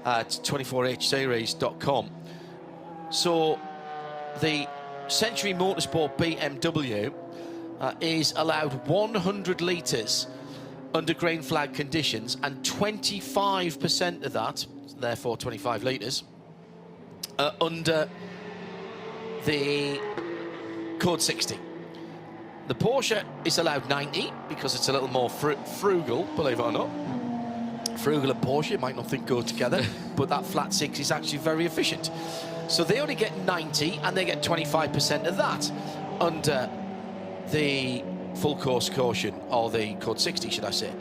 at 24hseries.com. So the Century Motorsport BMW is allowed 100 litres under green flag conditions, and 25% of that, therefore 25 litres, under the code 60. The Porsche is allowed 90 because it's a little more frugal, believe it or not. Frugal and Porsche, you might not think go together, but that flat 6 is actually very efficient. So they only get 90 and they get 25% of that under the full course caution, or the Code 60, should I say.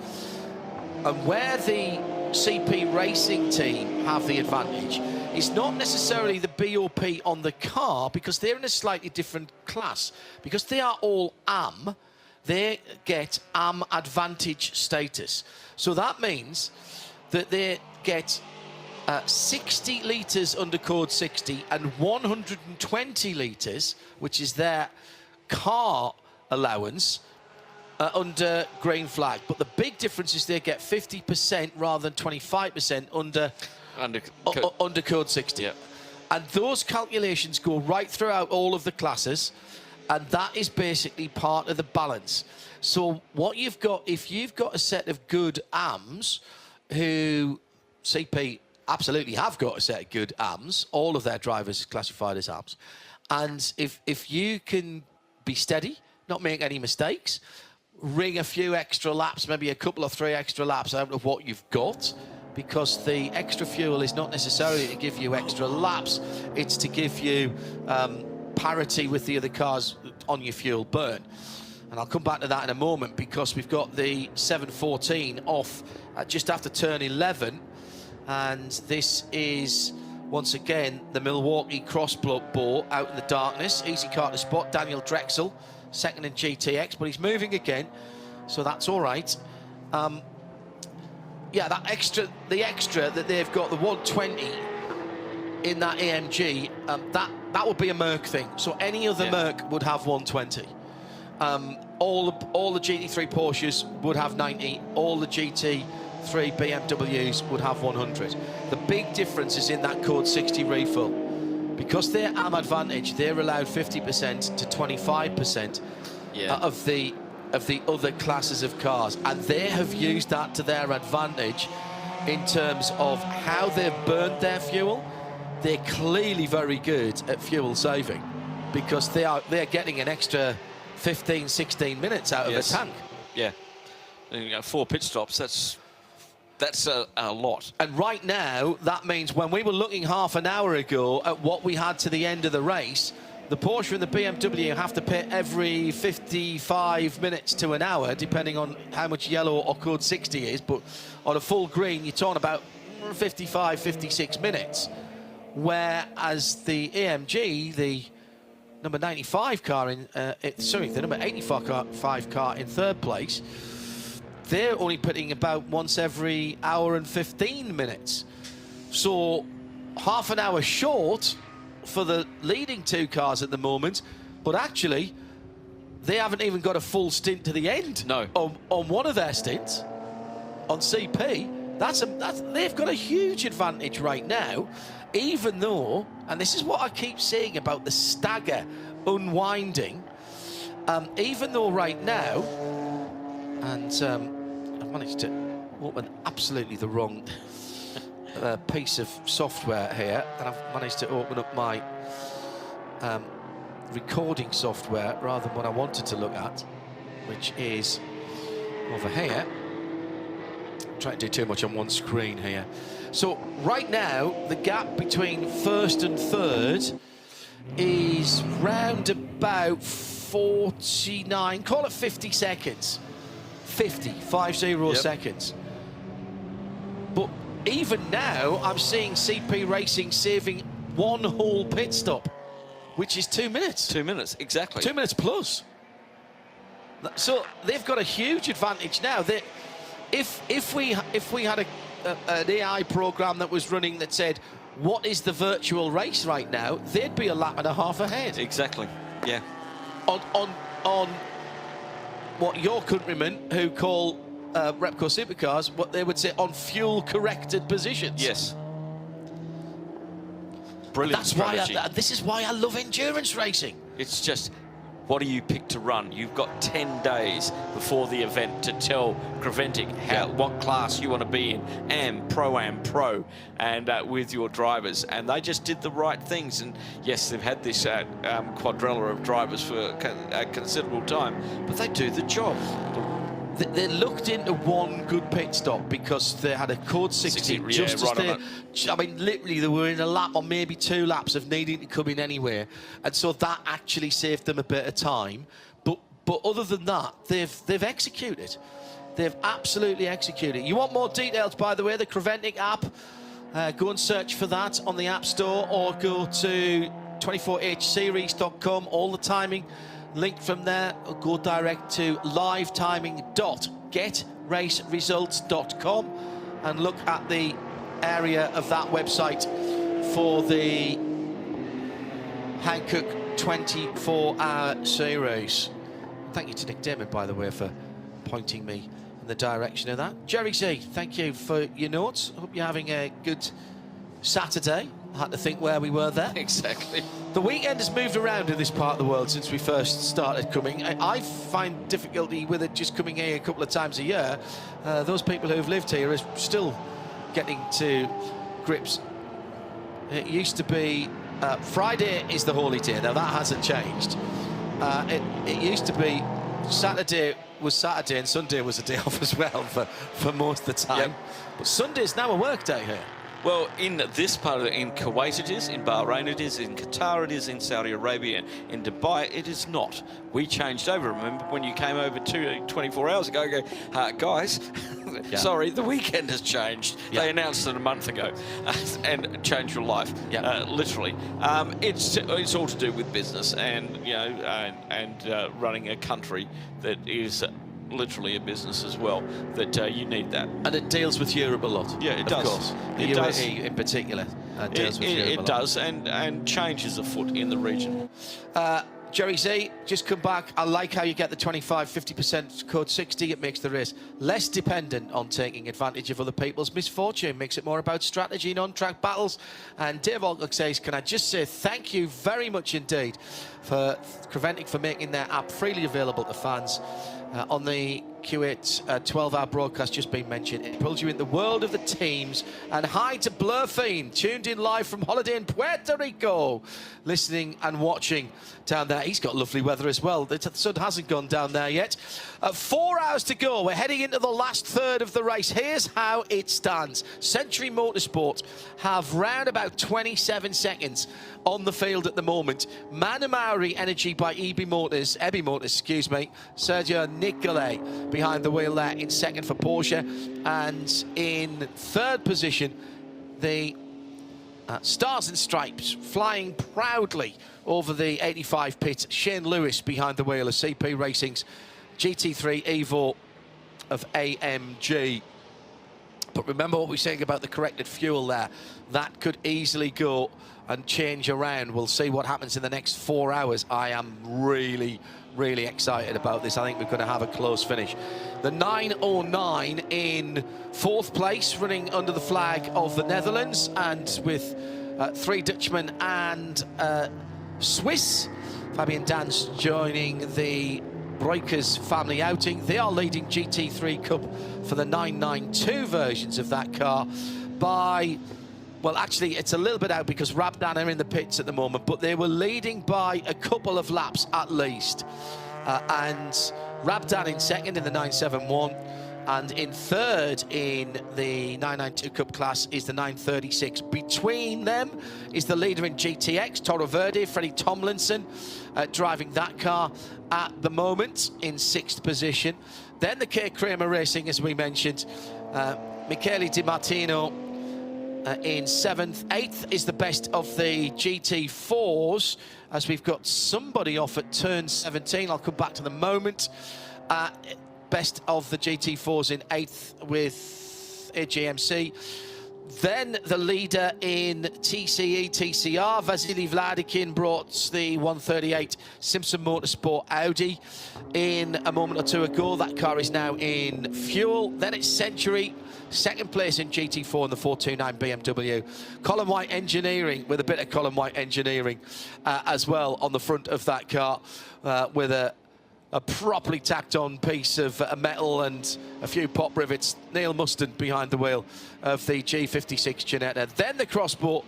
And where the CP racing team have the advantage is not necessarily the BOP on the car, because they're in a slightly different class. Because they are all AM, they get AM advantage status. So that means that they get 60 litres under Code 60 and 120 litres, which is their car allowance, under green flag. But the big difference is they get 50% rather than 25% under Code 60. Yeah. And those calculations go right throughout all of the classes, and that is basically part of the balance. So what you've got, if you've got a set of good AMs, who CP absolutely have got a set of good AMs, all of their drivers classified as AMs, and if you can be steady, not make any mistakes, ring a few extra laps, maybe a couple or 3 extra laps out of what you've got, because the extra fuel is not necessarily to give you extra laps, it's to give you parity with the other cars on your fuel burn. And I'll come back to that in a moment, because we've got the 714 off just after turn 11, and this is once again the Milwaukee crossbow out in the darkness. Easy car to spot, Daniel Drexel, second in GTX, but he's moving again, so that's all right. Yeah, the extra that they've got, the 120 in that AMG, that would be a Merc thing. So any other Merc would have 120. All the GT3 Porsches would have 90. All the GT3 BMWs would have 100. The big difference is in that Code 60 refill. Because they're AM advantage, they're allowed 50% to 25% of the other classes of cars, and they have used that to their advantage in terms of how they've burned their fuel. They're clearly very good at fuel saving, because they're getting an extra 15, 16 minutes out of a tank. Yeah, 4 pit stops. That's a lot. And right now, that means when we were looking half an hour ago at what we had to the end of the race, the Porsche and the BMW have to pit every 55 minutes to an hour, depending on how much yellow or Code 60 is. But on a full green, you're talking about 55, 56 minutes. Whereas the AMG, the number 95 car in, the number 85 car in third place, they're only pitting about once every hour and 15 minutes. So half an hour short for the leading 2 cars at the moment, but actually they haven't even got a full stint to the end. No. On one of their stints, on CP, they've got a huge advantage right now, even though, and this is what I keep saying about the stagger unwinding, even though right now, and I've managed to open absolutely the wrong piece of software here, and I've managed to open up my recording software rather than what I wanted to look at, which is over here. I'm trying to do too much on one screen here. So right now, the gap between first and third is round about 49, call it 50 seconds. 50 seconds. But even now, I'm seeing CP Racing saving 1 whole pit stop, which is 2 minutes. 2 minutes, exactly. 2 minutes plus. So they've got a huge advantage now. If we had an AI program that was running that said, what is the virtual race right now, they'd be a lap and a half ahead. Exactly, yeah. On what your countrymen who call Repco supercars, what they would say on fuel-corrected positions. Yes. Brilliant strategy. This is why I love endurance racing. It's just, what do you pick to run? You've got 10 days before the event to tell CREVENTIC what class you want to be in, AM, Pro, and with your drivers. And they just did the right things. And yes, they've had this quadrilla of drivers for a considerable time, but they do the job. They looked into one good pit stop because they had a Code 60 just as they... I mean, literally, they were in a lap or maybe 2 laps of needing to come in anywhere. And so that actually saved them a bit of time. But other than that, they've executed. They've absolutely executed. You want more details, by the way, the CREVENTIC app. Go and search for that on the App Store, or go to 24hseries.com. All the timing linked from there, or go direct to livetiming.getraceresults.com and look at the area of that website for the Hankook 24-hour series. Thank you to Nick Damon, by the way, for pointing me in the direction of that. Jerry C, thank you for your notes. Hope you're having a good Saturday. I had to think where we were there. Exactly. The weekend has moved around in this part of the world since we first started coming. I find difficulty with it just coming here a couple of times a year. Those people who've lived here are still getting to grips. It used to be Friday is the holy day. Now that hasn't changed. It used to be Saturday was Saturday and Sunday was a day off as well for most of the time. Yep. But Sunday's now a work day here. Well, in this part of it, in Kuwait it is, in Bahrain it is, in Qatar it is, in Saudi Arabia, in Dubai it is not. We changed over. Remember when you came over 24 hours ago, guys, sorry, the weekend has changed. They announced it a month ago and changed your life, literally. It's all to do with business and, you know, running a country that is literally a business as well, that you need that. And it deals with Europe a lot. Yeah, it does. Of course. The It does. UAE in particular deals with Europe a lot. It does, and change is afoot in the region. Jerry Z, just come back. I like how you get the 25-50% code 60. It makes the race less dependent on taking advantage of other people's misfortune. Makes it more about strategy and on-track battles. And Dave Alcock says, can I just say thank you very much indeed for CREVENTIC for making their app freely available to fans. On the Kuwait 12-hour broadcast just been mentioned, it pulls you in the world of the teams. And hi to Blurfeen, tuned in live from holiday in Puerto Rico, listening and watching down there. He's got lovely weather as well. The sun hasn't gone down there yet. 4 hours to go. We're heading into the last third of the race. Here's how it stands. Century Motorsport have round about 27 seconds on the field at the moment. Manamauri Energy by EB Motors, excuse me. Sergio Nicolay behind the wheel there in second for Porsche. And in third position, the Stars and Stripes flying proudly over the 85 pit. Shane Lewis behind the wheel of CP Racing's GT3 Evo of AMG. But remember what we're saying about the corrected fuel there. That could easily go and change around. We'll see what happens in the next 4 hours. I am really excited about this. I think we're going to have a close finish. The 909 in fourth place, running under the flag of the Netherlands, and with 3 Dutchmen and Swiss. Fabian Dans joining the Breukers family outing. They are leading GT3 Cup for the 992 versions of that car by, well, actually, it's a little bit out because Rabdan are in the pits at the moment, but they were leading by a couple of laps at least. And Rabdan in second in the 971, and in third in the 992 Cup class is the 936. Between them is the leader in GTX, Toro Verde, Freddie Tomlinson, driving that car at the moment in 6th position. Then the K. Kramer Racing, as we mentioned, Michele Di Martino in 7th. 8th is the best of the GT4s, as we've got somebody off at turn 17. I'll come back to the moment. Best of the GT4s in 8th with AGMC. Then the leader in TCE, TCR, Vasily Vladikin brought the 138 Simpson Motorsport Audi in a moment or two ago. That car is now in fuel. Then it's Century, second place in GT4 in the 429 BMW. Colin White Engineering, with a bit of Colin White Engineering as well on the front of that car, with a properly tacked on piece of metal and a few pop rivets. Neil Mustard behind the wheel of the G56 Ginetta. Then the Crossbow,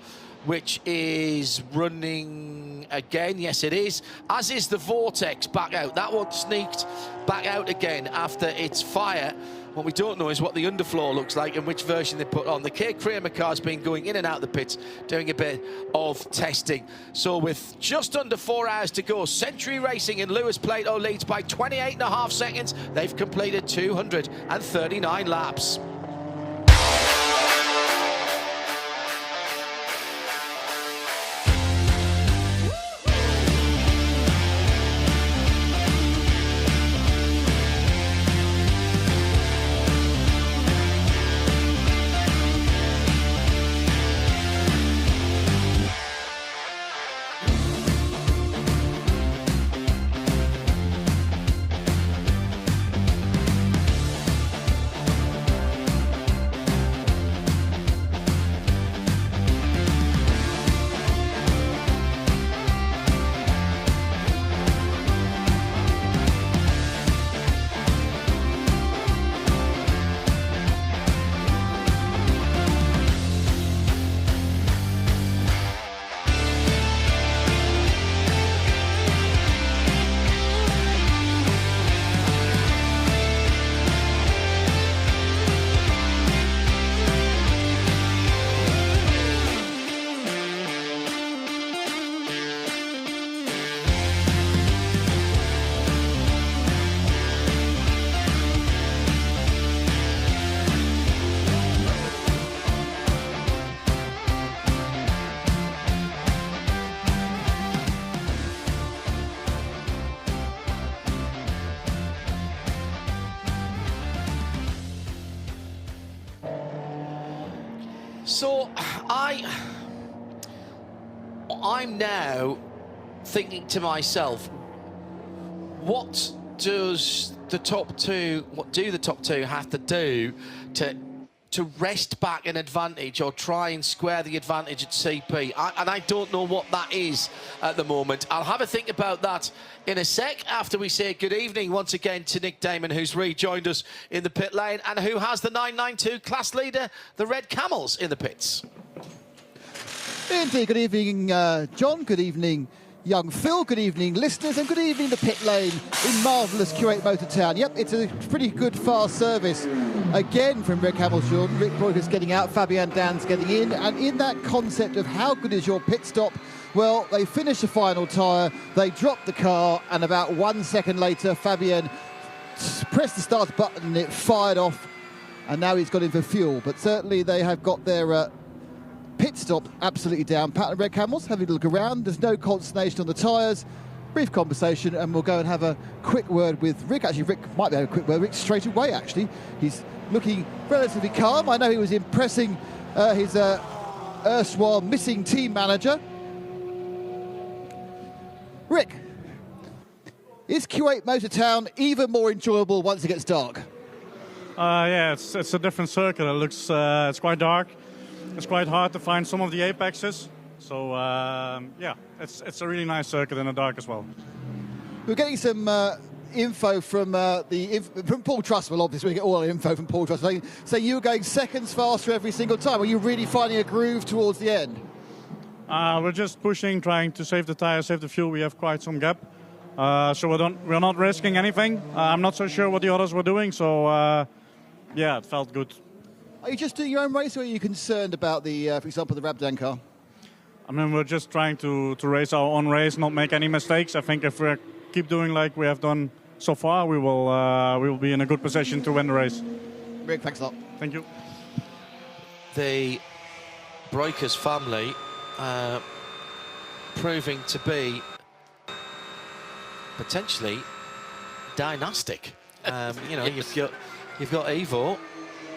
which is running again. Yes, it is. As is the Vortex back out. That one sneaked back out again after its fire What we don't know is what the underfloor looks like and which version they put on. The K Kramer car's been going in and out of the pits, doing a bit of testing. So with just under 4 hours to go, Century Racing and Lewis Plato leads by 28.5 seconds. They've completed 239 laps. So I'm now thinking to myself, what do the top two have to do to wrest back an advantage or try and square the advantage at CP? And I don't know what that is at the moment. I'll have a think about that in a sec after we say good evening once again to Nick Damon, who's rejoined us in the pit lane and who has the 992 class leader, the Red Camels, in the pits. Indeed, good evening, John. Good evening, young Phil. Good evening, listeners, and good evening, the pit lane in marvellous Kuwait Motor Town. Yep, it's a pretty good fast service again from Red Camels, Jordan. Rick Broyker's getting out, Fabian Dan's getting in, and in that concept of how good is your pit stop, well, they finished the final tyre, they dropped the car, and about 1 second later, Fabian pressed the start button and it fired off, and now he's got in for fuel. But certainly they have got their pit stop absolutely down. Pat and Red Camels having a look around. There's no consternation on the tyres. Brief conversation, and we'll go and have a quick word with Rick. Actually, Rick might be having a quick word with Rick straight away, actually. He's looking relatively calm. I know he was impressing his erstwhile missing team manager. Rick, is Kuwait Motor Town even more enjoyable once it gets dark? Yeah, it's a different circuit. It looks it's quite dark. It's quite hard to find some of the apexes. So yeah, it's a really nice circuit in the dark as well. We're getting some info from from Paul Trustwell. Obviously, we get all our info from Paul Trustwell. So you were going seconds faster every single time. Are you really finding a groove towards the end? We're just pushing, trying to save the tires, save the fuel. We have quite some gap, so we're not risking anything. I'm not so sure what the others were doing, so yeah, it felt good. Are you just doing your own race, or are you concerned about the, for example, the Rabdan car? I mean, we're just trying to race our own race, not make any mistakes. I think if we keep doing like we have done so far, we will be in a good position to win the race. Rick, thanks a lot. Thank you. The Breakers family proving to be potentially dynastic. You know, you've got Ivo,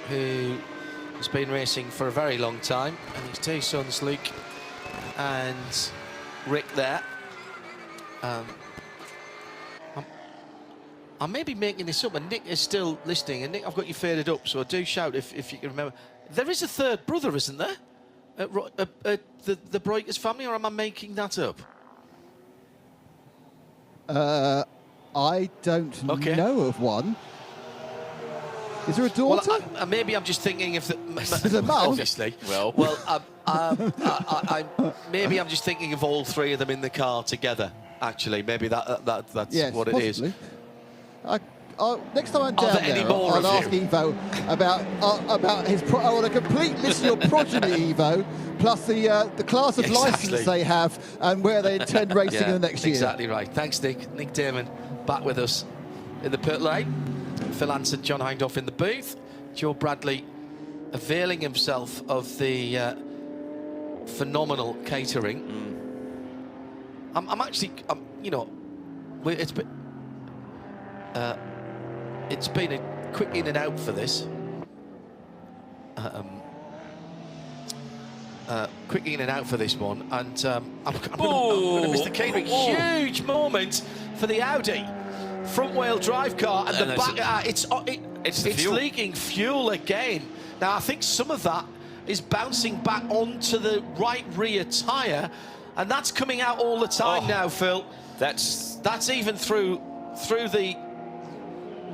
who has been racing for a very long time, and his two sons, Luke and Rick, there. I may be making this up, and Nick is still listening. And Nick, I've got you faded up, so do shout if you can remember. There is a third brother, isn't there? The Breakers family, or am I making that up? I don't know of one. Is there a daughter? Well, maybe I'm just thinking of the... There's a mum. Obviously. Well, maybe I'm just thinking of all three of them in the car together, actually. Maybe that's yes, what possibly. it is. next time I'm down there, I'll ask Evo about his. I want a complete list of your progeny, Evo, plus the class of license they have and where they intend racing in the next year. Exactly right. Thanks, Nick. Nick Damon back with us in the pit lane. Phil Anson, John Hindhaugh in the booth. Joe Bradley availing himself of the phenomenal catering. I'm actually, you know, it's been a quick in and out for this. Quick in and out for this one, and I'm going to miss the catering. Huge moment for the Audi front-wheel drive car, and the back. It's leaking fuel again. Now I think some of that is bouncing back onto the right rear tyre, and that's coming out all the time now, Phil. That's even through the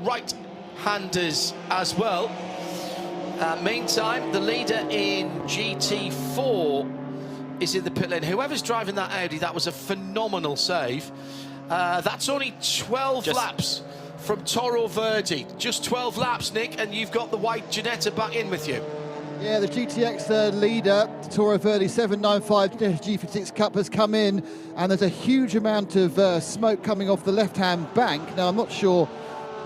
right-handers as well. Meantime, the leader in GT4 is in the pit lane. Whoever's driving that Audi, that was a phenomenal save. That's only 12 laps from Toro Verde. Just 12 laps, Nick, and you've got the white Ginetta back in with you. Yeah, the GTX leader, Toro Verde 795 G56 Cup has come in, and there's a huge amount of smoke coming off the left-hand bank. Now, I'm not sure.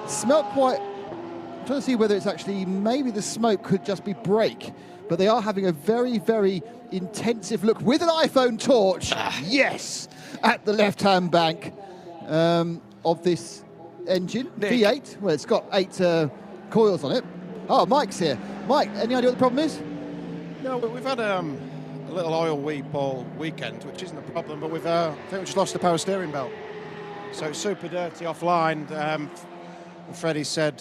Smelled quite... I'm trying to see whether it's actually... Maybe the smoke could just be brake, but they are having a very, very intensive look with an iPhone torch, yes, at the left-hand bank of this engine. Nick. V8, well, it's got 8 coils on it. Oh, Mike's here. Mike, any idea what the problem is? No, we've had a little oil weep all weekend, which isn't a problem, but I think we just lost the power steering belt. So it's super dirty offline. Freddie said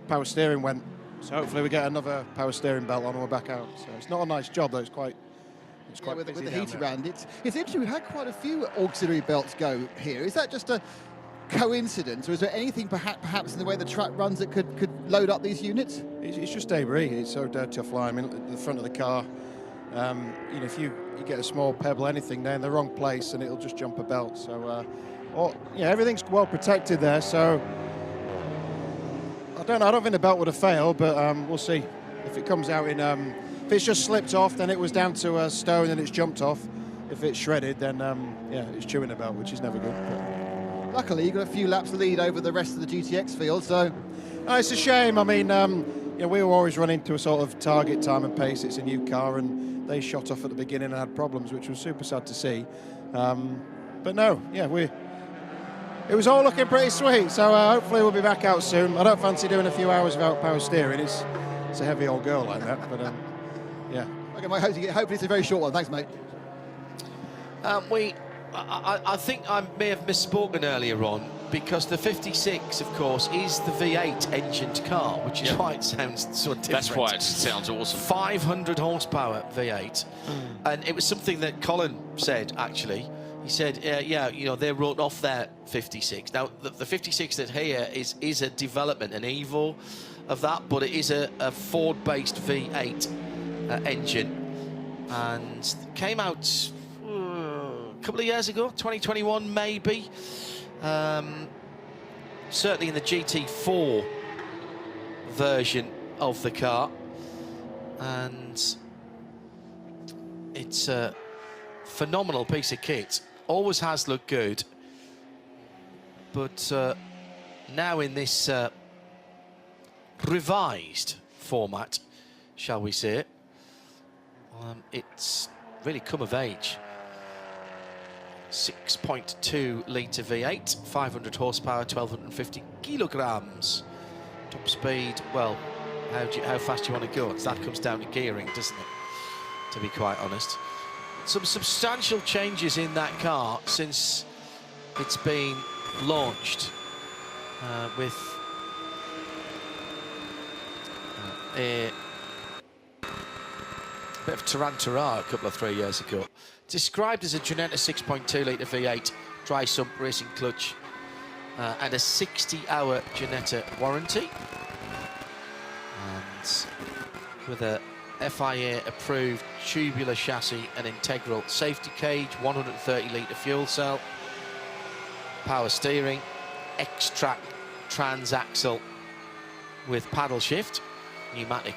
power steering went, so hopefully we get another power steering belt on and we're back out. So it's not a nice job, though. It's quite with the heat around it. It's interesting, we've had quite a few auxiliary belts go here. Is that just a coincidence, or is there anything perhaps in the way the track runs that could load up these units? It's just debris. It's so dirty offline. I mean, the front of the car, you know, if you get a small pebble, anything there in the wrong place, and it'll just jump a belt. So, yeah, everything's well protected there. So, I don't think the belt would have failed, but we'll see. If it comes out in, if it's just slipped off, then it was down to a stone and it's jumped off. If it's shredded, then yeah, it's chewing the belt, which is never good. But luckily, you got a few laps lead over the rest of the GTX field, so it's a shame. I mean, you know, we were always running to a sort of target time and pace. It's a new car, and they shot off at the beginning and had problems, which was super sad to see. But no, yeah, it was all looking pretty sweet. So hopefully we'll be back out soon. I don't fancy doing a few hours without power steering. It's a heavy old girl like that, but yeah. Okay, Mike, hopefully it's a very short one. Thanks, mate. I think I may have misspoken earlier on, because the 56, of course, is the V8 engined car, which is why it sounds so different. That's why it sounds awesome. 500 horsepower V8. And it was something that Colin said, actually. He said, yeah, you know, they wrote off their 56. Now, the 56 that here is a development, an Evo of that, but it is a Ford-based V8 engine. And came out a couple of years ago, 2021 maybe. Certainly in the GT4 version of the car. And it's a phenomenal piece of kit. Always has looked good. But now in this revised format, shall we say, it's really come of age. 6.2 litre V8, 500 horsepower, 1,250 kilograms. Top speed, well, how fast do you want to go? That comes down to gearing, doesn't it? To be quite honest. Some substantial changes in that car since it's been launched with a bit of Tarantara a couple of 3 years ago. Described as a Ginetta 6.2 litre V8 dry sump racing clutch and a 60-hour Ginetta warranty, and with a FIA approved tubular chassis and integral safety cage, 130 litre fuel cell, power steering, X-Track transaxle with paddle shift, pneumatic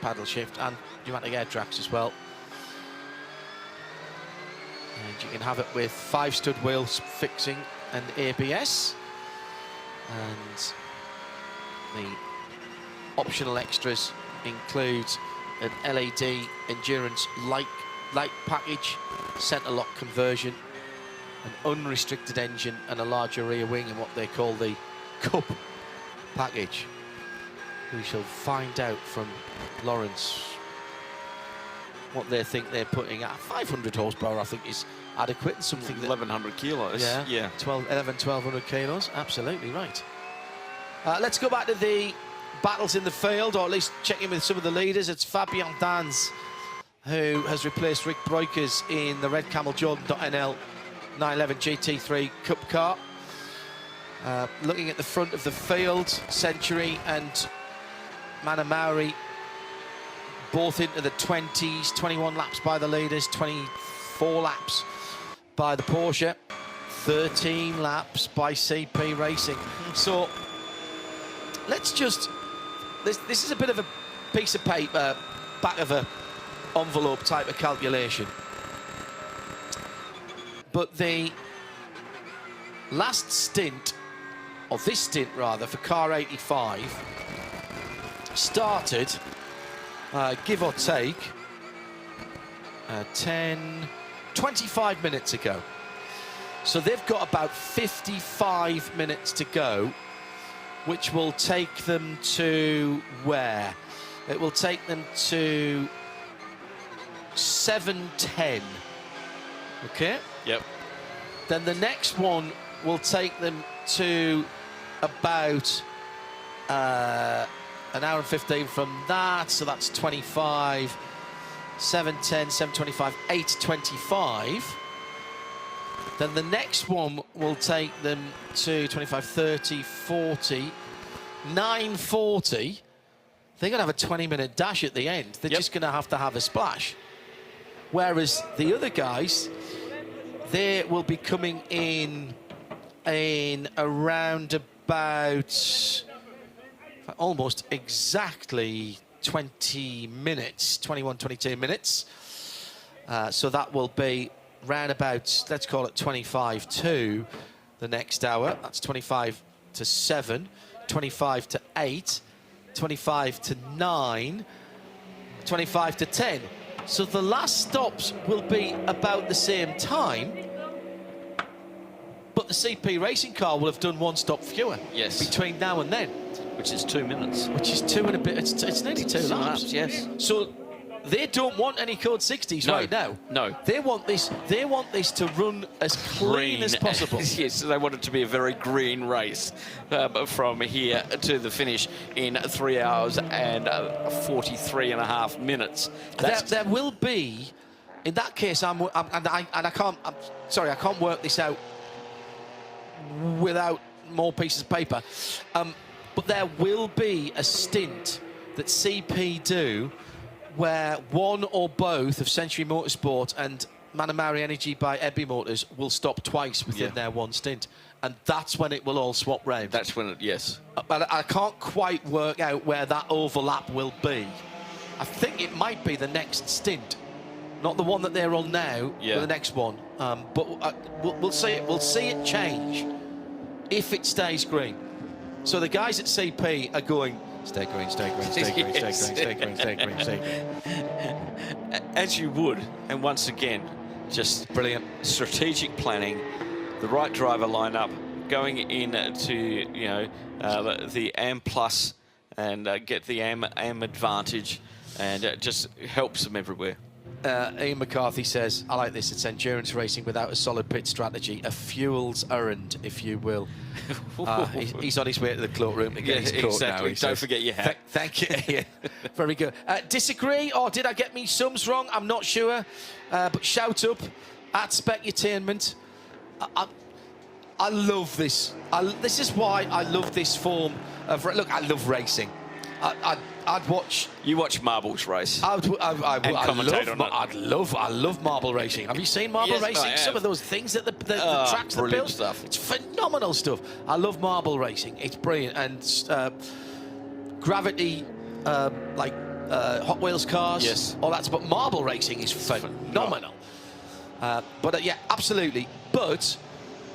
paddle shift, and pneumatic air tracks as well. And you can have it with 5-stud wheels fixing and ABS. And the optional extras include an LED endurance light package, centre lock conversion, an unrestricted engine, and a larger rear wing, and what they call the Cup package. We shall find out from Lawrence what they think they're putting at. 500 horsepower, I think, is adequate, and something 1,100 kilos. Yeah, 1,200 kilos, absolutely right. Let's go back to the battles in the field, or at least check in with some of the leaders. It's Fabien Dans, who has replaced Rick Breukers in the Red Camel Jordan.NL 911 GT3 Cup car. Looking at the front of the field, Century and Manamauri both into the 20s, 21 laps by the leaders, 24 laps by the Porsche, 13 laps by CP Racing. So let's just, this is a bit of a piece of paper, back of a envelope type of calculation. But the last stint, or this stint rather, for car 85 started, give or take, 25 minutes ago. So they've got about 55 minutes to go, which will take them to where? It will take them to 7:10. Okay? Yep. Then the next one will take them to about an hour and 15 from that, so that's 25, 7:10, 7:25, 8:25. Then the next one will take them to 25, 30, 40, 9:40. They're going to have a 20-minute dash at the end. They're just going to have a splash. Whereas the other guys, they will be coming in around about almost exactly 20 minutes, 21, 22 minutes. So that will be round about, let's call it 25 to the next hour. That's 25 to 7, 25 to 8, 25 to 9, 25 to 10. So the last stops will be about the same time, but the CP racing car will have done one stop fewer between now and then. Which is 2 minutes. Which is 2 and a bit, it's nearly 2 laps. Yes. So they don't want any code 60s right now. No. They want this to run as clean as possible. Yes, they want it to be a very green race from here to the finish in 3 hours and 43.5 minutes. There will be, in that case, I can't work this out without more pieces of paper. But there will be a stint that CP do where one or both of Century Motorsport and Manamauri Energy by ABU Motors will stop twice within their one stint. And that's when it will all swap round. That's when it, yes. But I can't quite work out where that overlap will be. I think it might be the next stint. Not the one that they're on now, but the next one. But we'll see it. We'll see it change if it stays green. So the guys at CP are going, stay green, stay green, stay green, stay green, stay green, stay green, stay green. As you would, and once again, just brilliant strategic planning, the right driver lineup, going into the AM Plus and get the AM advantage, and it just helps them everywhere. Ian McCarthy says, I like this, it's endurance racing without a solid pit strategy, a fuel's errand, if you will. He's on his way to the cloakroom to get his coat now. Don't forget your hat. Thank you, Ian. Very good. Disagree, or did I get me sums wrong? I'm not sure. But shout up at Specutainment. I love this. This is why I love this form of... Look, I love racing. I I'd watch. You watch marbles race. I love marble racing. Have you seen marble Yes, I racing? have. Some of those things that the tracks that brilliant build stuff. It's phenomenal stuff. I love marble racing. It's brilliant. And gravity, Hot Wheels cars. Yes. All that. But marble racing is phenomenal. Yeah, absolutely. But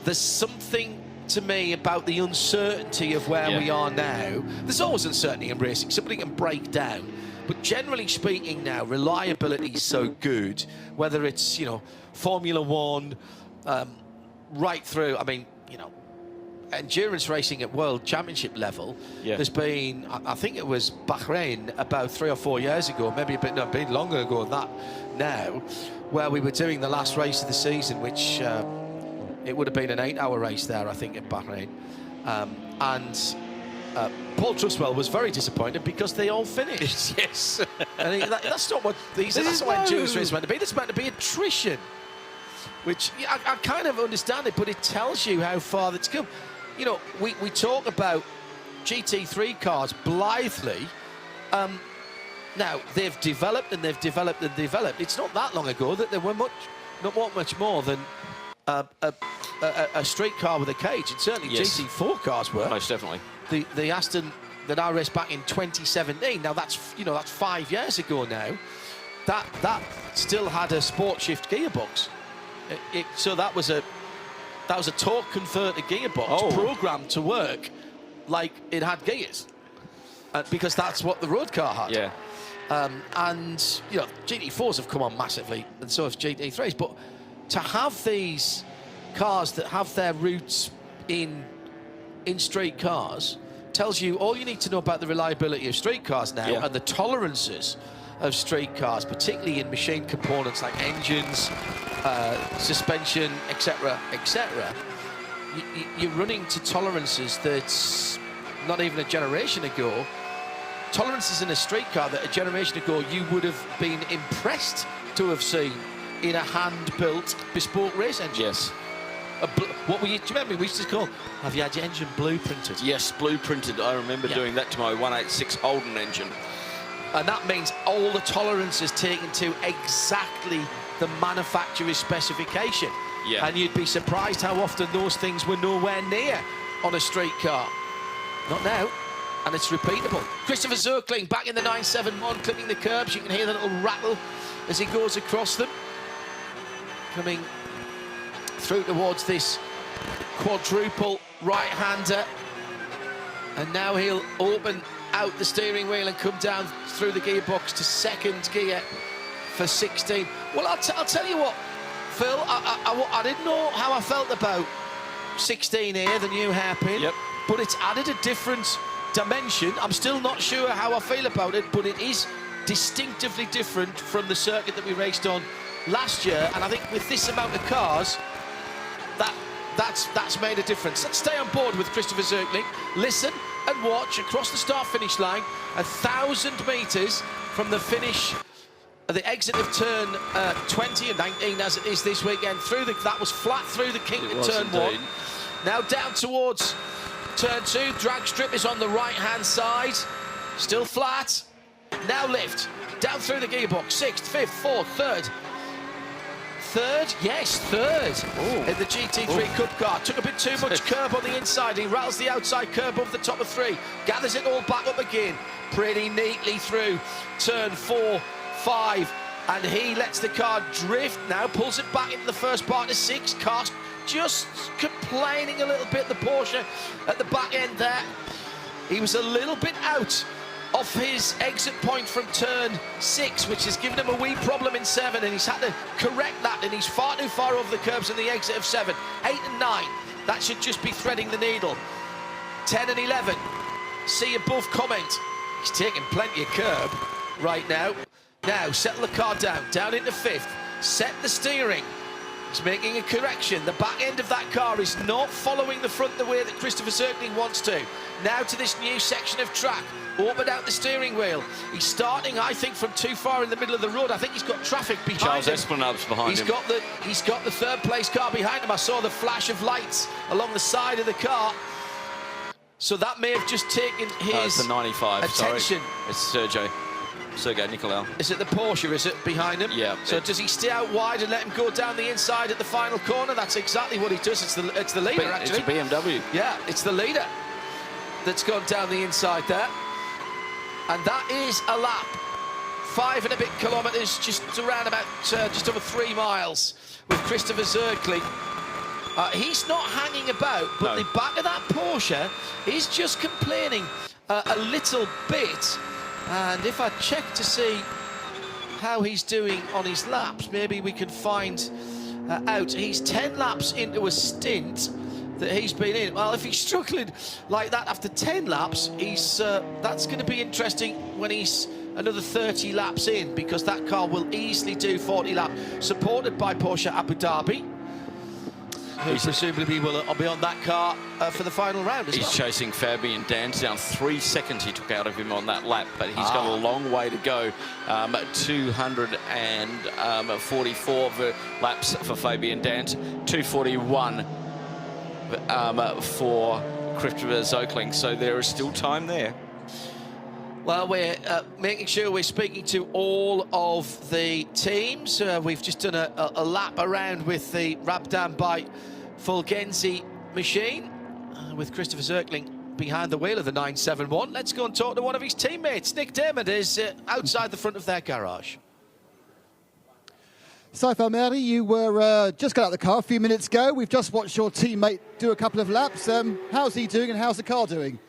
there's something to me about the uncertainty of where we are now. There's always uncertainty in racing. Somebody can break down. But generally speaking now, reliability is so good, whether it's, Formula One, right through, endurance racing at World Championship level. There's been, I think it was Bahrain about 3 or 4 years ago, maybe a bit longer ago than that now, where we were doing the last race of the season, which it would have been an 8-hour race there, I think, at Bahrain. Paul Truswell was very disappointed because they all finished. Yes. And that's not what that's not what endurance race is meant to be. It's meant to be attrition, which I kind of understand it, but it tells you how far that's come. We talk about GT3 cars blithely. Now, they've developed and they've developed and developed. It's not that long ago that there were not much more than a street car with a cage, and certainly GT4 cars were. Most definitely. The Aston that I raced back in 2017. Now that's 5 years ago now. That still had a sport shift gearbox. So that was a torque converter gearbox programmed to work like it had gears, because that's what the road car had. Yeah. And GT4s have come on massively, and so have GT3s. But to have these cars that have their roots in street cars tells you all you need to know about the reliability of street cars now, and the tolerances of street cars, particularly in machine components like engines, suspension, etc., etc. You're running to tolerances that's not even a generation ago. Tolerances in a street car that a generation ago you would have been impressed to have seen in a hand-built bespoke race engine. Yes. What do you remember? We used to call, have you had your engine blueprinted? Yes, blueprinted. I remember doing that to my 186 Holden engine. And that means all the tolerances taken to exactly the manufacturer's specification. Yeah. And you'd be surprised how often those things were nowhere near on a street car. Not now. And it's repeatable. Christopher Zirkling back in the 971, clipping the curbs. You can hear the little rattle as he goes across them. Coming through towards this quadruple right-hander. And now he'll open out the steering wheel and come down through the gearbox to second gear for 16. Well, I'll tell you what, Phil, I didn't know how I felt about 16 here, the new hairpin, but it's added a different dimension. I'm still not sure how I feel about it, but it is distinctively different from the circuit that we raced on last year, and I think with this amount of cars, that's made a difference. Let's stay on board with Christopher Zirkling, listen and watch across the start-finish line, 1,000 metres from the finish, the exit of turn 20 and 19 as it is this weekend. That was flat through the kink at turn 1. Now down towards turn 2, drag strip is on the right-hand side, still flat. Now lift, down through the gearbox, 6th, 5th, 4th, 3rd. Third? Yes, third in the GT3 Cup car. Took a bit too much curb on the inside. He rattles the outside curb over the top of 3. Gathers it all back up again. Pretty neatly through turn 4, 5. And he lets the car drift now. Pulls it back into the first part of 6. Car just complaining a little bit, the Porsche at the back end there. He was a little bit out off his exit point from turn 6, which has given him a wee problem in 7, and he's had to correct that, and he's far too far over the curbs in the exit of 7. 8 and 9, that should just be threading the needle. 10 and 11, see above comment. He's taking plenty of curb right now. Now, settle the car down into 5th. Set the steering. He's making a correction. The back end of that car is not following the front the way that Christopher Zirkling wants to. Now to this new section of track. Open out the steering wheel. He's starting, I think, from too far in the middle of the road. I think he's got traffic behind Charles him. Esplanade's behind him. He's got the third place car behind him. I saw the flash of lights along the side of the car. So that may have just taken his it's the 95, attention. sorry. It's Sergei Nicolau. Is it the Porsche, is it, behind him? Yeah. So does he stay out wide and let him go down the inside at the final corner? That's exactly what he does. It's the leader, actually. It's a BMW. Yeah, it's the leader that's gone down the inside there. And that is a lap. 5 and a bit kilometres, just around about just over 3 miles with Christopher Zirkling. He's not hanging about, but the back of that Porsche is just complaining a little bit. And if I check to see how he's doing on his laps, maybe we can find out. He's 10 laps into a stint that he's been in. Well, if he's struggling like that after 10 laps, he's that's going to be interesting when he's another 30 laps in, because that car will easily do 40 laps, supported by Porsche Abu Dhabi, who presumably will be on that car for the final round as well. He's chasing Fabian Danz down. 3 seconds he took out of him on that lap, but he's got a long way to go. 244 laps for Fabian Danz, 241 for Christopher Zirkling, so there is still time there. Well, we're making sure we're speaking to all of the teams. We've just done a lap around with the Rabdan by Fulgenzi machine with Christopher Zirkling behind the wheel of the 971. Let's go and talk to one of his teammates. Nick Dermott is outside the front of their garage. Saif Al-Mehdi, you were just got out of the car a few minutes ago. We've just watched your teammate do a couple of laps. How's he doing and how's the car doing?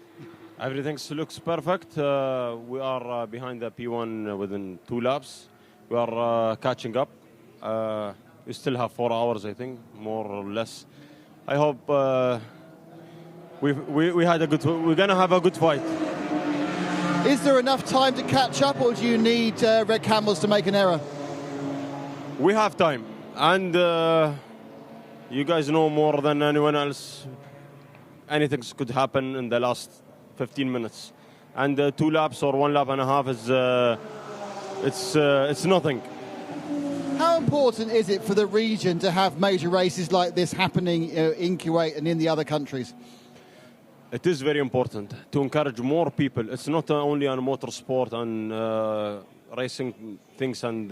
Everything looks perfect. We are behind the P1 within 2 laps. We are catching up. We still have 4 hours, I think, more or less. I hope we had a good. We're gonna have a good fight. Is there enough time to catch up, or do you need Red Camels to make an error? We have time, and you guys know more than anyone else. Anything could happen in the last 15 minutes, and 2 laps or 1 lap and a half is it's nothing. How important is it for the region to have major races like this happening in Kuwait and in the other countries? It is very important to encourage more people. It's not only on motorsport and racing things and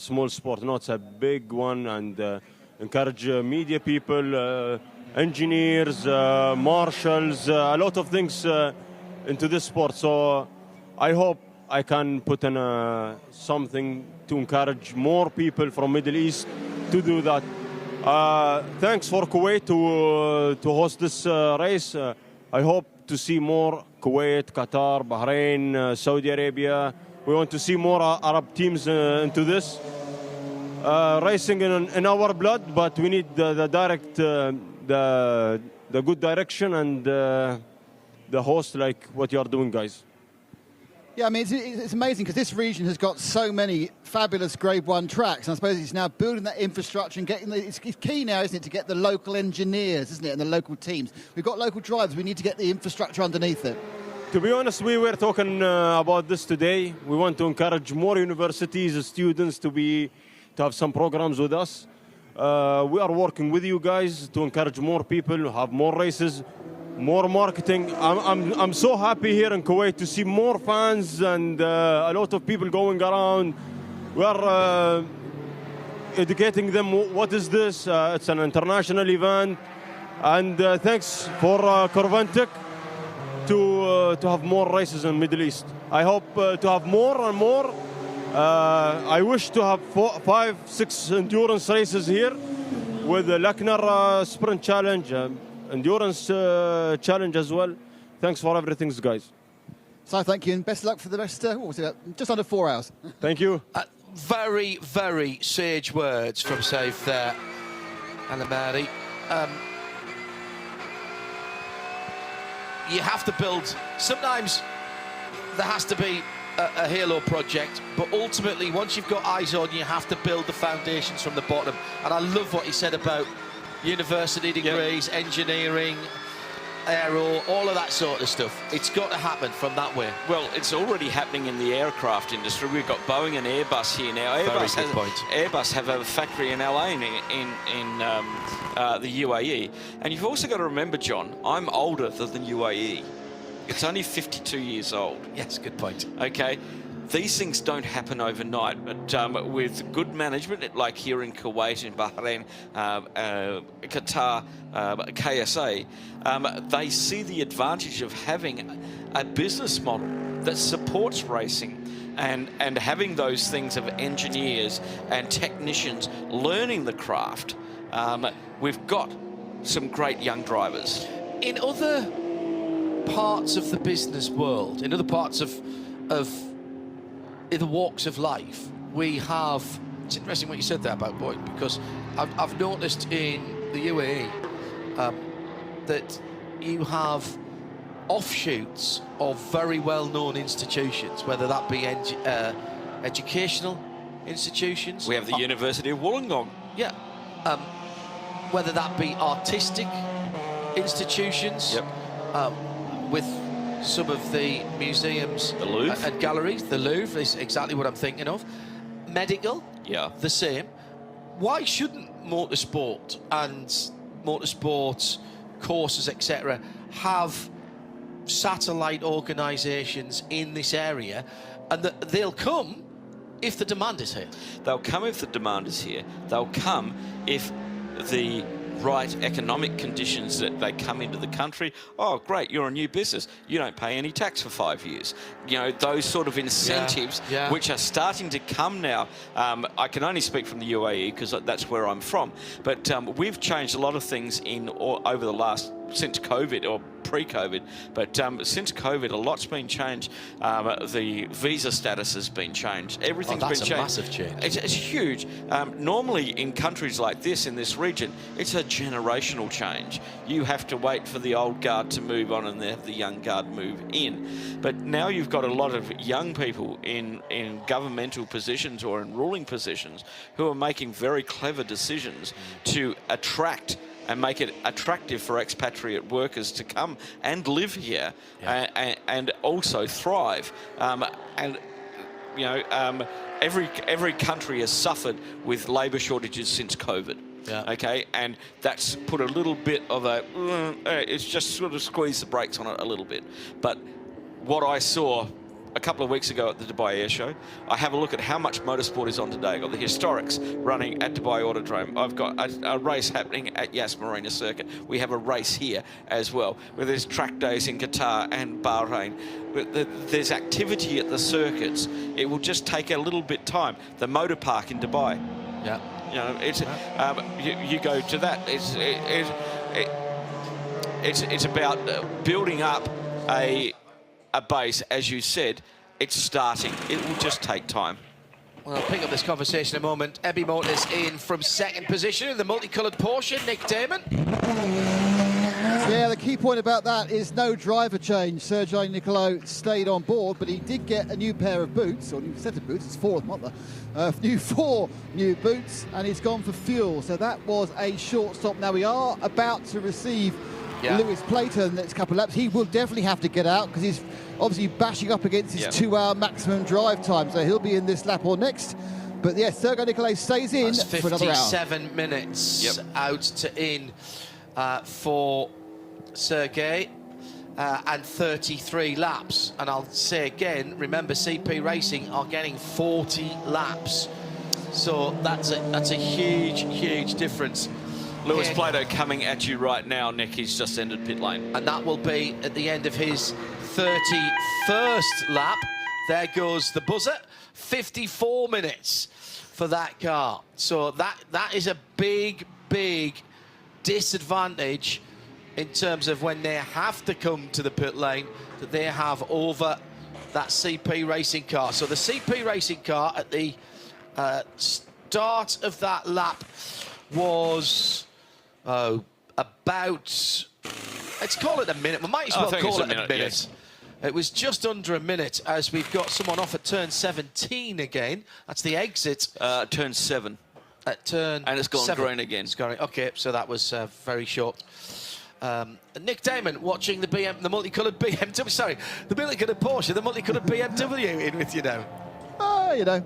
small sport. No, it's a big one, and encourage media people, engineers, marshals, a lot of things into this sport. So I hope I can put in something to encourage more people from Middle East to do that. Thanks for Kuwait to host this race. I hope to see more Kuwait, Qatar, Bahrain, Saudi Arabia. We want to see more Arab teams into this. Racing in our blood, but we need the direct, the good direction and the host like what you are doing, guys. Yeah, I mean, it's amazing because this region has got so many fabulous Grade 1 tracks. And I suppose it's now building that infrastructure and getting it's key now, isn't it, to get the local engineers, isn't it, and the local teams. We've got local drivers. We need to get the infrastructure underneath it. To be honest, we were talking about this today. We want to encourage more universities, students to have some programs with us. We are working with you guys to encourage more people, to have more races, more marketing. I'm so happy here in Kuwait to see more fans and a lot of people going around. We are educating them. What is this? It's an international event, and thanks for CREVENTIC to have more races in the Middle East. I hope to have more and more. I wish to have 5, 6 endurance races here with the Luckner Sprint Challenge, endurance challenge as well. Thanks for everything, guys. So thank you and best of luck for the rest. What was it? Just under 4 hours. Thank you. Very, very sage words from Saif there, Al-Mehdi. You have to build. Sometimes there has to be a halo project, but ultimately, once you've got eyes on, you have to build the foundations from the bottom. And I love what he said about university degrees, engineering. aero, all of that sort of stuff. It's got to happen from that way. Well, it's already happening in the aircraft industry. We've got Boeing and Airbus here now. Airbus have a factory in LA in the UAE. And you've also got to remember, John, I'm older than the UAE. It's only 52 years old. Yes, good point. Okay. These things don't happen overnight, but with good management, like here in Kuwait, in Bahrain, Qatar, KSA, they see the advantage of having a business model that supports racing and having those things of engineers and technicians learning the craft. We've got some great young drivers. In other parts of the business world, in other parts of the walks of life, we have... It's interesting what you said there about Boeing, because I've noticed in the UAE that you have offshoots of very well-known institutions, whether that be educational institutions. We have the University of Wollongong. Yeah. Whether that be artistic institutions. Yep. With some of the museums, the Louvre and galleries. The Louvre is exactly what I'm thinking of. Medical, yeah, the same. Why shouldn't motorsport and motorsport courses, etc., have satellite organisations in this area, and that they'll come if the demand is here? They'll come if the demand is here. They'll come if the right economic conditions that they come into the country. Oh, great, you're a new business. You don't pay any tax for 5 years. You know, those sort of incentives, which are starting to come now. I can only speak from the UAE because that's where I'm from. But we've changed a lot of things over the last, since COVID or pre-COVID, but since COVID, a lot's been changed. The visa status has been changed. Everything's been changed. That's a massive change. It's huge. Normally, in countries like this, in this region, it's a generational change. You have to wait for the old guard to move on and the young guard move in. But now you've got a lot of young people in governmental positions or in ruling positions who are making very clever decisions to attract and make it attractive for expatriate workers to come and live here, and also thrive. And you know, every country has suffered with labour shortages since COVID. Yeah. Okay, and that's put a little bit of it's just sort of squeezed the brakes on it a little bit. But what I saw a couple of weeks ago at the Dubai Air Show, I have a look at how much motorsport is on today. I've got the Historics running at Dubai Autodrome. I've got a race happening at Yas Marina Circuit. We have a race here as well, where there's track days in Qatar and Bahrain. There's activity at the circuits. It will just take a little bit time. The motor park in Dubai. Yeah. You know, it's you go to that. It's about building up a base, as you said. It's starting. It will just take time. Well, I'll pick up this conversation in a moment. ABU Motors in from second position in the multicoloured Porsche. Nick Damon. Yeah, the key point about that is no driver change. Sergei Nicolo stayed on board, but he did get a new pair of boots, or a new set of boots. It's four of them, aren't there? Four new boots, and he's gone for fuel. So that was a short stop. Now we are about to receive Lewis Plater in the next couple of laps. He will definitely have to get out because he's obviously bashing up against his 2-hour maximum drive time. So he'll be in this lap or next. But yes, Sergei Nicolo stays in for another hour. 57 minutes out to in for Sergei, and 33 laps. And I'll say again, remember CP Racing are getting 40 laps. So that's a huge, huge difference. Lewis Plato coming at you right now, Nick. He's just entered pit lane. And that will be at the end of his 31st lap. There goes the buzzer. 54 minutes for that car. So that is a big, big disadvantage in terms of when they have to come to the pit lane that they have over that CP Racing car. So the CP Racing car at the start of that lap was about, let's call it a minute. We might as well call it a minute. Yes. It was just under a minute as we've got someone off at turn 17 again. That's the exit. Turn 7. At turn And it's gone 7. green again. It's gone, okay, so that was very short. Nick Damon watching the multicoloured BMW, sorry, the multicoloured Porsche, the multicoloured BMW in with you now. You know,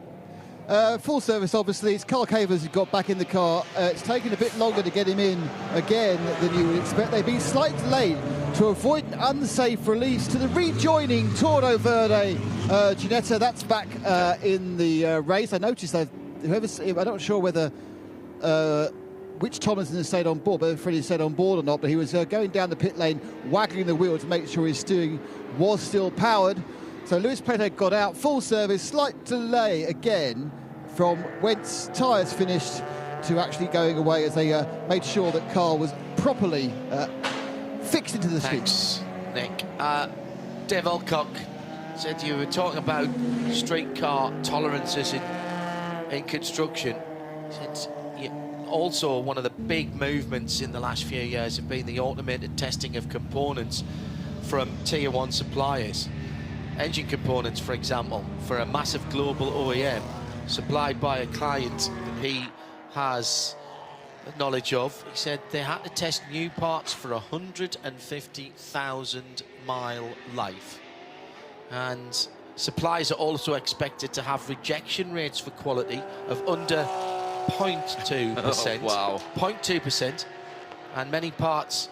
full service, obviously. It's Carl Cavers who got back in the car. It's taken a bit longer to get him in again than you would expect. They've been slightly delayed to avoid an unsafe release to the rejoining Tordo Verde Ginetta. That's back in the race. I noticed that I'm not sure whether which Tomlinson has stayed on board, whether Freddie stayed on board or not, but he was going down the pit lane, waggling the wheel to make sure his steering was still powered. So Lewis Plato got out, full service, slight delay again from whence tyres finished to actually going away as they made sure that car was properly fixed into the streets. Thanks, Nick. Dave Alcock said you were talking about street car tolerances in construction. Said, also, one of the big movements in the last few years have been the automated testing of components from Tier 1 suppliers. Engine components, for example, for a massive global OEM supplied by a client that he has knowledge of. He said they had to test new parts for 150,000 mile life. And suppliers are also expected to have rejection rates for quality of under 0.2%. Oh, wow. 0.2%. And many parts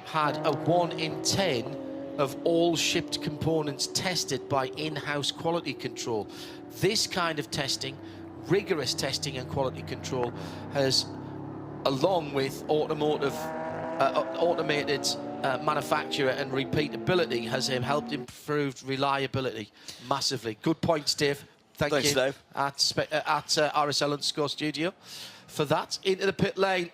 had a 1 in 10 of all shipped components tested by in-house quality control. This kind of testing, rigorous testing and quality control, has, along with automated manufacture and repeatability, has helped improve reliability massively. Good points, Dave. Thanks, you, Dave. At RSL Studio for that. Into the pit lane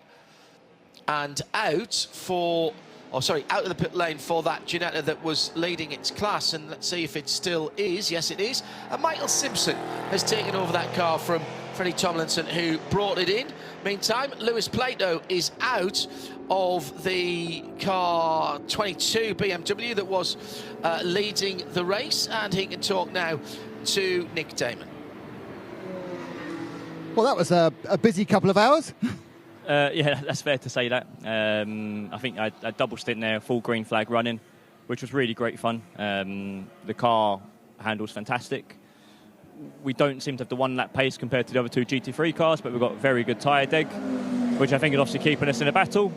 and out for... out of the pit lane for that Ginetta that was leading its class, and let's see if it still is. Yes, it is. And Michael Simpson has taken over that car from Freddie Tomlinson, who brought it in. Meantime, Lewis Plato is out of the car 22 BMW that was leading the race, and he can talk now to Nick Damon. Well, that was a busy couple of hours. Yeah, that's fair to say that. I think I double stint there, full green flag running, which was really great fun. The car handles fantastic. We don't seem to have the one lap pace compared to the other two GT3 cars, but we've got very good tyre deg, which I think is obviously keeping us in a battle.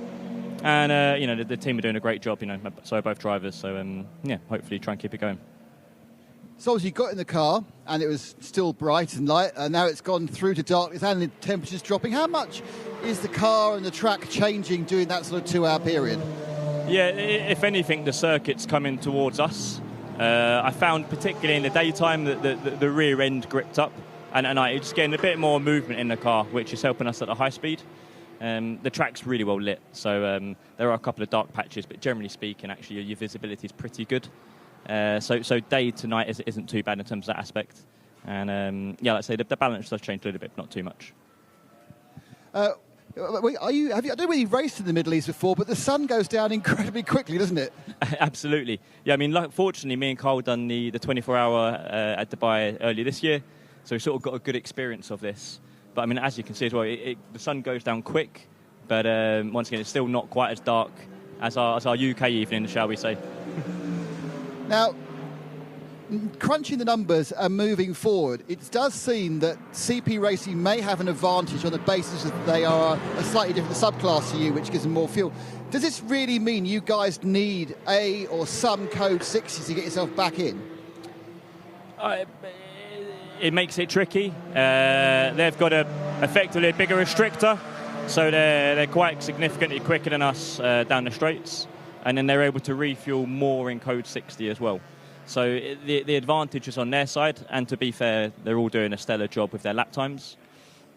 And, you know, the team are doing a great job, you know, so are both drivers. So, yeah, hopefully try and keep it going. So as you got in the car, and it was still bright and light, and now it's gone through to darkness and the temperature's dropping. How much is the car and the track changing during that sort of 2-hour period? Yeah, if anything, the circuit's coming towards us. I found particularly in the daytime that the rear end gripped up, and at night it's getting a bit more movement in the car, which is helping us at a high speed. The track's really well lit, so there are a couple of dark patches, but generally speaking, actually, your visibility is pretty good. So day to night isn't too bad in terms of that aspect. And yeah, like I say, the balance does change a little bit, but not too much. I don't know whether you've raced in the Middle East before, but the sun goes down incredibly quickly, doesn't it? Absolutely. Yeah, I mean, fortunately, me and Carl done the 24-hour at Dubai earlier this year, so we sort of got a good experience of this. But I mean, as you can see as well, the sun goes down quick, but once again, it's still not quite as dark as our UK evening, shall we say. Now, crunching the numbers and moving forward, it does seem that CP Racing may have an advantage on the basis that they are a slightly different subclass to you, which gives them more fuel. Does this really mean you guys need a or some code 60s to get yourself back in? It makes it tricky. They've got effectively a bigger restrictor, so they're quite significantly quicker than us down the straights. And then they're able to refuel more in code 60 as well. So the advantage is on their side, and to be fair, they're all doing a stellar job with their lap times.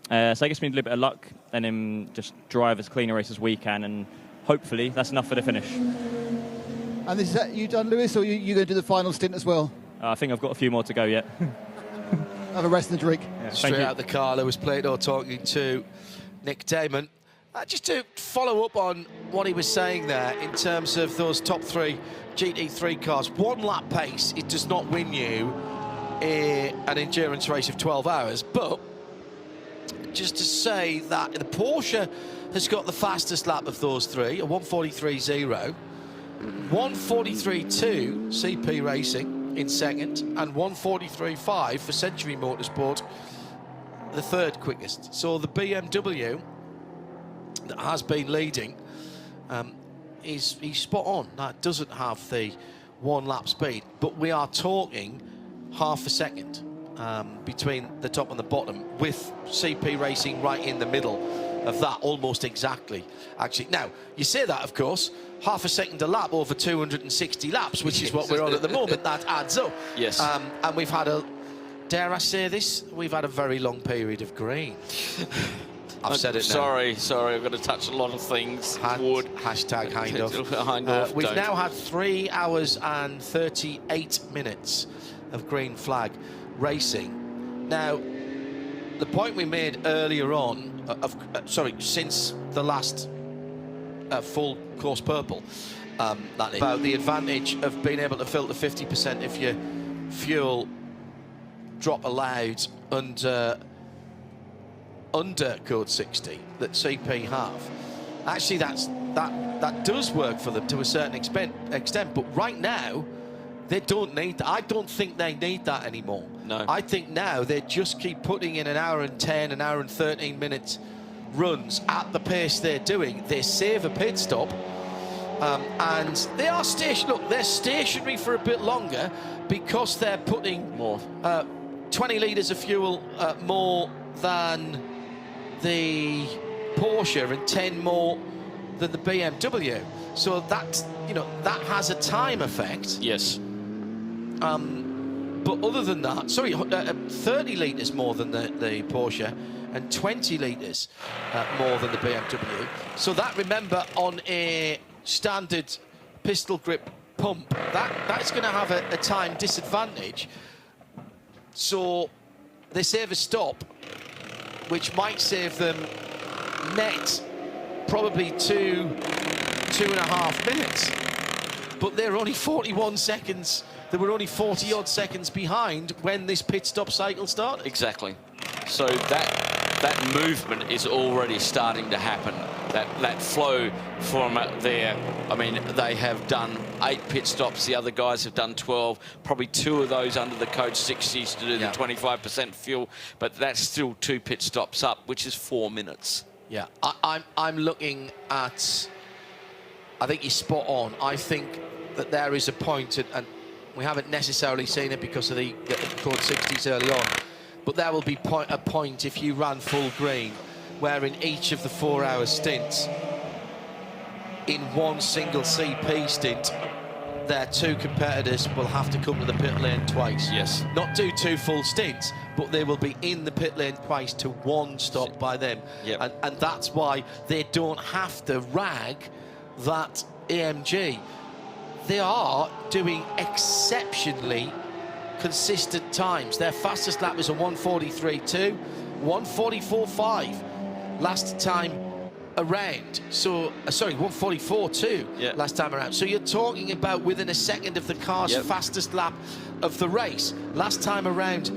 So I guess we need a little bit of luck, and then just drive as clean a race as we can, and hopefully that's enough for the finish. And is that you done, Lewis, or are you going to do the final stint as well? I think I've got a few more to go yet. Have a rest and a drink. Yeah, Straight out the car, Lewis Plato talking to Nick Damon. Just to follow up on what he was saying there in terms of those top three GT3 cars, one lap pace, it does not win you an endurance race of 12 hours, but just to say that the Porsche has got the fastest lap of those three, a 1:43.0, 1:43.2 CP Racing in second, and 1:43.5 for Century Motorsport, the third quickest. So the BMW that has been leading is spot on. That doesn't have the one lap speed, but we are talking half a second between the top and the bottom, with CP Racing right in the middle of that, almost exactly, actually. Now, you say that, of course, half a second a lap over 260 laps, which is what we're on at the moment. That adds up. Yes. And we've had a, dare I say this, we've had a very long period of green. I've said it now. Sorry, I've got to touch a lot of things. Hashtag Hindorf. We've now had 3 hours and 38 minutes of green flag racing. Now, the point we made earlier on, since the last full course purple, that is, about the advantage of being able to filter 50% of your fuel drop allowed under code 60 that CP have. Actually, that does work for them to a certain extent, but right now they don't need that. I don't think they need that anymore. No. I think now they just keep putting in an hour and 10, an hour and 13 minutes runs at the pace they're doing. They save a pit stop, and they are they're stationary for a bit longer because they're putting more 20 litres of fuel more than the Porsche and 10 more than the BMW. So that, that has a time effect. Yes. But other than that, 30 litres more than the Porsche and 20 litres more than the BMW. So that, remember, on a standard pistol grip pump, that's going to have a time disadvantage. So they save a stop, which might save them net probably 2.5 minutes. But they're only 41 seconds. They were only 40-odd seconds behind when this pit stop cycle started. Exactly. So that movement is already starting to happen. That flow from there. I mean, they have done 8 pit stops. The other guys have done 12. Probably 2 of those under the code 60s to do the 25% fuel. But that's still 2 pit stops up, which is 4 minutes. Yeah, I'm looking at. I think you're spot on. I think that there is a point, and we haven't necessarily seen it because of the code 60s early on, but there will be a point if you ran full green, where in each of the 4-hour stints, in one single CP stint, their 2 competitors will have to come to the pit lane twice. Yes. Not do 2 full stints, but they will be in the pit lane twice to 1 stop by them. Yep. And that's why they don't have to rag that AMG. They are doing exceptionally consistent times. Their fastest lap is a 1:43.2, 1:44.5 last time around. So, 1:44.2 last time around. So you're talking about within a second of the car's fastest lap of the race. Last time around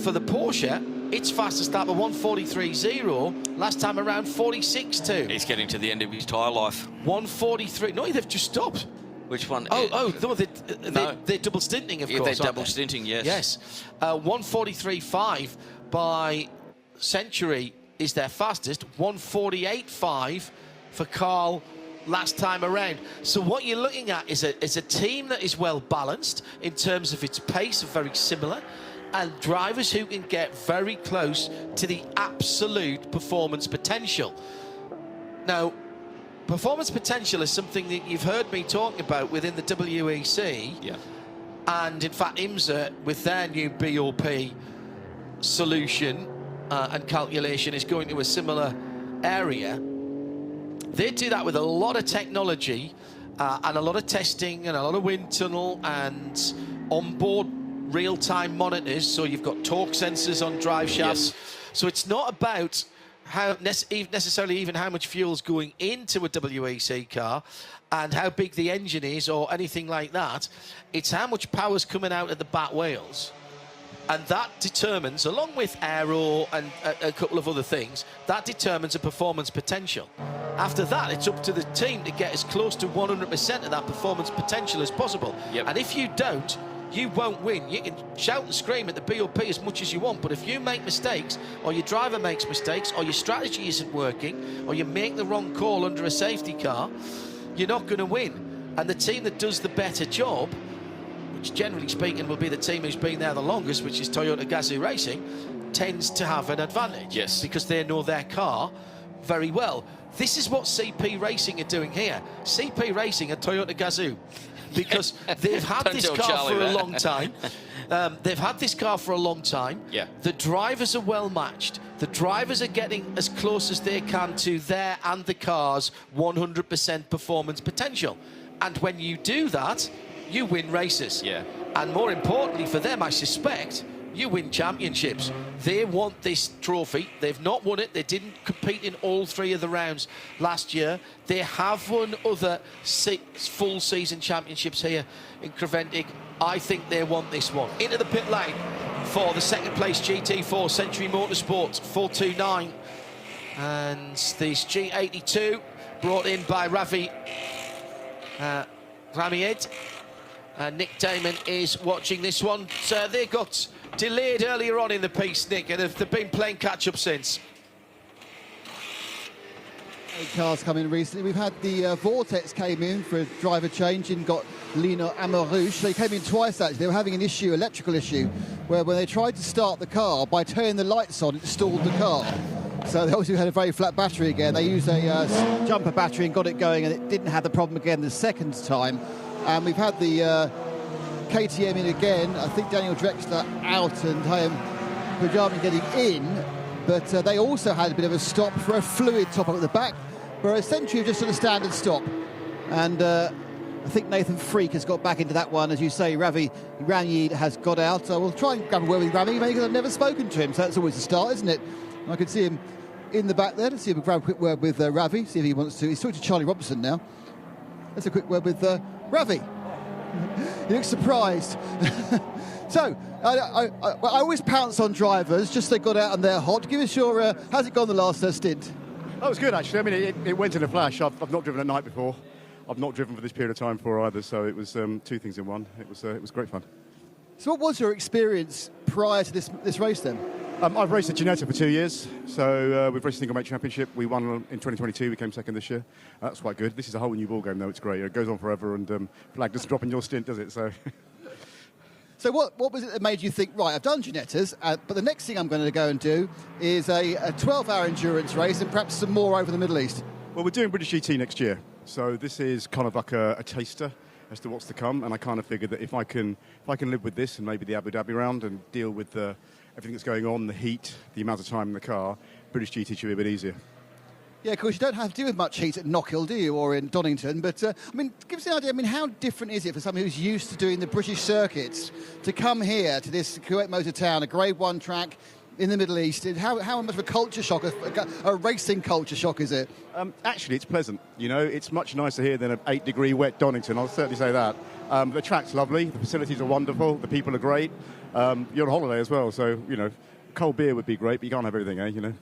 for the Porsche, its fastest lap of 1:43.0, last time around 46.2. He's getting to the end of his tyre life. 1:43. No, they've just stopped. Which one? No, they're double stinting, of course. They're double stinting, yes. Yes. 1:43.5 by Century is their fastest. 1:48.5 for Carl last time around. So what you're looking at is a team that is well balanced in terms of its pace, very similar, and drivers who can get very close to the absolute performance potential. Now, performance potential is something that you've heard me talking about within the WEC. Yeah. And in fact, IMSA, with their new BOP solution and calculation, is going to a similar area. They do that with a lot of technology and a lot of testing and a lot of wind tunnel and onboard real-time monitors. So you've got torque sensors on drive shafts. Yes. So it's not about how necessarily even how much fuel's going into a WEC car and how big the engine is or anything like that. It's how much power's coming out of the back wheels And that determines, along with aero and a couple of other things, that determines a performance potential. After that, it's up to the team to get as close to 100% of that performance potential as possible. And if you don't, you won't win. You can shout and scream at the BOP as much as you want, but if you make mistakes, or your driver makes mistakes, or your strategy isn't working, or you make the wrong call under a safety car, you're not going to win. And the team that does the better job, which generally speaking will be the team who's been there the longest, which is Toyota Gazoo Racing, tends to have an advantage. Yes. Because they know their car very well. This is what CP Racing are doing here. CP Racing are Toyota Gazoo, because they've had this car for a long time. They've had this car for a long time. Yeah. The drivers are well matched. The drivers are getting as close as they can to their and the car's 100% performance potential. And when you do that, you win races. Yeah. And more importantly for them, I suspect, you win championships. They want this trophy. They've not won it. They didn't compete in all 3 of the rounds last year. They have won other 6 full season championships here in Creventic. I think they want this one. Into the pit lane for the second place GT4 Century Motorsport 429. And this G82 brought in by Ravi Ramied. Nick Damon is watching this one. So they got delayed earlier on in the piece, Nick, and they've been playing catch-up since. 8 cars come in recently. We've had the Vortex came in for a driver change and got Lino Amarouche. They came in twice, actually. They were having an issue, electrical issue, where when they tried to start the car, by turning the lights on, it stalled the car. So they also had a very flat battery again. They used a jumper battery and got it going, and it didn't have the problem again the second time. And we've had the KTM in again. I think Daniel Drexler out and Pajami getting in. But they also had a bit of a stop for a fluid top up at the back, whereas Century just done a standard stop. And I think Nathan Freak has got back into that one. As you say, Ravi Ranyid has got out. So we'll try and grab a word with Ravi, because I've never spoken to him. So that's always a start, isn't it? And I can see him in the back there. Let's see if we grab a quick word with Ravi, see if he wants to. He's talking to Charlie Robinson now. Let's a quick word with Ravi. He looks surprised. So, I always pounce on drivers, just they got out and they're hot. Give us your, how's it gone the last stint? That was good, actually. I mean, it went in a flash. I've not driven at night before. I've not driven for this period of time before either, so it was 2 things in one. It was great fun. So what was your experience prior to this race then? I've raced at Ginetta for 2 years, so we've raced the Single Mate Championship. We won in 2022, we came second this year. That's quite good. This is a whole new ball game, though. It's great. It goes on forever, and flag doesn't drop in your stint, does it? So what was it that made you think, right, I've done Ginettas, but the next thing I'm going to go and do is a 12-hour endurance race and perhaps some more over the Middle East? Well, we're doing British GT next year, so this is kind of like a taster as to what's to come, and I kind of figured that if I can live with this and maybe the Abu Dhabi round and deal with everything that's going on, the heat, the amount of time in the car, British GT should be a bit easier. Yeah, of course, you don't have to deal with much heat at Knockhill, do you, or in Donington? But, I mean, give us an idea, how different is it for someone who's used to doing the British circuits to come here to this Kuwait Motor Town, a Grade 1 track in the Middle East? How much of a culture shock, a racing culture shock is it? Actually, it's pleasant. It's much nicer here than an 8-degree wet Donington, I'll certainly say that. The track's lovely, the facilities are wonderful, the people are great. You're on holiday as well, so, cold beer would be great, but you can't have everything,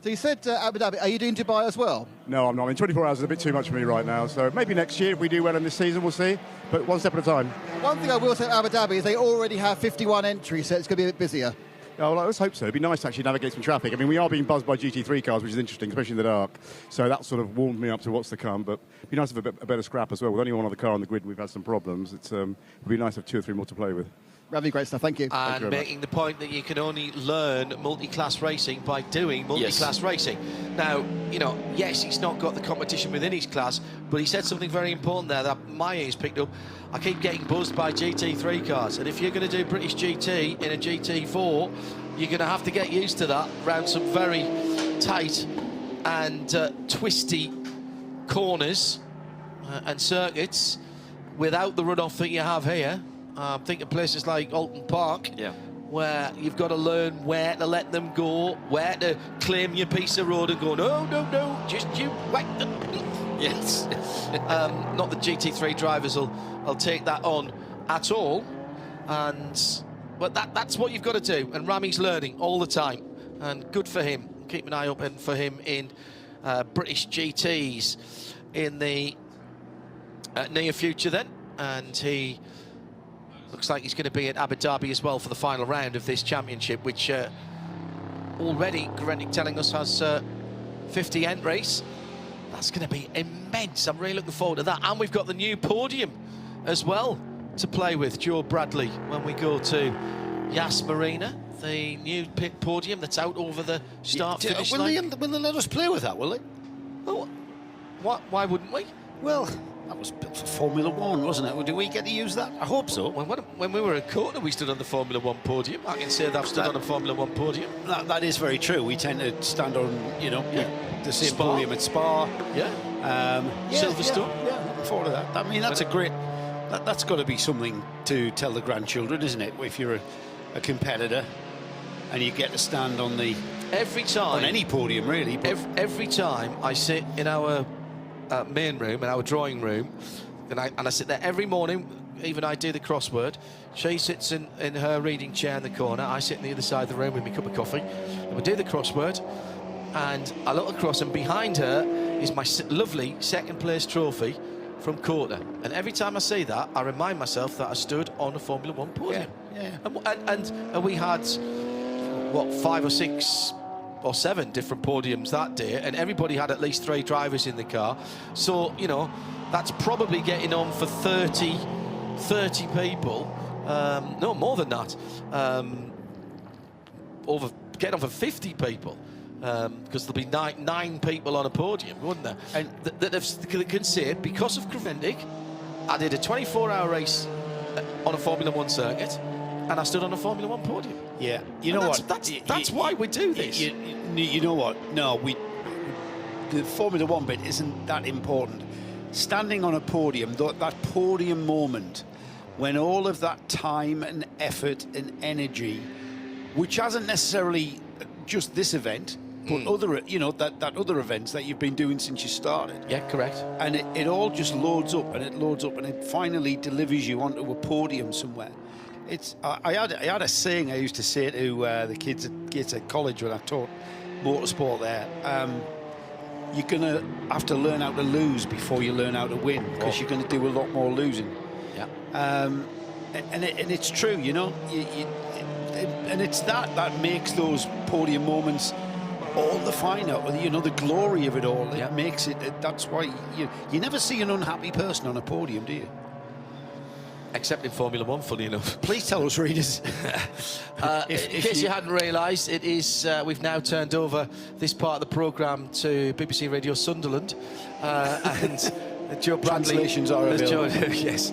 So you said Abu Dhabi. Are you doing Dubai as well? No, I'm not. 24 hours is a bit too much for me right now. So maybe next year, if we do well in this season, we'll see. But one step at a time. One thing I will say about Abu Dhabi is they already have 51 entries, so it's going to be a bit busier. Oh, well, let's hope so. It'd be nice to actually navigate some traffic. I mean, we are being buzzed by GT3 cars, which is interesting, especially in the dark. So that sort of warmed me up to what's to come. But it'd be nice to have a better scrap as well. With only one other car on the grid, we've had some problems. It'd be nice to have 2 or 3 more to play with. Ravi, great stuff. Thank you. And making the point that you can only learn multi-class racing by doing multi-class racing. Now, yes, he's not got the competition within his class, but he said something very important there that my ears picked up. I keep getting buzzed by GT3 cars, and if you're going to do British GT in a GT4, you're going to have to get used to that around some very tight and twisty corners and circuits without the runoff that you have here. Think of places like Alton Park, where you've got to learn where to let them go, where to claim your piece of road and go, no, just you whack them. Yes. Not the GT3 drivers will take that on at all. And but that's what you've got to do, and Rami's learning all the time, and good for him. Keep an eye open for him in British GTs in the near future then, and he looks like he's going to be at Abu Dhabi as well for the final round of this championship, which already CREVENTIC telling us has 50 entries. That's going to be immense. I'm really looking forward to that. And we've got the new podium as well to play with, Joe Bradley, when we go to Yas Marina, the new pit podium that's out over the start-finish line. Will they let us play with that, will they? Oh, why wouldn't we? Well, that was built for Formula One, wasn't it? Do we get to use that? I hope so. When we were at Kona, we stood on the Formula One podium. I can say that I've stood on a Formula One podium. That is very true. We tend to stand on, the same podium at Spa. Silverstone. Yeah, looking forward to that. I mean, that's a great... That's got to be something to tell the grandchildren, isn't it? If you're a competitor and you get to stand on the... Every time... On any podium, really. Every time I sit in our main room, in our drawing room, and I sit there every morning, even I do the crossword. She sits in her reading chair in the corner. I sit on the other side of the room with my cup of coffee. And we do the crossword, and I look across, and behind her is my lovely second-place trophy from Kona. And every time I see that, I remind myself that I stood on a Formula One podium. Yeah. And we had, what, 5 or 6 or 7 different podiums that day, and everybody had at least 3 drivers in the car. So, that's probably getting on for 30 people. No, more than that. Getting on for 50 people. Because there'll be nine people on a podium, wouldn't there? And that can say, because of CREVENTIC, I did a 24-hour race on a Formula One circuit, and I stood on a Formula One podium. Yeah, you know what? That's why we do this. You know what? No, the Formula One bit isn't that important. Standing on a podium, that podium moment, when all of that time and effort and energy, which hasn't necessarily just this event, but other, that other events that you've been doing since you started. Yeah, correct. And it all just loads up, and it finally delivers you onto a podium somewhere. I had a saying I used to say to the kids at college when I taught motorsport there. You're going to have to learn how to lose before you learn how to win, because you're going to do a lot more losing. Yeah. And it's true, and it's that makes those podium moments all the finer, the glory of it all. It makes it. That's why you never see an unhappy person on a podium, do you? Except in Formula One, funny enough. Please tell us, readers. In case you hadn't realised, it is we've now turned over this part of the programme to BBC Radio Sunderland, and Joe Bradley. Translations are available. Yes.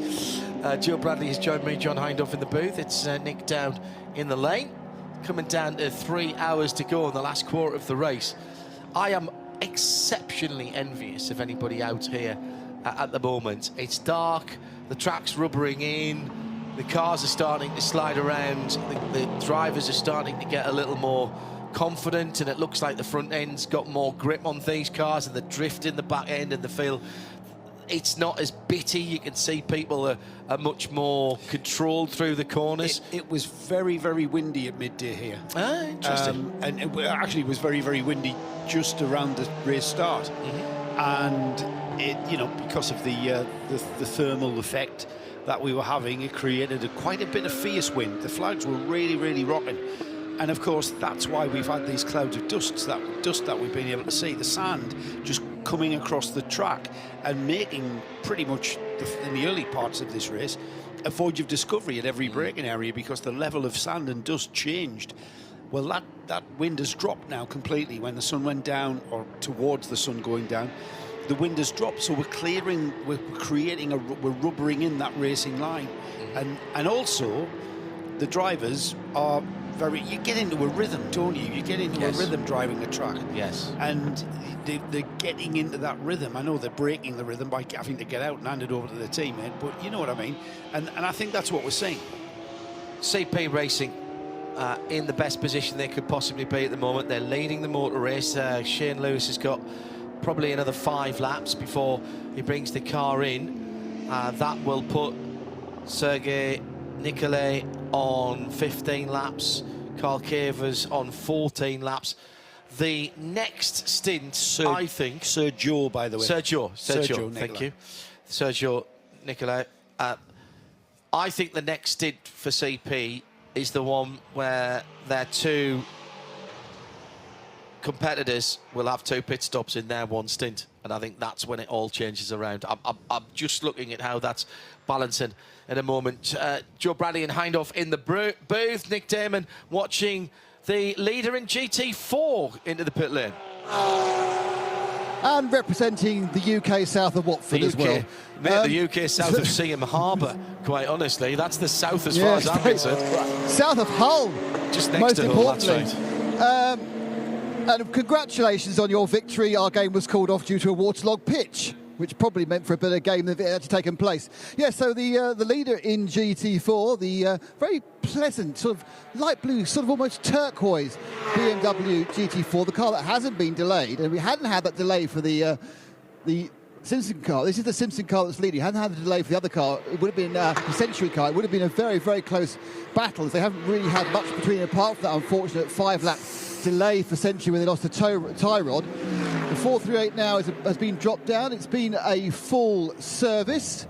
Joe Bradley has joined me, John Hindhaugh, in the booth. It's Nick down in the lane, coming down to 3 hours to go in the last quarter of the race. I am exceptionally envious of anybody out here at the moment. It's dark, the track's rubbering in, the cars are starting to slide around, the drivers are starting to get a little more confident, and it looks like the front end's got more grip on these cars, and the drift in the back end, and the feel it's not as bitty. You can see people are much more controlled through the corners. It was very, very windy at midday here. Ah, interesting. And it actually was very, very windy just around the race start. And it, because of the thermal effect that we were having, it created quite a bit of fierce wind. The flags were really, really rocking. And of course, that's why we've had these clouds of dust that we've been able to see. The sand just coming across the track and making pretty much, in the early parts of this race, a voyage of discovery at every braking area, because the level of sand and dust changed. Well, that wind has dropped now completely. When the sun went down, or towards the sun going down, the wind has dropped, so we're rubbering in that racing line. And also, the drivers are you get into a rhythm, don't you? You get into a rhythm driving the track. Yes. And they're getting into that rhythm. I know they're breaking the rhythm by having to get out and hand it over to the teammate, but you know what I mean. And I think that's what we're seeing. CP Racing in the best position they could possibly be at the moment. They're leading the motor race. Shane Lewis has got probably another 5 laps before he brings the car in. That will put Sergei Nikolay on 15 laps. Carl Cavers on 14 laps. The next stint, I think... Sergio, by the way. Sergio, Nicola. thank you. Sergio Nicola. I think the next stint for CP is the one where their two competitors will have 2 pit stops in their one stint. And I think that's when it all changes around. I'm just looking at how that's balancing in a moment. Joe Bradley and Hindhoff in the booth. Nick Damon watching the leader in GT4 into the pit lane. And representing the UK south of Watford as well. Mate, the UK south of Seaham Harbour, quite honestly. That's the south as far as I'm concerned. South of Hull, just next most to Hull, importantly. that's right. And congratulations on your victory. Our game was called off due to a waterlogged pitch, which probably meant for a better game if it had actually taken place. Yeah, so the leader in GT4, the very pleasant, sort of light blue, sort of almost turquoise BMW GT4, the car that hasn't been delayed, and we hadn't had that delay for the Simpson car. This is the Simpson car that's leading. Hadn't had the delay for the other car. It would have been the Century car. It would have been a very, very close battle, as they haven't really had much between them, apart from that unfortunate 5-lap delay for Century when they lost the tie rod. The 438 now has been dropped down. It's been a full service.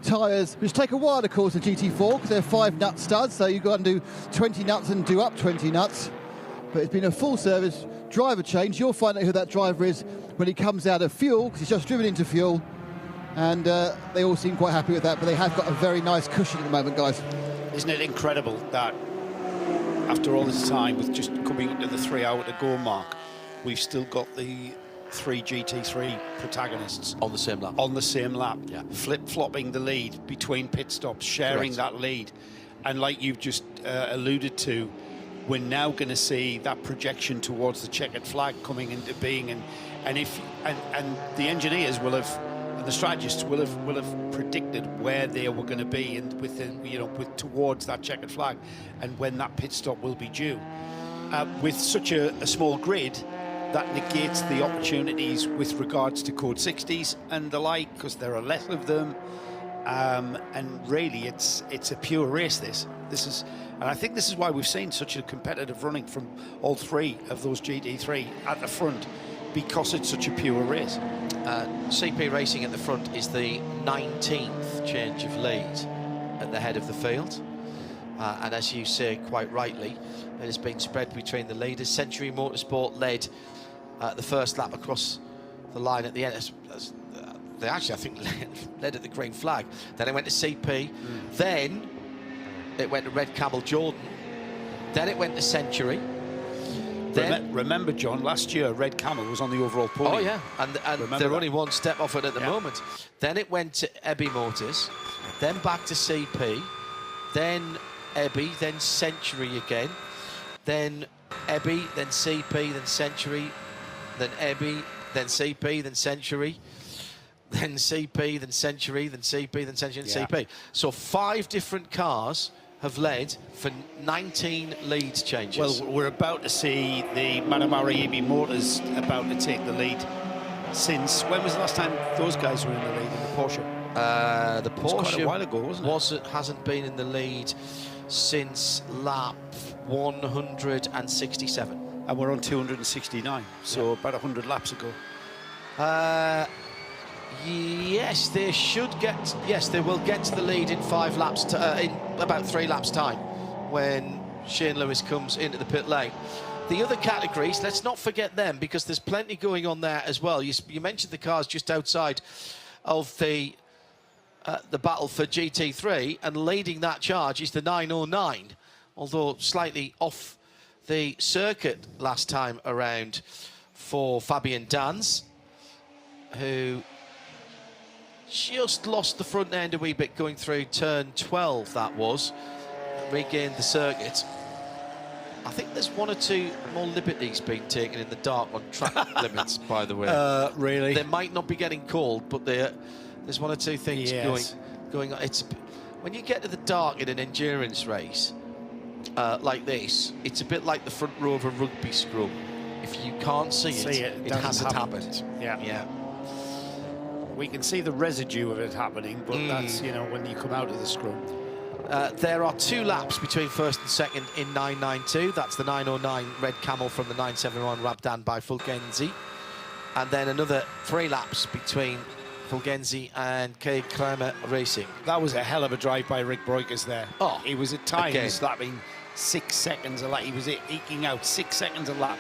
Tyres, which take a while, of course, in GT4 because they're 5-nut studs, so you've got to do 20 nuts and do up 20 nuts. But it's been a full service driver change. You'll find out who that driver is when he comes out of fuel, because he's just driven into fuel. And they all seem quite happy with that, but they have got a very nice cushion at the moment, guys. Isn't it incredible that after all this time, with just coming into the 3 hour to go mark, we've still got the 3 GT3 protagonists on the same lap. On the same lap, yeah. Flip-flopping the lead between pit stops, sharing that lead. And like you've just alluded to, we're now going to see that projection towards the checkered flag coming into being, and the engineers will have, and the strategists will have predicted where they were going to be, and with towards that checkered flag, and when that pit stop will be due. With such a small grid, that negates the opportunities with regards to code 60s and the like, because there are less of them. And really, it's a pure race. This is, and I think this is why we've seen such a competitive running from all 3 of those GT3 at the front, because it's such a pure race. CP Racing at the front is the 19th change of lead at the head of the field. And as you say quite rightly, it has been spread between the leaders. Century Motorsport led the first lap across the line at the end. They actually, I think, led at the green flag. Then it went to CP. Then it went to Red Camel Jordan. Then it went to Century. Then remember, John, last year Red Camel was on the overall podium. Oh yeah, and they're only one step off it at the moment. Then it went to ABU Motors, then back to CP, then ABU, then Century again, then ABU, then CP, then Century, then ABU, then CP, then Century, then CP, then Century, then CP, then Century, then CP. So 5 different cars have led for 19 lead changes. Well, we're about to see the Manamara ABU Motors about to take the lead. Since when was the last time those guys were in the lead in the Porsche? The Porsche quite a while ago, wasn't it? Hasn't been in the lead since lap 167. And we're on 269, so about 100 laps ago. Yes, they should get. Yes, they will get to the lead in 5 laps. In about 3 laps' time, when Shane Lewis comes into the pit lane. The other categories, let's not forget them, because there's plenty going on there as well. You mentioned the cars just outside of the battle for GT3, and leading that charge is the 909, although slightly off the circuit last time around for Fabian Dans, who just lost the front end a wee bit going through turn 12, that was. Regained the circuit. I think there's 1 or 2 more liberties being taken in the dark on track limits, by the way. Really? They might not be getting called, but there's 1 or 2 things going on. It's when you get to the dark in an endurance race like this, it's a bit like the front row of a rugby scrum. If you can't see it, it hasn't happened. Yeah. We can see the residue of it happening, but that's, when you come out of the scrum. There are 2 laps between first and second in 992. That's the 909 Red Camel from the 971 Rabdan by Fulgenzi. And then another 3 laps between Fulgenzi and K. Kramer Racing. That was a hell of a drive by Rick Breukers there. Oh, he was at times again. slapping 6 seconds a lap. He was eking out 6 seconds a lap.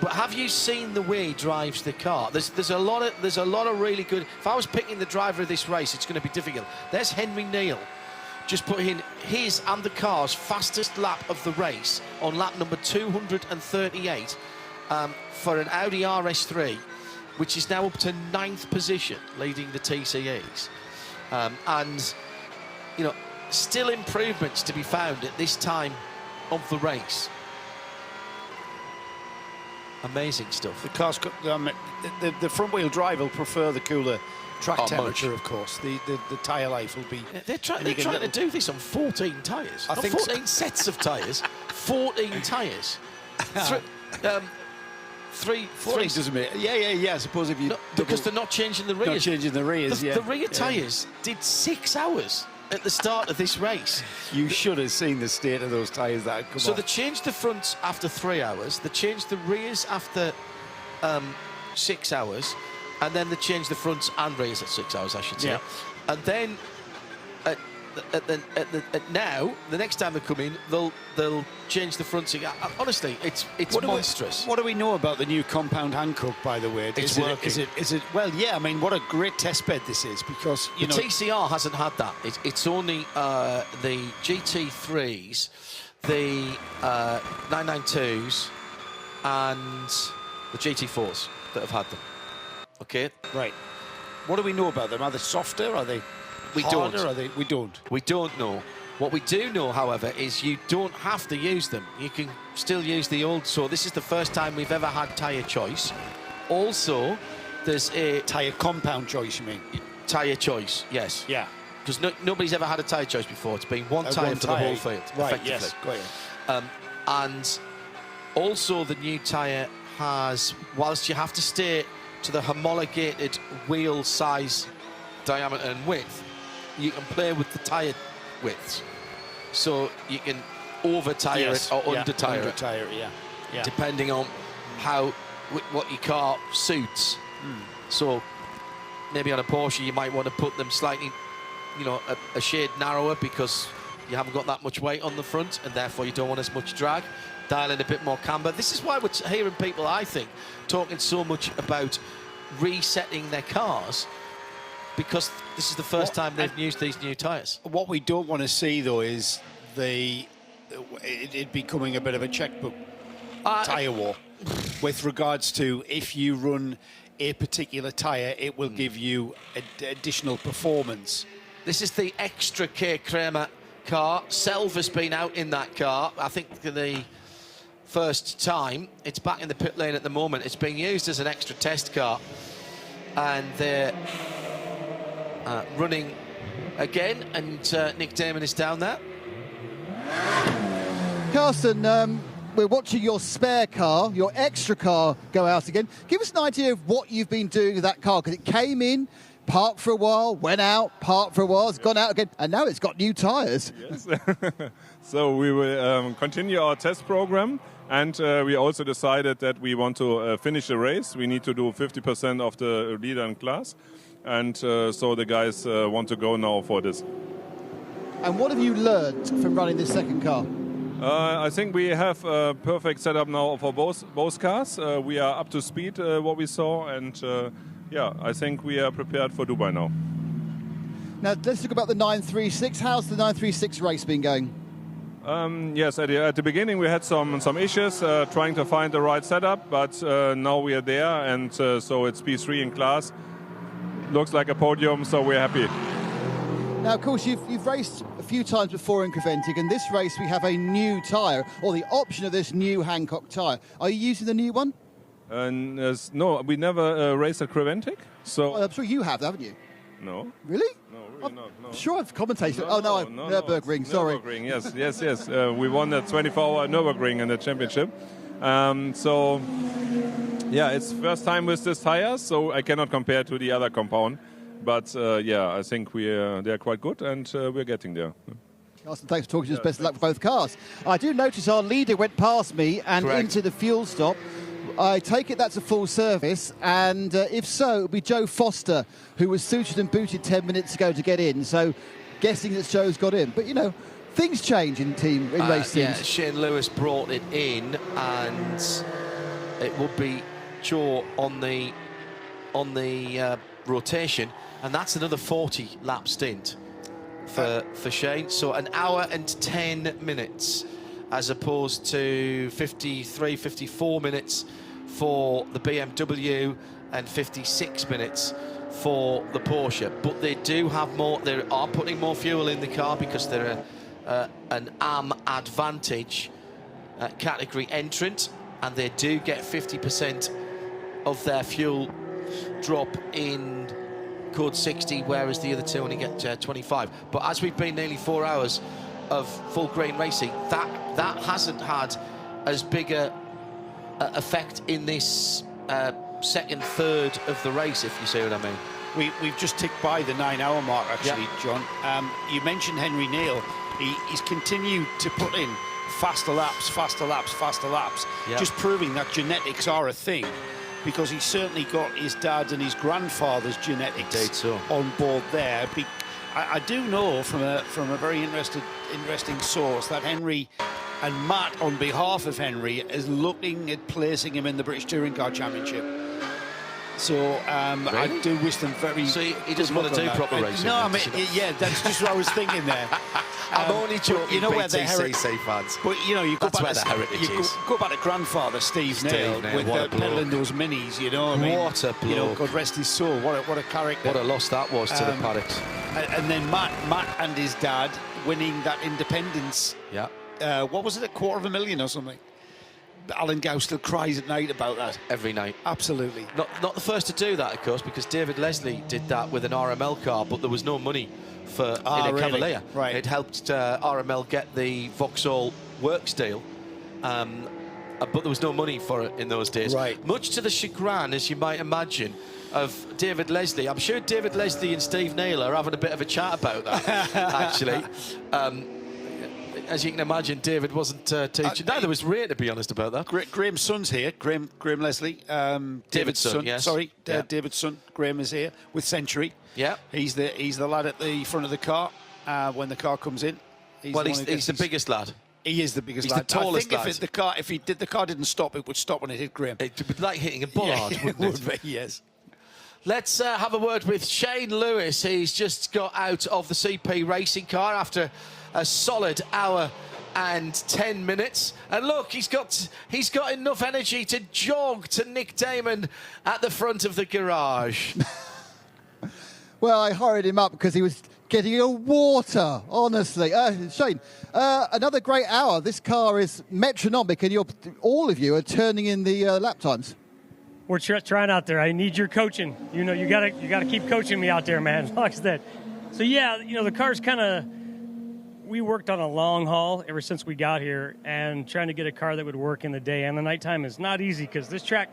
But have you seen the way he drives the car? There's a lot of really good. If I was picking the driver of this race, it's going to be difficult. There's Henry Neal, just put in his and the car's fastest lap of the race on lap number 238 for an Audi RS3, which is now up to 9th position, leading the TCEs. And you know, still improvements to be found at this time of the race. Amazing stuff. The car's the front-wheel drive will prefer the cooler track temperature, much. of course. The tyre life will be... They're trying to do this on 14 tyres. I Not think 14 sets of tyres, 14 tyres. Three doesn't make... Yeah, I suppose if you... No, because they're not changing the rears. Not changing the rears, The rear tyres did 6 hours at the start of this race. You should have seen the state of those tyres that had come So off. they changed the fronts after 3 hours, they changed the rears after 6 hours, and then they changed the fronts and rears at 6 hours, I should say. Yeah. And then now, the next time they come in, they'll change the fronts again. Honestly, it's monstrous. What do we know about the new compound Hankook, by the way? It's working. Is it? Well, yeah. I mean, what a great test bed this is, because The TCR hasn't had that. It's only the GT3s, the 992s, and the GT4s that have had them. Okay. Right. What do we know about them? Are they softer? Are they? We harder? don't. Are they? We don't. We don't know. What we do know, however, is you don't have to use them. You can still use the old. So this is the first time we've ever had tyre choice. Also, there's a tyre compound choice. You mean? Tyre choice, yes. Yeah. Because nobody's ever had a tyre choice before. It's been one tyre for the whole field, Right. effectively. Yes. Got you. And also the new tyre has, whilst you have to stay to the homologated wheel size, diameter and width, you can play with the tyre widths. So you can over-tyre it or under-tyre it. Yeah. Depending on what your car suits. So maybe on a Porsche you might want to put them slightly, you know, a shade narrower because you haven't got that much weight on the front and therefore you don't want as much drag. Dial in a bit more camber. This is why we're hearing people, I think, talking so much about resetting their cars, because this is the first time they've used these new tyres. What we don't want to see, though, is it becoming a bit of a checkbook tyre war with regards to if you run a particular tyre, it will give you additional performance. This is the extra K. Kramer car. Selva's been out in that car, I think, for the first time. It's back in the pit lane at the moment. It's being used as an extra test car. And they're running again, and Nick Damon is down there. Carsten, we're watching your spare car, your extra car, go out again. Give us an idea of what you've been doing with that car, because it came in, parked for a while, went out, parked for a while, it's gone out again, and now it's got new tyres. Yes. So we will continue our test program, and we also decided that we want to finish the race. We need to do 50% of the leader in class, and so the guys want to go now for this. And what have you learned from running this second car? I think we have a perfect setup now for both cars. We are up to speed, what we saw, and yeah, I think we are prepared for Dubai now. Now, let's talk about the 936. How's the 936 race been going? Yes, at the beginning we had some issues trying to find the right setup, but now we are there, and so it's P3 in class. Looks like a podium, so we're happy. Now, of course, you've raced a few times before in CREVENTIC, and this race we have a new tyre, or the option of this new Hankook tyre. Are you using the new one? No, we never raced at CREVENTIC. So I'm sure you have, haven't you? No. Really? No, really not. No. I'm sure I've commentated. Nürburgring, sorry. Nürburgring, yes. We won the 24-hour Nürburgring in the championship. So, yeah, it's first time with this tyre, so I cannot compare to the other compound. But, yeah, I think they're quite good, and we're getting there. Carson, thanks for talking to us. Best of luck for both cars. I do notice our leader went past me and into the fuel stop. I take it that's a full service, and if so, it'll be Joe Foster, who was suited and booted 10 minutes ago to get in. So, guessing that Joe's got in. But, you know, things change in race teams. Yeah, Shane Lewis brought it in, and it would be Joe on the rotation, and that's another 40-lap stint for Shane. So an hour and 10 minutes as opposed to 53, 54 minutes for the BMW and 56 minutes for the Porsche. But they do have more, they are putting more fuel in the car because they're an AM Advantage category entrant, and they do get 50% of their fuel drop in code 60, whereas the other two only get 25. But as we've been nearly 4 hours of full grain racing, that hasn't had as big a effect in this second third of the race, if you see what I mean. We've just ticked by the 9-hour mark, actually, John. You mentioned Henry Neal. He's continued to put in faster laps, just proving that genetics are a thing, because he's certainly got his dad and his grandfather's genetics on board there. I do know from a very interesting source that Henry and Matt, on behalf of Henry, is looking at placing him in the British Touring Car Championship. So really? I do wish them very. So he doesn't want to do proper racing. No, I mean, yeah, that's just what I was thinking there. I'm only joking, you know where the BTCC fans. But you know, you go That's back where to the heritage is. Go back to grandfather Steve Nail with peddling those minis. You know, I mean, what a bloke. You know, God rest his soul. What a character. What a loss that was to the paddocks. And then Matt and his dad winning that independence. Yeah. What was it, $250,000 or something? Alan Gow still cries at night about that. Every night. Absolutely. Not the first to do that, of course, because David Leslie did that with an RML car, but there was no money for in a really? Cavalier. Right. It helped RML get the Vauxhall Works deal, but there was no money for it in those days. Right. Much to the chagrin, as you might imagine, of David Leslie. I'm sure David Leslie and Steve Nail are having a bit of a chat about that, actually. As you can imagine, David wasn't neither was Ray, to be honest, about that. Graham's son's here. Graham Leslie. David's son. Yes. Sorry, Yeah. David's son. Graham is here with Century. Yeah. He's the lad at the front of the car when the car comes in. He's the biggest lad. He is the biggest He's lad. the tallest I think if the car didn't stop, it would stop when it hit Graham. It would be like hitting a bollard, wouldn't it? Would be, yes. Let's have a word with Shane Lewis. He's just got out of the CP racing car after a solid hour and 10 minutes, and look, he's got enough energy to jog to Nick Damon at the front of the garage. Well, I hurried him up because he was getting a water, honestly. Shane, another great hour. This car is metronomic, and all of you are turning in the lap times. We're trying out there. I need your coaching. You know, you gotta keep coaching me out there, man. Like that. So yeah, you know, the car's kind of. We worked on a long haul ever since we got here, and trying to get a car that would work in the day and the nighttime is not easy because this track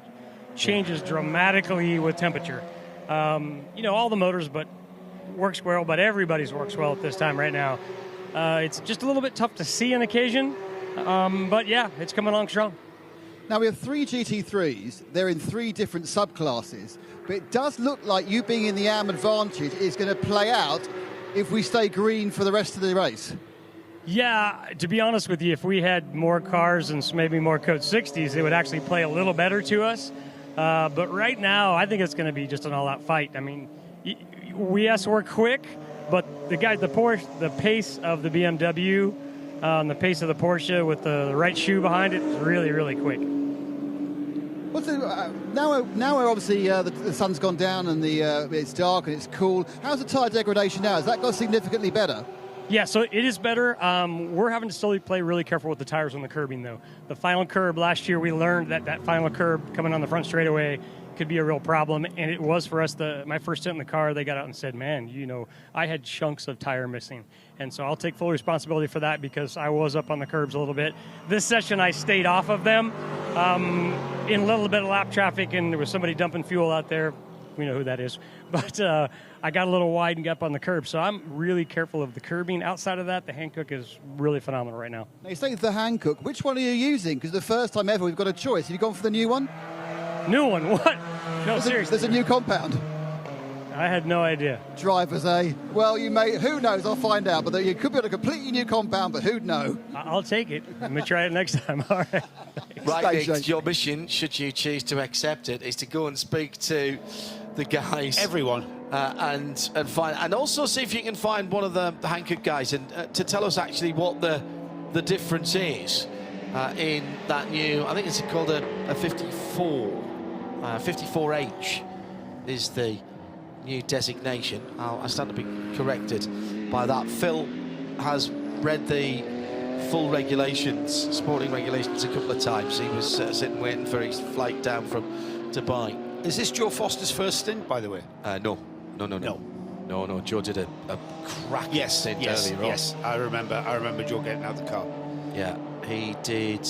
changes dramatically with temperature. You know, all the motors works well, but everybody's works well at this time right now. It's just a little bit tough to see on occasion, but yeah, it's coming along strong. Now, we have 3 GT3s. They're in 3 different subclasses, but it does look like you being in the AM Advantage is going to play out if we stay green for the rest of the race. Yeah, to be honest with you, if we had more cars and maybe more Code 60s, it would actually play a little better to us. But right now, I think it's going to be just an all-out fight. I mean, we're quick, but the pace of the BMW, and the pace of the Porsche with the right shoe behind it is really, really quick. Now we're obviously the sun's gone down and it's dark and it's cool. How's the tyre degradation now? Has that got significantly better? Yeah, so it is better. We're having to slowly play really careful with the tires on the curbing, though. The final curb last year, we learned that final curb coming on the front straightaway could be a real problem, and it was for us. My first stint in the car, they got out and said, man, you know, I had chunks of tire missing. And so I'll take full responsibility for that because I was up on the curbs a little bit. This session, I stayed off of them in a little bit of lap traffic, and there was somebody dumping fuel out there. We know who that is. But I got a little wide and got up on the curb. So I'm really careful of the curbing. Outside of that, the Hankook is really phenomenal right now. Now, you say the Hankook. Which one are you using? Because the first time ever we've got a choice. Have you gone for the new one? New one? What? No, seriously. There's a new compound. I had no idea. Drivers, eh? Well, you may. Who knows? I'll find out. But you could be on a completely new compound, but who'd know? I'll take it. I'm going to try it next time. All right. Right, Nick, your mission, should you choose to accept it, is to go and speak to the guys. Everyone. And find, and also see if you can find one of the Hankook guys and to tell us actually what the difference is in that new, I think it's called a 54. 54H is the new designation. I stand to be corrected by that. Phil has read the full regulations, sporting regulations, a couple of times. He was sitting waiting for his flight down from Dubai. Is this Joe Foster's first stint, by the way? No. No, Joe did a cracking stint earlier on. Yes, I remember Joe getting out of the car. Yeah, he did.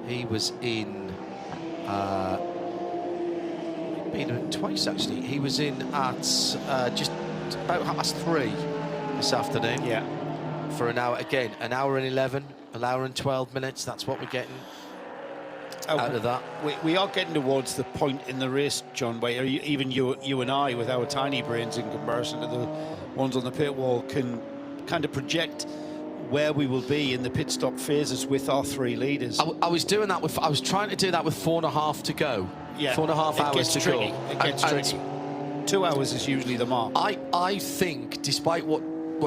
He was in been twice actually. He was in at just about 3:30 this afternoon. Yeah. For an hour again, an hour and 11, an hour and 12 minutes. That's what we're getting out of that. We are getting towards the point in the race, John, where even you and I, with our tiny brains in comparison to the ones on the pit wall, can kind of project where we will be in the pit stop phases with our 3 leaders. I was doing that with. I was trying to do that with 4.5 to go. Yeah, 4.5 hours to go. It gets tricky. 2 hours is usually the mark. I think, despite what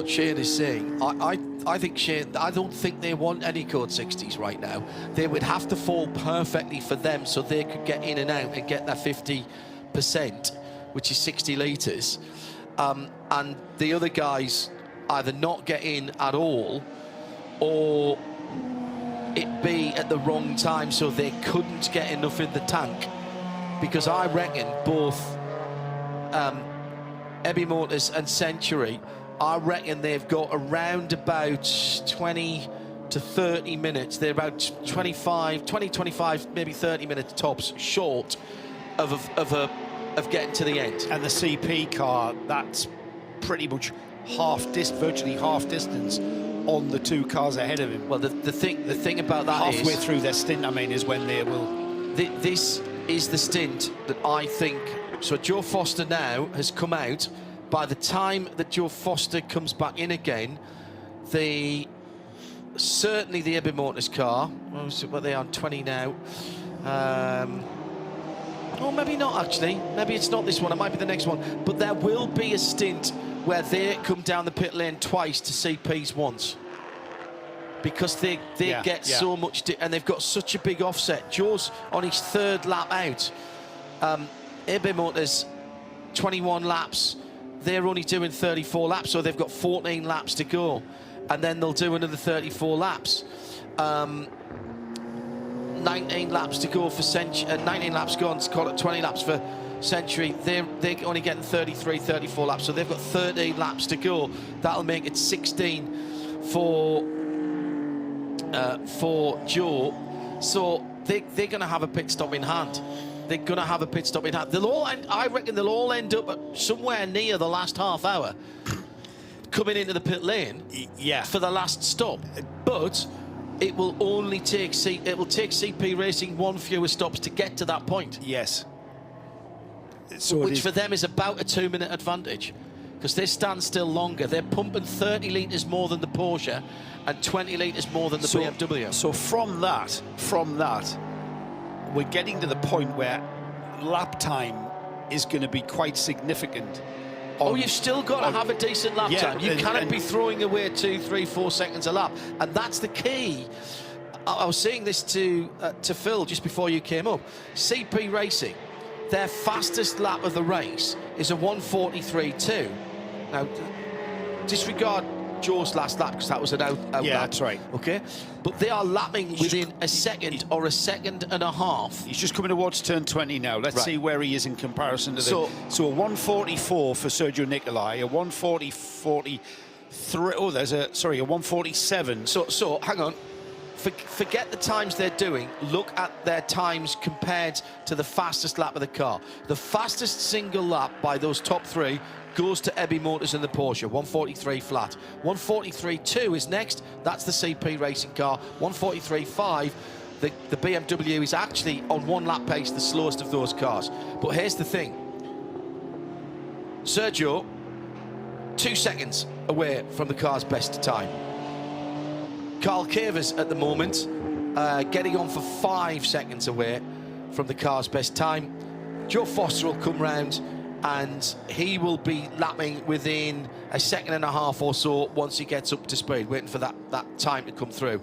Shane is saying, I think Shane, I don't think they want any code 60s right now. They would have to fall perfectly for them so they could get in and out and get their 50%, which is 60 litres. And the other guys either not get in at all or it be at the wrong time so they couldn't get enough in the tank. Because I reckon both ABU Motors and Century, I reckon they've got around about 20 to 30 minutes. They're about 20, 25, maybe 30 minutes tops short of getting to the end. And the CP car, that's pretty much virtually half distance on the 2 cars ahead of him. Well, the thing about that halfway is, through their stint, I mean, is when they will. This is the stint that I think. So Joe Foster now has come out. By the time that Joe Foster comes back in again, certainly the ABU Motors car. What are they on 20 now? Oh, maybe not actually. Maybe it's not this one. It might be the next one. But there will be a stint where they come down the pit lane twice to CP's once. Because they get so much, and they've got such a big offset. Joe's on his 3rd lap out. ABU Motors, 21 laps. They're only doing 34 laps, so they've got 14 laps to go. And then they'll do another 34 laps. 19 laps to go for Century, 19 laps gone, to call it 20 laps for Century. They're only getting 33, 34 laps, so they've got 13 laps to go. That'll make it 16 for Joe. So they're going to have a pit stop in hand. They're going to have a pit stop in hand. I reckon they'll all end up somewhere near the last half hour coming into the pit lane for the last stop. But it will only take CP Racing 1 fewer stops to get to that point. Yes. So which for them is about a 2-minute advantage, because they stand still longer. They're pumping 30 litres more than the Porsche and 20 litres more than the BMW. So from that, we're getting to the point where lap time is going to be quite significant. You've still got to have a decent lap time. You cannot be throwing away 2, 3, 4 seconds a lap, and that's the key. I was saying this to Phil just before you came up. CP Racing, their fastest lap of the race is a 1:43.2. Now, disregard Joe's last lap because that was an out lap. That's right. Okay, but they are lapping within a second or a second and a half. He's just coming towards turn 20 now. Let's see where he is in comparison to so a 1:44 for Sergio Nicolai, a 1:40.43. Oh, there's a 1:47. So hang on. forget the times they're doing. Look at their times compared to the fastest lap of the car. The fastest single lap by those top three goes to ABU Motors and the Porsche, 1:43 flat. 1:43.2 is next. That's the CP racing car. 1:43.5. The BMW is actually on one lap pace the slowest of those cars. But here's the thing. Sergio, 2 seconds away from the car's best time. Carl Cavers at the moment getting on for 5 seconds away from the car's best time. Joe Foster will come round and he will be lapping within a second and a half or so once he gets up to speed, waiting for that time to come through.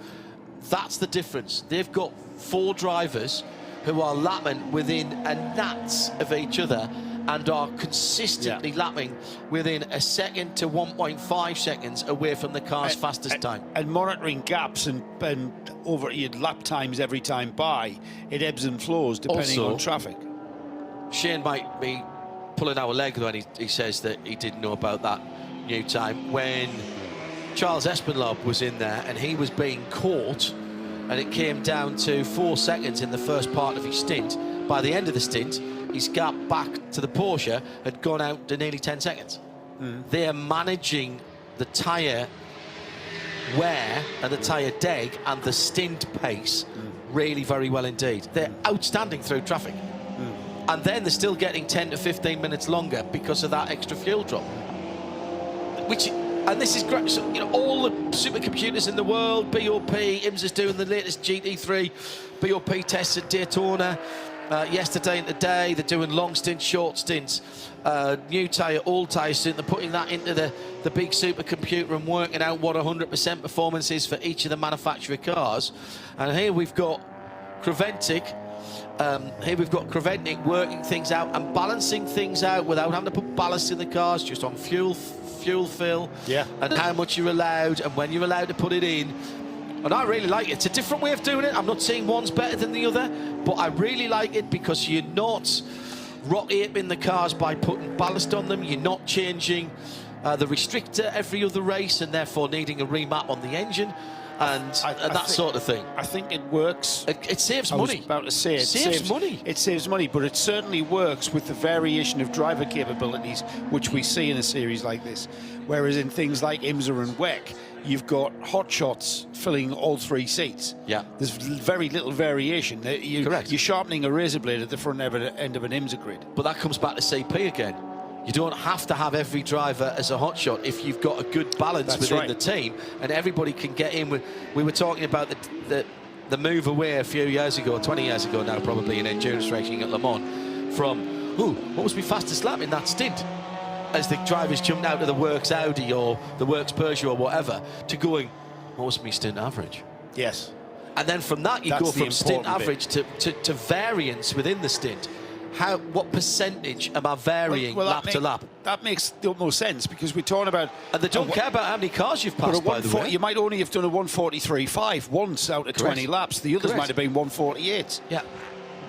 That's the difference. They've got 4 drivers who are lapping within a gnats of each other and are consistently lapping within a second to 1.5 seconds away from the car's fastest time. And monitoring gaps and over your lap times every time by, it ebbs and flows depending on traffic. Shane might be pulling our leg when he says that he didn't know about that new time. When Charles Espenlaub was in there and he was being caught and it came down to 4 seconds in the first part of his stint, by the end of the stint, his gap back to the Porsche had gone out to nearly 10 seconds. They are managing the tyre wear and the tyre deg and the stint pace really very well indeed. They're outstanding through traffic. And then they're still getting 10 to 15 minutes longer because of that extra fuel drop. And this is great. So, you know, all the supercomputers in the world, BOP, IMSA's doing the latest GT3 BOP tests at Daytona. Yesterday and today, they're doing long stints, short stints, new tyre, old tyre stint. They're putting that into the big supercomputer and working out what 100% performance is for each of the manufacturer cars. And here we've got CREVENTIC. Working things out and balancing things out without having to put ballast in the cars, just on fuel fill, and how much you're allowed and when you're allowed to put it in. And I really like it. It's a different way of doing it. I'm not saying one's better than the other, but I really like it because you're not rock-aping the cars by putting ballast on them. You're not changing the restrictor every other race and therefore needing a remap on the engine and that sort of thing. I think it works. It saves money. I was about to say it saves money. It saves money, but it certainly works with the variation of driver capabilities which we see in a series like this. Whereas in things like IMSA and WEC, you've got hot shots filling all 3 seats. Yeah. There's very little variation. Correct. You're sharpening a razor blade at the front end of an IMSA grid. But that comes back to CP again. You don't have to have every driver as a hot shot if you've got a good balance within the team and everybody can get in with. We were talking about the move away a few years ago, 20 years ago now probably, in endurance racing at Le Mans from, what was my fastest lap in that stint? As the drivers jumped out of the Works Audi or the Works Peugeot or whatever, to going, what was my stint average? Yes. And then from that you go from stint average to variance within the stint. What percentage am I varying lap to lap? That makes the utmost sense because we're talking about... And they don't care about how many cars you've passed, by the way. You might only have done a 1:43.5 once out of 20 laps. The others might have been 1:48. Yeah.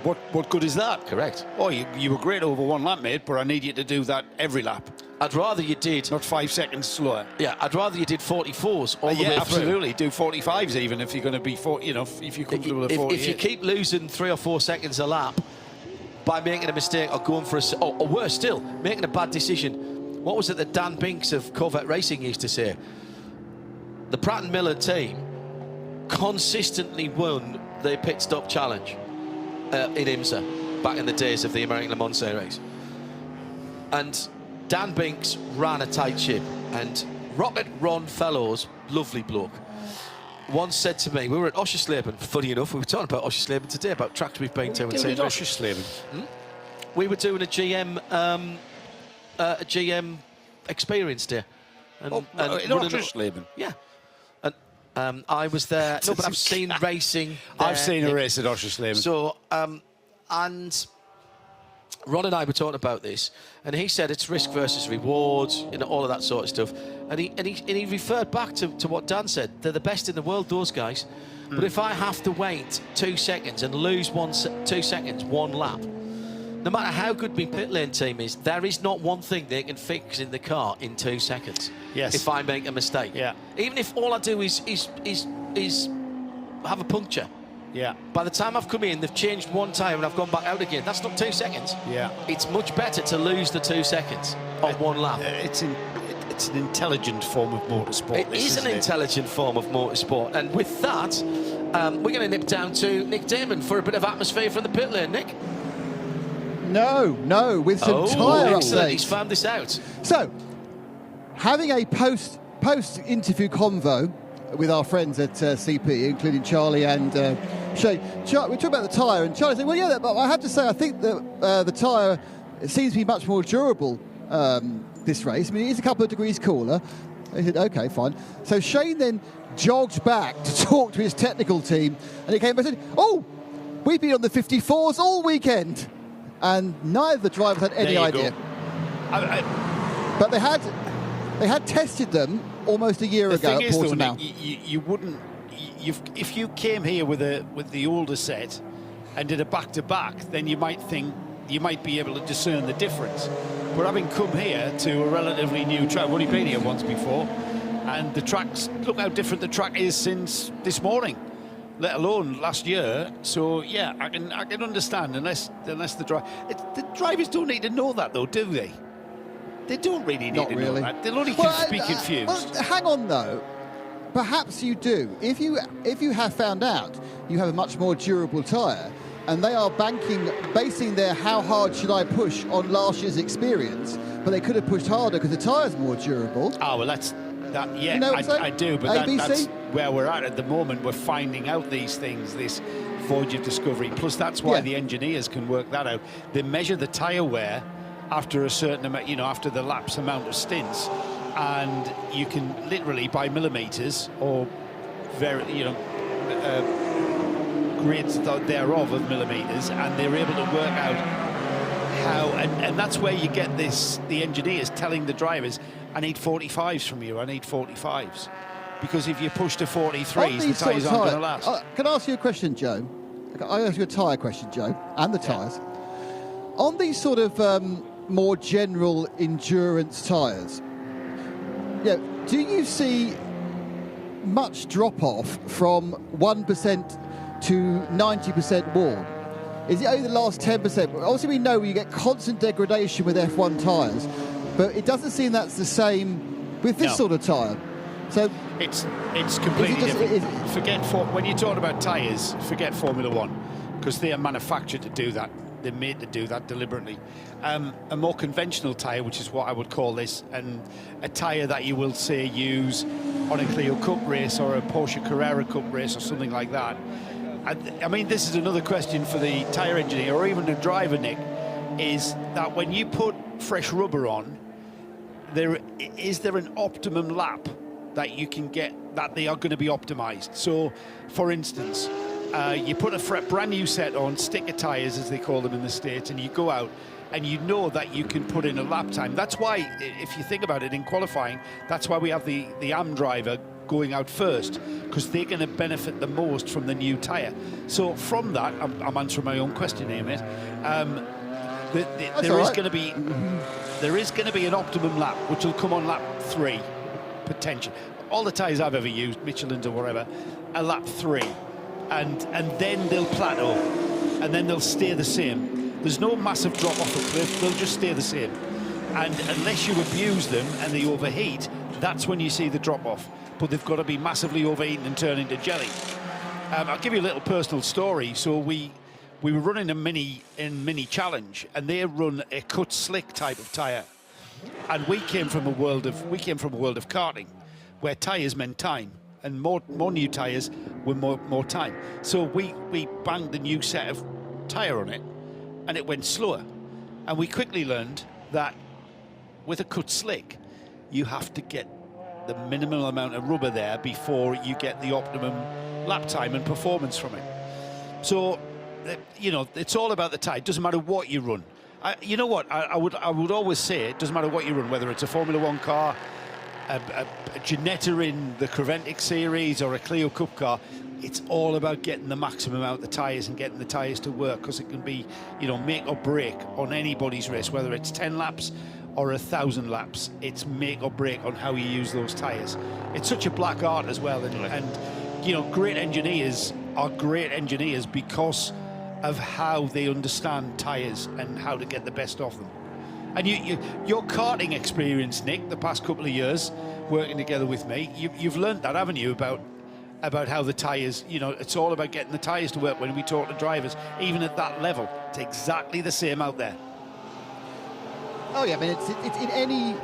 What good is that? Correct. Oh, you were great over one lap, mate, but I need you to do that every lap. I'd rather you did... Not 5 seconds slower. Yeah, I'd rather you did 44s all the way through. Absolutely. Do 45s even if you're going to be, if you're comfortable with 48. If you keep losing 3 or 4 seconds a lap by making a mistake or going for or worse still, making a bad decision. What was it that Dan Binks of Corvette Racing used to say? The Pratt & Miller team consistently won the pit stop challenge in IMSA back in the days of the American Le Mans Series. And Dan Binks ran a tight ship, and Rocket Ron Fellows, lovely bloke, once said to me, we were at Oschersleben, funny enough, we were talking about Oschersleben today, about tracks we've been to. We were doing a GM experience day. In Oschersleben? Yeah. And I was there. No, but I've seen racing there. I've seen a race at Oschersleben. So, and Ron and I were talking about this, and he said it's risk versus reward, all of that sort of stuff. And he referred back to what Dan said. They're the best in the world, those guys. But if I have to wait 2 seconds and lose 2 seconds, one lap, no matter how good my pit lane team is, there is not one thing they can fix in the car in 2 seconds. Yes. If I make a mistake. Yeah. Even if all I do is have a puncture. Yeah. By the time I've come in, they've changed one tyre and I've gone back out again. That's not 2 seconds. Yeah. It's much better to lose the 2 seconds on one lap. It's an intelligent form of motorsport. It is an intelligent form of motorsport. And with that, we're going to nip down to Nick Damon for a bit of atmosphere from the pit lane. Nick? No, with some tyre excellent. updates. He's found this out. So, having a post-interview convo with our friends at CP, including Charlie and Shane. We talked about the tyre, and Charlie said, well, yeah, but I have to say, I think that the tyre seems to be much more durable this race. I mean, it is a couple of degrees cooler. He said, OK, fine. So Shane then jogged back to talk to his technical team, and he came back and said, oh, we've been on the 54s all weekend. And neither of the drivers had any idea. But they had tested them almost a year ago at Portimao. You wouldn't. If you came here with the older set and did a back-to-back, then you might think you might be able to discern the difference. But having come here to a relatively new track, I've only been here once before, and the tracks, look how different the track is since this morning, let alone last year. So yeah, I can understand unless the drivers don't need to know that though, do they? They don't really need to know that. They'll only be confused. Well, hang on though. Perhaps you do. If you have found out you have a much more durable tyre, and they are basing their how hard should I push on last year's experience, but they could have pushed harder because the tyre's more durable. Oh well, that's that. Yeah, you know I do. But that's ABC? Where we're at the moment. We're finding out these things. This voyage of discovery. Plus, that's why the engineers can work that out. They measure the tyre wear after a certain amount, after the lapse amount of stints, and you can literally by millimeters or grids thereof of millimeters, and they're able to work out how, and that's where you get this, the engineers telling the drivers, I need 45s from you, I need 45s, because if you push to 43s, the tyres aren't going to last. Can I ask you a question, Joe? I ask you a tyre question, Joe, and the tyres. On these sort of more general endurance tyres, do you see much drop-off from 1% to 90% warm? Is it only the last 10%? Obviously, we know you get constant degradation with F1 tyres, but it doesn't seem that's the same with this sort of tyre. So it's completely different. When you're talking about tyres, forget Formula One, because they are manufactured to do that. They're made to do that deliberately. A more conventional tyre, which is what I would call this, and a tyre that you will say use on a Clio Cup race or a Porsche Carrera Cup race or something like that. I mean, this is another question for the tyre engineer or even the driver, Nick, is that when you put fresh rubber on, is there an optimum lap that you can get that they are going to be optimized? So, for instance, you put a brand new set on, sticker tyres as they call them in the States, and you go out and you know that you can put in a lap time. That's why, if you think about it, in qualifying, that's why we have the AM driver going out first, because they're going to benefit the most from the new tyre. So from that, I'm answering my own question here, mate. There is going to be an optimum lap, which will come on lap 3, potentially. All the tyres I've ever used, Michelin's or whatever, a lap 3. And then they'll plateau, and then they'll stay the same. There's no massive drop off a cliff, they'll just stay the same. And unless you abuse them and they overheat, that's when you see the drop off. But they've got to be massively overheaten and turn into jelly. I'll give you a little personal story. So we were running a mini challenge, and they run a cut slick type of tyre. And we came from a world of karting, where tyres meant time. And more new tyres were more time. So we banged a new set of tyre on it, and it went slower. And we quickly learned that with a cut slick, you have to get the minimal amount of rubber there before you get the optimum lap time and performance from it. So, it's all about the tyre. It doesn't matter what you run. You know what? I would always say it doesn't matter what you run, whether it's a Formula One car, a Ginetta in the CREVENTIC series or a Clio Cup car. It's all about getting the maximum out of the tyres and getting the tyres to work, because it can be, make or break on anybody's race, whether it's 10 laps or 1,000 laps. It's make or break on how you use those tyres. It's such a black art as well, and you know, great engineers are great engineers because of how they understand tyres and how to get the best of them. And your karting experience, Nick, the past couple of years working together with me, you've learned that, haven't you, about how the tyres, you know, it's all about getting the tyres to work when we talk to drivers, even at that level. It's exactly the same out there. Oh yeah, I mean, it's in any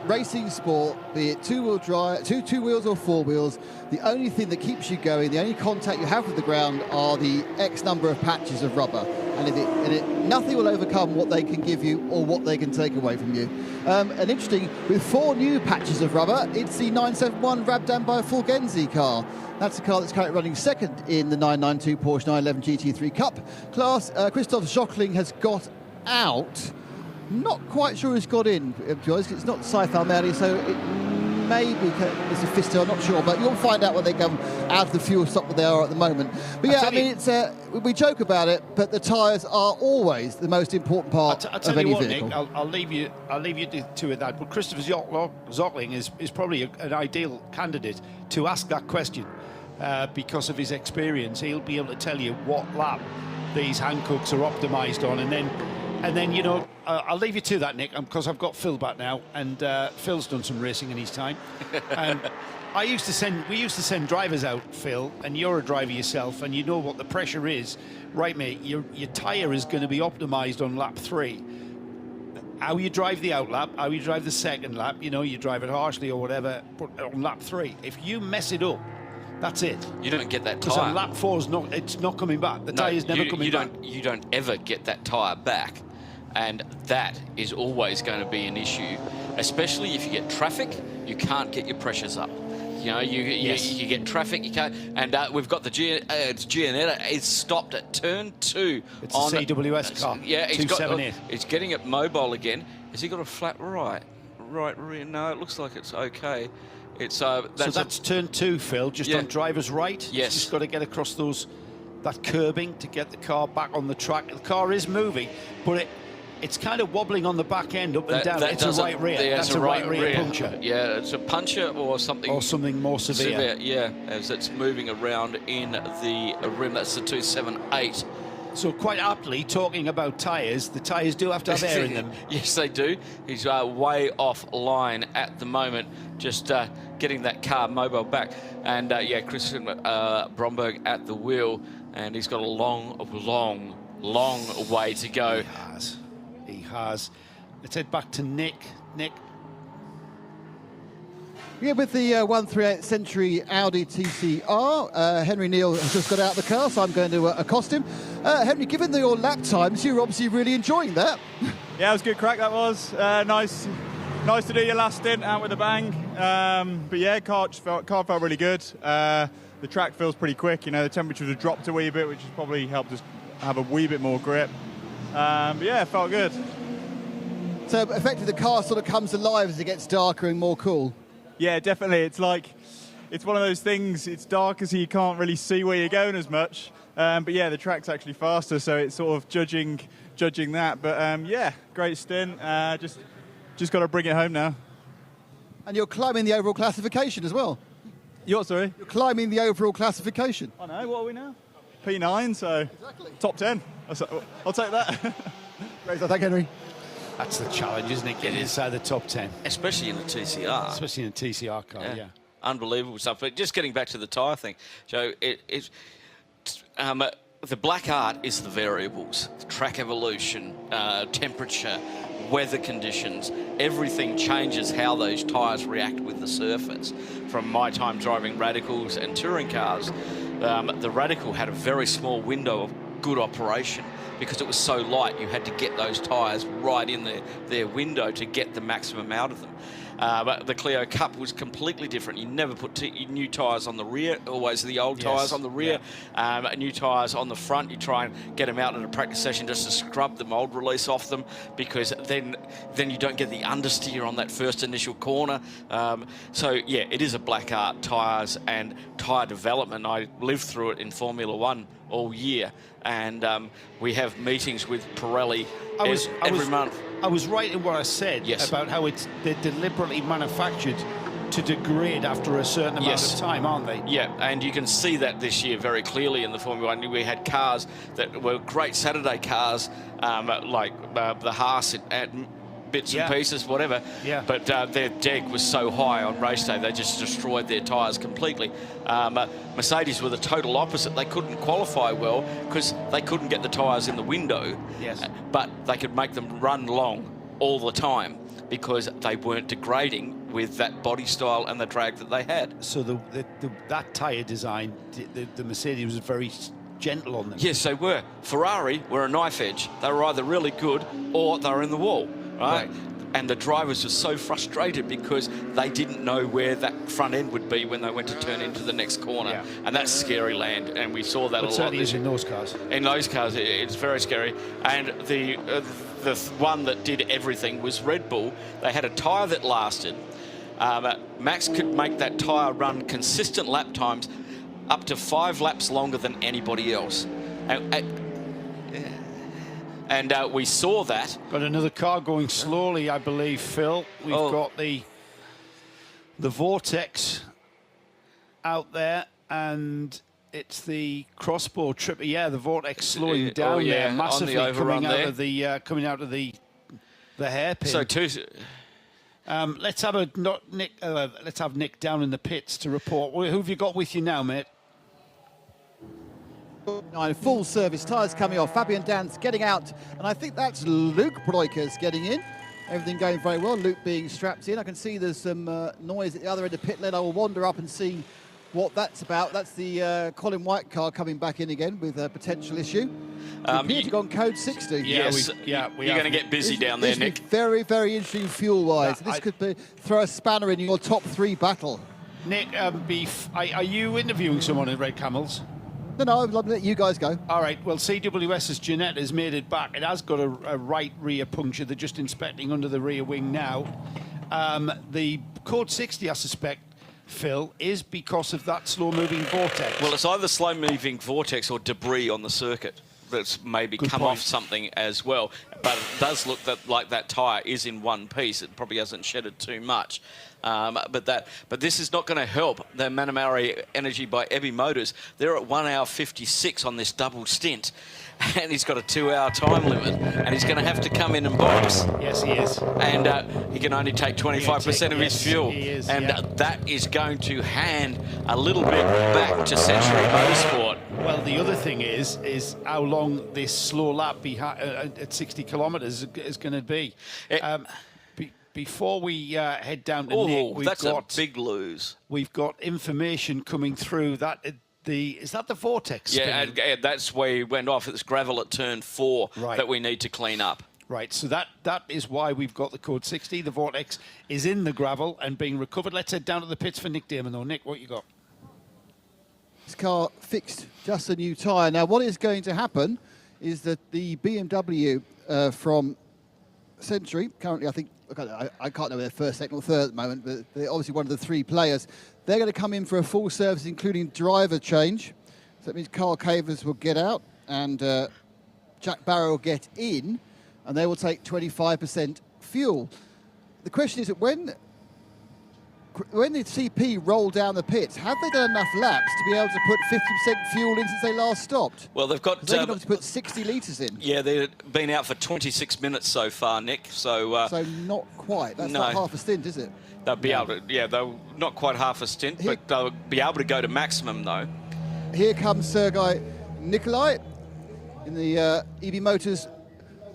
racing sport, be it two-wheel drive, two wheels or four wheels, the only thing that keeps you going, the only contact you have with the ground are the X number of patches of rubber. And nothing will overcome what they can give you or what they can take away from you. And interesting, with 4 new patches of rubber, it's the 971 Rabdan by Fulgenzi car. That's a car that's currently running second in the 992 Porsche 911 GT3 Cup class. Christoph Jochling has got out. Not quite sure who's got in, to be honest. It's not Saif Al-Mehdi, so it may be Mr. Fisto, I'm not sure, but you'll find out when they come out of the fuel stop where they are at the moment. But yeah, I mean, it's we joke about it, but the tyres are always the most important part of any vehicle. Nick, I'll leave you to that. But Christopher Zockling is probably an ideal candidate to ask that question because of his experience. He'll be able to tell you what lap these Hankooks are optimised on, and then, you know, I'll leave you to that, Nick, because I've got Phil back now, and Phil's done some racing in his time. And we used to send drivers out, Phil, and you're a driver yourself, and you know what the pressure is. Right, mate, your tyre is going to be optimised on lap 3. How you drive the out lap, how you drive the second lap, you know, you drive it harshly or whatever, but on lap 3, if you mess it up, that's it. You don't get that tyre. Because on lap 4, it's not coming back. The tyre's never coming back. You don't ever get that tyre back. And that is always going to be an issue, especially if you get traffic. You can't get your pressures up. You know, you get traffic, you can't. And we've got the Gianetta. It's stopped at turn 2. It's on a CWS car. Yeah, 278. It's getting it mobile again. Has he got a flat right rear? No, it looks like it's okay. It's that's turn 2, Phil. Just on driver's right. Yes, it's just got to get across that curbing to get the car back on the track. The car is moving, but it's kind of wobbling on the back end up and down. It's a right rear. That's a right rear puncture. Yeah, it's a puncher or something. Or something more severe. Yeah, as it's moving around in the rim. That's the 278. So quite aptly, talking about tyres, the tyres do have to have air in them. Yes, they do. He's way off line at the moment, just getting that car mobile back. And yeah, Christian Bromberg at the wheel, and he's got a long way to go. He has. Let's head back to Nick. Nick. Yeah, with the 138 Century Audi TCR, Henry Neal has just got out of the car, so I'm going to accost him. Henry, given your lap times, you're obviously really enjoying that. Yeah, it was a good crack, that was. Nice to do your last stint out with a bang. But yeah, car felt really good. The track feels pretty quick. You know, the temperatures have dropped a wee bit, which has probably helped us have a wee bit more grip. But yeah, it felt good. So effectively the car sort of comes alive as it gets darker and more cool. Yeah, definitely. It's one of those things, it's darker so you can't really see where you're going as much. But yeah, the track's actually faster, so it's sort of judging that. But yeah, great stint. Just got to bring it home now. And you're climbing the overall classification as well. You're sorry? You're climbing the overall classification. I know, what are we now? P9, so exactly. Top 10. I'll take that. Great, thank Henry. That's the challenge, isn't it? Getting inside the top 10. Especially in the TCR. Especially in a TCR car, yeah. Unbelievable stuff. But just getting back to the tyre thing, Joe, the black art is the variables. Track evolution, temperature, weather conditions. Everything changes how those tyres react with the surface. From my time driving Radicals and touring cars, the Radical had a very small window of good operation because it was so light. You had to get those tyres right in their window to get the maximum out of them. But the Clio Cup was completely different. You never put new tyres on the rear, always the old tyres on the rear. New tyres on the front, you try and get them out in a practice session just to scrub the mould release off them, because then you don't get the understeer on that first initial corner. So yeah, it is a black art, tyres and tyre development. I lived through it in Formula One all year, and we have meetings with Pirelli every month. I was right in what I said about how they're deliberately manufactured to degrade after a certain amount of time, aren't they? Yeah, and you can see that this year very clearly in the Formula 1. We had cars that were great Saturday cars, like the Haas at bits and pieces, whatever. Yeah. But their deg was so high on race day, they just destroyed their tyres completely. Mercedes were the total opposite. They couldn't qualify well because they couldn't get the tyres in the window. Yes. But they could make them run long all the time because they weren't degrading with that body style and the drag that they had. So that tyre design, the Mercedes was very gentle on them. Yes, they were. Ferrari were a knife edge. They were either really good or they were in the wall, right? And the drivers were so frustrated because they didn't know where that front end would be when they went to turn into the next corner. Yeah. And that's scary land, and we saw that a lot. Certainly is in those cars. In those cars, it's very scary. And the one that did everything was Red Bull. They had a tyre that lasted. Max could make that tyre run consistent lap times up to 5 laps longer than anybody else. And we saw that. Got another car going slowly, I believe, Phil. We've got the Vortex out there, and it's the crossbow tripper. Yeah, the Vortex slowing down there massively, coming out of the hairpin. So let's have Nick down in the pits to report. Who have you got with you now, mate? Full service tyres coming off. Fabian Dan's getting out, and I think that's Luke Broikers getting in. Everything going very well. Luke being strapped in. I can see there's some noise at the other end of pit lane. I will wander up and see what that's about. That's the Colin White car coming back in again with a potential issue. You've gone code 60. Yes, you're going to get busy down there, Nick. Very, very interesting fuel-wise. This could throw a spanner in your top 3 battle. Nick, are you interviewing someone in Red Camels? No, I'll let you guys go. All right, well, CWS's Jeanette has made it back. It has got a right rear puncture. They're just inspecting under the rear wing now. The code 60, I suspect, Phil, is because of that slow-moving vortex. Well, it's either slow-moving vortex or debris on the circuit that's maybe come off something as well. But it does look like that tyre is in one piece. It probably hasn't shedded too much. But this is not going to help the Manamari Energy by ABU Motors. They're at 1 hour 56 on this double stint. And he's got a 2-hour time limit, and he's going to have to come in and box. Yes, he is. And he can only take 25% of his fuel. He is, and that is going to hand a little bit back to Century Motorsport. Well, the other thing is how long this slow lap at 60 kilometres is going to be. Before we head down to Nick, that's a big lose. We've got information coming through that... is that the vortex? Yeah, and that's where he went off. It's gravel at turn 4 that we need to clean up. Right, so that is why we've got the code 60. The vortex is in the gravel and being recovered. Let's head down to the pits for Nick Damon, though. Nick, what you got? This car fixed, just a new tyre. Now, what is going to happen is that the BMW from Century, currently, I think, I can't know their first, second or third at the moment, but they're obviously one of the 3 players. They're going to come in for a full service, including driver change. So that means Carl Cavers will get out and Jack Barrow will get in, and they will take 25% fuel. The question is that when the CP roll down the pits, have they done enough laps to be able to put 50% fuel in since they last stopped? Well, they've got... They can obviously put 60 litres in. Yeah, they've been out for 26 minutes so far, Nick. So not quite. That's not half a stint, is it? They'll be able to... Yeah, they'll not quite half a stint, but they'll be able to go to maximum, though. Here comes Sergei Nikolai in the EB Motors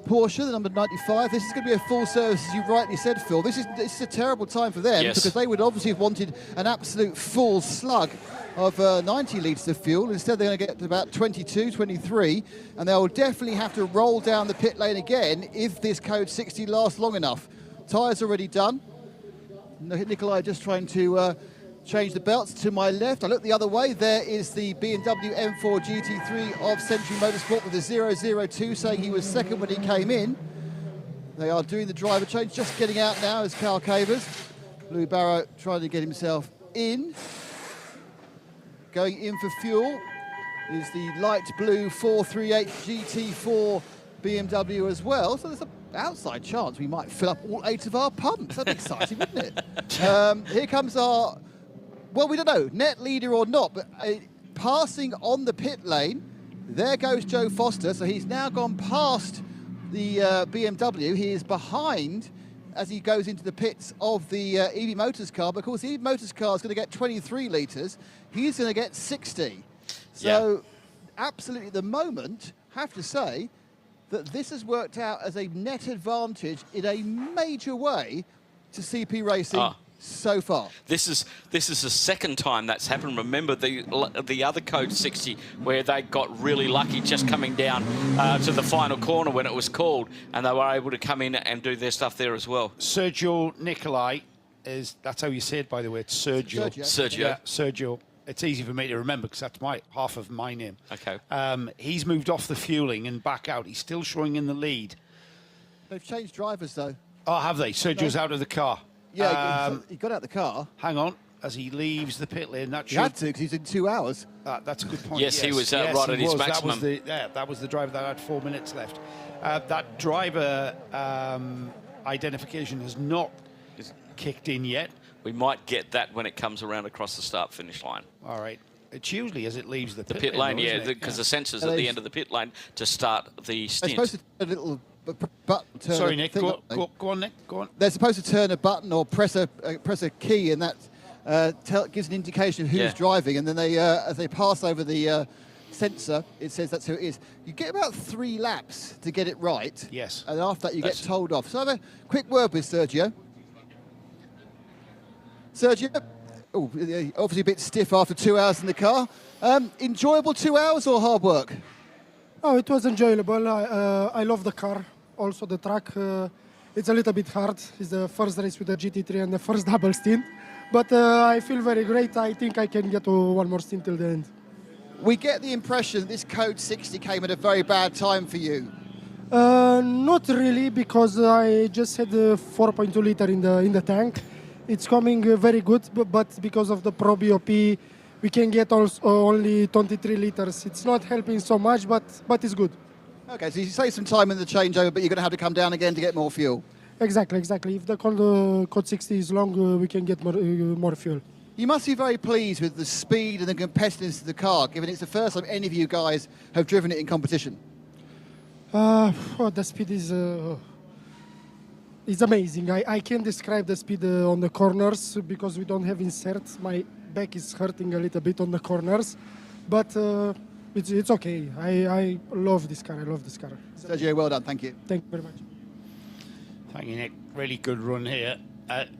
Porsche, the number 95. This is going to be a full service, as you rightly said, Phil. This is a terrible time for them because they would obviously have wanted an absolute full slug of 90 litres of fuel. Instead, they're going to get to about 22, 23, and they'll definitely have to roll down the pit lane again if this code 60 lasts long enough. Tyres already done. Nikolai just trying to change the belts. To my left, I look the other way, there is the BMW M4 GT3 of Century Motorsport with the 002 saying he was second when he came in. They are doing the driver change, just getting out now is Carl Cavers. Louis Barrow trying to get himself in. Going in for fuel is the light blue 438 GT4 BMW as well. So there's an outside chance we might fill up all 8 of our pumps. That'd be exciting, wouldn't it? Here comes our, well, we don't know, net leader or not, but passing on the pit lane. There goes Joe Foster. So he's now gone past the BMW. He is behind as he goes into the pits of the EV Motors car. But of course, the EV Motors car is going to get 23 litres. He's going to get 60. So absolutely at the moment, have to say that this has worked out as a net advantage in a major way to CP Racing so far. This is the second time that's happened. Remember the other Code 60 where they got really lucky just coming down to the final corner when it was called, and they were able to come in and do their stuff there as well. Sergio Nicolai that's how you say it, by the way. It's Sergio. Sergio. Yeah, Sergio. It's easy for me to remember because that's half of my name. Okay. He's moved off the fueling and back out. He's still showing in the lead. They've changed drivers though. Oh, have they? Sergio's out of the car. Yeah, he got out the car. Hang on, as he leaves the pit lane. He had to because he's in 2 hours. That's a good point. Yes, he was right at his maximum. That was the driver that had 4 minutes left. That driver identification has not kicked in yet. We might get that when it comes around across the start-finish line. All right. It's usually as it leaves the pit lane, yeah, because the sensor's at the end of the pit lane to start the stint. They're supposed to turn a little button. Sorry, Nick. Go on, Nick. Go on. They're supposed to turn a button or press a key, and that gives an indication of who's driving. And then they, as they pass over the sensor, it says that's who it is. You get about 3 laps to get it right. Yes. And after that, you get told off. So have a quick word with Sergio. Sergio, obviously a bit stiff after 2 hours in the car. Enjoyable 2 hours or hard work? Oh, it was enjoyable. I love the car. Also the track, it's a little bit hard. It's the first race with the GT3 and the first double stint. But I feel very great. I think I can get to one more stint till the end. We get the impression that this Code 60 came at a very bad time for you. Not really, because I just had 4.2 liter in the tank. It's coming very good, but because of the Pro BOP, we can get only 23 liters. It's not helping so much, but it's good. Okay, so you save some time in the changeover, but you're going to have to come down again to get more fuel. Exactly. If the Code 60 is long, we can get more fuel. You must be very pleased with the speed and the competitiveness of the car, given it's the first time any of you guys have driven it in competition. The speed is... It's amazing. I can't describe the speed on the corners because we don't have inserts. My back is hurting a little bit on the corners, but it's okay. I love this car. Sergio, well done. Thank you. Thank you very much. Thank you, Nick. Really good run here.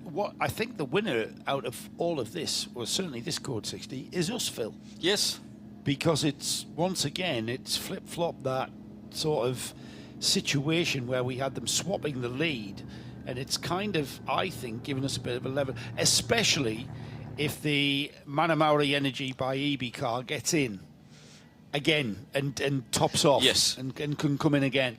What I think the winner out of all of this, well, certainly this Code 60, is us, Phil. Yes. Because it's, once again, it's flip-flopped that sort of situation where we had them swapping the lead, and it's kind of, I think, given us a bit of a level, especially if the Manamauri Energy by EB car gets in again and tops off. Yes. And can come in again.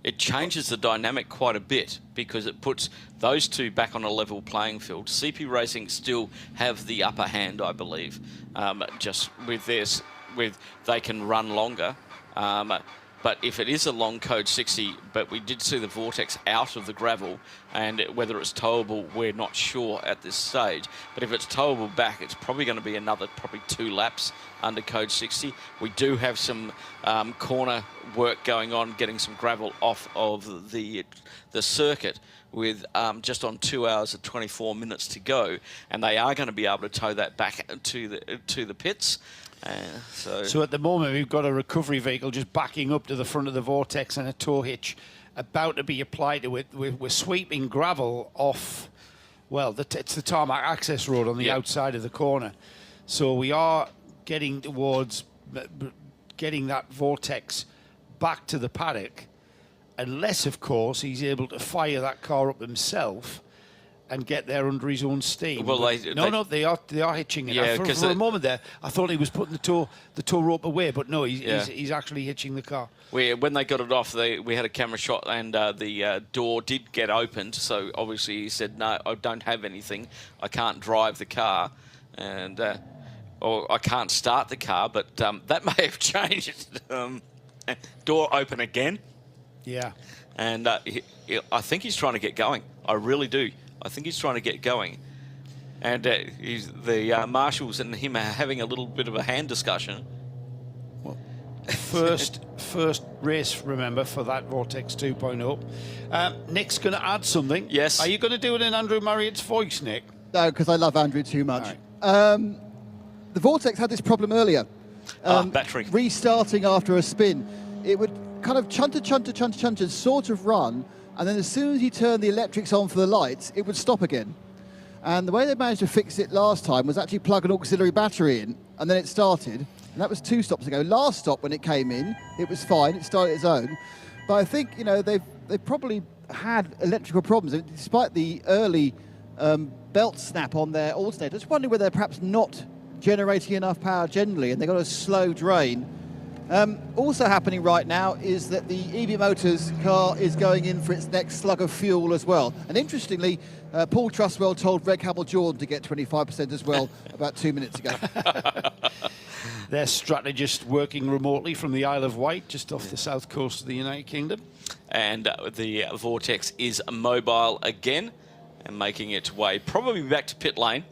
It changes the dynamic quite a bit because it puts those two back on a level playing field. CP Racing still have the upper hand, I believe, just with this, they can run longer. But if it is a long Code 60, but we did see the vortex out of the gravel, and whether it's towable, we're not sure at this stage. But if it's towable back, it's probably going to be another 2 laps under Code 60. We do have some corner work going on, getting some gravel off of the circuit with just on 2 hours and 24 minutes to go, and they are going to be able to tow that back to the pits. So at the moment we've got a recovery vehicle just backing up to the front of the vortex and a tow hitch about to be applied to it. We're sweeping gravel off, well, it's the tarmac access road on the outside of the corner. So we are getting towards getting that vortex back to the paddock, unless, of course, he's able to fire that car up himself and get there under his own steam. Well, they are hitching it. Yeah, for a moment there, I thought he was putting the tow rope away, but no, he's actually hitching the car. When they got it off, we had a camera shot, and the door did get opened. So obviously he said, "No, I don't have anything. I can't drive the car, and or I can't start the car." But that may have changed. Door open again. Yeah. And I think he's trying to get going. I really do. I think he's trying to get going. And the marshals and him are having a little bit of a hand discussion. First race, remember, for that Vortex 2.0. Nick's going to add something. Yes. Are you going to do it in Andrew Marriott's voice, Nick? No, because I love Andrew too much. The Vortex had this problem earlier. Battery. Restarting after a spin, it would kind of chunter, sort of run, and then as soon as you turn the electrics on for the lights, it would stop again. And the way they managed to fix it last time was actually plug an auxiliary battery in, and then it started. And that was 2 stops ago. Last stop, when it came in, it was fine. It started its own. But I think, you know, they've probably had electrical problems. And despite the early belt snap on their alternator, just wondering whether they're perhaps not generating enough power generally, and they've got a slow drain. Also happening right now is that the ABU Motors car is going in for its next slug of fuel as well. And interestingly, Paul Trustwell told Reg Hamel-Jordan to get 25% as well about 2 minutes ago. Their strategist working remotely from the Isle of Wight, just off the south coast of the United Kingdom. And the Vortex is mobile again and making its way probably back to pit lane.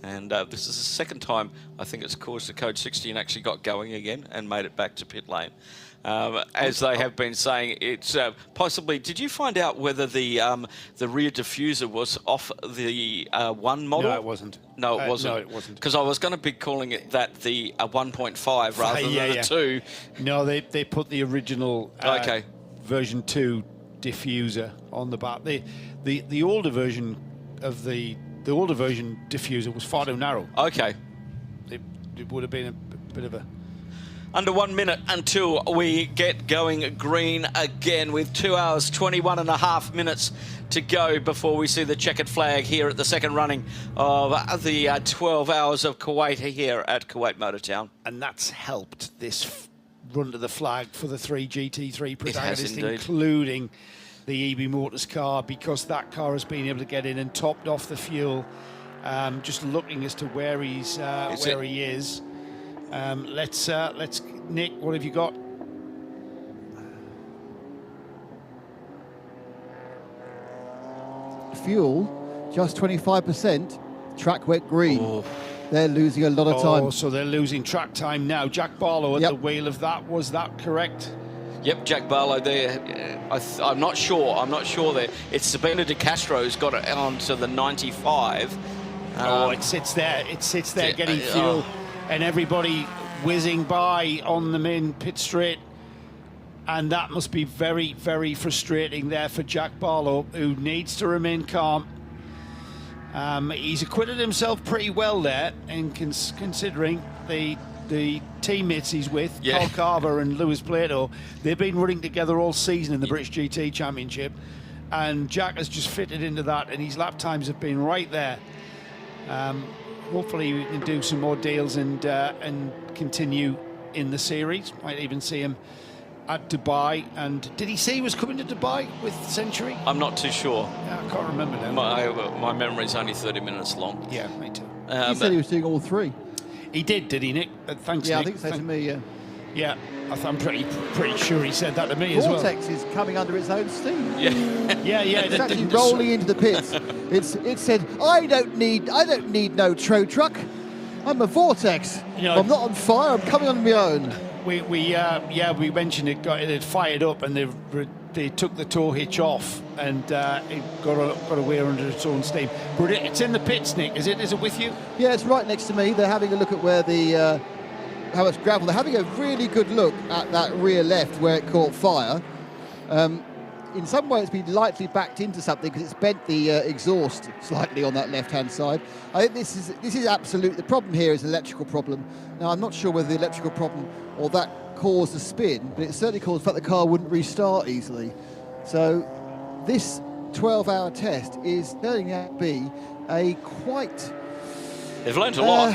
And this is the second time I think it's caused the code 60 and actually got going again and made it back to pit lane. As they have been saying, it's possibly... Did you find out whether the rear diffuser was off the one model? No, it wasn't. No, it wasn't. No, it wasn't. Because I was going to be calling it that the 1.5 rather than the 2. No, they put the original version 2 diffuser on the back. The older version of the older version diffuser was far too narrow. Okay. It would have been a bit of a... Under 1 minute until we get going green again with 2 hours, 21.5 minutes to go before we see the checkered flag here at the second running of the 12 hours of Kuwait here at Kuwait Motor Town. And that's helped this run to the flag for the 3 GT3 protagonists, indeed. including the ABU Motors car, because that car has been able to get in and topped off the fuel. Just looking as to where he's he is. Let's Nick, what have you got? Fuel, just 25%. Track went green. Oh. They're losing a lot of time. Oh, so they're losing track time now. Jack Barlow at the wheel of that. Was that correct? Yep, Jack Barlow there. I'm not sure. I'm not sure there. It's Sabina De Castro's got it onto the 95. It sits there. It sits there getting fuel, and everybody whizzing by on the main pit straight. And that must be very, very frustrating there for Jack Barlow, who needs to remain calm. He's acquitted himself pretty well there, and considering the teammates he's with, Carl Carver and Lewis Plato, they've been running together all season in the British GT Championship, and Jack has just fitted into that, and his lap times have been right there. Hopefully we can do some more deals and continue in the series. Might even see him at Dubai. And did he say he was coming to Dubai with Century? I'm not too sure. Yeah, I can't remember now. My memory's only 30 minutes long. Yeah, me too. He said he was doing all 3. He did he, Nick? Thanks, yeah, Nick. I think so to me, yeah. Yeah, I'm pretty sure he said that to me as well. Vortex is coming under its own steam. Yeah. It's actually rolling into the pits. It said, I don't need no tow truck. I'm a Vortex. I'm not on fire. I'm coming on my own. We mentioned it had fired up, and they took the tow hitch off, and it got away under its own steam. But it's in the pits, Nick. Is it with you? Yeah, it's right next to me. They're having a look at where the how much gravel. They're having a really good look at that rear left where it caught fire. In some way, it's been lightly backed into something because it's bent the exhaust slightly on that left-hand side. I think this is absolute. The problem here is an electrical problem. Now, I'm not sure whether the electrical problem or that caused the spin, but it certainly caused the fact the car wouldn't restart easily. So this 12-hour test is turning out to be a quite... They've learned a lot.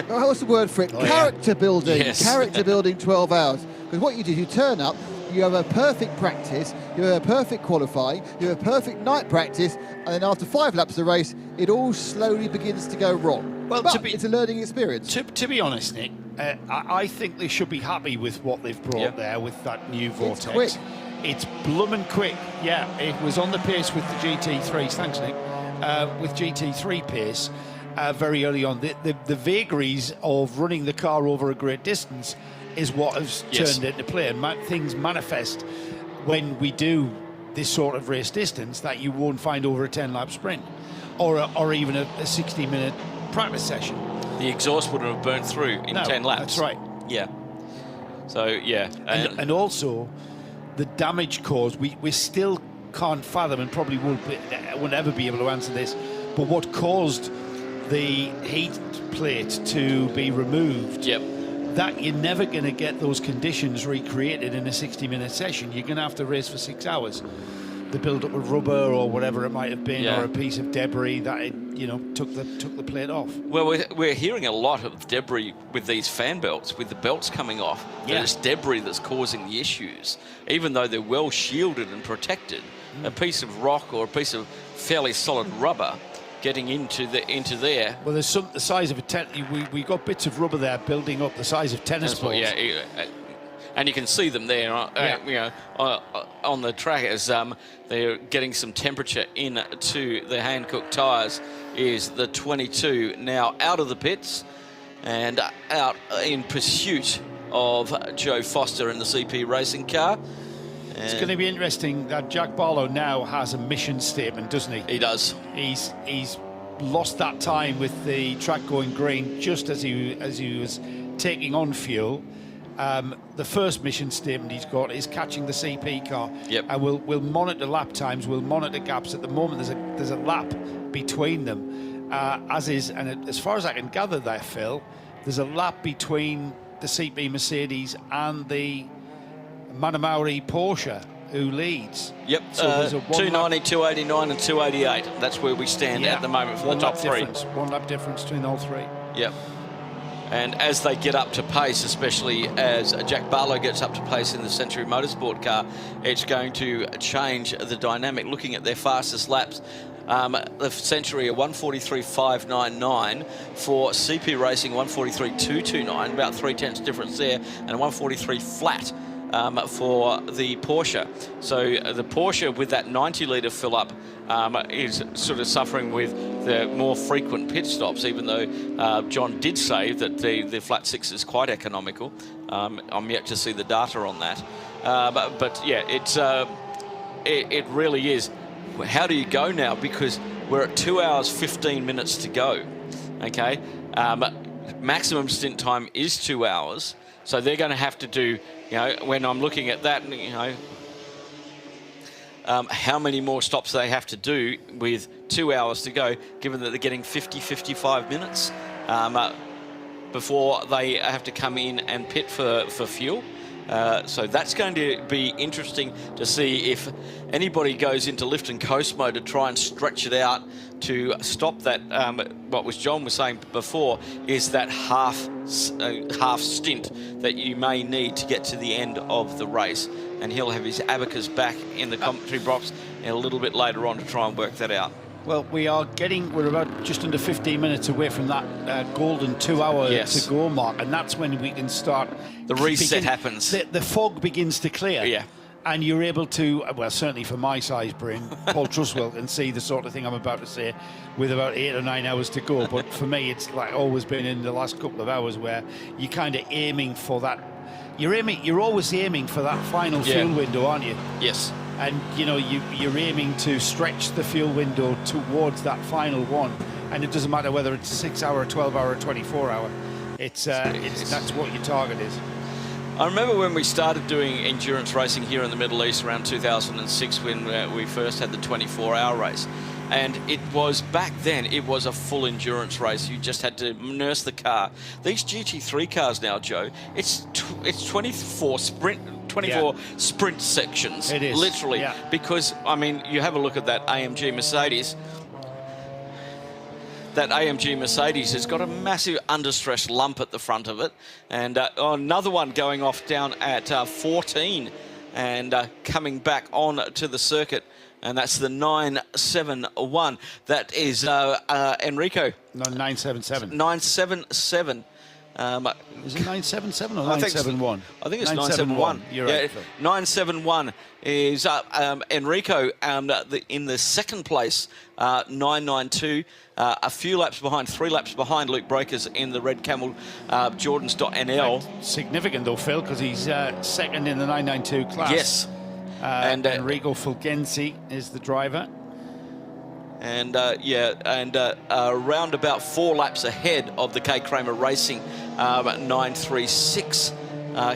What's the word for it? Character building. Yes. Character building 12 hours. Because what you do, you turn up, you have a perfect practice, you have a perfect qualifying, you have a perfect night practice, and then after 5 laps of the race, it all slowly begins to go wrong. Well, but it's a learning experience. To be honest, Nick, I think they should be happy with what they've brought there with that new Vortex. It's quick. It's blooming quick. Yeah, it was on the pace with the GT3s. Thanks, Nick. With GT3 pace very early on. The vagaries of running the car over a great distance is what has turned into play. And things manifest when we do this sort of race distance that you won't find over a 10-lap sprint or even a 60-minute practice session. The exhaust wouldn't have burnt through in 10 laps. That's right. Yeah. So, yeah. And also, the damage caused, we still can't fathom and probably won't ever be able to answer this, but what caused the heat plate to be removed, that you're never going to get those conditions recreated in a 60-minute session. You're going to have to race for 6 hours. The build-up of rubber or whatever it might have been, or a piece of debris that took the plate off. Well, we're hearing a lot of debris with these fan belts, with the belts coming off. There's debris that's causing the issues, even though they're well shielded and protected. A piece of rock or a piece of fairly solid rubber getting into there. Well, there's the size of we got bits of rubber there building up the size of tennis balls. And you can see them there, on the track as they're getting some temperature into the Hankook tyres. Is the 22 now out of the pits and out in pursuit of Joe Foster in the CP racing car. It's going to be interesting that Jack Barlow now has a mission statement, doesn't he? He does. He's lost that time with the track going green just as he was taking on fuel. The first mission statement he's got is catching the CP car. And we'll monitor lap times, we'll monitor gaps. At the moment, there's a lap between them, as far as I can gather there, Phil, there's a lap between the CP Mercedes and the Manamauri Porsche, who leads. So there's a 290, 289 and 288. That's where we stand at the moment for the top three. 1 lap difference between all three. And as they get up to pace, especially as Jack Barlow gets up to pace in the Century Motorsport car, it's going to change the dynamic. Looking at their fastest laps, the Century are 143.599 for CP Racing 143.229, about 0.3 difference there, and 143 flat for the Porsche. So the Porsche with that 90-litre fill-up is sort of suffering with the more frequent pit stops, even though John did say that the flat 6 is quite economical. I'm yet to see the data on that. But yeah, it really is. How do you go now? Because we're at 2 hours 15 minutes to go. Okay, maximum stint time is 2 hours, so they're going to have to do. When I'm looking at that, how many more stops they have to do with 2 hours to go, given that they're getting 55 minutes before they have to come in and pit for fuel. So that's going to be interesting to see if anybody goes into lift and coast mode to try and stretch it out to stop that. What John was saying before is that half stint that you may need to get to the end of the race, and he'll have his abacus back in the commentary box a little bit later on to try and work that out. Well, we're about just under 15 minutes away from that golden 2 hour to go mark, and that's when we can start. The reset happens. The fog begins to clear. And you're able to, well, certainly for my size brain, Paul Truswell can see the sort of thing I'm about to say with about 8 or 9 hours to go. But for me, it's like always been in the last couple of hours where you're kind of aiming for that. You're always aiming for that final fuel window, aren't you? Yes. And you're aiming to stretch the fuel window towards that final one, and it doesn't matter whether it's a 6 hour, 12 hour, or 24 hour. That's what your target is. I remember when we started doing endurance racing here in the Middle East around 2006, when we first had the 24-hour race. And it was, back then, it was a full endurance race. You just had to nurse the car. These GT3 cars now, Joe, it's 24 sprint sections. It is. Literally. Because, I mean, you have a look at that AMG Mercedes. That AMG Mercedes has got a massive understress lump at the front of it. And another one going off down at 14 and coming back on to the circuit. And that's the 971. That is Enrico. No, 977. 977. Is it 977 or 971? I think it's 971. You're right, Phil. 971 is Enrico in the second place, 992. A few laps behind, 3 laps behind Luke Breakers in the Red Camel Jordans.nl. Significant though, Phil, because he's second in the 992 class. Yes. And Enrico Fulgenzi is the driver. And around about 4 laps ahead of the K. Kramer Racing 936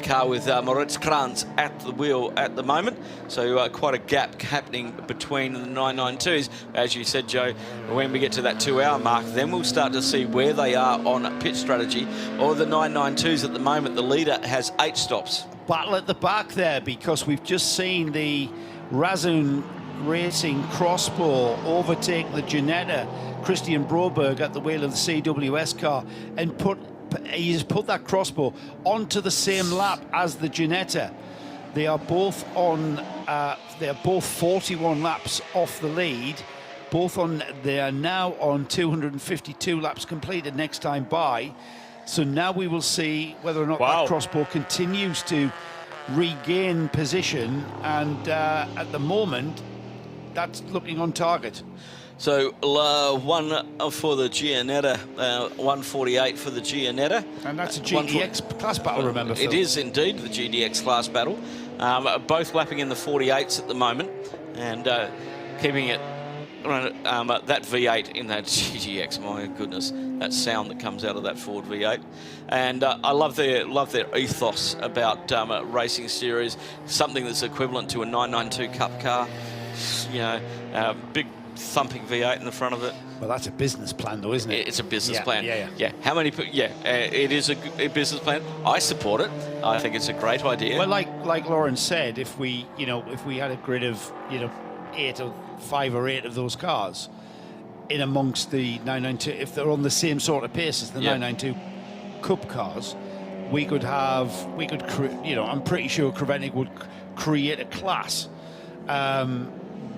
car with Moritz Kranz at the wheel at the moment. So quite a gap happening between the 992s. As you said, Joe, when we get to that 2-hour mark, then we'll start to see where they are on pit strategy. Or the 992s at the moment, the leader has 8 stops. Battle at the back there, because we've just seen the Razzoon Racing crossbow overtake the Ginetta, Christian Broberg at the wheel of the CWS car, and he's put that crossbow onto the same lap as the Ginetta. They are both on. They are both 41 laps off the lead. They are now on 252 laps completed next time by. So now we will see whether or not that crossbow continues to regain position. And at the moment, that's looking on target. So 1 for the Gianetta, 148 for the Gianetta. And that's a GDX class battle, remember, Phil? It is indeed the GDX class battle. Both lapping in the 48s at the moment, and keeping it that V8 in that GDX. My goodness, that sound that comes out of that Ford V8. And I love their ethos about racing series, something that's equivalent to a 992 Cup car. You know, big thumping V8 in the front of it. Well, that's a business plan, though, isn't it? It's a business plan. Yeah. How many? It is a business plan. I support it. I think it's a great idea. Well, like Lawrence said, if we had a grid of 5 or 8 of those cars in amongst the 992, if they're on the same sort of pace as the 992 Cup cars, I'm pretty sure Creventic would create a class.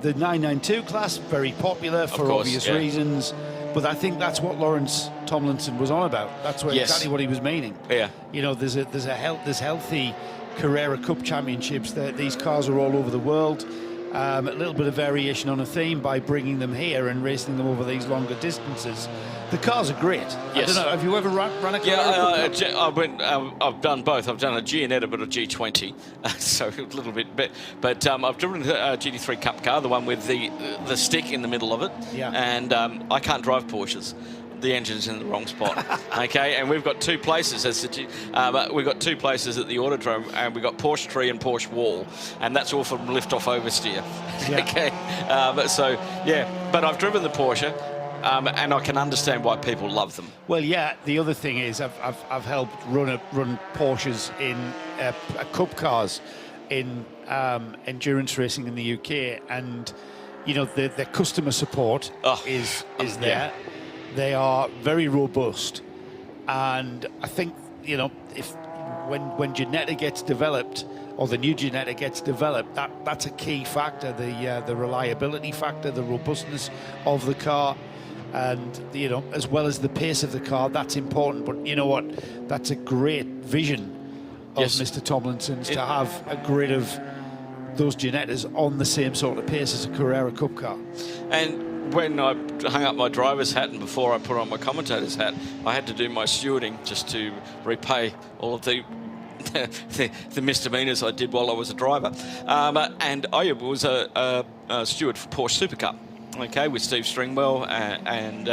The 992 class, very popular for obvious reasons, but I think that's what Lawrence Tomlinson was on about. That's exactly what he was meaning. Yeah. You know, there's healthy Carrera Cup championships. These cars are all over the world. A little bit of variation on a theme by bringing them here and racing them over these longer distances. The cars are great. Yes. I don't know, have you ever run a Carrera Cup? I've done both. I've done a Gianetta, but a G20, so a little bit. But I've driven a GT3 Cup car, the one with the stick in the middle of it. Yeah. And I can't drive Porsches. The engine's in the wrong spot. Okay, and we've got 2 places we've got 2 places at the Autodrome, and we've got Porsche Tree and Porsche Wall, and that's all from lift-off oversteer. Yeah. Okay, but I've driven the Porsche. And I can understand why people love them. Well, yeah. The other thing is, I've helped run Porsches in Cup cars in endurance racing in the UK, and the customer support is there. Yeah. They are very robust, and I think when Ginetta gets developed, or the new Ginetta gets developed, that's a key factor. The reliability factor, the robustness of the car. And as well as the pace of the car, that's important. But you know what? That's a great vision of Mr. Tomlinson's, to have a grid of those Ginettas on the same sort of pace as a Carrera Cup car. And when I hung up my driver's hat and before I put on my commentator's hat, I had to do my stewarding just to repay all of the misdemeanors I did while I was a driver. And I was a steward for Porsche Super Cup. Okay, with Steve Stringwell and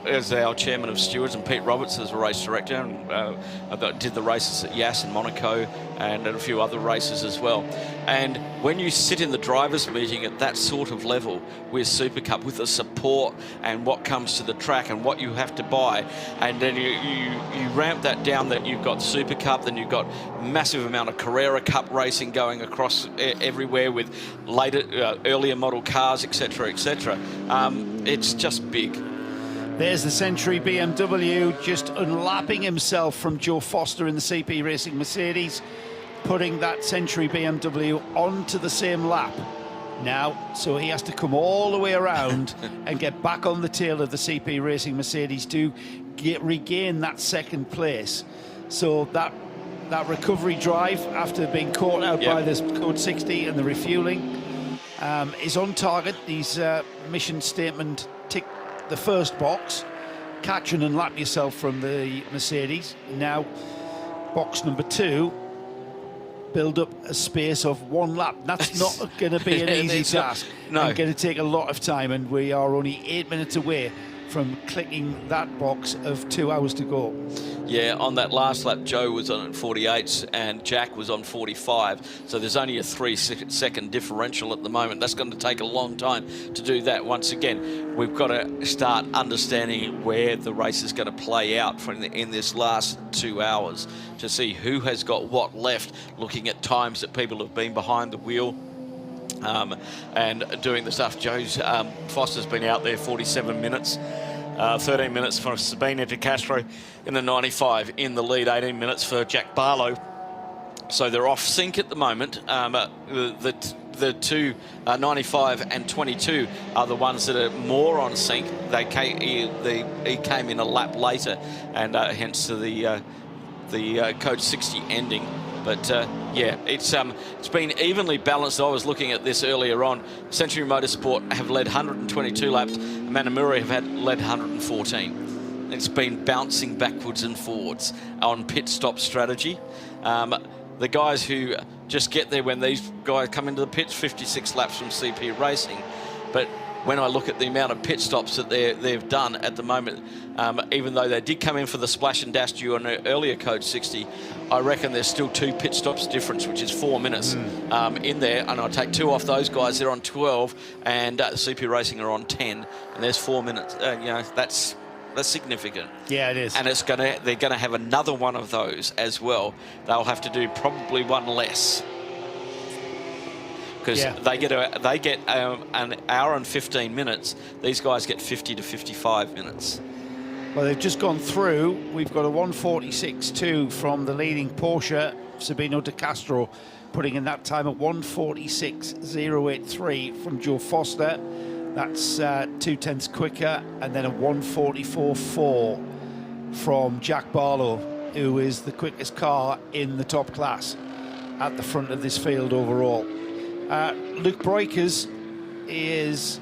as our chairman of stewards, and Pete Roberts as a race director. And I did the races at Yas and Monaco and a few other races as well. And when you sit in the drivers' meeting at that sort of level with Super Cup, with the support and what comes to the track and what you have to buy, and then you ramp that down, that you've got Super Cup, then you've got massive amount of Carrera Cup racing going across everywhere with earlier model cars, etc., etc. It's just big. There's the Century BMW just unlapping himself from Joe Foster in the CP Racing Mercedes, putting that Century BMW onto the same lap now, so he has to come all the way around and get back on the tail of the CP Racing Mercedes to regain that second place. So that recovery drive after being caught out by this code 60 and the refueling is on target. These mission statement tick the first box, catch and unlap yourself from the Mercedes. Now box number 2, build up a space of 1 lap. That's not going to be an easy task. No. It's going to take a lot of time, and we are only 8 minutes away from clicking that box of 2 hours to go. Yeah, on that last lap, Joe was on 48 and Jack was on 45. So there's only a 3-second differential at the moment. That's going to take a long time to do that. Once again, we've got to start understanding where the race is going to play out in this last 2 hours to see who has got what left, looking at times that people have been behind the wheel. And doing the stuff. Joe's Foster's been out there 47 minutes, 13 minutes for Sabina De Castro in the 95 in the lead, 18 minutes for Jack Barlow. So they're off sync at the moment. The two 95 and 22 are the ones that are more on sync. He came in a lap later, and hence to the code 60 ending. But yeah, it's been evenly balanced. I was looking at this earlier on. Century Motorsport have led 122 laps. Manamura have led 114. It's been bouncing backwards and forwards on pit stop strategy. The guys who just get there when these guys come into the pits, 56 laps from CP Racing. But when I look at the amount of pit stops that they've done at the moment, even though they did come in for the splash and dash due on an earlier code 60, I reckon there's still 2 pit stops difference, which is 4 minutes in there. And I'll take 2 off those guys. They're on 12, and CP Racing are on 10, and there's 4 minutes. You know, that's significant. Yeah, it is. And they're gonna have another one of those as well. They'll have to do probably one less, because they get an hour and 15 minutes. These guys get 50 to 55 minutes. Well, they've just gone through. We've got a 146.2 from the leading Porsche, Sabino De Castro, putting in that time at 146.083 from Joe Foster. That's 0.2 quicker, and then a 144.4 from Jack Barlow, who is the quickest car in the top class at the front of this field overall. Luke Breukers is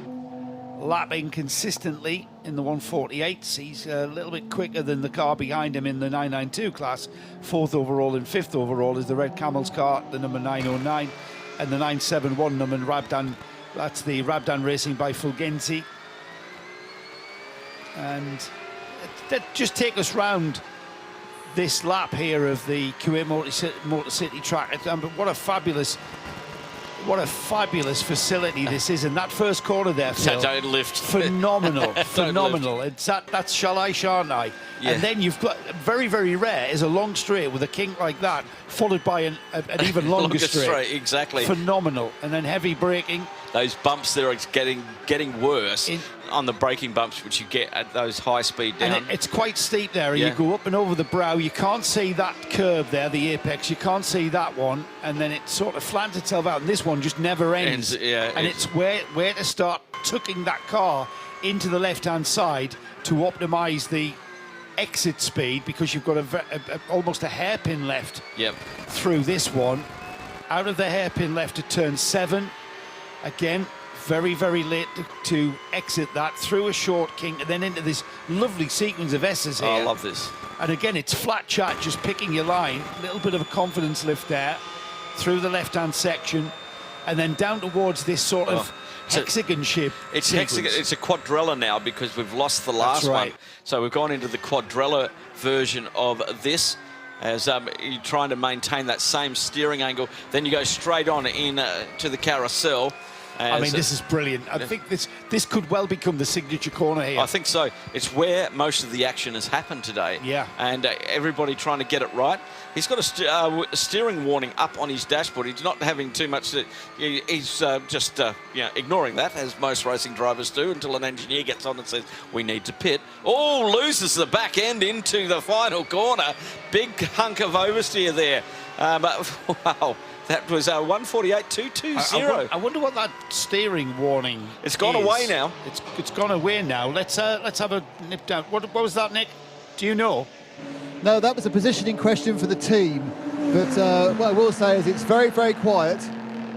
lapping consistently in the 148s. He's a little bit quicker than the car behind him in the 992 class. 4th overall and 5th overall is the Red Camels car, the number 909, and the 971 number Rabdan. That's the Rabdan Racing by Fulgenzi. And just take us round this lap here of the Kuwait Motor City track. What a fabulous facility this is. And that first corner there, Phil, don't lift. Phenomenal, phenomenal. Lift. It's that's shall I, shan't I? Yeah. And then you've got, very, very rare is a long straight with a kink like that, followed by an even longer straight. Exactly. Phenomenal. And then heavy braking. Those bumps there are getting worse on the braking bumps, which you get at those high speed down. And it's quite steep there. You go up and over the brow. You can't see that curve there, the apex. You can't see that one. And then it sort of flans itself out. And this one just never ends. And it's where to start tucking that car into the left-hand side to optimise the exit speed, because you've got almost a hairpin left through this one. Out of the hairpin left to turn 7. Again, very, very late to exit that, through a short kink, and then into this lovely sequence of S's here. Oh, I love this. And again, it's flat chat, just picking your line. A little bit of a confidence lift there, through the left-hand section, and then down towards this sort of hexagon shape. It's hexagon. It's a quadrella now, because we've lost the last one. So we've gone into the quadrella version of this. As you're trying to maintain that same steering angle, then you go straight on in to the carousel. I mean, this is brilliant. I think this could well become the signature corner here. I think so. It's where most of the action has happened today. Yeah. And everybody trying to get it right. He's got a steering warning up on his dashboard. He's not having too much. He's just ignoring that, as most racing drivers do, until an engineer gets on and says, we need to pit. Oh, loses the back end into the final corner. Big hunk of oversteer there. Wow. That was 148.220. I wonder what that steering warning It's gone away now. It's gone away now. Let's have a nip down. What was that, Nick? Do you know? No, that was a positioning question for the team. But what I will say is it's very, very quiet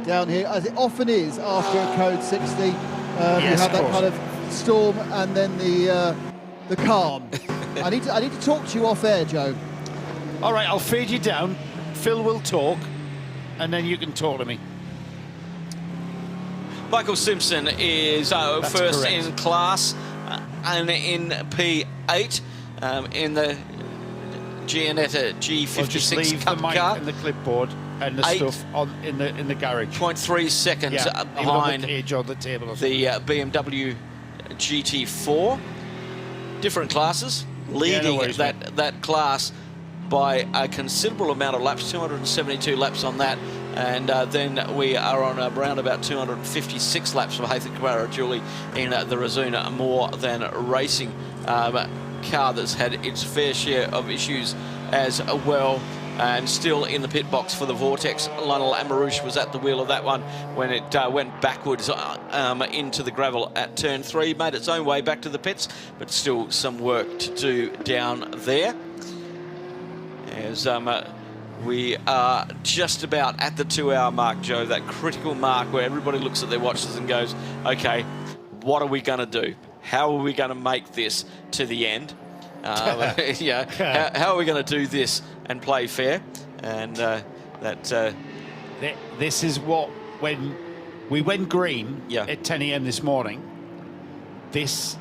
down here, as it often is after a Code 60. You have that kind of storm and then the calm. I need to talk to you off air, Joe. All right, I'll fade you down. Phil will talk, and then you can talk to me. Michael Simpson is first correct. in class and in P8 in the Gianetta G56 I'll just leave Cup the mic car. and the clipboard and the stuff in the garage. 0.3 seconds behind the cage on the table. the BMW GT4. Different classes, leading that class by a considerable amount of laps, 272 laps on that. And then we are on around about 256 laps for Haytham Kwarajuli in the Razuna More Than Racing car that's had its fair share of issues as well. And still in the pit box for the Vortex, Lionel Amarouche was at the wheel of that one when it went backwards into the gravel at turn 3. Made its own way back to the pits, but still some work to do down there. As we are just about at the 2-hour mark, Joe, that critical mark where everybody looks at their watches and goes, okay, what are we going to do? How are we going to make this to the end? How are we going to do this and play fair? And this is what, when we went green at 10 a.m. this morning, this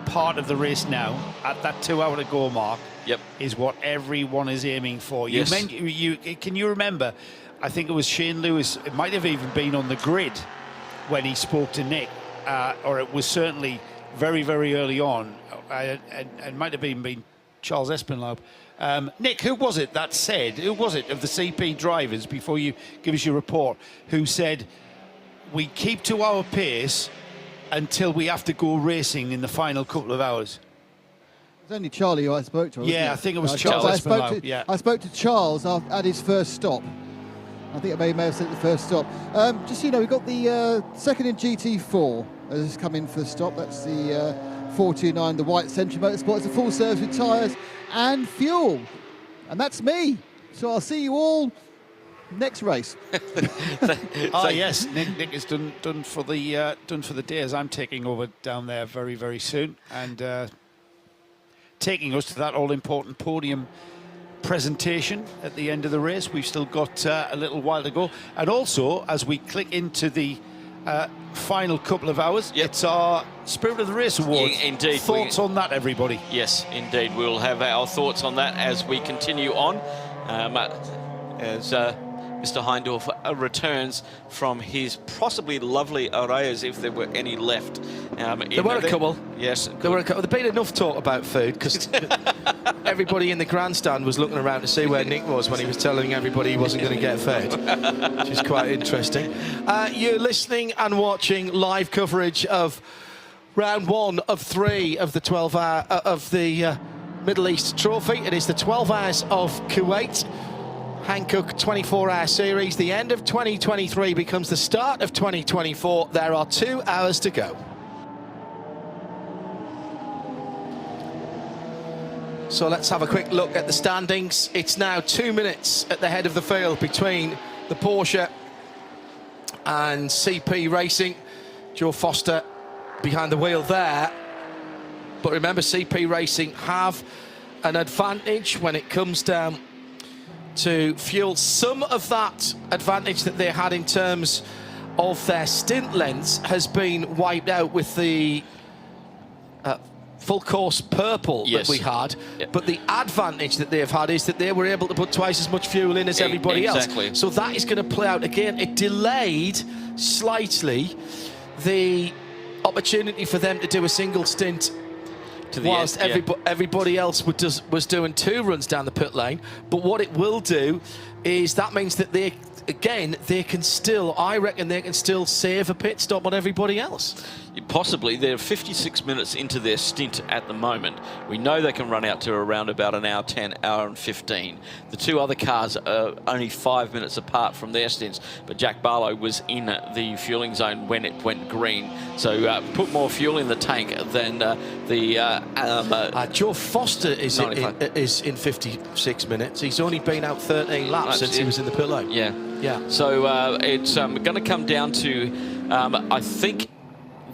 part of the race now, at that 2-hour to go mark, is what everyone is aiming for. Yes. Can you remember, I think it was Shane Lewis, it might have even been on the grid when he spoke to Nick, or it was certainly very, very early on, and might have even been Charles Espinlaub. Nick, who was it that said, who was it of the CP drivers, before you give us your report, who said, we keep to our pace until we have to go racing in the final couple of hours? It was only Charlie who I spoke to. Yeah, I think it was Charles Espinlaub. I spoke to Charles at his first stop. I think I may have said the first stop. Just so you know, we've got the second in GT4 has come in for the stop. That's the 429, the white Century Motorsport. It's a full service with tyres and fuel. And that's me. So I'll see you all next race. Yes, Nick is done for the day, as I'm taking over down there very, very soon, and taking us to that all-important podium presentation at the end of the race. We've still got a little while to go, and also as we click into the final couple of hours, it's our Spirit of the Race Awards. Indeed. Thoughts on that, everybody? Yes, indeed. We'll have our thoughts on that as we continue on. As Mr. Heindorf returns from his possibly lovely arrayas, if there were any left. There were a couple. Yes. There were a couple. There'd been enough talk about food, because everybody in the grandstand was looking around to see where Nick was when he was telling everybody he wasn't going to get fed, which is quite interesting. You're listening and watching live coverage of round 1 of 3 of the 12-hour of the Middle East Trophy. It is the 12 Hours of Kuwait Hankook 24-hour series. The end of 2023 becomes the start of 2024. There are 2 hours to go. So let's have a quick look at the standings. It's now 2 minutes at the head of the field between the Porsche and CP Racing. Joe Foster behind the wheel there. But remember, CP Racing have an advantage when it comes down to fuel. Some of that advantage that they had in terms of their stint lengths has been wiped out with the full course purple that we had. But the advantage that they've had is that they were able to put twice as much fuel in as everybody else. So that is going to play out again. It delayed slightly the opportunity for them to do a single stint whilst everybody else was doing 2 runs down the pit lane. But what it will do is that means that they can still, I reckon they can still save a pit stop on everybody else. possibly. They're 56 minutes into their stint at the moment. We know they can run out to around about an hour 10, hour and 15. The two other cars are only 5 minutes apart from their stints, but Jack Barlow was in the fueling zone when it went green. So put more fuel in the tank than Joe Foster is in 56 minutes. He's only been out 13 laps since he was in the pit lane. Yeah. So it's going to come down to, I think,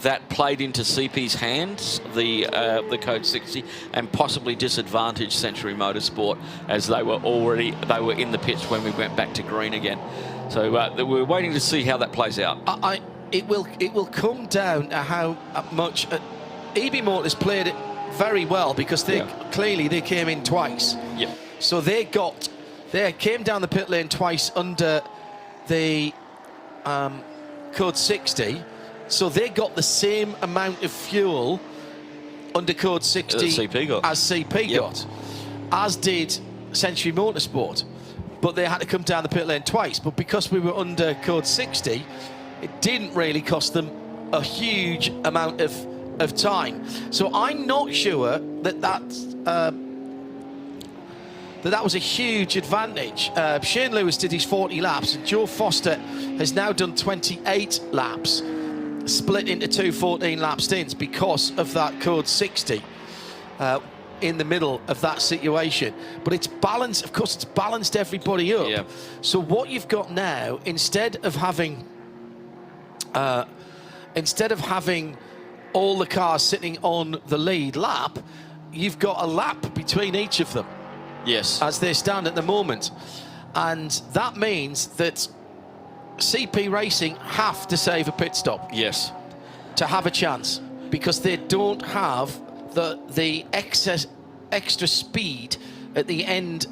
that played into CP's hands, the Code 60, and possibly disadvantaged Century Motorsport, as they were in the pits when we went back to green again. So we're waiting to see how that plays out. It will come down to how much ABU Motors played it very well, because clearly they came in twice. Yeah. So they came down the pit lane twice under the Code 60. So they got the same amount of fuel under Code 60 as CP got, as did Century Motorsport. But they had to come down the pit lane twice. But because we were under Code 60, it didn't really cost them a huge amount of time. So I'm not sure that that was a huge advantage. Shane Lewis did his 40 laps, and Joe Foster has now done 28 laps, split into two 14-lap stints because of that Code 60 in the middle of that situation. But it's balanced, of course, it's balanced everybody up. Yeah. So what you've got now, instead of having all the cars sitting on the lead lap, you've got a lap between each of them. Yes. As they stand at the moment. And that means that CP Racing have to save a pit stop. Yes. To have a chance, because they don't have the extra speed at the end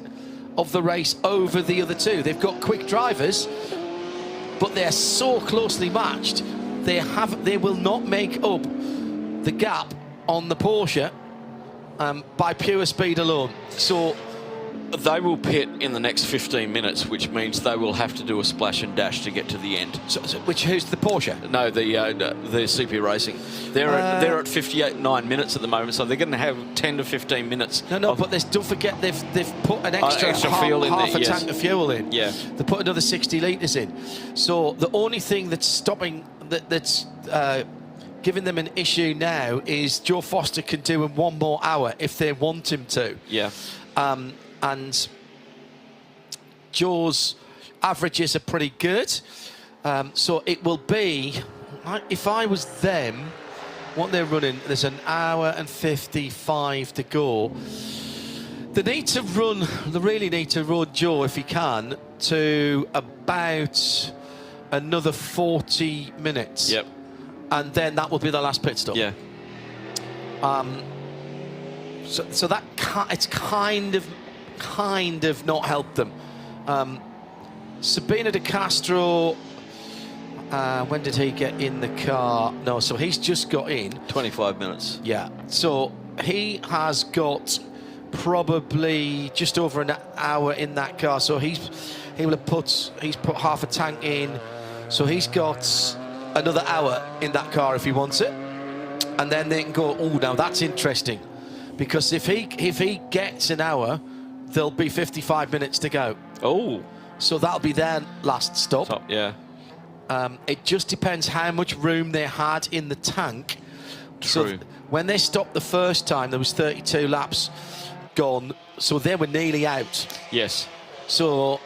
of the race over the other two. They've got quick drivers, but they're so closely matched. They will not make up the gap on the Porsche by pure speed alone. So they will pit in the next 15 minutes, which means they will have to do a splash and dash to get to the end. Who's the Porsche? No, the CP Racing. They're at 58.9 minutes at the moment, so they're going to have 10 to 15 minutes. No, but don't forget they've put an extra fuel in half there, a tank of fuel in. Yeah. They put another 60 litres in. So the only thing that's stopping that's giving them an issue now is Joe Foster can do in 1 more hour if they want him to. Yeah. And Joe's averages are pretty good. So it will be, if I was them, what they're running, there's an hour and 55 to go. They really need to run Joe, if he can, to about another 40 minutes. Yep. And then that will be the last pit stop. Yeah. So that it's kind of not helped them. Sabina de Castro, when did he get in the car? No, so he's just got in. 25 minutes. Yeah, so he has got probably just over an hour in that car. So he's put half a tank in. So he's got another hour in that car if he wants it. And then they can go, oh, now that's interesting. Because if he gets an hour, there'll be 55 minutes to go. Oh. So that'll be their last stop. Yeah. It just depends how much room they had in the tank. True. So when they stopped the first time, there was 32 laps gone. So they were nearly out. Yes. So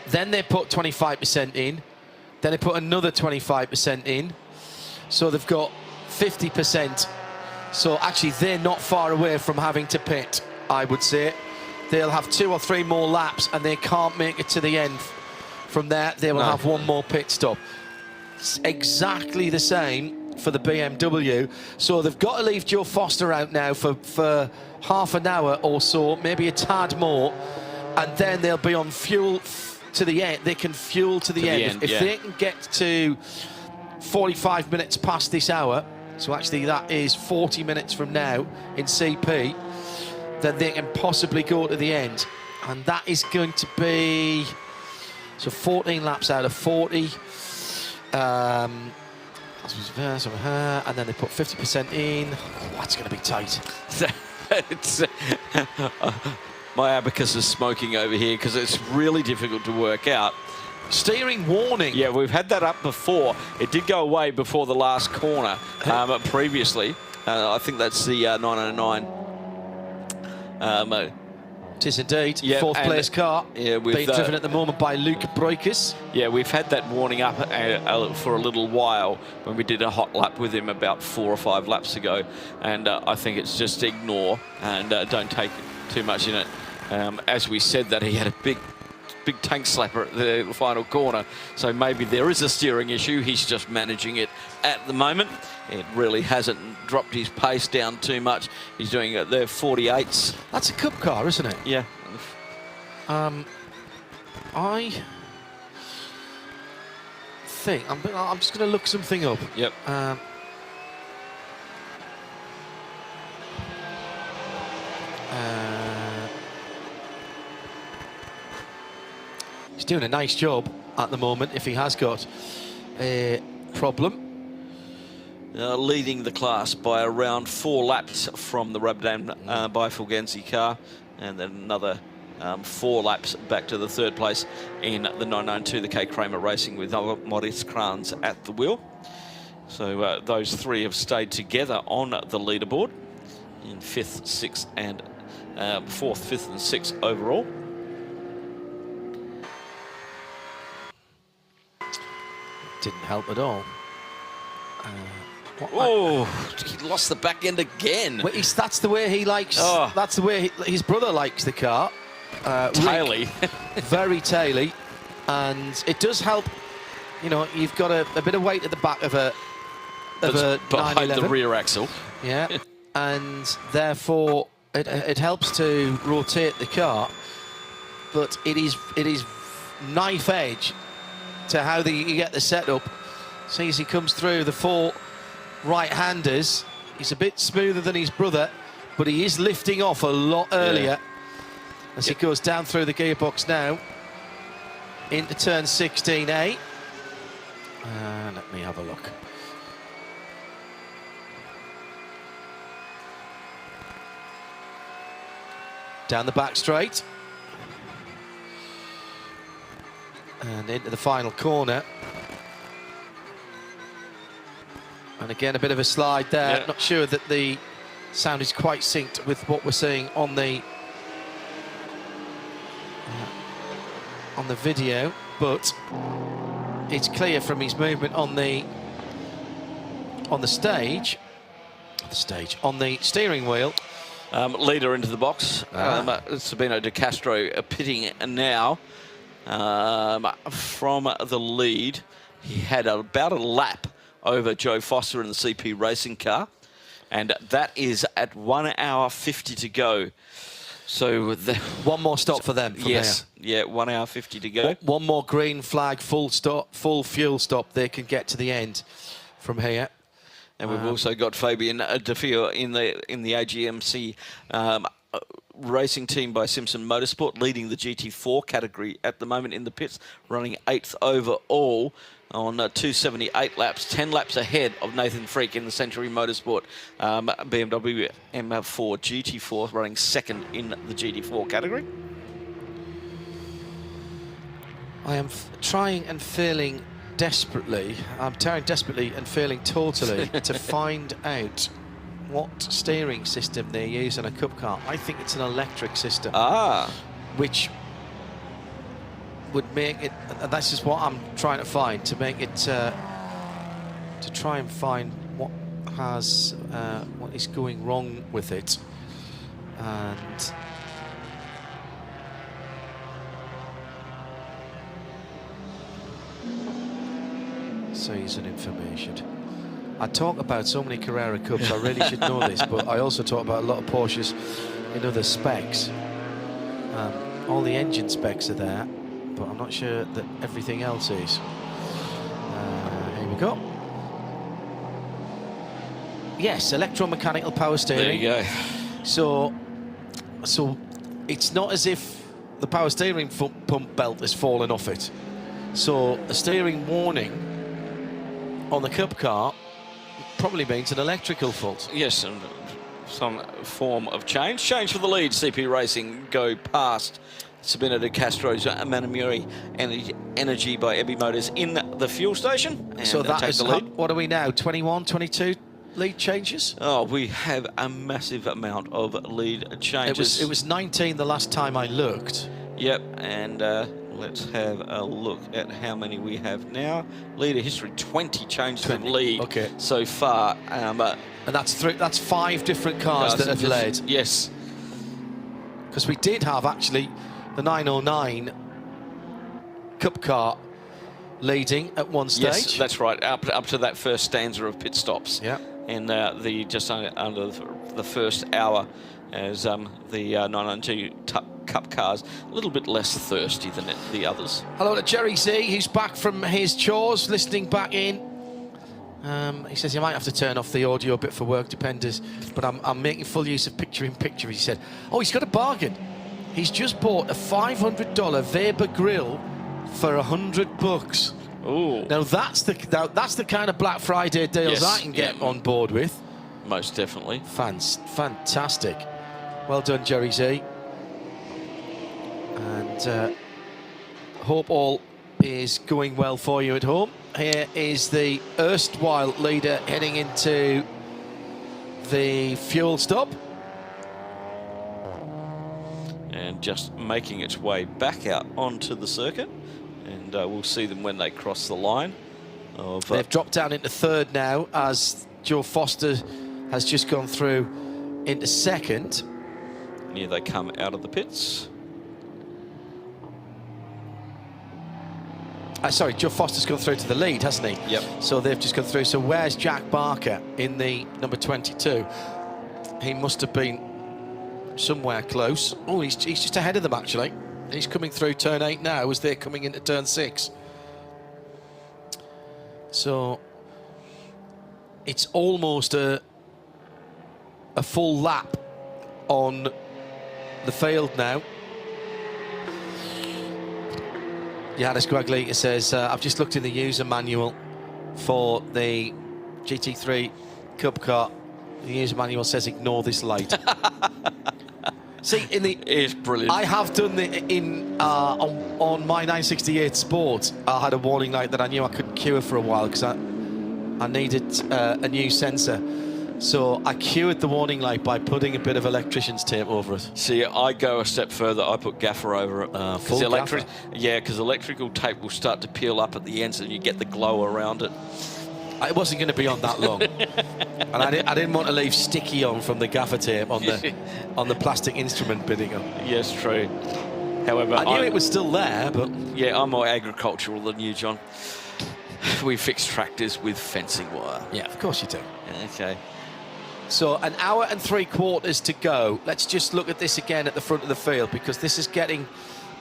then they put 25% in. Then they put another 25% in. So they've got 50%. So actually, they're not far away from having to pit, I would say. They'll have 2 or 3 more laps, and they can't make it to the end. From there, they will have 1 more pit stop. It's exactly the same for the BMW. So they've got to leave Joe Foster out now for half an hour or so, maybe a tad more, and then they'll be on fuel to the end. They can fuel to the end. If they can get to 45 minutes past this hour, so actually that is 40 minutes from now in CP, then they can possibly go to the end. And that is going to be, so 14 laps out of 40. And then they put 50% in. Oh, that's going to be tight. My abacus is smoking over here because it's really difficult to work out. Steering warning. Yeah, we've had that up before. It did go away before the last corner previously. I think that's the 909. It is indeed. Yeah, fourth place car. Yeah, being driven at the moment by Luke Breukers. Yeah, we've had that warning up for a little while when we did a hot lap with him about 4 or 5 laps ago. And I think it's just ignore and don't take too much in it. As we said that, he had a big tank slapper at the final corner. So maybe there is a steering issue. He's just managing it at the moment. It really hasn't dropped his pace down too much. He's doing the 48s. That's a cup car, isn't it? Yeah. I think I'm just going to look something up. Yep. He's doing a nice job at the moment if he has got a problem. Leading the class by around 4 laps from the rubbed down by Fulgenzi car, and then another 4 laps back to the 3rd place in the 992, the K. Kramer Racing, with Maurice Kranz at the wheel. So those 3 have stayed together on the leaderboard in 5th, 6th and 4th, 5th and 6th overall. Didn't help at all. He lost the back end again. Well, that's the way he likes. That's the way his brother likes the car. Taily. Very taily. And it does help. You know, you've got a bit of weight at the back of a behind 911. the rear axle. Yeah. And therefore it helps to rotate the car, but it is knife edge to how you get the setup. See, as he comes through the 4 right-handers, he's a bit smoother than his brother, but he is lifting off a lot earlier as he goes down through the gearbox now into turn 16A. Let me have a look. Down the back straight. And into the final corner. And again, a bit of a slide there. Yeah. Not sure that the sound is quite synced with what we're seeing on the video, but it's clear from his movement on the steering wheel. Leader into the box. Sabino De Castro pitting now from the lead. He had about a lap over Joe Foster in the CP racing car, and that is at 1 hour 50 to go. So one more stop for them. Yes, yeah, 1 hour 50 to go. One more green flag, full fuel stop. They can get to the end from here. And we've also got Fabian DeFeo in the AGMC racing team by Simpson Motorsport, leading the GT4 category at the moment in the pits, running 8th overall on 278 laps, 10 laps ahead of Nathan Freak in the Century Motorsport BMW M4 GT4, running 2nd in the GT4 category. I am trying and failing desperately. I'm trying desperately and failing totally to find out what steering system they use on a cup car. I think it's an electric system. Which would make it, and this is what I'm trying to find, to make it, to try and find what is going wrong with it. And see some information. I talk about so many Carrera Cups, I really should know this, but I also talk about a lot of Porsches in other specs. All the engine specs are there, but I'm not sure that everything else is. Here we go. Yes, electromechanical power steering. There you go. So it's not as if the power steering pump belt has fallen off it. So a steering warning on the Cup car probably means an electrical fault. Yes, and some form of change. Change for the lead. CP Racing go past Sabina de Castro's Manamuri Energy by ABU Motors in the fuel station. And So that is the lead. what are we now? 21, 22 lead changes? Oh, we have a massive amount of lead changes. It was 19 the last time I looked. Yep, and let's have a look at how many we have now. Leader history, 20 changes of lead so far. And that's 5 different cars that have led. Yes. Because we did have actually the 909 Cup car leading at one stage. Yes, that's right. Up to that first stanza of pit stops. Yeah. And the just under the first hour, as the 992 Cup cars a little bit less thirsty than the others. Hello to Jerry Z, who's back from his chores, listening back in. He says he might have to turn off the audio a bit for work, dependers, but I'm making full use of picture-in-picture. He said, oh, he's got a bargain. He's just bought a $500 Weber grill for $100. Ooh. Now that's the kind of Black Friday deals I can get on board with. Most definitely. Fantastic. Well done, Jerry Z. And hope all is going well for you at home. Here is the erstwhile leader heading into the fuel stop. And just making its way back out onto the circuit. And we'll see them when they cross the line. They've dropped down into third now as Joe Foster has just gone through into second. And here they come out of the pits. Sorry, Joe Foster's gone through to the lead, hasn't he? Yep. So they've just gone through. So where's Jack Barker in the number 22? He must have been somewhere close. Oh, he's just ahead of them, actually. He's coming through turn 8 now as they're coming into turn 6. So it's almost a full lap on the field now. Johannes Guaglita says, I've just looked in the user manual for the GT3 Cup car. The user manual says ignore this light. See, it's brilliant. I have done on my 968 Sport. I had a warning light that I knew I couldn't cure for a while because I needed a new sensor. So I cured the warning light by putting a bit of electrician's tape over it. See, I go a step further. I put gaffer over it. Full gaffer? Yeah, because electrical tape will start to peel up at the ends and you get the glow around it. It wasn't going to be on that long. And I didn't want to leave sticky on from the gaffer tape on the plastic instrument bidding on. Yes, true. However, I knew it was still there, but... Yeah, I'm more agricultural than you, John. We fix tractors with fencing wire. Yeah, of course you do. Okay. So an hour and 3/4 to go. Let's just look at this again at the front of the field because this is getting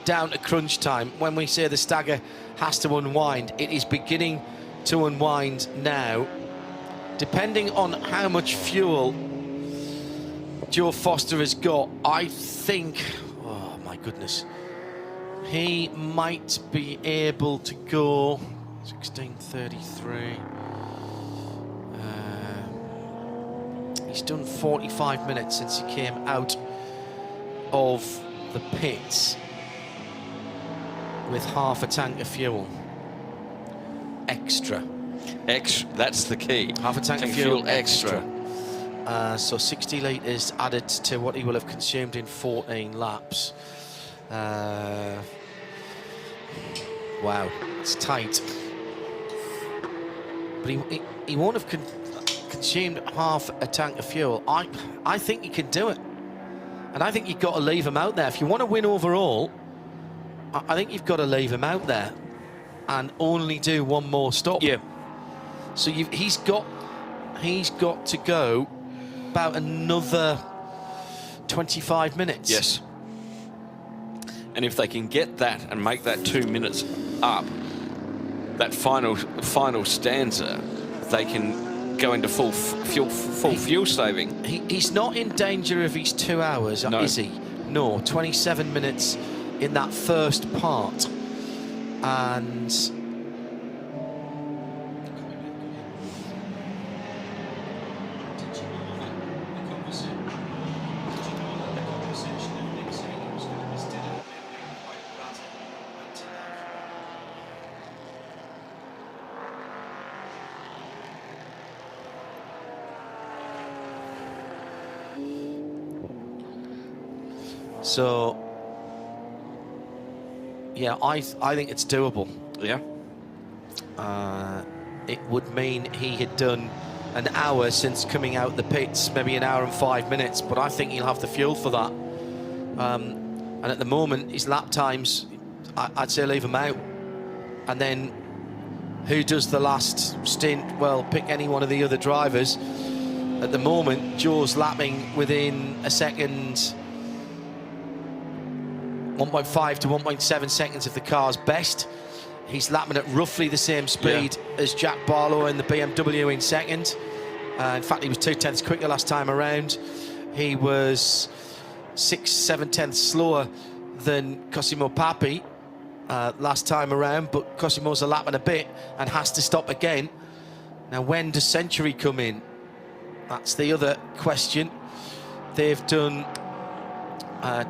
down to crunch time. When we say the stagger has to unwind, it is beginning to unwind now. Depending on how much fuel Joe Foster has got, I think, oh my goodness, he might be able to go 16:33. He's done 45 minutes since he came out of the pits with half a tank of fuel. Extra. That's the key. Half a tank of fuel extra. So 60 litres added to what he will have consumed in 14 laps. Wow, it's tight. But he won't have consumed half a tank of fuel. I think he can do it. And I think you've got to leave him out there. If you want to win overall, I think you've got to leave him out there and only do one more stop. Yeah. So he's got to go about another 25 minutes. Yes. And if they can get that and make that 2 minutes up, that final stanza, they can go into full fuel saving. He's not in danger of his 2 hours, no. Is he? No, 27 minutes in that first part. And So, yeah, I think it's doable. Yeah. It would mean he had done an hour since coming out the pits, maybe an hour and 5 minutes, but I think he'll have the fuel for that. And at the moment, his lap times, I'd say leave him out. And then who does the last stint? Well, pick any one of the other drivers. At the moment, Joe's lapping within a second, 1.5 to 1.7 seconds of the car's best. He's lapping at roughly the same speed as Jack Barlow in the BMW in second. In fact, he was 0.2 quicker last time around. He was 6-7 slower than Cosimo Papi last time around, but Cosimo's a lap and a bit and has to stop again. Now, when does Century come in? That's the other question. They've done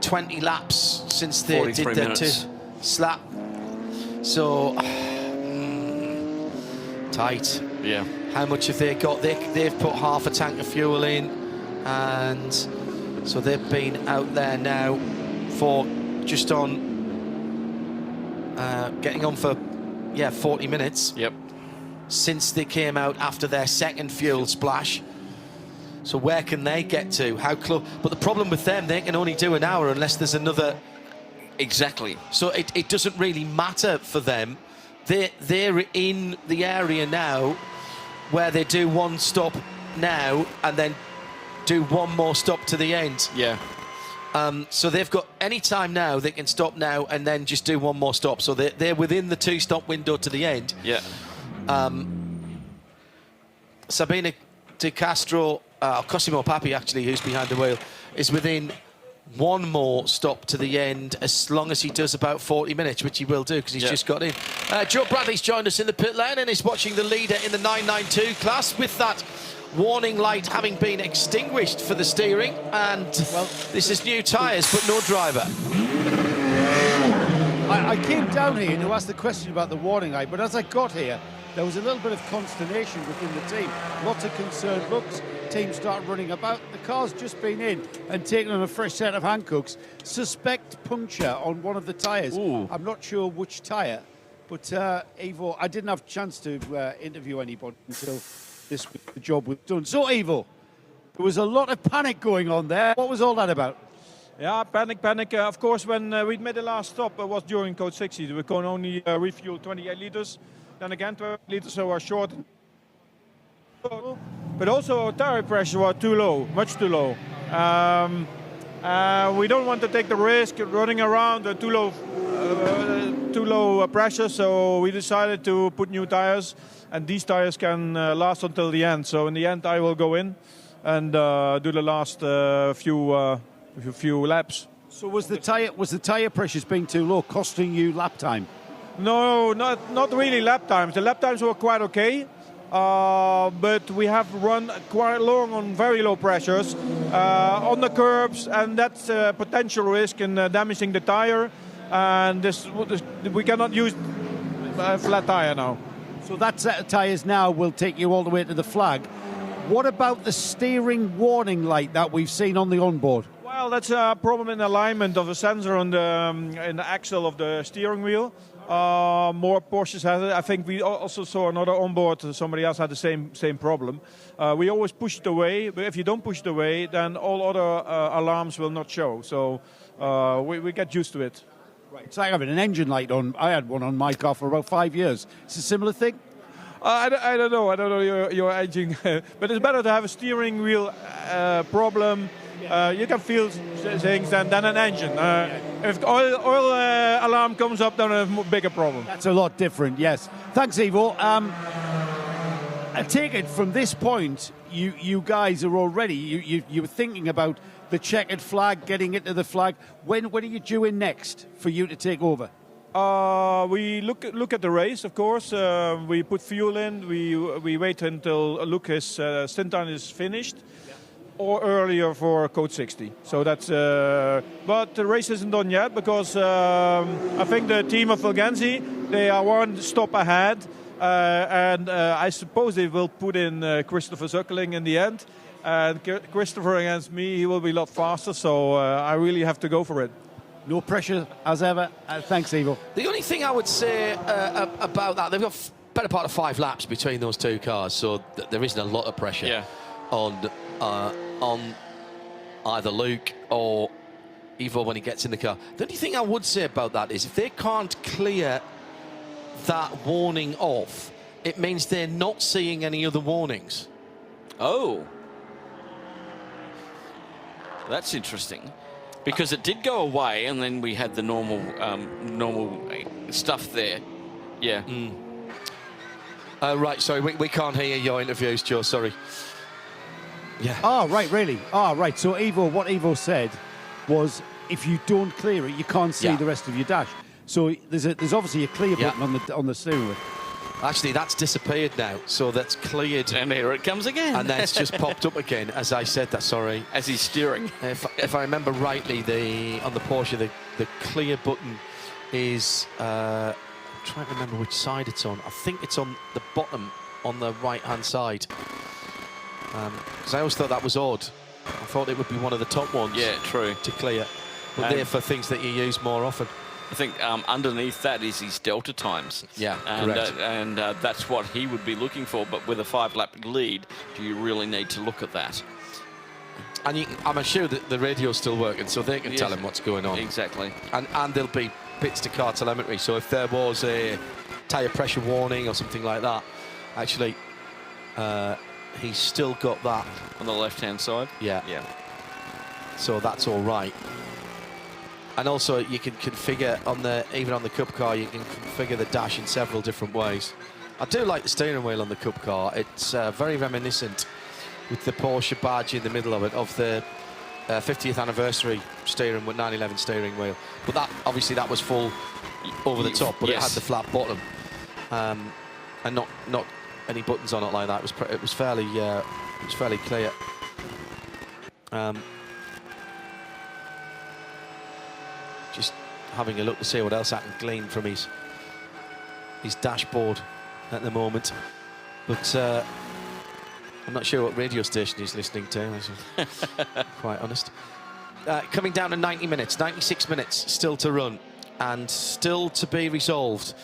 20 laps since they did their slap. So, tight. Yeah. How much have they got? They've put half a tank of fuel in, and so they've been out there now for just on, getting on for, 40 minutes. Yep. Since they came out after their second fuel splash. So where can they get to? How close? But the problem with them, they can only do an hour unless there's another. Exactly. So it doesn't really matter for them. They're in the area now where they do one stop now and then do one more stop to the end. Yeah. So they've got any time now, they can stop now and then just do one more stop. So they're within the 2-stop window to the end. Yeah. Sabina De Castro, Cosimo Papi actually, who's behind the wheel, is within one more stop to the end as long as he does about 40 minutes, which he will do because he's just got in. Joe Bradley's joined us in the pit lane and is watching the leader in the 992 class with that warning light having been extinguished for the steering, and well, this is new tyres but no driver. I came down here to ask the question about the warning light, but as I got here, there was a little bit of consternation within the team. Lots of concerned looks. Team started running about. The car's just been in and taken on a fresh set of Hankooks. Suspect puncture on one of the tyres. I'm not sure which tyre, but Ivo, I didn't have a chance to interview anybody until this the job was done. So, Ivo, there was a lot of panic going on there. What was all that about? Yeah, panic. Of course, when we made the last stop, it was during Code 60. We can only refuel 28 litres. Then again, 12 litres, so we're short. But also our tire pressure was too low, much too low. We don't want to take the risk of running around too low pressure, so we decided to put new tires, and these tires can last until the end. So in the end, I will go in and do the last few laps. So was the tire pressures being too low, costing you lap time? No, not really lap times. The lap times were quite okay. But we have run quite long on very low pressures on the curbs, and that's a potential risk in damaging the tire. And we cannot use a flat tire now. So that set of tyres now will take you all the way to the flag. What about the steering warning light that we've seen on the onboard? Well, that's a problem in alignment of a sensor on in the axle of the steering wheel. More Porsches have it. I think we also saw another onboard. Somebody else had the same problem. We always push it away, but if you don't push it away, then all other alarms will not show. So we get used to it. Right. It's like having an engine light on. I had one on my car for about 5 years. It's a similar thing. I don't know. I don't know your engine, but it's better to have a steering wheel problem. You can feel things than an engine. If the oil alarm comes up, then a bigger problem. That's a lot different, yes. Thanks, Ivo. I take it from this point, you guys are already, you're thinking about the checkered flag, getting into the flag. When are you due in next for you to take over? We look at the race, of course. We put fuel in. We wait until Lucas stint time is finished. Or earlier for Code 60. So that's, but the race isn't done yet because I think the team of Fulgenzi, they are one stop ahead, And I suppose they will put in Christopher Zuckeling in the end. And Christopher against me, he will be a lot faster, so I really have to go for it. No pressure as ever. Thanks, Ivo. The only thing I would say about that, they've got better part of 5 laps between those two cars, so there isn't a lot of pressure on either Luke or Ivo when he gets in the car. The only thing I would say about that is if they can't clear that warning off, it means they're not seeing any other warnings. Oh. That's interesting. Because it did go away, and then we had the normal stuff there. Yeah. Right, sorry, we can't hear your interviews, Joe, sorry. Yeah. Oh, right, really? Oh, right. So what Ivo said was if you don't clear it, you can't see the rest of your dash. So there's obviously a clear button on the steering wheel. Actually, that's disappeared now, so that's cleared. And here it comes again. And then it's just popped up again, as I said that, sorry. As he's steering. If I remember rightly, on the Porsche, the clear button is, I'm trying to remember which side it's on. I think it's on the bottom, on the right-hand side. Because I always thought that was odd. I thought it would be one of the top ones. Yeah, true. To clear. But they're for things that you use more often. I think underneath that is his delta times. Yeah, correct. And that's what he would be looking for. But with a 5-lap lead, do you really need to look at that? And I'm sure that the radio's still working, so they can tell him what's going on. Exactly. And there'll be bits to car telemetry. So if there was a tyre pressure warning or something like that, actually, he's still got that on the left-hand side. Yeah. So that's all right. And also, you can configure even on the Cup car, you can configure the dash in several different ways. I do like the steering wheel on the Cup car. It's very reminiscent with the Porsche badge in the middle of it, of the 50th anniversary steering with 911 steering wheel. But that obviously that was full over the top, but it had the flat bottom and not any buttons on it like that. It was fairly clear. Just having a look to see what else I can glean from his dashboard at the moment. But I'm not sure what radio station he's listening to, quite honest. Coming down to 90 minutes, 96 minutes still to run, and still to be resolved.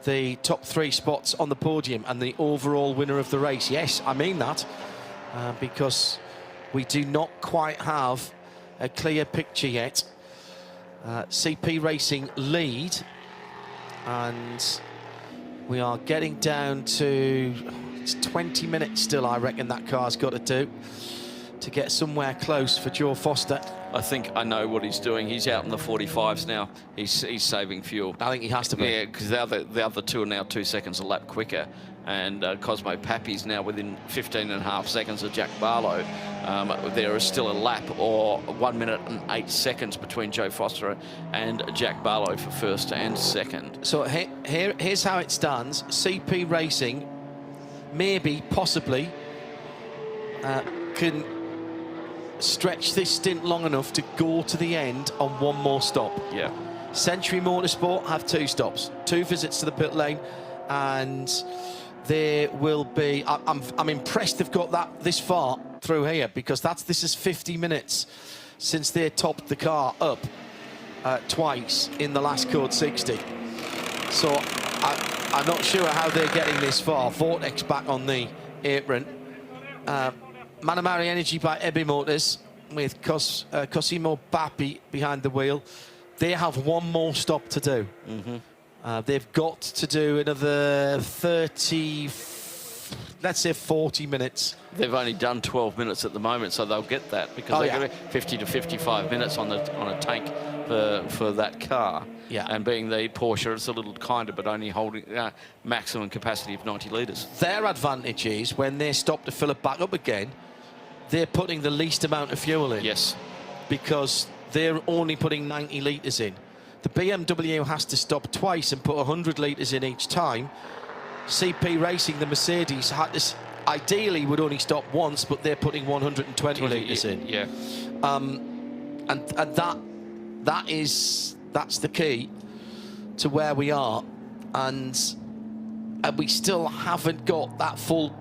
The top 3 spots on the podium and the overall winner of the race. Yes, I mean that, because we do not quite have a clear picture yet. CP Racing lead, and we are getting down to it's 20 minutes still, I reckon that car's got to do to get somewhere close for Joe Foster. I think I know what he's doing. He's out in the 45s now. He's saving fuel. I think he has to be. Yeah, because the other 2 are now 2 seconds a lap quicker. And Cosmo Pappy's now within 15.5 seconds of Jack Barlow. There is still a lap or 1 minute and 8 seconds between Joe Foster and Jack Barlow for first and second. So here's how it stands. CP Racing, maybe, possibly, can stretch this stint long enough to go to the end on 1 more stop. Yeah. Century Motorsport have 2 stops, 2 visits to the pit lane, and there will be. I'm impressed they've got that this far through here, because this is 50 minutes since they topped the car up twice in the last Code 60. So I'm not sure how they're getting this far. Vortex back on the apron. Manamari Energy by ABU Motors with Cosimo Bappi behind the wheel. They have 1 more stop to do. They've got to do another 30, let's say 40 minutes. They've only done 12 minutes at the moment, so they'll get that, because they've got 50 to 55 minutes on a tank for that car. Yeah. And being the Porsche, it's a little kinder, but only holding maximum capacity of 90 litres. Their advantage is when they stop to fill it back up again, they're putting the least amount of fuel in. Yes. Because they're only putting 90 litres in. The BMW has to stop twice and put 100 litres in each time. CP Racing, the Mercedes, ideally would only stop once, but they're putting 120 litres in. Yeah. And that's the key to where we are. And and we still haven't got that full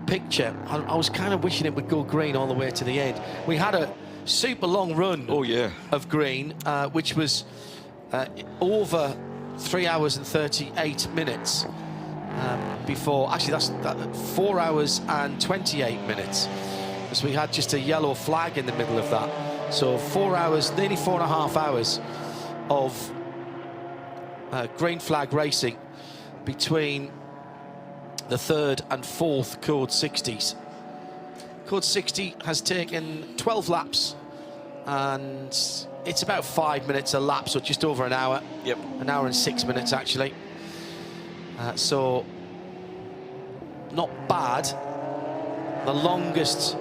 picture. I was kind of wishing it would go green all the way to the end. We had a super long run of green, which was over 3 hours and 38 minutes before. Actually, that's 4 hours and 28 minutes. So we had just a yellow flag in the middle of that. So 4 hours, nearly 4.5 hours of green flag racing between the third and fourth Code 60s. Code 60 has taken 12 laps, and it's about 5 minutes a lap, so just over an hour. Yep. An hour and 6 minutes, actually. So, not bad. The longest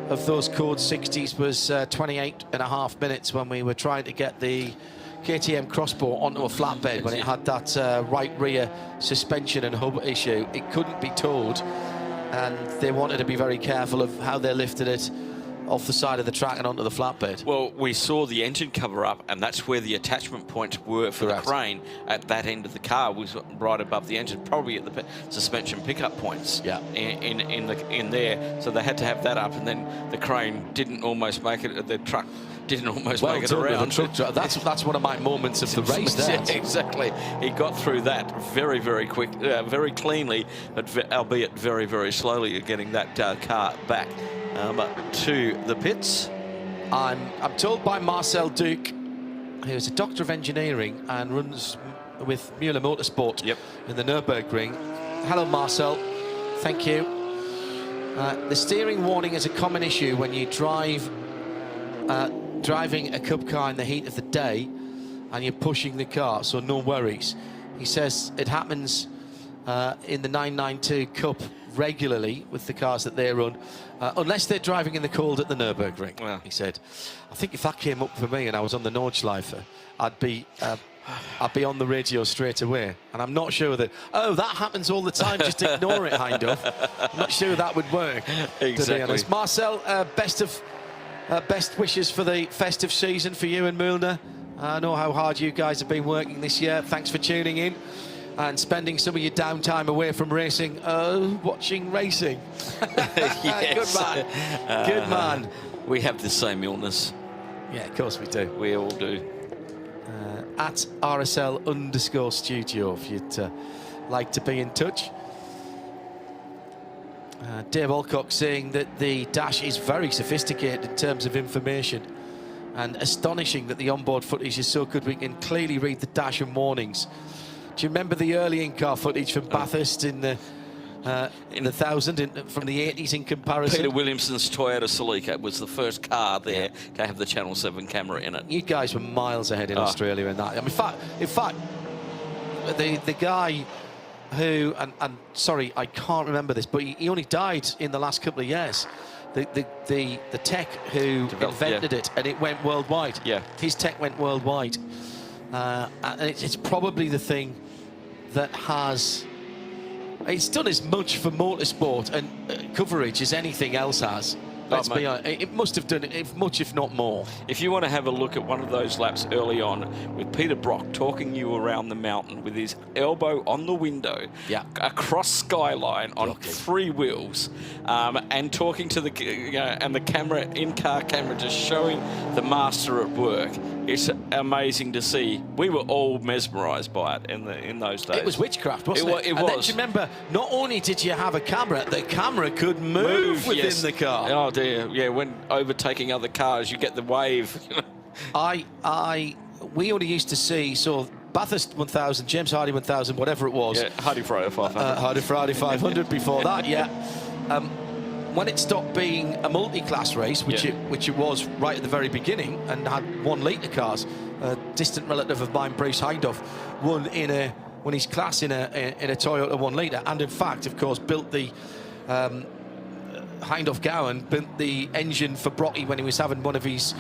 of those Code 60s was 28.5 minutes when we were trying to get the KTM crossbow onto a flatbed when it had that right rear suspension and hub issue. It couldn't be towed, and they wanted to be very careful of how they lifted it off the side of the track and onto the flatbed. Well, we saw the engine cover up, and that's where the attachment points were for the crane. At that end of the car was right above the engine, probably at the suspension pickup points. Yeah. In there, so they had to have that up, and then the crane didn't almost make it. The truck didn't almost make it around. That's one of my moments of the race. There. Yeah, exactly. He got through that very, very quick, very cleanly, but albeit very, very slowly, getting that car back. To the pits. I'm told by Marcel Duke, who's a doctor of engineering and runs with Mueller Motorsport in the Nürburgring. Hello, Marcel. Thank you. The steering warning is a common issue when you driving a cup car in the heat of the day and you're pushing the car, so no worries. He says it happens in the 992 Cup regularly with the cars that they run, unless they're driving in the cold at the Nürburgring. Well, he said, I think if that came up for me and I was on the Nordschleife, I'd be on the radio straight away. And I'm not sure that, that happens all the time, just ignore it, Hindhoff. I'm not sure that would work, to be honest. Marcel, best wishes for the festive season for you and Mulder. I know how hard you guys have been working this year. Thanks for tuning in and spending some of your downtime away from racing, watching racing. Yes. Good man. Good man. We have the same illness. Yeah, of course we do. We all do. At RSL_studio if you'd like to be in touch. Dave Alcock saying that the dash is very sophisticated in terms of information, and astonishing that the onboard footage is so good we can clearly read the dash and warnings. Do you remember the early in-car footage from Bathurst in the 1000 from the 80s in comparison? Peter Williamson's Toyota Celica was the first car there to have the Channel 7 camera in it. You guys were miles ahead in Australia in that. I mean, in fact, the guy who, and sorry, I can't remember this, but he only died in the last couple of years. The tech who invented it, and it went worldwide. Yeah, his tech went worldwide, and it's probably the thing that it's done as much for motorsport and coverage as anything else has. Let's be honest, it must have done it much, if not more. If you want to have a look at one of those laps early on with Peter Brock talking you around the mountain with his elbow on the window, across skyline on 3 wheels, and talking to the and the camera, in-car camera, just showing the master at work. It's amazing to see. We were all mesmerised by it in those days. It was witchcraft, wasn't it? It was. was. Then, do you remember, not only did you have a camera, the camera could move within the car. Oh dear, yeah. When overtaking other cars, you get the wave. We only used to see Bathurst 1000, James Hardy 1000, whatever it was. Yeah, Hardy Friday 500. Hardy Friday 500 before that. Yeah. When it stopped being a multi-class race, which it was right at the very beginning, and had 1 litre cars, a distant relative of mine, Bruce Hindhoff, won when his class in a Toyota 1 litre, and in fact, of course, built the Hindhoff Gowan built the engine for Brocky when he was having one of his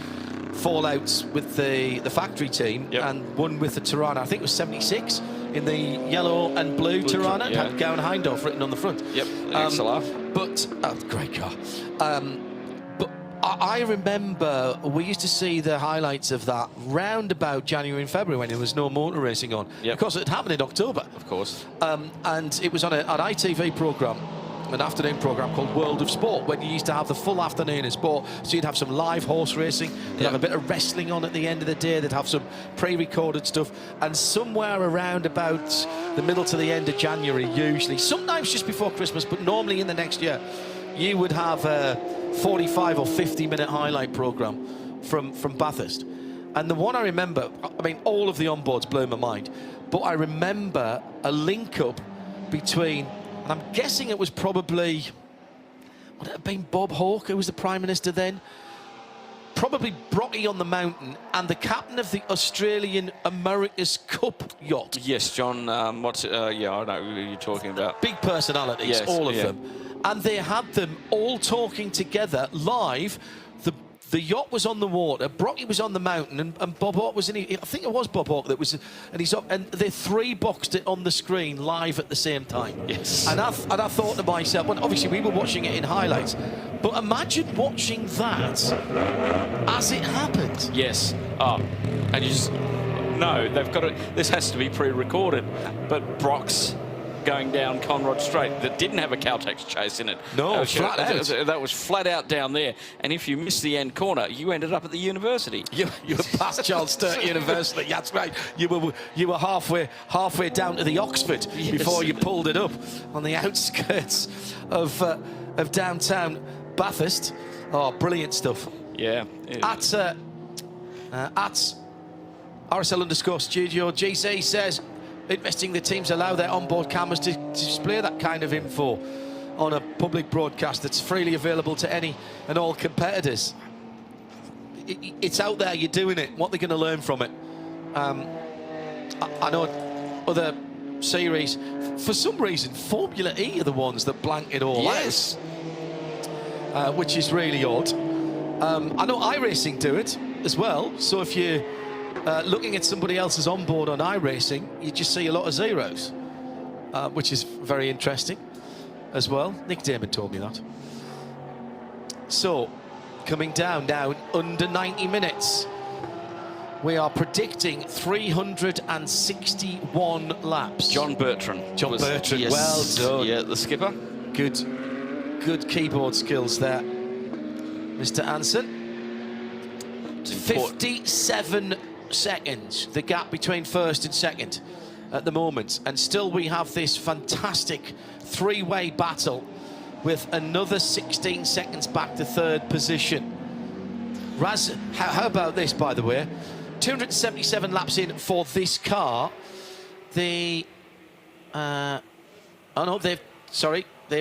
fallouts with the factory team, and won with the Tirana. I think it was 76 in the yellow and blue Tirana. It had Gowan Hindhoff written on the front. Yep, XLR. But great car. But I remember we used to see the highlights of that round about January and February when there was no motor racing on. Yep. Because it happened in October. Of course. And it was on an ITV programme, an afternoon programme called World of Sport, when you used to have the full afternoon of sport. So you'd have some live horse racing, you'd have a bit of wrestling on at the end of the day, they'd have some pre-recorded stuff, and somewhere around about the middle to the end of January, usually, sometimes just before Christmas, but normally in the next year, you would have a 45 or 50-minute highlight programme from Bathurst. And the one I remember, I mean, all of the onboards blew my mind, but I remember a link-up between, and I'm guessing it was probably, would it have been Bob Hawke, who was the Prime Minister then? Probably Brocky on the Mountain and the captain of the Australian America's Cup yacht. Yes, John, yeah, I know who you're talking about. Big personalities, yes, all of them. And they had them all talking together live. The yacht was on the water, Brocky was on the mountain, and Bob Hawke was in. I think it was Bob Hawke that was, and they three-boxed it on the screen live at the same time. Yes. And I thought to myself, well, obviously we were watching it in highlights, but imagine watching that as it happened. Yes. And you just no, they've got it. This has to be pre-recorded, but Brock's going down Conrod Straight that didn't have a Caltex chase in it. No, flat out. That was flat out down there. And if you missed the end corner, you ended up at the university. You were past Charles Sturt University. That's right. You were halfway down to the Oxford before you pulled it up on the outskirts of downtown Bathurst. Oh, brilliant stuff. Yeah. At RSL_studio, GC says, interesting the teams allow their onboard cameras to display that kind of info on a public broadcast that's freely available to any and all competitors. It's out there, you're doing it. What are they going to learn from it? I know other series, for some reason, Formula E are the ones that blank it all out, which is really odd. I know iRacing do it as well, so if you looking at somebody else's onboard on iRacing, you just see a lot of zeros, which is very interesting as well. Nick Damon told me that. So, coming down now, under 90 minutes. We are predicting 361 laps. John Bertrand. Yes. Well done. Yeah, the skipper. Good keyboard skills there, Mr. Anson. 57 seconds, the gap between first and second at the moment, and still we have this fantastic three-way battle with another 16 seconds back to third position. Raz, how about this, by the way? 277 laps in for this car. They've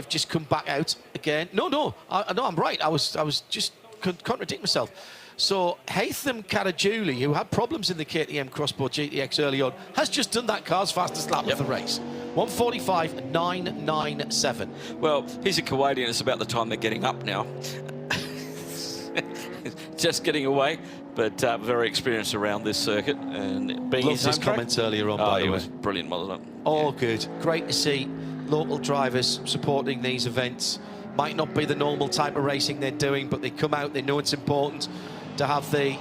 just come back out again. No, I'm right. I was just contradicting myself. So Haytham Karajouli, who had problems in the KTM Crossbow GTX early on, has just done that car's fastest lap of the race. 1:45.997. Well, he's a Kuwaitian. It's about the time they're getting up now. Just getting away, but very experienced around this circuit. And being loved his comments earlier on, by the way. It was brilliant, wasn't it? All good. Great to see local drivers supporting these events. Might not be the normal type of racing they're doing, but they come out, they know it's important to have the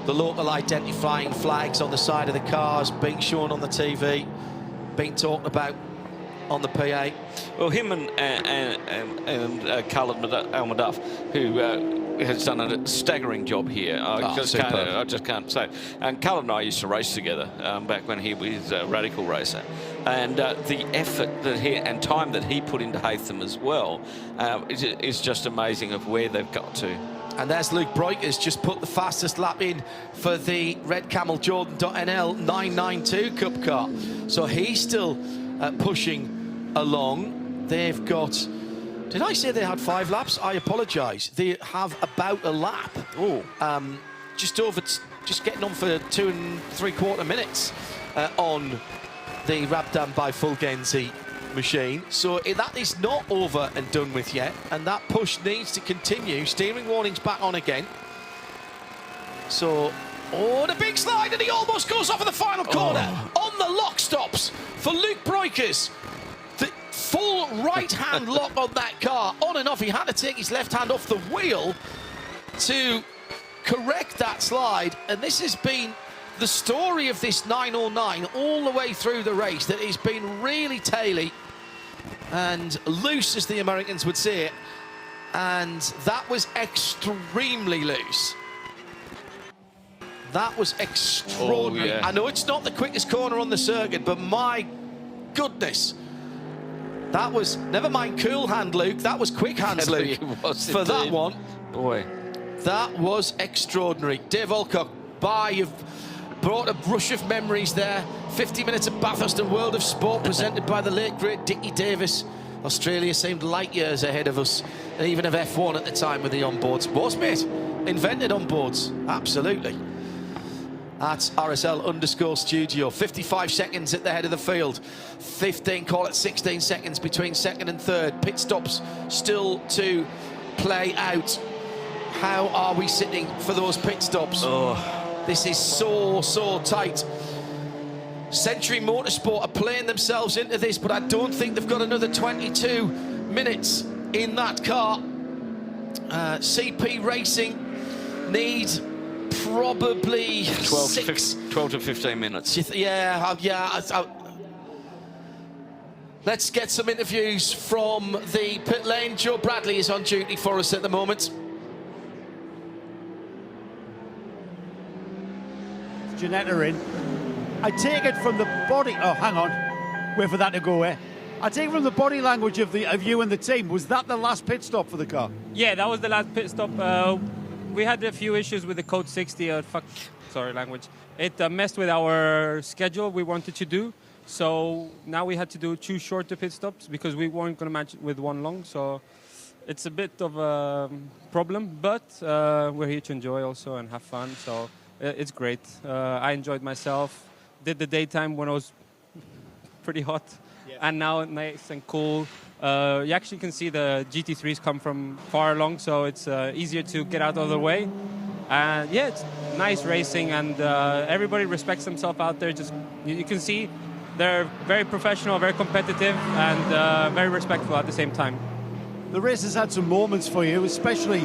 local identifying flags on the side of the cars being shown on the TV, being talked about on the PA. Well, him and Khaled Al-Madaf, who has done a staggering job here. I just can't say. And Khaled and I used to race together back when he was a radical racer. And the effort that and time that he put into Haytham as well is just amazing of where they've got to. And there's Luke Breukers just put the fastest lap in for the Red Camel Jordan.NL 992 Cup car. So he's still pushing along. They've got... Did I say they had 5 laps? I apologise. They have about a lap. Oh. Just getting on for 2 3/4 minutes on the Rabdan by Fulgenzi machine. So that is not over and done with yet, and that push needs to continue. Steering warning's back on again. So, the big slide, and he almost goes off in the final corner. On the lock stops for Luke Breukers. The full right-hand lock on that car, on and off. He had to take his left hand off the wheel to correct that slide, and this has been the story of this 909 all the way through the race, that it's been really taily and loose, as the Americans would say it, and that was extremely loose. That was extraordinary. Oh, yeah. I know it's not the quickest corner on the circuit, but my goodness, that was, never mind cool hand, Luke, that was quick hands, Luke, for that one. Boy. That was extraordinary. Dave Alcock, you've brought a rush of memories there. 50 minutes of Bathurst and World of Sport presented by the late, great Dickie Davis. Australia seemed light years ahead of us, and even of F1 at the time with the onboards. Was, mate? Invented onboards, absolutely. At RSL_studio, 55 seconds at the head of the field. 15, call it 16 seconds between second and third. Pit stops still to play out. How are we sitting for those pit stops? Oh. This is so tight. Century Motorsport are playing themselves into this, but I don't think they've got another 22 minutes in that car. CP Racing need probably 12 to 15 minutes. Let's get some interviews from the pit lane. Joe Bradley is on duty for us at the moment. Janetta in. I take it from the body. Oh, hang on. Wait for that to go away. I take it from the body language of you and the team. Was that the last pit stop for the car? Yeah, that was the last pit stop. We had a few issues with the Code 60. Sorry, language. It messed with our schedule we wanted to do. So now we had to do 2 shorter pit stops because we weren't going to match with 1 long. So it's a bit of a problem, but we're here to enjoy also and have fun. So it's great. I enjoyed myself. Did the daytime when it was pretty hot, and now nice and cool. You actually can see the GT3s come from far along, so it's easier to get out of the way. And yeah, it's nice racing, and everybody respects themselves out there. Just you can see they're very professional, very competitive, and very respectful at the same time. The race has had some moments for you, especially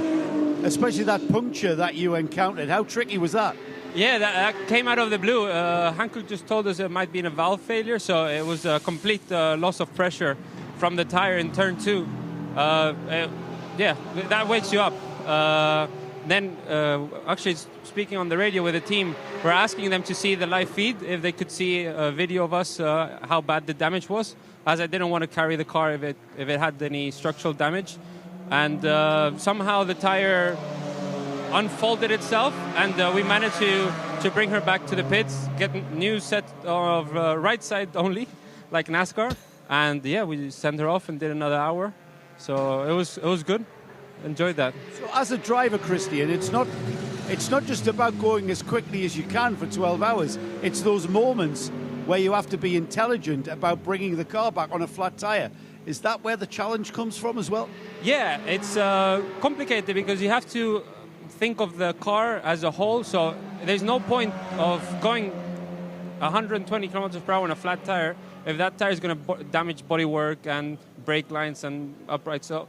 that puncture that you encountered. How tricky was that? Yeah, that came out of the blue. Hankook just told us it might be a valve failure, so it was a complete loss of pressure from the tire in turn 2. Yeah, that wakes you up. Then, actually, speaking on the radio with the team, we're asking them to see the live feed, if they could see a video of us, how bad the damage was, as I didn't want to carry the car if it had any structural damage. And somehow the tire unfolded itself, and we managed to bring her back to the pits, get a new set of right side only, like NASCAR, and yeah, we sent her off and did another hour. So it was good. Enjoyed that. So as a driver, Christian, it's not just about going as quickly as you can for 12 hours. It's those moments where you have to be intelligent about bringing the car back on a flat tire. Is that where the challenge comes from as well? Yeah, it's complicated because you have to think of the car as a whole. So there's no point of going 120 kilometers per hour on a flat tire if that tire is going to damage bodywork and brake lines and uprights. So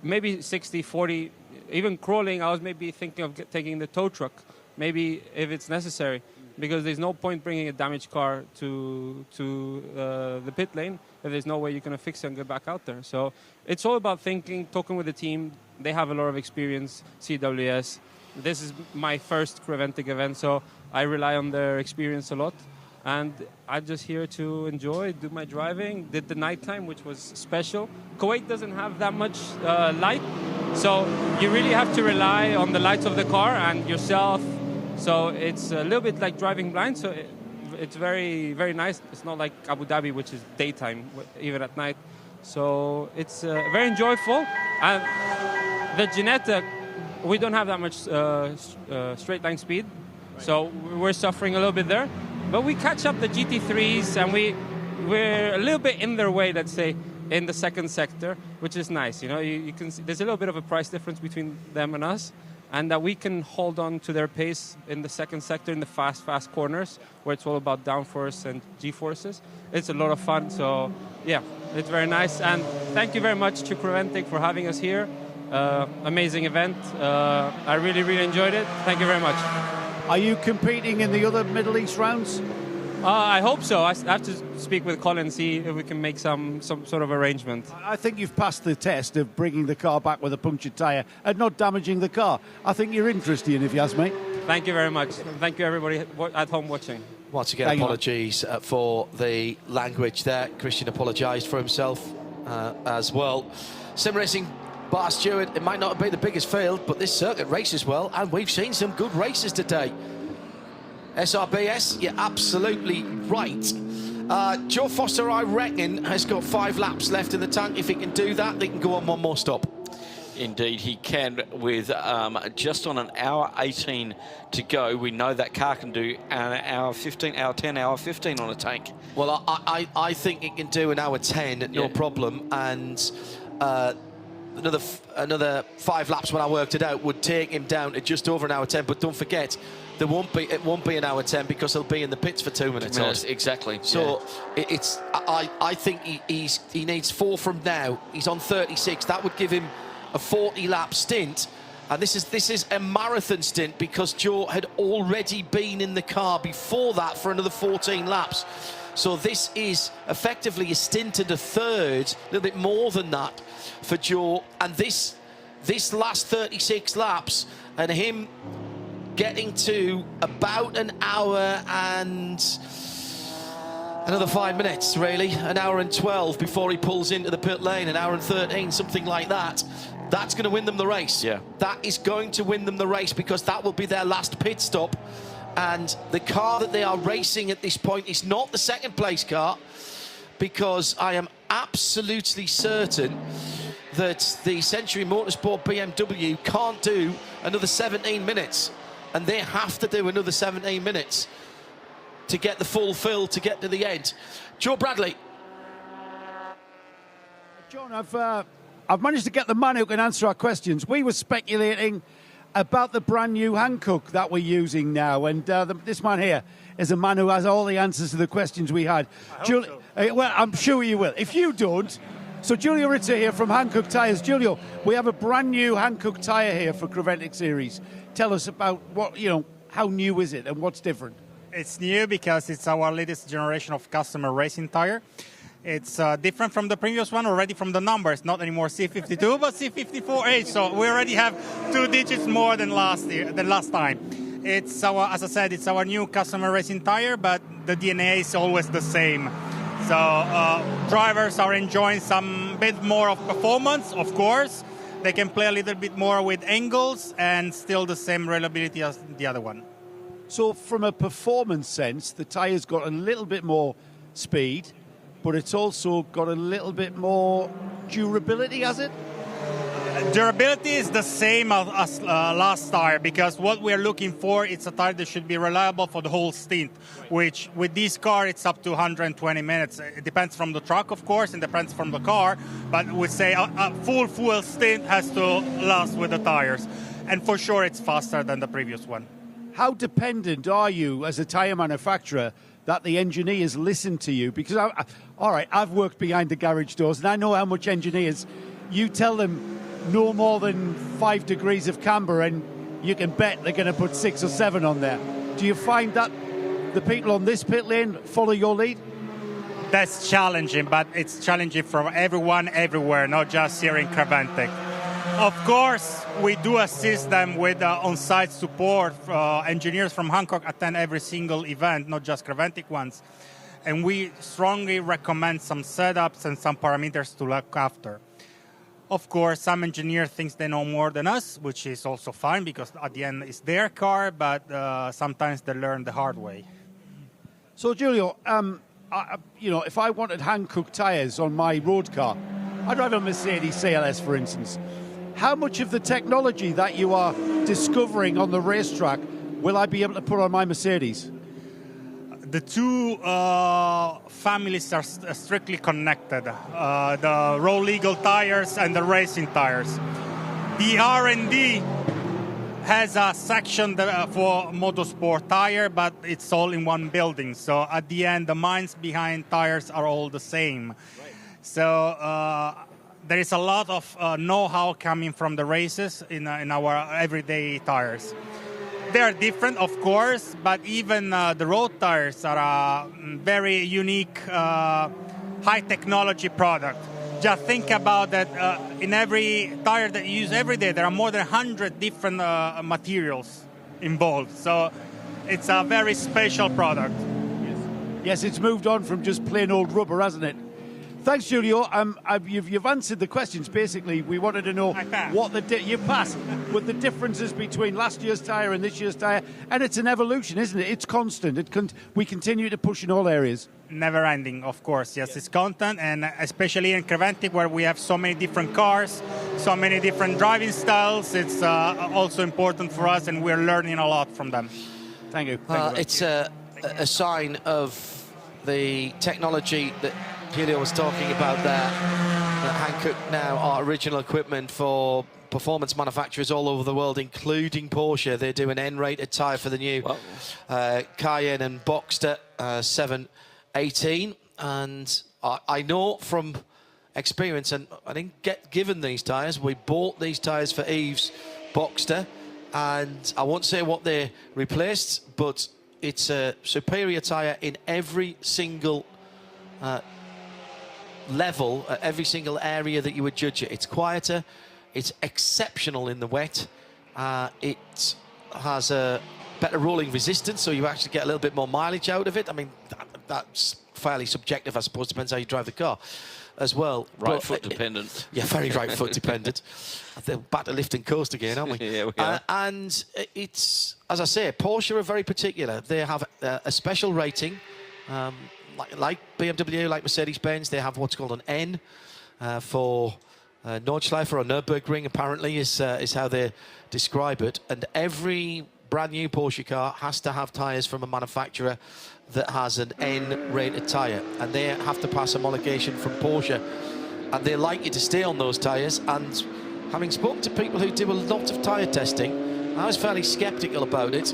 maybe 60, 40, even crawling, I was maybe thinking of taking the tow truck, maybe if it's necessary, because there's no point bringing a damaged car to the pit lane if there's no way you're going to fix it and get back out there. So it's all about thinking, talking with the team. They have a lot of experience, CWS. This is my first CREVENTIC event, so I rely on their experience a lot. And I'm just here to enjoy, do my driving. Did the nighttime, which was special. Kuwait doesn't have that much light, so you really have to rely on the lights of the car and yourself. So it's a little bit like driving blind, so it's very, very nice. It's not like Abu Dhabi, which is daytime, even at night. So it's very enjoyable. And the Janetta, we don't have that much straight line speed, so we're suffering a little bit there. But we catch up the GT3s, and we're a little bit in their way, let's say, in the second sector, which is nice. You know, you can see there's a little bit of a price difference between them and us, and that we can hold on to their pace in the second sector, in the fast corners, where it's all about downforce and G-forces. It's a lot of fun, so yeah, it's very nice. And thank you very much to CREVENTIC for having us here. amazing event. I really, really enjoyed it. Thank you very much. Are you competing in the other Middle East rounds? I hope so. I have to speak with Colin and see if we can make some sort of arrangement. I think you've passed the test of bringing the car back with a punctured tyre and not damaging the car. I think you're interesting, if you ask me. Thank you very much. Thank you, everybody at home watching. Once again, apologies for the language there. Christian apologised for himself as well. Sim Racing Bar Stewart, it might not be the biggest field, but this circuit races well, and we've seen some good races today. SRBS, you're absolutely right. Joe Foster, I reckon, has got 5 laps left in the tank. If he can do that, they can go on one more stop. Indeed, he can, with just on an hour 18 to go. We know that car can do an hour 15, hour 10, hour 15 on a tank. Well, I think it can do an hour 10, no problem, and another 5 laps when I worked it out would take him down to just over an hour 10. But don't forget, it won't be an hour 10 because he'll be in the pits for 2 minutes. 2 minutes, exactly. So I think he needs 4 from now. He's on 36. That would give him a 40-lap stint, and this is a marathon stint because Joe had already been in the car before that for another 14 laps. So this is effectively a stint and a third, a little bit more than that for Joe. And this last 36 laps and him getting to about an hour and another 5 minutes, really, an hour and 12 before he pulls into the pit lane, an hour and 13, something like that. That's going to win them the race. Yeah. That is going to win them the race because that will be their last pit stop. And the car that they are racing at this point is not the second place car, because I am absolutely certain that the Century Motorsport BMW can't do another 17 minutes. And they have to do another 17 minutes to get the full fill, to get to the end. Joe Bradley. John, I've managed to get the man who can answer our questions. We were speculating about the brand new Hankook that we're using now, and this man here is a man who has all the answers to the questions we had. Well, I'm sure you will. If you don't, so Giulio Rizza here from Hankook Tyres. Giulio, we have a brand new Hankook tyre here for CREVENTIC Series. Tell us about how new is it and what's different? It's new because it's our latest generation of customer racing tyre. It's different from the previous one already from the numbers, not anymore C52, but C54H. So we already have 2 digits more than last time. It's as I said, it's our new customer racing tire, but the DNA is always the same. So drivers are enjoying some bit more of performance, of course. They can play a little bit more with angles and still the same reliability as the other one. So from a performance sense, the tire's got a little bit more speed, but it's also got a little bit more durability, has it? Durability is the same as last tire, because what we're looking for is a tire that should be reliable for the whole stint, which with this car it's up to 120 minutes. It depends from the truck, of course, and depends from the car, but we say a full stint has to last with the tires, and for sure it's faster than the previous one. How dependent are you as a tyre manufacturer that the engineers listen to you? Because, all right, I've worked behind the garage doors and I know how much engineers, you tell them no more than 5 degrees of camber and you can bet they're going to put 6 or 7 on there. Do you find that the people on this pit lane follow your lead? That's challenging, but it's challenging for everyone, everywhere, not just here in CREVENTIC. Of course, we do assist them with on-site support. Engineers from Hankook attend every single event, not just CREVENTIC ones. And we strongly recommend some setups and some parameters to look after. Of course, some engineer thinks they know more than us, which is also fine because at the end it's their car, but sometimes they learn the hard way. So, Giulio, if I wanted Hankook tyres on my road car, I'd drive a Mercedes CLS, for instance. How much of the technology that you are discovering on the racetrack will I be able to put on my Mercedes? The two families are strictly connected, the road legal tires and the racing tires. The R&D has a section for motorsport tire, but it's all in one building. So at the end, the minds behind tires are all the same. Right. So there is a lot of know-how coming from the races in our everyday tires. They are different, of course, but even the road tires are a very unique, high-technology product. Just think about that in every tire that you use every day, there are more than 100 different materials involved. So it's a very special product. Yes, it's moved on from just plain old rubber, hasn't it? Thanks, Julio. You've answered the questions. Basically, we wanted to know what you passed with the differences between last year's tyre and this year's tyre, and it's an evolution, isn't it? It's constant. We continue to push in all areas. Never ending, of course. Yes, it's constant, and especially in CREVENTIC, where we have so many different cars, so many different driving styles. It's also important for us, and we're learning a lot from them. Thank you. It's a sign of the technology that Julio was talking about there, that Hankook now are original equipment for performance manufacturers all over the world, including Porsche. They do an N-rated tyre for the new Cayenne and Boxster 718. And I know from experience, and I didn't get given these tyres, we bought these tyres for Eve's Boxster, and I won't say what they replaced, but it's a superior tyre in every single level, every single area that you would judge it. It's quieter, it's exceptional in the wet, it has a better rolling resistance, so you actually get a little bit more mileage out of it. I mean, that's fairly subjective, I suppose, depends how you drive the car as well. Right foot dependent. Yeah, very right foot dependent. They're back to lift and coast again, aren't we? Yeah, we are. And it's, as I say, Porsche are very particular. They have a special rating. Like BMW, like Mercedes-Benz, they have what's called an N for Nordschleife or Nürburgring, apparently, is how they describe it. And every brand new Porsche car has to have tyres from a manufacturer that has an N-rated tyre. And they have to pass homologation from Porsche. And they like you to stay on those tyres. And having spoken to people who do a lot of tyre testing, I was fairly sceptical about it.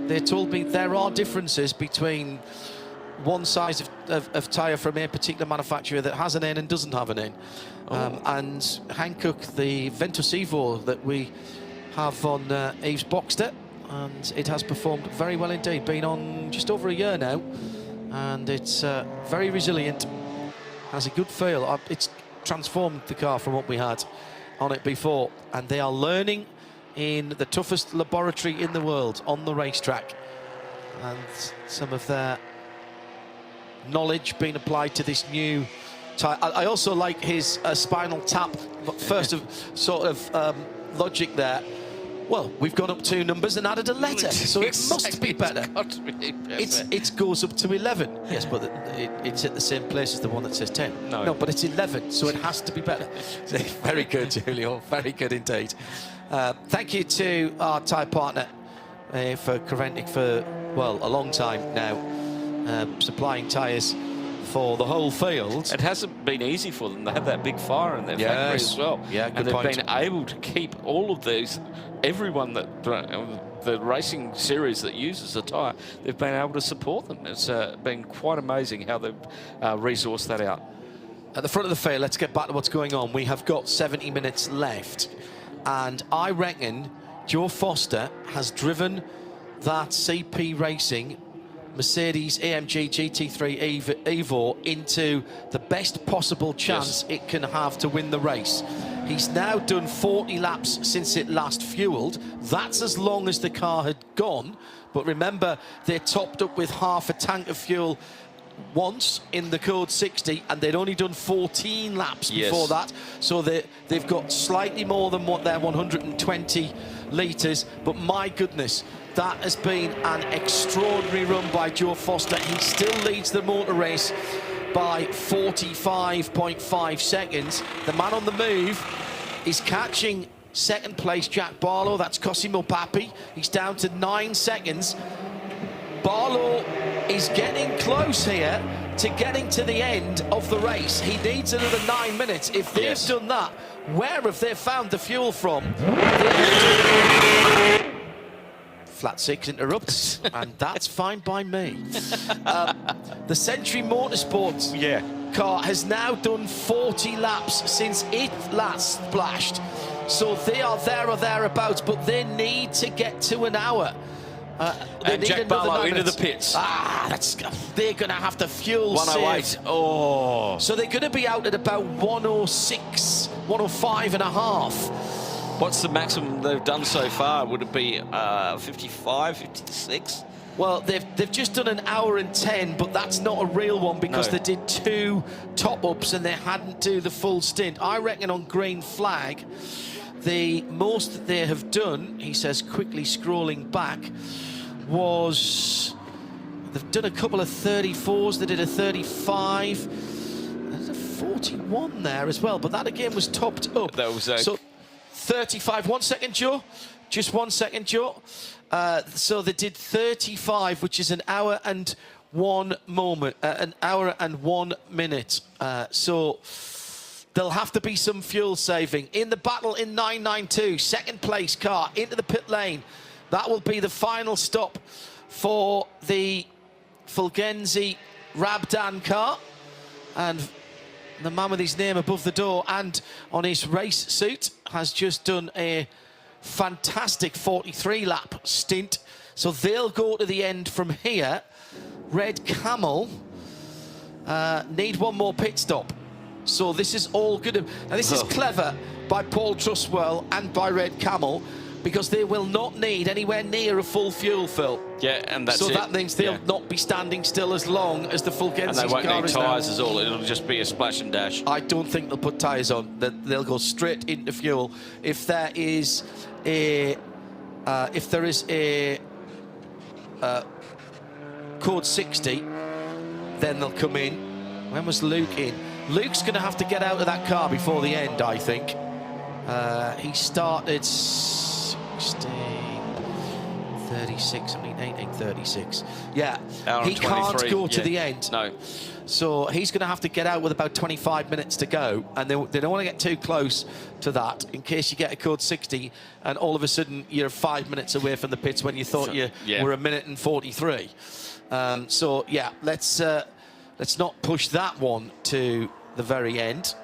They told me there are differences between one size of tyre from a particular manufacturer that has an N and doesn't have an N. And Hankook, the Ventus Evo that we have on Eve's Boxster, and it has performed very well indeed. Been on just over a year now, and it's very resilient, has a good feel. It's transformed the car from what we had on it before, and they are learning in the toughest laboratory in the world on the racetrack, and some of their knowledge being applied to this new tyre. I also like his spinal tap, first of sort of logic there. Well, we've gone up 2 numbers and added a letter, so it must be better. It goes up to 11. Yes, but it's at the same place as the one that says 10. No, but it's 11, so it has to be better. Very good, Julio. Very good indeed. Thank you to our tyre partner for CREVENTIC for, well, a long time now, supplying tyres for the whole field. It hasn't been easy for them. They have that big fire in their factory as well. Yeah, good and they've point. been able to keep all of these, everyone that, the racing series that uses the tyre, they've been able to support them. It's been quite amazing how they've resourced that out. At the front of the field, let's get back to what's going on. We have got 70 minutes left, and I reckon Joe Foster has driven that CP Racing Mercedes AMG GT3 Evo into the best possible chance it can have to win the race. He's now done 40 laps since it last fueled. That's as long as the car had gone. But remember, they topped up with half a tank of fuel once in the Code 60, and they'd only done 14 laps before that. So they've got slightly more than what their 120 litres. But my goodness, that has been an extraordinary run by Joe Foster. He still leads the motor race by 45.5 seconds. The man on the move is catching second place Jack Barlow. That's Cosimo Papi. He's down to 9 seconds. Barlow is getting close here to getting to the end of the race. He needs another 9 minutes. If they've done that, where have they found the fuel from? Flat 6 interrupts, and that's fine by me. The Century Motorsports car has now done 40 laps since it last splashed. So they are there or thereabouts, but they need to get to an hour. And Jack Barlow into the pits. They're going to have to fuel 108. save. Oh. So they're going to be out at about 106, 105 and a half. What's the maximum they've done so far? Would it be 55, 56? Well, they've just done an hour and 10, but that's not a real one because they did 2 top-ups and they hadn't do the full stint. I reckon on green flag, the most that they have done, he says, quickly scrolling back, was they've done a couple of 34s. They did a 35. There's a 41 there as well, but that again was topped up. That was so 35. 1 second, Joe. Just 1 second, Joe. So they did 35, which is an hour and 1 moment, an hour and 1 minute. So there'll have to be some fuel saving. In the battle in 992, second place car into the pit lane. That will be the final stop for the Fulgenzi Rabdan car. And the man with his name above the door and on his race suit has just done a fantastic 43-lap stint. So they'll go to the end from here. Red Camel need one more pit stop. So this is all good. Now this is clever by Paul Trustwell and by Red Camel, because they will not need anywhere near a full fuel fill. Yeah, and that's so it. that means they'll not be standing still as long as the Fulgenzi And they won't car need is tyres now. as all. It'll just be a splash and dash. I don't think they'll put tyres on. They'll go straight into fuel. If there is a code 60, then they'll come in. When was Luke in? Luke's going to have to get out of that car before the end, I think. He started 16, 36, I mean 18, 36. Yeah, he can't go to the end. No. So he's going to have to get out with about 25 minutes to go, and they don't want to get too close to that in case you get a code 60 and all of a sudden you're 5 minutes away from the pits when you thought you were a minute and 43. So yeah, let's not push that one to the very end.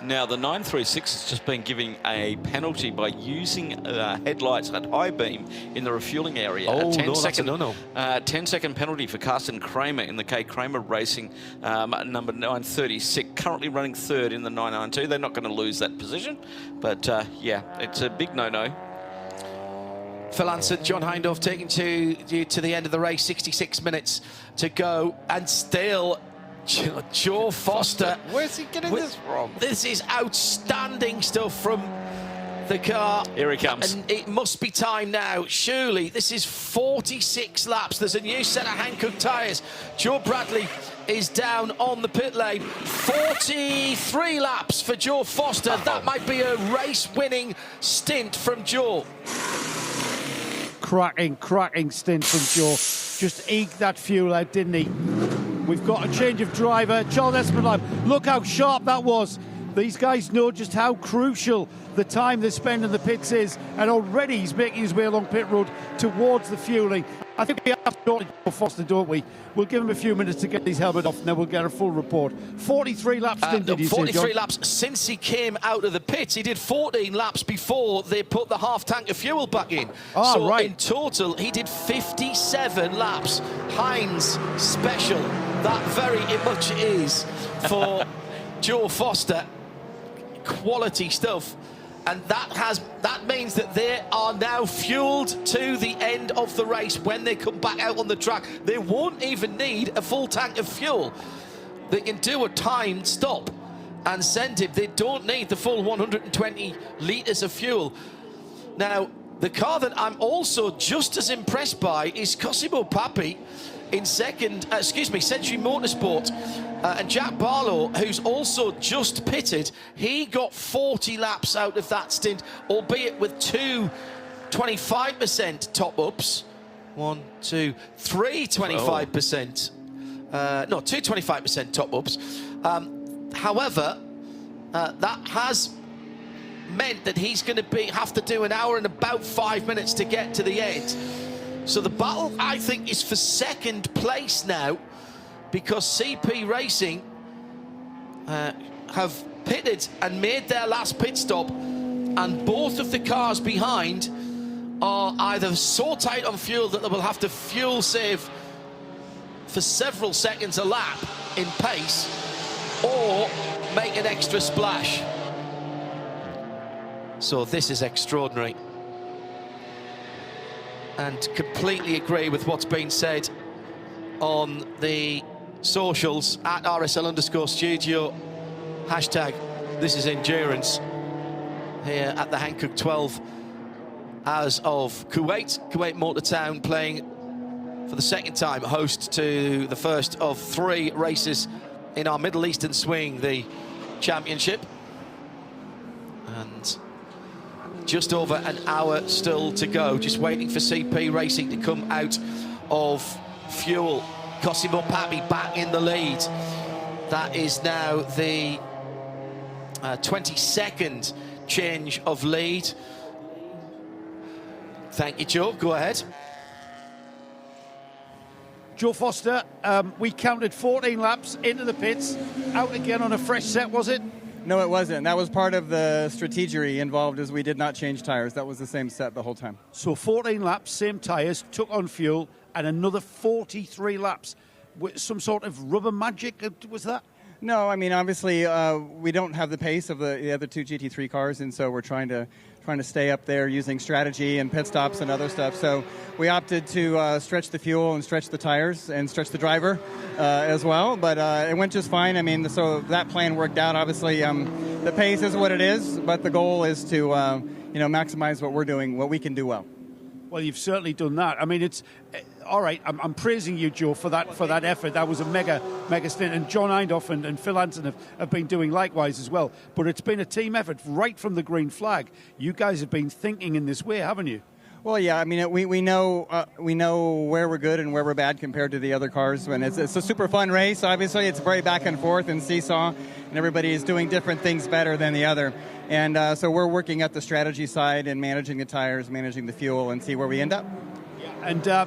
Now, the 936 has just been given a penalty by using headlights at high beam in the refueling area. Oh, a 10 no, second, that's a no-no. 10-second penalty for Carsten Kramer in the K. Kramer Racing, number 936, currently running third in the 992. They're not going to lose that position, but yeah, it's a big no-no. Phil Anson, John Hindorf taking you to the end of the race, 66 minutes to go, and still Joe Foster. Where's he getting this from? This is outstanding stuff from the car. Here he comes. And it must be time now. Surely this is 46 laps. There's a new set of Hankook tyres. Joe Bradley is down on the pit lane. 43 laps for Joe Foster. That might be a race-winning stint from Joe. Cracking stint from Joe. Just eked that fuel out, didn't he? We've got a change of driver. Charles Espenlaub, look how sharp that was. These guys know just how crucial the time they spend in the pits is, and already he's making his way along pit road towards the fueling. I think we have to talk to Joe Foster, don't we? We'll give him a few minutes to get his helmet off, and then we'll get a full report. 43 laps, did you say, 43 John? laps since he came out of the pits. He did 14 laps before they put the half tank of fuel back in. So in total, he did 57 laps. Heinz special. That very much is for Joe Foster. Quality stuff. And that means that they are now fueled to the end of the race. When they come back out on the track, they won't even need a full tank of fuel. They can do a timed stop and send him. They don't need the full 120 litres of fuel. Now, the car that I'm also just as impressed by is Cosimo Papi in second, Century Motorsport. And Jack Barlow, who's also just pitted, he got 40 laps out of that stint, albeit with two 25% top-ups. 1, 2, 3 25%. No, two 25% top-ups. However, that has meant that he's going to have to do an hour and about 5 minutes to get to the end. So the battle, I think, is for second place now, because CP Racing have pitted and made their last pit stop, and both of the cars behind are either so tight on fuel that they will have to fuel save for several seconds a lap in pace, or make an extra splash. So this is extraordinary, and completely agree with what's been said on the socials at RSL_studio, hashtag this is endurance, here at the Hankook 12 as of Kuwait Motor Town, playing for the second time host to the first of 3 races in our Middle Eastern swing, the championship. And just over an hour still to go, just waiting for CP Racing to come out of fuel. Cosimo Papi back in the lead. That is now the 22nd change of lead. Thank you, Joe. Go ahead. Joe Foster, we counted 14 laps into the pits, out again on a fresh set, was it? No, it wasn't. That was part of the strategy involved, as we did not change tires. That was the same set the whole time. So 14 laps, same tires, took on fuel, and another 43 laps. Some sort of rubber magic, was that? No, I mean, obviously, we don't have the pace of the other 2 GT3 cars, and so we're trying to stay up there using strategy and pit stops and other stuff. So we opted to stretch the fuel and stretch the tires and stretch the driver as well. But it went just fine. I mean, so that plan worked out. Obviously, the pace is what it is, but the goal is to maximize what we're doing, what we can do well. Well, you've certainly done that. I mean, it's all right. I'm praising you, Joe, for that effort. That was a mega stint, and John Eindhoff and Phil Hansen have been doing likewise as well. But it's been a team effort right from the green flag. You guys have been thinking in this way, haven't you? Well, yeah. I mean, we know where we're good and where we're bad compared to the other cars. And it's a super fun race. Obviously, it's very back and forth and seesaw, and everybody is doing different things better than the other. And so we're working at the strategy side and managing the tires, managing the fuel, and see where we end up. And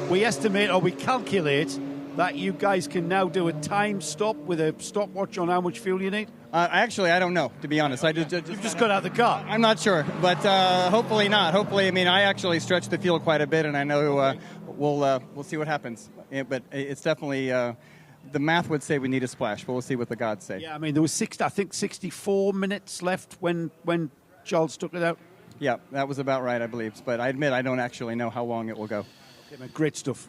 we estimate, or we calculate, that you guys can now do a time stop with a stopwatch on how much fuel you need? Actually, I don't know, to be honest. You've just got out of the car. I'm not sure, but hopefully not. Hopefully, I mean, I actually stretch the fuel quite a bit, and I know we'll see what happens. Yeah, but it's definitely... the math would say we need a splash, but we'll see what the gods say. Yeah, I mean, there was 64 minutes left when Charles took it out. Yeah, that was about right, I believe. But I admit I don't actually know how long it will go. Okay, man, great stuff.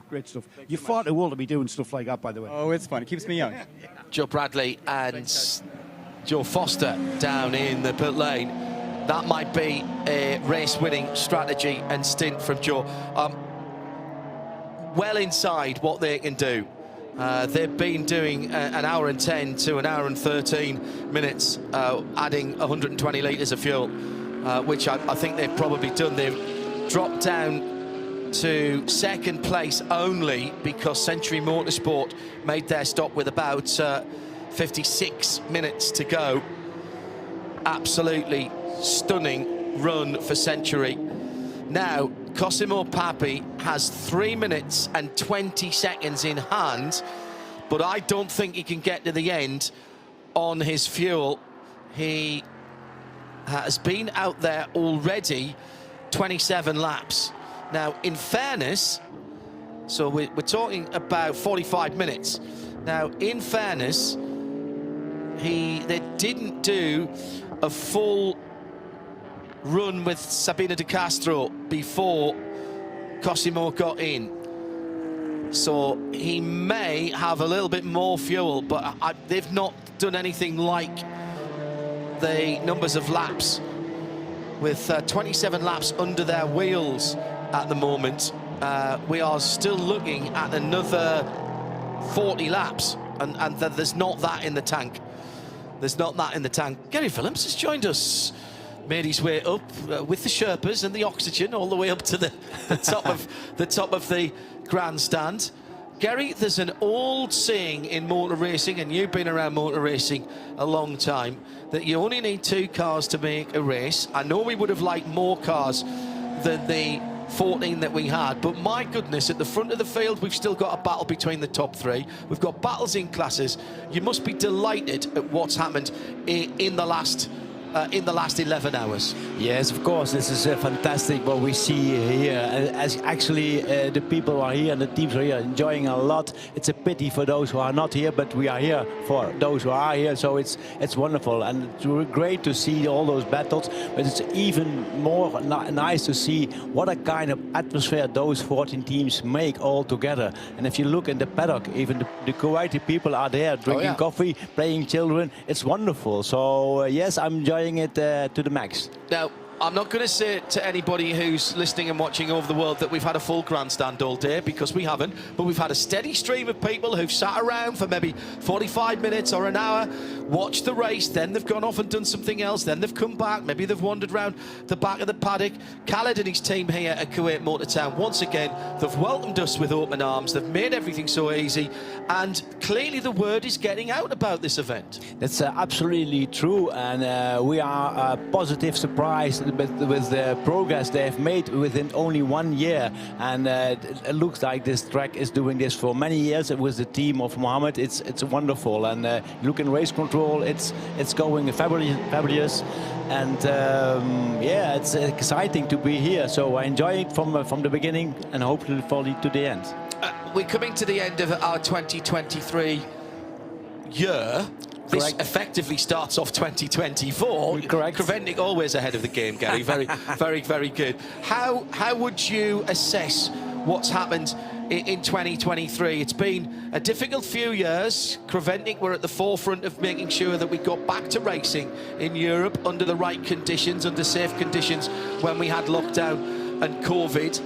You're far too old to be doing stuff like that, by the way. Oh, it's fun. It keeps me young. Joe Bradley and Joe Foster down in the pit lane. That might be a race-winning strategy and stint from Joe. Well inside what they can do. They've been doing an hour and 10 to an hour and 13 minutes, adding 120 litres of fuel, which I think they've probably done. They've dropped down to second place only because Century Motorsport made their stop with about 56 minutes to go. Absolutely stunning run for Century. Now, Cosimo Papi has 3 minutes and 20 seconds in hand, but I don't think he can get to the end on his fuel. He has been out there already 27 laps. Now, in fairness, so we're talking about 45 minutes. Now, in fairness, they didn't do a full run with Sabina de Castro before Cosimo got in. So he may have a little bit more fuel, but they've not done anything like the numbers of laps. With 27 laps under their wheels at the moment, we are still looking at another 40 laps, and there's not that in the tank. There's not that in the tank. Gary Phillips has joined us. Made his way up with the Sherpas and the oxygen all the way up to the top of the grandstand. Gary, there's an old saying in motor racing, and you've been around motor racing a long time, that you only need 2 cars to make a race. I know we would have liked more cars than the 14 that we had. But my goodness, at the front of the field, we've still got a battle between the top three. We've got battles in classes. You must be delighted at what's happened in the last 11 hours. Yes, of course, this is fantastic what we see here. As actually the people are here and the teams are here enjoying a lot. It's a pity for those who are not here, but we are here for those who are here, so it's wonderful and it's great to see all those battles, but it's even more nice to see what a kind of atmosphere those 14 teams make all together. And if you look in the paddock, even the Kuwaiti people are there drinking coffee, playing children. It's wonderful. So yes, I'm enjoying it to the max. Now, I'm not going to say to anybody who's listening and watching over the world that we've had a full grandstand all day, because we haven't, but we've had a steady stream of people who've sat around for maybe 45 minutes or an hour, watched the race, then they've gone off and done something else, then they've come back, maybe they've wandered around the back of the paddock. Khaled and his team here at Kuwait Motor Town, once again, they've welcomed us with open arms, they've made everything so easy, and clearly the word is getting out about this event. That's absolutely true, and we are positive surprised with the progress they have made within only 1 year, and it looks like this track is doing this for many years with the team of Mohammed. It's wonderful, and look in race control, it's going fabulous, and yeah, it's exciting to be here. So I enjoy it from the beginning and hopefully follow to the end. We're coming to the end of our 2023 year. This effectively starts off 2024. Correct. CREVENTIC always ahead of the game, Gary. Very, very good. How would you assess what's happened in 2023? It's been a difficult few years. CREVENTIC were at the forefront of making sure that we got back to racing in Europe under the right conditions, under safe conditions when we had lockdown and COVID.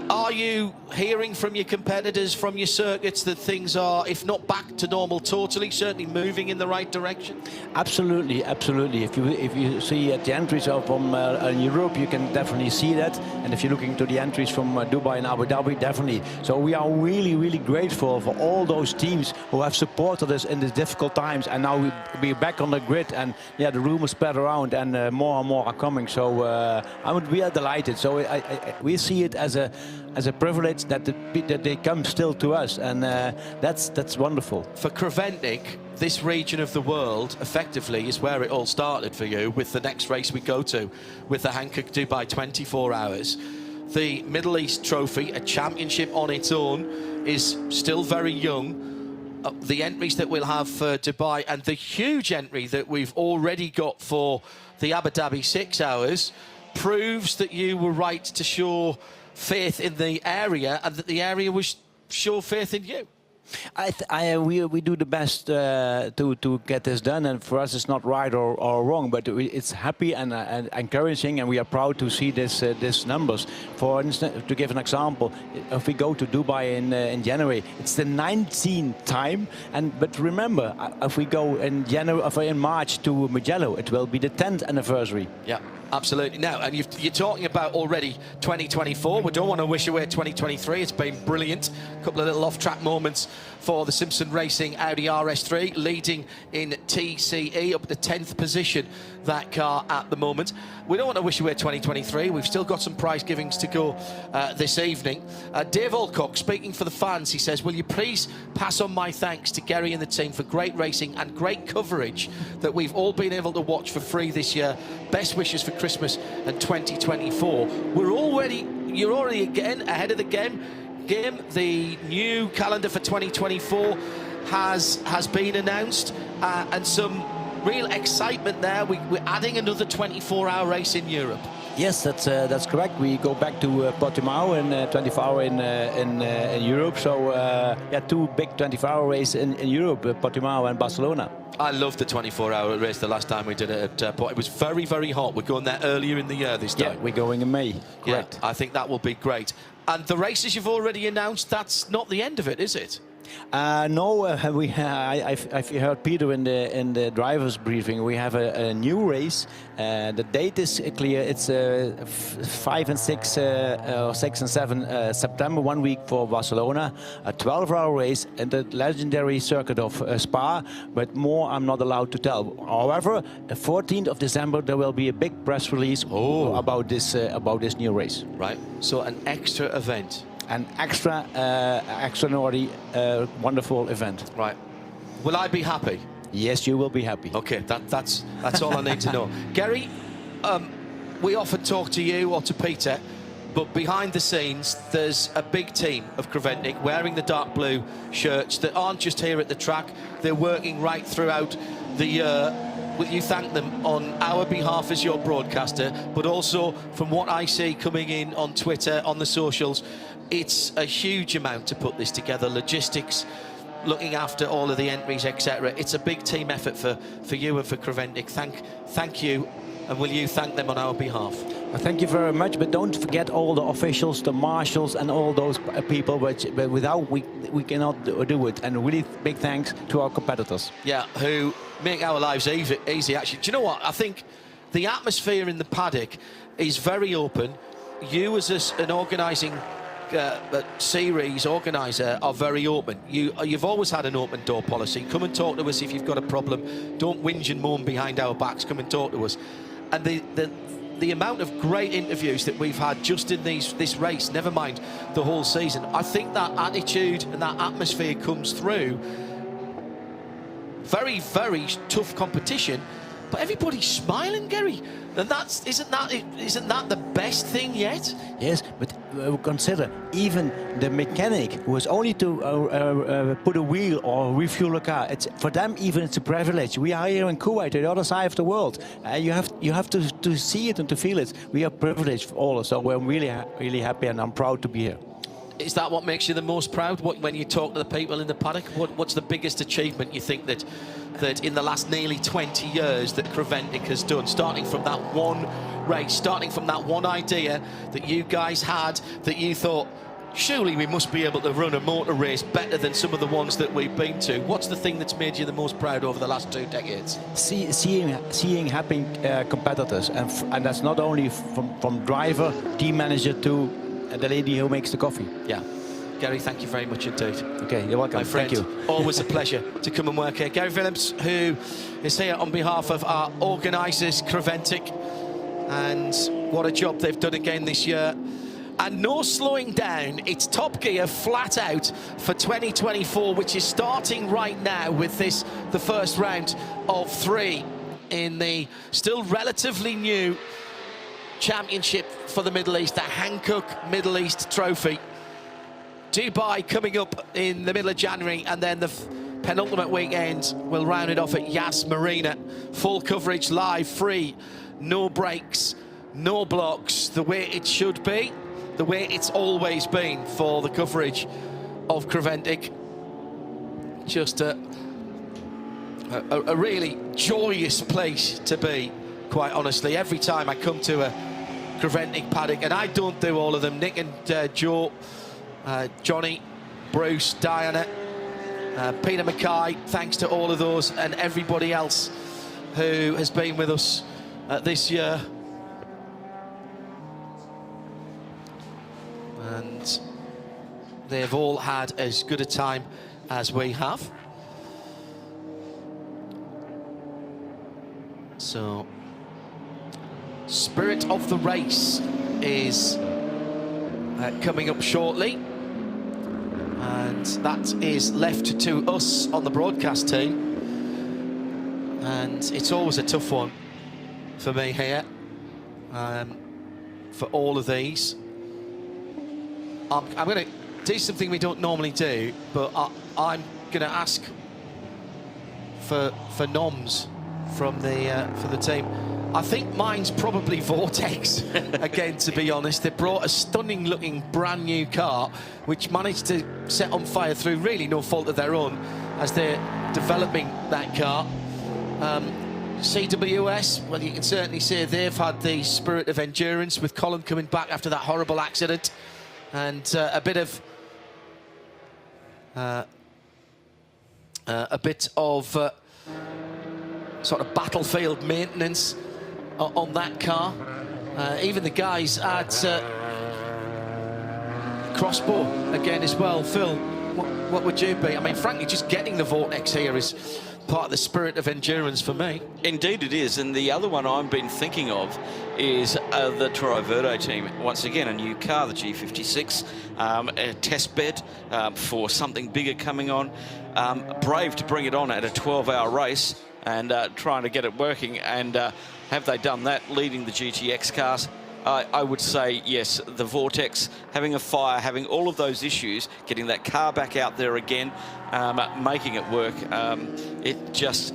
Are you hearing from your competitors, from your circuits, that things are, if not back to normal totally, certainly moving in the right direction? Absolutely, absolutely. If you see at the entries from Europe, you can definitely see that. And if you're looking to the entries from Dubai and Abu Dhabi, definitely. So we are really grateful for all those teams who have supported us in these difficult times. And now we're back on the grid, and yeah, the rumors spread around, and more and more are coming. So we are delighted. So we see it as a privilege that they come still to us, and that's wonderful. For CREVENTIC, this region of the world effectively is where it all started for you, with the next race we go to, with the Hankook Dubai 24 hours. The Middle East Trophy, a championship on its own, is still very young. The entries that we'll have for Dubai and the huge entry that we've already got for the Abu Dhabi 6 hours proves that you were right to show faith in the area, and that the area was show faith in you. We do the best to get this done, and for us it's not right or wrong, but it's happy and encouraging, and we are proud to see this numbers. For instance, to give an example, if we go to Dubai in January, it's the 19th time, but remember, if we go in March to Mugello, it will be the 10th anniversary. Yeah. Absolutely. Now, and you're talking about already 2024. We don't want to wish away 2023. It's been brilliant. A couple of little off-track moments for the Simpson Racing Audi RS3, leading in TCE up to 10th position, that car at the moment. We don't want to wish away 2023. We've still got some prize givings to go this evening. Dave Alcock, speaking for the fans, he says, will you please pass on my thanks to Gary and the team for great racing and great coverage that we've all been able to watch for free this year. Best wishes for Christmas and 2024. You're already again ahead of the game. The new calendar for 2024 has been announced, and some real excitement there. We're adding another 24-hour race in Europe. Yes, that's correct. We go back to Portimao in 24-hour in Europe. So yeah, two big 24-hour races in Europe, Portimao and Barcelona. I loved the 24-hour race the last time we did it at Port. It was very, very hot. We're going there earlier in the year this time. Yeah, we're going in May. Correct. Yeah, I think that will be great. And the races you've already announced, that's not the end of it, is it? No, I've heard Peter in the driver's briefing. We have a new race. The date is clear. It's 5 and 6, or 6 and 7 September, 1 week for Barcelona. A 12-hour race in the legendary circuit of Spa. But more, I'm not allowed to tell. However, the 14th of December there will be a big press release about this new race. Right. So an extra event. An extraordinary, wonderful event. Right. Will I be happy? Yes, you will be happy. Okay, that's all I need to know. Gary, we often talk to you or to Peter, but behind the scenes, there's a big team of CREVENTIC wearing the dark blue shirts that aren't just here at the track. They're working right throughout the year. Will you thank them on our behalf as your broadcaster, but also from what I see coming in on Twitter, on the socials, it's a huge amount to put this together. Logistics, looking after all of the entries, etc. It's a big team effort for you and for CREVENTIC. Thank you, and will you thank them on our behalf? Thank you very much, but don't forget all the officials, the marshals, and all those people. But without we cannot do it. And really big thanks to our competitors. Yeah, who make our lives easy. Actually, do you know what? I think the atmosphere in the paddock is very open. You, as an organising series organiser, are very open. You've always had an open door policy. Come and talk to us if you've got a problem. Don't whinge and moan behind our backs. Come and talk to us. And the amount of great interviews that we've had just in this race, never mind the whole season, I think that attitude and that atmosphere comes through. Very, very tough competition, but everybody's smiling, Gary. And isn't that the best thing yet? Yes, but consider even the mechanic who is only to put a wheel or refuel a car. For them even it's a privilege. We are here in Kuwait, the other side of the world. You have to see it and to feel it. We are privileged all, so we're really happy, and I'm proud to be here. Is that what makes you the most proud? When you talk to the people in the paddock, what's the biggest achievement you think that in the last nearly 20 years that CREVENTIC has done, starting from that one race, starting from that one idea that you guys had, that you thought, surely we must be able to run a motor race better than some of the ones that we've been to? What's the thing that's made you the most proud over the last 2 decades? Seeing happy competitors, and that's not only from driver, team manager to the lady who makes the coffee. Yeah. Gary, thank you very much indeed. Okay, you're welcome. My friend, thank you. Always a pleasure to come and work here. Gary Willems, who is here on behalf of our organisers, CREVENTIC, and what a job they've done again this year. And no slowing down. It's top gear flat out for 2024, which is starting right now with the first round of 3 in the still relatively new championship for the Middle East, the Hankook Middle East Trophy. Dubai coming up in the middle of January, and then the penultimate weekend will round it off at Yas Marina. Full coverage, live, free, no breaks, no blocks, the way it should be, the way it's always been for the coverage of CREVENTIC. Just a really joyous place to be, quite honestly. Every time I come to a CREVENTIC paddock, and I don't do all of them, Nick and Joe, Johnny, Bruce, Diana, Peter Mackay, thanks to all of those and everybody else who has been with us this year. And they've all had as good a time as we have. So, Spirit of the Race is coming up shortly, and that is left to us on the broadcast team, and it's always a tough one for me here for all of these. I'm going to do something we don't normally do, but I'm going to ask for noms from the team. I think mine's probably Vortex again, to be honest. They brought a stunning looking brand new car which managed to set on fire through really no fault of their own as they're developing that car. CWS, well, you can certainly say they've had the spirit of endurance, with Colin coming back after that horrible accident, and a bit of a bit of sort of battlefield maintenance on that car. Even the guys at Crossbow again as well. Phil, what would you be? I mean, frankly, just getting the Vortex here is part of the spirit of endurance for me. Indeed it is, and the other one I've been thinking of is the CREVENTIC team. Once again, a new car, the G56, a test bed for something bigger coming on. Brave to bring it on at a 12-hour race and trying to get it working, and have they done that, leading the GTX cars? I would say yes, the Vortex, having a fire, having all of those issues, getting that car back out there again, making it work, it just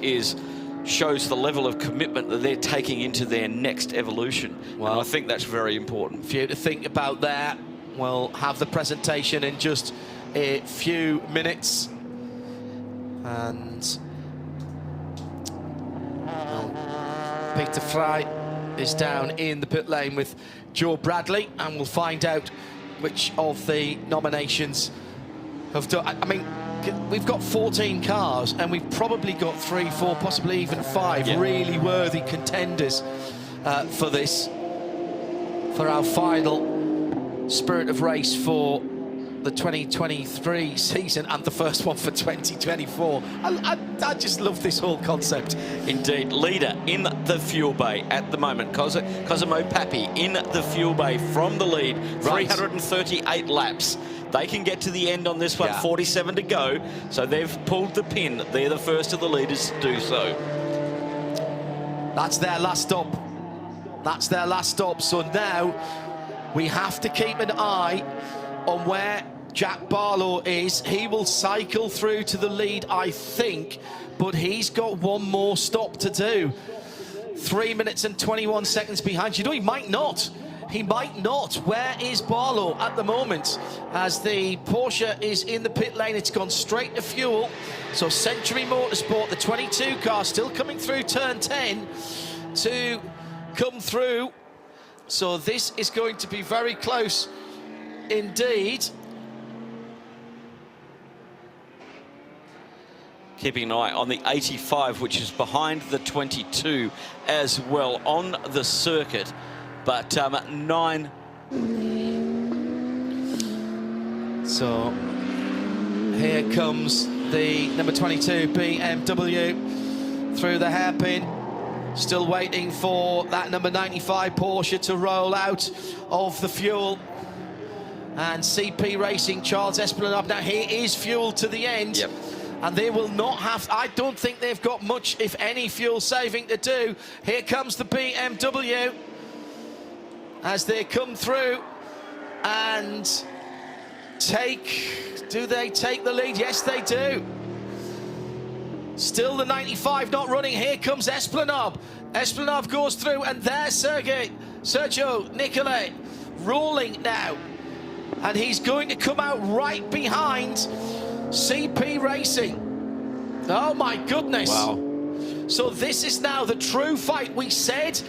shows the level of commitment that they're taking into their next evolution. Well, and I think that's very important. For you to think about that, we'll have the presentation in just a few minutes. And Peter Fry is down in the pit lane with Joe Bradley, and we'll find out which of the nominations have done. I mean, we've got 14 cars, and we've probably got 3, 4, possibly even 5 really worthy contenders for this, for our final Spirit of Race for the 2023 season and the first one for 2024. I just love this whole concept. Indeed. Leader in the fuel bay at the moment, Cosimo Papi in the fuel bay from the lead, 338 laps. They can get to the end on this one, 47 to go, so they've pulled the pin. They're the first of the leaders to do so. That's their last stop. That's their last stop. So now we have to keep an eye on where Jack Barlow is. He will cycle through to the lead, I think, but he's got one more stop to do. 3 minutes and 21 seconds behind. You know, he might not. He might not. Where is Barlow at the moment? As the Porsche is in the pit lane, it's gone straight to fuel. So Century Motorsport, the 22 car, still coming through turn 10 to come through. So this is going to be very close indeed. Keeping an eye on the 85, which is behind the 22 as well on the circuit. But 9. So here comes the number 22 BMW through the hairpin. Still waiting for that number 95 Porsche to roll out of the fuel. And CP Racing, Charles Esplanade. Now here is fuel to the end. Yep. And they will not have, I don't think they've got much, if any, fuel saving to do. Here comes the BMW as they come through and do they take the lead? Yes, they do. Still the 95 not running. Here comes Esplanade. Esplanade goes through, and there's Sergio Nicolai rolling now. And he's going to come out right behind CP Racing. Oh my goodness. Wow. So this is now the true fight. We said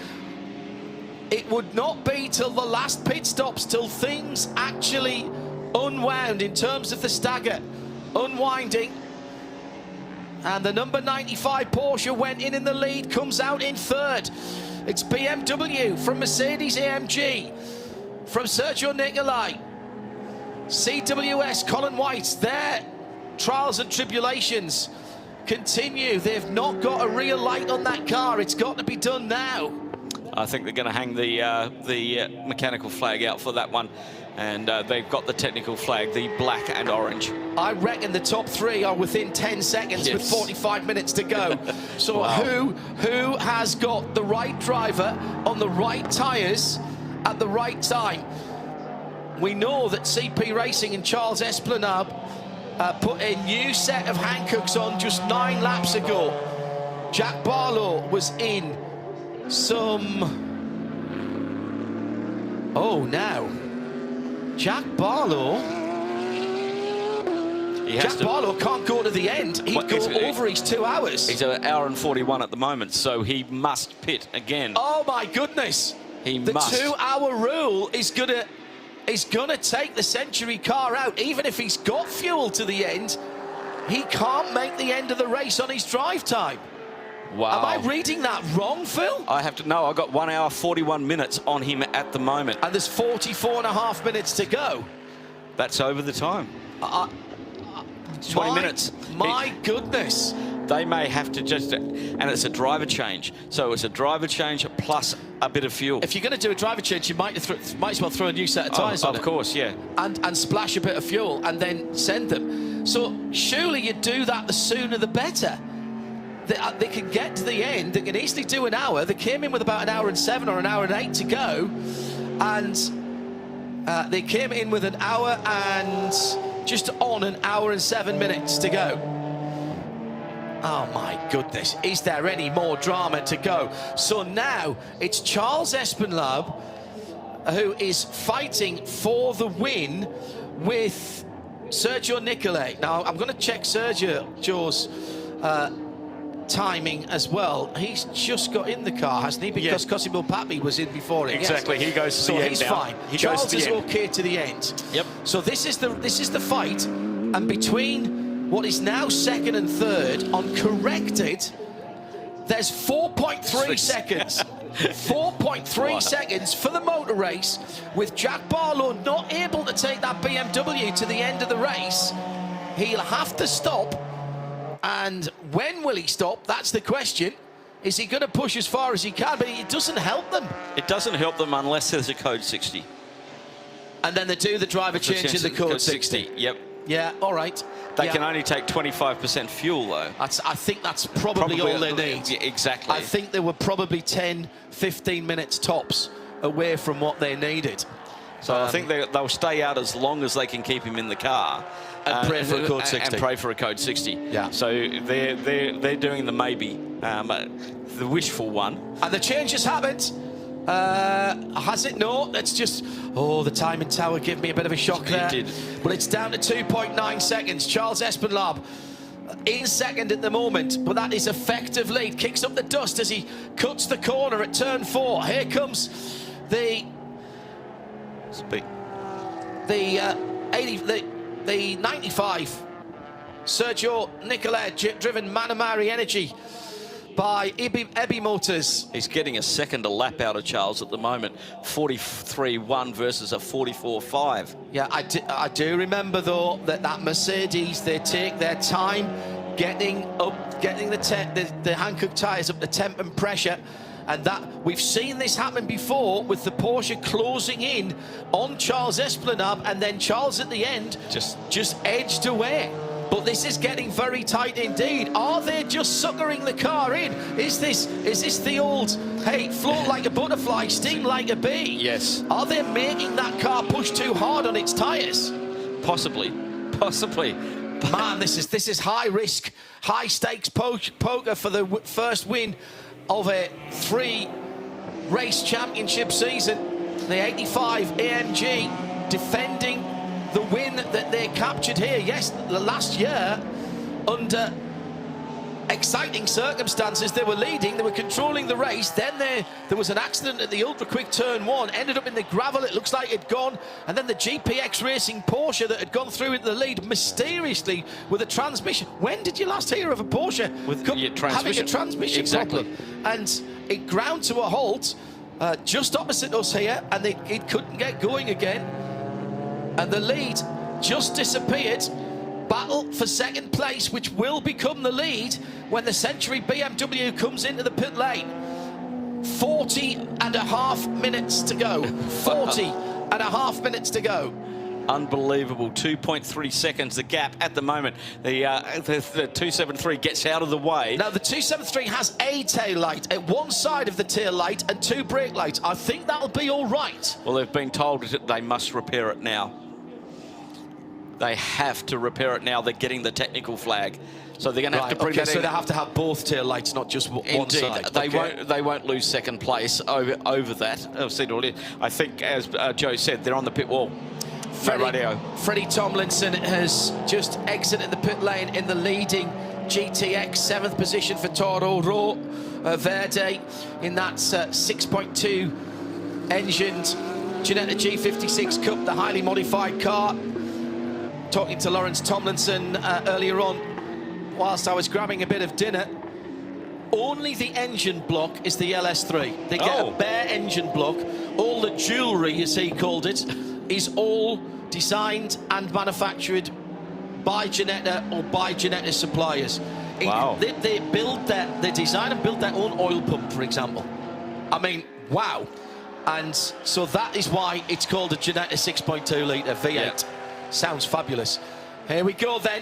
it would not be till the last pit stops, till things actually unwound in terms of the stagger. Unwinding. And the number 95 Porsche went in the lead, comes out in third. It's BMW from Mercedes-AMG, from Sergio Nicolai. CWS, Colin White, their trials and tribulations continue. They've not got a real light on that car. It's got to be done now. I think they're going to hang the mechanical flag out for that one. And they've got the technical flag, the black and orange. I reckon the top 3 are within 10 seconds with 45 minutes to go. So wow. who has got the right driver on the right tyres at the right time? We know that CP Racing and Charles Esplanade put a new set of Hankooks on just 9 laps ago. Jack Barlow was in some... Oh, now. Jack Barlow... Barlow can't go to the end. He'd go over his 2 hours. He's an hour and 41 at the moment, so he must pit again. Oh, my goodness. He must. The 2-hour rule is gonna take the Century car out, even if he's got fuel to the end. he can't make the end of the race on his drive time. Wow. Am I reading that wrong, Phil? I have to know. I've got 1 hour 41 minutes on him at the moment. And there's 44.5 minutes to go. That's over the time. 20 minutes. My goodness. They may have to just, and it's a driver change. So it's a driver change plus a bit of fuel. If you're going to do a driver change, you might as well throw a new set of tyres on it. Of course, yeah. And splash a bit of fuel and then send them. So surely you do that the sooner the better. They can get to the end. They can easily do an hour. They came in with about 1 hour and 7 or 1 hour and 8 to go. And they came in with 1 hour and just on 1 hour and 7 minutes to go. Oh my goodness, is there any more drama to go? So now it's Charles Espenlaub who is fighting for the win with Sergio Nicolai. Now I'm going to check Sergio's timing as well. He's just got in the car, hasn't he? Because Cosimo Papi was in before him. Exactly, yes. he goes to the end he's now. fine. He Charles goes to the is end. okay to the end. Yep. So this is the fight, and between what is now second and third on corrected, there's 4.3 seconds. 4.3 seconds for the motor race, with Jack Barlow not able to take that BMW to the end of the race. He'll have to stop. And when will he stop? That's the question. Is he going to push as far as he can? But it doesn't help them. It doesn't help them unless there's a code 60. And then they do the driver change in the code 60. Yep. Yeah, all right. They can only take 25% fuel, though. I think that's probably all they need. Exactly. I think they were probably 10, 15 minutes tops away from what they needed. So I think they'll stay out as long as they can keep him in the car. And pray for a code 60. And pray for a code 60. Yeah. So they're doing the maybe, the wishful one. And the change has happened. Has it? No. Let's just... Oh, the timing tower gave me a bit of a shock there. It did. But it's down to 2.9 seconds. Charles Espenlaub in second at the moment, but that is effective lead. Kicks up the dust as he cuts the corner at turn 4. Here comes the 95 Sergio Nicolai, driven Manamari Energy by ABU Motors. He's getting a second a lap out of Charles at the moment. 43.1 versus a 44.5. Yeah, I do remember though that Mercedes, they take their time getting the Hankook tyres up to temp and pressure. And that we've seen this happen before with the Porsche closing in on Charles Espenlaub, and then Charles at the end just edged away. But this is getting very tight indeed. Are they just suckering the car in? Is this the old, hey, float like a butterfly, sting like a bee? Yes. Are they making that car push too hard on its tyres? Possibly. Man, this is high risk, high stakes poker for the first win of a 3-race championship season. The 85 AMG defending the win that they captured here. Yes, the last year, under exciting circumstances, they were leading, they were controlling the race. Then there was an accident at the ultra quick turn 1, ended up in the gravel. It looks like it'd gone, and then the GPX Racing Porsche that had gone through into the lead mysteriously with a transmission. When did you last hear of a Porsche with your transmission? Having a transmission problem? And it ground to a halt just opposite us here, and it couldn't get going again. And the lead just disappeared. Battle for second place, which will become the lead when the Century BMW comes into the pit lane. 40.5 minutes to go. 40.5 minutes to go. Unbelievable. 2.3 seconds the gap at the moment. The 273 gets out of the way. Now the 273 has a tail light at one side of the tail light and 2 brake lights. I think that'll be all right. Well, they've been told that they must repair it now. They have to repair it now. They're getting the technical flag, so they're going to have to bring that in. So they have to have both tail lights, not just one side. They won't lose second place over that. I've said already. I think, as Joe said, they're on the pit wall. Freddie Tomlinson has just exited the pit lane in the leading GTX, 7th position for Toro Verde in that 6.2 engined Ginetta G56 Cup, the highly modified car. Talking to Lawrence Tomlinson earlier on, whilst I was grabbing a bit of dinner. Only the engine block is the LS3. They get a bare engine block. All the jewellery, as he called it, is all designed and manufactured by Janetta or by Janetta suppliers. Wow. They design and build their own oil pump, for example. I mean, wow. And so that is why it's called a Janetta 6.2 litre V8. Yeah. Sounds fabulous. Here we go then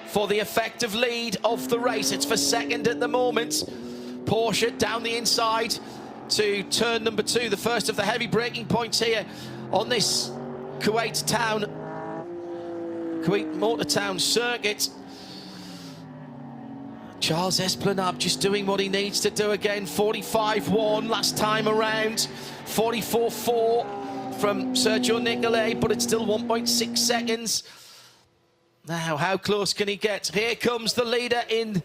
for the effective lead of the race. It's for second at the moment. Porsche down the inside to turn number 2, the first of the heavy braking points here on this Kuwait Motor Town circuit. Charles Esplanade just doing what he needs to do again. 45.1 last time around. 44.4 from Sergio Nicolai, but it's still 1.6 seconds. Now, how close can he get? Here comes the leader in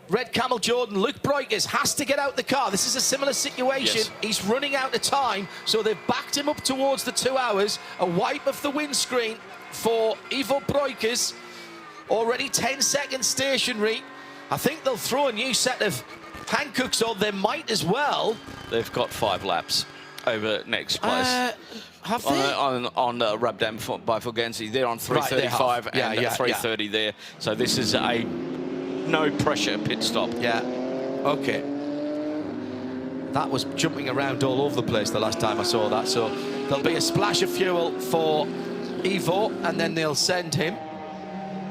Red Camel Jordan. Luke Breukers has to get out the car. This is a similar situation. Yes. He's running out of time, so they've backed him up towards the 2 hours. A wipe of the windscreen for Ivo Breukers. Already 10 seconds stationary. I think they'll throw a new set of Hankooks on. They might as well. They've got 5 laps over next place. Have they? On Rabdam by Fulgenzi. They're on 3:35 and 3:30 there. So this is a no-pressure pit stop. Yeah. Okay. That was jumping around all over the place the last time I saw that. So there'll be a splash of fuel for Ivo, and then they'll send him.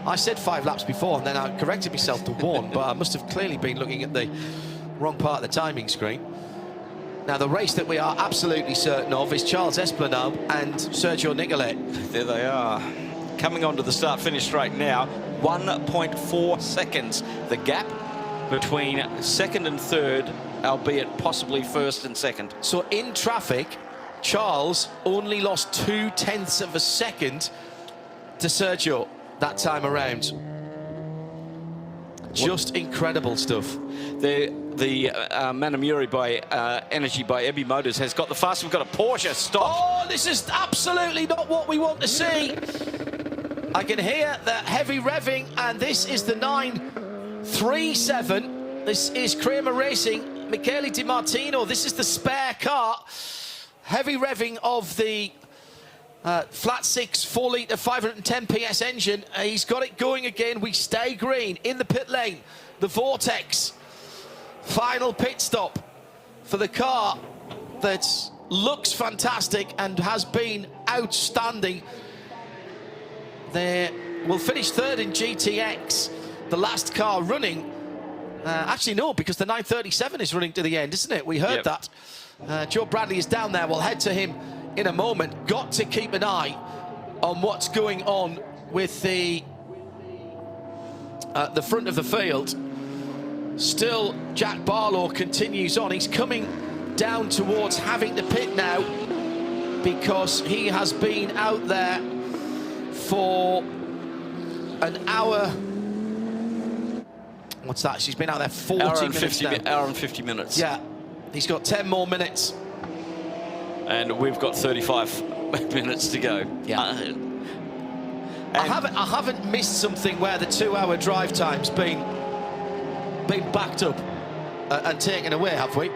I said 5 laps before, and then I corrected myself to 1, but I must have clearly been looking at the wrong part of the timing screen. Now, the race that we are absolutely certain of is Charles Esplanade and Sergio Nicolai. There they are, coming onto the start-finish straight now. 1.4 seconds, the gap between second and third, albeit possibly first and second. So in traffic, Charles only lost 0.2 of a second to Sergio that time around. Just incredible stuff. The Manamuri by Energy by ABU Motors has got the fast. We've got a Porsche stop. Oh, this is absolutely not what we want to see. I can hear the heavy revving, and this is the 937. This is Kramer Racing, Michele Di Martino. This is the spare car. Heavy revving of the flat 6 4-litre 510 PS engine. He's got it going again. We stay green in the pit lane. The Vortex. Final pit stop for the car that looks fantastic and has been outstanding. They will finish third in GTX, the last car running. Actually, no, because the 937 is running to the end, isn't it? We heard that. Joe Bradley is down there. We'll head to him in a moment. Got to keep an eye on what's going on with the front of the field. Still, Jack Barlow continues on. He's coming down towards having to pit now because he has been out there for an hour. What's that? She's been out there 40 minutes now. Hour and 50 minutes. Yeah, he's got 10 more minutes. And we've got 35 minutes to go. Yeah. I haven't missed something where the 2-hour drive time's been backed up and taken away, have we?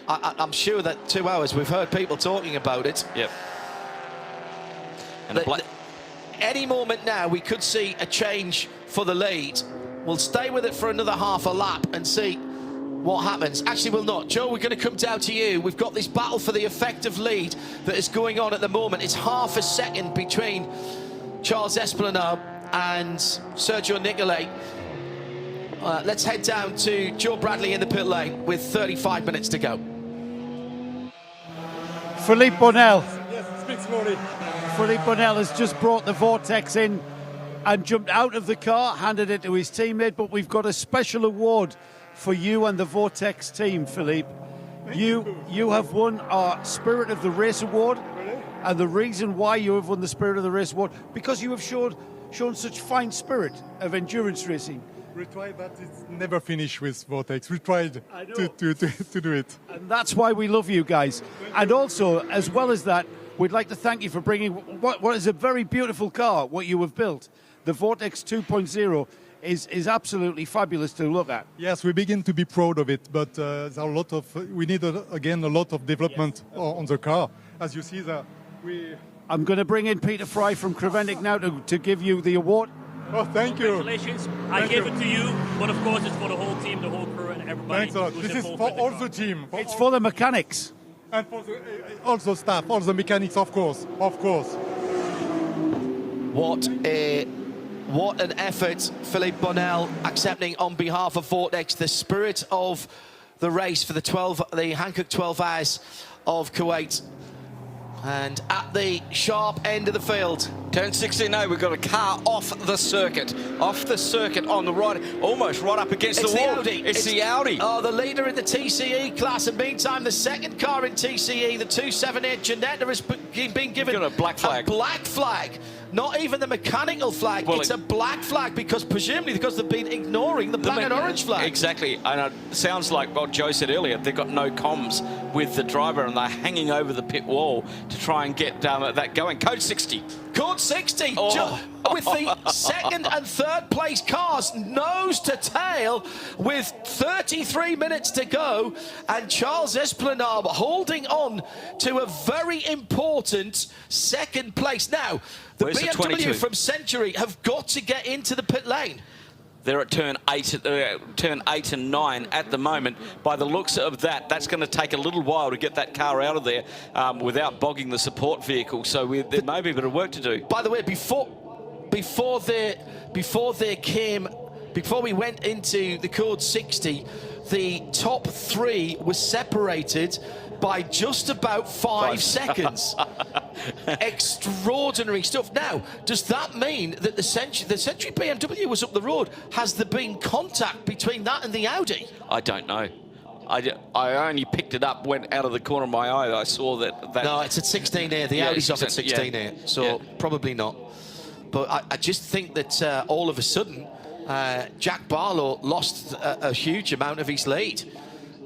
I'm sure that 2 hours, we've heard people talking about it. Yep. And any moment now, we could see a change for the lead. We'll stay with it for another half a lap and see what happens. Actually, we'll not. Joe, we're going to come down to you. We've got this battle for the effective lead that is going on at the moment. It's half a second between Charles Esplanade and Sergio Nicolai. Let's head down to Joe Bradley in the pit lane with 35 minutes to go. Philippe Bonnell. Yes, speak slowly. Philippe Bonnell has just brought the Vortex in and jumped out of the car, handed it to his teammate, but we've got a special award for you and the Vortex team, Philippe. You have won our Spirit of the Race Award. Really? And the reason why you have won the Spirit of the Race Award, because you have shown such fine spirit of endurance racing. We tried, but it's never finished with Vortex. We tried to do it. And that's why we love you guys. And also, as well as that, we'd like to thank you for bringing what is a very beautiful car, what you have built, the Vortex 2.0. is absolutely fabulous to look at. Yes, we begin to be proud of it, but there's a lot of we need again a lot of development on the car. As you see, I'm going to bring in Peter Fry from CREVENTIC now to give you the award. Oh, thank you. Congratulations. I gave it to you, but of course it's for the whole team, the whole crew, and everybody. Thanks a lot. who's This is involved for with the all car. the team. It's for the mechanics. And for the, also staff, all the mechanics, of course. Of course. What an effort, Philippe Bonnell accepting on behalf of Vortex the spirit of the race for the Hankook 12H of Kuwait. And at the sharp end of the field, Turn 16A, we've got a car off the circuit on the right, almost right up against it's the wall. Audi. It's the Audi. Oh, the leader in the TCE class. And meantime, the second car in TCE, the 278 Janetta, has been given a black flag. A black flag. Not even the mechanical flag. Well, it's a black flag presumably because they've been ignoring the black and orange flag. Exactly. And it sounds like what Joe said earlier. They've got no comms with the driver and they're hanging over the pit wall to try and get that going. Code 60. Code 60, Oh. with the second and third place cars nose to tail with 33 minutes to go, and Charles Esplanade holding on to a very important second place. Now, the Where's the BMW 22? from Century have got to get into the pit lane. They're at turn 8 and 9 at the moment. By the looks of that, that's going to take a little while to get that car out of there without bogging the support vehicle. So there may be a bit of work to do. By the way, before we went into the code 60, the top three were separated by just about 5 seconds. Extraordinary stuff. Now, does that mean that the Century BMW was up the road? Has there been contact between that and the Audi? I don't know. I only picked it up, went out of the corner of my eye. I saw that. No, it's at 16 here. The Audi's off at 16 here, so probably not. But I just think that all of a sudden, Jack Barlow lost a huge amount of his lead,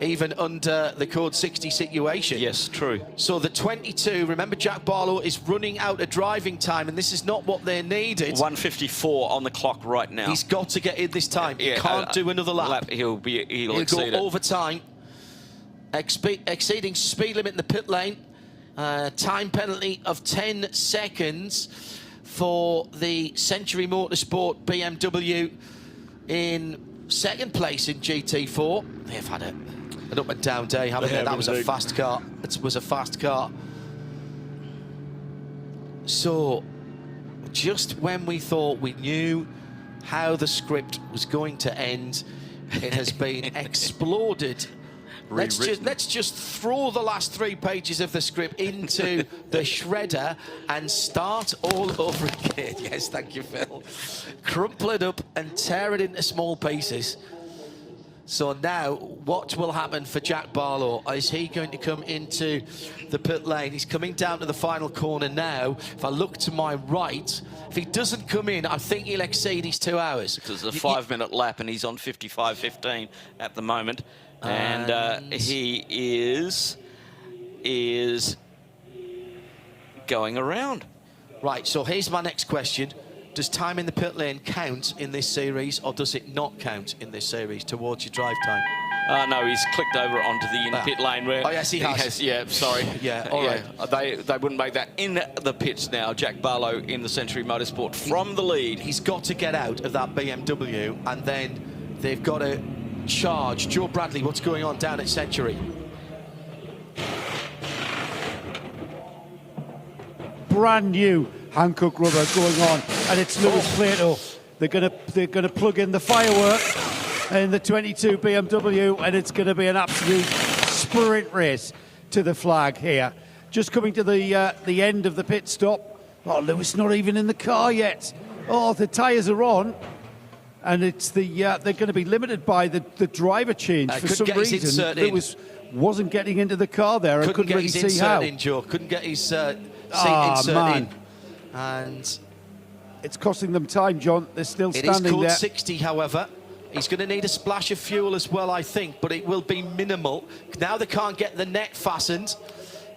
even under the code 60 situation. Yes, true. So the 22, remember Jack Barlow is running out of driving time, and this is not what they needed. 1:54 on the clock right now. He's got to get in this time. He can't do another lap. He'll exceed go it. over time, exceeding speed limit in the pit lane. Time penalty of 10 seconds for the Century Motorsport BMW in second place in GT4. They've had an up and down day, haven't they? That was a fast car. It was a fast car. So, just when we thought we knew how the script was going to end, it has been exploded. Let's just throw the last 3 pages of the script into the shredder and start all over again. Yes, thank you, Phil. Crumple it up and tear it into small pieces. So now, what will happen for Jack Barlow? Is he going to come into the pit lane? He's coming down to the final corner now. If I look to my right, if he doesn't come in, I think he'll exceed his 2 hours. Because it's a 5-minute lap and he's on 55.15 at the moment. And he is going around. Right, so here's my next question. Does time in the pit lane count in this series, or does it not count in this series towards your drive time? No, he's clicked over onto the in-pit lane where... Oh, yes, he has. Yeah, sorry. Yeah, all right. They wouldn't make that in the pits now. Jack Barlow in the Century Motorsport from the lead. He's got to get out of that BMW, and then they've got to charge. Joe Bradley, what's going on down at Century? Brand new Hankook rubber going on, and it's Lewis Plato. They're gonna plug in the firework in the 22 BMW, and it's going to be an absolute sprint race to the flag here. Just coming to the end of the pit stop. Oh, Lewis not even in the car yet. Oh, the tyres are on. And it's they're going to be limited by the driver change for some reason. Lewis wasn't getting into the car there. I couldn't really see how. Couldn't get his seat insert in. And it's costing them time, John. They're still standing there. It is code 60, however. He's going to need a splash of fuel as well, I think, but it will be minimal. Now they can't get the net fastened.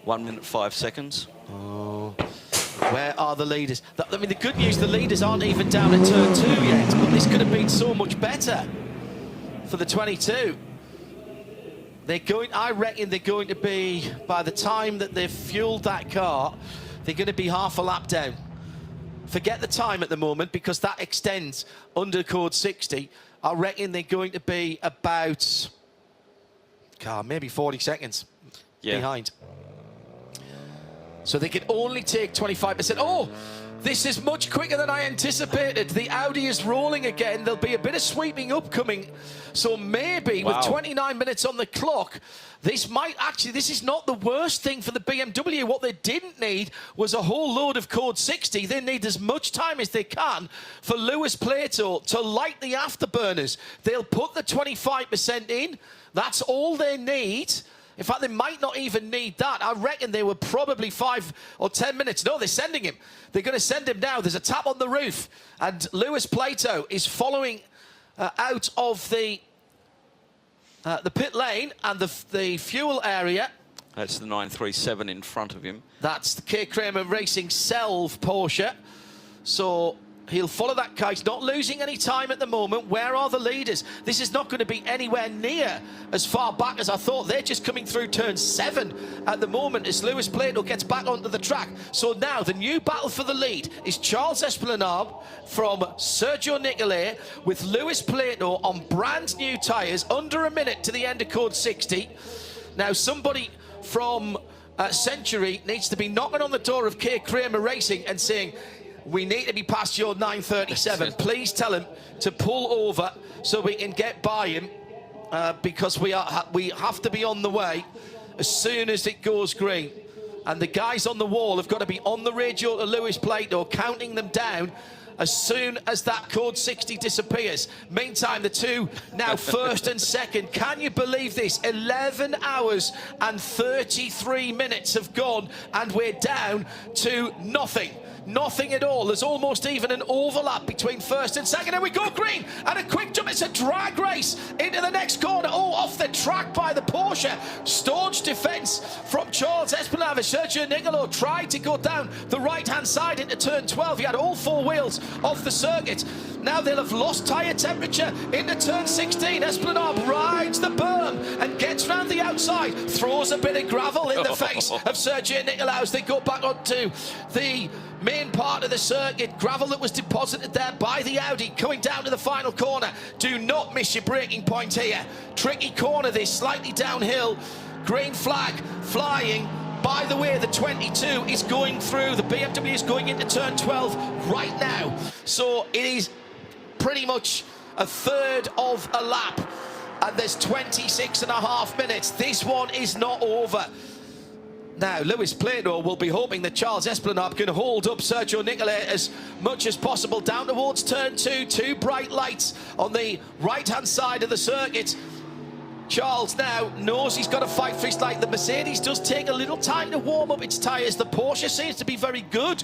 1 minute 5 seconds. Oh. Where are the leaders? I mean, the good news, the leaders aren't even down at turn 2 yet, but this could have been so much better for the 22. I reckon they're going to be, by the time that they've fueled that car, they're going to be half a lap down. Forget the time at the moment, because that extends under code 60. I reckon they're going to be about, maybe 40 seconds behind. So they can only take 25%. Oh, this is much quicker than I anticipated. The Audi is rolling again. There'll be a bit of sweeping upcoming. So maybe with 29 minutes on the clock, this is not the worst thing for the BMW. What they didn't need was a whole load of code 60. They need as much time as they can for Lewis Plato to light the afterburners. They'll put the 25% in. That's all they need. In fact, they might not even need that. I reckon they were probably 5 or 10 minutes. No, they're sending him. They're going to send him now. There's a tap on the roof. And Lewis Plato is following out of the pit lane and the fuel area. That's the 937 in front of him. That's the K. Kramer Racing Selv Porsche. So he'll follow that car. He's not losing any time at the moment. Where are the leaders? This is not going to be anywhere near as far back as I thought. They're just coming through turn 7 at the moment as Lewis Plato gets back onto the track. So now the new battle for the lead is Charles Esplanade from Sergio Nicolai with Lewis Plato on brand new tyres, under a minute to the end of code 60. Now somebody from Century needs to be knocking on the door of K. Kramer Racing and saying, we need to be past your 937. Please tell him to pull over so we can get by him, because we have to be on the way as soon as it goes green. And the guys on the wall have got to be on the radio to Lewis Plato, counting them down as soon as that code 60 disappears. Meantime, the two now first and second. Can you believe this? 11 hours and 33 minutes have gone, and we're down to nothing. Nothing at all. There's almost even an overlap between first and second. And we go green. And a quick jump. It's a drag race into the next corner. Oh, off the track by the Porsche. Staunch defence from Charles Esplanade. Sergio Nicolai tried to go down the right-hand side into turn 12. He had all 4 wheels off the circuit. Now they'll have lost tyre temperature into turn 16. Esplanade rides the berm and gets round the outside. Throws a bit of gravel in the face of Sergio Nicolai as they go back onto the main part of the circuit. Gravel that was deposited there by the Audi coming down to the final corner. Do not miss your braking point here. Tricky corner this, slightly downhill. Green flag flying. By the way, the 22 is going through. The BMW is going into turn 12 right now. So it is pretty much a third of a lap. And there's 26.5 minutes. This one is not over. Now, Lewis Plato will be hoping that Charles Esplanade can hold up Sergio Nicolai as much as possible down towards turn 2. 2 bright lights on the right-hand side of the circuit. Charles now knows he's got to fight for his life. The Mercedes does take a little time to warm up its tyres. The Porsche seems to be very good